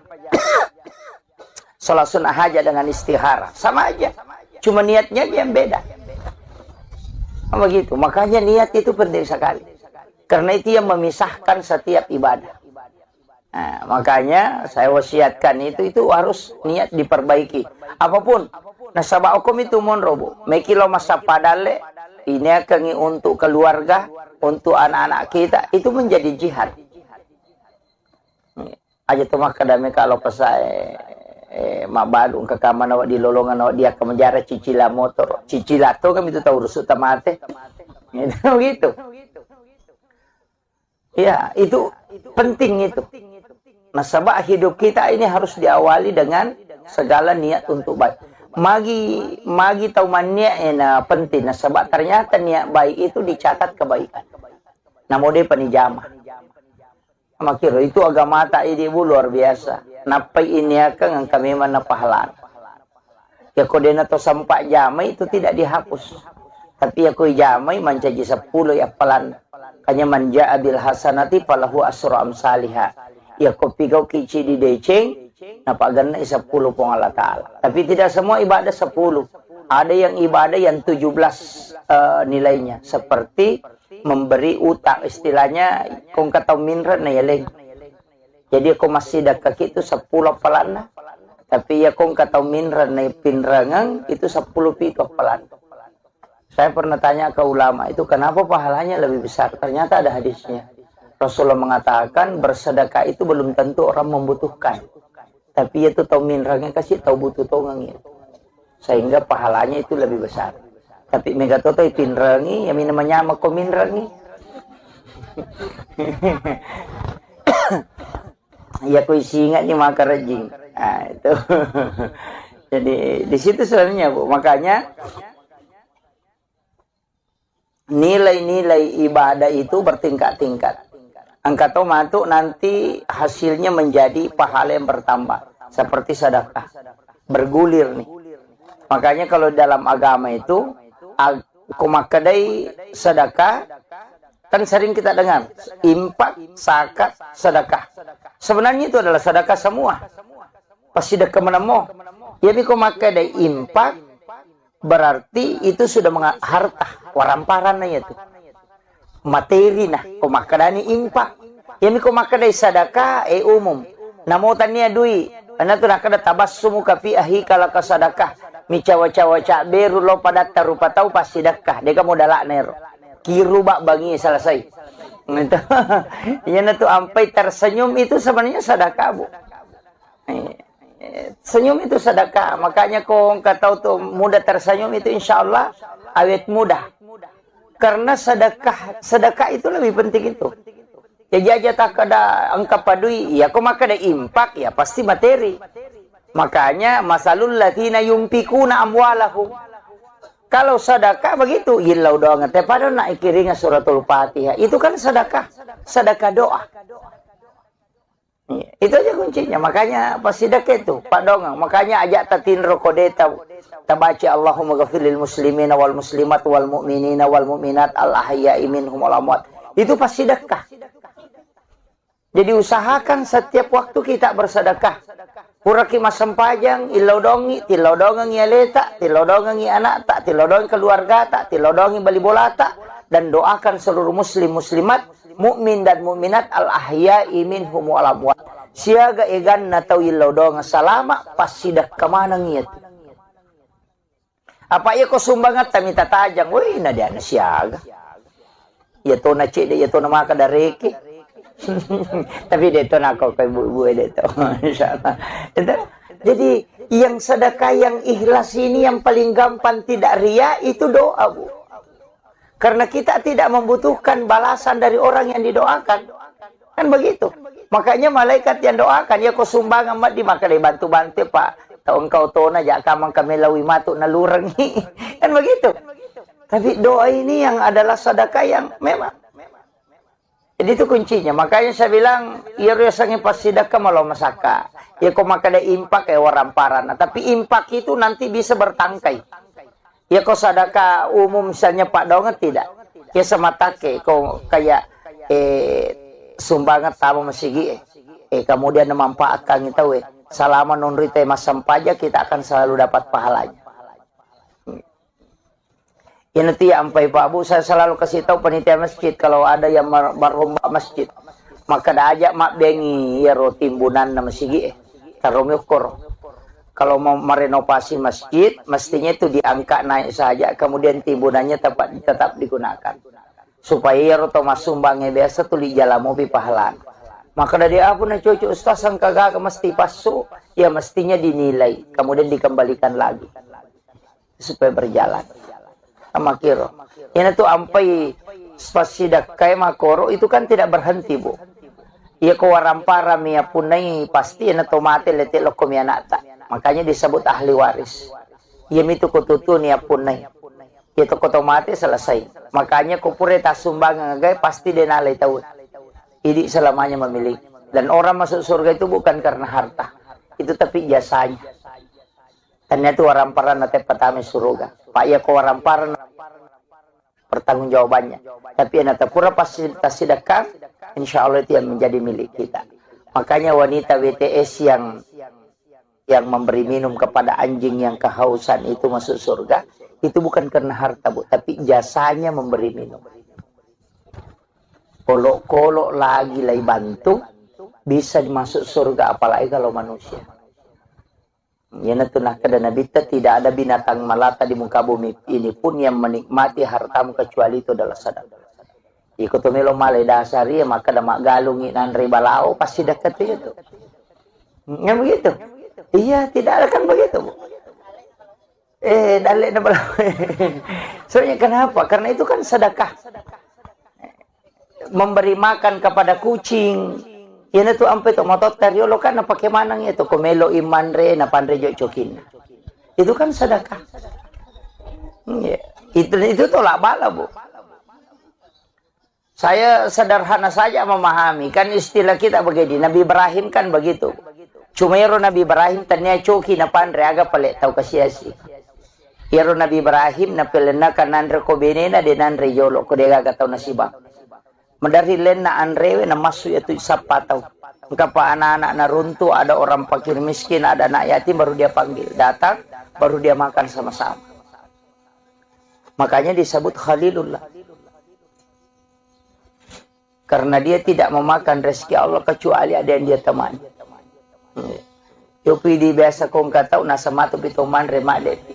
Salat sunnah hajat dengan istihara sama aja, cuma niatnya yang beda. Begitu. Makanya niat itu penting sekali, karena itu yang memisahkan setiap ibadah. Nah, makanya saya wasiatkan itu harus niat diperbaiki. Apapun nasabah hukum itu monrobo mekilo masa padale ini akan untuk keluarga, untuk anak-anak kita, itu menjadi jihad. Aja tuh maka dami kalau pesai mabadung ke kamar awak di lolongan awak dia ke menjara cicila motor cicila tuh kan itu tahu rusuk tamate gitu. Ya itu penting itu. Nasabah hidup kita ini harus diawali dengan segala niat untuk baik. Magi tahu mania penting. Nasabah ternyata niat baik itu dicatat kebaikan. Namun dia penijamah. Makiro itu agama tak ibu luar biasa. Napai ini akan kami mana pahala. Ya kodena to sampai jamai itu tidak dihapus. Tapi aku jamai mencaji 10 ya pelan. Kanya manja abil hasanati falahu asru amsalihah. Ya kopi kau kici di deceng. Napa ganna 10 pong Allah Ta'ala. Tapi tidak semua ibadah 10. Ada yang ibadah yang 17 nilainya. Seperti memberi utang, istilahnya kong kata minra na yaleng. Jadi aku masih dak kaki itu 10 pelana, tapi ya kong kata minra na pinrangang itu 10 pito pelana. Saya pernah tanya ke ulama itu kenapa pahalanya lebih besar. Ternyata ada hadisnya. Rasulullah mengatakan bersedekah itu belum tentu orang membutuhkan, tapi itu tahu minrangnya kasih tahu butuh tongangnya, sehingga pahalanya itu lebih besar. Tapi mega toto ipinrangi, ya namanya makominrangi. Ya ku singa ni maka rejing. Nah, itu. Jadi di situ sebenarnya Bu. Makanya nilai-nilai ibadah itu bertingkat-tingkat. Angkatau matu nanti hasilnya menjadi pahala yang bertambah. Seperti sedekah. Bergulir nih. Makanya kalau dalam agama itu kumakadai sedekah, kan sering kita dengar infak, zakat, sedekah. Sebenarnya itu adalah sedekah semua. Pasti sedekah menemu. Jadi kumakadai infak berarti itu sudah harta, waramparannya itu. Materi nah, kumakadani infak. Jadi kumakadai sedekah umum. Namutannya duit. Ana tu nak ada tabassumu ka fi ahika laka sedekah. Mi cawa-cawa beru lo pada tarupa tahu pasti sedekah. Dia kamu dalak nero. Kiru bak bangi selesai. Itu. Yana tu ampai tersenyum itu sebenarnya sedekah, Bu. Senyum itu sedekah. Makanya kau tahu tuh mudah tersenyum itu insyaallah awet mudah. Karena sedekah itu lebih penting itu. Ya jaja tak ada angka padui, ya kau maka ada impak ya pasti materi. Makanya masalul latina yumpikuna amwalahum. Kalau sedekah begitu, ilau doa ngete pada nak ikiringa suratul Fatihah. Itu kan sedekah, sedekah doa. Itu aja kuncinya. Makanya pas sedekah itu, Pak Dongang. Makanya ajak tatin rokodeta. Tabaci Allahumma ghafiril muslimina wal muslimat wal mu'minina wal mu'minat al ahya'i minhum wal amwat. Itu pas sedekah. Jadi usahakan setiap waktu kita bersedekah. Puraki masam pajang, ilodongi, tilodongi aleta, tilodongi anak tak, tilodongi keluarga tak, tilodongi bali bola tak, dan doakan seluruh muslim muslimat, mukmin dan mukminat al ahya'i minhum wal amwat. Siaga egan na tau ilodong salama pas sidak kemana ngiat. Apa ya ko sumbangat tamita tajang, woi na dia na siaga. Ya to na cede, ya to na maka dareke. Tapi dia tu nak kau ibu-ibu dia tu, insyaallah. Jadi yang sedekah yang ikhlas ini yang paling gampang tidak ria itu doa, Bu. Karena kita tidak membutuhkan balasan dari orang yang didoakan, kan begitu. Makanya malaikat yang doakan ya kau sumbang amat di maka dibantu-bantu Pak. Tahu engkau tona jak kamang kami lawi matuk nalurengi, kan begitu. Tapi doa ini yang adalah sedekah yang memang. Jadi itu kuncinya. Makanya saya bilang, ya rasanya pas sedekah malah masaka. Ya kau makan ada impak kayak waramparan. Tapi impak itu nanti bisa bertangkai. Ya kau sedekah umum misalnya Pak Donget tidak. Ya semata kau kayak sumbangan tamu masigi. Kemudian memanfaatkan itu. Selama non-rite masam pajak kita akan selalu dapat pahalanya. Ya nanti sampai Pak Bu, saya selalu kasih tahu panitia masjid kalau ada yang merombak masjid, maka dah ajak mak bengi ya timbunan nama sigi tarom yukur. Kalau mau merenovasi masjid, mestinya itu diangkat naik saja, kemudian timbunannya tetap digunakan. Supaya ya rotomas sumbangnya biasa tuh di jalan mobil pahalan. Maka dari apa nak cucu ustaz sang kagak mesti pasu, ya mestinya dinilai, kemudian dikembalikan lagi supaya berjalan. Sama kiro. Ini tuh ampai spasidak kayak makoro itu kan tidak berhenti, Bu. Ia kewarampara mia punai pasti ini tomate letik lokom ya nata. Makanya disebut ahli waris. Ia itu kututu nia punai. Itu kotomate selesai. Makanya kupure tasumbangan ngagai pasti denalai tahu. Ini selamanya memiliki. Dan orang masuk surga itu bukan karena harta. Itu tapi jasanya. Karena itu waramparan nate petame surga. Pak ya ko waramparan pertanggungjawabannya. Tapi nate pura pasti sedekah, insya Allah itu yang menjadi milik kita. Makanya wanita WTS yang memberi minum kepada anjing yang kehausan itu masuk surga, itu bukan karena harta, Bu, tapi jasanya memberi minum. Kolok-kolok lagi lagi bantu bisa masuk surga, apalagi kalau manusia. Ya natunah kada Nabi tidak ada binatang melata di muka bumi ini pun yang menikmati hartamu kecuali itu adalah sedekah. Ikut melo malai dasari maka damak galungi nan ribalao pasti dekat itu. Ya begitu. Iya, tidak ada kan begitu, Bu. Dalek na bala. Soalnya kenapa? Karena itu kan sedekah. Memberi makan kepada kucing. Yan itu ampe to motot teriolo kan na pakai manang itu komelo iman re na pandre jo cokin. Itu kan sedekah. Itu tolak bala, Bu. Saya sederhana saja memahami. Kan istilah kita begini. Nabi Ibrahim kan begitu. Cumero Nabi Ibrahim tanya coki na pandre aga palit tau kasiasi. Yaro Nabi Ibrahim na pelena kan nandre ko benena de nandre yolo ko de aga tau nasibang. Medari len na anrewe na masu itu sapatau. Kapa anak-anak na runtuh, ada orang fakir miskin, ada anak yatim, baru dia panggil. Datang, baru dia makan sama-sama. Makanya disebut Khalilullah. Karena dia tidak memakan rezeki Allah kecuali ada yang dia temani. Yopi di biasa kong katau nasa matu pitoman remak depi.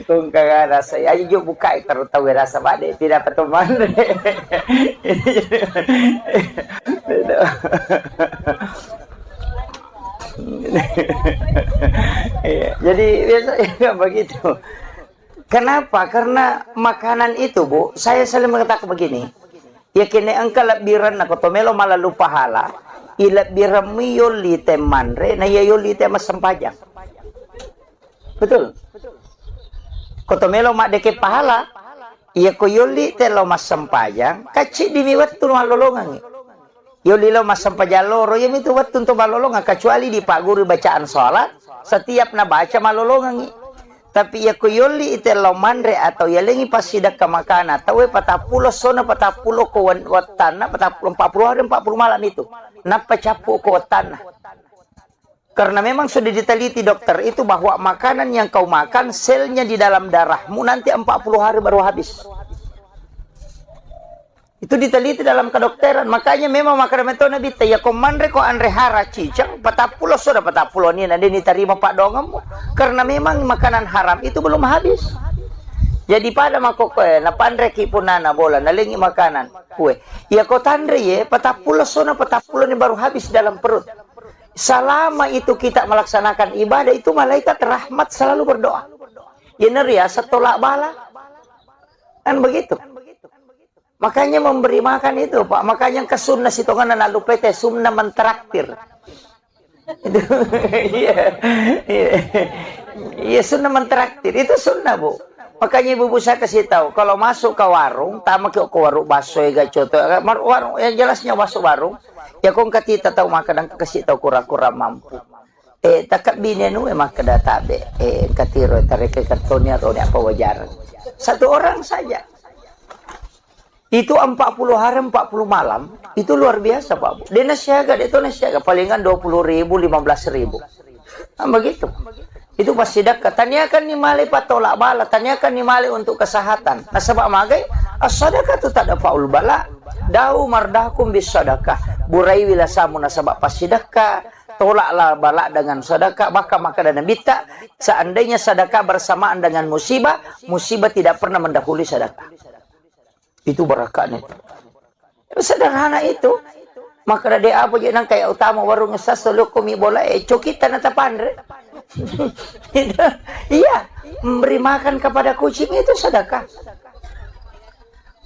Kung kagak rasa ayo jo buka karo tahu rasa bade tidak peteman. Jadi biasanya begitu. Kenapa? Karena makanan itu, Bu, saya selalu mengatakan begini. Ya kini engkau lebiran na kotomelo malalu pahala. Ila birami yoli temanre na yoli temas sempajang. Betul. Kotomelo mak deke pahala. Iya ko yoli telo mas sempajang. Kacik dimiwat tu malolongan. Yoli lo mas sempajang loro ya itu wat untuk malolongan kecuali di pak guru bacaan sholat setiap na baca malolongan. Tapi ya ko yoli itelo manre atau ya lengi pasidak ke makana. Tahu patapulo sona patapulo ko watana patapulo 40 hari 40 malam itu. Napa capu ko watana. Karena memang sudah diteliti dokter itu bahwa makanan yang kau makan selnya di dalam darahmu nanti 40 hari baru habis. Itu diteliti dalam kedokteran. Makanya memang makanan itu nabi ya ko manre ko anre hara cicang patapulo sudah patapulo ni nanti diterima pak dongemu. Karena memang makanan haram itu belum habis. Jadi pada makokoe na pandre ki punana bola nalingi makanan kue. Ya ko tandre ye patapulo sona patapulo ni baru habis dalam perut. Selama itu kita melaksanakan ibadah itu malaikat rahmat selalu berdoa. Ya neria setolak bala. Kan begitu. Makanya memberi makan itu, Pak. Makanya ke sunnah situ kan lalu PT sunnah mentraktir. Itu iya sunnah mentraktir. Itu sunnah, Bu. Makanya ibu saya kasih tahu, kalau masuk ke warung, tamak ke warung baso ya coto, warung yang jelasnya masuk warung, ya kong katita tahu makan kasih tahu kura-kura mampu. Takap bini nu emang kedatabe, katiro tarik kartonnya atau apa wajaran. Satu orang saja. Itu 40 hari 40 malam itu luar biasa, Pak Bu. Dia nasiaga, itu nasiaga palingan 20.000 15.000. Nah, begitu. Itu pasti dekat. Tanyakan ni male patolak bala, tanyakan ni male untuk kesehatan. Nah sebab magai as-sadaqah tu tak ada faul bala. Dau mardahkum bis sadaqah. Burai wila samu nasabak pas sedekah. Tolaklah bala dengan sedekah, maka dan bita. Seandainya sedekah bersamaan dengan musibah, musibah tidak pernah mendahului sedekah. Itu berakatnya. Sederhana itu. Maka dia apa je nang kayak utama warung sasolo komi bola cokita na tapandre. Iya, memberi makan kepada kucing itu sedekah.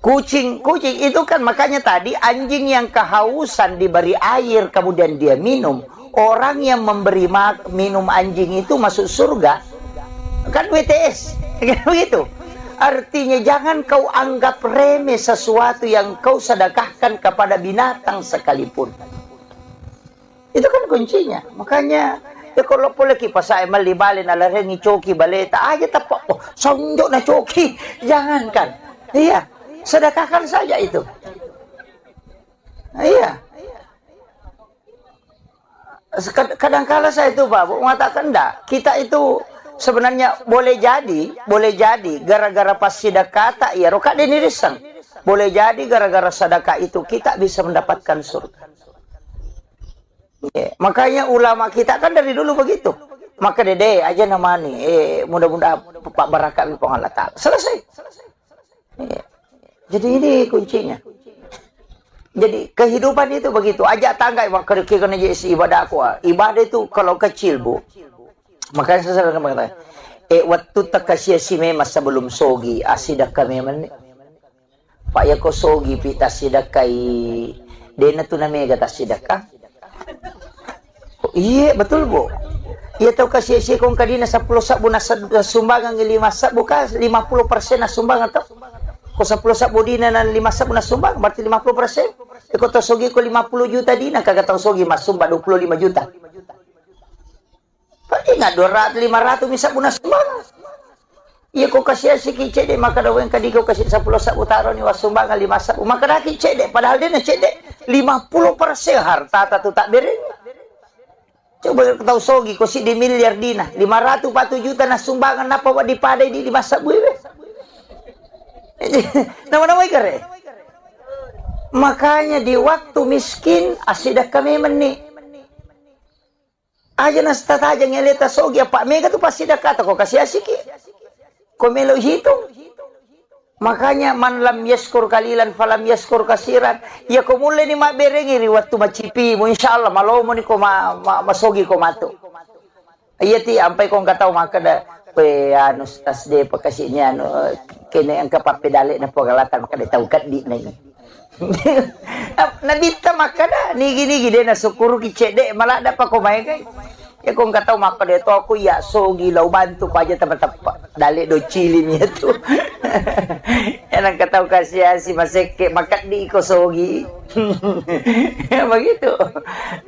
Kucing itu kan makanya tadi anjing yang kehausan diberi air kemudian dia minum. Orang yang memberi minum anjing itu masuk surga. Kan WTS. Kan begitu. Artinya jangan kau anggap remeh sesuatu yang kau sedekahkan kepada binatang sekalipun. Itu kan kuncinya. Makanya ya kalau boleh kipas saya malibalin ala rengi coki baleta aja tapak oh sonjok na coki. Jangankan. Iya, sedekahkan saja itu. Iya. Kadang-kala saya itu Pak mengatakan enggak, kita itu sebenarnya boleh jadi gara-gara pas sedekah tak ya roka dinirisang. Boleh jadi gara-gara sedekah itu kita bisa mendapatkan surga. Ya, makanya ulama kita kan dari dulu begitu. Maka dede aja namanya mudah-mudahan Pak Barakat di Allah Ta'ala. Selesai. Ya. Jadi ini kuncinya. Jadi kehidupan itu begitu. Ajak tangga kena jadi ibadah aku. Ibadah itu kalau kecil, Bu. Makanya saya selalu mengatakan, waktu takasya si mema sebelum sogi asidak kami men. Pak ya ko sogi pita sidak kai dena tu namanya gata sidak ka. Iya betul, Bu. Iya tahu kasih si kong kadina 10 sabu na sumbangan 5 sabu ka 50% na sumbangan to. Ko 10 sabu dina na 5 sabu na sumbang berarti 50%. Ko to sogi ko 50 juta dina kagak tahu sogi mas sumba 25 juta. Pati nga 200 500 bisa buna sumbang. Iya ko kasih si kicede maka daw yang kadi ko kasih 10 sabu taro ni wasumbangan 5 sabu maka dah kicede padahal dia na cede 50% harta tatu tak bering. Coba tahu sogi ko si di miliar dina 540 juta na sumbangan napa wa di padai di 5 sabu be. Nama-nama ikare. Makanya di waktu miskin asidak kami meni. Aja nasta aja ngeleta sogi apa mega tu pasti dah kata kok kasih asiki. Kau melo hitung. Makanya man lam yaskur kalilan falam yaskur kasiran. Ya kau mulai ni mak berengi waktu macipi mu insyaallah malo mo ni ko masogi ko mato. Iya ti ampai kau enggak tahu maka dah pe anu tas de pakasihnya anu kene ang kapapedale na pagalatan maka tahu kat di na. Nabita maka dah nigi-nigi dia na sukuru kicede malah ada pa ko may kay. Ya kung kataw maka dito ako ya sogi law bantu pa aja tepat-tepat dali do chilin ya tu. Yan ang kataw kasi si maseke makat di ko sogi. Begitu.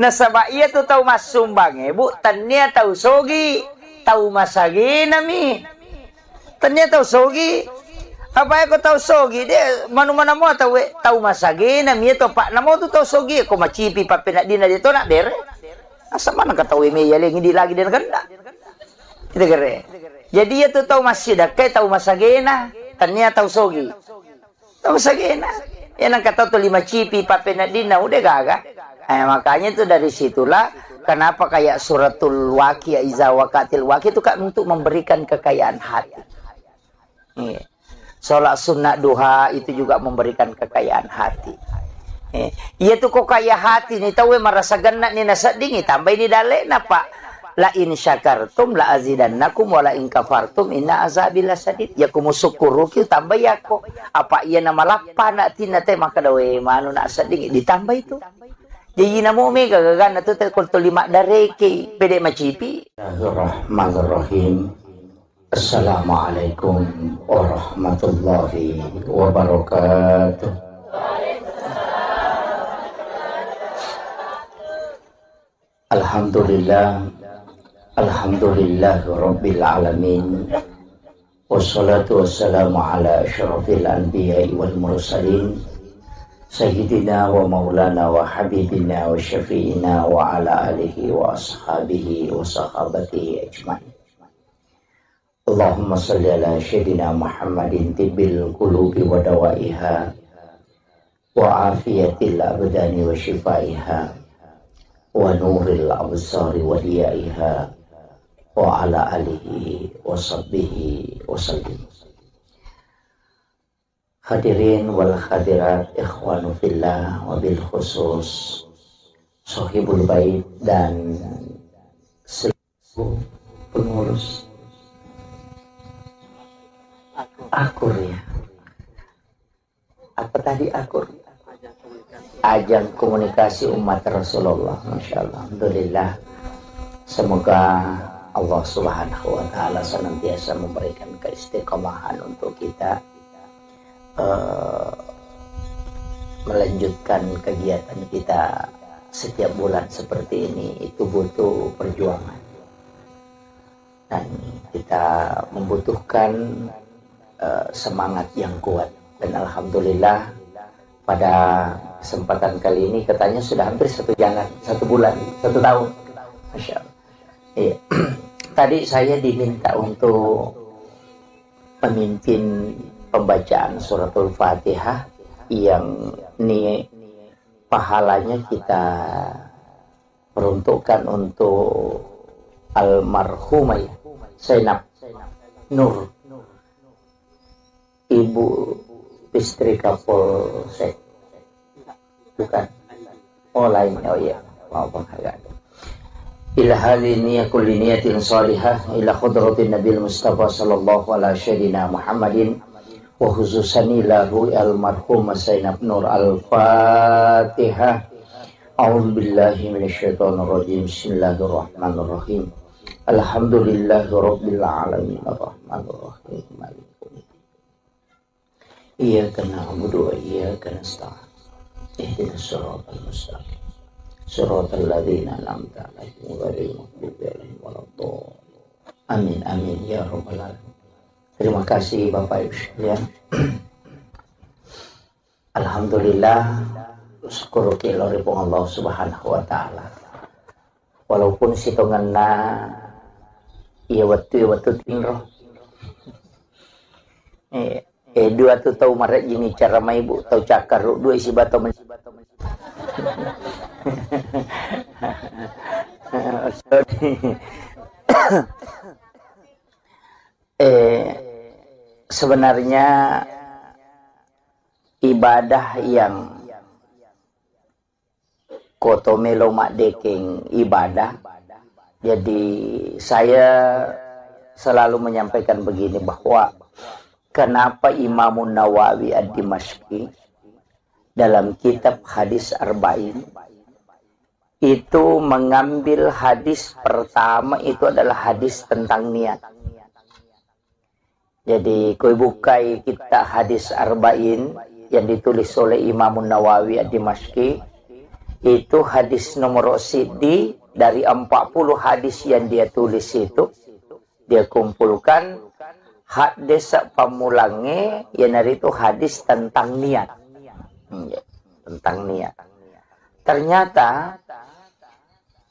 Nasaba iya tu tahu mas sumbang bu tanya tahu sogi tahu masagi nami. Tanya tahu sogi apa ko tahu sogi dia mana-mana mo tahu masagi nami to pak namo tu tahu sogi ko macipi pa pinak dina dito na bere. Asa mana kata weme ya hindi lagi din ganda. Kita kere. Jadi ya tu tahu masih dak kay tahu masagena, tanya tahu sogi. Tahu masagena. Yan ang kata tu 5 cipi papena dina udah gaga. Makanya itu dari situlah kenapa kayak suratul Waqiah iza waqatil waqiah itu kan untuk memberikan kekayaan hati. Salat sunnah duha itu juga memberikan kekayaan hati. Iya tuh kok kaya hati nih tahu merasa gana nih nasa dingi tambah ini dale napa la in syakartum la azidannakum wa la in kafartum inna azabi lasadid ya kumu syukuru ki tambah ya kok apa iya nama lapana tina teh maka dawe manu na sadingi ditambah itu jadi namo mega gagana tuh teh kul 5 dareke pede macipi. Bismillahirrahmanirrahim. Assalamualaikum warahmatullahi wabarakatuh. Alhamdulillah Rabbil Alamin. Wassalatu wassalamu ala asyrafil anbiya'i wal mursalin Sayyidina wa maulana wa habibina wa syafi'ina wa ala alihi wa ashabihi wa sahabatihi ajma'in. Allahumma salli ala Sayyidina Muhammadin tibbil qulubi wa dawaiha wa afiyatil abdani wa shifaiha wa nuril absari wa riyaiha wa ala alihi wa sahbihi wa sallim. Hadirin wal hadirat ikhwanu fillah wa bil khusus sahibul bait dan seluruh pengurus akur ya. Apa tadi akur? Ajang komunikasi umat Rasulullah. Masya Allah. Alhamdulillah. Semoga Allah Subhanahu wa Ta'ala senantiasa memberikan keistiqomahan untuk kita melanjutkan kegiatan kita setiap bulan seperti ini. Itu butuh perjuangan dan kita membutuhkan semangat yang kuat. Dan alhamdulillah pada kesempatan kali ini katanya sudah hampir 1 bulan, 1 tahun. Masya Allah. Iya. Tadi saya diminta untuk memimpin pembacaan suratul Fatihah yang ini pahalanya kita peruntukkan untuk almarhumah Zainab Nur, ibu istri Kapolsek Bukan. Oh lain. Oh iya. Mau penghargaan. Ila hadhihi niyyah kulli niyatin salihah ila khudratin Nabil Mustafa sallallahu alaihi sayyidina Muhammadin wa khususan ila ru'al marhum Zainab Nur Al-Fatihah. A'udzu billahi minasyaitonir rajim. Bismillahirrahmanirrahim. Alhamdulillahirabbil alamin arrahmanir rahim maliki yaumiddin. Iyyaka na'budu wa iyyaka nasta'in. Ihdinas siratal mustaqim. Siratal ladzina an'amta 'alaihim ghairil maghdubi 'alaihim waladdallin. Amin amin ya rabbal alamin. Terima kasih Bapak Ibu sekalian. Alhamdulillah syukur kiloripun Allah Subhanahu wa taala. Walaupun sitonganna iya waktu tinro. Dua tu tahu maret jini cara mai bu tahu cakar dua isi bato men. Sebenarnya ibadah yang koto melo mak deking ibadah. Jadi saya selalu menyampaikan begini bahwa kenapa Imam Nawawi Ad-Dimashqi dalam kitab hadis Arba'in itu mengambil hadis pertama itu adalah hadis tentang niat. Jadi koi bukai kita hadis Arba'in yang ditulis oleh Imam Nawawi Ad-Dimashqi itu hadis nomor sidi dari 40 hadis yang dia tulis itu dia kumpulkan hadis pamulange yang dari itu hadis tentang niat. Tentang niat. Ternyata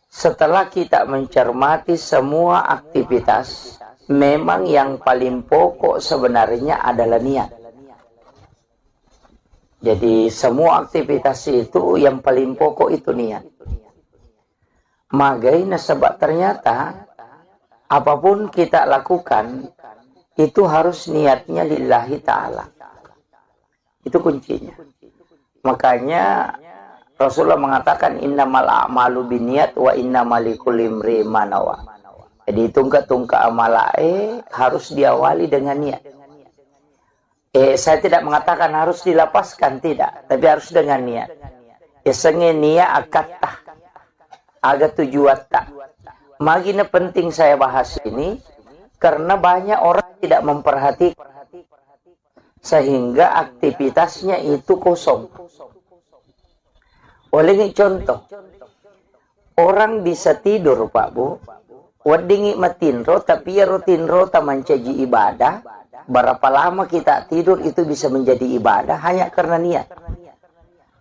setelah kita mencermati semua aktivitas, memang yang paling pokok sebenarnya adalah niat. Jadi semua aktivitas itu yang paling pokok itu niat. Magaina sebab ternyata apapun kita lakukan itu harus niatnya lillahi ta'ala. Itu kuncinya. Makanya Rasulullah mengatakan innamal a'malu binniyat wa innamal likulli imri'in ma nawa. Jadi tungka-tungka amalae harus diawali dengan niat. Saya tidak mengatakan harus dilapaskan, tidak, tapi harus dengan niat. Sengen niat akatah agak tujuan tak. Magina penting saya bahas ini karena banyak orang tidak memperhatikan sehingga aktivitasnya itu kosong. Oleh contoh, orang bisa tidur Pak Bu, wadingi matinro tapi ya rutinro tamancaji ibadah. Berapa lama kita tidur itu bisa menjadi ibadah hanya karena niat.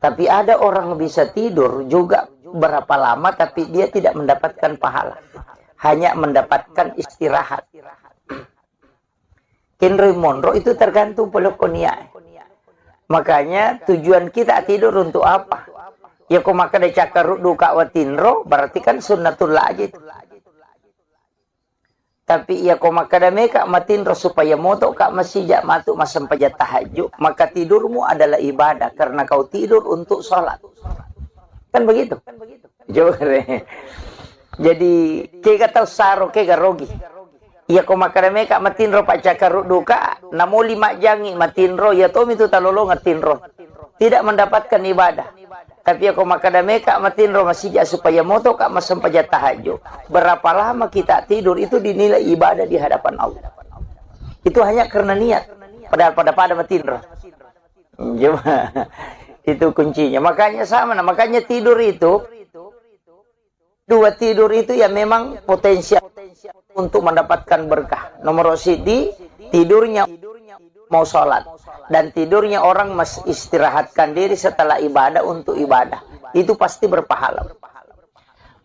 Tapi ada orang bisa tidur juga berapa lama tapi dia tidak mendapatkan pahala. Hanya mendapatkan istirahat. Kenroy Monro itu tergantung pelokonia. Makanya tujuan kita tidur untuk apa? Ya kok maka de cakar duka watinro berarti kan sunnatullah aja itu. Tapi ya kok maka de meka matinro supaya moto kak masijak matu masampaja tahajud, maka tidurmu adalah ibadah karena kau tidur untuk sholat. Kan begitu? Jadi kega tahu saro kega rogi. Ya kok maka de meka matinro pak cakar duka namo 5 jangi matinro ya tom itu talolo ngatinro. Tidak mendapatkan ibadah. Tapi aku makada meka matinro masijak supaya moto kak masampaja tahajud. Berapa lama kita tidur itu dinilai ibadah di hadapan Allah. Itu hanya karena niat. Padahal pada matinro. Itu kuncinya. Makanya sama. Makanya tidur itu. Dua tidur itu ya memang potensial untuk mendapatkan berkah. Nomor sidi tidurnya mau sholat. Dan tidurnya orang istirahatkan diri setelah ibadah untuk ibadah. Itu pasti berpahala.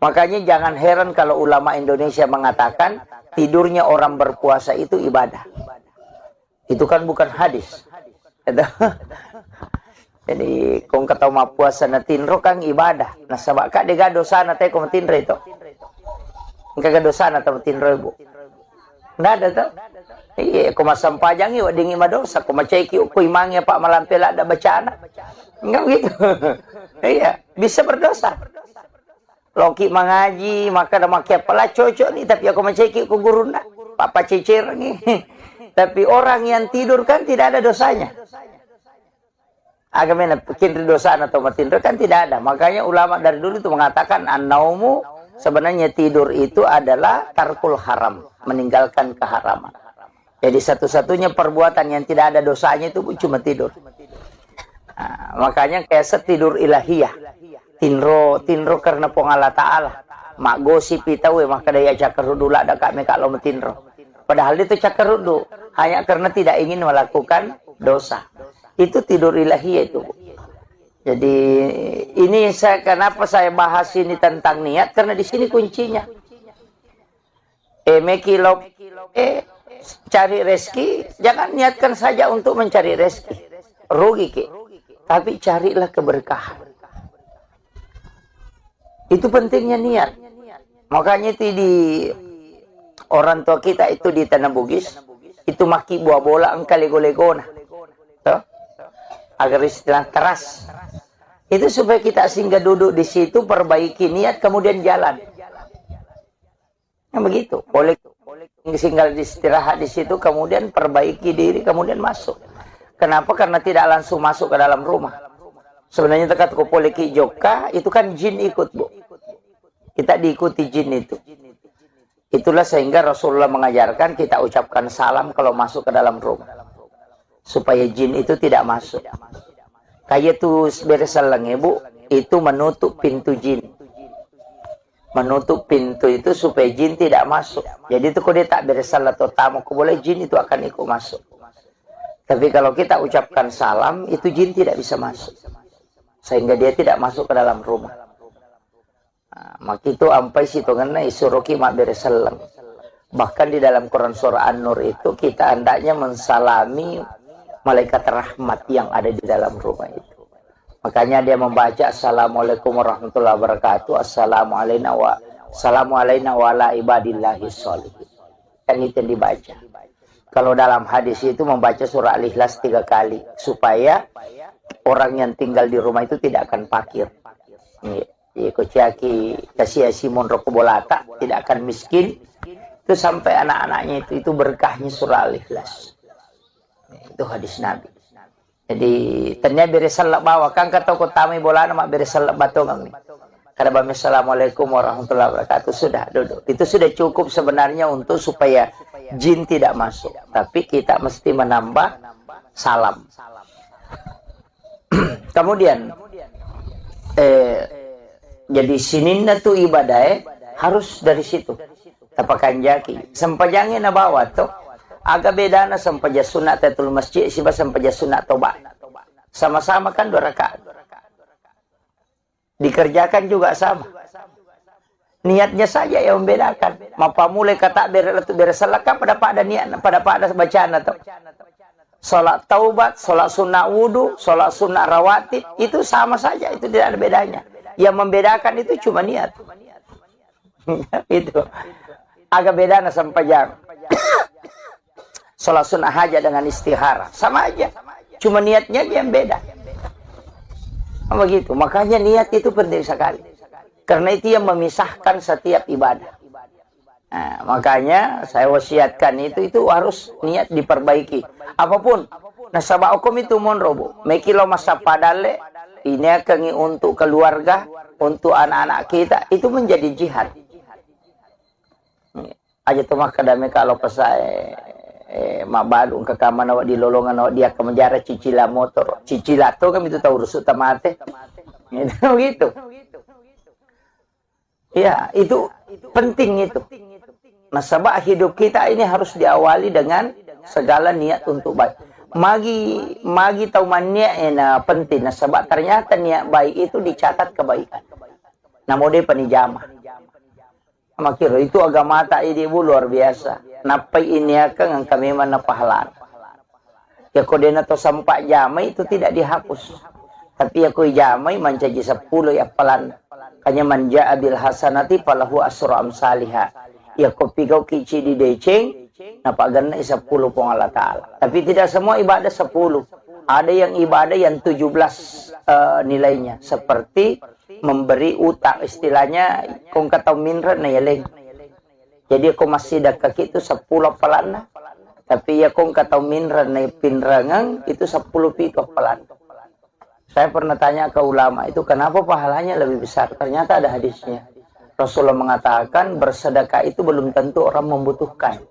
Makanya jangan heran kalau ulama Indonesia mengatakan tidurnya orang berpuasa itu ibadah. Itu kan bukan hadis. Jadi kung kataw mapuasa na tinro kang ibadah. Nasaba ka de dosa na tayo kung tinro ito. Kagak dosa na tayo tinro ibu. Nggak ada tuh. Iya, kung masampajang iyo, dingi madosa. Kung macayki ukoy mangya pak malampila ada bacana. Enggak begitu. Iya, bisa berdosa. Loki mengaji, maka ada makia pala cocok nih, tapi aku menceki ku guru nak, papa cecer nih. Tapi orang yang tidur kan tidak ada dosanya. Agamanya bikin dosa atau tidur kan tidak ada. Makanya ulama dari dulu itu mengatakan an-naumu, sebenarnya tidur itu adalah tarkul haram, meninggalkan keharaman. Jadi satu-satunya perbuatan yang tidak ada dosanya itu cuma tidur. Nah, makanya kayak setidur ilahiyah. Tinro karena pengala ta'ala. Mak gosip itawe maka daya cakar hudu lah ada kami kalau metinro. Padahal itu cakar hudu hanya karena tidak ingin melakukan dosa. Itu tidur ilahiyah itu. Jadi ini kenapa saya bahas ini tentang niat, karena di sini kuncinya. Cari rezeki, jangan niatkan saja untuk mencari rezeki. Rugi ke. Tapi carilah keberkahan. Itu pentingnya niat. Makanya itu di orang tua kita itu di Tanah Bugis, itu maki buah bola engkali golegona. Agar istilah keras. Itu supaya kita singgah duduk di situ, perbaiki niat, kemudian jalan. Yang begitu. Boleh singgah istirahat di situ, kemudian perbaiki diri, kemudian masuk. Kenapa? Karena tidak langsung masuk ke dalam rumah. Sebenarnya tekat ko poleki joka, itu kan jin ikut, Bu. Kita diikuti jin itu. Itulah sehingga Rasulullah mengajarkan kita ucapkan salam kalau masuk ke dalam rumah. Supaya jin itu tidak masuk. Kayak tuh beresalang Bu, itu menutup pintu jin. Menutup pintu itu supaya jin tidak masuk. Jadi itu kalau dia tak beresalah atau tamu, boleh jin itu akan ikut masuk. Tapi kalau kita ucapkan salam, itu jin tidak bisa masuk. Sehingga dia tidak masuk ke dalam rumah. Nah, maka itu ampai situ ngena isuruki mak beresalang. Bahkan di dalam Quran surah An-Nur itu kita hendaknya mensalami malaikat rahmat yang ada di dalam rumah itu. Makanya dia membaca Assalamualaikum warahmatullahi wabarakatuh, Assalamu alayna wa ala ibadillahi sholihin. Kan itu yang dibaca. Kalau dalam hadis itu membaca surah Al-Ikhlas 3 kali supaya orang yang tinggal di rumah itu tidak akan fakir. Kociaki kasih Simon Rokobolata tidak akan miskin. Itu sampai anak-anaknya itu berkahnya surah Al-Ikhlas. Itu hadis Nabi. Jadi ternyata beresalak bawa kan kata ko tami bola nama beresalak batongang nih. Kada bami assalamualaikum warahmatullahi wabarakatuh, sudah duduk. Itu sudah cukup sebenarnya untuk supaya jin tidak masuk. Tapi kita mesti menambah salam. Kemudian jadi sininna tu ibadah harus dari situ. Tapakan jaki. Sempajangnya na bawa tuh. Agak beda na sampaja sunat tatul masjid siba sampaja sunat toba. Sama-sama kan 2 rakaat. Dikerjakan juga sama. Niatnya saja yang membedakan. Mapa mulai kata beresalakah pada niat pada bacaan atau salat taubat, salat sunnah wudu, salat sunnah rawatib itu sama saja, itu tidak ada bedanya. Yang membedakan itu cuma niat. Itu agak beda na sampajang. Salat sunnah hajat dengan istihara sama aja, cuma niatnya yang beda. Begitu. Makanya niat itu penting sekali, karena itu yang memisahkan setiap ibadah. Nah, makanya saya wasiatkan itu harus niat diperbaiki. Apapun nasabah hukum itu monrobo mekilo masa padale ini akan untuk keluarga, untuk anak-anak kita, itu menjadi jihad. Aja tuh mah kadame kalau pesai mabadung ke kamar awak di lolongan awak dia ke menjara cicila motor cicila tuh kan itu tahu rusuk tamate gitu ya, itu penting itu. Nasabah hidup kita ini harus diawali dengan segala niat untuk baik. Magi tahu mania penting. Nasabah ternyata niat baik itu dicatat kebaikan. Namun dia penijamah. Makiro itu agama tak ibu luar biasa. Napai ini akan kami mana pahala. Ya kodena to sampai jamai itu tidak dihapus. Tapi aku jamai mencaji 10 ya pelan. Kanya manja abil hasanati falahu asru amsalihah. Ya kopi kau kici di deceng. Napa ganna 10 pong Allah Ta'ala. Tapi tidak semua ibadah 10. Ada yang ibadah yang 17 nilainya. Seperti memberi utang. Istilahnya, kung kataw minra na yaling. Jadi aku masih dah kaki itu 10 pelana. Tapi ya kung kataw minra na pinrangang itu 10 pito pelana. Saya pernah tanya ke ulama itu kenapa pahalanya lebih besar. Ternyata ada hadisnya. Rasulullah mengatakan bersedekah itu belum tentu orang membutuhkan.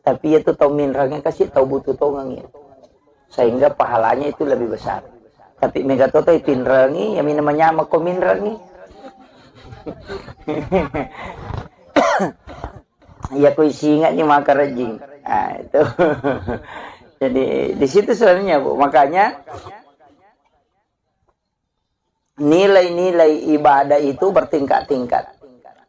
Tapi itu tahu minrangnya kasih tahu butuh tongangnya. Sehingga pahalanya itu lebih besar. Tapi megatoto pinrangi yang namanya mako minrangi. Ya ku singa ni maka rejing. Nah, itu. Jadi di situ sebenarnya Bu. Makanya nilai-nilai ibadah itu bertingkat-tingkat.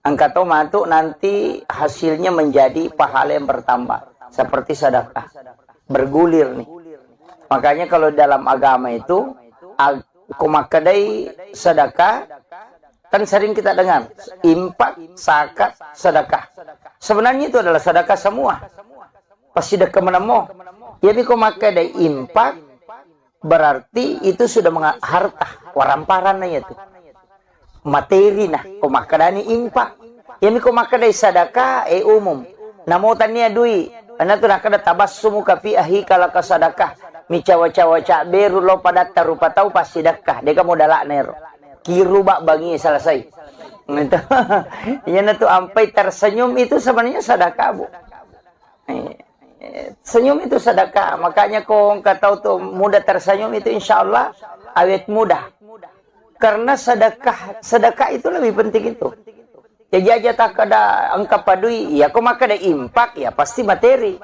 Angkatau matu nanti hasilnya menjadi pahala yang bertambah. Seperti sedekah. Bergulir nih. Makanya kalau dalam agama itu, kumakadai sedekah, kan sering kita dengar. Impak, zakat, sedekah. Sebenarnya itu adalah sedekah semua. Pasti sedekah menemu. Jadi kumakadai impak, berarti itu sudah harta. Waramparannya itu. Materi nah. Kumakadani impak. Jadi kumakadai sedekah, umum. Namutannya dui. Ana tu nakada tabassumu kafi ahika laka sedekah. Mi cawa-cawa beru lo pada tarupa tahu pasti sedekah. Dia kamu dalak nero. Kiru bak bangi selesai. Itu. Yana tu ampai tersenyum itu sebenarnya sedekah Bu. Senyum itu sedekah. Makanya kau tahu tuh mudah tersenyum itu insyaallah awet mudah. Karena sedekah itu lebih penting itu. Ya aja tak ada angka padui, ya kok maka ada impak ya pasti materi.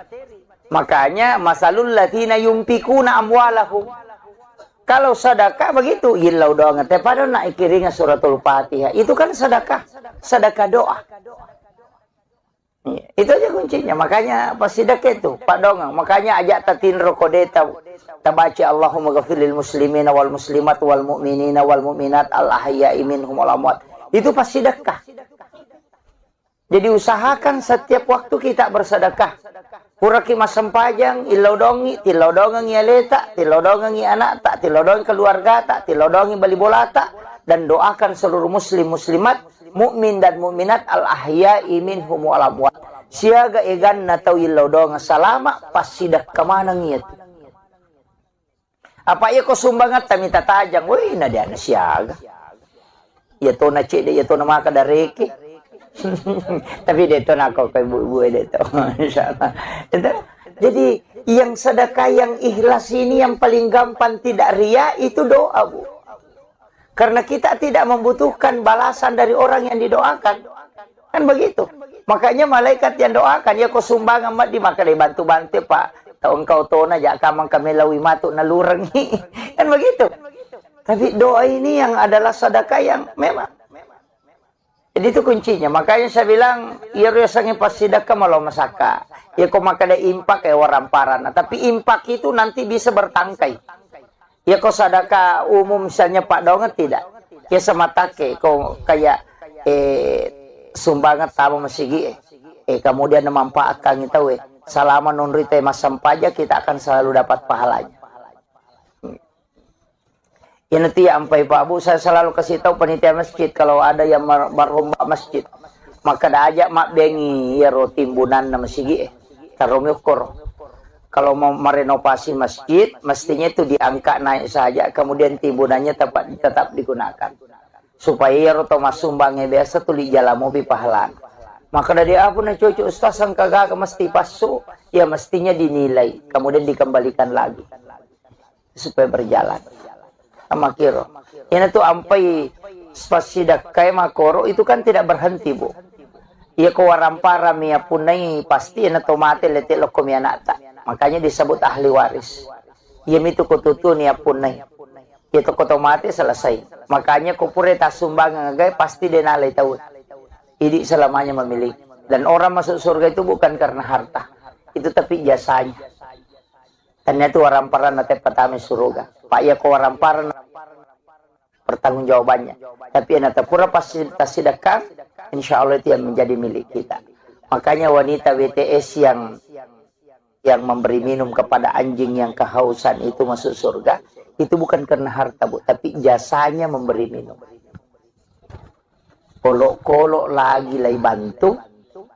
Makanya masalul latina yumpikuna amwalahum. Kalau sedekah begitu, ilau doa ngete pada nak ikiringa suratul Fatihah. Itu kan sedekah, sedekah doa. Itu aja kuncinya. Makanya pas sedekah itu, Pak Dongeng. Makanya ajak tatin rokodeta. Tabaci Allahumma ghafirlil muslimina wal muslimat wal mu'minina wal mu'minat al ahya'i minhum wal amwat. Itu pas sedekah. Jadi usahakan setiap waktu kita bersedekah. Puraki masam pajang, ilodongi, tilodongi aleta, tilodongi anak tak, tilodongi keluarga tak, tilodongi bali bola tak, dan doakan seluruh muslim muslimat, mukmin dan mukminat al ahya'i minhum wal amwat. Siaga egan na tau ilodong salama pas sidak kemana ngiat. Apa ya ko sumbangat tamita tajang, woi na dia na siaga. Ya to na cede, ya to na maka dareke. Tapi dia tu nak kau ibu-ibu dia tu. Insyaallah. Jadi yang sedekah yang ikhlas ini yang paling gampang tidak ria itu doa Bu. Karena kita tidak membutuhkan balasan dari orang yang didoakan. Kan begitu. Makanya malaikat yang doakan ya kau sumbang amat di maka dibantu-bantu Pak. Tahu engkau tona jak kamang kami lawi matuk nalurengi. Kan begitu. Tapi doa ini yang adalah sedekah yang memang jadi itu kuncinya. Makanya saya bilang, ya rasanya pas sedekah malah masaka. Ya kau makan ada impak kayak waramparan. Tapi impak itu nanti bisa bertangkai. Ya kau sedekah umum misalnya Pak Donget tidak. Ya sama take kau kayak sumbangan tamu masigi. Kemudian memanfaatkan itu selama nunrite masam pajak kita akan selalu dapat pahalanya. Ya nanti sampai Pak Bu saya selalu kasih tahu panitia masjid kalau ada yang berlomba masjid maka dah ajak mak bengi ya timbunan na masjid tarom yukur. Kalau mau merenovasi masjid mestinya itu diangkat naik saja kemudian timbunannya tetap digunakan supaya ya roto mas sumbangnya biasa tuh di jalan mobil pahalan. Maka dari apa na cucu ustaz sang kagak mesti pasu ya mestinya dinilai kemudian dikembalikan lagi supaya berjalan. Sama kiro. Ini tuh ampai spasidak kayak makoro itu kan tidak berhenti Bu. Ia kewarampara mia punai pasti ini tuh mati letik lokom ya nata. Makanya disebut ahli waris. Ia itu kututu nia punai. Itu otomatis selesai. Makanya kupure tasumbangan ngagai pasti denalai tahu. Ini selamanya memiliki. Dan orang masuk surga itu bukan karena harta. Itu tapi jasanya. Ternyata waramparan nate pertama surga. Pak ya ko waramparan pertanggungjawabannya. Tapi nate pura pasti sedekah, insya Allah itu yang menjadi milik kita. Makanya wanita WTS yang yang memberi minum kepada anjing yang kehausan itu masuk surga, itu bukan karena harta, Bu, tapi jasanya memberi minum. Kolok-kolok lagi lagi bantu,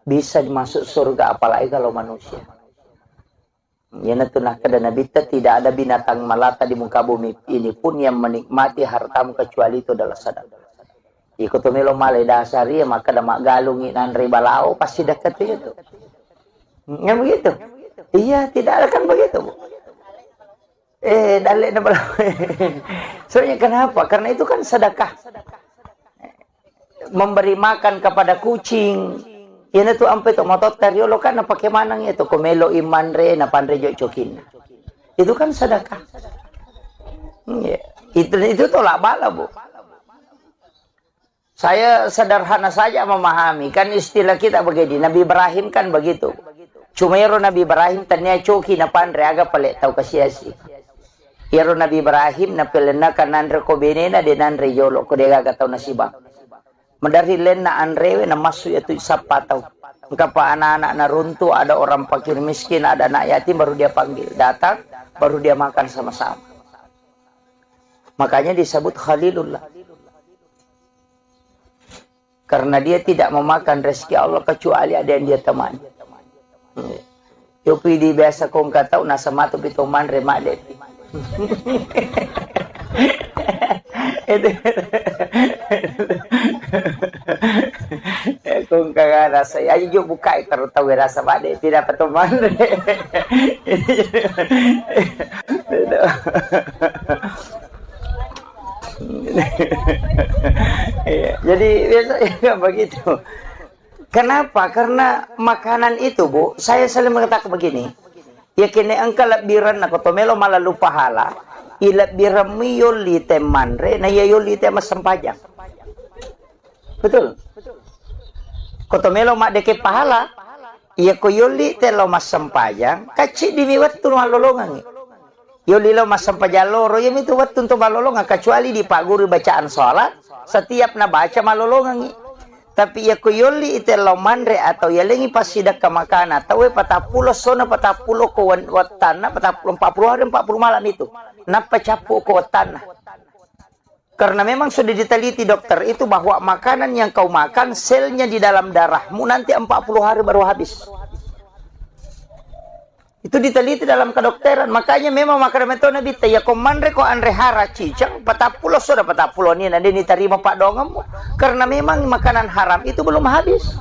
bisa masuk surga, apalagi kalau manusia. Ya tunah kada Nabi, tidak ada binatang melata di muka bumi ini pun yang menikmati hartamu kecuali itu adalah sedekah. Ikut melo malai dasari, maka damak galungi nan ribalao pasti dekat itu. Yang begitu? Iya, tidak ada kan begitu, Bu. Dalek na balao. Soalnya kenapa? Karena itu kan sedekah. Memberi makan kepada kucing. Yan itu ampe to motot karyolo kan na pakai manang itu komelo iman re na pandre jo cokin. Itu kan sedekah. Ya. Itu tolak bala, Bu. Saya sederhana saja memahami, kan istilah kita begini, Nabi Ibrahim kan begitu. Cumero Nabi Ibrahim tanya coki na pandre aga palet tau kasiasi. Yaro Nabi Ibrahim na pelena kan nandre ko benena de nandre yolo ko de aga tau nasibang. Medari len na anrewe na masuk itu sapatau. Kapa anak-anak na runtuh, ada orang fakir miskin, ada anak yatim, baru dia panggil. Datang, baru dia makan sama-sama. Makanya disebut Khalilullah. Karena dia tidak memakan rezeki Allah kecuali ada yang dia temani. Yopi di biasa kong katau nasa matu pitoman remak depi. Kung kagak rasa, ayo jo buka itu tahu rasa bade tidak peteman. Jadi biasanya begitu. Kenapa? Karena makanan itu, Bu, saya selalu mengatakan begini. Ya kini engkau lebiran na kotomelo malah lupa pahala. Ilap birami yoli temanre na yoli tema sempajang. Betul. Kotomelo mak deke pahala. Iya ko yoli te lo mas sempajang. Kacik dimiwat tu malolongan. Yoli lo mas sempajang loro. Yang itu wat untuk malolongan. Kecuali di pak guru bacaan sholat. Setiap na baca malolongan. Tapi ya ko yoli ite lo manre atau ya lengi pasidak ke makanan. Tahu patapulo sona patapulo ko watana patapulo 40 hari 40 malam itu. Napa capu ko watana. Karena memang sudah diteliti dokter itu bahwa makanan yang kau makan selnya di dalam darahmu nanti 40 hari baru habis. Itu diteliti dalam kedokteran. Makanya memang makanan itu nabi ya ko manre ko anre hara cicang patapulo sudah patapulo ni nanti diterima pak dongemu. Karena memang makanan haram itu belum habis.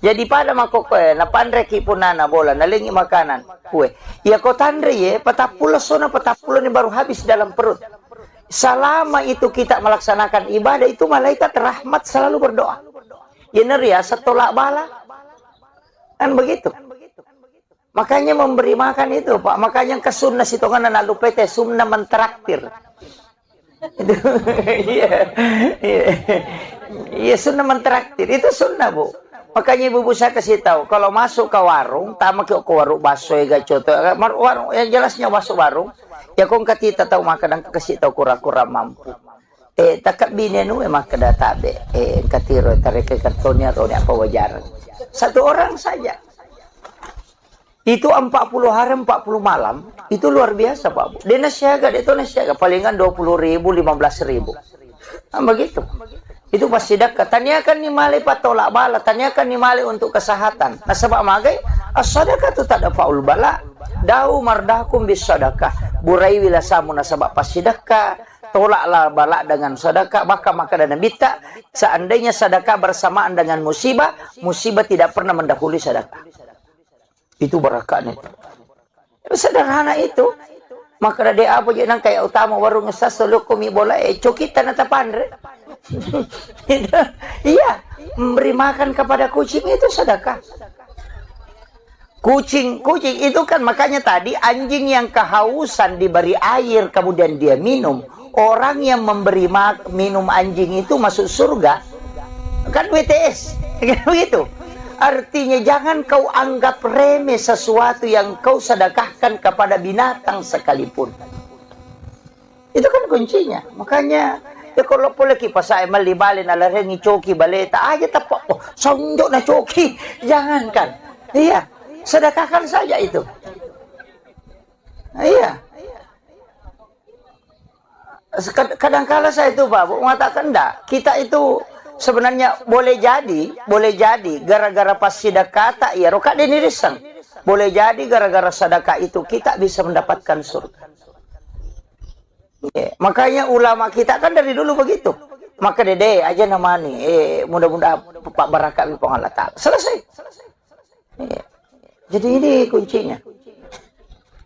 Jadi pada makoke na pandre ki punana bola nalingi makanan kue. Ya ko tandre ye patapulo sona patapulo ni baru habis dalam perut. Selama itu kita melaksanakan ibadah itu malaikat rahmat selalu berdoa. Ya neria setolak bala. Kan begitu. Makanya memberi makan itu, Pak. Makanya ke sunnah situ kan lalu PT sunnah mentraktir. Itu iya sunnah mentraktir. Itu sunnah, Bu. Makanya ibu saya kasih tahu, kalau masuk ke warung, tamak ke warung baso ya coto, warung yang jelasnya masuk warung, ya kong katita tahu makan kasih tahu kura-kura mampu. Takak binenu emang kada tabe, katiro tarik kartonnya atau apa wajaran. Satu orang saja. Itu 40 hari 40 malam itu luar biasa, Pak Bu. Dia nasiaga, dia itu nasiaga palingan 20.000 15.000. Nah, begitu. Itu pasti dekat. Tanyakan ni mali patolak bala, tanyakan ni mali untuk kesehatan. Nah sebab magai as-sadaqah tu tak ada faul bala. Dau mardakum bis sadaqah. Burai wila samu nasabak pas sedekah. Tolaklah bala dengan sedekah, maka dan bita. Seandainya sedekah bersamaan dengan musibah, musibah tidak pernah mendahului sedekah. Itu berakanya. Sederhana itu. Maka dia apa je nang kayak utama warung sas lo komi bola cokita nata pandre. Iya, memberi makan kepada kucing itu sedekah. Kucing itu kan makanya tadi anjing yang kehausan diberi air kemudian dia minum. Orang yang memberi minum anjing itu masuk surga. Kan WTS. Begitu. Artinya jangan kau anggap remeh sesuatu yang kau sedekahkan kepada binatang sekalipun. Itu kan kuncinya. Makanya ya kalau boleh kita saya malibalin ala rengi coki baleta aja tapak sonjok na coki. Jangankan. Iya. sedekahkan saja itu. Iya. Kadang-kala saya itu Pak mengatakan enggak, kita itu sebenarnya boleh jadi gara-gara pas sedekah tak ya rokat dinirisang. Boleh jadi gara-gara sedekah itu kita bisa mendapatkan surga. Ya, makanya ulama kita kan dari dulu begitu. Maka dede aja nama nih, mudah-mudahan Pak Barakat di Allah Ta'ala. Selesai. Ya. Jadi ini kuncinya.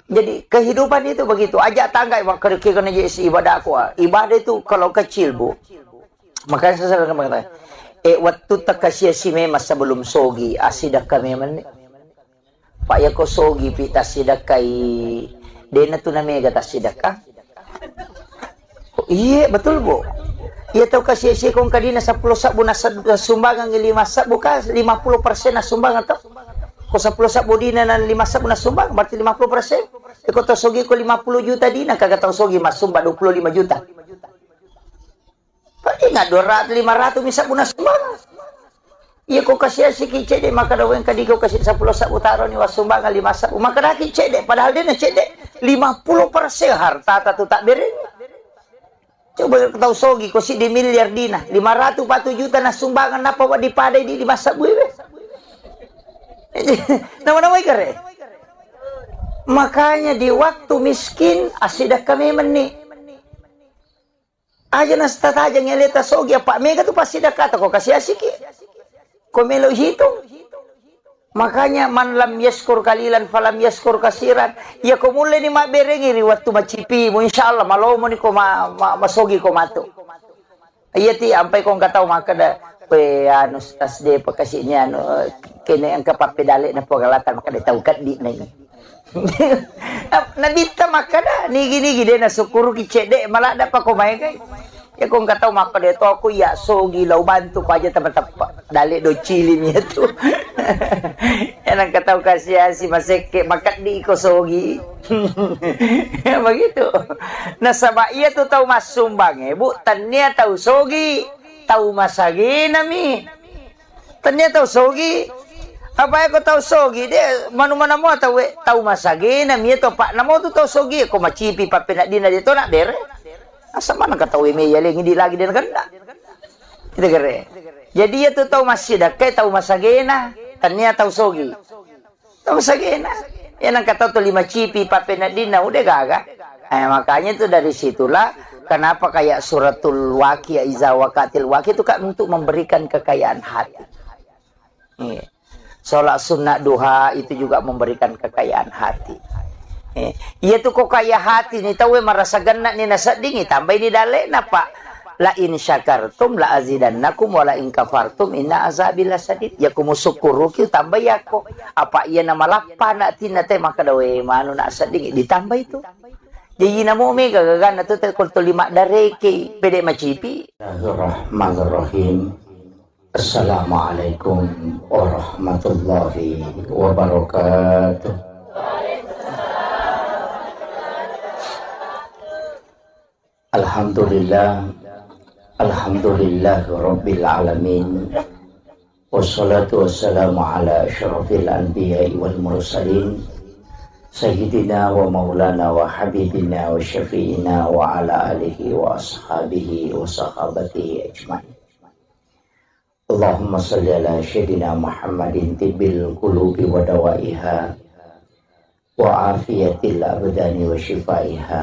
Jadi kehidupan itu begitu. Ajak tangga kena jadi ibadah aku. Ibadah itu kalau kecil Bu. Makanya saya selalu mengatakan, waktu takasya si memang sebelum sogi asidak kami men. Pak ya ko sogi pita sidakai. Dena tu namanya kata sidakah. Iya betul Bu. Iya tahu kasih si kong kadina 10 sabu na sumbangan 5 sabu ka 50% na sumbangan tahu. Ko 10 sabu dina na 5 sabu na sumbang berarti 50%. Iko tahu sogi ko 50 juta dina kagak tahu sogi mas sumba 25 juta. Pati nga 200 500 misa buna sumbang. Iya ko kasih si kicede maka daw yang kadi ko kasih 10 sabu taro ni was sumbangan 5 sabu maka dah kicede padahal dia na cede 50% harta tatu tak bering. Coba tahu sogi ko si di miliar dina 500 juta na sumbangan napa wa dipadai di 5 sabu ibe. Nama-nama ikare. Makanya di waktu miskin asidah kami meni. Aja nasta aja ngeleta sogi apa mega tu pasti dah kata kok kasih asiki. Kau melo hitung. Makanya man lam yaskur kalilan falam yaskur kasiran. Ya kau mulai ni mak berengi waktu macipi mu insyaallah malau mo ni ko masogi ko mato. Iya ti ampai kau enggak tahu maka dah pe anu tas de pakasihnya anu kene ang kapapedale na pagalatan maka tahu kat di na nabita maka dah nigi-nigi dia na sukuru kicede malah ada pa kumay kay ya kung kataw maka dito ako ya sogi law bantu pa aja tepat-tepat dali do chili niya tu yan ang kataw kasi si maseke makat di ko sogi begitu nasaba iya tu tahu mas sumbang bu tanya tahu sogi tahu masagi nami tanya tahu sogi apa ako tahu sogi dia mana-mana mo tahu masagi na mi to pa namo to tahu sogi ko macipi pa pinadina dito na dere asa man ka tahu me yaling hindi lagi din ganda ito gere jadi ya to tahu masida kay tahu masagi na tanya tahu sogi tahu masagi na yan ang kataw to lima cipi pa pinadina udah gaga makanya itu dari situlah kenapa kayak suratul Waqiah iza waqatil waqiah itu kan untuk memberikan kekayaan hati. Sholat sunnah duha itu juga memberikan kekayaan hati. Iya tuh kok kaya hati nih tahu merasa genak nih nasa dingin tambah ini dalek napa la in syakartum la azidannakum wa la in kafartum inna azabil sadid ya kumu syukuru ki tambah ya kok apa iya nama lapana tina teh maka dawe manu na sading ditambah itu jadi namo mega gagana tu teh kul 5 dareke pede macipi. Bismillahirrahmanirrahim. Assalamualaikum warahmatullahi wabarakatuh. Alhamdulillah, alhamdulillah rabbil alamin. Wassalatu wassalamu ala asyrafil anbiya'i wal mursalin sayyidina wa maulana wa habibina wa syafi'ina wa ala alihi wa ashabihi wa sahabatihi ajma'in. Allahumma salli ala sayyidina Muhammadin tibbil qulubi wa dawaiha wa afiyatil abdani wa shifaiha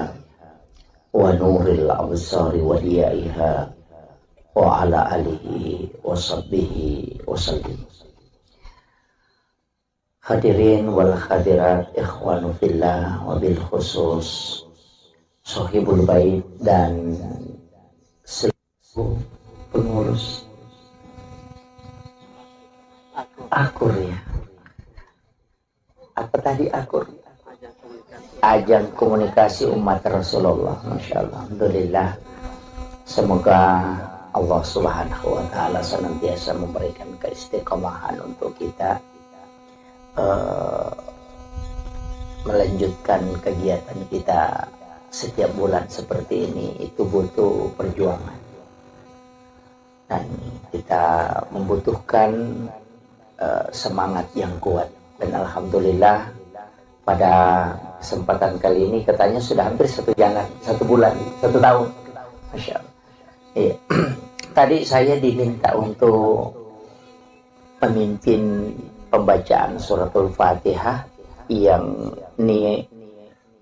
wa nuril absari wa diyaiha wa ala alihi wa sahbihi wa sallim. Hadirin wal hadirat ikhwanu fillah wa bil khusus sahibul bait dan seluruh pengurus akur ya. Apa tadi akur? Ajang komunikasi umat Rasulullah. Masya Allah. Alhamdulillah. Semoga Allah Subhanahu wa Ta'ala senantiasa memberikan keistiqomahan untuk kita melanjutkan kegiatan kita setiap bulan seperti ini. Itu butuh perjuangan. Dan kita membutuhkan semangat yang kuat Dan alhamdulillah pada kesempatan kali ini katanya sudah hampir 1 bulan, 1 tahun. Masya Allah. Iya. Tadi saya diminta untuk memimpin pembacaan suratul Fatihah yang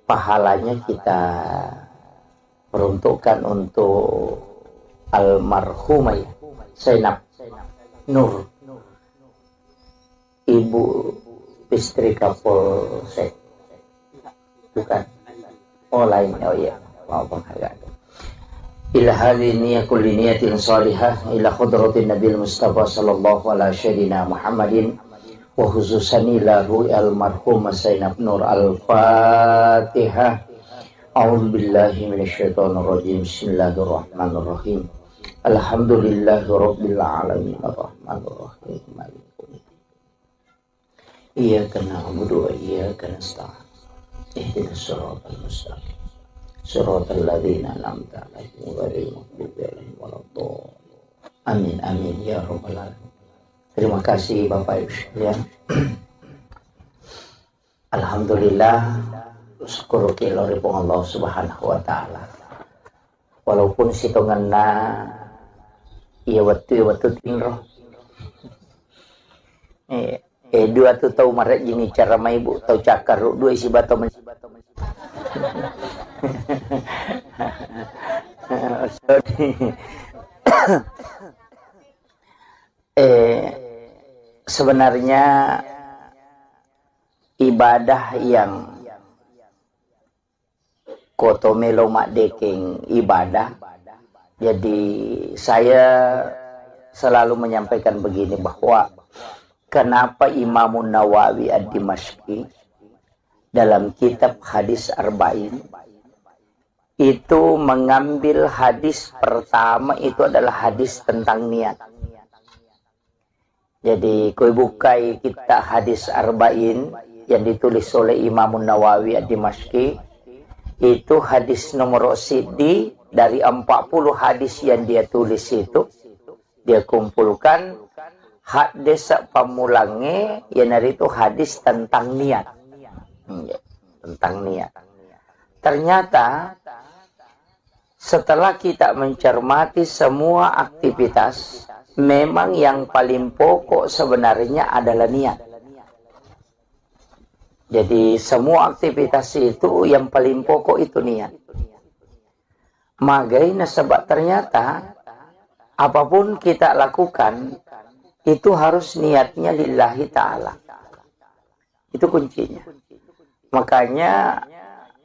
pahalanya kita peruntukkan untuk almarhumah Zainab Nur, ibu istri Kapolsek, bukan? Oh lain, oh iya, mau penghargaan. Ila hadhihi kulli niyatin salihah ila khudratin Nabil Mustafa sallallahu alaihi wasallam Muhammadin wa khususan ila ru'al marhumah Zainab Nur. Al-Fatihah. A'udzu billahi minasyaitonir rajim. Bismillahirrahmanirrahim. Alhamdulillahi rabbil alamin arrahmanir rahim maliki yaumiddin. Iyyaka na'budu wa iyyaka nasta'in. Ihdinas siratal mustaqim. Siratal ladzina an'amta 'alaihim ghairil maghdubi 'alaihim waladdallin. Amin amin ya rabbal alamin. Terima kasih Bapak Ibu sekalian. Alhamdulillah, syukur kiloripun Allah Subhanahu wa taala. Walaupun sitonganna iya waktu tinro. Dua tu tahu maret jini cara mai bu tahu cakar dua isi bato men. Sebenarnya ibadah yang kotomelo mak deking ibadah. Jadi saya selalu menyampaikan begini, bahwa kenapa Imam Nawawi Ad-Dimashqi dalam kitab Hadis Arba'in itu mengambil hadis pertama itu adalah hadis tentang niat. Jadi koi bukai kita Hadis Arba'in yang ditulis oleh Imam Nawawi Ad-Dimashqi, itu hadis nomor sidi dari 40 hadis yang dia tulis itu, dia kumpulkan hadis pamulangnya yang dari itu hadis tentang niat. Tentang niat. Ternyata setelah kita mencermati semua aktivitas, memang yang paling pokok sebenarnya adalah niat. Jadi semua aktivitas itu yang paling pokok itu niat. Makanya sebab ternyata apapun kita lakukan itu harus niatnya lillahi ta'ala. Itu kuncinya. Makanya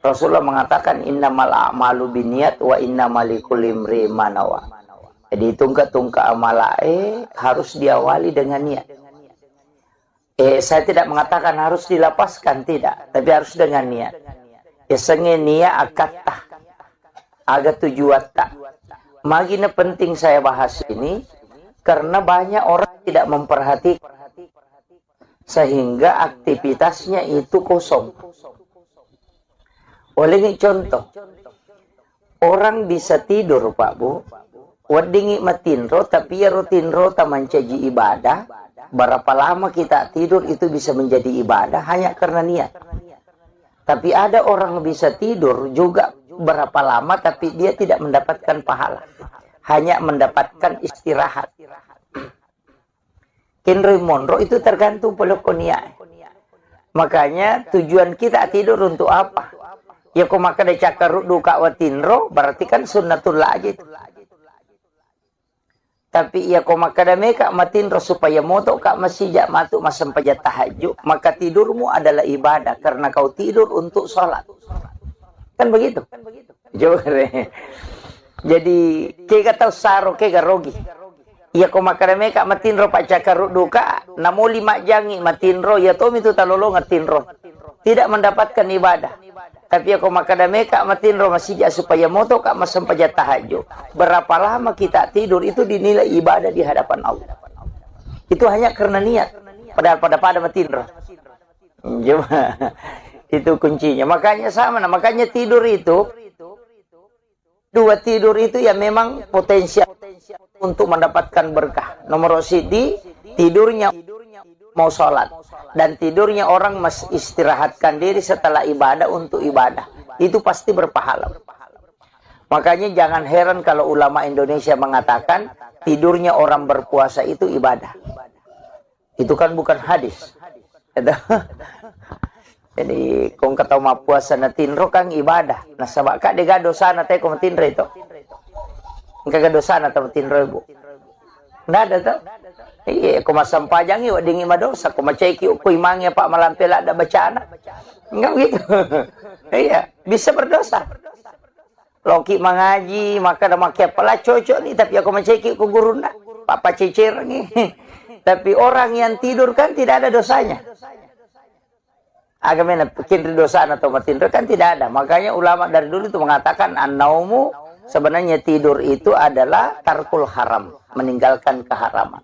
Rasulullah mengatakan innamal a'malu binniyat wa innamal likulli imri'in ma nawa. Jadi tungka amalae harus diawali dengan niat. Saya tidak mengatakan harus dilapaskan, tidak, tapi harus dengan niat. Sengen niat akatah agak tujuan tak. Magina penting saya bahas ini karena banyak orang tidak memperhatikan sehingga aktivitasnya itu kosong. Oleh ini contoh, orang bisa tidur Pak Bu, wadingi matinro tapi ya rutinro tamancaji ibadah. Berapa lama kita tidur itu bisa menjadi ibadah hanya karena niat. Tapi ada orang bisa tidur juga berapa lama tapi dia tidak mendapatkan pahala, hanya mendapatkan istirahat. Kenroy Monroe itu tergantung pelokonia. Makanya tujuan kita tidur untuk apa? Ya kok maka de cakar duka watinro berarti kan sunnatullah aja itu. Tapi ya kok maka de meka matinro supaya moto kak masijak matu masampaja tahajud, maka tidurmu adalah ibadah karena kau tidur untuk sholat. Kan begitu? Jadi kega tahu saro kega rogi. Ya kok maka de meka matinro pak cakar duka namo 5 jangi matinro ya tom itu talolo ngatinro. Tidak mendapatkan ibadah. Tapi aku makada meka matinro masijak supaya moto kak masampaja tahajud. Berapa lama kita tidur itu dinilai ibadah di hadapan Allah. Itu hanya karena niat. Padahal pada matinro. Itu kuncinya. Makanya sama. Makanya tidur itu. Dua tidur itu ya memang potensial untuk mendapatkan berkah. Nomor sidi tidurnya mau sholat. dan tidurnya orang istirahatkan diri setelah ibadah untuk ibadah, itu pasti berpahala. Makanya jangan heran kalau ulama Indonesia mengatakan tidurnya orang berpuasa itu ibadah. Itu kan bukan hadis. Jadi kung kataw mapuasa na tinro kang ibadah. Nasaba ka diga dosa na tayo kung tinro ito. Kagak dosa na tayo tinro ibu. Nggak ada tuh. Iya, kung masampajang iwa dingi madosa. Kung macayki ukoy mangya pak malampila ada bacaan. Enggak gitu. Iya, bisa berdosa. Loki mengaji, maka ada makia pala cocok nih. Tapi aku macayki ku guru na. Papa cicir nih. Tapi orang yang tidur kan tidak ada dosanya. Agamanya bikin dosa atau matindro kan tidak ada. Makanya ulama dari dulu itu mengatakan an-naumu sebenarnya tidur itu adalah tarkul haram, meninggalkan keharaman.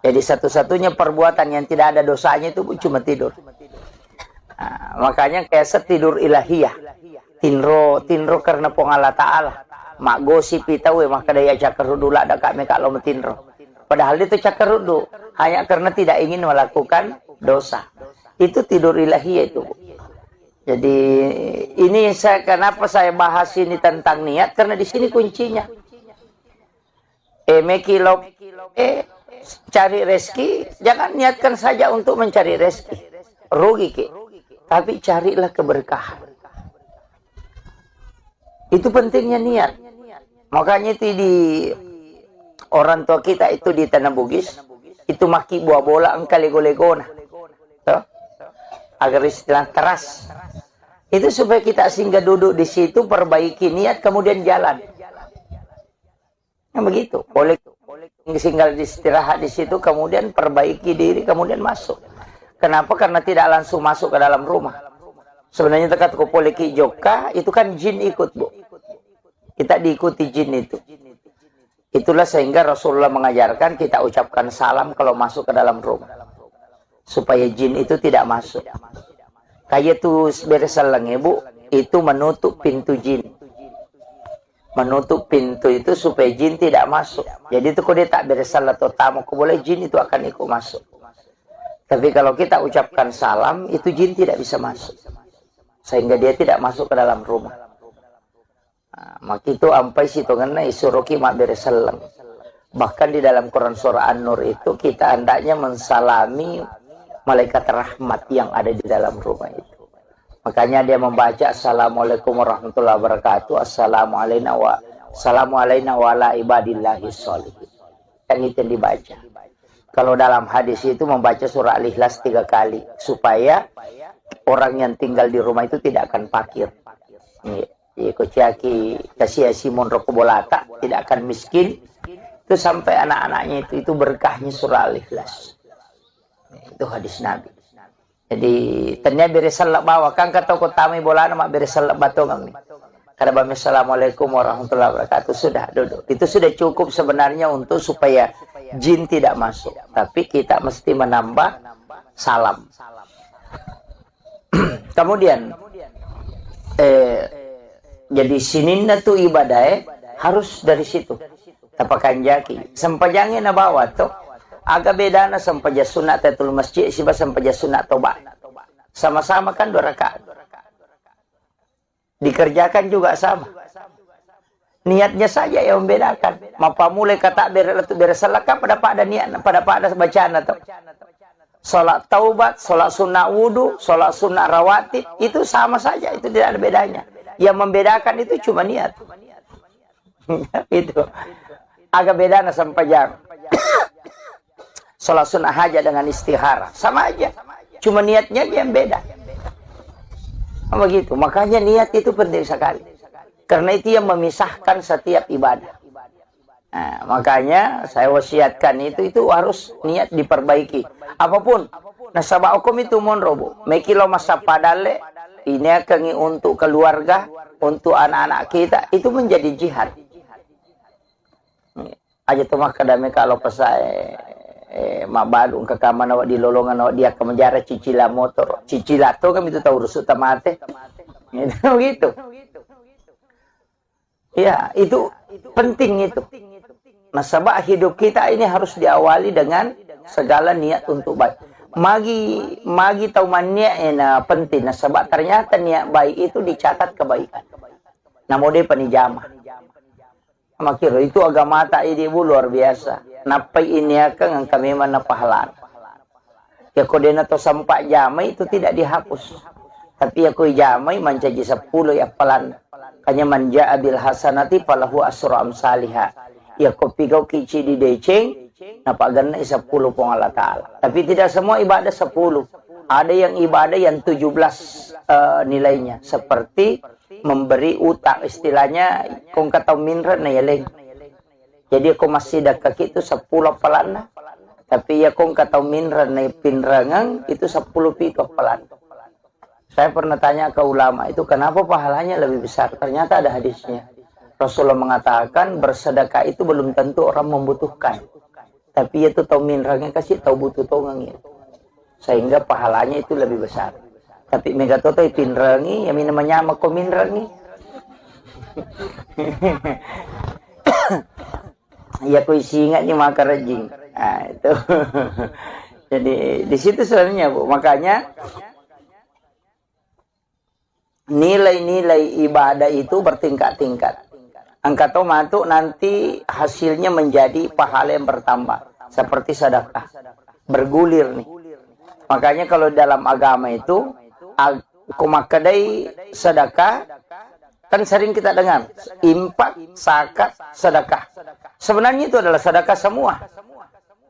Jadi satu-satunya perbuatan yang tidak ada dosanya itu cuma tidur. Nah, makanya kayak tidur ilahiyah. Tinro karena pengala ta'ala. Mak gosip itawe maka daya cakerudu lah ada kami kalau metinro. Padahal itu cakerudu hanya karena tidak ingin melakukan dosa. Itu tidur ilahiyah itu. Jadi ini kenapa saya bahas ini tentang niat, karena di sini kuncinya. Cari rezeki, jangan niatkan saja untuk mencari rezeki. Rugi ke. Tapi carilah keberkahan. Itu pentingnya niat. Makanya itu di orang tua kita itu di Tanah Bugis, itu maki buah bola engkau lego-legona. Tuh. Agar istilah teras. Itu supaya kita singgah duduk di situ, perbaiki niat, kemudian jalan. Nah, begitu. Boleh singgah istirahat di situ, kemudian perbaiki diri, kemudian masuk. Kenapa? Karena tidak langsung masuk ke dalam rumah. Sebenarnya tekat ke poliki joka, itu kan jin ikut, Bu. Kita diikuti jin itu. Itulah sehingga Rasulullah mengajarkan kita ucapkan salam kalau masuk ke dalam rumah. Supaya jin itu tidak masuk. Kayak tuh beresalang ibu, itu menutup pintu jin. Menutup pintu itu supaya jin tidak masuk. Jadi itu kalau dia tak beresal atau tamu, boleh jin itu akan ikut masuk. Tapi kalau kita ucapkan salam, itu jin tidak bisa masuk. Sehingga dia tidak masuk ke dalam rumah. Nah, maka itu ampai situ ngena isuruki mak beresalang. Bahkan di dalam Quran surah An-Nur itu kita hendaknya mensalami malaikat rahmat yang ada di dalam rumah itu. Makanya dia membaca Assalamualaikum warahmatullahi wabarakatuh, Assalamu alayna wa ala ibadillahi sholihin. Yang itu yang dibaca. Kalau dalam hadis itu membaca surah Al-Ikhlas 3 kali. Supaya orang yang tinggal di rumah itu tidak akan fakir. Kociaki kasih Simon Rokobolata tidak akan miskin. Itu sampai anak-anaknya itu berkahnya surah Al-Ikhlas. Itu hadis Nabi. Jadi ternyata beresalak bawa kan kata ko tami bola nama beresalak batongang nih. Kada bami assalamualaikum warahmatullahi wabarakatuh, sudah duduk. Itu sudah cukup sebenarnya untuk supaya jin tidak masuk. Tapi kita mesti menambah salam. Kemudian jadi sininna tu ibadah harus dari situ. Tapakan jaki. Sempajangnya na bawa tuh. Agak beda na sampaja sunat tatul masjid siba sampaja sunat tobat. Sama-sama kan 2 rakaat. Dikerjakan juga sama. Niatnya saja yang membedakan. Mapa mulai kata beresalaka pada niat pada bacaan atau salat taubat, salat sunnah wudu, salat sunnah rawatib itu sama saja, itu tidak ada bedanya. Yang membedakan itu cuma niat. Itu. Agak beda na sampajang. Salat sunnah hajat dengan istihara sama aja, cuma niatnya yang beda. Begitu. Makanya niat itu penting sekali, karena itu yang memisahkan setiap ibadah. Nah, makanya saya wasiatkan itu harus niat diperbaiki. Apapun nasabah hukum itu monrobo mekilo masa padale ini akan untuk keluarga, untuk anak-anak kita, itu menjadi jihad. Aja tuh mah kadame kalau pesai mabadung ke kamar nawak di lolongan nawak dia ke menjara cicila motor cicila tuh kan itu tahu rusuk tamate gitu. Ya itu penting itu. Nasabah hidup kita ini harus diawali dengan segala niat untuk baik. Magi tahu niat na penting na sebab ternyata niat baik itu dicatat kebaikan. Namode panijama. Makiro itu agama tak ibu luar biasa. Napai ini akan kami mana pahala. Ya kodena to sampai jamai itu tidak dihapus. Tapi aku jamai mencaji 10 ya pelan. Kanya manja abil hasanati falahu asru amsalihah. Ya kopi kau kici di deceng. Napa ganna 10 pong Allah Ta'ala. Tapi tidak semua ibadah 10. Ada yang ibadah yang 17 nilainya. Seperti memberi utang. Istilahnya kong kata minran na yaleng. Jadi aku masih dah kaki itu 10 pelan. Tapi ya kong kata minran na pinrangang itu 10 pito pelan. Saya pernah tanya ke ulama itu kenapa pahalanya lebih besar. Ternyata ada hadisnya. Rasulullah mengatakan bersedekah itu belum tentu orang membutuhkan. Tapi itu tahu minrangnya kasih tahu butuh tongangnya. Sehingga pahalanya itu lebih besar. Tapi megatoto pinrangi yang namanya mako minrangi. Ya ku ingat ni maka rajing. Nah, itu. Jadi di situ sebenarnya Bu. Makanya nilai-nilai ibadah itu bertingkat-tingkat. Angka tomatu nanti hasilnya menjadi pahala yang bertambah. Seperti sedekah. Bergulir nih. Makanya kalau dalam agama itu, kumakadai sedekah, kan sering kita dengar. Impak, zakat, sedekah. Sebenarnya itu adalah sedekah semua.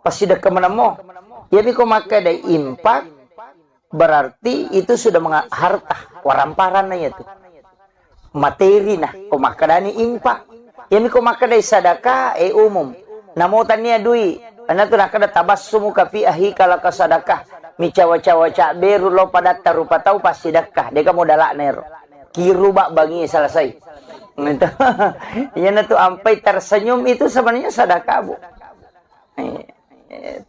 Pasti sedekah menemu. Jadi kumakadai impak, berarti itu sudah harta. Waramparannya itu. Materi nah. Kumakadani impak. Yang kumakadai sedekah umum. Namutannya dui. Karena tu nak kada tabassumu kafi ahi kala ka sedekah. Mi cawa-cawa beru lo pada tarupa tahu pas sedekah. Dia kamu dalak nero. Kiru bak bangi selesai. Itu. Yang tu ampai tersenyum itu sebenarnya sedekah Bu.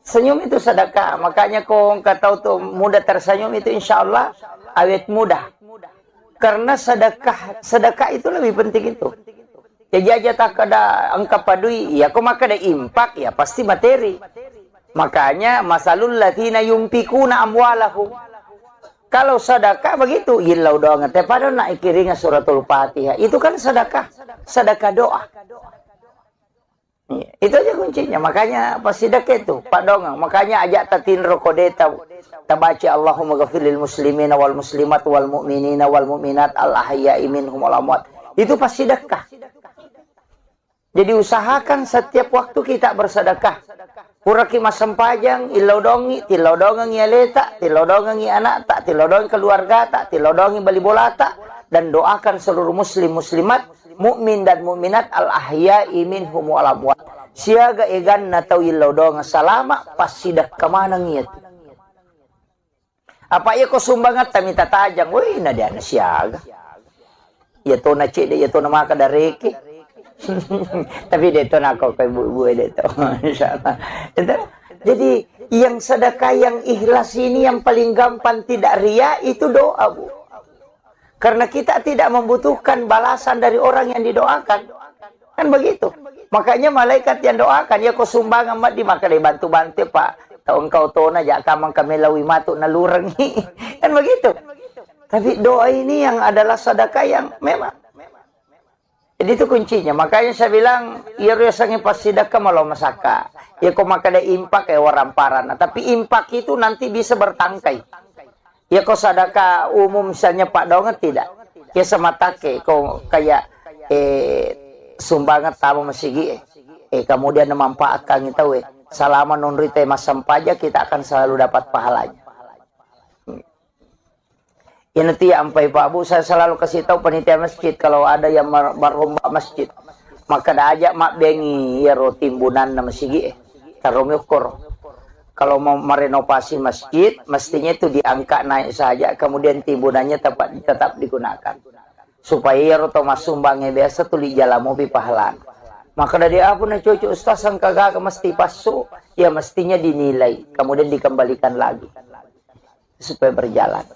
Senyum itu sedekah. Makanya kau tahu tuh mudah tersenyum itu insya Allah awet mudah. Karena sedekah itu lebih penting itu. Ya jaja tak ada angka padui, ya kau maka ada impak ya pasti materi. Makanya masalul latina yumpikuna amwalahum. Kalau sedekah begitu, ilau doang. Tapi pada nak ikiringa suratul Fatihah. Itu kan sedekah, sedekah doa. Itu aja kuncinya. Makanya pas sedekah itu, Pak Dong. Makanya ajak tatin rokodeta. Tabaci Allahumma ghafiril muslimina wal muslimat wal mu'minina wal mu'minat al ahya'i minhum wal amwat. Itu pas sedekah. Jadi usahakan setiap waktu kita bersedekah. Puraki masam pajang, ilodongi, tilodongi aleta, tilodongi anak tak, tilodongi keluarga tak, tilodongi bali bola tak, dan doakan seluruh muslim muslimat, mukmin dan mukminat al ahya'i minhum wal amwat. Siaga egan na tau ilodong salama pas sidak kemana ngiat. Apa ya ko sumbangat tamita tajang, woi na dia na siaga. Ya to na cede, ya to na maka dareke. Tapi dia to na ko kay bubuy dito. Insyaallah. Jadi yang sedekah yang ikhlas ini yang paling gampang tidak ria itu doa Bu. Karena kita tidak membutuhkan balasan dari orang yang didoakan. Kan begitu. Makanya malaikat yang doakan ya ko sumbangan mat di maka dibantu-bantu Pak. Tahu engkau tona jak kamang kami lawi matuk nalurengi. Kan begitu. Tapi doa ini yang adalah sedekah yang memang. Jadi itu kuncinya. Makanya saya bilang ya rasanya pas sedekah malah masaka. Ya kau makan ada impak kayak waramparan. Tapi impak itu nanti bisa bertangkai. Ya kau sedekah umum misalnya Pak Donget tidak. Ya semata kau kayak sumbangan tamu masigi. Kemudian memanfaatkan itu selama non-rite masam pajak kita akan selalu dapat pahalanya. Ya nanti sampai Pak Bu saya selalu kasih tahu panitia masjid kalau ada yang berlomba masjid maka dah ajak mak bengi ya timbunan na masjid tarumiukur. Kalau mau merenovasi masjid mestinya itu diangkat naik saja kemudian timbunannya tetap digunakan supaya ya roto masumbangnya biasa tuh di jalan mobil pahalan. Maka dari apa na cucu ustaz sang kagak mesti pasu ya mestinya dinilai kemudian dikembalikan lagi supaya berjalan.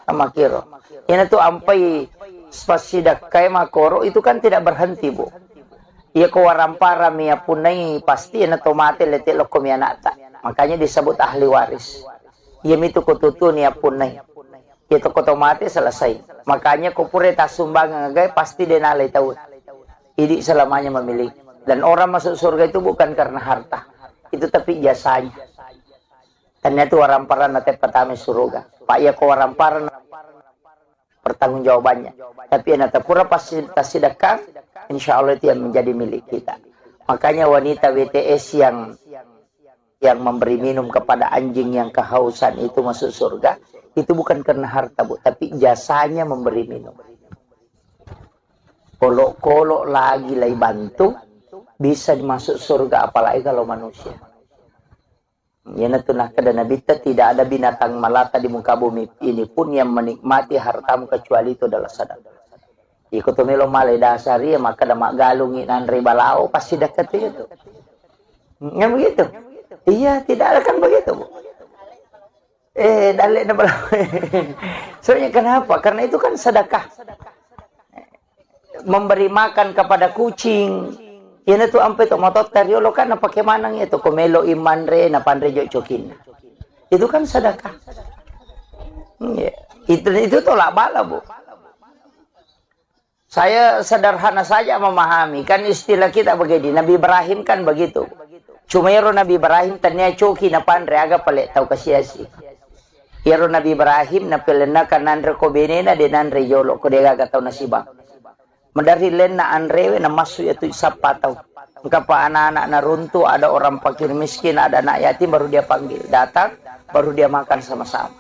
Sama kiro. Ini tuh ampai spasidak kayak makoro itu kan tidak berhenti Bu. Ia kewarampara mia punai pasti ini tomate letik lokom ya nata. Makanya disebut ahli waris. Ia itu kututu ni apun nai. Itu otomatis selesai. Makanya kupure tak sumbang ngagai pasti denalai tahu. Ini selamanya memiliki. Dan orang masuk surga itu bukan karena harta. Itu tapi jasanya. Ternyata waramparan nate pertama surga. Pak ya ko waramparan pertanggungjawabannya. Tapi nate pura pasti sedekah, insya Allah itu yang menjadi milik kita. Makanya wanita WTS yang memberi minum kepada anjing yang kehausan itu masuk surga, itu bukan karena harta, Bu, tapi jasanya memberi minum. Kolok-kolok lagi lagi bantu bisa masuk surga, apalagi kalau manusia. Ya natuna kada Nabi tidak ada binatang melata di muka bumi ini pun yang menikmati hartamu kecuali itu adalah sedekah. Ikut melo malai dasari maka damak galungi nan ribalao pasti dekat itu. Ya begitu. Iya, tidak ada kan begitu, Bu. Dalek na bala. Soalnya kenapa? Karena itu kan sedekah. Memberi makan kepada kucing. Yan itu ampe to motot kariolo kan na pakai manang itu komelo iman re na pandre jo cokin. Itu kan sedekah. Ya. Itu tolak bala, Bu. Saya sederhana saja memahami, kan istilah kita begini, Nabi Ibrahim kan begitu. Cuma yaro Nabi Ibrahim tanya coki na pandre aga pale tau kasiasi. Yaro Nabi Ibrahim na pelena kanandre ko benena de nandre yolo ko dega ga tau nasibang. Medari len na andrewe na masu itu sapa tau. Engkapa anak-anak na runtuh, ada orang fakir miskin, ada anak yatim, baru dia panggil. Datang, baru dia makan sama-sama.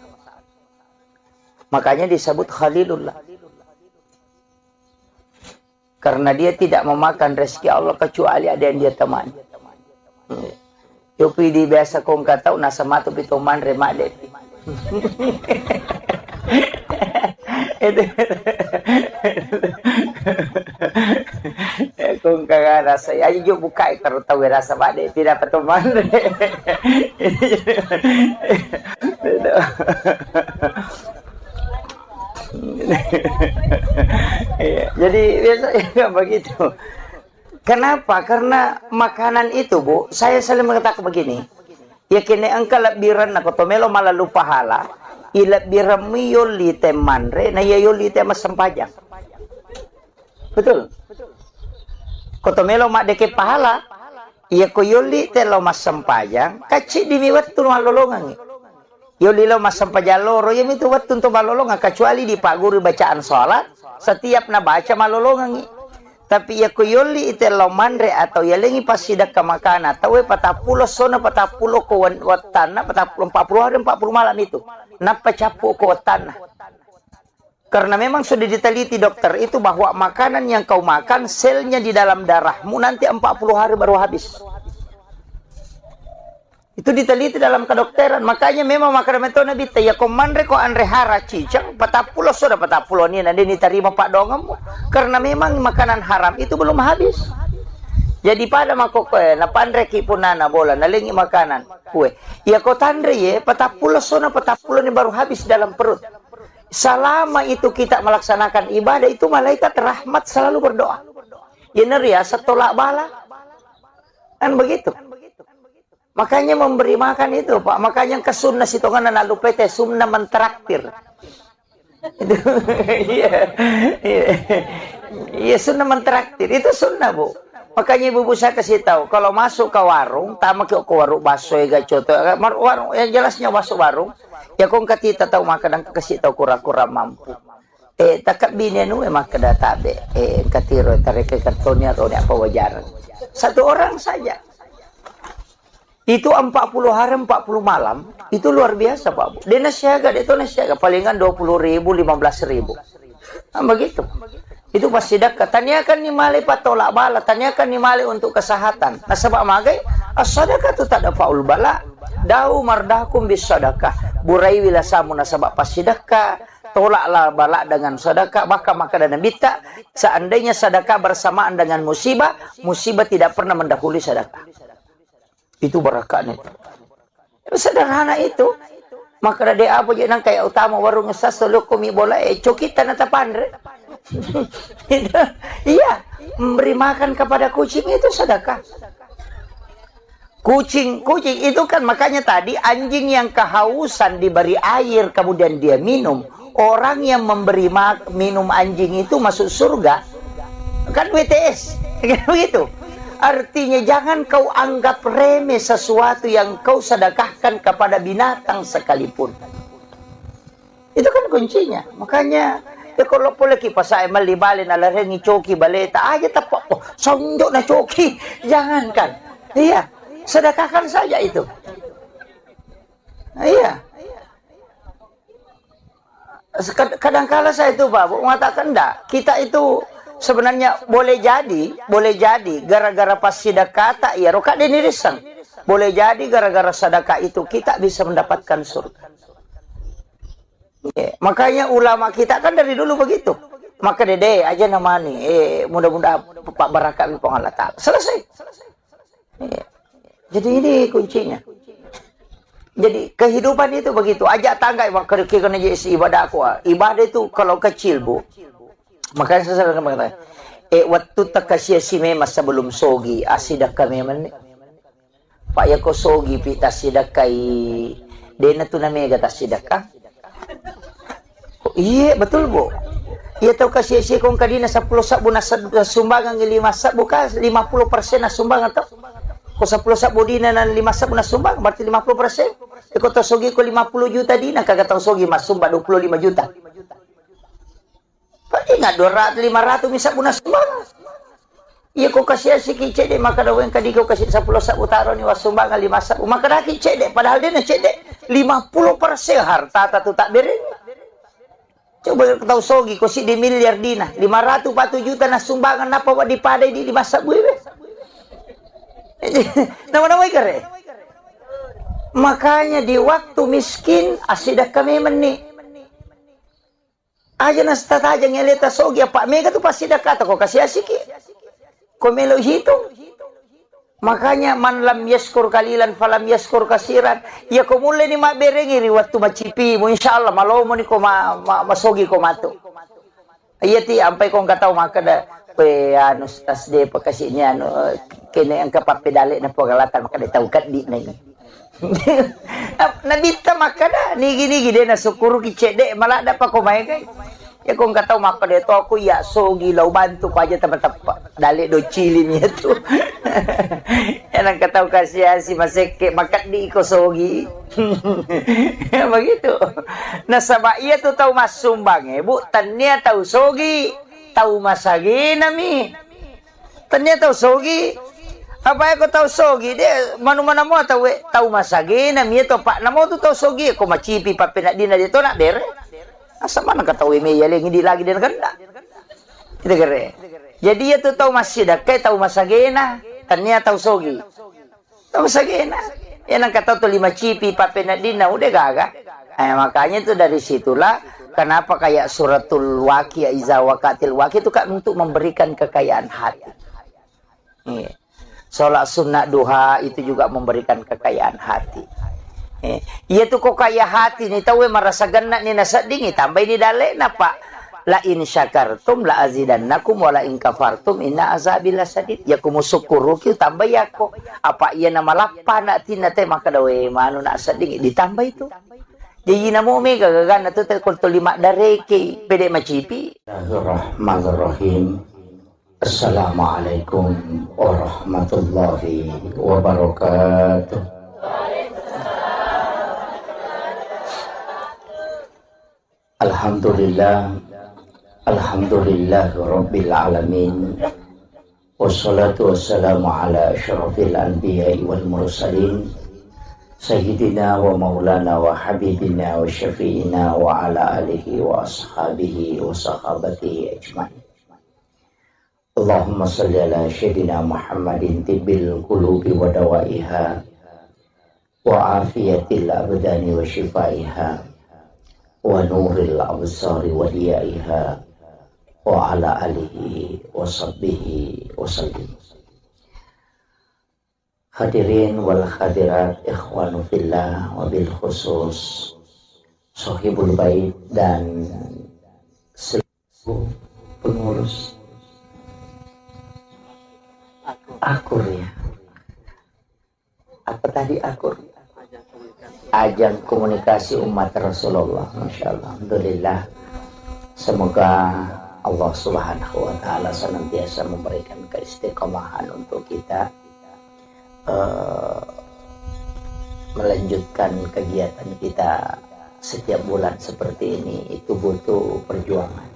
Makanya disebut Khalilullah. Karena dia tidak memakan rezeki Allah kecuali ada yang dia temani. Yopi di biasa kong katau nasa matu pitoman remak deh. Kung kagak rasa, ayo jo buka kalau tahu rasa bade tidak peteman. Jadi biasanya begitu. Kenapa? Karena makanan itu, Bu, saya selalu mengatakan begini. Ya kini engkau lebiran na kotomelo malah lupa hala. Ilabiran mi yoli temanre na ya yoli tema sempajang. Betul. Kotomelo mak deke pahala. Ya ko yoli telo mas sempajang. Kacik dimiwat tu malolongan. Yoli lo mas sempajang loro ya itu wat untuk malolongan kecuali di pak guru bacaan sholat. Setiap na baca malolongan. Tapi ya kuyoli ite lo mandre atau ya lengi pasidak ke makana tahu 40 sona 40 ko watana 40 hari 40 malam itu napa capu ko watana. Karena memang sudah diteliti dokter itu bahwa makanan yang kau makan selnya di dalam darahmu nanti 40 hari baru habis. Itu diteliti dalam kedokteran. Makanya memang makanan itu Nabi ya komandre ko andre hara cicang 40 sudah 40 ni nanti diterima Pak Dongem. Karena memang makanan haram itu belum habis. Jadi pada makoke na pandre ki punana bola nalingi makanan kue. Ya ko tandre ye 40 sudah 40 ni baru habis dalam perut. Selama itu kita melaksanakan ibadah itu malaikat rahmat selalu berdoa. Ya neria setolak bala. Kan begitu. Makanya memberi makan itu, Pak. Makanya ke sunnah situ kan lalu PT sunnah mentraktir. Itu iya sunnah mentraktir. Itu sunnah, Bu. Makanya ibu-ibu saya kasih tahu, kalau masuk ke warung, tamak ke warung baso ya coto, warung yang jelasnya masuk warung, ya kong katita tahu makan kasih tahu kura-kura mampu. Takap bini nu emang kada tabe, katiro tarik kartonnya atau apa wajaran. Satu orang saja. Itu 40 hari 40 malam itu luar biasa, Pak Bu. Dia nasiaga, dia itu nasiaga palingan 20.000 15.000. Nah, begitu. Itu pasti dekat. Tanyakan ni mali patolak bala, tanyakan ni mali untuk kesehatan. Nah sebab magai as-sadaqah tu tak ada faul bala. Dau mardakum bis sadaqah. Burai wilasamu nasabak pas sedekah. Tolaklah bala dengan sedekah, maka dan bita. Seandainya sedekah bersamaan dengan musibah, musibah tidak pernah mendahului sedekah. Itu berakatnya. Sederhana itu. Maka dia apa je nang kayak utama warung sasolo komi bola cokita nata pandre. Iya, memberi makan kepada kucing itu sedekah. Kucing itu kan makanya tadi anjing yang kehausan diberi air kemudian dia minum. Orang yang memberi minum anjing itu masuk surga. Kan WTS. Kan begitu. Artinya jangan kau anggap remeh sesuatu yang kau sedekahkan kepada binatang sekalipun. Itu kan kuncinya. Makanya ya kalau boleh kita saya malibalin ala rengi coki baleta aja tapak sonjok na coki. Jangankan. Iya. Sedekahkan saja itu. Iya. Kadang-kala saya itu Pak mengatakan enggak. Kita itu sebenarnya boleh jadi gara-gara pas sedekah tak ya roka dinirisang. Boleh jadi gara-gara sedekah itu kita bisa mendapatkan surga. Ya, makanya ulama kita kan dari dulu begitu. Maka dede aja namanya mudah-mudahan Pak Barakat di Allah Ta'ala. Selesai. Ya. Jadi ini kuncinya. Jadi kehidupan itu begitu. Ajak tangga kena jadi ibadah aku. Ibadah itu kalau kecil Bu. Makanya saya selalu mengatakan, waktu takasya si masa belum sogi asidak kami men. Pak ya ko sogi pita sidakai. Dena tu namanya gata sidakah. Iya betul Bu. Iya tahu kasih si kong kadina 10 sabu na sumbangan 5 sabu ka 50% na sumbangan tau. Ko 10 sabu dina na 5 sabu na sumbang berarti 50%. Iko to sogi ko 50 juta dina kagak tahu sogi mas sumba 25 juta. Pati nga 200 500 misa buna sumbang. Iya ko kasih si kicede maka daw yang kadi ko kasih 10 sabu taro ni wasumbang 5 sabu maka dah kicede padahal dia na cede 50% harta tatu tak bere. Coba tahu sogi ko si di miliar dina 500 juta na sumbangan napa wa dipadai di 5 sabu be. Nama-nama ikare. Makanya di waktu miskin asidah kami meni. Aja nasta aja ngeleta sogi apa mega tu pasti dah kata kok kasih asiki. Kau melo hitung. Makanya man lam yaskur kalilan falam yaskur kasiran. Ya kau mulai ni mak berengi waktu macipi mu insyaallah malo mo ni ko masogi ko mato. Iya ti ampai kau enggak tahu maka dah pe anu tasde pakasihnya anu kene ang kapapedale na pagalatan maka tahu kat di na nabita maka dah nigi dia na sukuru kicede malah ada pa kumay kay ya kung kataw maka dito ako ya sogi law bantu ko aja tapa dali do chili niya to yan ang kataw kasi si maseke makat di ko sogi begitu nasaba iya to taw masumbang bu tanya taw sogi tahu masagi nami tanya tahu sogi apa aku tahu sogi dia mana-mana mo tahu masagi nami itu pak namo tu tahu sogi aku macipi pa pinadina dito nak bere asa mana katawi me yale hindi lagi din ganda itu kere jadi itu tahu masih kay tahu masagi na tanya tahu sogi tahu masagi na yan ang kataw to 5 cipi pa pinadina udah gaga makanya itu dari situlah kenapa kayak suratul Waqiah iza waqatil waqiah itu kan untuk memberikan kekayaan hati. Salat sunnah duha itu juga memberikan kekayaan hati. Iya tuh kok kaya hati nih tahu merasa genak nih nasa dingin tambah di dale napa la in syakartum la azidannakum wa la in kafartum inna azabi lasadid ya kumu syukuru ki tambah ya kok apa iya nama lapana tina teh maka dawe manu na sading ditambah itu. Jadi namo mega gagana tu kulto 5 dareke pede macipi. Bismillahirrahmanirrahim. Assalamualaikum warahmatullahi wabarakatuh. Alhamdulillah. Alhamdulillahirabbil alamin. Wassalatu wassalamu ala asyrafil anbiya'i wal mursalin. Sayyidina wa maulana wa habibina wa syafi'ina wa ala alihi wa ashabihi wa sahabatihi ajma'in. Allahumma salli ala Sayyidina Muhammadin tibbil qulubi wa dawaiha wa afiyatil abdani wa shifaiha wa nuril absari wa diyaiha wa ala alihi wa sahbihi wa sallim. Hadirin wal hadirat ikhwanu fillah wabil khusus sahibul bait dan seluruh pengurus akur ya apa tadi akur? Ajang komunikasi umat Rasulullah. Masya Allah. Alhamdulillah. Semoga Allah Subhanahu wa Ta'ala senantiasa memberikan keistiqomahan untuk kita melanjutkan kegiatan kita setiap bulan seperti ini. Itu butuh perjuangan,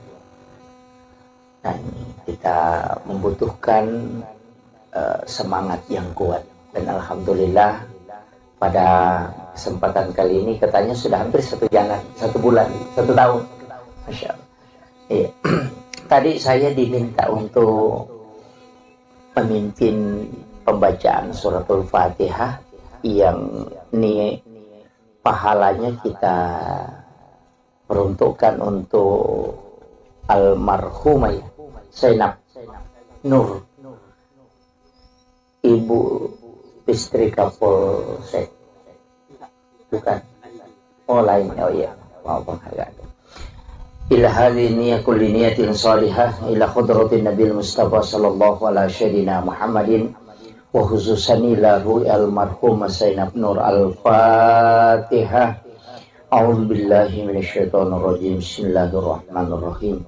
dan kita membutuhkan semangat yang kuat. Dan alhamdulillah pada kesempatan kali ini katanya sudah hampir 1 bulan, 1 tahun. Masya Allah. Iya. Tadi saya diminta untuk memimpin pembacaan suratul Fatihah yang pahalanya kita peruntukkan untuk almarhumah Zainab Nur, ibu istri Kapolsek. Bukan, oh lain, oh iya, mau penghargaan. Ila hadhihi niyyah kulli niyatin salihah ila khudratin Nabil Mustafa sallallahu alaihi wasallam Muhammadin wa khususan ila ru'al marhum Zainab Nur. Al-Fatihah. A'udzu billahi minasyaitonir rajim. Bismillahirrahmanirrahim.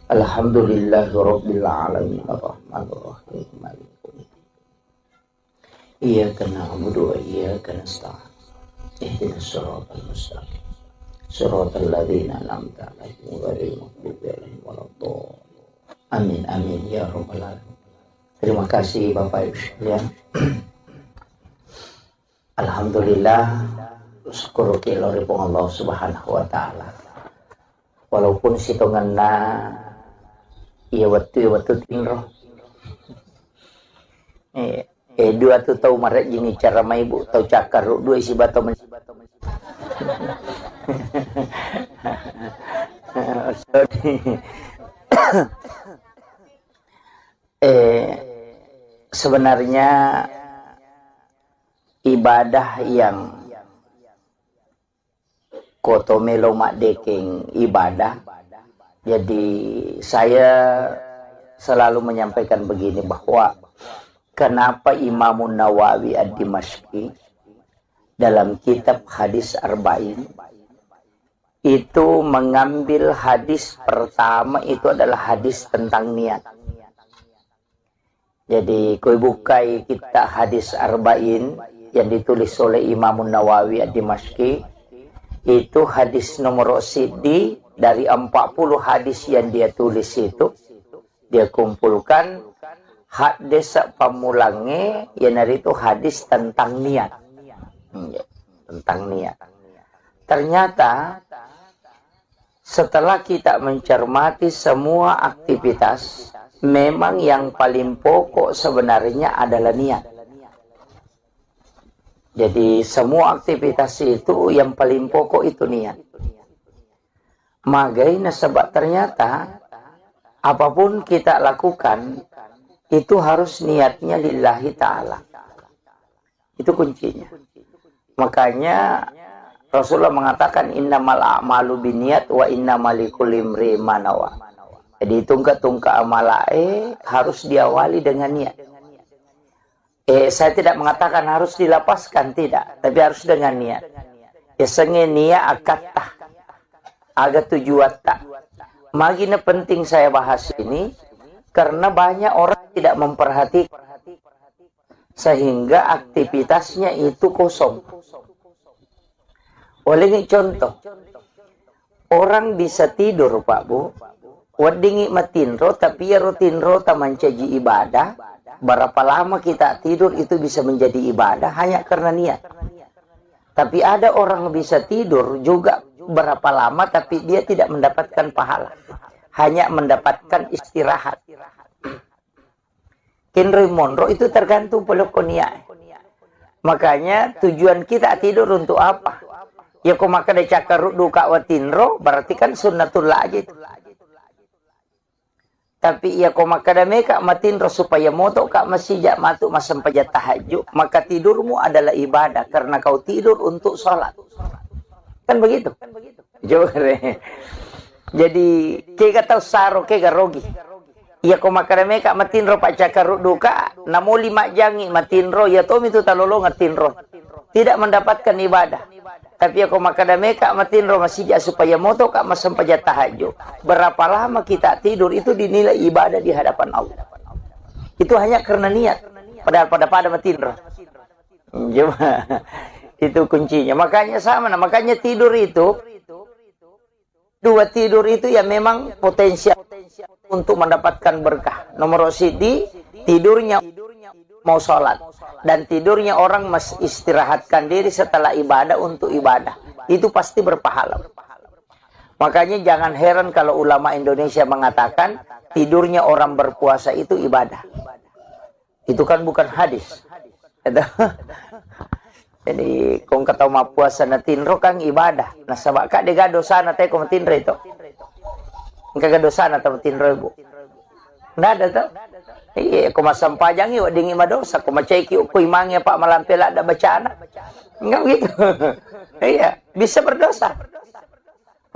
Alhamdulillahirabbil alamin arrahmanir rahim maliki yaumiddin. Iyyaka na'budu wa iyyaka nasta'in. Ihdinas siratal mustaqim. Siratal ladzina an'amta 'alaihim ghairil maghdubi 'alaihim waladdallin. Amin amin ya rabbal alamin. Terima kasih Bapak Ibu sekalian. Alhamdulillah, syukur kiloripun Allah Subhanahu wa Ta'ala. Walaupun sitonganna iya waktu tinro. Dua tu tahu maret jini cara mai bu tahu cakar dua isi bato men. Sebenarnya ibadah yang koto melo mak dekeng ibadah. Jadi saya selalu menyampaikan begini, bahwa kenapa Imam Nawawi Ad-Dimashqi dalam kitab Hadis Arba'in itu mengambil hadis pertama itu adalah hadis tentang niat. Jadi koi bukai kita Hadis Arba'in yang ditulis oleh Imam Nawawi Ad-Dimashqi, itu hadis nomor sidi dari 40 hadis yang dia tulis itu, dia kumpulkan hadis pamulangnya yang dari itu hadis tentang niat. Tentang niat. Ternyata setelah kita mencermati semua aktivitas, memang yang paling pokok sebenarnya adalah niat. Jadi semua aktivitas itu yang paling pokok itu niat. Makanya sebab ternyata apapun kita lakukan itu harus niatnya lillahi ta'ala. Itu kuncinya. Makanya Rasulullah mengatakan innamal a'malu binniyat wa innamal likulli imri'in ma nawa. Jadi tungka-tungka amalae harus diawali dengan niat. Saya tidak mengatakan harus dilapaskan, tidak, tapi harus dengan niat. Sengen niat akatah agak tujuan tak. Magina penting saya bahas ini karena banyak orang tidak memperhatikan sehingga aktivitasnya itu kosong. Oleh ini contoh, orang bisa tidur Pak Bu, wadingi matinro tapi ya rutinro tamancaji ibadah. Berapa lama kita tidur itu bisa menjadi ibadah hanya karena niat. Tapi ada orang bisa tidur juga berapa lama tapi dia tidak mendapatkan pahala, hanya mendapatkan istirahat. Kenry Monroe itu tergantung pelokonia. Makanya tujuan kita tidur untuk apa? Ya kau maka de cakar duka watinro berarti kan sunnatullah aja itu. Tapi ya kau maka de meka matinro supaya moto kak masijak matuk masampaja tahajud, maka tidurmu adalah ibadah karena kau tidur untuk sholat. Kan begitu? Jore. Jadi kega tahu saro kega rogi. Ya kau maka de meka matinro pak cakar duka namo 5 jangi matinro ya tom itu talolo ngatinro. tidak mendapatkan ibadah. Tapi aku makadame kak matinro masih supaya moto kak masampaja tahajud. Berapa lama kita tidur itu dinilai ibadah di hadapan Allah. Itu hanya karena niat. Padahal pada matinro. Cuma itu kuncinya. Makanya sama, makanya tidur itu, dua tidur itu ya memang potensial untuk mendapatkan berkah. Nomor sidi tidurnya mau sholat, dan tidurnya orang istirahatkan diri setelah ibadah untuk ibadah, itu pasti berpahala. Makanya jangan heran kalau ulama Indonesia mengatakan tidurnya orang berpuasa itu ibadah. Itu kan bukan hadis. Jadi kung kataw mapuasa na tinro kang ibadah. Nasaba ka de dosa na tayo kung tinro ito. Kagak dosa na tayo tinro ibu. Nada to. Iya, kung masampajang iyo dingi madosa, kung macayki ukoy mangya pa malampila da bacana. Enggak gitu. Iya, bisa berdosa.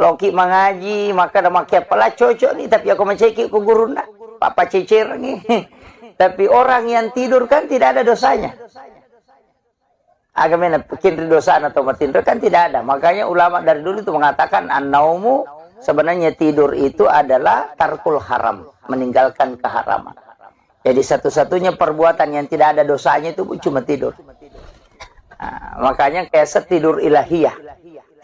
Loki mengaji maka na makia pala cocok nih, tapi aku macayki ku guru na. Papa cicir nih. Tapi orang yang tidur kan tidak ada dosanya. Agamanya bikin dosa atau matindra kan tidak ada. Makanya ulama dari dulu itu mengatakan an-naumu, sebenarnya tidur itu adalah tarkul haram, meninggalkan keharaman. Jadi satu-satunya perbuatan yang tidak ada dosanya itu cuma tidur. Nah, makanya kayak tidur ilahiyah.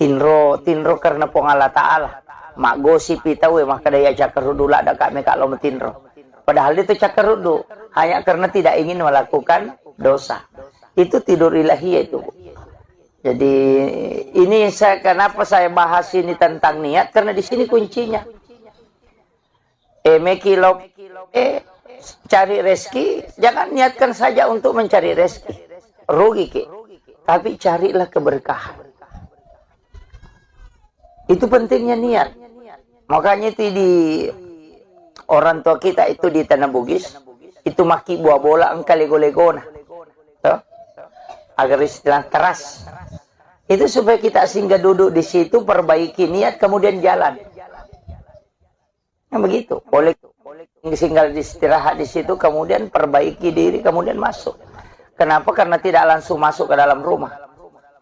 Tinro karena pengala ta'ala. Mak gosip itawe maka daya cakerudu lah ada kami kalau metinro. Padahal itu cakerudu hanya karena tidak ingin melakukan dosa. Itu tidur ilahiyah itu. Jadi ini kenapa saya bahas ini tentang niat, karena di sini kuncinya. Cari rezeki, jangan niatkan saja untuk mencari rezeki. Rugi ke. Tapi carilah keberkahan. Itu pentingnya niat. Makanya itu di orang tua kita itu di Tanah Bugis, itu maki buah bola engkau lego-legona. Agar istilah keras. Itu supaya kita singgah duduk di situ, perbaiki niat, kemudian jalan. Nah begitu. Boleh singgah istirahat di situ, kemudian perbaiki diri, kemudian masuk. Kenapa? Karena tidak langsung masuk ke dalam rumah.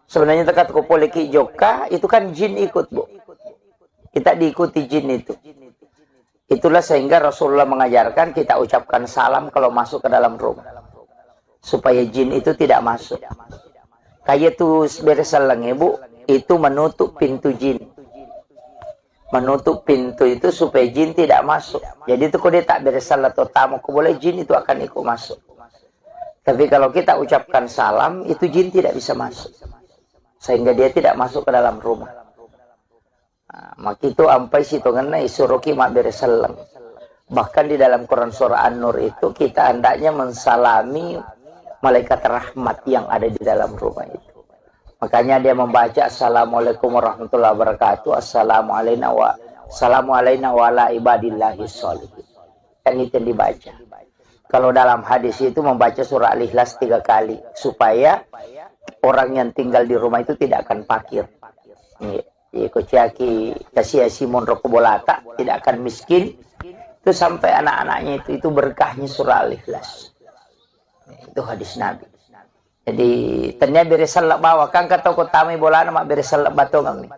Sebenarnya tekat ko poleki joka, itu kan jin ikut, Bu. Kita diikuti jin itu. Itulah sehingga Rasulullah mengajarkan kita ucapkan salam kalau masuk ke dalam rumah. Supaya jin itu tidak masuk. Kayak tuh beresalang ibu, itu menutup pintu jin. Menutup pintu itu supaya jin tidak masuk. Jadi itu kalau dia tak beresal atau tamu, boleh jin itu akan ikut masuk. Tapi kalau kita ucapkan salam, itu jin tidak bisa masuk. Sehingga dia tidak masuk ke dalam rumah. Nah, maka itu ampai situ ngena isuruki mak beresalang. Bahkan di dalam Quran surah An-Nur itu kita hendaknya mensalami malaikat rahmat yang ada di dalam rumah itu. Makanya dia membaca Assalamualaikum warahmatullahi wabarakatuh, Assalamu alayna wa ala ibadillahi sholihin. Kan itu yang dibaca. Kalau dalam hadis itu membaca surah Al-Ikhlas 3 kali. Supaya orang yang tinggal di rumah itu tidak akan fakir. Kociaki kasih Simon Rokobolata tidak akan miskin. Itu sampai anak-anaknya itu berkahnya surah Al-Ikhlas. Itu hadis Nabi. Jadi ternyata beresalak bawa kan kata ko tami bola nama beresalak batongang nih.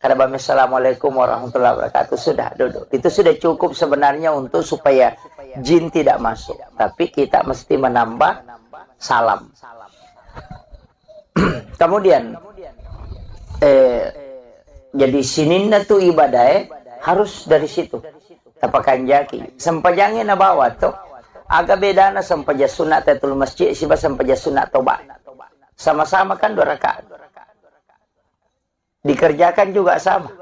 Karena bami assalamualaikum warahmatullahi wabarakatuh, sudah duduk. Itu sudah cukup sebenarnya untuk supaya jin tidak masuk. Tapi kita mesti menambah salam. Kemudian jadi sininna tu ibadah harus dari situ. Tapakan jaki. Sempajangnya na bawa tuh. Agak beda na sampaja sunat tatul masjid siba sampaja sunat tobat. Sama-sama kan 2 rakaat. Dikerjakan juga sama.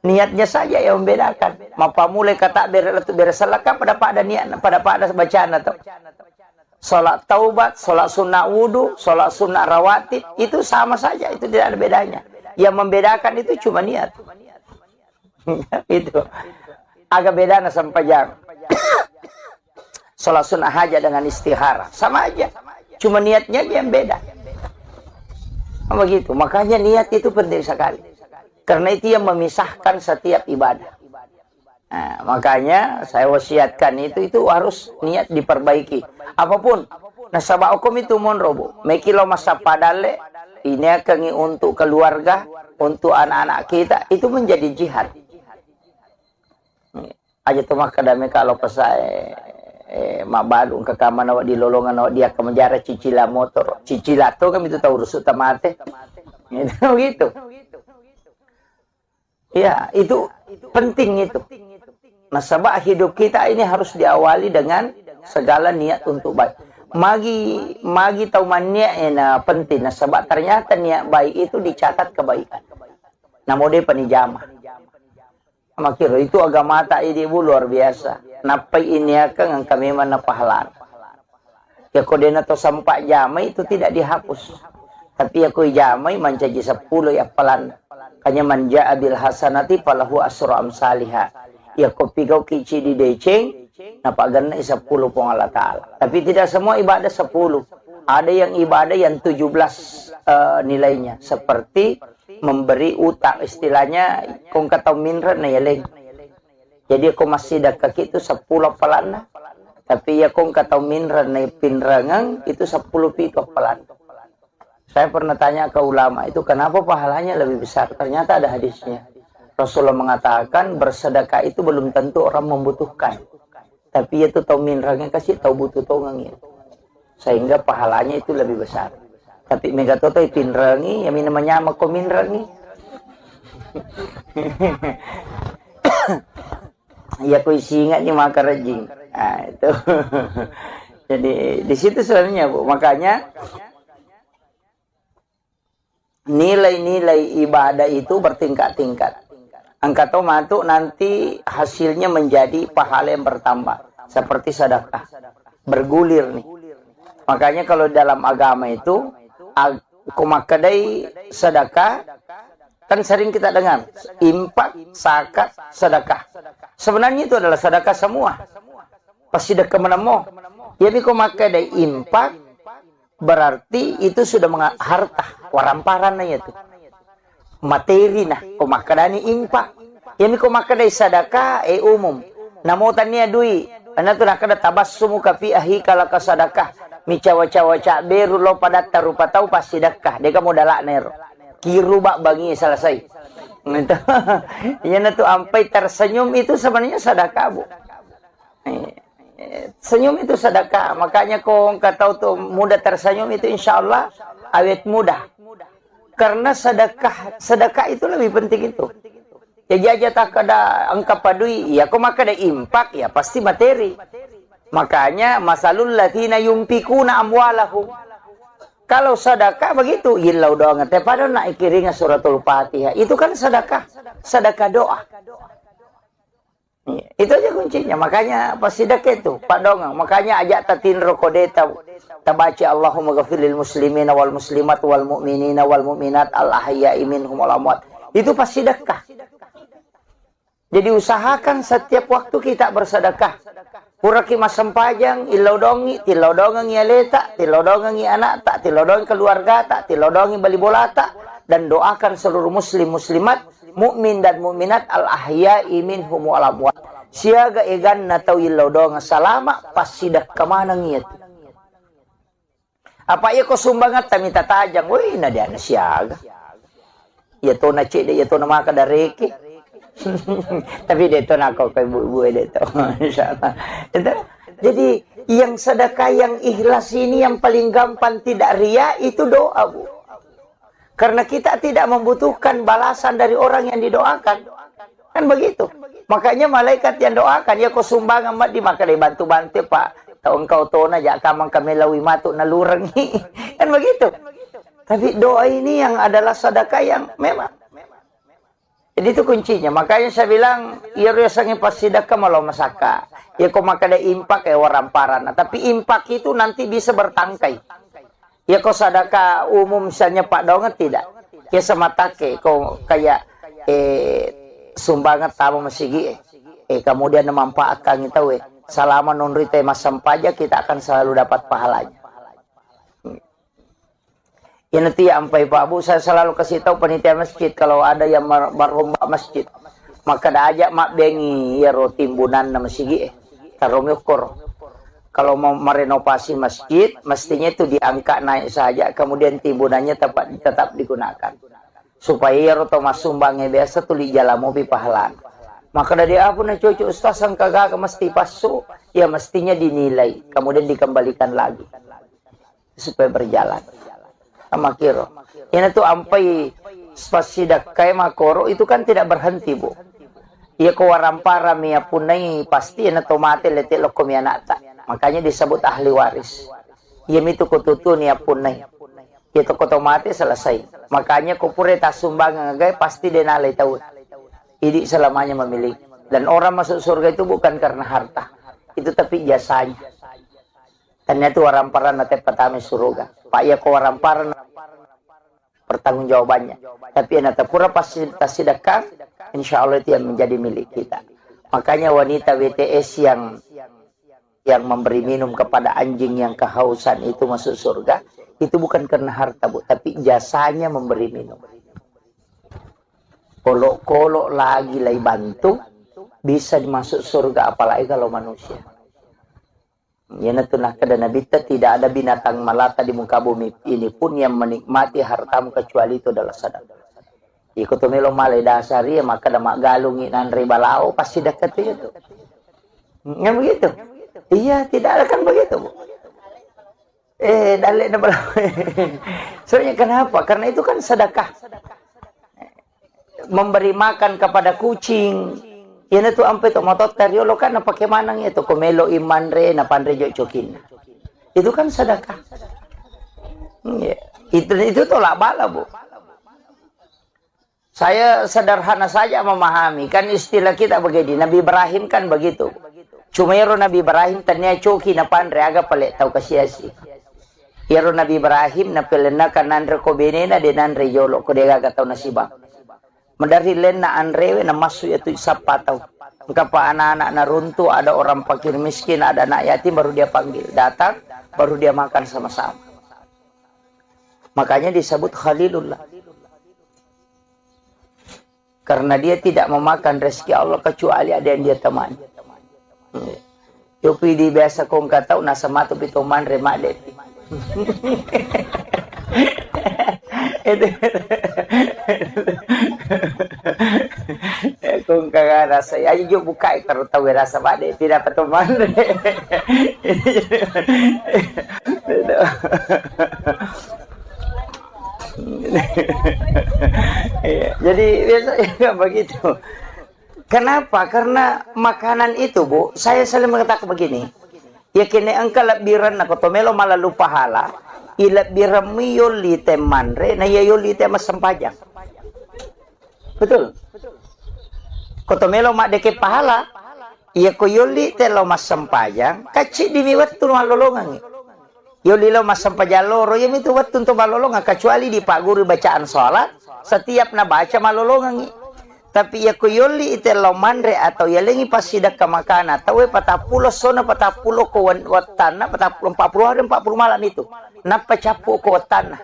Niatnya saja yang membedakan. Mapa mulai kata beresalaka pada niat pada bacaan atau salat taubat, salat sunnah wudu, salat sunnah rawatib itu sama saja, itu tidak ada bedanya. Yang membedakan itu cuma niat. Itu agak beda na sampajang. Salat sunnah hajat dengan istihara sama aja, cuma niatnya yang beda. Begitu. Makanya niat itu penting sekali, karena itu yang memisahkan setiap ibadah. Nah, makanya saya wasiatkan itu harus niat diperbaiki. Apapun Nasabak hukum itu monrobo. Mekilo masa padale ini akan untuk keluarga, untuk anak-anak kita itu menjadi jihad. Aja tuh mah kadame kalau pesai mabadung ke kamar nawak di lolongan nawak dia ke menjara cicila motor. Cicila tuh kan itu tahu rusuk tamate. Gitu. Ya, itu penting itu. Nasabah hidup kita ini harus diawali dengan segala niat untuk baik. Magi tahu niat na penting. Nasabah ternyata niat baik itu dicatat kebaikan. Namun dia penijamah. Makiro itu agama tak ibu luar biasa. Napai ini akan kami mana pahala. Ya kodena to sampai jamai itu tidak dihapus. Tapi aku jamai mencaji 10 ya pelan. Kanya manja abil hasanati falahu asru amsalihah. Ya kopi kau kici di deceng, napa ganna 10 pong Allah Ta'ala. Tapi tidak semua ibadah 10. Ada yang ibadah yang 17 nilainya. Seperti memberi utang. Istilahnya, kong kata minran na yaleng. Jadi aku masih dah kaki itu 10 pelana. Tapi ya kong kata minran na pinrangang itu 10 pito pelana. Saya pernah tanya ke ulama itu kenapa pahalanya lebih besar. Ternyata ada hadisnya. Rasulullah mengatakan bersedekah itu belum tentu orang membutuhkan. Tapi itu tahu minrangnya kasih tahu butuh tongangnya. Sehingga pahalanya itu lebih besar. Tapi megatoto pinrangi yang namanya mako minrangi. Ya ku singa ni maka rejing. Nah, itu. Jadi di situ sebenarnya Bu. Makanya nilai-nilai ibadah itu bertingkat-tingkat. Angkatau matuk nanti hasilnya menjadi pahala yang bertambah. Seperti sedekah. Bergulir nih. Makanya kalau dalam agama itu, kumakadai sedekah, kan sering kita dengar. Impak, zakat, sedekah. Sebenarnya itu adalah sedekah semua. Pasti sedekah menemu. Jadi kumakadai impak, berarti itu sudah harta. Waramparan na itu. Materi nah, kumakadani impak. Yami kumakadai sadaka umum. Namutan niya dui. Ano to nakada tabassumu kafi ahika laka sadakah. Mi cawa-cawa beru lo pada tarupa tau pas sedekah. Deka modala nero. Kiru bak bangi selesai. Itu. Yan tu ampai tersenyum itu sebenarnya sedekah, Bu. Senyum itu sedekah. Makanya kong kata tuh mudah tersenyum itu insya Allah awet mudah. Karena sedekah itu lebih penting itu. Ya jaja tak ada angka padui, ya kok maka ada impak, ya pasti materi. Makanya masalul latina yumpikuna amwalahu. Kalau sedekah begitu, ilau doang. Tapi pada nak ikiringa suratul Fatihah. Itu kan sedekah, sedekah doa. Itu aja kuncinya. Makanya pas sedekah itu, Pak Dongeng. Makanya ajak tatin rokodeta. Tabaci Allahumma ghafirlil muslimina wal muslimat wal mu'minina wal mu'minat al ahya'i minhum wal amwat. Itu pas sedekah. Jadi usahakan setiap waktu kita bersedekah. Puraki masam pajang, ilodongi, tilodongi aleta, tilodongi anak tak, tilodongi keluarga tak, tilodongi bali bola tak, dan doakan seluruh muslim muslimat, mukmin dan mukminat al ahya'i minhum wal amwat. Siaga egan na tau ilodong salama pas sidak kemana ngiat. Apa ya ko sumbangat tami tatajang, woi na dia na siaga. Ya to na cede, ya to na maka dareke. Tapi dito na ako kay bubuhay dito. Insyaallah. Jadi yang sedekah yang ikhlas ini yang paling gampang tidak ria itu doa, Bu. Karena kita tidak membutuhkan balasan dari orang yang didoakan. Kan begitu. Makanya malaikat yang doakan ya ko sumbangan mat di maka bantu-bantu Pak. Tahu engkau tona jak kamang kami lawi matuk nalurengi. Kan begitu. Tapi doa ini yang adalah sedekah yang memang. Jadi itu kuncinya. Makanya saya bilang, ya rasanya pas sedekah malah masaka. Ya kok maka ada impak ya waramparan. Tapi impak itu nanti bisa bertangkai. Ya kok sedekah umum misalnya Pak Donget tidak. Ya sematake kok kayak sumbangan tamu masigi. Kemudian memanfaatkan itu selama non-rite masam pajak kita akan selalu dapat pahalanya. Ya nanti sampai Pak Bu saya selalu kasih tahu panitia masjid kalau ada yang berlomba masjid maka dah ajak mak bengi ya ro timbunan na masigi tarom yukur Kalau mau merenovasi masjid, mestinya itu diangkat naik saja, kemudian timbunannya tetap digunakan. Supaya roto mas sumbangnya biasa tuh di jalan mobil pahalan. Maka dari apa na cucu ustaz yang kagak mesti pasuk, ya mestinya dinilai, kemudian dikembalikan lagi supaya berjalan. Sama kiro. Ini tuh ampai spasidak kayak makoro itu kan tidak berhenti bu. Ia kewarampara mia punai pasti na tomate letik lokom ya nata. Makanya disebut ahli waris. Ia itu kututu nia punai. Itu kotomate selesai. Makanya kupure tasumbangan gay pasti denalai tahun. Ini selamanya memiliki. Dan orang masuk surga itu bukan karena harta. Itu tapi jasanya. Ternyata waramparan nate pertama surga. Pak ya ko waramparan pertanggungjawabannya. Tapi nate pura pasti sedekah, insya Allah itu yang menjadi milik kita. Makanya wanita WTS yang memberi minum kepada anjing yang kehausan itu masuk surga, itu bukan karena harta bu, tapi jasanya memberi minum. Kolok-kolok lagi lagi bantu bisa masuk surga, apalagi kalau manusia. Ya natunah kada nabi tidak ada binatang melata di muka bumi ini pun yang menikmati hartamu kecuali itu adalah sedekah. Ikut melo malai dasari maka damak galungi nan ribalao pasti dekat itu. Yang begitu. Iya, tidak ada kan begitu, Bu. Dalek na bala. Soalnya kenapa? Karena itu kan sedekah. Memberi makan kepada kucing. Yan itu ampe to motot karyolo kan na pakai manang itu komelo imanre na pandre jo cokin. Itu kan sedekah. Itu tolak bala, Bu. Saya sederhana saja memahami kan istilah kita begini. Nabi Ibrahim kan begitu. Cuma yaro Nabi Ibrahim tanya coki na pandre aga pale tau kasiasi. Yaro Nabi Ibrahim na pelena kanandre ko benena de nandre yolo ko dega gatau nasibang. Medari len na anrewe na masuk itu sapatau. Kapa anak-anak na runtuh, ada orang fakir miskin, ada anak yatim, baru dia panggil. Datang, baru dia makan sama-sama. Makanya disebut Khalilullah. Karena dia tidak memakan rezeki Allah kecuali ada yang dia temani. Yopi di biasa kong katau nasa matu pitoman remak depi. Kung kagak rasa ayo jo buka kalau tahu rasa bade tidak peteman. Jadi biasanya begitu. Kenapa? Karena makanan itu, Bu, saya selalu mengatakan begini. Ya kini engkau lebiran na kotomelo malah lupa hala. Ila birami yoli temanre na yoli tema sempajang. Betul. Kotomelo mak deke pahala. Iya ko yoli telo mas sempajang. Kacik dimiwat tu malolongan. Yoli lo mas sempajang loro ya itu wat untuk malolongan kecuali di pak guru bacaan sholat. Setiap na baca malolongan. Tapi ya ko yoli itelo manre atau ya lengi pasidak ke makana. Tahu patapulo sona patapulo ko watana patapulo 40 hari 40 malam itu. Napa capu ko watana.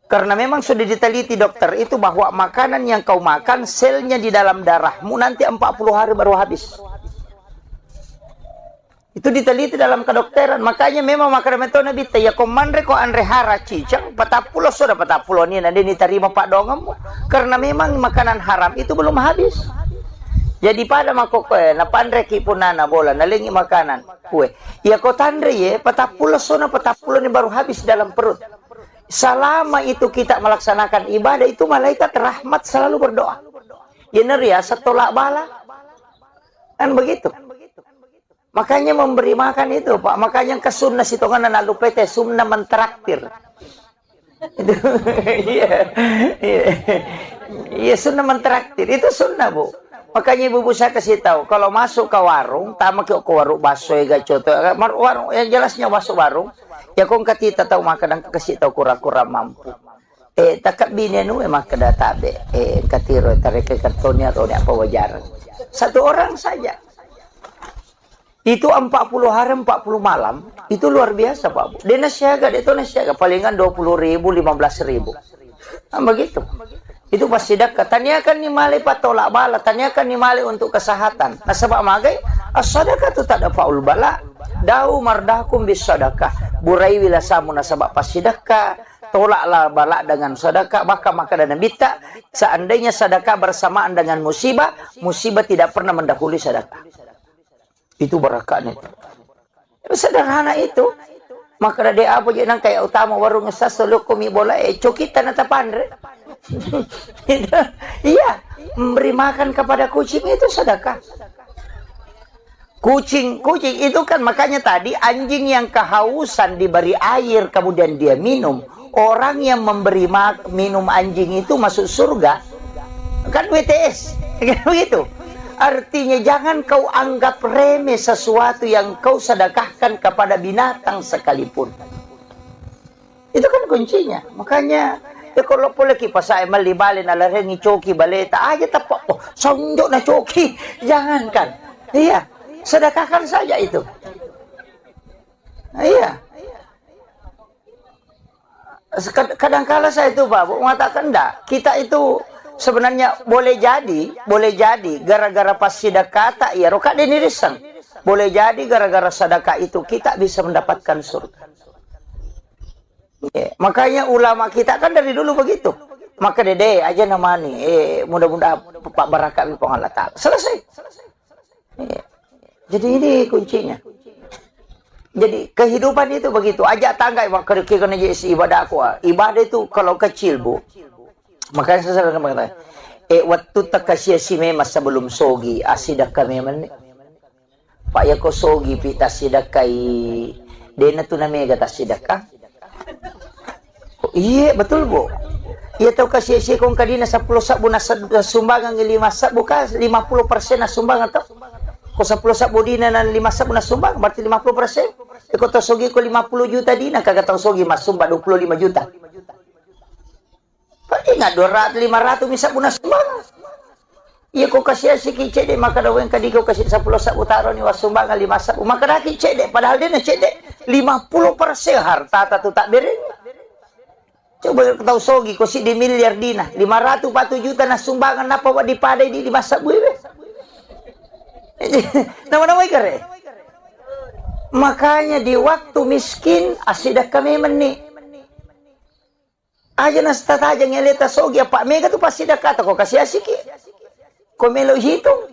Karena memang sudah diteliti dokter itu bahwa makanan yang kau makan selnya di dalam darahmu nanti 40 hari baru habis. Itu diteliti dalam kedokteran. Makanya memang makanan itu nabi ya komandre ko andre hara cicang patapulo sudah patapulo ni nanti diterima pak dongemu. Karena memang makanan haram itu belum habis. Jadi pada makoke na pandre ki punana bola nalingi makanan kue. Ya ko tandre ye patapulo sona patapulo ni baru habis dalam perut. Selama itu kita melaksanakan ibadah itu malaikat rahmat selalu berdoa. Ya neria setolak bala. Kan begitu. Makanya memberi makan itu, Pak. Makanya ke sunnah situ kan nalu PT sunnah mentraktir. Itu iya sunnah mentraktir. Itu sunnah, Bu. Makanya ibu saya kasih tahu, kalau masuk ke warung, tamak ke warung baso ya coto, warung yang jelasnya masuk warung, ya kong katita tahu makan kasih tahu kura-kura mampu. Takap bini nu emang kada tabe, katiro tarik kartonnya atau apa wajaran. Satu orang saja. Itu 40 hari 40 malam itu luar biasa, Pak Bu. Dia nasiaga, dia itu nasiaga palingan 20.000 15.000. Nah, begitu. Itu pasti dekat. Tanyakan ni mali patolak bala, tanyakan ni mali untuk kesehatan. Nah sebab magai as-sadaqah itu tak ada faul bala. Dau mardakum bis sadaqah. Burai wila samu nasabak pas sedekah. Tolaklah balak dengan sedekah. Maka dan bita. Seandainya sedekah bersamaan dengan musibah, musibah tidak pernah mendahului sedekah. Itu barakahnya. Sederhana itu. Maka ada apa je nang kayak utama warung sasolo komi bola cokita nata pandre. Iya, memberi makan kepada kucing itu sedekah. Kucing itu kan makanya tadi anjing yang kehausan diberi air kemudian dia minum. Orang yang memberi minum anjing itu masuk surga. Kan WTS, kan begitu. Artinya jangan kau anggap remeh sesuatu yang kau sedekahkan kepada binatang sekalipun. Itu kan kuncinya. Makanya ya kalau boleh kipas saya malibalin ala rengi coki baleta aja tapak oh sonjok na coki. Jangankan. Iya, sedekahkan saja itu. Iya. Kadang-kala saya itu Pak mengatakan enggak, kita itu sebenarnya boleh jadi gara-gara pas sedekah tak ya roka denirisan. Boleh jadi gara-gara sedekah itu kita bisa mendapatkan surga. Ya, makanya ulama kita kan dari dulu begitu. Maka dede aja namani mudah-mudahan Pak Barakat bi Allah Taala. Selesai. Ya. Jadi ini kuncinya. Jadi kehidupan itu begitu. Ajak tangga kena jadi ibadah aku. Ibadah itu kalau kecil Bu. Makanya saya selalu mengatakan, waktu takasya si masa belum sogi, asidak kami mana? Pak ya ko sogi pita sidak kai, dena tu namanya kata sidakah? Iya betul Bu. Iya tahu kasih si kong kadina 10 sabu sumbangan 5 sabu bukan 50% na sumbangan tau? Ko 10 sabu dina na 5 sabu na sumbang berarti 50%. Iko tahu sogi ko 50 juta dina kagak tahu sogi mas sumbang 25 juta. Ingat 200, 500 bisa bunas sumbangan. Iya kau kasih si cedek maka dawen kadi kau kasih 10 sabu taruh ni wasumbangan 5 sabu maka dah cedek padahal dia nak cedek 50% harta tu tak bereng. Coba kau tahu sogi kau si di miliar dina 540 juta na sumbangan apa buat dipadai di 5 sabu be. Nama-nama ikare. Makanya di waktu miskin asidah kami menik. Aja nasta aja ngeleta sogi apa mega tu pasti dah kata kau kasih asiki. Kau melo hitung.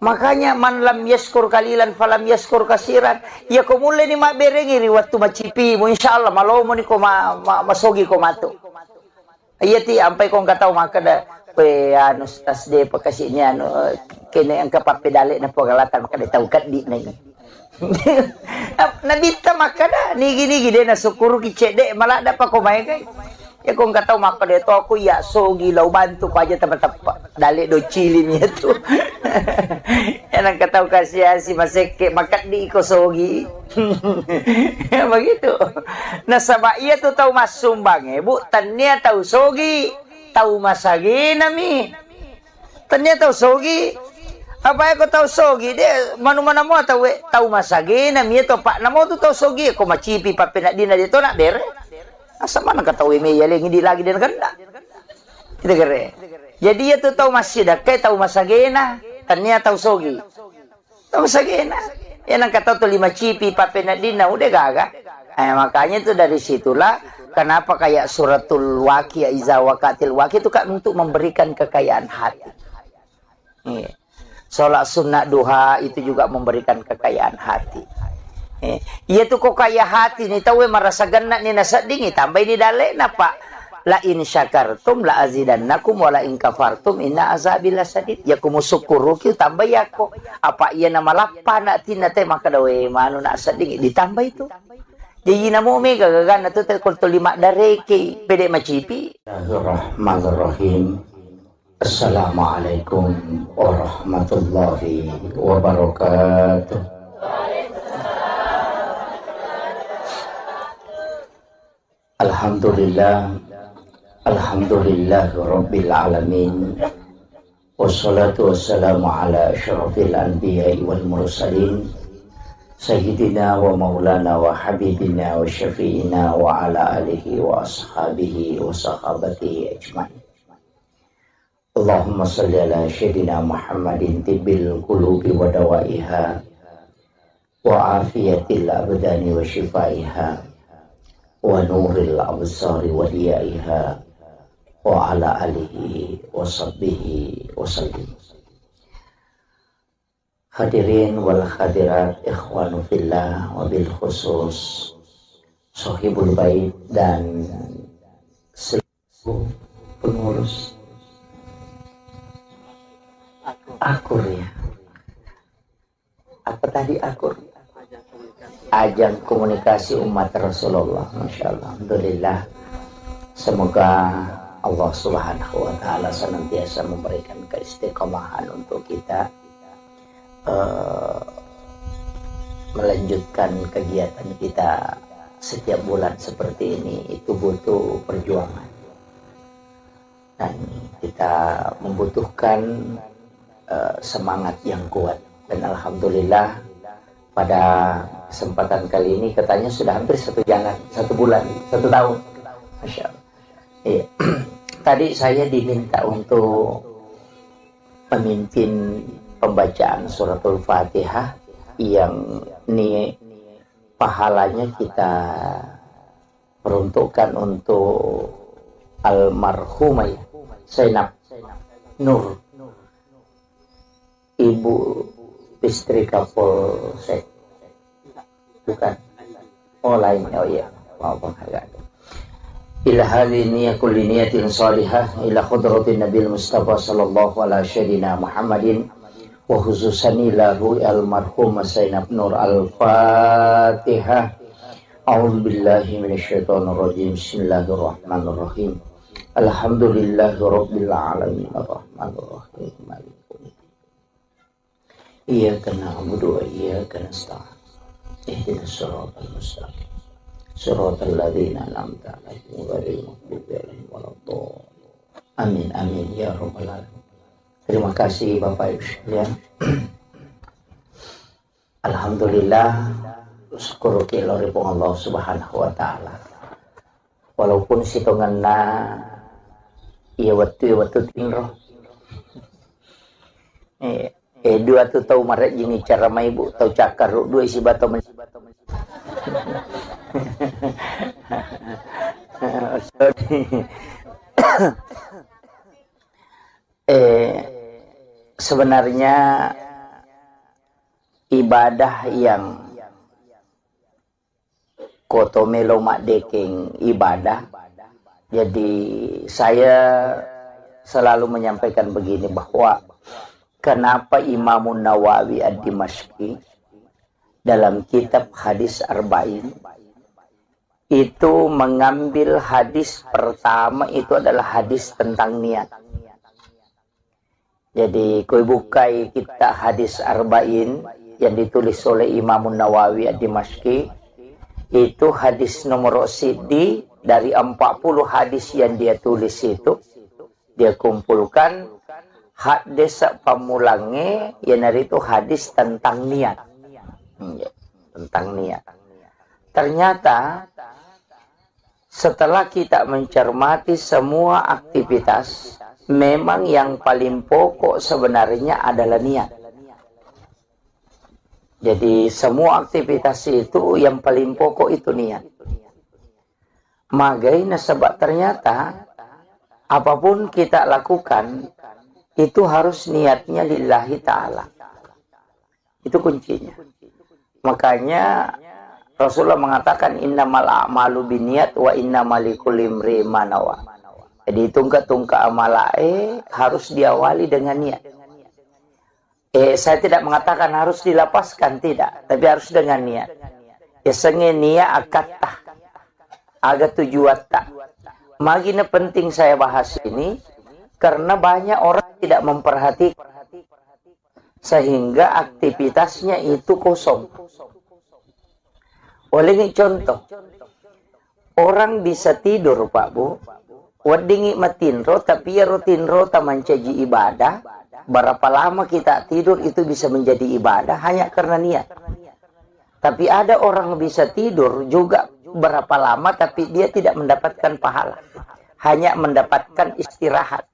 Makanya man lam yaskur kalilan falam yaskur kasiran. Ya kau mulai ni mak berengi waktu macipi mu insyaallah malau mu ni kau masogi kau matu. Iya ti sampai kau enggak tahu maka dah pe anu tas de pakasihnya anu kene angka papedale na pagalatan maka tahu kat di na nabita maka dah nigi dia na sukuru ki cedek malah dapat ko mai kai ya kong kataw maka dito ako ya sogi law bantu ko aja tepat-tepat dali do chili niya tu yan ang kataw kasi si maseke makat di ko sogi begitu nasaba iya tu tahu mas sumbang bu tanya tahu sogi tahu masagi nami tanya tahu sogi apa aku tahu sogi dia mana-mana mo tahu masagi na miya to pa namo to tahu sogi ako macipi pa pinadina dito na bere asa mana ka tahu me yaling hindi lagi din ganda kita kere jadi ya to tahu masida kay tahu masagi na tanya tahu sogi tahu masagi na yan ang kataw to lima cipi pa pinadina udah gaga makanya itu dari situlah kenapa kayak suratul Waqiah iza waqatil waqiah itu kan untuk memberikan kekayaan hati. Sholat sunnah duha itu juga memberikan kekayaan hati. Iya tuh kok kaya hati nih tahu merasa genak nih nasa dingin tambah ini dalek napa la in syakartum la azidannakum wa la in kafartum inna azabi lasadid ya kumu syukuru ki tambah ya kok apa iya nama lapana tina teh maka dawe manu na sading ditambah itu jadi namo mega gagana tu teh kul 5 dareke pede macipi. Bismillahirrahmanirrahim. Assalamualaikum warahmatullahi wabarakatuh. Alhamdulillah, alhamdulillah rabbil alamin. Wassalatu wassalamu ala asyrafil anbiya'i wal mursalin sayyidina wa maulana wa habibina wa syafi'ina wa ala alihi wa ashabihi wa sahabatihi ajma'in. Allahumma salli ala sayyidina Muhammadin tibbil qulubi wa dawaiha وعافية الأبدان وشفائها ونور الأبصار وديائها وعلى آله وصحبه وسلم. Hadirin wal hadirat, ikhwanu fillah, wabil khusus Sohibul Bait dan seluruh pengurus Akur ya. Apa tadi Akur? Ajang komunikasi umat Rasulullah. Masya Allah. Alhamdulillah. Semoga Allah Subhanahu wa Ta'ala senantiasa memberikan keistiqomahan untuk kita melanjutkan kegiatan kita setiap bulan seperti ini. Itu butuh perjuangan dan kita membutuhkan semangat yang kuat. Dan alhamdulillah pada kesempatan kali ini katanya sudah hampir 1 bulan, 1 tahun. Masya Allah. Iya. Tadi saya diminta untuk memimpin pembacaan suratul Fatihah yang pahalanya kita peruntukkan untuk almarhumah Zainab Nur, ibu istri Kapolsek. Bukan, oh lain, oh iya, maafkan agak. Ila hadhihi niyyah kulli niyatin salihah ila khudratin Nabil Mustafa sallallahu alaihi syadina Muhammadin wa khususan lahu almarhum Zainab Nur. Al-Fatihah. A'udzu billahi minasyaitonir rajim. Bismillahirrahmanirrahim. Alhamdulillahi rabbil alamin arrahmanir rahim maliki yaumiddin. Iyyaka na'budu wa iyyaka nasta'in. Ihdinas siratal mustaqim. Siratal ladzina an'amta 'alaihim ghairil maghdubi 'alaihim waladdallin. Amin amin ya rabbal alamin. Terima kasih Bapak Ibu sekalian. Alhamdulillah, syukur kiloripun Allah Subhanahu wa Ta'ala. Walaupun sitonganna iya waktu tingro. Dua tu tahu maret gini cara mai bu tahu cakar dua isi bato men. Sebenarnya ibadah yang kotomelo mak dekeng ibadah. Jadi saya selalu menyampaikan begini, bahwa kenapa Imam Nawawi Ad-Dimashqi dalam kitab Hadis Arba'in itu mengambil hadis pertama itu adalah hadis tentang niat. Jadi koi bukai kita Hadis Arba'in yang ditulis oleh Imam Nawawi Ad-Dimashqi, itu hadis nomor sidi dari 40 hadis yang dia tulis itu, dia kumpulkan hadis pamulangnya yang dari itu hadis tentang niat. Tentang niat. Ternyata setelah kita mencermati semua aktivitas, memang yang paling pokok sebenarnya adalah niat. Jadi semua aktivitas itu yang paling pokok itu niat. Magaina sebab ternyata apapun kita lakukan itu harus niatnya lillahi ta'ala. Itu kuncinya. Makanya Rasulullah mengatakan innamal a'malu binniyat wa innamal likulli imri'in ma nawa. Jadi tungka amalae harus diawali dengan niat. Saya tidak mengatakan harus dilapaskan, tidak, tapi harus dengan niat. Ya sengen niat akatah agak tujuan tak. Magina penting saya bahas ini karena banyak orang tidak memperhatikan sehingga aktivitasnya itu kosong. Oleh ini contoh, orang bisa tidur Pak Bu, wadingi matinro tapi ya rutinro tamancaji ibadah. Berapa lama kita tidur itu bisa menjadi ibadah hanya karena niat. Tapi ada orang bisa tidur juga berapa lama tapi dia tidak mendapatkan pahala, hanya mendapatkan istirahat.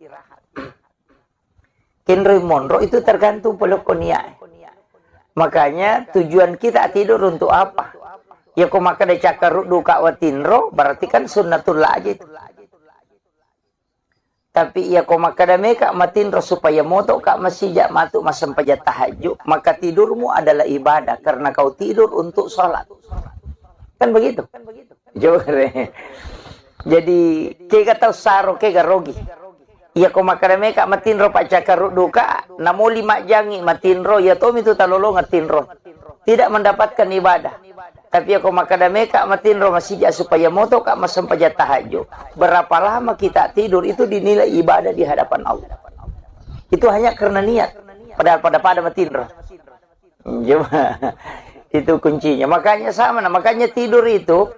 Kenry Monroe itu tergantung pelukun niat. Makanya tujuan kita tidur untuk apa? Ya kok maka ada cakar duka watinro, berarti kan sunnatullah aja itu. Tapi ya kok maka ada meka matinro supaya moto kak masijak matuk masampaja tahajud, maka tidurmu adalah ibadah karena kau tidur untuk sholat. Kan begitu? Jadi kega tahu saro kega rogi. Iya ko makarame ka matinro pa cakar duka namo 5 jangi matinro ya tom itu talolo ngatinro. Tidak mendapatkan ibadah. Tapi ako makadame ka matinro masijak supaya moto ka masampaja tahajud. Berapa lama kita tidur itu dinilai ibadah di hadapan Allah. Itu hanya karena niat. Padahal pada matinro. Itu kuncinya. Makanya sama, makanya tidur itu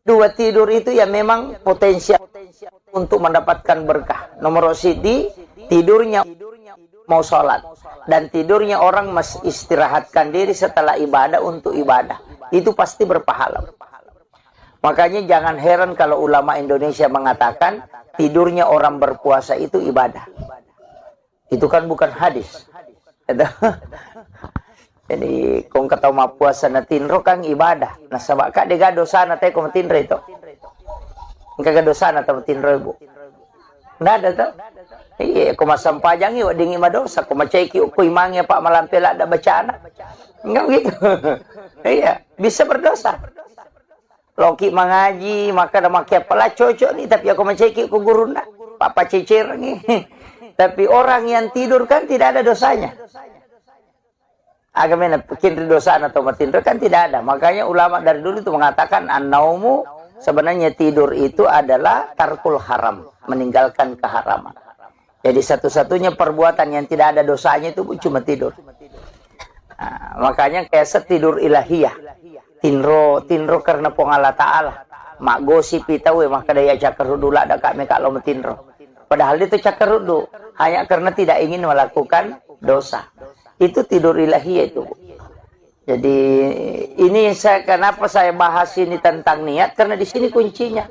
dua tidur itu ya memang potensial untuk mendapatkan berkah. Nomor sidi tidurnya mau sholat dan tidurnya orang istirahatkan diri setelah ibadah untuk ibadah. Itu pasti berpahala. Makanya jangan heran kalau ulama Indonesia mengatakan tidurnya orang berpuasa itu ibadah. Itu kan bukan hadis. Jadi kung kataw mapuasa na tinro kang ibadah. Nasaba ka diga dosa na tayo kung matinro ito. Kagadosa na tayo matinro ibu. Nada to. Iya, kung masampajang iwa dingi madosa. Kung macayki ukoy mangya pa malampila da bacana. Enggak gitu. Iya, bisa berdosa. Loki mengaji, maka na makia pala cocok nih. Tapi aku macayki ko guru na. Papa cicir nih. Tapi orang yang tidur kan tidak ada dosanya. Agamanya bikin dosa atau matinro kan tidak ada. Makanya ulama dari dulu itu mengatakan an-naumu sebenarnya tidur itu adalah tarkul haram, meninggalkan keharaman. Jadi satu-satunya perbuatan yang tidak ada dosanya itu cuma tidur. Nah, makanya kayak setidur ilahiyah. Tinro karena pengala ta'ala. Mak gosip itawe maka daya cakar rudu lah ada kami kalau matinro. Padahal itu cakar rudu hanya karena tidak ingin melakukan dosa. Itu tidur ilahiyah itu. Jadi ini kenapa saya bahas ini tentang niat karena di sini kuncinya.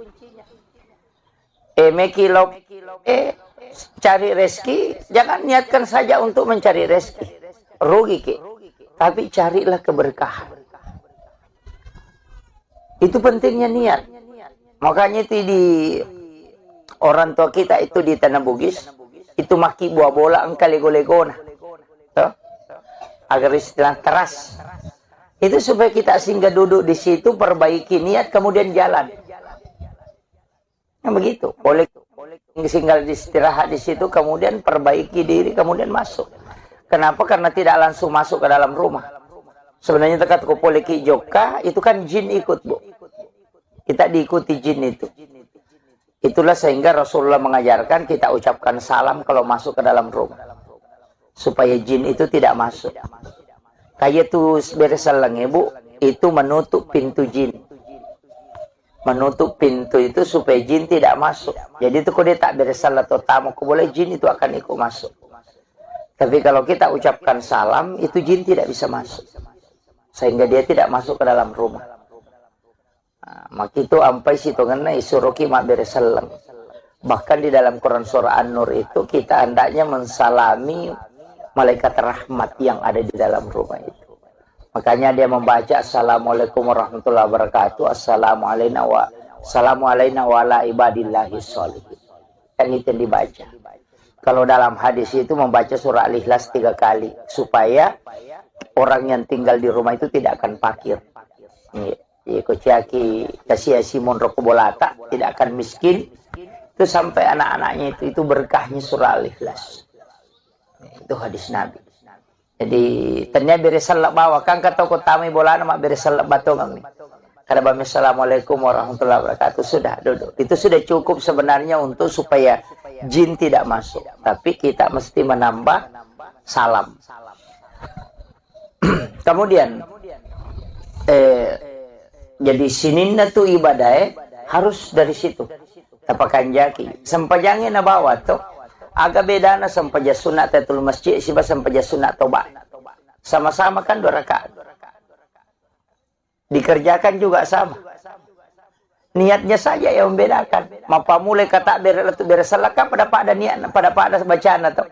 Cari rezeki, jangan niatkan saja untuk mencari rezeki. Rugi ke. Tapi carilah keberkahan. Itu pentingnya niat. Makanya itu di orang tua kita itu di Tanah Bugis itu maki buah bola engkau lego-legona. Agar istilah keras. Itu supaya kita singgah duduk di situ, perbaiki niat, kemudian jalan. Nah, begitu. Boleh singgah istirahat di situ, kemudian perbaiki diri, kemudian masuk. Kenapa? Karena tidak langsung masuk ke dalam rumah. Sebenarnya dekat ke poliki joka, itu kan jin ikut, Bu. Kita diikuti jin itu. Itulah sehingga Rasulullah mengajarkan kita ucapkan salam kalau masuk ke dalam rumah. Supaya jin itu tidak masuk. Kayak tuh beresalang ibu, itu menutup pintu jin. Menutup pintu itu supaya jin tidak masuk. Jadi itu kalau dia tak beresal atau tamu, boleh jin itu akan ikut masuk. Tapi kalau kita ucapkan salam, itu jin tidak bisa masuk. Sehingga dia tidak masuk ke dalam rumah. Nah, maka itu ampai situ ngena isuruki mak beresalang. Bahkan di dalam Quran surah An-Nur itu kita hendaknya mensalami malaikat rahmat yang ada di dalam rumah itu. Makanya dia membaca Assalamualaikum warahmatullahi wabarakatuh. Assalamu alayna wa ala ibadillahi sholihin. Kan itu yang dibaca. Kalau dalam hadis itu membaca surah Al-Ikhlas 3 kali. Supaya orang yang tinggal di rumah itu tidak akan fakir. Kociaki kasih Simon Rokobolata tidak akan miskin. Itu sampai anak-anaknya itu berkahnya surah Al-Ikhlas. Itu hadis Nabi. Jadi ternyata beresalak bawa kan kata ko tami bola nama beresalak batongang nih. Kada bami assalamualaikum warahmatullahi wabarakatuh sudah duduk. Itu sudah cukup sebenarnya untuk supaya jin tidak masuk. Tapi kita mesti menambah salam. Kemudian jadi sininna tu ibadah harus dari situ. Tapakan jaki. Sempajangnya na bawa tuh. Agak beda na sampaja sunat tatul masjid siba sampaja sunat tobat. Sama-sama kan 2 rakaat. Dikerjakan juga sama. Niatnya saja yang membedakan. Mapa mulai kata beresalaka pada niat pada bacaan atau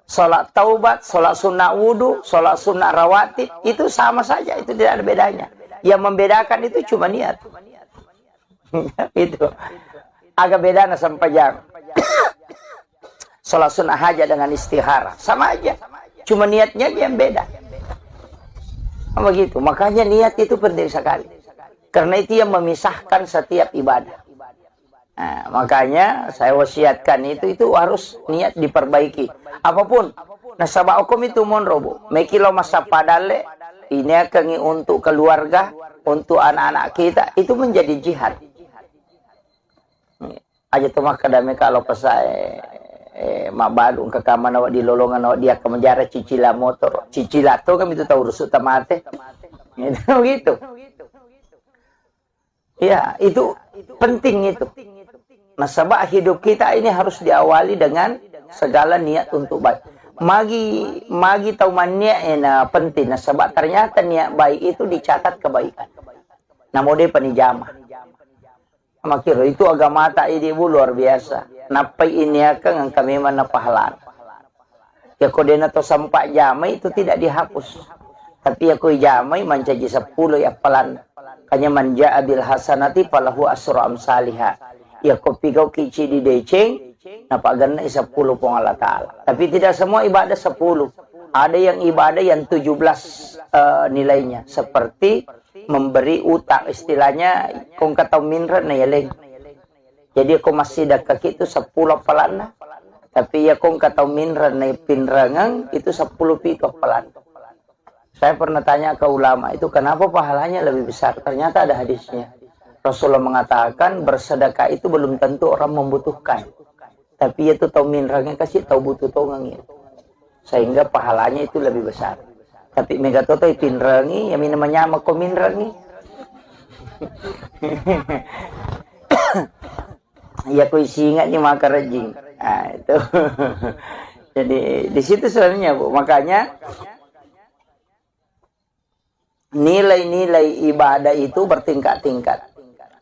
sholat taubat, sholat sunnah wudhu, sholat sunnah rawatib, itu sama saja, itu tidak ada bedanya. Yang membedakan itu cuma niat. Itu agak beda sampai jam. Sholat sunnah hajat dengan istihara sama aja, cuma niatnya yang beda. Begitu, makanya niat itu penting sekali, karena itu yang memisahkan setiap ibadah. Nah, makanya saya wasiatkan itu harus niat diperbaiki. Apapun nasabah hukum itu monrobo, mekilo masa padale ini akan untuk keluarga, untuk anak-anak kita, itu menjadi jihad. Aja tuh mah kadame kalau pesai mabadung ke kamar nawak di lolongan nawak dia ke menjara cicila motor, cicila tuh kan itu tahu rusuk tamate, gitu. Ya itu penting itu. Nasabah hidup kita ini harus diawali dengan segala niat untuk baik. Magi tahu niat penting. Nasabah ternyata niat baik itu dicatat kebaikan. Namun dia penijamah. Makiro itu agama tak ibu luar biasa. Napai ini akan kami mana pahala. Ya kodena to sampai jamai itu tidak dihapus. Tapi aku jamai mencaji 10 ya pelan. Kanya manja abil hasanati falahu asru amsalihah. Ya kopi kau kici di deceng, napa ganna 10 pong Allah Ta'ala. Tapi tidak semua ibadah 10. Ada yang ibadah yang 17 nilainya. Seperti memberi utang, istilahnya kong kata minra na yaleng. Jadi aku masih dekat itu 10 pelana. Tapi ya kong kata minra na pinrangang itu 10 pito pelana. Saya pernah tanya ke ulama itu kenapa pahalanya lebih besar. Ternyata ada hadisnya. Rasulullah mengatakan bersedekah itu belum tentu orang membutuhkan. Tapi itu tahu minrangnya kasih tahu butuh tongangnya. Sehingga pahalanya itu lebih besar. Tapi megatoto pinrangi yang namanya mako minrangi. Ya ku singa ni maka rejing. Nah, itu. Jadi di situ sebenarnya Bu. Makanya nilai-nilai ibadah itu bertingkat-tingkat.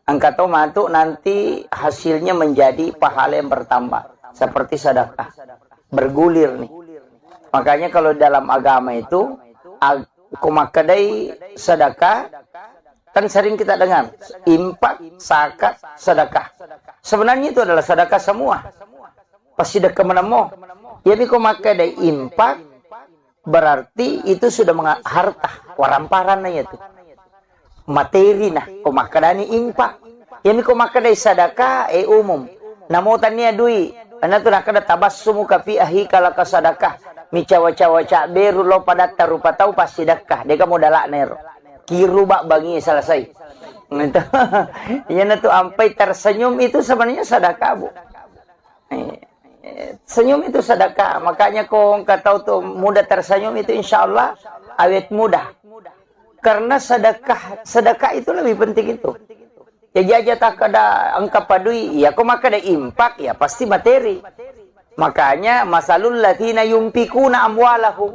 Angka tomatu nanti hasilnya menjadi pahala yang bertambah. Seperti sedekah. Bergulir nih. Makanya kalau dalam agama itu, kumakadai sedekah, kan sering kita dengar. Impak, zakat, sedekah. Sebenarnya itu adalah sedekah semua. Pasti sedekah menemu. Jadi kumakadai impak, berarti itu sudah harta. Waramparannya itu. Materi nah kumakadani impak yami kumakadai sadaka umum namotanya dui ana tu nakada tabassumu ka fi ahika laka sadakah mi cawa-cawa beru lo pada tarupa tau pas sedekah deka modala nero kiru bak bangi selesai itu yana tu ampai tersenyum itu sebenarnya sedekah Bu. Senyum itu sedekah, makanya kau kata tuh mudah tersenyum itu insyaallah awet mudah. Karena sedekah itu lebih penting itu. Ya jaja tak ada angka padui, ya kok maka ada impak, ya pasti materi. Makanya masalul latina yumpikuna amwalahu.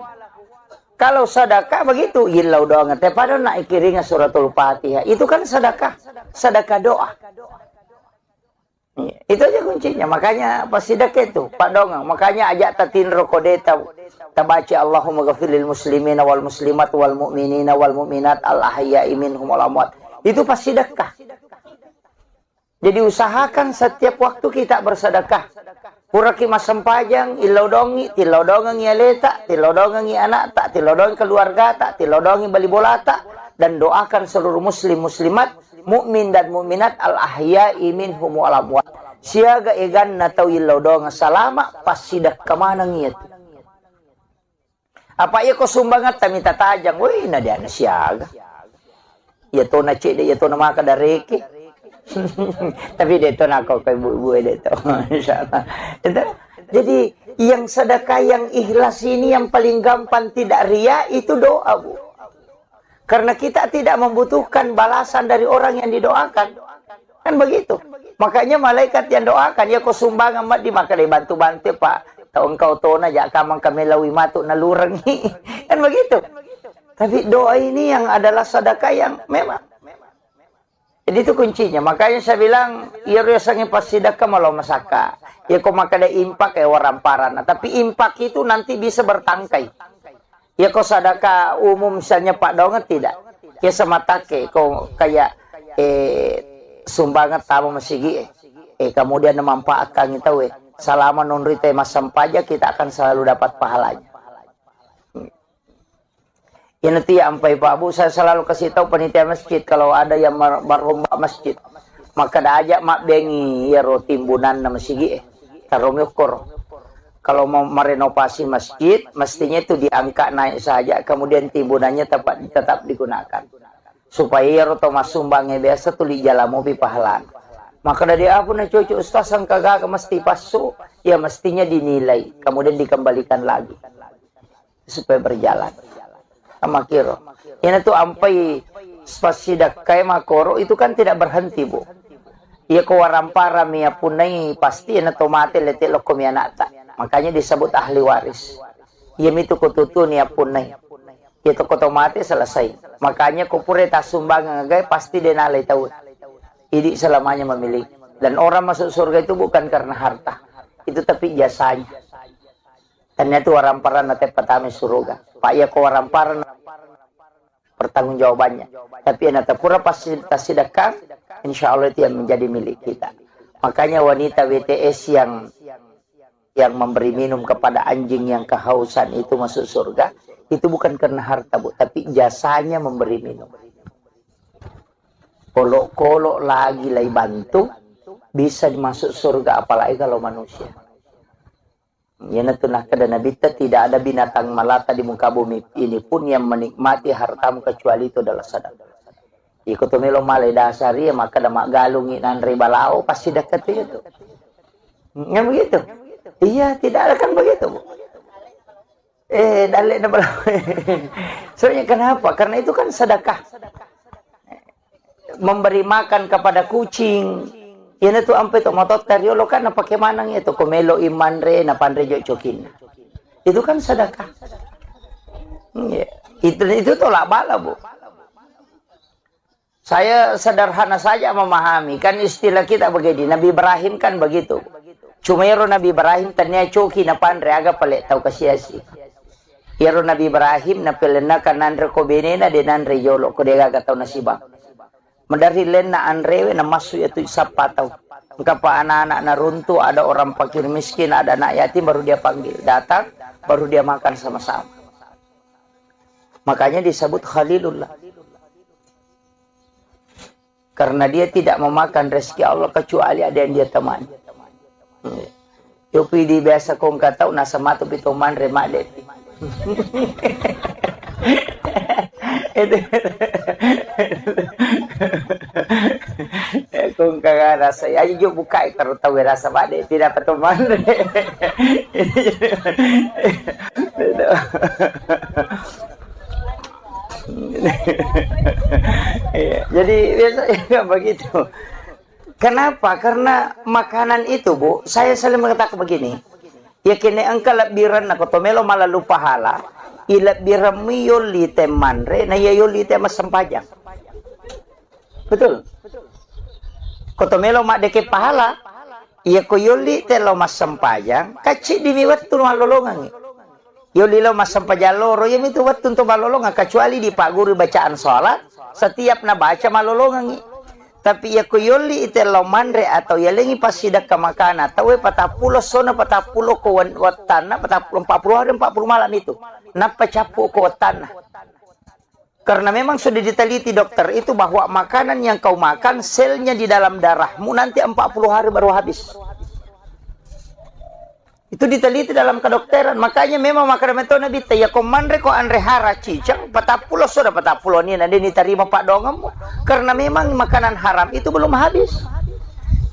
Kalau sedekah begitu, ilau doang. Tapi pada nak ikiringa suratul Fatihah. Itu kan sedekah doa. Itu aja kuncinya. Makanya pas sedekah itu, Pak Dongeng. Makanya ajak tatin rokodeta. Tabaci Allahumma ghafirlil muslimina wal muslimat wal mu'minina wal mu'minat al ahya'i minhum wal amwat. Itu pasti sedekah. Jadi usahakan setiap waktu kita bersedekah. Puraki masam pajang, ilodongi, tilodongi aleta, tilodongi anak tak, tilodongi keluarga tak, tilodongi bali bola tak, dan doakan seluruh muslim muslimat, mukmin dan mukminat al ahya'i minhum wal amwat. Siaga egan na tau ilodong salama pas sidak kemana ngiat. Apa ya kau sumbangat tamita tajang, woi na dia na siaga. Ya to na cik ya to na maka dareke. Tapi dia to na kau kay buwe dia to. Insyaallah. Jadi yang sedekah yang ikhlas ini yang paling gampang tidak ria itu doa Bu. Karena kita tidak membutuhkan balasan dari orang yang didoakan. Kan begitu. Makanya malaikat yang doakan ya kau sumbang amat di maka dibantu-bantu Pak. Tahu engkau tona jak kamang kami lawi matuk nalurengi. Kan begitu. Tapi doa ini yang adalah sedekah yang memang Jadi itu kuncinya. Makanya saya bilang, ya rasanya pas sedekah malah masaka. Ya kok makanya impak ya waramparan. Tapi impak itu nanti bisa bertangkai. Ya kok sedekah umum misalnya Pak Donget tidak. Ya semata kok kayak sumbangan tamu masigi. Kemudian memanfaatkan itu selama non-rite masam pajak kita akan selalu dapat pahalanya. Ya nanti sampai Pak Bu, saya selalu kasih tahu panitia masjid kalau ada yang berlomba masjid, maka dah ajak mak bengi ya timbunan nama sigi tarom yukur. Kalau mau merenovasi masjid, mestinya itu diangkat naik saja, kemudian timbunannya tetap digunakan. Supaya ya mas sumbangnya biasa tuh di jalan mobil pahalan. Maka dari apa na cucu ustaz sang kagak mesti pasu, ya mestinya dinilai, kemudian dikembalikan lagi supaya berjalan. Sama kiro. Ini tuh ampai spasidak kayak makoro itu kan tidak berhenti bu. Ia kewarampara mia punai pasti na tomate letik lokom ya nata. Makanya disebut ahli waris. Ia itu kututu nia punai. Itu kotomate selesai. Makanya kupure tasumbangan gay pasti denalai tahu. Ini selamanya memiliki. Dan orang masuk surga itu bukan karena harta. Itu tapi jasanya. Karena itu waramparan nate petami surga. Pak ya ko waramparan pertanggung jawabannya. Tapi nate pura pasti sedekah, insya Allah itu yang menjadi milik kita. Makanya wanita WTS yang memberi minum kepada anjing yang kehausan itu masuk surga, itu bukan karena harta bu, tapi jasanya memberi minum. Kolok-kolok lagi lagi bantu bisa masuk surga, apalagi kalau manusia. Ya natunah kada Nabi tidak ada binatang melata di muka bumi ini pun yang menikmati hartamu kecuali itu adalah sedekah. Ikut melo malai dasari maka damak galungi nan ribalao pasti dekat itu. Yang begitu. Iya, tidak ada kan begitu, Bu. Dalek na balaw. Soalnya kenapa? Karena itu kan sedekah. Memberi makan kepada kucing. Yan itu ampe to motot karyolo kan na pakemanang itu kumelo imanre na panre jo cokin. Itu kan sedekah. Itu tolak bala, Bu. Saya sederhana saja memahami, kan istilah kita begini, Nabi Ibrahim kan begitu. Cumero Nabi Ibrahim tanya coki na panre aga pale tau kasiasi. Yaro Nabi Ibrahim na pelena kanandre ko benena de nandre yolo ko dega gatau nasibang. Medari len na anrewe na masuk itu sapatau. Kapa anak-anak na runtuh, ada orang fakir miskin, ada anak yatim, baru dia panggil. Datang, baru dia makan sama-sama. Makanya disebut Khalilullah. Karena dia tidak memakan rezeki Allah kecuali ada yang dia temani. Yopi di biasa kong katau nasa matu pitoman remak depi. Itu kung kagak rasa ayo jo buka kalau tahu rasa bade tidak petuman. Jadi biasanya begitu. Kenapa? Karena makanan itu, Bu, saya selalu mengatakan begini. Ya kini engkau lebiran na kotomelo malalu pahala. Ilabiran mi yoli temanre na yoli tema sempajang. Betul. Kotomelo mak deke pahala. Iya ko yoli telo mas sempajang. Kacik dimiwat tu malolongan. Yoli lo mas sempajang loro ya itu wat untuk malolongan kecuali di pak guru bacaan sholat. Setiap na baca malolongan. Tapi ya kuyoli ite lo mandre atau ya lengi pasida ke makana tahu 40 sona 40 ko watana 40 hari 40 malam itu napa capu ko watana karena memang sudah diteliti dokter itu bahwa makanan yang kau makan selnya di dalam darahmu nanti 40 hari baru habis. Itu diteliti dalam kedokteran. Makanya memang makanan itu Nabi ya komandre ko andre hara cicang 40 sudah 40 ini nanti diterima Pak Dongem karena memang makanan haram itu belum habis.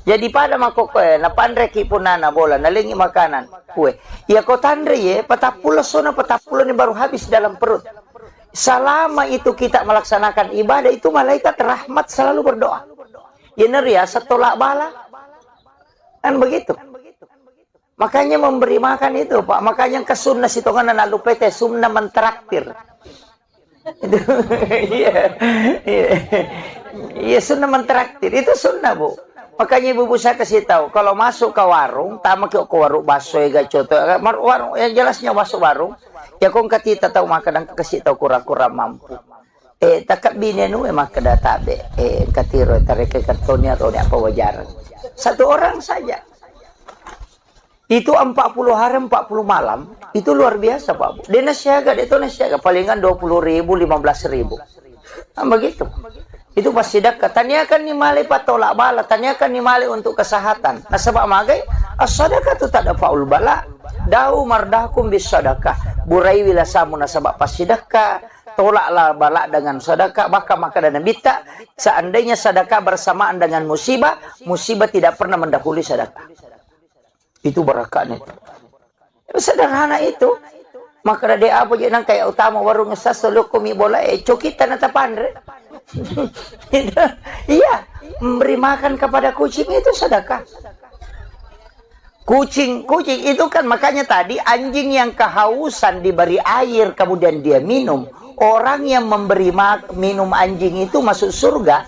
Jadi pada makoke na pandre ki punana bola nalingi makanan kue. Ya ko tandre ye 40 sudah 40 ini baru habis dalam perut. Selama itu kita melaksanakan ibadah itu malaikat rahmat selalu berdoa. Ya neria setolak bala. Kan begitu. Makanya memberi makan itu, Pak. Makanya ke sunnah situ kan lalu PT sunnah mentraktir. Itu, iya. Iya, sunnah mentraktir. Itu sunnah, Bu. Makanya ibu saya kasih tahu, kalau masuk ke warung, tamak ke warung bakso ya coto, warung yang jelasnya masuk warung, ya kong katita tahu makan kasih tahu kurang-kurang mampu. Takap bini nu emang kada tabe, katiro tarik ke kartonnya atau apa wajaran. Satu orang saja. Itu 40 hari 40 malam, itu luar biasa, Pak Bu. Dia nasiaga, itu nasiaga palingan 20.000, 15.000. Nah, begitu. Itu pasti dekat. Tanyakan ni mali patolak bala, tanyakan ni mali untuk kesehatan. Nah, sebab magai as-sadaqah tu tak ada faul bala. Dau mardahkum bis sadaqah. Burai wila samu nasabak pas sedekah. Tolaklah bala dengan sedekah, maka dan bita. Seandainya sedekah bersamaan dengan musibah, musibah tidak pernah mendahului sedekah. Itu berakatnya. Sederhana itu. Maka ada apa je nang kayak utama warung sasolo komi bola cokita nata pandre. Iya, memberi makan kepada kucing itu sedekah. Kucing itu kan makanya tadi anjing yang kehausan diberi air kemudian dia minum. Orang yang memberi minum anjing itu masuk surga.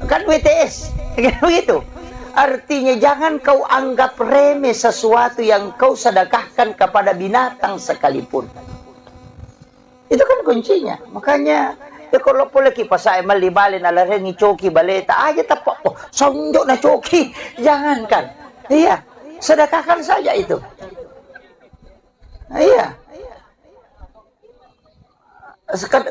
Kan WTS, kan begitu. Artinya jangan kau anggap remeh sesuatu yang kau sedekahkan kepada binatang sekalipun. Itu kan kuncinya. Makanya ya kalau boleh kipas saya malibalin ala rengi coki baleta aja tapak sonjok na coki. Jangankan. Iya, sedekahkan saja itu. Iya.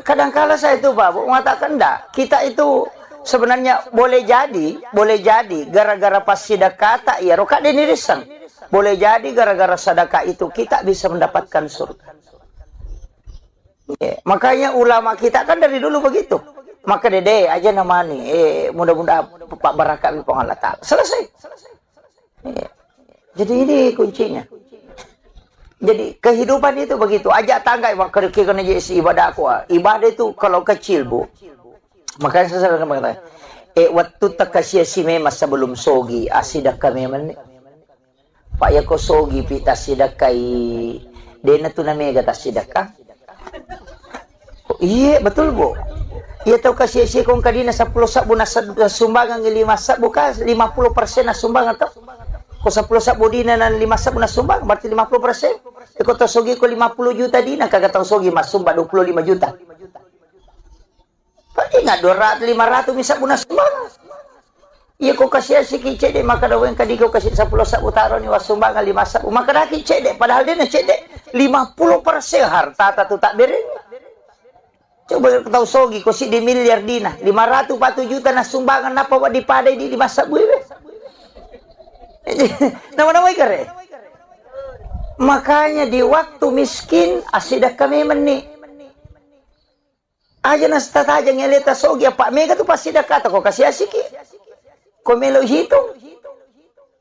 Kadang-kala saya itu Pak mengatakan enggak, kita itu sebenarnya boleh jadi gara-gara pas sedekah tak ya roka denirisang. Boleh jadi gara-gara sedekah itu kita bisa mendapatkan surga. Ya, makanya ulama kita kan dari dulu begitu. Maka dede aja namanya mudah-mudahan Pak Barakat di Allah Ta'ala. Selesai. Ya. Jadi ini kuncinya. Jadi kehidupan itu begitu. Ajak tangga kena jadi ibadah aku. Ibadah itu kalau kecil, Bu. Makanya saya akan mengatakan, waktu takasya si memang sebelum sogi asidak kami men. Pak ya ko sogi pita sidakai dena tu namanya gata sidakah. Iya betul Bu. Iya tahu kasih si kong kadina 10 sabu na sumbangan 5 sabu ka 50% na sumbangan tau. Ko 10 sabu dina na 5 sabu na sumbang berarti 50%. Iko tahu sogi ko 50 juta dina kagak tahu sogi mas sumba 25 juta. Ingat 200 500 bisa guna sumbang. Iya kau kasih si kicede maka dawen kadi kau kasih 10 sabu taruh ni wasumbangan 5 sabu maka dah kicede padahal dia nak cede 50% harta tu tak bereng. Coba kau tahu sogi kau si di miliar dina 540 juta na sumbangan apa buat dipadai di 5 sabu be. Nama-nama ikare. Makanya di waktu miskin asidah kami meni. Aja nasta aja ngeleta sogi apa mega tu pasti dah kata kau kasih asiki. Kau melo hitung.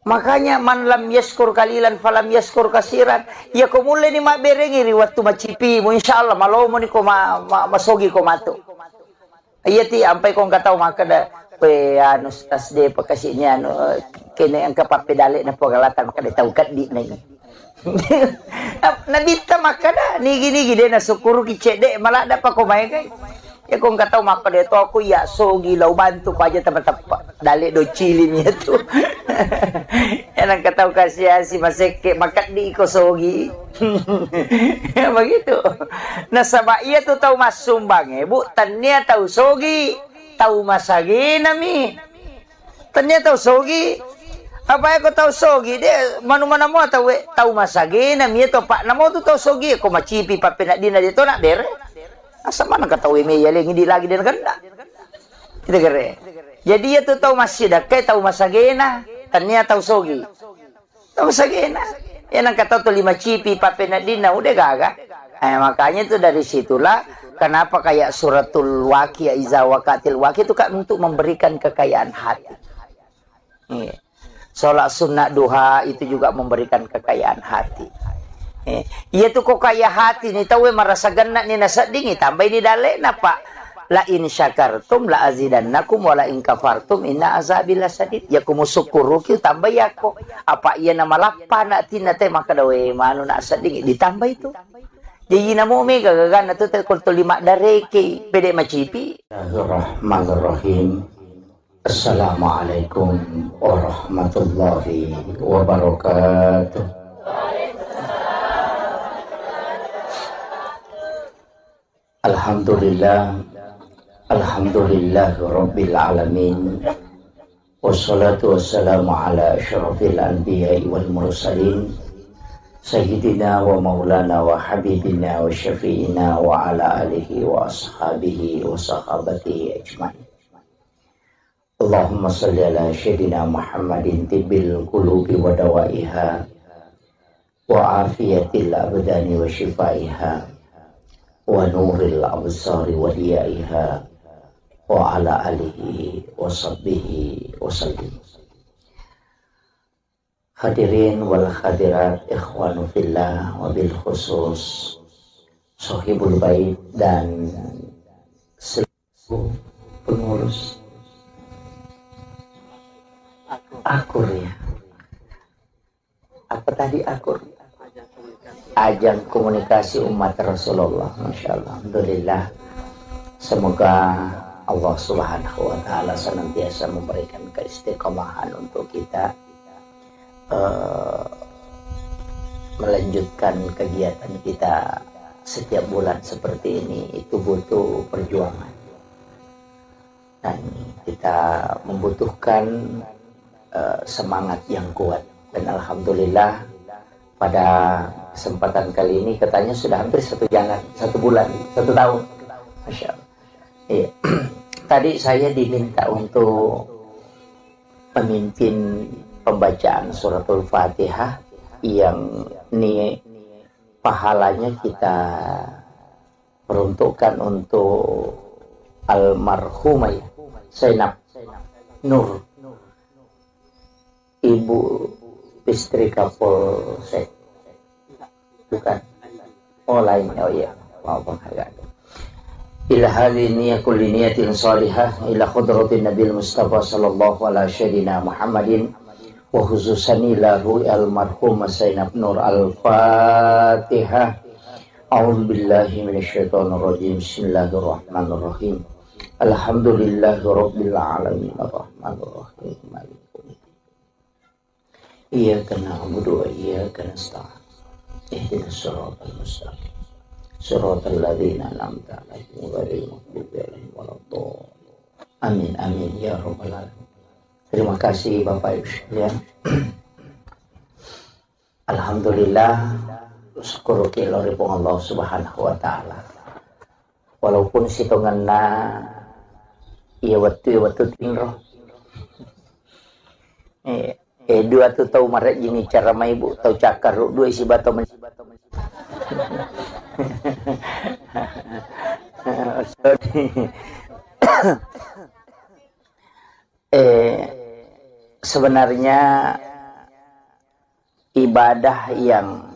Makanya man lam yaskur kalilan falam yaskur kasiran. Ya kau mulai ni mak berengi waktu macipi mu insyaallah malau mo ni kau masogi kau matu. Iya ti sampai kau enggak tahu maka dah pe anu tas de pakasihnya anu kene ang kapapedale na pagalatan maka tahu kat di na ini. Nabita maka dah nigi-nigi dia na sukuru kicede malah ada pa kumay kay. Ya kung kataw maka dito ako ya sogi law bantu pa aja tepat-tepat dali do chili niya to. Yan ang kataw kasi si Maseke makat di ko sogi. Begitu. Nasaba iya to taw masumbang bu tanya taw sogi taw masagi nami. Tanya taw sogi apa ko taw sogi de manu-mana mo taw masagi nami to pa namo to taw sogi ko macipi pa pinadi na dito na bere. Asa mana katawi me yaling hindi lagi din ganda. Kita kere. Jadi ya tu tahu masih dah kai tahu masagena, tanya tahu sogi. Tahu masagena. Yang kata tu 5 cipi papenadina udah gaga. Makanya itu dari situlah kenapa kayak suratul Waqiah iza waqatil waqiah itu kan untuk memberikan kekayaan hati. Salat sunnah duha itu juga memberikan kekayaan hati. Iya tuh kok kaya hati nih tahu merasa genak nih nasa dingin tambah ini dalek napa la in syakartum la azidannakum wa la in kafartum inna azabi lasadid ya kumu syukuru ki tambah ya kok apa iya nama lapa nak tina teh maka dawe manu nak sading ditambah itu Jadi namo mega gagan tu terkulto lima dareke pede macipi. Bismillahirrahmanirrahim. Assalamualaikum warahmatullahi wabarakatuh. Alhamdulillah, alhamdulillah rabbil alamin. Wassalatu wassalamu ala asyrafil anbiya'i wal mursalin sayyidina wa maulana wa habibina wa syafi'ina wa ala alihi wa ashabihi wa sahabatihi ajma'in. Allahumma salli ala sayyidina Muhammadin tibbil qulubi wa dawaiha wa afiyatil abdani wa shifaiha wa nuril absari wa diyaiha wa ala alihi wa sahbihi wa sallim. Hadirin wal hadirat, ikhwanu fillah wa bil khusus sahibul bait dan seluruh pengurus akur ya. Apa tadi akur? Ajang komunikasi umat Rasulullah. Masya Allah. Alhamdulillah. Semoga Allah Subhanahu wa Ta'ala senantiasa memberikan keistiqomahan untuk kita melanjutkan kegiatan kita setiap bulan seperti ini. Itu butuh perjuangan dan kita membutuhkan semangat yang kuat. Dan alhamdulillah pada kesempatan kali ini katanya sudah hampir 1 bulan, 1 tahun. Masya Allah. Iya. Tadi saya diminta untuk memimpin pembacaan suratul Fatihah yang pahalanya kita peruntukkan untuk almarhumah Zainab Nur, ibu istri Kapolsek. Bukan. Oh lain. Oh iya. Maafkan agak. Ila hadhihi kulli niyatin salihah ila khudratin Nabil Mustafa sallallahu alaihi wasallam Muhammadin wa khususan lahu almarhum Zainab Nur. Al-Fatihah. A'udzu billahi minasyaitonir rajim. Bismillahirrahmanirrahim. Alhamdulillahirabbil alamin arrahmanir rahim maliki yaumiddin. Iyyaka na'budu wa iyyaka nasta'in. Ihdinas siratal mustaqim. Siratal ladzina an'amta 'alaihim ghairil maghdubi 'alaihim waladdallin. Amin amin ya rabbal alamin. Terima kasih Bapak Ibu sekalian. Alhamdulillah, syukur kiloripun Allah Subhanahu wa Ta'ala. Walaupun sitonganna iya waktu tingro. Dua tu tahu maret gini cara mai bu tahu cakar dua isi bato men. Sebenarnya ibadah yang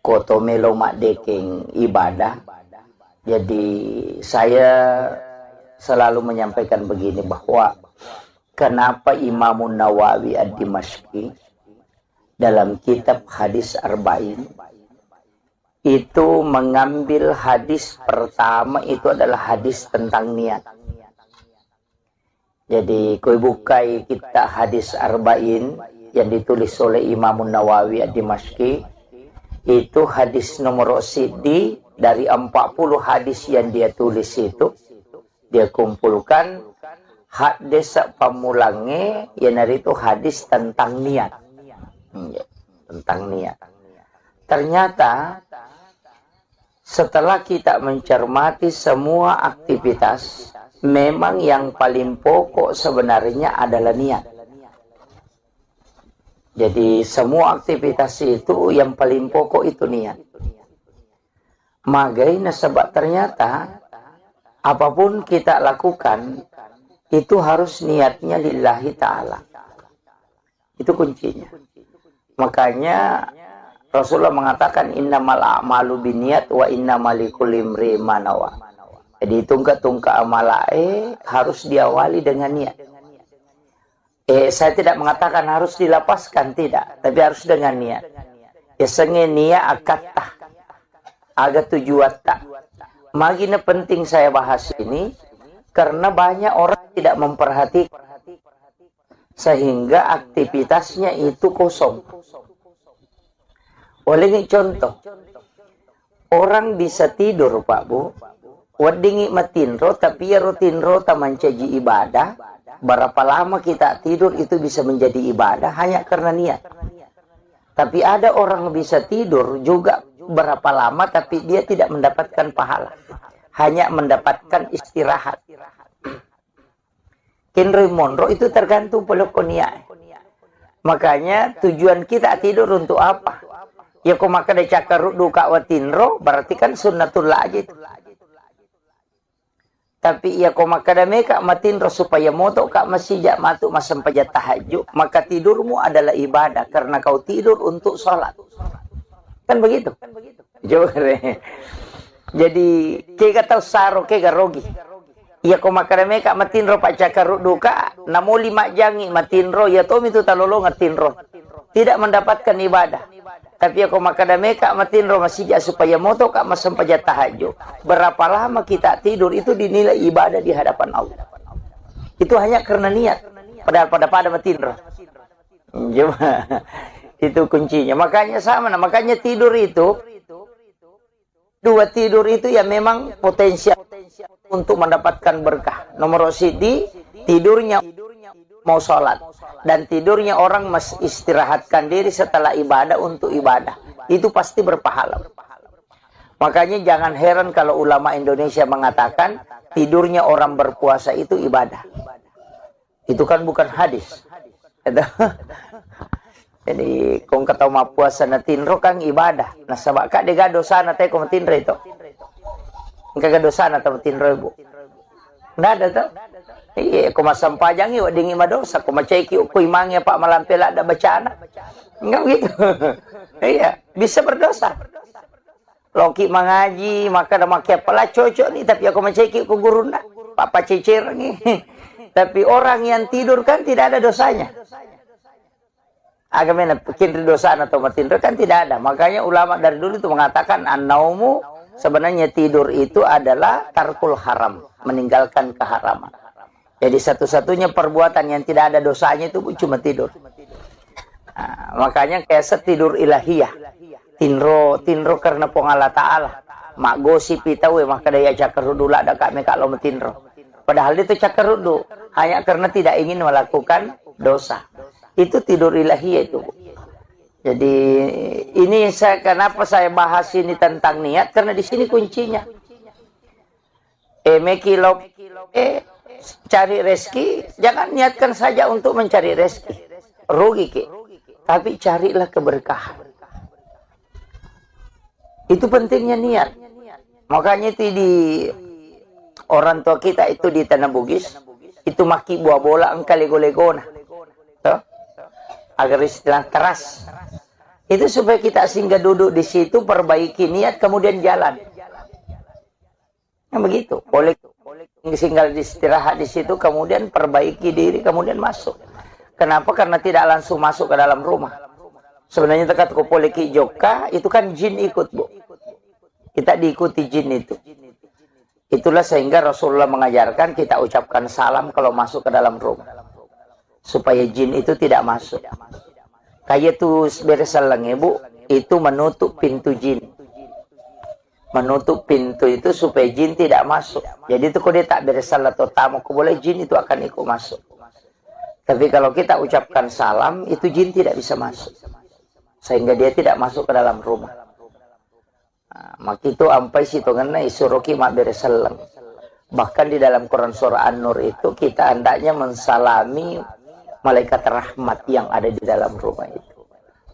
kotomelo mak deking ibadah. Jadi saya selalu menyampaikan begini bahwa kenapa Imam Nawawi Ad-Dimashqi dalam kitab hadis Arba'in itu mengambil hadis pertama itu adalah hadis tentang niat. Jadi koi bukai kita hadis Arba'in yang ditulis oleh Imam Nawawi Ad-Dimashqi itu hadis nomor sidi dari 40 hadis yang dia tulis itu dia kumpulkan hadis pamulangnya yang dari itu hadis tentang niat. Tentang niat. Ternyata setelah kita mencermati semua aktivitas, memang yang paling pokok sebenarnya adalah niat. Jadi semua aktivitas itu yang paling pokok itu niat. Magaina sebab ternyata apapun kita lakukan itu harus niatnya lillahi ta'ala. Itu kuncinya. Makanya Rasulullah mengatakan innamal a'malu binniyat wa innamal likulli imri'in ma nawa. Jadi tungka amalae harus diawali dengan niat. Saya tidak mengatakan harus dilapaskan, tidak, tapi harus dengan niat. Ya sengen nia akata. Aga tujuan tak. Magina penting saya bahas ini karena banyak orang tidak memperhatikan sehingga aktivitasnya itu kosong. Oleh ini contoh, orang bisa tidur Pak Bu, wadingi matinro tapi ya rutinro tamancaji ibadah. Berapa lama kita tidur itu bisa menjadi ibadah hanya karena niat. Tapi ada orang bisa tidur juga berapa lama tapi dia tidak mendapatkan pahala. Hanya mendapatkan istirahat. Henry Monroe itu tergantung pelokonia. Makanya tujuan kita tidur untuk apa? Ya kok maka ada cakar duka watinro berarti kan sunnatullah aja itu. Tapi ya kok maka ada meka matinro supaya moto kak masijak matuk masam pajat tahajud, maka tidurmu adalah ibadah karena kau tidur untuk sholat. Kan begitu? Jadi kega tahu saro kega rogi. Ya kok maka ada meka matinro pak cakar duka, namo 5 jangi matinro ya tom itu talolo ngatinro. Tidak mendapatkan ibadah. Tapi aku makadameka matinro masijak supaya moto kak masam pajat tahajud. Berapa lama kita tidur itu dinilai ibadah di hadapan Allah. Itu hanya karena niat. Padahal pada matinro. Itu kuncinya. Makanya sama. Makanya tidur itu. Dua tidur itu ya memang potensial untuk mendapatkan berkah. Nomor sidi tidurnya mau sholat. Dan tidurnya orang istirahatkan diri setelah ibadah untuk ibadah. Itu pasti berpahala. Makanya jangan heran kalau ulama Indonesia mengatakan tidurnya orang berpuasa itu ibadah. Itu kan bukan hadis. Jadi kung kataw mapuasa na tinro kang ibadah. Nasaba ka diga dosa na tayo kung matinro ito. Kagak dosa na tayo matinro ibu. Nada to. Iya, kung masampajang iyo, dingi madosa. Kung macayki ukoy mangya pa malampila da bacana. Enggak gitu. Iya, bisa berdosa. Loki mengaji, maka na makia pala cocok nih. Tapi aku macayki uko guru na. Papa cicir nih. Tapi orang yang tidur kan tidak ada dosanya. Agamanya bikin dosa atau matinro kan tidak ada. Makanya ulama dari dulu itu mengatakan an-naumu sebenarnya tidur itu adalah tarkul haram, meninggalkan keharaman. Jadi satu-satunya perbuatan yang tidak ada dosanya itu cuma tidur. Nah, makanya kayak tidur ilahiyah. Tinro karena pengala ta'ala. Mak gosip itawe maka daya cakar rudu lah ada kami kalau metinro. Padahal itu cakar rudu hanya karena tidak ingin melakukan dosa. Itu tidur ilahiyah itu. Jadi ini kenapa saya bahas ini tentang niat karena di sini kuncinya. Cari rezeki, jangan niatkan saja untuk mencari rezeki. Rugi ke. Tapi carilah keberkahan. Itu pentingnya niat. Makanya itu di orang tua kita itu di Tanah Bugis, itu maki buah bola engkali golegona. Agar istilah keras. Itu supaya kita singgah duduk di situ, perbaiki niat, kemudian jalan. Yang begitu. Boleh singgah istirahat di situ, kemudian perbaiki diri, kemudian masuk. Kenapa? Karena tidak langsung masuk ke dalam rumah. Sebenarnya dekat ke poliki joka, itu kan jin ikut, Bu. Kita diikuti jin itu. Itulah sehingga Rasulullah mengajarkan kita ucapkan salam kalau masuk ke dalam rumah. Supaya jin itu tidak masuk. Kayak tuh beresalang ibu, itu menutup pintu jin. Menutup pintu itu supaya jin tidak masuk. Jadi itu kalau dia tak beresal atau tamu, boleh jin itu akan ikut masuk. Tapi kalau kita ucapkan salam, itu jin tidak bisa masuk. Sehingga dia tidak masuk ke dalam rumah. Nah, maka itu ampai situ ngena isuruki mak beresalang. Bahkan di dalam Quran surah An-Nur itu kita hendaknya mensalami malaikat rahmat yang ada di dalam rumah itu.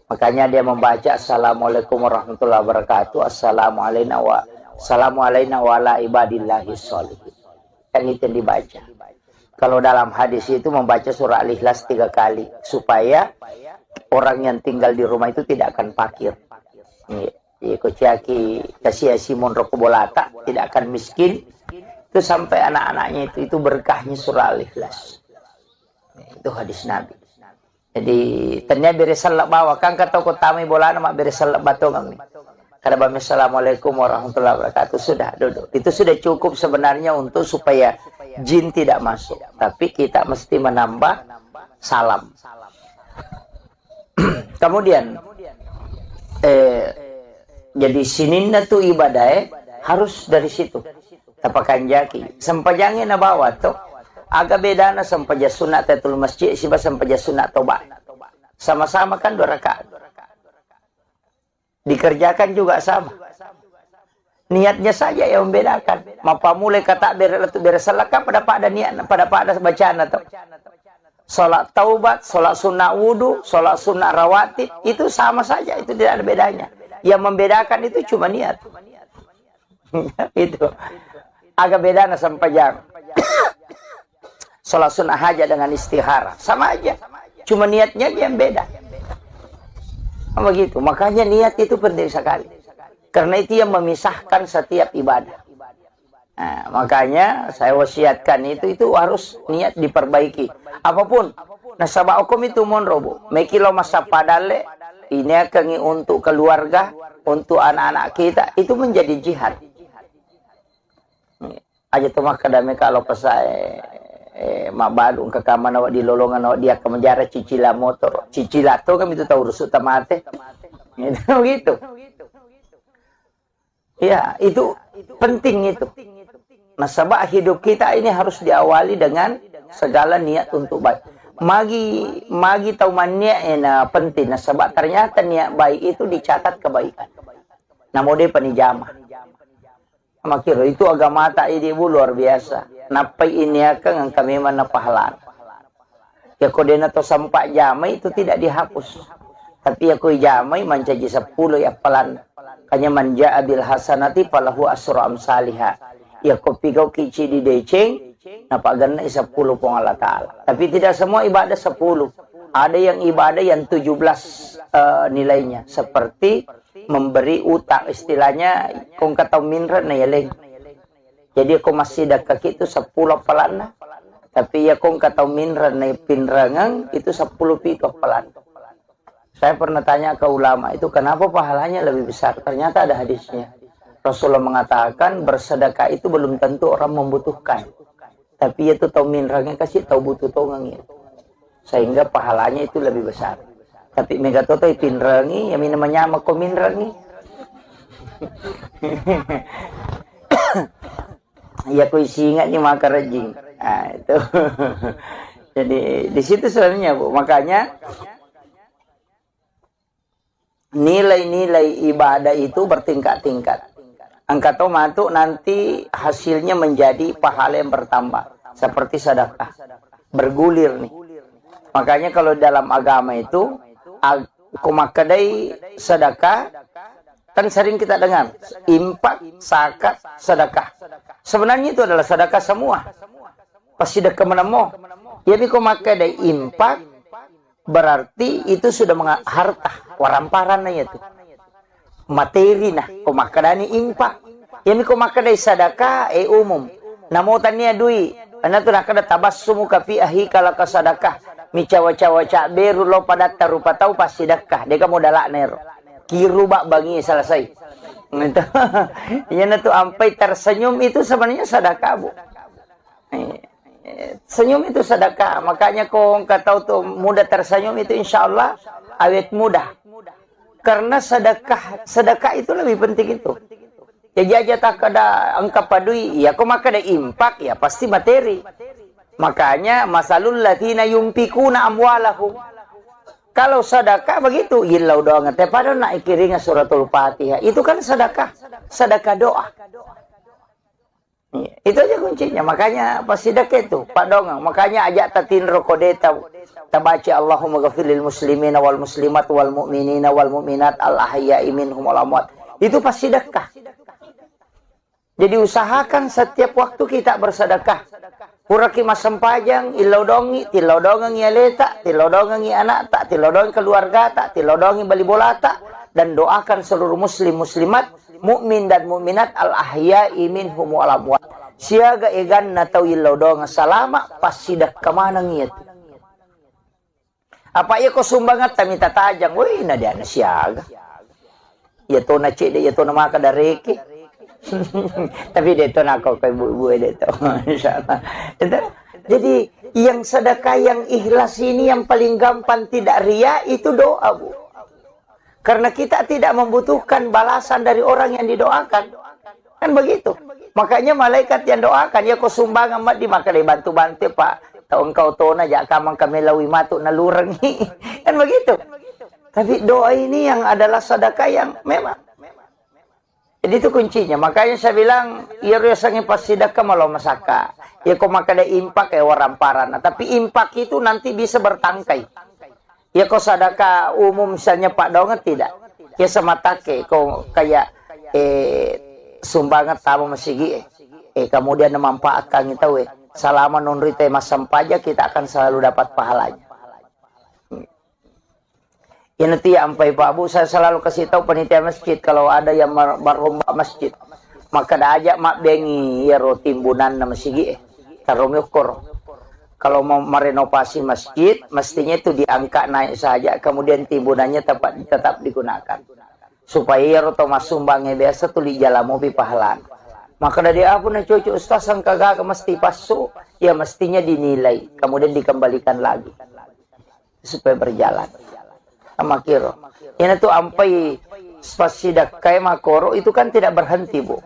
Makanya dia membaca Assalamualaikum warahmatullahi wabarakatuh. Assalamu alayna wa ala ibadillahi sholihin. Kan itu yang dibaca. Kalau dalam hadis itu membaca surah Al-Ikhlas 3 kali. Supaya orang yang tinggal di rumah itu tidak akan fakir. Kociaki kasih Simon Rokobolata tidak akan miskin. Itu sampai anak-anaknya itu berkahnya surah Al-Ikhlas. Itu hadis Nabi. Jadi ternyata beresalak bawa kan kata ko tami bola nama beresalak batongang nih. Kada bami assalamualaikum warahmatullahi wabarakatuh, sudah duduk. Itu sudah cukup sebenarnya untuk supaya jin tidak masuk. Tapi kita mesti menambah salam. Kemudian jadi sininna tu ibadah harus dari situ. Tapakan jaki. Sempajangnya na bawa tu agak beda na sampaja sunat tatul masjid siba sampaja sunat toba. Sama-sama kan 2 rakaat. Dikerjakan juga sama. Niatnya saja yang membedakan. Mapa mulai kata beresalaka pada niat pada bacaan atau salat taubat, salat sunnah wudu, salat sunnah rawatib itu sama saja, itu tidak ada bedanya. Yang membedakan itu cuma niat. Itu agak beda na sampajang. Salat sunnah hajat dengan istihara sama aja. Cuma niatnya yang beda. Begitu. Makanya niat itu penting sekali. Karena itu yang memisahkan setiap ibadah. Nah, makanya saya wasiatkan itu harus niat diperbaiki. Apapun. Nasabah hukum itu monrobo. Mekilo masa padale. Ini akan untuk keluarga. Untuk anak-anak kita. Itu menjadi jihad. Aja tuh mah kadame kalau pesai. Mabadung ke kamar nawak di lolongan nawak dia ke menjara cicila motor. Cicila tuh kan itu tahu rusuk tamate. Gitu. Ya, itu penting itu. Nasabah hidup kita ini harus diawali dengan segala niat untuk baik. Magi tahu mania penting. Nasabah ternyata niat baik itu dicatat kebaikan. Namun dia penijamah. Makiro itu agama tak ibu luar biasa. Napai ini akan kami mana pahala. Ya kodena to sampai jamai itu tidak dihapus. Tapi ya koi jamai mencaji 10 ya pelan. Kanya manja abil hasanati falahu asru amsalihah. Ya kopi kau kici di deceng. Napa ganna 10 pong Allah Ta'ala. Tapi tidak semua ibadah 10. Ada yang ibadah yang 17 nilainya. Seperti memberi utang, istilahnya kong kata minra na yaleng. Jadi aku masih dak kaki itu 10 pelana. Tapi ya kong kata minra na pinrangang itu 10 piko pelana. Saya pernah tanya ke ulama itu kenapa pahalanya lebih besar. Ternyata ada hadisnya. Rasulullah mengatakan bersedekah itu belum tentu orang membutuhkan. Tapi itu tahu minrangnya kasih tahu butuh tongangnya. Sehingga pahalanya itu lebih besar. Tapi megatoto pinrangi, yang namanya mako minrangi. Ya ku singa ni maka rejing. Nah, itu. Jadi di situ sebenarnya Bu. Makanya nilai-nilai ibadah itu bertingkat-tingkat. Angkatau mantuk nanti hasilnya menjadi pahala yang bertambah. Seperti sedekah. Bergulir nih. Makanya kalau dalam agama itu kumakadai sedekah kan sering kita dengar infak, zakat, sedekah. Sebenarnya itu adalah sedekah semua. Pasti sedekah menemu. Jadi kumakadai infak berarti itu sudah harta waramparannya itu. Materi nah kumakadani infak. Jadi kumakadai sedekah umum. Namo tania dui. Ana tu nak ada tabassumu ka fi ahika laka sedekah. Mi cawa-cawa beru lo pada tarupa tahu pasti dekah. Dia kamu dalak nero. Kiru bak bangi selesai. Itu. Yang itu sampai tersenyum itu sebenarnya sedekah Bu. Senyum itu sedekah. Makanya kau tahu tuh mudah tersenyum itu insya Allah awet mudah. Karena sedekah itu lebih penting itu. Ya aja tak ada angka padui. Ya kau maka ada impak ya pasti materi. Makanya masalul latina yumpikuna amwalahu. Kalau sedekah begitu, ilau doa teh pada nak ikiringa suratul Fatihah. Itu kan sedekah, sedekah doa. Itu aja kuncinya. Makanya pas sedekah itu, Pak Dongeng. Makanya ajak tatin rokodeta tabaci Allahumma ghafirlil muslimina wal muslimat wal mu'minina wal mu'minat al ahya'i minhum wal amwat. Itu pas sedekah. Jadi usahakan setiap waktu kita bersedekah. Puraki masam pajang, ilodongi, tilodongi yaleta, tilodongi anak tak, tilodongi keluarga tak, tilodongi bali bola tak, dan doakan seluruh muslim muslimat, mukmin dan mukminat al ahya'i minhum wal amwat. Siaga egan na tau ilodong salama pas sidak kemana ngiat. Apa ya kau sumbangat ta minta tajang, woi na dia na siaga. Ya to na cik dia, ya to na maka dareke. Tapi dia to na kau kai bu dia to. Insyaallah. Jadi yang sedekah yang ikhlas ini yang paling gampang tidak ria itu doa, Bu. Karena kita tidak membutuhkan balasan dari orang yang didoakan. Kan begitu. Makanya malaikat yang doakan, ya kau sumbang amat di maka bantu-bantu Pak. Tahu engkau tona jak kamang kami lawi matuk nalurengi. Kan begitu. Tapi doa ini yang adalah sedekah yang memang. Jadi itu kuncinya. Makanya saya bilang, ya rasanya pas sedekah malah masaka. Ya kau makan ada impak kayak waramparan. Tapi impak itu nanti bisa bertangkai. Ya kau sedekah umum misalnya Pak Donget tidak. Ya sematake kau kayak sumbangan tamu masigi. Kemudian memanfaatkan itu selama non rite masam pajak kita akan selalu dapat pahalanya. Ya nanti sampai Pak Bu saya selalu kasih tahu panitia masjid kalau ada yang berlomba masjid maka dah ajak mak bengi ya timbunan na masjid tarom yukur. Kalau mau merenovasi masjid mestinya itu diangkat naik saja kemudian timbunannya tetap digunakan supaya ya roto masumbangnya biasa tuh di jalan mobil pahalan. Maka dari apa na cucu ustaz sang kagak mesti pasu ya mestinya dinilai kemudian dikembalikan lagi supaya berjalan sama kiro ini tuh ampai spasidak kayak makoro itu kan tidak berhenti Bu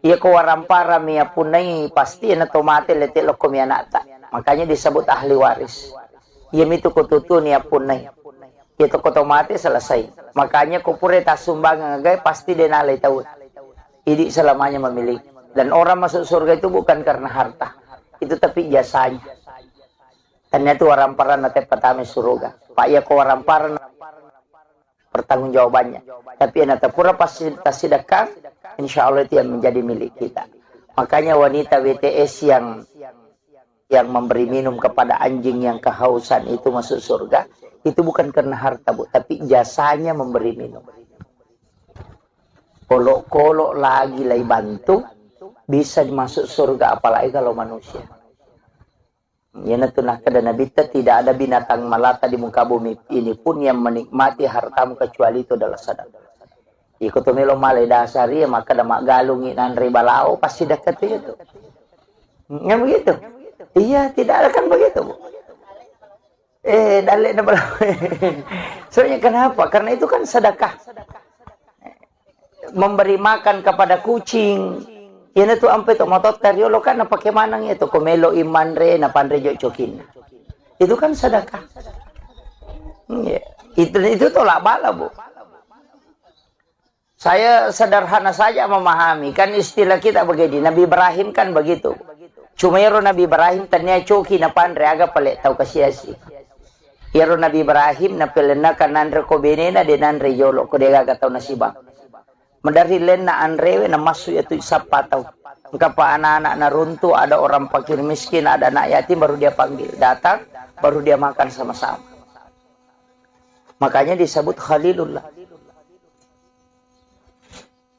ya kewarampara mia punai pasti na tomate letik lokom ya nata makanya disebut ahli waris ya itu kututu nia punai itu kotomate selesai makanya kupure tasumbangan gay pasti denalai tahu. Jadi selamanya memiliki. Dan orang masuk surga itu bukan karena harta. Itu tapi jasanya. Karena itu waramparan nate pertama surga. Pak ya ko waramparan pertanggungjawabannya. Tapi nate pura pasti sedekah, insya Allah itu yang menjadi milik kita. Makanya wanita WTS yang memberi minum kepada anjing yang kehausan itu masuk surga, itu bukan karena harta Bu, tapi jasanya memberi minum. Kolok-kolok lagi lagi bantu bisa masuk surga apalagi kalau manusia. Ya natunah kada Nabi tidak ada binatang melata di muka bumi ini pun yang menikmati hartamu kecuali itu adalah sedekah. Ikut melo malai dasari maka ada mak galungi nan ribalao pasti dekat itu. Yang begitu. Iya tidak ada kan begitu Bu. Dalek na soalnya kenapa? Karena itu kan sedekah. Memberi makan kepada kucing ini tuh ampe to motot kariolo kan apa kemanang itu komelo imanre na pandre jo cokin itu kan sedekah ya. itu tolak bala Bu saya sederhana saja memahami kan istilah kita begini Nabi Ibrahim kan begitu cuma yaro Nabi Ibrahim tanya coki na pandre aga pale tau kasiasi yaro Nabi Ibrahim na pelena kanandre ko benena de nandre yolo ko dega gatau nasibang Medari len na anrewe na masuk itu sapa tahu. Engkapa anak-anak na runtuh, ada orang fakir miskin, ada anak yatim baru dia panggil. Datang, baru dia makan sama-sama. Makanya disebut Khalilullah.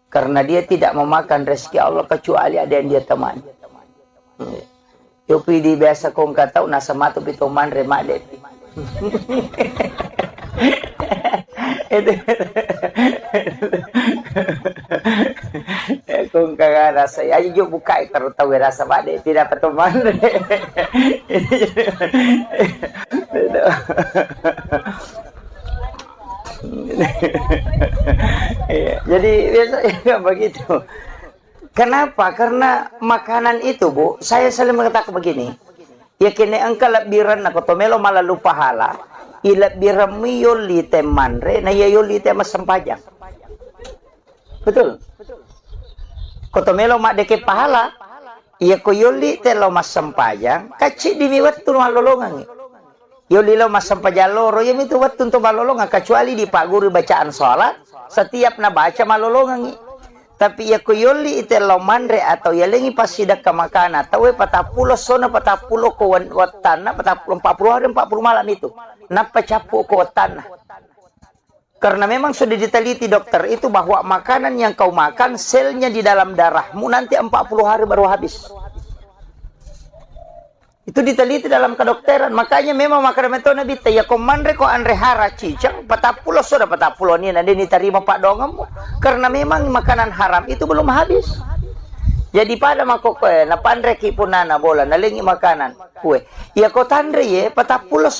Karena dia tidak memakan rezeki Allah kecuali ada yang dia temani. Yopi di biasa kong katau nasa matu pitoman remak depi. Kung kagak rasa ayo jo buka kalau tahu rasa bade tidak peteman. Jadi biasanya begitu. Kenapa? Karena makanan itu Bu, saya selalu mengatakan begini. Ya kini engkau lebiran nak kotomelo malah lupa pahala. Ilat birami yoli temanre na yoli tema sempajang. Betul. Kotomelo mak deke pahala. Iya ko yoli telo mas sempajang. Kacik dimiwat tu malolongan. Yoli lo mas sempajang loro. Yang itu wat tu malolongan. Kecuali di pak guru bacaan sholat. Setiap na baca malolongan. Tapi ya ko yoli telo manre atau ya lengi pasidak ke makana. Tahu patapulo sona patapulo ko watana patapulo 40 hari 40 malam itu. Napa capu ko watana. Karena memang sudah diteliti dokter itu bahwa makanan yang kau makan selnya di dalam darahmu nanti 40 hari baru habis. Itu diteliti dalam kedokteran. Makanya memang makanan itu nabi ya komandre ko andre hara cicang patapulo sudah patapulo ni nanti diterima pak dongamu karena memang makanan haram itu belum habis. Jadi pada makokoe na pandre ki punana bola nalingi makanan kue. Ya ko tandre ye patapulo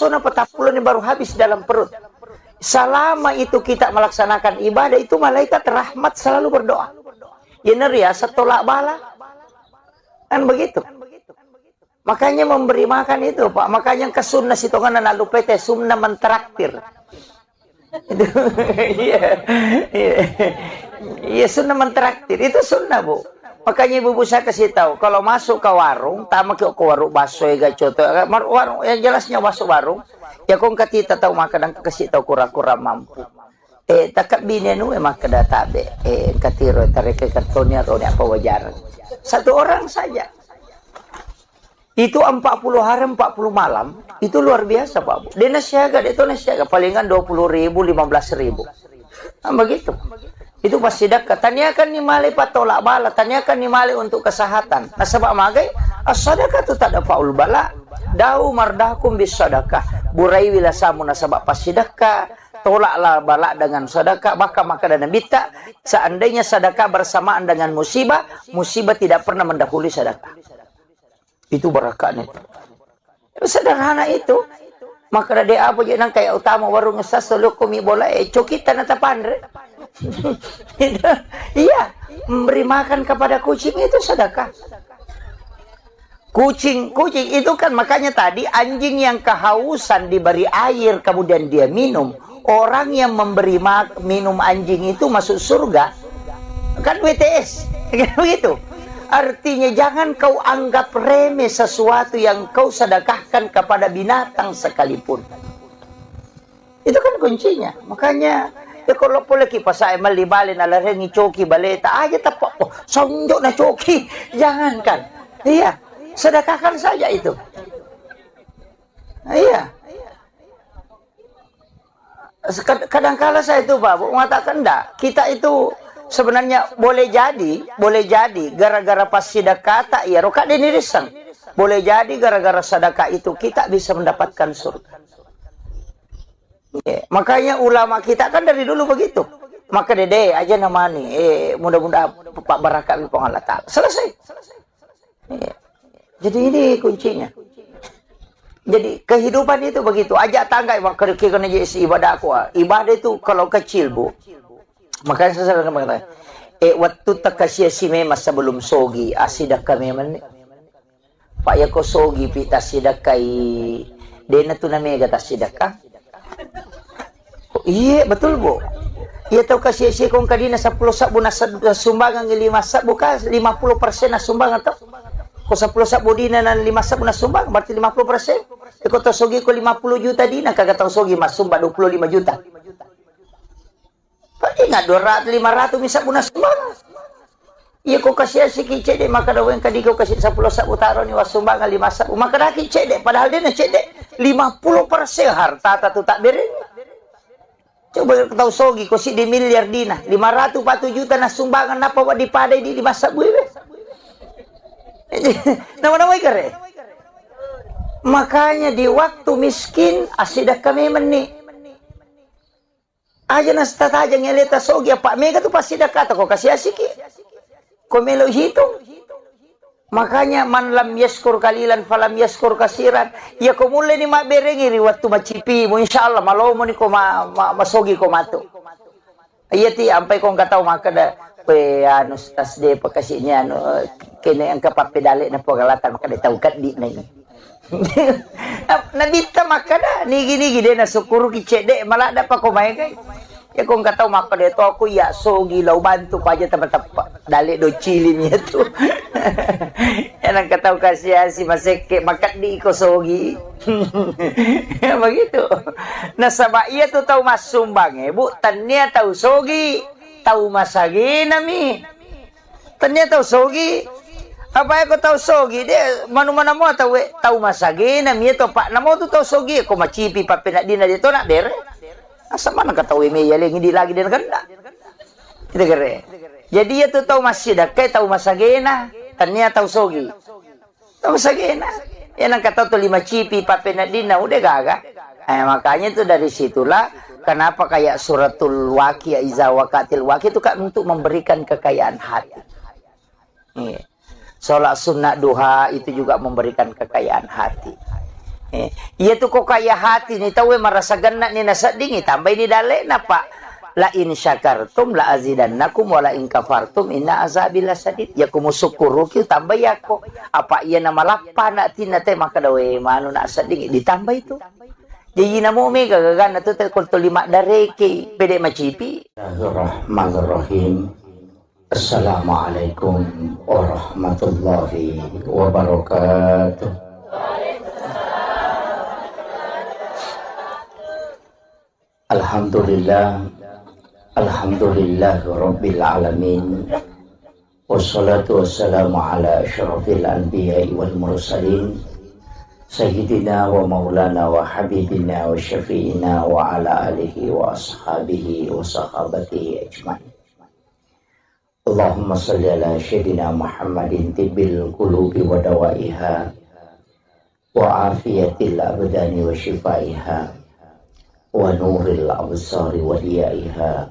ni baru habis dalam perut. Selama itu kita melaksanakan ibadah itu malaikat rahmat selalu berdoa. Ya neria setolak bala. Kan begitu. Makanya memberi makan itu, Pak. Makanya ke sunnah situ kan lalu PT sunnah mentraktir. Itu iya sunnah mentraktir. Itu sunnah, Bu. Makanya ibu-ibu saya kasih tahu, kalau masuk ke warung, tamak ke warung baso ya coto, warung yang jelasnya masuk warung, ya kong katita tahu makan dan kasih tahu kura-kura mampu. Takap bini nu emang kada tabe, katiro tarik kartonia atau apa wajaran. Satu orang saja. Itu 40 hari 40 malam itu luar biasa Pak Bu. Dia nasiaga, dia itu nasiaga palingan 20.000 15.000. Nah, begitu. Itu pasti sedekah. Tanyakan ni male patolak bala, tanyakan ni male untuk kesehatan. Nah sebab magai as-sadaqah tu tak ada faul bala. Dau mardakum bis sadaqah. Burai wila samu nasabak pas sedekah. Tolaklah bala dengan sedekah, maka dan bita. Seandainya sedekah bersamaan dengan musibah, musibah tidak pernah mendahului sedekah. Itu berakanya. Sederhana itu. Maka ada apa je nang kayak utama warung sasolo kumi bola cokitan atau pandre. Iya, memberi makan kepada kucing itu sedekah. Kucing itu kan makanya tadi anjing yang kehausan diberi air kemudian dia minum. Orang yang memberi minum anjing itu masuk surga. Kan WTS. Kan begitu. Artinya jangan kau anggap remeh sesuatu yang kau sedekahkan kepada binatang sekalipun. Itu kan kuncinya. Makanya ya kalau boleh kipas saya malibalin ala rengi coki baleta aja tapak oh sonjok na coki. Jangankan. Iya, sedekahkan saja itu. Iya. Kadang-kala saya itu Pak mengatakan enggak, kita itu sebenarnya boleh jadi gara-gara pas sedekah tak ya roka dinirisang. Boleh jadi gara-gara sedekah itu kita bisa mendapatkan surga. Ya, makanya ulama kita kan dari dulu begitu. Maka dede aja namani mudah-mudahan Pak Barakat bi Allah Taala. Selesai. Ya. Jadi ini kuncinya. Jadi kehidupan itu begitu. Ajak tangga kena jadi ibadah aku. Ibadah itu kalau kecil Bu. Makanya saya selalu mengatakan, waktu takasya si masa belum sogi, asidak kami man. Pak ya ko sogi pita sidakai, dena tu namanya kata sidakah? Iya betul Bu. Iya tahu kasih si kong kadina 10 sabu na sumbangan 5 sabu ka 50% na sumbangan tau. Ko 10 sabu dina na 5 sabu na sumbang berarti 50%. Ko to sogi ko 50 juta dina kagak tahu sogi mas sumba 25 juta. Ingat 200, 500 bisa guna sumbangan. Iya kau kasih si kicede maka daw yang kadi kau kasih 10 sabu taro ni was sumbangan 5 sabu maka dah kicede padahal dia nak cede 50% harta tu tak beri. Coba tahu sogi kau si di miliar dina 540 juta na sumbangan apa buat dipadai di 5 sabu be. Nama-nama ikare. Makanya di waktu miskin asidah kami meni. Aja nas tataja ngeleta sogi apa mega tu pasti dah kata kau kasih asiki. Kau melo hitung. Makanya man lam yaskur kalilan falam yaskur kasiran. Ya kau mulai ni mak berengi waktu macipi mu insyaallah malo mo ni kau masogi kau matu. Iya ti sampai kau enggak tahu maka dah pe anu tas de pakasihnya anu kene ang kapapedale na pagalatan maka tahu kat di na ini. Nabita maka dah nigi-nigi dia na sukuru kicede malah ada pa kumay kay. Ya kung kataw maka dito ako ya sogi law bantu pa aja tempat-tempat dali do chili niya to. Yan ang kataw kasi si Maseke makat di ko sogi. Begitu. Nasaba iya to taw masumbang bu tanya taw sogi taw masagi nami. Tanya taw sogi apa ko taw sogi dia manu-mana mo taw masagi nami to pak namo to taw sogi ko macipi pa pinadi na dito na dere. Asa mana katawi me yaling hindi lagi din ganda. Kita kere. Jadi ya tu tahu masih dah kai tahu masagena, tanya tahu sogi. Tahu masagena. Ya nang kata tuh 5 cipi papena dina udah gagah. Makanya itu dari situlah kenapa kayak suratul Waqiah iza waqatil waqiah itu kan untuk memberikan kekayaan hati. Sholat sunnah duha itu juga memberikan kekayaan hati. Iya tuh kok kaya hati nih tahu merasa genak nih nasa dingin tambah ini dalena pak. La in syakartum la azidannakum wa la in kafartum inna azabi lasadid. Ya kumu syukuru ki tambah ya kok. Apa iya nama lapana tina teh maka dawe manu nak sading ditambah itu. Jadi namo mega gagan atu teh kultu 5 dareke pede macipi. Bismillahirrahmanirrahim. Assalamualaikum warahmatullahi wabarakatuh. Alhamdulillah, alhamdulillah rabbil alamin. Wassalatu wassalamu ala asyrafil anbiya'i wal mursalin sayyidina wa maulana wa habibina wa syafi'ina wa ala alihi wa ashabihi wa sahabatihi ajma'in. Allahumma salli ala sayyidina Muhammadin tibbil qulubi wa dawaiha wa afiyatil abdani wa shifaiha wa nuril absari wa diyaiha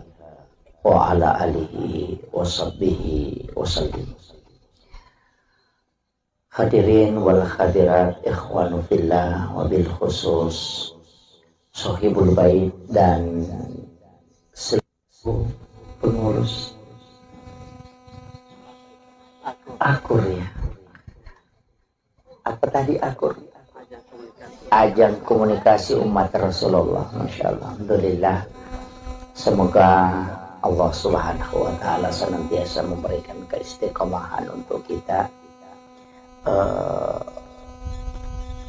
wa ala alihi wa sahbihi wa sallim. Hadirin wal hadirat ikhwanu fillah wa bil khusus sahibul bait dan seluruh pengurus akur ya. Apa tadi akur? Ajang komunikasi umat Rasulullah. Masya Allah. Alhamdulillah. Semoga Allah Subhanahu wa Ta'ala senantiasa memberikan keistiqomahan untuk kita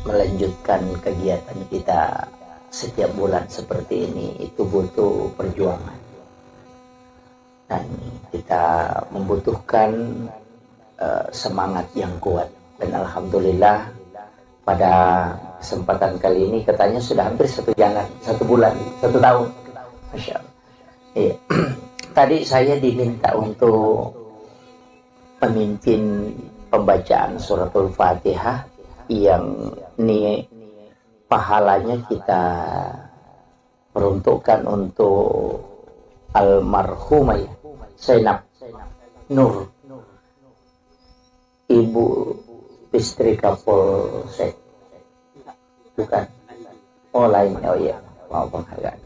melanjutkan kegiatan kita setiap bulan seperti ini. Itu butuh perjuangan dan kita membutuhkan semangat yang kuat. Dan alhamdulillah pada kesempatan kali ini katanya sudah hampir 1 bulan, 1 tahun. Masya Allah. Iya. Tadi saya diminta untuk memimpin pembacaan suratul Fatihah yang pahalanya kita peruntukkan untuk almarhumah Zainab Nur, ibu istri Kapolsek. Bukan. Oh lain. Oh iya. Maaf penghargaan.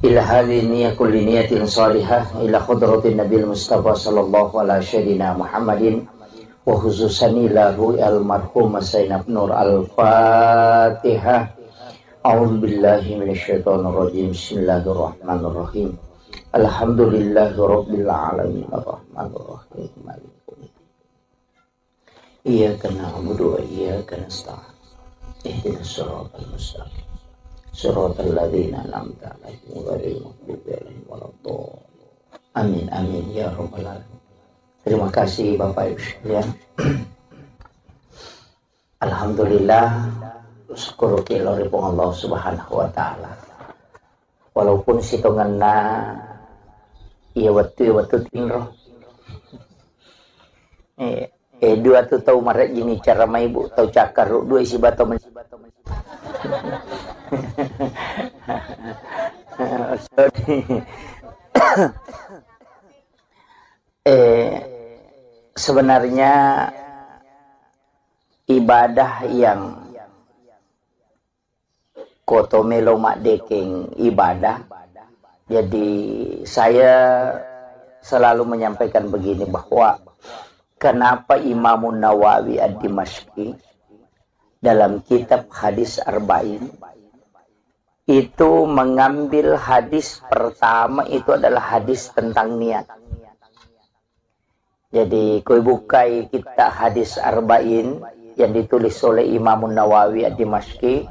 Ila hadhihi kulli niyatin salihah ila khudratin Nabil Mustafa sallallahu alaihi syadina Muhammadin wa khususan ila ru'al marhum Zainab Nur al-Fatihah. A'udzu billahi minasyaitonir rajim. Bismillahirrahmanirrahim. Alhamdulillahirabbil alamin arrahmanir rahim. Iyyaka na'budu wa iyyaka nasta'in. Ihdinas siratal mustaqim. Siratal ladzina an'amta 'alaihim ghairil maghdubi 'alaihim waladdallin. Amin amin ya rabbal alamin. Terima kasih Bapak Ibu sekalian. Alhamdulillah syukur kiloripun Allah Subhanahu wa Ta'ala. Walaupun sitonganna iya waktu tingro. Dua tu tahu maret gini cara mai ibu tahu cakar dua isi bato sebenarnya ibadah yang kotomelo mak dekeng ibadah. Jadi saya selalu menyampaikan begini bahwa kenapa Imam Nawawi ad-Dimashqi dalam kitab hadis Arba'in itu mengambil hadis pertama itu adalah hadis tentang niat. Jadi koi bukai kita hadis Arba'in yang ditulis oleh Imam Nawawi ad-Dimashqi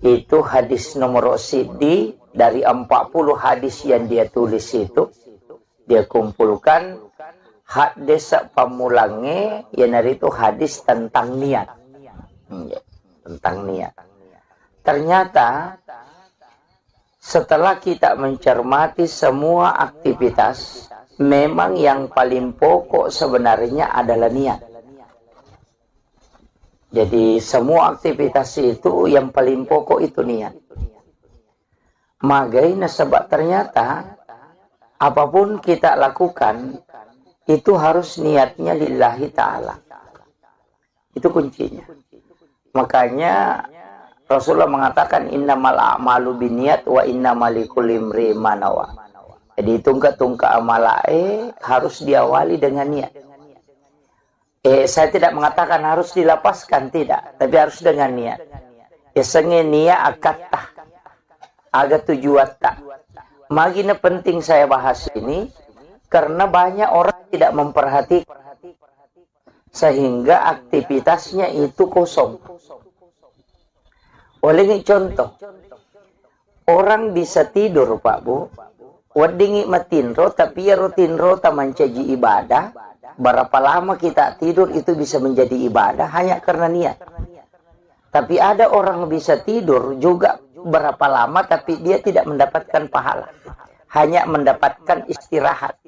itu hadis nomor sidi dari 40 hadis yang dia tulis itu dia kumpulkan hak desa pamulange yang dari itu hadis tentang niat. Tentang niat. Ternyata setelah kita mencermati semua aktivitas, memang yang paling pokok sebenarnya adalah niat. Jadi semua aktivitas itu yang paling pokok itu niat. Magaina sebab ternyata apapun kita lakukan itu harus niatnya lillahi ta'ala. Itu kuncinya. Makanya Rasulullah mengatakan innamal a'malu binniyat wa innamal likulli imri'in ma nawa. Jadi tungka-tungka amalae harus diawali dengan niat. Saya tidak mengatakan harus dilapaskan, tidak, tapi harus dengan niat. Senge niat akatah agak tujuan tak. Magina penting saya bahas ini karena banyak orang tidak memperhatikan sehingga aktivitasnya itu kosong. Oleh ini contoh, orang bisa tidur Pak Bu, wadingi matinro tapi ya rutinro tamancaji ibadah. Berapa lama kita tidur itu bisa menjadi ibadah hanya karena niat. Tapi ada orang bisa tidur juga berapa lama tapi dia tidak mendapatkan pahala, hanya mendapatkan istirahat.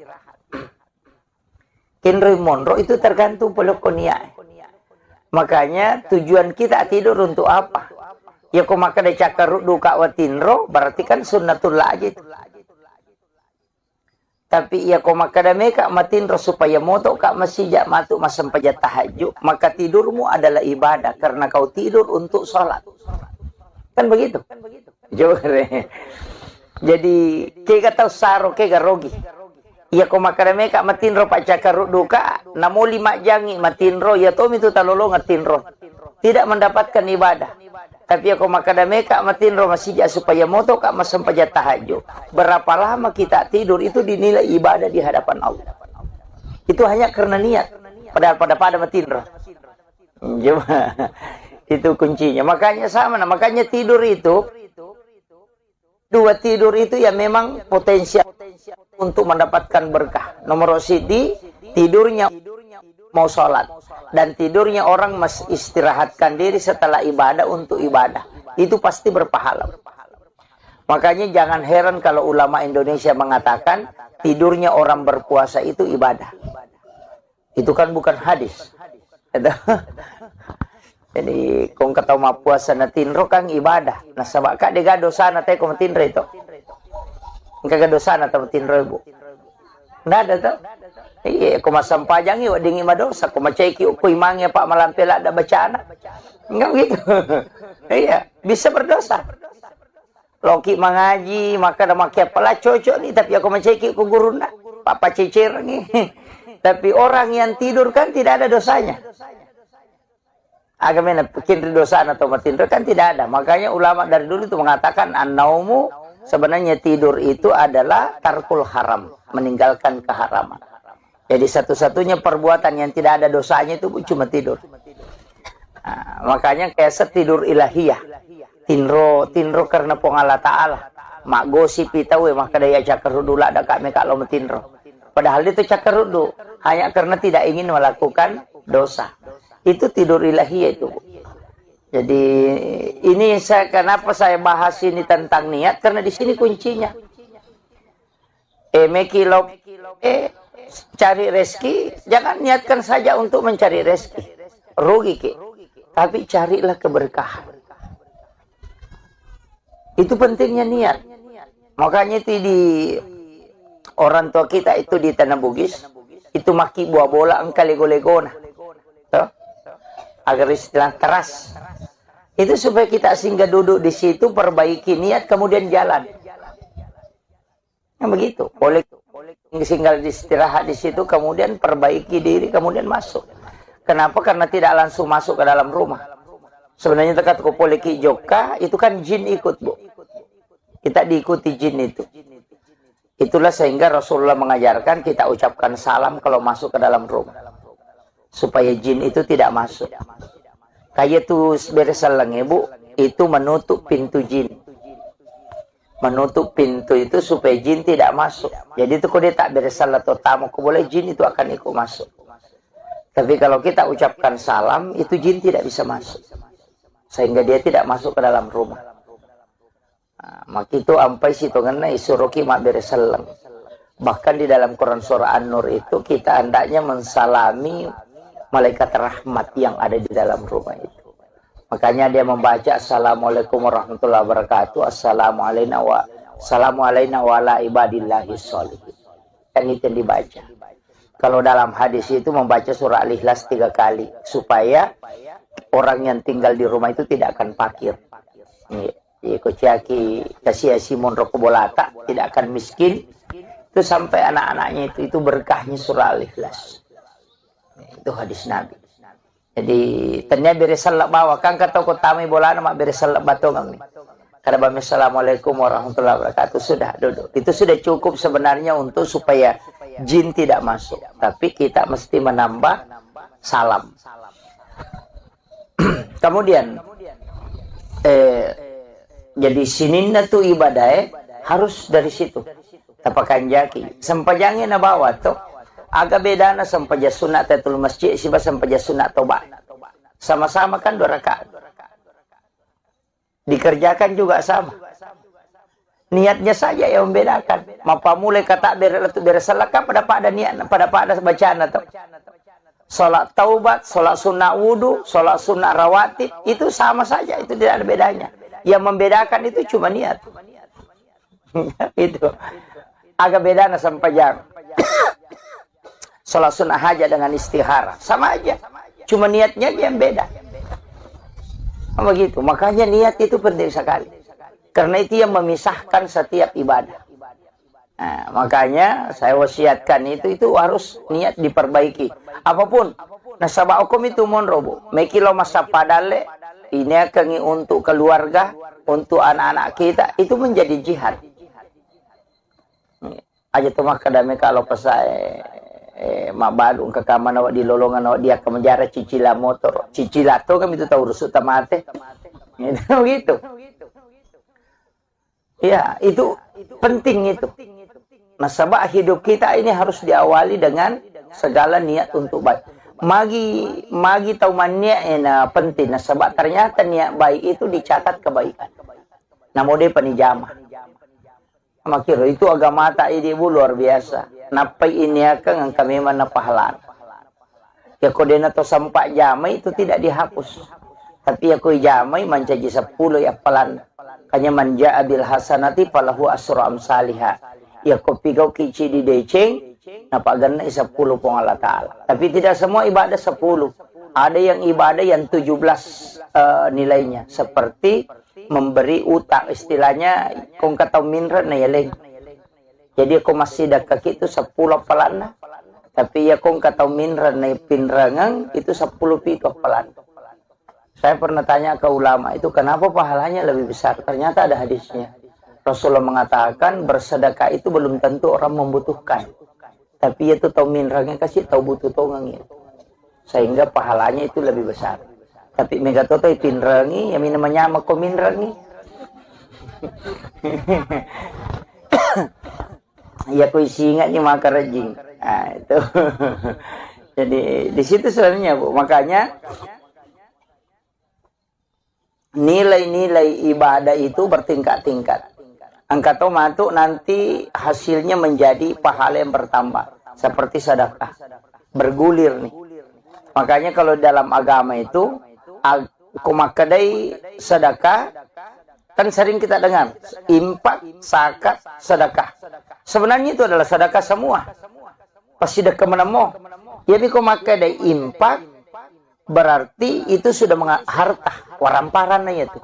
Henry Monroe itu tergantung pelukoniai. Makanya tujuan kita tidur untuk apa? Ya kau maka ada cakar duka watinro berarti kan sunnatullah aja itu. Tapi ya kau maka ada meka matinro supaya moto kak masijak matuk masampajat tahajud, maka tidurmu adalah ibadah karena kau tidur untuk sholat. Kan begitu? Jadi kega tahu saro kega rogi. Ya kau maka ada meka matinro pak cakar duka, namo 5 jangi matinro ya tom itu talolo ngatinro. Tidak mendapatkan ibadah. Tapi aku makada meka matinro masijak supaya moto kak masampajat tahajud. Berapa lama kita tidur itu dinilai ibadah di hadapan Allah. Itu hanya karena niat. Padahal pada matinro. Itu kuncinya. Makanya sama. Makanya tidur itu. Dua tidur itu ya memang potensial untuk mendapatkan berkah. Nomor sidi tidurnya mau sholat. Dan tidurnya orang istirahatkan diri setelah ibadah untuk ibadah. Itu pasti berpahala. Makanya jangan heran kalau ulama Indonesia mengatakan tidurnya orang berpuasa itu ibadah. Itu kan bukan hadis. Jadi kung kataw mapuasa na tinro kang ibadah. Nasaba ka de dosa na tayo kung matinro ito. Kagak dosa na tayo matinro ibu. Nggak ada tuh. Iya, kung masampajang iyo, dingi madosa. Kung macayki ukoy mangya pak malampila ada bacaan. Enggak gitu. Iya, bisa berdosa. Loki mengaji, maka ada makia pala cocok nih. Tapi aku macayki ukoy guru na. Papa cicir nih. Tapi orang yang tidur kan tidak ada dosanya. Agamanya bikin dosa atau matinro kan tidak ada. Makanya ulama dari dulu itu mengatakan an-naumu sebenarnya tidur itu adalah tarkul haram, meninggalkan keharaman. Jadi satu-satunya perbuatan yang tidak ada dosanya itu cuma tidur. Nah, makanya kayak setidur ilahiyah. Tinro karena pengala ta'ala. Mak gosip itawe maka daya cakarudu lah ada kami kalau metinro. Padahal itu cakarudu hanya karena tidak ingin melakukan dosa. Itu tidur ilahiyah itu. Jadi ini kenapa saya bahas ini tentang niat karena di sini kuncinya. Cari rezeki, jangan niatkan saja untuk mencari rezeki. Rugi ke. Tapi carilah keberkahan. Itu pentingnya niat. Makanya itu di orang tua kita itu di Tanah Bugis, itu maki buah bola engkau lego-legona. Agar istilah teras. Itu supaya kita singgah duduk di situ, perbaiki niat, kemudian jalan. Yang begitu. Boleh singgah istirahat di situ, kemudian perbaiki diri, kemudian masuk. Kenapa? Karena tidak langsung masuk ke dalam rumah. Sebenarnya dekat ke poliki joka, itu kan jin ikut, Bu. Kita diikuti jin itu. Itulah sehingga Rasulullah mengajarkan kita ucapkan salam kalau masuk ke dalam rumah. Supaya jin itu tidak masuk. Kayak tuh beresalang ibu, itu menutup pintu jin. Menutup pintu itu supaya jin tidak masuk. Jadi itu kalau dia tak beresal atau tamu, boleh jin itu akan ikut masuk. Tapi kalau kita ucapkan salam, itu jin tidak bisa masuk. Sehingga dia tidak masuk ke dalam rumah. Nah, maka itu ampai situ karena isuruki mak beresalang. Bahkan di dalam Quran surah An-Nur itu kita hendaknya mensalami malaikat rahmat yang ada di dalam rumah itu. Makanya dia membaca Assalamualaikum warahmatullahi wabarakatuh, Assalamu alayna wa ala ibadillahi sholihin. Kan itu yang dibaca. Kalau dalam hadis itu membaca surah Al-Ikhlas 3 kali supaya orang yang tinggal di rumah itu tidak akan fakir. Kociaki kasih Simon Rokobolata tidak akan miskin. Itu sampai anak-anaknya itu berkahnya surah Al-Ikhlas. Itu hadis Nabi. Jadi ternyata beresalak bawa kan kata kotami bola nama beresalak batongang nih. Karena bami assalamualaikum warahmatullahi wabarakatuh sudah duduk. Itu sudah cukup sebenarnya untuk supaya jin tidak masuk. Tapi kita mesti menambah salam. Kemudian jadi sininna tu ibadah harus dari situ. Tapakan jaki. Sempajangnya na bawa tuh. Agak beda na sampaja sunat tatul masjid siba sampaja sunat tobat. Sama-sama kan 2 rakaat. Dikerjakan juga sama. Niatnya saja yang membedakan. Mapa mulai kata beresalaka pada niat pada bacaan atau salat taubat, salat sunnah wudu, salat sunnah rawatib itu sama saja, itu tidak ada bedanya. Yang membedakan itu cuma niat. Itu agak beda na sampajang. Salat sunnah hajat dengan istihara sama aja, cuma niatnya yang beda. Begitu, makanya niat itu penting sekali, karena itu yang memisahkan setiap ibadah. Nah, makanya saya wasiatkan itu harus niat diperbaiki. Apapun, nasabah hukum itu monrobo, mekilo masa padale ini akan untuk keluarga, untuk anak-anak kita itu menjadi jihad. Aja tuh mah kadame kalau pesai mabadung ke kamar awak di lolongan awak dia ke menjara cicila motor cicila tuh kan itu tahu rusuk tamate gitu ya, itu penting itu. Nasabah hidup kita ini harus diawali dengan segala niat untuk baik. Magi tahu mania penting. Nasabah ternyata niat baik itu dicatat kebaikan. Namun dia penijamah makiro itu agama tak ibu luar biasa. Napai ini akan kami mana pahala. Ya kodena to sampai jamai itu tidak dihapus. Tapi ya koi jamai menjadi 10 ya pelan. Kanya manja abil hasanati falahu asru amsalihah. Ya kopi kau kici di deceng. Napa ganna 10 pong Allah Ta'ala. Tapi tidak semua ibadah 10. Ada yang ibadah yang 17 nilainya. Seperti memberi utang. Istilahnya kong kata minran na yaleng. Jadi aku masih dah kaki itu 10 pelana. Tapi ya kong kata minran na pinrangang itu 10 pito pelana. Saya pernah tanya ke ulama itu kenapa pahalanya lebih besar. Ternyata ada hadisnya. Rasulullah mengatakan bersedekah itu belum tentu orang membutuhkan. Tapi itu tahu minrangnya kasih tahu butuh tongangnya. Sehingga pahalanya itu lebih besar. Tapi megatoto pinrangi yang namanya mako minrangi. Ya ku singa ni maka rajing. Nah, itu. Jadi di situ sebenarnya Bu. Makanya nilai-nilai ibadah itu bertingkat-tingkat. Angkat matu nanti hasilnya menjadi pahala yang bertambah. Seperti sedekah. Bergulir nih. Makanya kalau dalam agama itu kumakadai sedekah kan sering kita dengar infak, zakat, sedekah. Sebenarnya itu adalah sedekah semua. Pasti sedekah menemu. Jadi kumakadai infak berarti itu sudah harta waramparannya itu.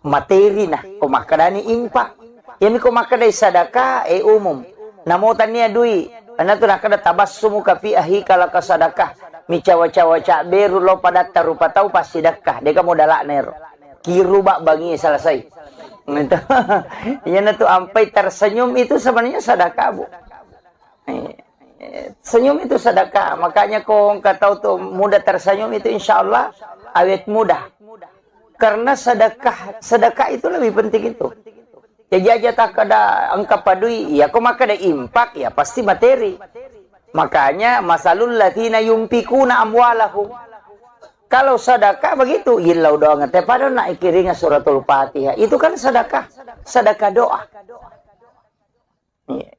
Materi nah kumakadani infak. Jadi kumakadai sedekah umum. Namo tania dui. Ana tu nak ada tabassumu ka fi ahika laka sedekah. Micawa-cawa beru lo pada tarupa tahu pasti sedekah. Deka modala nero. Kiru bak bangi selesai. Itu. Ya tu ampai tersenyum itu sebenarnya sedekah, Bu. Senyum itu sedekah. Makanya kau kata tuh mudah tersenyum itu insyaallah awet mudah. Karena sedekah itu lebih penting itu. Ya aja tak ada angka padui, ya kau maka ada impak ya pasti materi. Makanya masalul latina yumpikuna amwalahu. Kalau sedekah begitu, ilau doa ngete pada nak ikiringa suratul Fatihah. Itu kan sedekah doa.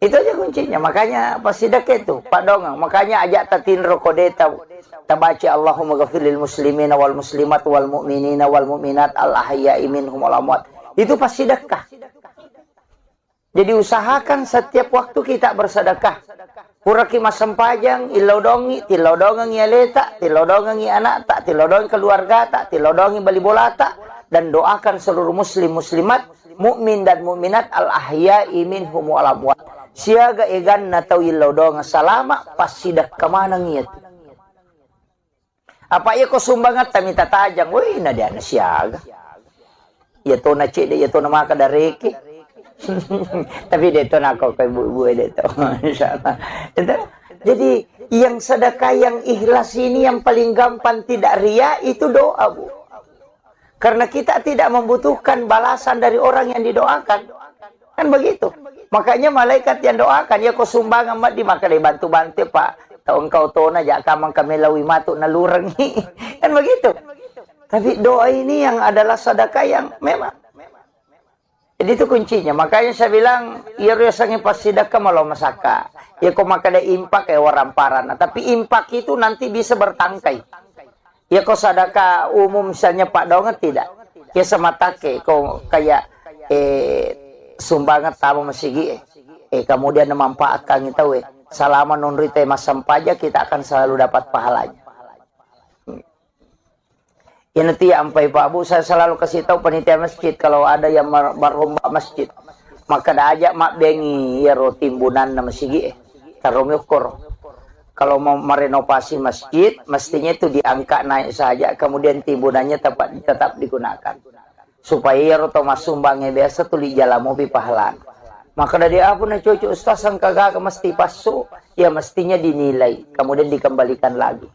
Itu aja kuncinya. Makanya pasidaka itu Pak Dongeng. Makanya ajak tatin rokodeta tabaci Allahumma ghafirlil muslimina wal muslimat wal mu'minina wal mu'minat al ahya'i minhum wal amwat. Itu pasidakah. Jadi usahakan setiap waktu kita bersedekah. Puraki masam pajang, ilodongi, tilodongi aleta, tilodongi anak tak, tilodongi keluarga tak, tilodongi bali bola tak, dan doakan seluruh muslim muslimat, mukmin dan mukminat al ahya'i minhum wal amwat. Siaga egan na tau ilodong salama pasidak kamana ngiyat. Apa iya ko sumbangat ta minta tajang, woi na dia na siaga. Ya to na cede, ya to na maka dareke. Tapi dito na ako kay buhay dito. Insyaallah. Jadi yang sedekah yang ikhlas ini yang paling gampang tidak ria itu doa, Bu. Karena kita tidak membutuhkan balasan dari orang yang didoakan. Kan begitu. Makanya malaikat yang doakan, ya kau sumbang amat di maka bantu-bantu Pak. Tahu engkau tahu na jak kamang kami lawi matuk na lurengi. Kan begitu. Tapi doa ini yang adalah sedekah yang memang. Jadi itu kuncinya. Makanya saya bilang, ya rasanya pas sedekah malah masaka. Ya kau maka ada impak ya waramparan. Tapi impak itu nanti bisa bertangkai. Ya kau sedekah umum misalnya Pak Donget tidak. Ya sematake kau kayak sumbangan tamu masigi kemudian memanfaatkan itu selama nunrite masam pajak kita akan selalu dapat pahalanya. Ya nanti sampai Pak Bu saya selalu kasih tahu panitia masjid kalau ada yang berlomba masjid maka dah ajak mak bengi ya timbunan na masigi tarom ukur. Kalau mau merenovasi masjid mestinya itu diangkat naik saja kemudian timbunannya tetap digunakan. Supaya ya roto mas sumbangnya biasa tuli jalan mobil pahalan. Maka dari apa na cucu ustaz sang kagak mesti pasu ya mestinya dinilai kemudian dikembalikan lagi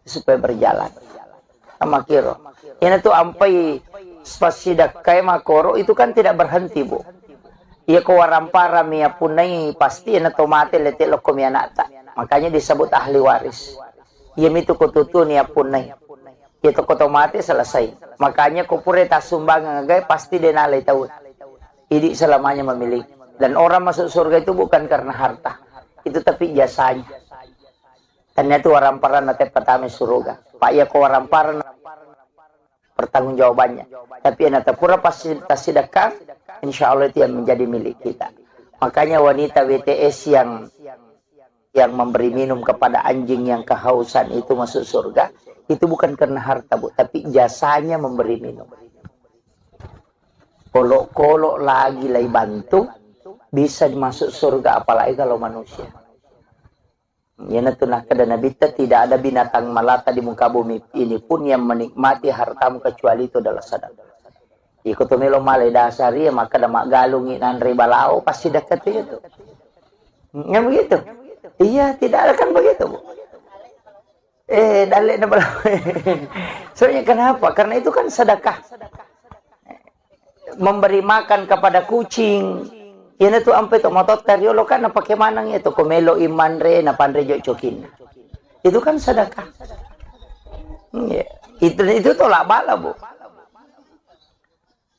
supaya berjalan. Sama kiro. Ini tuh ampai spasidak kayak makoro itu kan tidak berhenti Bu. Ya kewarampara mia punai pasti na tomate letik lokom ya nata. Makanya disebut ahli waris. Ya mitu kututu nia punai. Itu otomatis selesai. Makanya kupure tas sumbangan gay pasti denalai tahu. Ini selamanya memiliki. Dan orang masuk surga itu bukan karena harta. Itu tapi jasanya. Karena itu waramparan nate pertama surga. Pak ya ko waramparan pertanggung jawabannya. Tapi nate pura pasti sedekah, insya Allah itu yang menjadi milik kita. Makanya wanita WTS yang memberi minum kepada anjing yang kehausan itu masuk surga. Itu bukan karena harta Bu, tapi jasanya memberi minum. Kolok-kolok lagi lagi bantu, bisa masuk surga apalagi kalau manusia. Ya natunah kada Nabi tidak ada binatang melata di muka bumi ini pun yang menikmati hartamu kecuali itu adalah sedekah. Ikut melo malai dasari maka damak galungi nan ribalao pasti dekat itu. Yang begitu. Iya, tidak ada kan begitu Bu. Dalek na bala. Soalnya kenapa? Karena itu kan sedekah. Memberi makan kepada kucing. Yan itu ampe to motot karyolo kan na pakai manang itu komelo imanre na pandre jo cokin. Itu kan sedekah. Itu tolak bala Bu.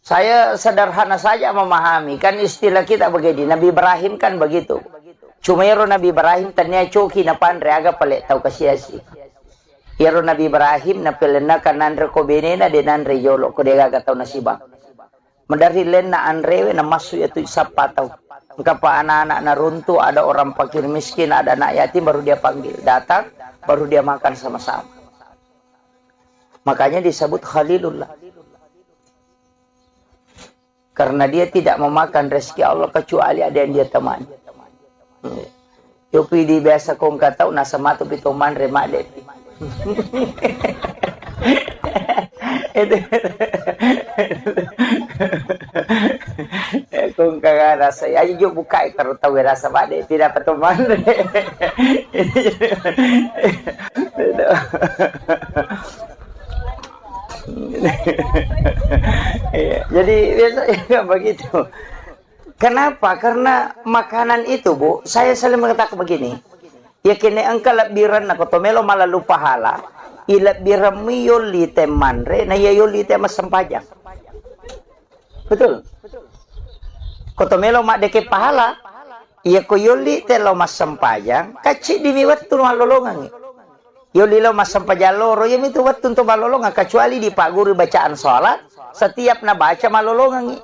Saya sederhana saja memahami kan istilah kita begini. Nabi Ibrahim kan begitu. Cumero Nabi Ibrahim tanya coki na pandre aga pale tau kasiasi. Yaro Nabi Ibrahim na pelena kanan rekobene na denanre yolo ko dega gatau nasibang. Medari len na anrewe na masu itu sapatau. Engkapa anak-anak na runtuh ada orang fakir miskin ada anak yatim baru dia panggil datang baru dia makan sama-sama. Makanya disebut Khalilullah. Karena dia tidak memakan rezeki Allah kecuali ada yang dia temani. Yopi di biasa kong katau nasa matu pitoman remak depi. Kung kagak rasa ayo jo buka kalau tahu rasa bade tidak peteman. Jadi biasanya begitu. Kenapa? Karena makanan itu Bu, saya selalu mengatakan begini. Ya kini engkau labiran na kotomelo malalu pahala ilabiran mi yoli temanre na ya yoli tema sempajang. Betul. Kotomelo mak deke pahala Iya ko yoli telo mas sempayang, kacik di miwat tu malolongan. Yoli lo mas sempayang loro, ya itu waktu untuk malolongan, kecuali di pak guru bacaan sholat, setiap na baca malolongan.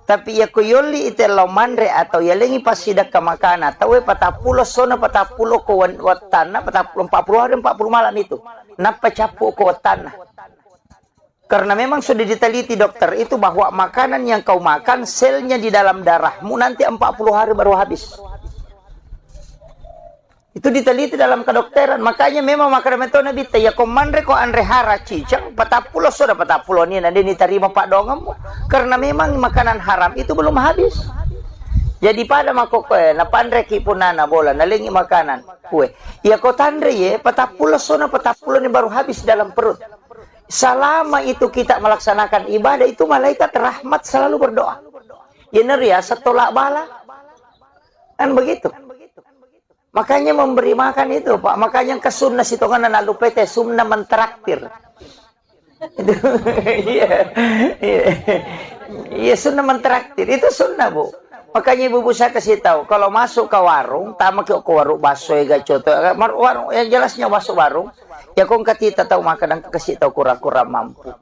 Tapi ya ko yoli telo mandre atau ya lengi pas sidak ke makana, tahu patapulo sona patapulo ko watana, patapulo 40 hari 40 malam itu. Napa capu ko watana. Karena memang sudah diteliti dokter itu bahwa makanan yang kau makan selnya di dalam darahmu nanti 40 hari baru habis. Itu diteliti dalam kedokteran. Makanya memang makanan itu nabi ya komandre ko andre hara cicang patapulo sudah patapulo ni nanti diterima pak dongamu. Karena memang makanan haram itu belum habis. Jadi pada makokoe na pandre ki punana bola nalingi makanan kue. Ya ko tandre ye patapulo sona patapulo ni baru habis dalam perut. Selama itu kita melaksanakan ibadah itu malaikat rahmat selalu berdoa. Ya setolak bala. Kan begitu. Makanya memberi makan itu, Pak. Makanya ke sunnah situ kan lalu PT sunnah mentraktir. Itu iya sunnah mentraktir. Itu sunnah, Bu. Makanya ibu-ibu saya kasih tahu, kalau masuk ke warung, tamak ke warung baso ya gacoto, warung yang jelasnya masuk warung. Ya kong katita tahu makan kasih tahu kura-kura mampu.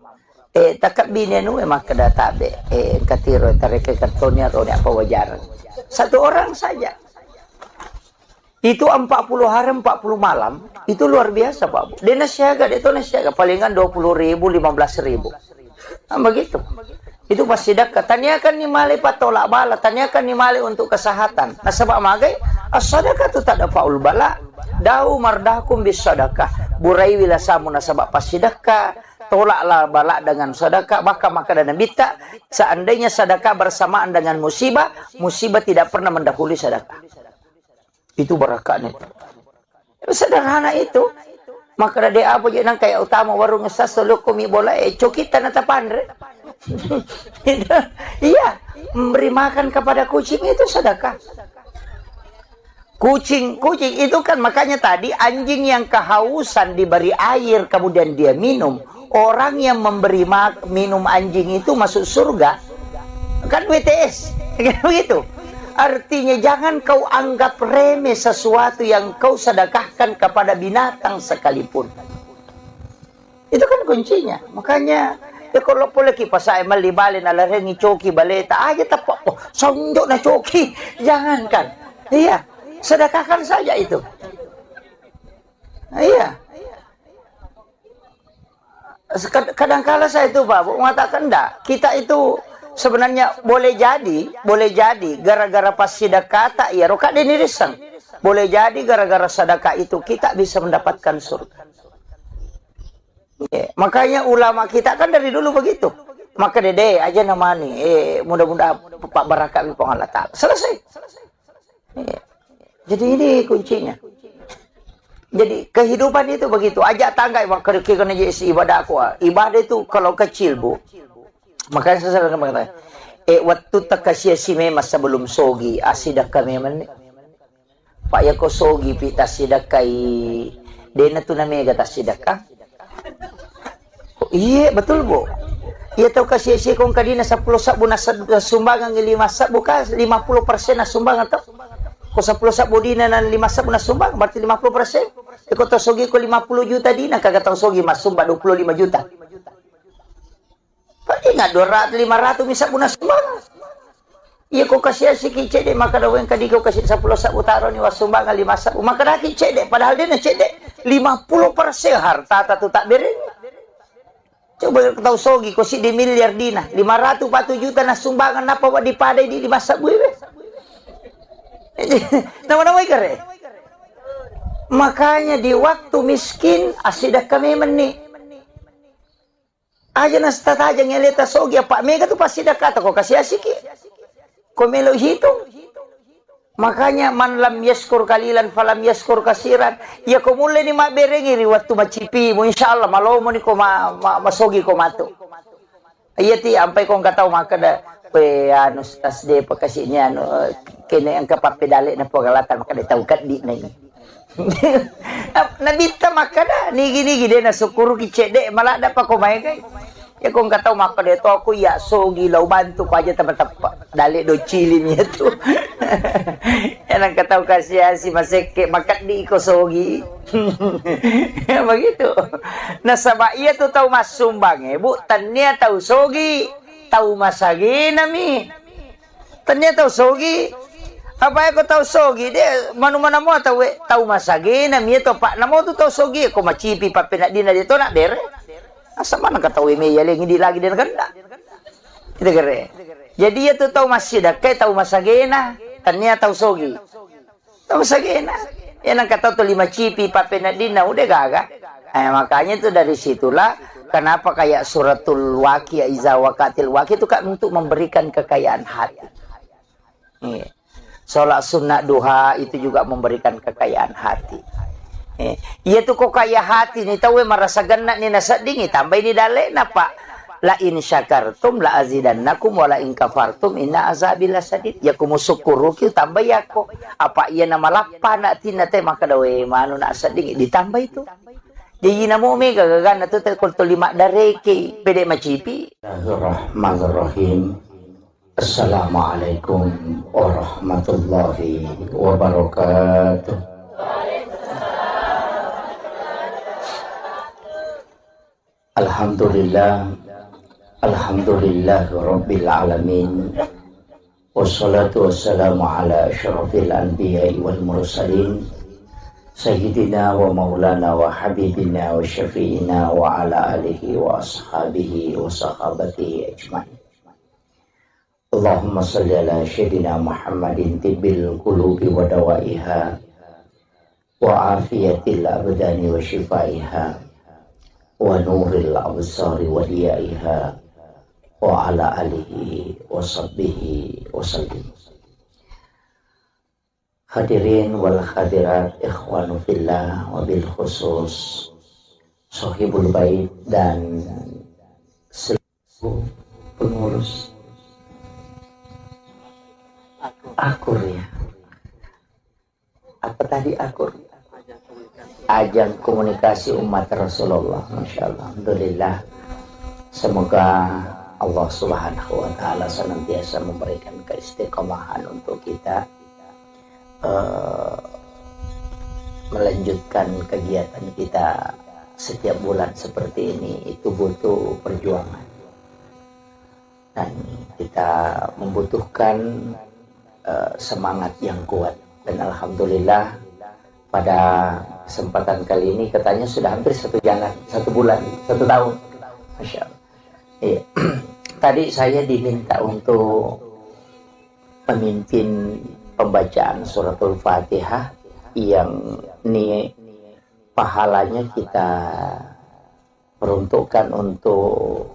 Takap bini nu memang kada tabe. Katiro tarik kartonnya atau apa wajaran. Satu orang saja. Itu 40 hari 40 malam. Itu luar biasa Pak Bu. Dia nasiaga, dia itu nasiaga palingan 20.000 15.000. Nah, begitu. Itu pasti dekat. Tanyakan ni mali patolak bala, tanyakan ni mali untuk kesehatan. Nah sebab magai as-sadaqah tu tak ada faul bala. Dau mardakum bis sadaqah. Burai wilasamu nasabak pas sedekah, tolaklah bala dengan sedekah, maka dan bita. Seandainya sedekah bersamaan dengan musibah, musibah tidak pernah mendahului sedekah. Itu berakatnya. Sederhana itu. Maka ada apa je nang kayak utama warung sasa lokumi bola cokitan atau pandre. Iya, memberi makan kepada kucing itu sedekah. Kucing itu kan makanya tadi anjing yang kehausan diberi air kemudian dia minum. Orang yang memberi minum anjing itu masuk surga. Kan WTS. Begitu. Artinya jangan kau anggap remeh sesuatu yang kau sedekahkan kepada binatang sekalipun. Itu kan kuncinya. Makanya ya kalau boleh kipas saya malibalin ala rengi coki baleta aja tapak. Oh, sonjok na coki. Jangankan. Iya. Sedekahkan saja itu. Iya. Kadang-kala saya itu Pak mengatakan enggak. Kita itu sebenarnya boleh jadi gara-gara pas sedekah tak ya roka dinirisang. Boleh jadi gara-gara sedekah itu kita bisa mendapatkan surga. Ya, makanya ulama kita kan dari dulu begitu. Maka dede aja namanya mudah-mudahan Pak barakat bi Allah Taala. Selesai. Ya. Jadi ini kuncinya. Jadi kehidupan itu begitu. Ajak tangga kena jadi ibadah aku. Ibadah itu kalau kecil Bu. Makanya saya selalu mengatakan, waktu takasya si masa belum sogi asidak kami men. Pak ya ko sogi pita sidakai. Dena tu namanya kata sidakah? Iya betul Bu. Iya tahu kasih si kong kadina 10 sabu na sumbangan 5 sabu ka 50% na sumbangan tau. Ko 10 sabu dina na 5 sabu na sumbang berarti 50%. Iko to sogi ko 50 juta dina kagak tahu sogi mas sumba 25 juta. Ingat 200 500 bisa guna sumbang. Iya ko kasih si kicede maka daw yang kadi ko kasih 10 sabu taro ni wasumbangan 5 sabu maka dah kicede padahal dia na cede 50% harta tu tak bereng. Coba tahu sogi ko si di miliar dina 500 4 juta na sumbangan napa wa dipadai di 5 sabu we. Nama-nama ikare. Makanya di waktu miskin asidah kami meni. Aja nas tataja ngeleta sogi apa mega tu pasti dah kata kau kasih asiki. Kau melo hitung. Makanya man lam yaskur kalilan falam yaskur kasiran. Ya kau mulai ni mak berengiri waktu macipi mu insyaallah malo mo ni kau masogi kau matu. Iya ti sampai kau enggak tahu maka dah pe anu tasde pakasihnya anu kene ang kapapedale na pagalatan maka tahu kat di na ini. Nabita maka dah nigi-nigi dia na sukuru kicede malah ada pa kumay kay. Ya kung kataw maka dito ako ya so gilaw bantu ko aja teman-teman dali do chili niya to. Yang kata kasih si maseke makat di ikosogi. Begitu. Nah sama iya tuh tahu mas sumbang bu, tania tahu sogi, tahu masagi nami. Tania tahu sogi. Apa aku tahu sogi dia mana-mana mau tahu masagi nami itu pak namo tuh tahu sogi aku macipi pape nak dina dia tu nak dere. Asa mana kata we me ya lagi lagi dia kan tak. Itu kere. Jadi dia tuh tahu masih dah kayak tahu masagi na. Tania tahu sogi. Tahu sagena. Yang kata tuh 5 cipi pape nak dina udah gagah. Makanya itu dari situlah kenapa kayak suratul waqi iza waqatil waqi itu kan untuk memberikan kekayaan hati. Sholat sunnah duha itu juga memberikan kekayaan hati. Iya tuh kok kaya hati nih tahu merasa genak nih nasa dingin tambah ini dalek napa la in syakartum la azidannakum wa la in kafartum inna azabi lasadid. Ya kumu syukuru ki tambah ya kok apa iya nama lapa nak tina teh maka dawe manu nak sading ditambah itu. Jadi namo mega gagana tuh teh kultu 5 dareke pede macipi. Bismillahirrahmanirrahim. Assalamualaikum warahmatullahi wabarakatuh. Alhamdulillah. Alhamdulillah Rabbil Alamin. Wassalatu wassalamu ala asyrafil anbiya'i wal mursalin Sayyidina wa maulana wa habibina wa syafi'ina wa ala alihi wa ashabihi wa sahabatihi ajma'in. Allahumma salli ala Sayyidina Muhammadin tibbil qulubi wa dawaiha wa afiyatil abdani wa shifaiha wa nuril absari wa diyaiha wa ala alihi wa sahbihi wa sallim. Hadirin wal hadirat ikhwanu fillah wa bil khusus sahibul bait dan seluruh pengurus akur ya. Apa tadi akur? Ajang komunikasi umat Rasulullah. Masya Allah. Alhamdulillah. Semoga Allah Subhanahu wa Ta'ala senantiasa memberikan keistiqomahan untuk kita melanjutkan kegiatan kita setiap bulan seperti ini. Itu butuh perjuangan dan kita membutuhkan semangat yang kuat. Dan alhamdulillah pada kesempatan kali ini katanya sudah hampir 1 bulan 1 tahun. Masya Allah. Iya. Tadi saya diminta untuk memimpin pembacaan suratul Fatihah yang ini pahalanya kita peruntukkan untuk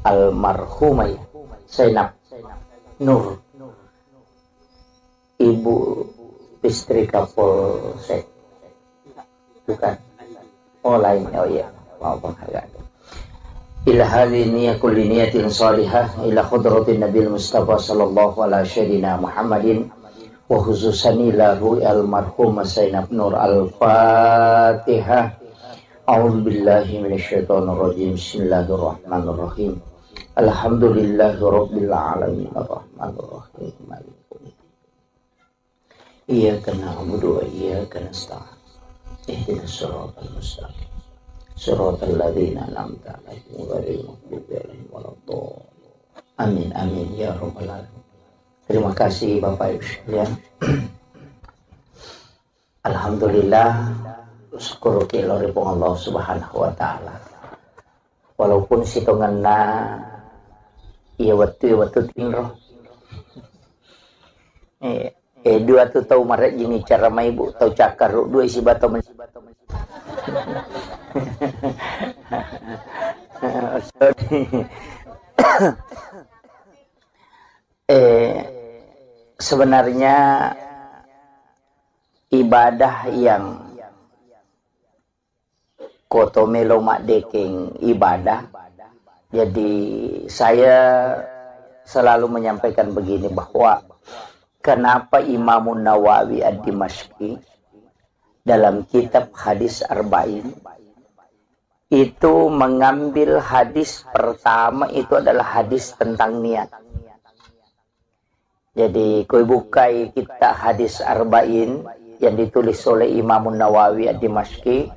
almarhumah Zainab Nur, Ibu istri Kapolsek. Bukan. Oh lain. Oh iya. Maaf penghargaan. Ila hadhihi kulli niyatin salihah ila khudratin Nabil Mustafa sallallahu alaihi wasallam Muhammadin wa khususan ila ru'al marhum Zainab Nur al-Fatihah. A'udzu billahi minasyaitonir rajim. Bismillahirrahmanirrahim. Alhamdulillahirabbil alamin arrahmanir rahim. Iyyaka na'budu wa iyyaka nasta'in. Ihdinas siratal mustaqim. Siratal ladzina an'amta 'alaihim ghairil maghdubi 'alaihim waladdallin. Amin amin ya rabbal alamin. Terima kasih Bapak Ibu sekalian. Alhamdulillah syukur kiloripun Allah Subhanahu wa Ta'ala. Walaupun sitonganna iya waktu tingro. Dua tu tahu maret jini cara mai bu tahu cakar dua isi bato men. Sebenarnya ibadah yang kotomelo mak deking ibadah. Jadi saya selalu menyampaikan begini bahwa kenapa Imam Nawawi ad-Dimashqi dalam kitab hadis Arba'in itu mengambil hadis pertama itu adalah hadis tentang niat. Jadi koi bukai kita hadis Arba'in yang ditulis oleh Imam Nawawi Ad-Dimashqi,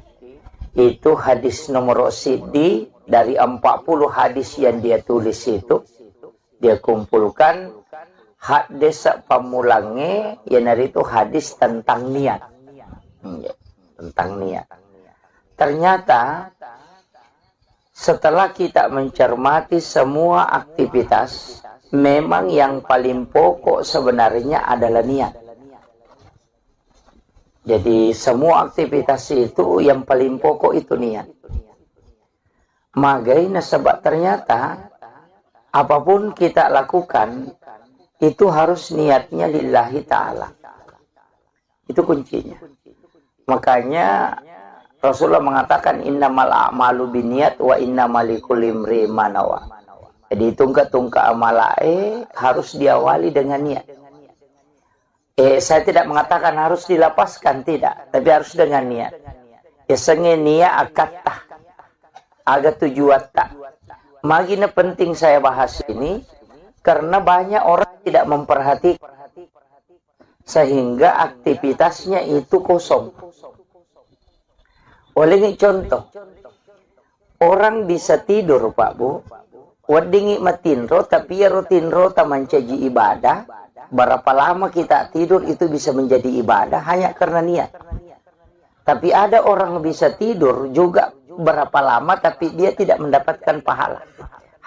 itu hadis nomor sidi dari 40 hadis yang dia tulis itu, dia kumpulkan hadis pamulangnya yang dari itu hadis tentang niat. Tentang niat. Ternyata setelah kita mencermati semua aktivitas, memang yang paling pokok sebenarnya adalah niat. Jadi semua aktivitas itu yang paling pokok itu niat. Makanya sebab ternyata apapun kita lakukan itu harus niatnya lillahi ta'ala. Itu kuncinya. Makanya Rasulullah mengatakan innamal a'malu binniyat wa innamal likulli imri'in ma nawa. Jadi tungka-tungka amalae harus diawali dengan niat. Saya tidak mengatakan harus dilapaskan, tidak, tapi harus dengan niat. Senge niat akatah, agak tujuan tak. Magina penting saya bahas ini karena banyak orang tidak memperhatikan sehingga aktivitasnya itu kosong. Oleh contoh, orang bisa tidur Pak Bu, wadingi matinro, tapi ya rutinro tamancaji ibadah. Berapa lama kita tidur itu bisa menjadi ibadah hanya karena niat. Tapi ada orang bisa tidur juga berapa lama tapi dia tidak mendapatkan pahala,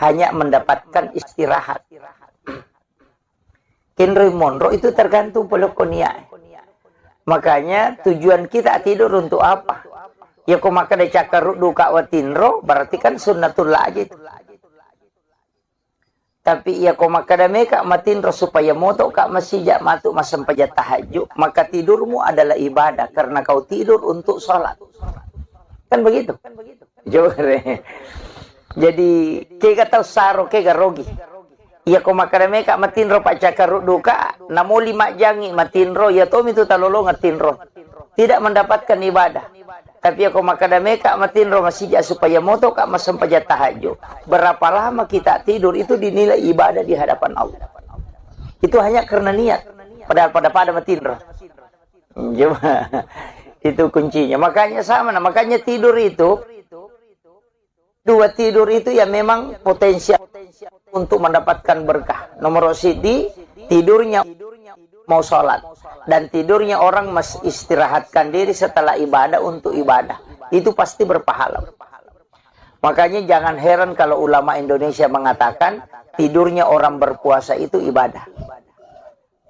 hanya mendapatkan istirahat. Henry Monroe itu tergantung pelukoniat. Makanya tujuan kita tidur untuk apa? Ya kau maka ada cakar duka watinro, berarti kan sunnatullah aja itu. Tapi ya kau maka ada meka matinro supaya moto kak masijak matuk masam pajat tahajud, maka tidurmu adalah ibadah karena kau tidur untuk sholat. Kan begitu? Jadi kega tahu saro kega rogi. Ya kau maka ada meka matinro pak cakar duka, namo 5 jangi matinro ya tom itu talolo ngatinro. Tidak mendapatkan ibadah. Tapi aku makadame kak matinro masijak supaya moto kak masam pajat tahajud. Berapa lama kita tidur itu dinilai ibadah di hadapan Allah. Itu hanya karena niat. Padahal pada matinro. Itu kuncinya. Makanya sama. Makanya tidur itu, dua tidur itu ya memang potensial untuk mendapatkan berkah. Nomor sidi tidurnya mau sholat. Dan tidurnya orang istirahatkan diri setelah ibadah untuk ibadah. Itu pasti berpahala. Makanya jangan heran kalau ulama Indonesia mengatakan tidurnya orang berpuasa itu ibadah.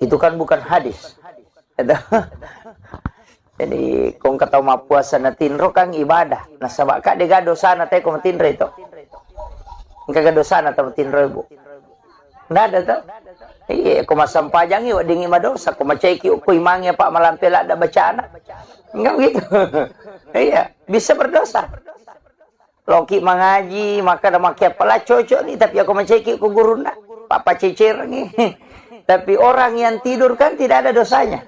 Itu kan bukan hadis. Jadi kung kataw mapuasa na tinro kang ibadah. Nasaba ka diga dosa na tayo kung matinro ito. Kagak dosa na tayo matinro ibu. Nggak ada tuh. Iya, kung masampajang iwa dingi madosa, kung macayki ukoy mangya pak malampila ada bacaan. Enggak gitu. Iya, bisa berdosa. Loki mengaji, maka ada makia pala cocok nih, tapi aku macayki ku guru na, papa cicir nih. Tapi orang yang tidur kan tidak ada dosanya.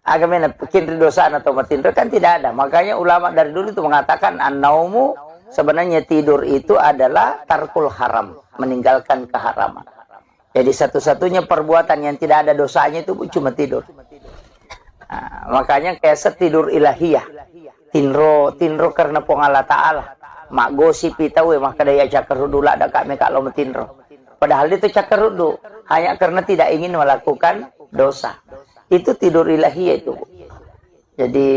Agamanya bikin dosa atau matinro kan tidak ada. Makanya ulama dari dulu itu mengatakan an-naumu sebenarnya tidur itu adalah tarkul haram, meninggalkan keharaman. Jadi satu-satunya perbuatan yang tidak ada dosanya itu cuma tidur. Nah, makanya kayak setidur ilahiyah. Tinro karena pengala ta'ala. Mak gosip itawe maka daya cakarudu lah ada kami kalau metinro. Padahal itu cakarudu hanya karena tidak ingin melakukan dosa. Itu tidur ilahiyah itu. Jadi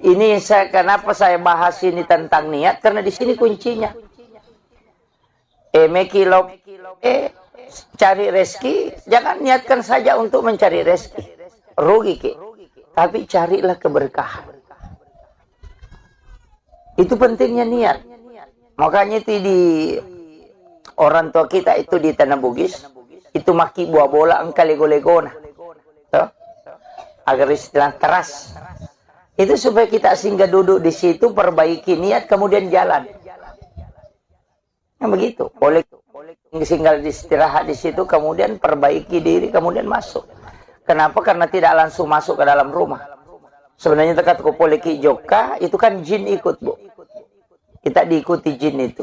ini kenapa saya bahas ini tentang niat, karena di sini kuncinya. Cari rezeki, jangan niatkan saja untuk mencari rezeki. Rugi ke. Tapi carilah keberkahan. Itu pentingnya niat. Makanya itu di orang tua kita itu di Tanah Bugis, itu maki buah bola engkali-golegona. Agar istilah teras. Itu supaya kita singgah duduk di situ, perbaiki niat, kemudian jalan. Nah, begitu. Boleh singgah istirahat di situ, kemudian perbaiki diri, kemudian masuk. Kenapa? Karena tidak langsung masuk ke dalam rumah. Sebenarnya dekat Kopoleki Joka, itu kan jin ikut, Bu. Kita diikuti jin itu.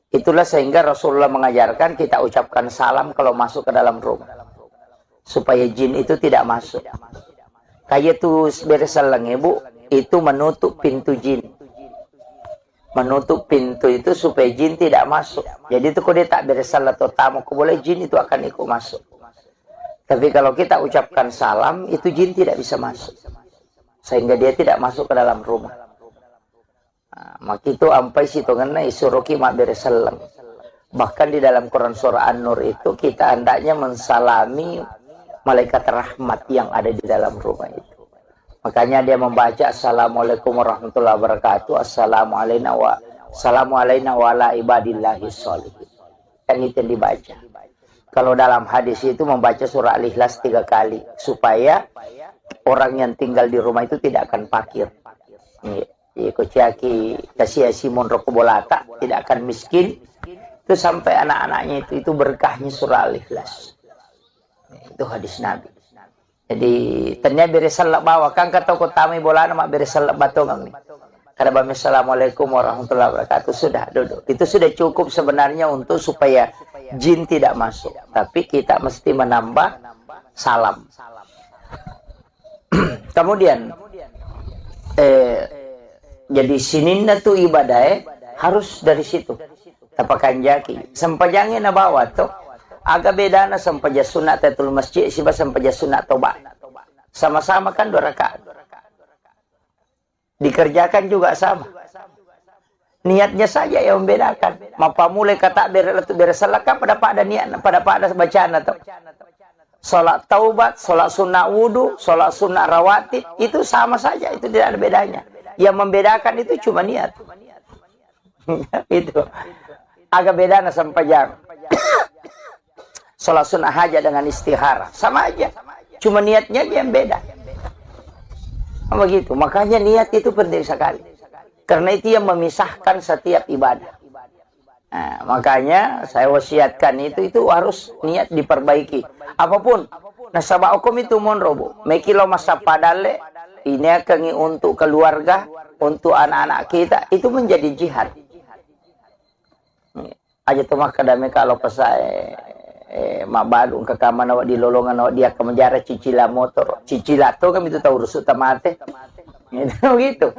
Itulah sehingga Rasulullah mengajarkan kita ucapkan salam kalau masuk ke dalam rumah. Supaya jin itu tidak masuk. Kayak tuh beresalang ibu, itu menutup pintu jin. Menutup pintu itu supaya jin tidak masuk. Jadi itu kalau dia tak beresal atau tamu, boleh jin itu akan ikut masuk. Tapi kalau kita ucapkan salam, itu jin tidak bisa masuk. Sehingga dia tidak masuk ke dalam rumah. Nah, maka itu ampai situ ngena isuruki mak beresalang. Bahkan di dalam Quran surah An-Nur itu kita hendaknya mensalami malaikat rahmat yang ada di dalam rumah itu. Makanya dia membaca Assalamualaikum warahmatullahi wabarakatuh. Assalamu alayna wa ala ibadillahi sholihin. Yang itu yang dibaca. Kalau dalam hadis itu membaca surah Al-Ikhlas 3 kali. Supaya orang yang tinggal di rumah itu tidak akan fakir. Kociaki kasih Simon Rokobolata tidak akan miskin. Itu sampai anak-anaknya itu berkahnya surah Al-Ikhlas. Itu hadis Nabi. Jadi ternyata beresalak bawa kan kata kotami bola nama beresalak batongang nih. Karena bami assalamualaikum warahmatullahi wabarakatuh sudah duduk. Itu sudah cukup sebenarnya untuk supaya jin tidak masuk. Tapi kita mesti menambah salam. Kemudian jadi sininna tu ibadah harus dari situ. Tapakan jaki. Sempajangnya na bawa tuh. Agak beda na sampaja sunat tatul masjid siba sampaja sunat tobat. Sama-sama kan 2 rakaat. Dikerjakan juga sama. Niatnya saja yang membedakan. Mapa mulai kata beresalakah pada niat pada bacaan atau salat taubat, salat sunnah wudu, salat sunnah rawatib itu sama saja, itu tidak ada bedanya. Yang membedakan itu cuma niat. Itu agak beda na sampajang. Salat sunnah hajat dengan istihara sama aja, cuma niatnya yang beda. Begitu, makanya niat itu penting sekali, karena itu yang memisahkan setiap ibadah. Nah, makanya saya wasiatkan itu harus niat diperbaiki. Apapun, nasabah hukum itu monrobo, mekilo masa padale ini akan untuk keluarga, untuk anak-anak kita itu menjadi jihad. Aja tuh mah kadame kalau pesai mabadung ke kamar awak di lolongan awak dia ke menjara cicila motor cicila tuh kan itu tahu rusuk tamate gitu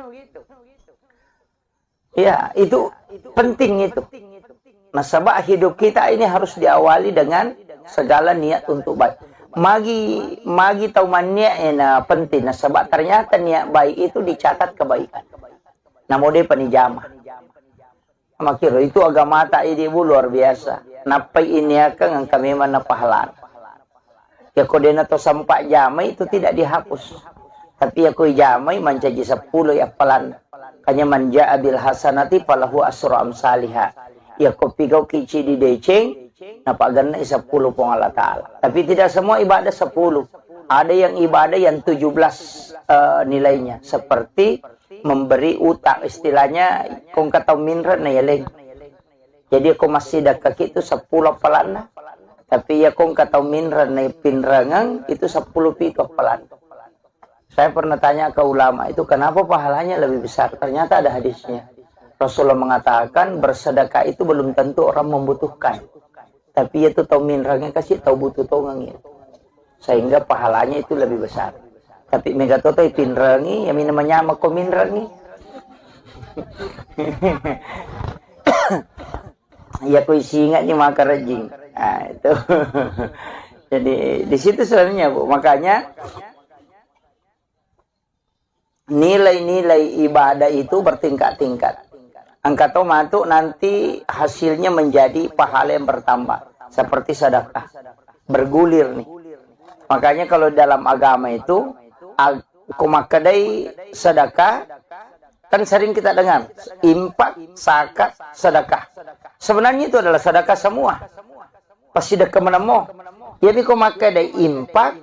ya itu penting itu. Nasabah hidup kita ini harus diawali dengan segala niat untuk baik. Magi tahu mania penting. Nasabah ternyata niat baik itu dicatat kebaikan. Namun dia penijamah. Makiro itu agama tak ini luar biasa. Napai ini akan kami mana pahala. Ya kodena to sampai jamai itu tidak dihapus. Tapi ya koi jamai menjadi 10 ya pelan. Kanya manja abil hasanati falahu asru amsalihah. Ya kopi kau kici di deceng. Napa ganna 10 pong Allah Ta'ala. Tapi tidak semua ibadah 10. Ada yang ibadah yang 17 nilainya. Seperti memberi utang. Istilahnya kong kata minra na yaleng. Jadi aku masih dah kaki itu 10 pelana. Tapi ya kong kata minra na pinrangang itu 10 pika pelana. Saya pernah tanya ke ulama itu kenapa pahalanya lebih besar. Ternyata ada hadisnya. Rasulullah mengatakan bersedekah itu belum tentu orang membutuhkan. Tapi itu tahu minrangnya kasih tahu butuh tongangnya. Sehingga pahalanya itu lebih besar. Tapi megatoto pinrangi yang namanya sama ko minrangi. Ya ku singa ni maka rajing. Nah, itu. Jadi di situ sebenarnya Bu. Makanya nilai-nilai ibadah itu bertingkat-tingkat. Angkat matu nanti hasilnya menjadi pahala yang bertambah. Seperti sedekah. Bergulir nih. Makanya kalau dalam agama itu kumakadai sedekah kan sering kita dengar infak, zakat, sedekah. Sebenarnya itu adalah sedekah semua. Pasti sedekah menemu. Jadi kumakadai infak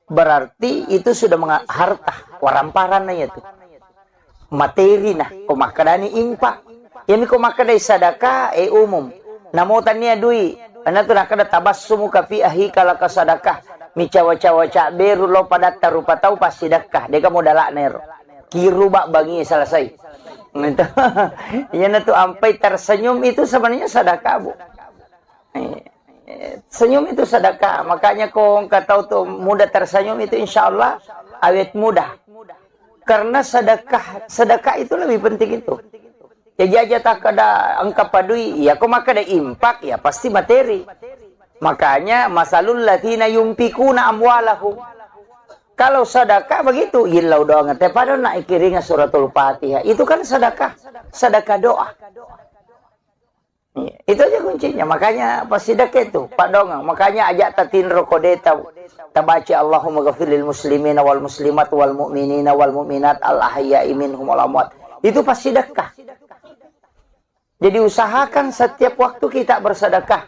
berarti itu sudah harta waramparan itu. Materi nah kumakadani infak. Jadi kumakadai sedekah umum. Namutannya duit. Karena tu nak ada tabassumu kafi ahi kala kasadakah. Micawa-cawa beru lo pada tarupa tahu pasti sedekah. Dia kamu dalak nero. Kiru bak bangi selesai. Itu. Yan na tuh ampai tersenyum itu sebenarnya sedekah, Bu. Senyum itu sedekah. Makanya kau tahu tuh mudah tersenyum itu insya Allah awet mudah. Karena sedekah itu lebih penting itu. Ya jaja tak ada angka padui, ya kau maka ada impak, ya pasti materi. Makanya masalul latina yumpikuna amwalahu. Kalau sedekah begitu, ilau doang. Tapi pada nak ikiringa suratul Fatihah. Itu kan sedekah, sedekah doa. Itu aja kuncinya. Makanya pas sedekah itu, Pak Dongeng. Makanya ajak tatin rokodeta. Tabaci Allahumma ghafirlil muslimina wal muslimat wal mu'minina wal mu'minat al ahya'i minhum wal amwat. Itu pas sedekah. Jadi usahakan setiap waktu kita bersedekah.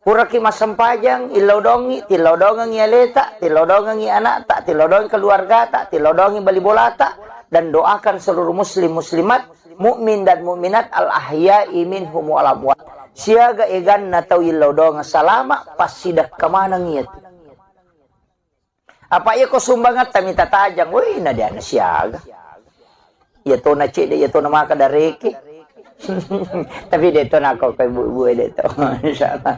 Puraki masam pajang, ilodongi, tilodongi aleta, tilodongi anak tak, tilodongi keluarga tak, tilodongi bali bola tak, dan doakan seluruh muslim muslimat, mukmin dan mukminat al ahya'i minhum wal amwat. Siaga egan na tau ilodong salama pas sidak kemana ngiat. Apa ya ko sumbangat tamita tajang, woi na dia na siaga. Ya to na cede, ya to na maka dareke. Tapi dia itu nak kau ibu-ibu dia itu, insyaallah.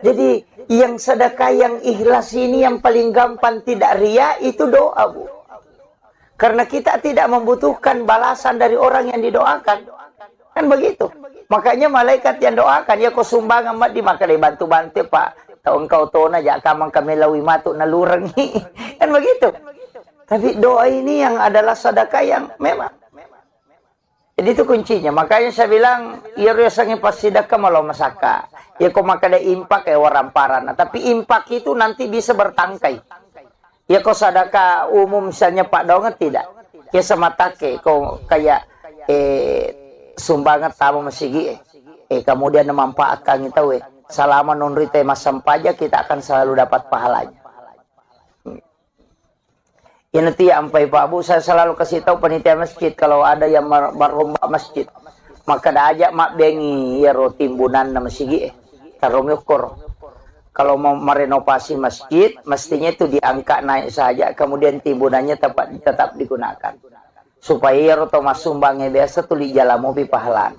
Jadi yang sedekah yang ikhlas ini yang paling gampang tidak ria itu doa, Bu. Karena kita tidak membutuhkan balasan dari orang yang didoakan, kan begitu. Makanya malaikat yang doakan ya kau sumbang amat di maka dibantu-bantu Pak. Tahu engkau tona jak kamang kami lawi matuk nalurengi, kan begitu. Tapi doa ini yang adalah sedekah yang memang. Jadi itu kuncinya. Makanya saya bilang, ya rasanya pas sedekah malah masaka. Ya kau maka ada impak ya waramparan. Tapi impak itu nanti bisa bertangkai. Ya kau sedekah umum misalnya Pak Donget tidak. Ya sematake kau kayak sumbangan tamu masigi. Kemudian memanfaatkan itu selama non-rite masam pajak kita akan selalu dapat pahalanya. Ya nanti sampai Pak Bu, saya selalu kasih tahu panitia masjid kalau ada yang berlomba masjid, maka dah ajak mak bengi ya timbunan na masjid tarom yukur. Kalau mau merenovasi masjid, mestinya itu diangkat naik saja, kemudian timbunannya tetap digunakan. Supaya ya roto mas sumbangnya biasa tuli jalan mobil pahalan.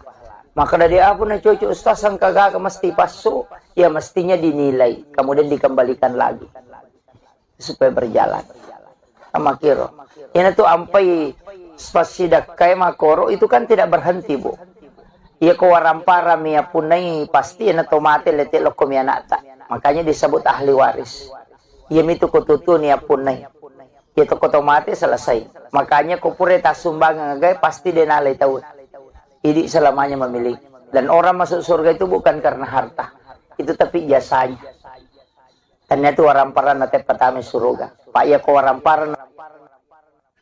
Maka dari apa na cucu ustaz sang kagak mesti pasu, ya mestinya dinilai, kemudian dikembalikan lagi supaya berjalan. Sama kiro. Ini tuh ampai spasidak kayak makoro itu kan tidak berhenti, Bu. Ia kewarampara mia punai pasti ina tomate letik lokom ya nata. Makanya disebut ahli waris. Ia mitu kututu nia punai. Ia toko tomate selesai. Makanya kupure tas sumbang ngagai pasti denalai tahu. Ini selamanya memiliki. Dan orang masuk surga itu bukan karena harta. Itu tapi jasanya. Ternyata waramparan nate petame surga. Pak ya ko waramparan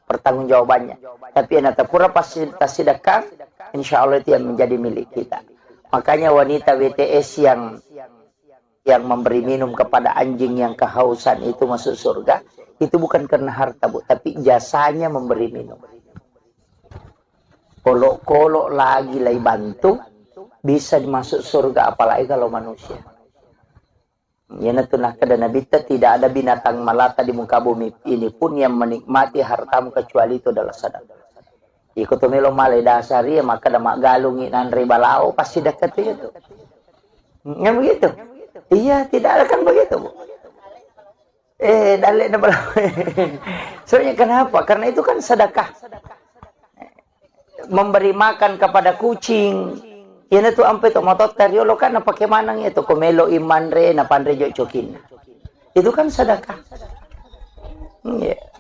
pertanggungjawabannya. Tapi nate pura pasti sedekah, insya Allah itu yang menjadi milik kita. Makanya wanita WTS yang memberi minum kepada anjing yang kehausan itu masuk surga, itu bukan karena harta, Bu, tapi jasanya memberi minum. Kolok-kolok lagi lagi bantu bisa masuk surga, apalagi kalau manusia. Ya natunah kada Nabi tidak ada binatang melata di muka bumi ini pun yang menikmati hartamu kecuali itu adalah sedekah. Ikut melo malai dasari maka damak galungi nan ribalao pasti dekat itu. Ya begitu. Iya, tidak ada kan begitu, Bu. Dalek na bala. Soalnya kenapa? Karena itu kan sedekah. Memberi makan kepada kucing. Yan itu ampe to motot karyolo kan na pakemanang itu komelo imanre na pandre jo cokin. Itu kan sedekah.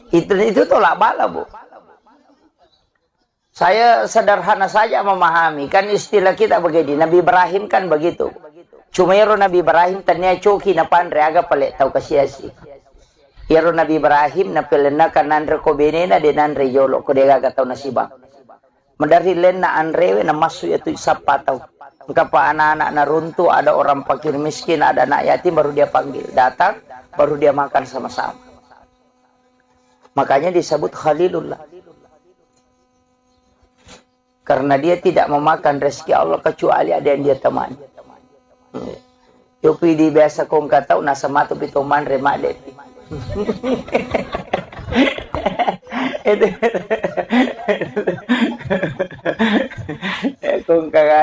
Itu tolak bala, Bu. Saya sederhana saja memahami kan istilah kita begini. Nabi Ibrahim kan begitu. Cuma Nabi Ibrahim tanya coki na pandre aga pale tau kasiasi. Yaro Nabi Ibrahim na pelena kanandre ko benena de nandre yolo ko dega gatau nasibang. Medari len na anrewe na masuk itu sapatau. Kapa anak-anak na runtuh, ada orang fakir miskin, ada anak yatim, baru dia panggil. Datang, baru dia makan sama-sama. Makanya disebut Khalilullah. Karena dia tidak memakan rezeki Allah kecuali ada yang dia temani. Yopi di biasa kong katau nasa matu pitoman remak deh.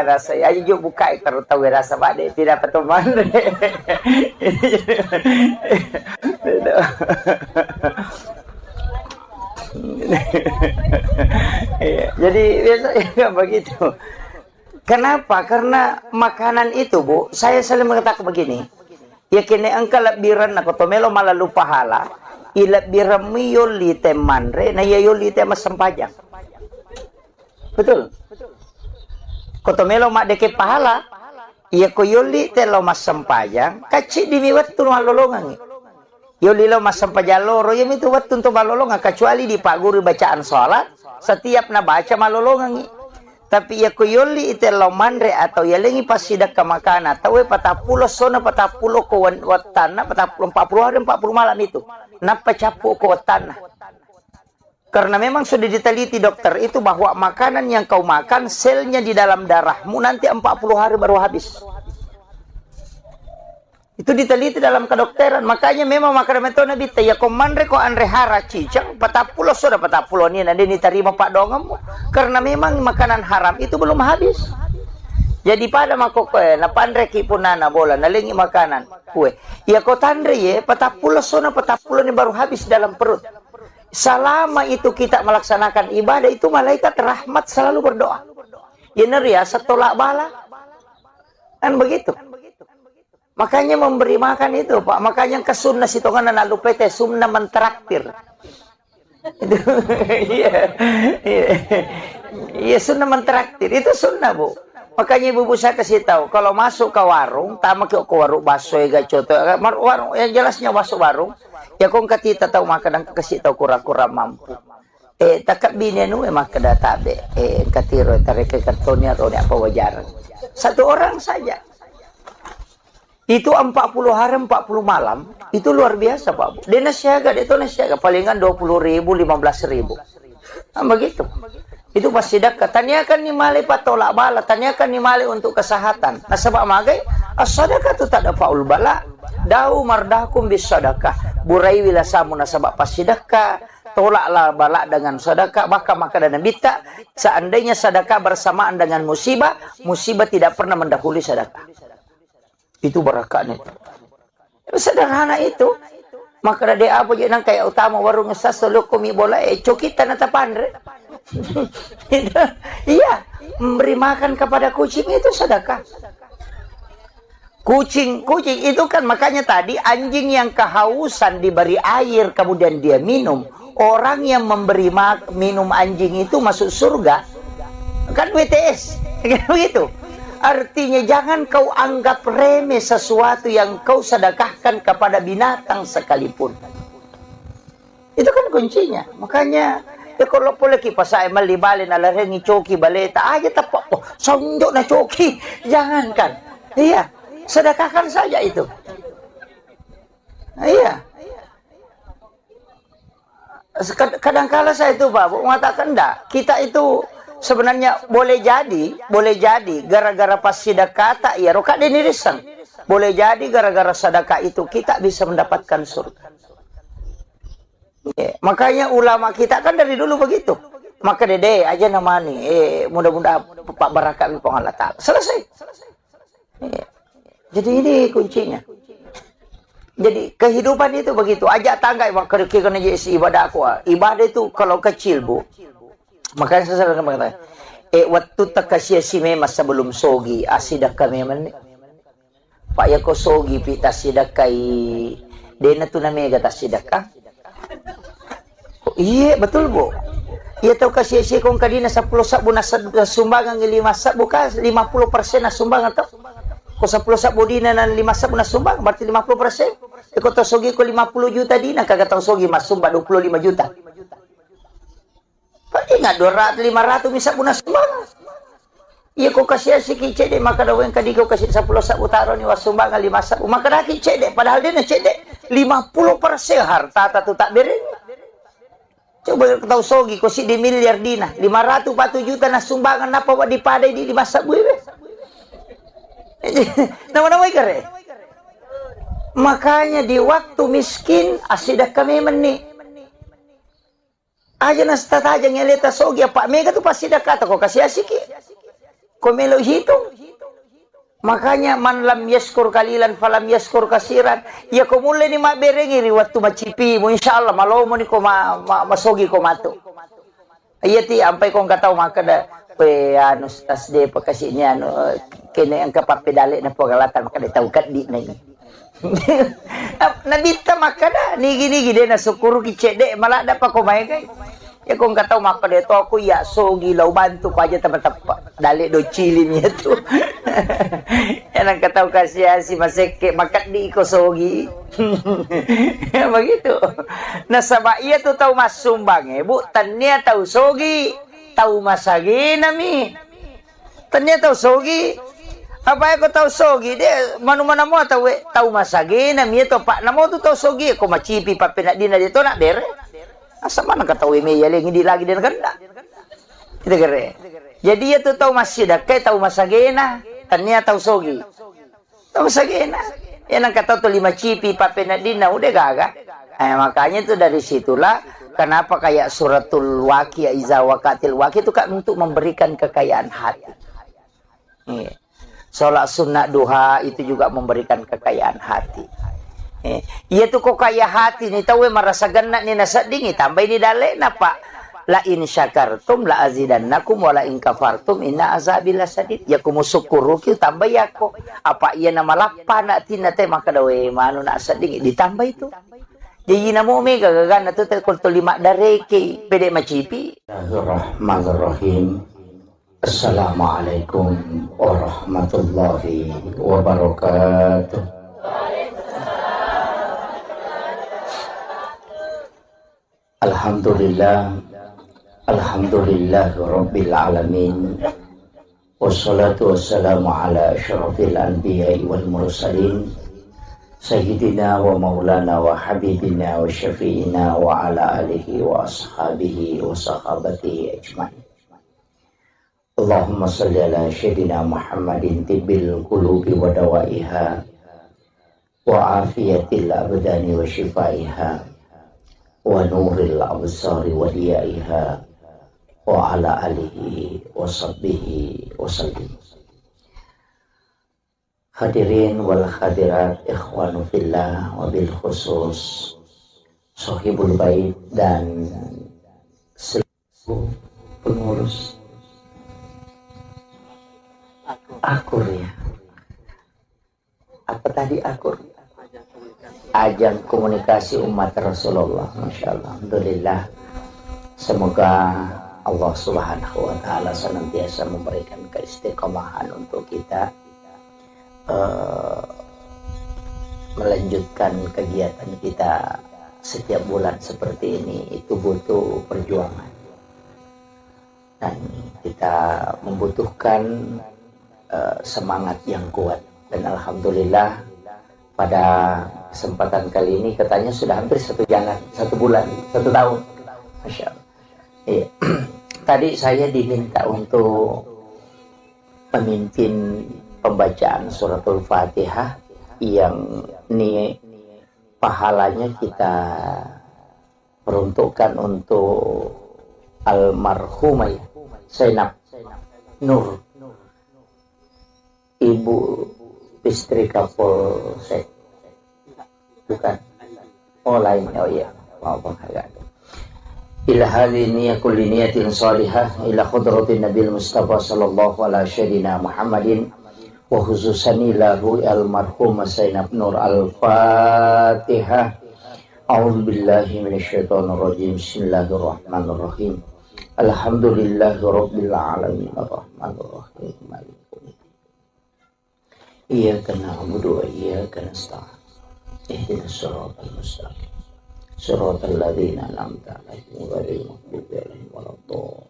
rasa. Ayo jom buka kalau tahu rasa bade tidak peteman. Jadi biasanya begitu. Kenapa? Karena makanan itu, Bu, saya selalu mengatakan begini. Ya kini engkau lebiran aku tomelo malah lupa pahala. Ilabiran miyoli temanre na yayoli tema sempajang. Betul. Kotomelo mak deke pahala. Iya ko yoli telo mas sempajang. Kacik dimiwat tu malolongan. Yoli lo mas sempajang loro yami tu wat tu malolongan. Kecuali di pak guru bacaan sholat. Setiap na baca malolongan. Tapi ya ko yoli telo manre atau ya lengi pas sidak ke makana. Tahu 40 sona 40 ko watana 40 hari 40 malam itu. Napa capu ko watana. Karena memang sudah diteliti dokter itu bahwa makanan yang kau makan selnya di dalam darahmu nanti 40 hari baru habis. Itu diteliti dalam kedokteran. Makanya memang makanan itu nabi ya komandre ko andre hara cicang 40 sudah 40 ni nanti diterima pak dongemu. Karena memang makanan haram itu belum habis. Jadi pada makoke na pandre ki punana bola nalingi makanan kue. Ya ko tandre ye 40 sona 40 ni baru habis dalam perut. Selama itu kita melaksanakan ibadah itu malaikat rahmat selalu berdoa. Ya ya setolak bala. Kan begitu. Makanya memberi makan itu, Pak. Makanya ke sunnah sitongan lalu PT sunnah mentraktir. Itu iya. Iya sunnah mentraktir. Itu sunnah, Bu. Makanya ibu-ibu saya kasih tahu, kalau masuk ke warung, tamak ke warung baso ya gacoto. Warung yang jelasnya masuk warung. Ya kong katita tahu makan kasih tahu kura-kura mampu. Takap bini nu emang kada tabe. Katiro tarik kartonnya atau apa wajaran. Satu orang saja. Itu 40 hari 40 malam. Itu luar biasa, Pak. Dia nasiaga, itu nasiaga palingan 20.000, 15.000. Nah, begitu. Itu pasti dekat. Tanyakan ni mali patolak bala, tanyakan ni mali untuk kesehatan. Nah, sebab magai as-sadaqah tu tak ada faul bala. Dau mardakum bis sadaqah. Burai wilasamu nasabak pas sedekah. Tolaklah balak dengan sedekah, maka dan bita. Seandainya sedekah bersamaan dengan musibah, musibah tidak pernah mendahului sedekah. Itu berakatnya. Sederhana itu. Maka ada apa je nang kayak utama warung sasa lokomi bola cokitan atau pandre. Iya, memberi makan kepada kucing itu sedekah. Kucing itu kan makanya tadi anjing yang kehausan diberi air kemudian dia minum. Orang yang memberi minum anjing itu masuk surga. Kan WTS. Kan begitu. Artinya jangan kau anggap remeh sesuatu yang kau sedekahkan kepada binatang sekalipun. Itu kan kuncinya. Makanya ya kalau boleh kipas saya malibalin ala rengi coki baleta aja tapak oh sonjok na coki. Jangankan. Iya. Sedekahkan saja itu. Iya. Kadang-kala saya itu Pak mengatakan enggak. Kita itu sebenarnya boleh jadi gara-gara pas sedekah tak ya roka denirisan. Boleh jadi gara-gara sedekah itu kita bisa mendapatkan surga. Ya, makanya ulama kita kan dari dulu begitu. Maka dede aja namanya mudah-mudahan Pak barakat di Allah Ta'ala. Selesai. Ya. Jadi ini kuncinya. Jadi kehidupan itu begitu. Ajak tangga kena jadi ibadah aku. Ibadah itu kalau kecil Bu. Makanya saya selalu mengatakan, waktu takasya si masa belum sogi asidak kami men. Pak ya ko sogi pita sidakai. Dena tu namanya kata sidakah. Iya betul Bu. Iya tahu kasih si kong kadina 10 sabu na sumbangan 5 sabu ka 50% na sumbangan tau. Ko 10 sabu dina na 5 sabu na sumbang berarti 50%. Ko sogi ko 50 juta dina kagak tahu sogi mas sumba 25 juta. Pati nga 200 500 misa puna sumbang. Iya ko kasih si kicede maka daw yang kadi ko kasih 10 sabu taro ni wasumbangan 5 sabu maka dah kicede padahal dia na cede 50% harta tu tak bereng. Coba tahu sogi ko si di miliar dina 500 juta na sumbangan napa wa dipadai di 5 sabu be. Nama-nama ikare. Makanya di waktu miskin asidah kami meni. Aja nas tataja ngeleta sogi apa mega tu pasti dah kata kok kasih asiki. Kau melo hitung. Makanya man lam yaskur kalilan falam yaskur kasiran. Ya kau mulai ni mak berengiri waktu macipi mo insyaallah malo mo ni ko masogi ko mato. Iya ti ampai kong kataw maka da pe anu tasde pakasihnya anu kene ang kapapedali na pagalatan maka da tawkat di na ini. Nabita maka da nigi de na sukuru ki cede malah da pa kumay kay. Ya kong kataw maka da to ako ya sogi law bantu ko aja tapa dali do chili niya to. Yan ang kataw kasi si maseke makat di ko sogi. Begitu. Nasaba iya tu tahu mas sumbang bu tanya tahu sogi tahu masagi nami tanya tahu sogi apa aku tahu sogi dia mana mau tahu masagi nami itu pak namo tu tahu sogi aku macipi pak penak dina dia tu nak dere asa mana kata we ya lagi di lagi dia kan kita kere jadi ia tu tahu masih dah kayak tahu masagi na tanya tahu sogi tahu masagi na yang kata tu 5 cipi papenak dina udah gagah. Makanya itu dari situlah kenapa kayak suratul waqi iza waqatil waqi itu kan untuk memberikan kekayaan hati. Salat sunnah duha itu juga memberikan kekayaan hati. Iya tuh kok kaya hati nih tahu merasa genak nih nasa dingin tambah ini dalek napa la in syakartum la azidannakum wa la in kafartum inna azabi lasadid ya kumu syukuru ki tambah ya kok apa iya nama lapana tina teh maka dawe manu nak sading ditambah itu jadi namo mega gagan atuh teh kultu 5 dareke pede macipi. Bismillahirrahmanirrahim. Assalamualaikum warahmatullahi wabarakatuh. Alhamdulillah Alhamdulillahirabbil alamin. Wassalatu wassalamu ala asyrafil anbiya'i wal mursalin sayyidina wa maulana wa habibina wa syafi'ina wa ala alihi wa ashabihi wa sahabatihi ajmain. Allahumma salli ala sayyidina Muhammadin tibbil qulubi wa dawaiha wa afiyatil abdani wa shifaiha wa nuril absari wa diyaiha wa ala alihi wa sahbihi wa sallim. Hadirin wal hadirat ikhwanu fillah wa bil khusus sahibul bait dan seluruh pengurus akur ya. Apa tadi akur? Ajang komunikasi umat Rasulullah. Masya Allah. Alhamdulillah. Semoga Allah Subhanahu wa Ta'ala senantiasa memberikan keistiqomahan untuk kita melanjutkan kegiatan kita setiap bulan seperti ini. Itu butuh perjuangan dan kita membutuhkan semangat yang kuat. Dan alhamdulillah pada kesempatan kali ini katanya sudah hampir 1 bulan 1 tahun. Masya Allah. Iya. Tadi saya diminta untuk memimpin pembacaan suratul Fatihah yang ini pahalanya kita peruntukkan untuk almarhumah Zainab Nur, ibu istri Kapolsek. Bukan. Oh lain. Oh iya. Maafkan harga. Ila hadhihi kulli niyatin salihah ila khudratin Nabil Mustafa sallallahu alaihi wasallam Muhammadin wa khususan ila almarhum Zainab Nur. Al-Fatihah. A'udzu billahi minasyaitonir rajim. Bismillahirrahmanirrahim. Alhamdulillahirabbil alamin arrahmanir rahim maliki yaumiddin. Iyyaka na'budu wa iyyaka nasta'in. Ihdinas siratal mustaqim. Siratal ladzina an'amta 'alaihim ghairil maghdubi 'alaihim waladdallin.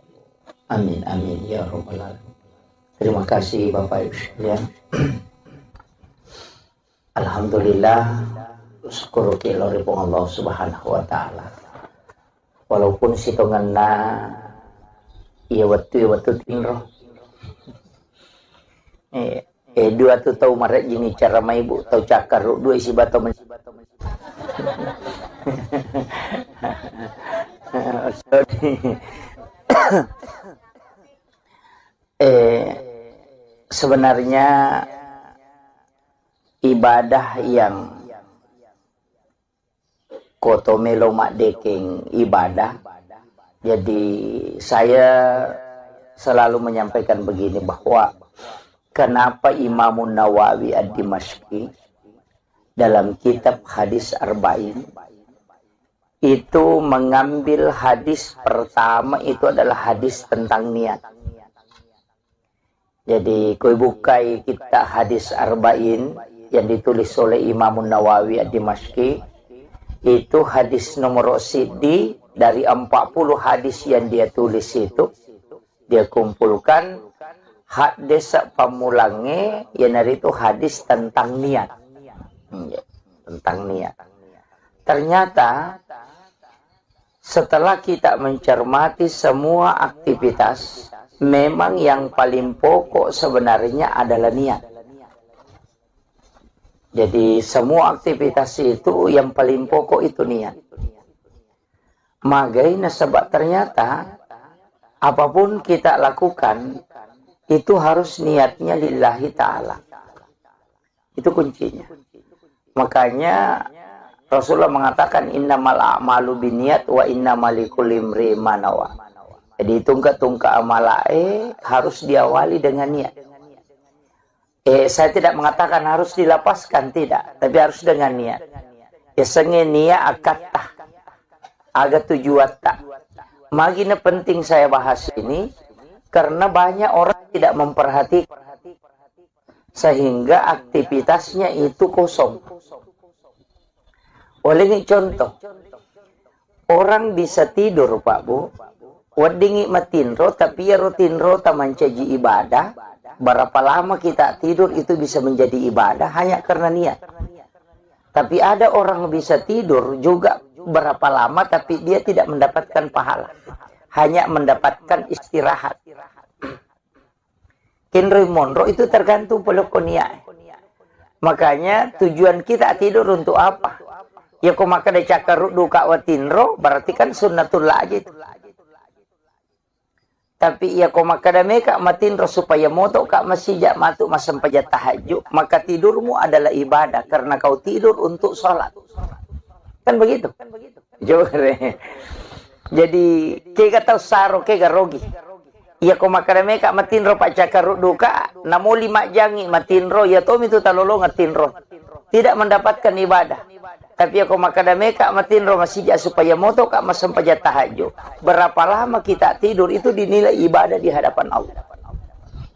Amin amin ya rabbal alamin. Terima kasih Bapak Ibu sekalian. Alhamdulillah syukur kiloripun Allah Subhanahu wa Ta'ala. Walaupun sitonganna iya waktu tingro. Dua tu tahu maret gini cara mai bu tahu cakar dua isi bato sebenarnya ibadah yang kotomelo mak dekeng ibadah. Jadi saya selalu menyampaikan begini, bahwa kenapa Imam Nawawi ad-Dimashqi dalam kitab hadis Arba'in itu mengambil hadis pertama itu adalah hadis tentang niat. Jadi koi bukai kita hadis Arba'in yang ditulis oleh Imam Nawawi ad-Dimashqi, itu hadis nomor sidi dari 40 hadis yang dia tulis itu, dia kumpulkan hadis pamulangnya yang dari itu hadis tentang niat. Tentang niat. Ternyata setelah kita mencermati semua aktivitas, memang yang paling pokok sebenarnya adalah niat. Jadi semua aktivitas itu yang paling pokok itu niat. Makanya sebab ternyata apapun kita lakukan itu harus niatnya lillahi ta'ala. Itu kuncinya. Makanya Rasulullah mengatakan innamal a'malu binniyat wa innamal likulli imri'in ma nawa. Jadi tungka-tungka amalae harus diawali dengan niat. Saya tidak mengatakan harus dilapaskan, tidak, tapi harus dengan niat. Ya sengen niat akatah agak tujuan tak. Magina penting saya bahas ini karena banyak orang tidak memperhatikan sehingga aktivitasnya itu kosong. Oleh ini contoh, orang bisa tidur Pak Bu, wadingi matinro tapi ya rutinro tamancaji ibadah. Berapa lama kita tidur itu bisa menjadi ibadah hanya karena niat. Tapi ada orang bisa tidur juga berapa lama tapi dia tidak mendapatkan pahala, hanya mendapatkan istirahat. Henry Monroe itu tergantung pelukoninya. Makanya tujuan kita tidur untuk apa? Ya kau maka ada cakar duka watinro, berarti kan sunnatullah aja itu. Tapi ya kau maka ada meka matinro supaya moto kak masijak matuk masampajat tahajud, maka tidurmu adalah ibadah karena kau tidur untuk sholat. Kan begitu? Jadi kega tahu saro kega rogi. Ya kau maka ada meka matinro pak cakar duka, namu 5 jangi matinro ya tom itu talolo ngatinro. Tidak mendapatkan ibadah. Tapi aku makada meka matinro masijak supaya moto kak masampajat tahajud. Berapa lama kita tidur itu dinilai ibadah di hadapan Allah.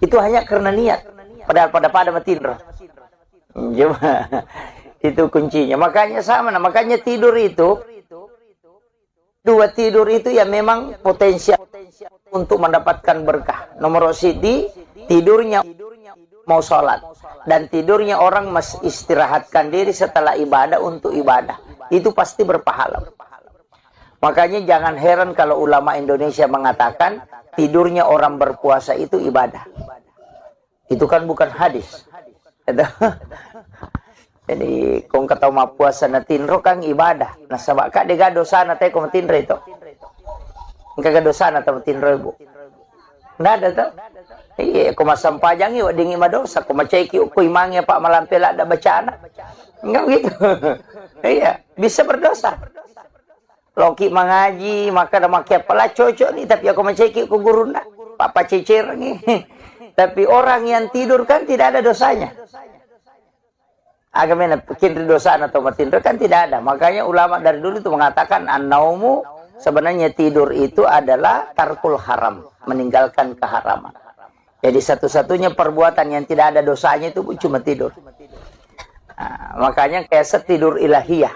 Itu hanya karena niat. Padahal pada matinro. Coba itu kuncinya. Makanya sama, makanya tidur itu dua tidur itu ya memang potensial untuk mendapatkan berkah. Nomor sidi tidurnya mau sholat. Dan tidurnya orang istirahatkan diri setelah ibadah untuk ibadah. Itu pasti berpahala. Makanya jangan heran kalau ulama Indonesia mengatakan tidurnya orang berpuasa itu ibadah. Itu kan bukan hadis. Jadi kung kataw mapuasa na tinro kang ibadah. Nasaba ka diga dosa na tayo kung tinro ito. Kagak dosa na tayo tinro ibu. Nada to. Iya, kung masampajang iyo, dingi madosa. Kung macayki ukoy mangya pa malampila ada bacaan. Enggak gitu. Iya, bisa berdosa. Loki mengaji, maka ada makia pala cocok nih. Tapi aku macayki ukoy guru na. Papa cicir nih. Tapi orang yang tidur kan tidak ada dosanya. Agamanya bikin dosa atau matindro kan tidak ada. Makanya ulama dari dulu itu mengatakan an-naumu sebenarnya tidur itu adalah tarkul haram, meninggalkan keharaman. Jadi satu-satunya perbuatan yang tidak ada dosanya itu cuma tidur. Nah, makanya kayak setidur ilahiyah.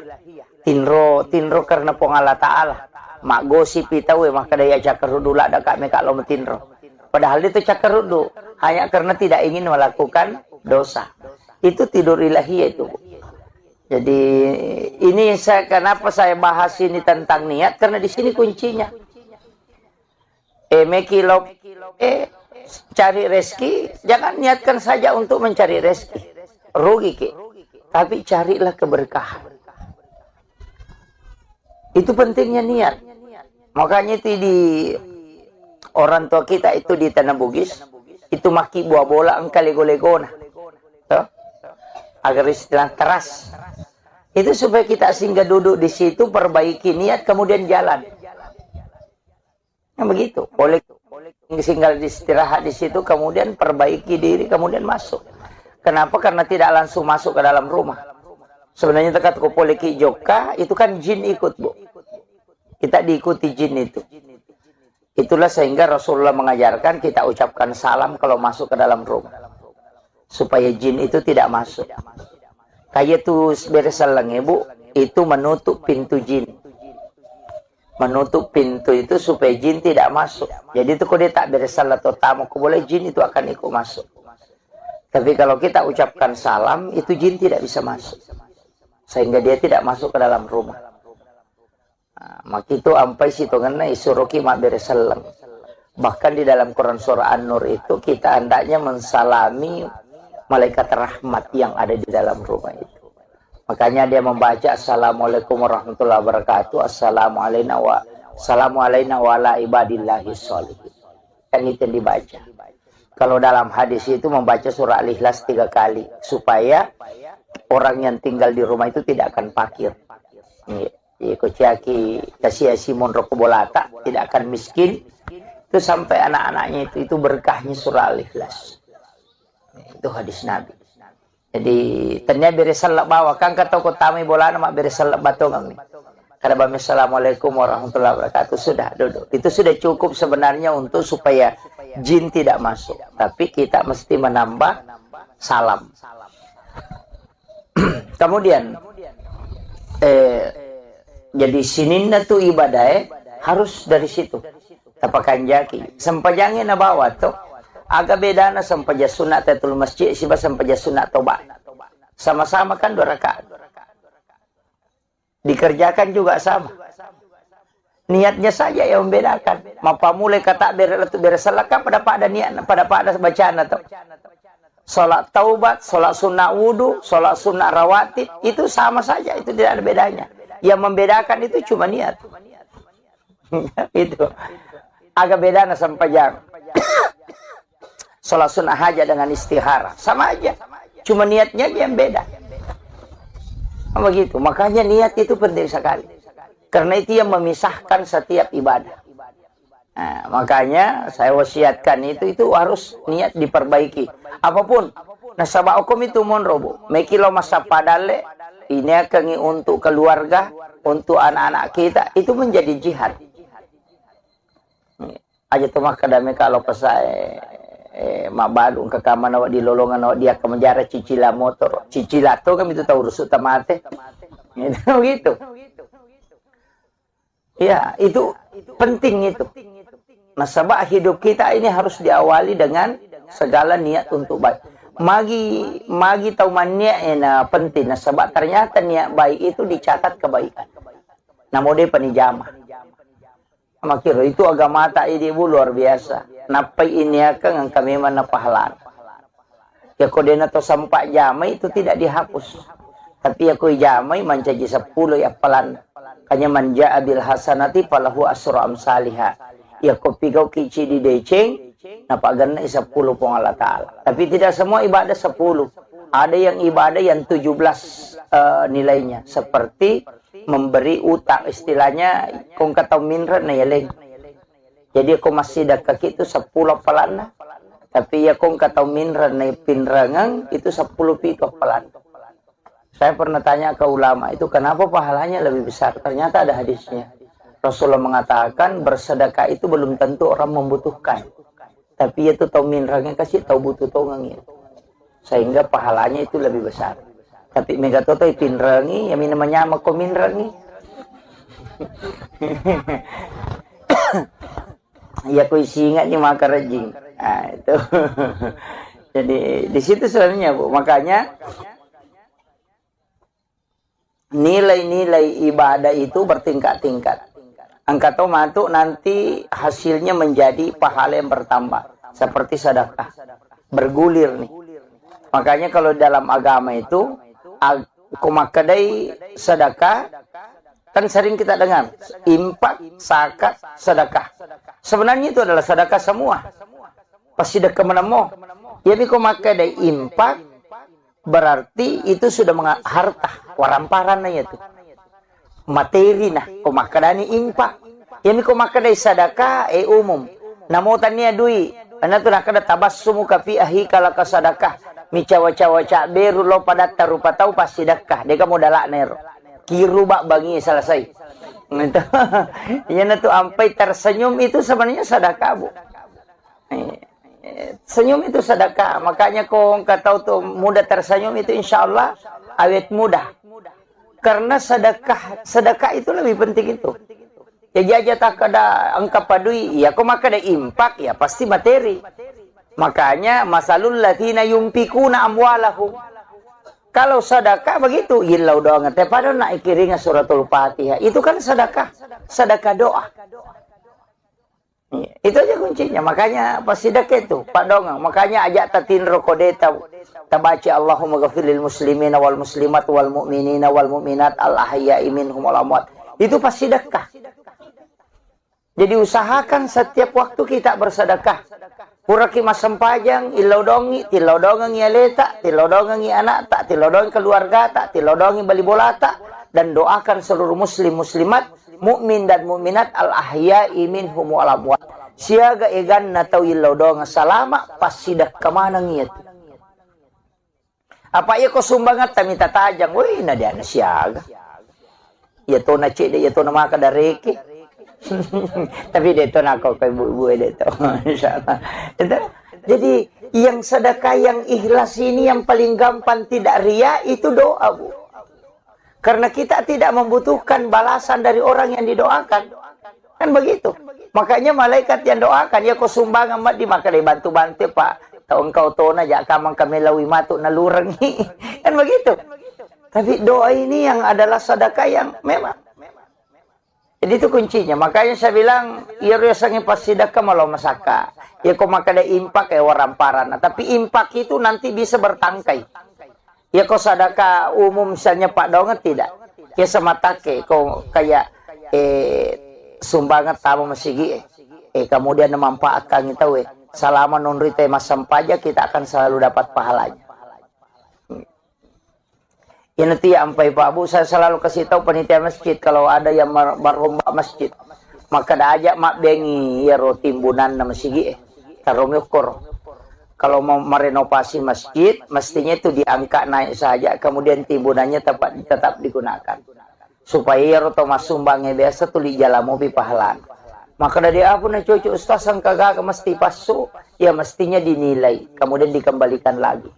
Tinro karena pengala ta'ala. Mak gosip itawe maka daya cakar rudu lah ada kami kalau metinro. Padahal itu cakar rudu hanya karena tidak ingin melakukan dosa. Itu tidur ilahiyah itu. Jadi ini kenapa saya bahas ini tentang niat, karena di sini kuncinya. Cari rezeki, jangan niatkan saja untuk mencari rezeki. Rugi ke. Tapi carilah keberkahan. Itu pentingnya niat. Makanya itu di orang tua kita itu di Tanah Bugis, itu maki buah bola engkau lego-legona. Agar istilah teras. Itu supaya kita singgah duduk di situ, perbaiki niat, kemudian jalan. Nah, begitu. Boleh singgah istirahat di situ, kemudian perbaiki diri, kemudian masuk. Kenapa? Karena tidak langsung masuk ke dalam rumah. Sebenarnya tekat ke poliki joka, itu kan jin ikut, Bu. Kita diikuti jin itu. Itulah sehingga Rasulullah mengajarkan kita ucapkan salam kalau masuk ke dalam rumah. Supaya jin itu tidak masuk. Kayak itu beresalang ibu, itu menutup pintu jin. Menutup pintu itu supaya jin tidak masuk. Jadi itu kalau dia tak beresal atau tamu, boleh jin itu akan ikut masuk. Tapi kalau kita ucapkan salam, itu jin tidak bisa masuk. Sehingga dia tidak masuk ke dalam rumah. Nah, maka itu ampai situ karena isuruki mak beresalang. Bahkan di dalam Quran surah An-Nur itu kita hendaknya mensalami malaikat rahmat yang ada di dalam rumah itu. Makanya dia membaca Assalamualaikum warahmatullahi wabarakatuh, Assalamu alayna wa ala ibadillahi sholihin. Kan itu yang dibaca. Kalau dalam hadis itu membaca surah Al-Ikhlas 3 kali. Supaya orang yang tinggal di rumah itu tidak akan fakir. Kociaki kasih Simon Rokobolata tidak akan miskin. Itu sampai anak-anaknya itu berkahnya surah Al-Ikhlas. Itu hadis Nabi. Jadi ternyata beresalak bawa kan kata kotami bola nama beresalak batongan nih. Karena bami assalamualaikum warahmatullahi wabarakatuh sudah duduk. Itu sudah cukup sebenarnya untuk supaya jin tidak masuk. Tapi kita mesti menambah salam. Kemudian jadi sininna tu ibadah harus dari situ. Tapakan jaki. Sempajangnya na bawa tuh. Agak beda na sampaja sunat tatul masjid siba sampaja sunat tobat. Sama-sama kan 2 rakaat. Dikerjakan juga sama. Niatnya saja yang membedakan. Mapa mulai kata beresalaka pada niat pada bacaan atau salat taubat, salat sunnah wudu, salat sunnah rawatib itu sama saja, itu tidak ada bedanya. Yang membedakan itu cuma niat. Itu. Agak beda na sampajang. Salat sunnah hajat dengan istihara sama aja, cuma niatnya yang beda. Begitu. Makanya niat itu penting sekali, karena itu yang memisahkan setiap ibadah. Nah, makanya saya wasiatkan itu harus niat diperbaiki. Apapun nasabah hukum itu monrobo mekilo masa padale ini akan untuk keluarga, untuk anak-anak kita, itu menjadi jihad. Aja tuh mah kadame kalau pesai mabadung ke kamar awak di lolongan awak dia ke menjara cicila motor cicila tuh kan itu tahu rusuk tamate gitu ya, itu penting itu. Nasabah hidup kita ini harus diawali dengan segala niat untuk baik. Magi tahu maniak penting. Nasabah ternyata niat baik itu dicatat kebaikan. Namun dia penijamah. Makiro itu agama tak ini luar biasa. Napai ini akan kami mana pahala. Ya kodena to sampai jamai itu tidak dihapus. Tapi ya koi jamai mencaji 10 ya pelan. Kanya manja abil hasanati falahu asru amsalihah. Ya kopi kau kici di deceng. Napa ganna 10 pong Allah Ta'ala. Tapi tidak semua ibadah 10. Ada yang ibadah yang 17 nilainya. Seperti memberi utang, istilahnya kong kata minran na yaleng. Jadi aku masih dekat itu 10 pelana, tapi ya kong kata minran na pinrangang itu 10 piko pelana. Saya pernah tanya ke ulama itu kenapa pahalanya lebih besar. Ternyata ada hadisnya. Rasulullah mengatakan bersedekah itu belum tentu orang membutuhkan, tapi itu tahu minrangnya kasih tahu butuh tongangnya, sehingga pahalanya itu lebih besar. Tapi megatoto pinrangi, yang namanya mako minrangi. Ya ku singat ni maka rejing. Nah, itu. Jadi di situ sebenarnya Bu. Makanya nilai-nilai ibadah itu bertingkat-tingkat. Angkatau matuk nanti hasilnya menjadi pahala yang bertambah. Seperti sedekah. Bergulir nih. Makanya kalau dalam agama itu kumakadai sedekah kan sering kita dengar infak, zakat, sedekah. Sebenarnya itu adalah sedekah semua. Pasidakah menemo. Jadi kau maka ada impak, berarti itu sudah harta waramparan itu. Materi nah, kau maka dani impak. Jadi kau maka dari sadakah umum. Namo tania dui. Ana tu nak ada tabassumu ka fi ahika laka sadakah. Micawa-cawa beru lo pada tarupa tahu pasti dakah. Dia kamu dalak nero. Kiru bak bangi selesai. Itu. Yana tu ampai tersenyum itu sebenarnya sedekah, Bu. Senyum itu sedekah. Makanya kau tahu tuh mudah tersenyum itu insya Allah awet mudah. Karena sedekah itu lebih penting itu. Ya aja tak ada angka padui, ya kau maka ada impak ya pasti materi. Makanya masalul latina yumpikuna amwalahum. Kalau sedekah begitu, ilau doa teh pada nak ikiringa suratul Fatihah. Itu kan sedekah, sedekah doa. Itu aja kuncinya. Makanya pas sedekah itu, Pak Dongeng. Makanya ajak tatin rokodeta. Tabaci Allahumma ghafirlil muslimina wal muslimat wal mu'minina wal mu'minat al ahya'i minhum wal amwat. Itu pas sedekah. Jadi usahakan setiap waktu kita bersedekah. Puraki masam pajang, ilodongi, tilodongi aleta, tilodongi anak tak, tilodongi keluarga tak, tilodongi bali bola tak, dan doakan seluruh muslim muslimat, mukmin dan mukminat al ahya'i minhum wal amwat. Siaga egan na tau ilodong salama pas sidak kemana ngiat. Apa ya kau sumbangat tamita tajang, woi na dia na siaga. Ya to na cede, ya to na maka dareke. Tapi dia tu nak kau ibu-ibu dia tu. Insyaallah. Jadi yang sedekah yang ikhlas ini yang paling gampang tidak ria itu doa, Bu. Karena kita tidak membutuhkan balasan dari orang yang didoakan. Kan begitu. Makanya malaikat yang doakan ya kau sumbang amat di maka dibantu-bantu Pak. Tahu engkau tona jak kamang kami lawi matuk nalurengi. Kan begitu. Tapi doa ini yang adalah sedekah yang memang jadi itu kuncinya. Makanya saya bilang, ya rasanya pas sedekah malah masaka. Ya kau maka ada impak ya waramparan. Tapi impak itu nanti bisa bertangkai. Ya kau sedekah umum misalnya Pak Donget tidak. Ya semata ke kau kayak sumbangan tamu masigi. Kemudian memanfaatkan itu selama non-rite masam pajak kita akan selalu dapat pahalanya. Ya nanti sampai Pak Bu saya selalu kasih tahu panitia masjid kalau ada yang berlomba masjid maka dah ajak mak bengi ya timbunan na masjid tarom ukur kalau mau merenovasi masjid mestinya itu diangkat naik saja kemudian timbunannya tetap digunakan supaya ya roto mas sumbangnya biasa tuh di jalan mobil pahalan maka dari apa na cucu ustaz sang kagak mesti pasu ya mestinya dinilai kemudian dikembalikan lagi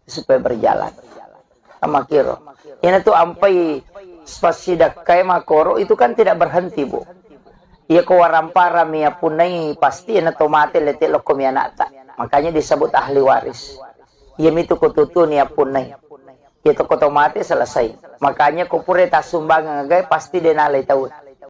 supaya berjalan sama kiro. Ini tuh ampai spasidak kayak makoro itu kan tidak berhenti, Bu. Ia kewarampara mia punai pasti ina tomate letik lokom ya nata. Makanya disebut ahli waris. Ia mitu kututu nia punai. Ia toko tomate selesai. Makanya kupure tas sumbang ngagai pasti denalai tahu.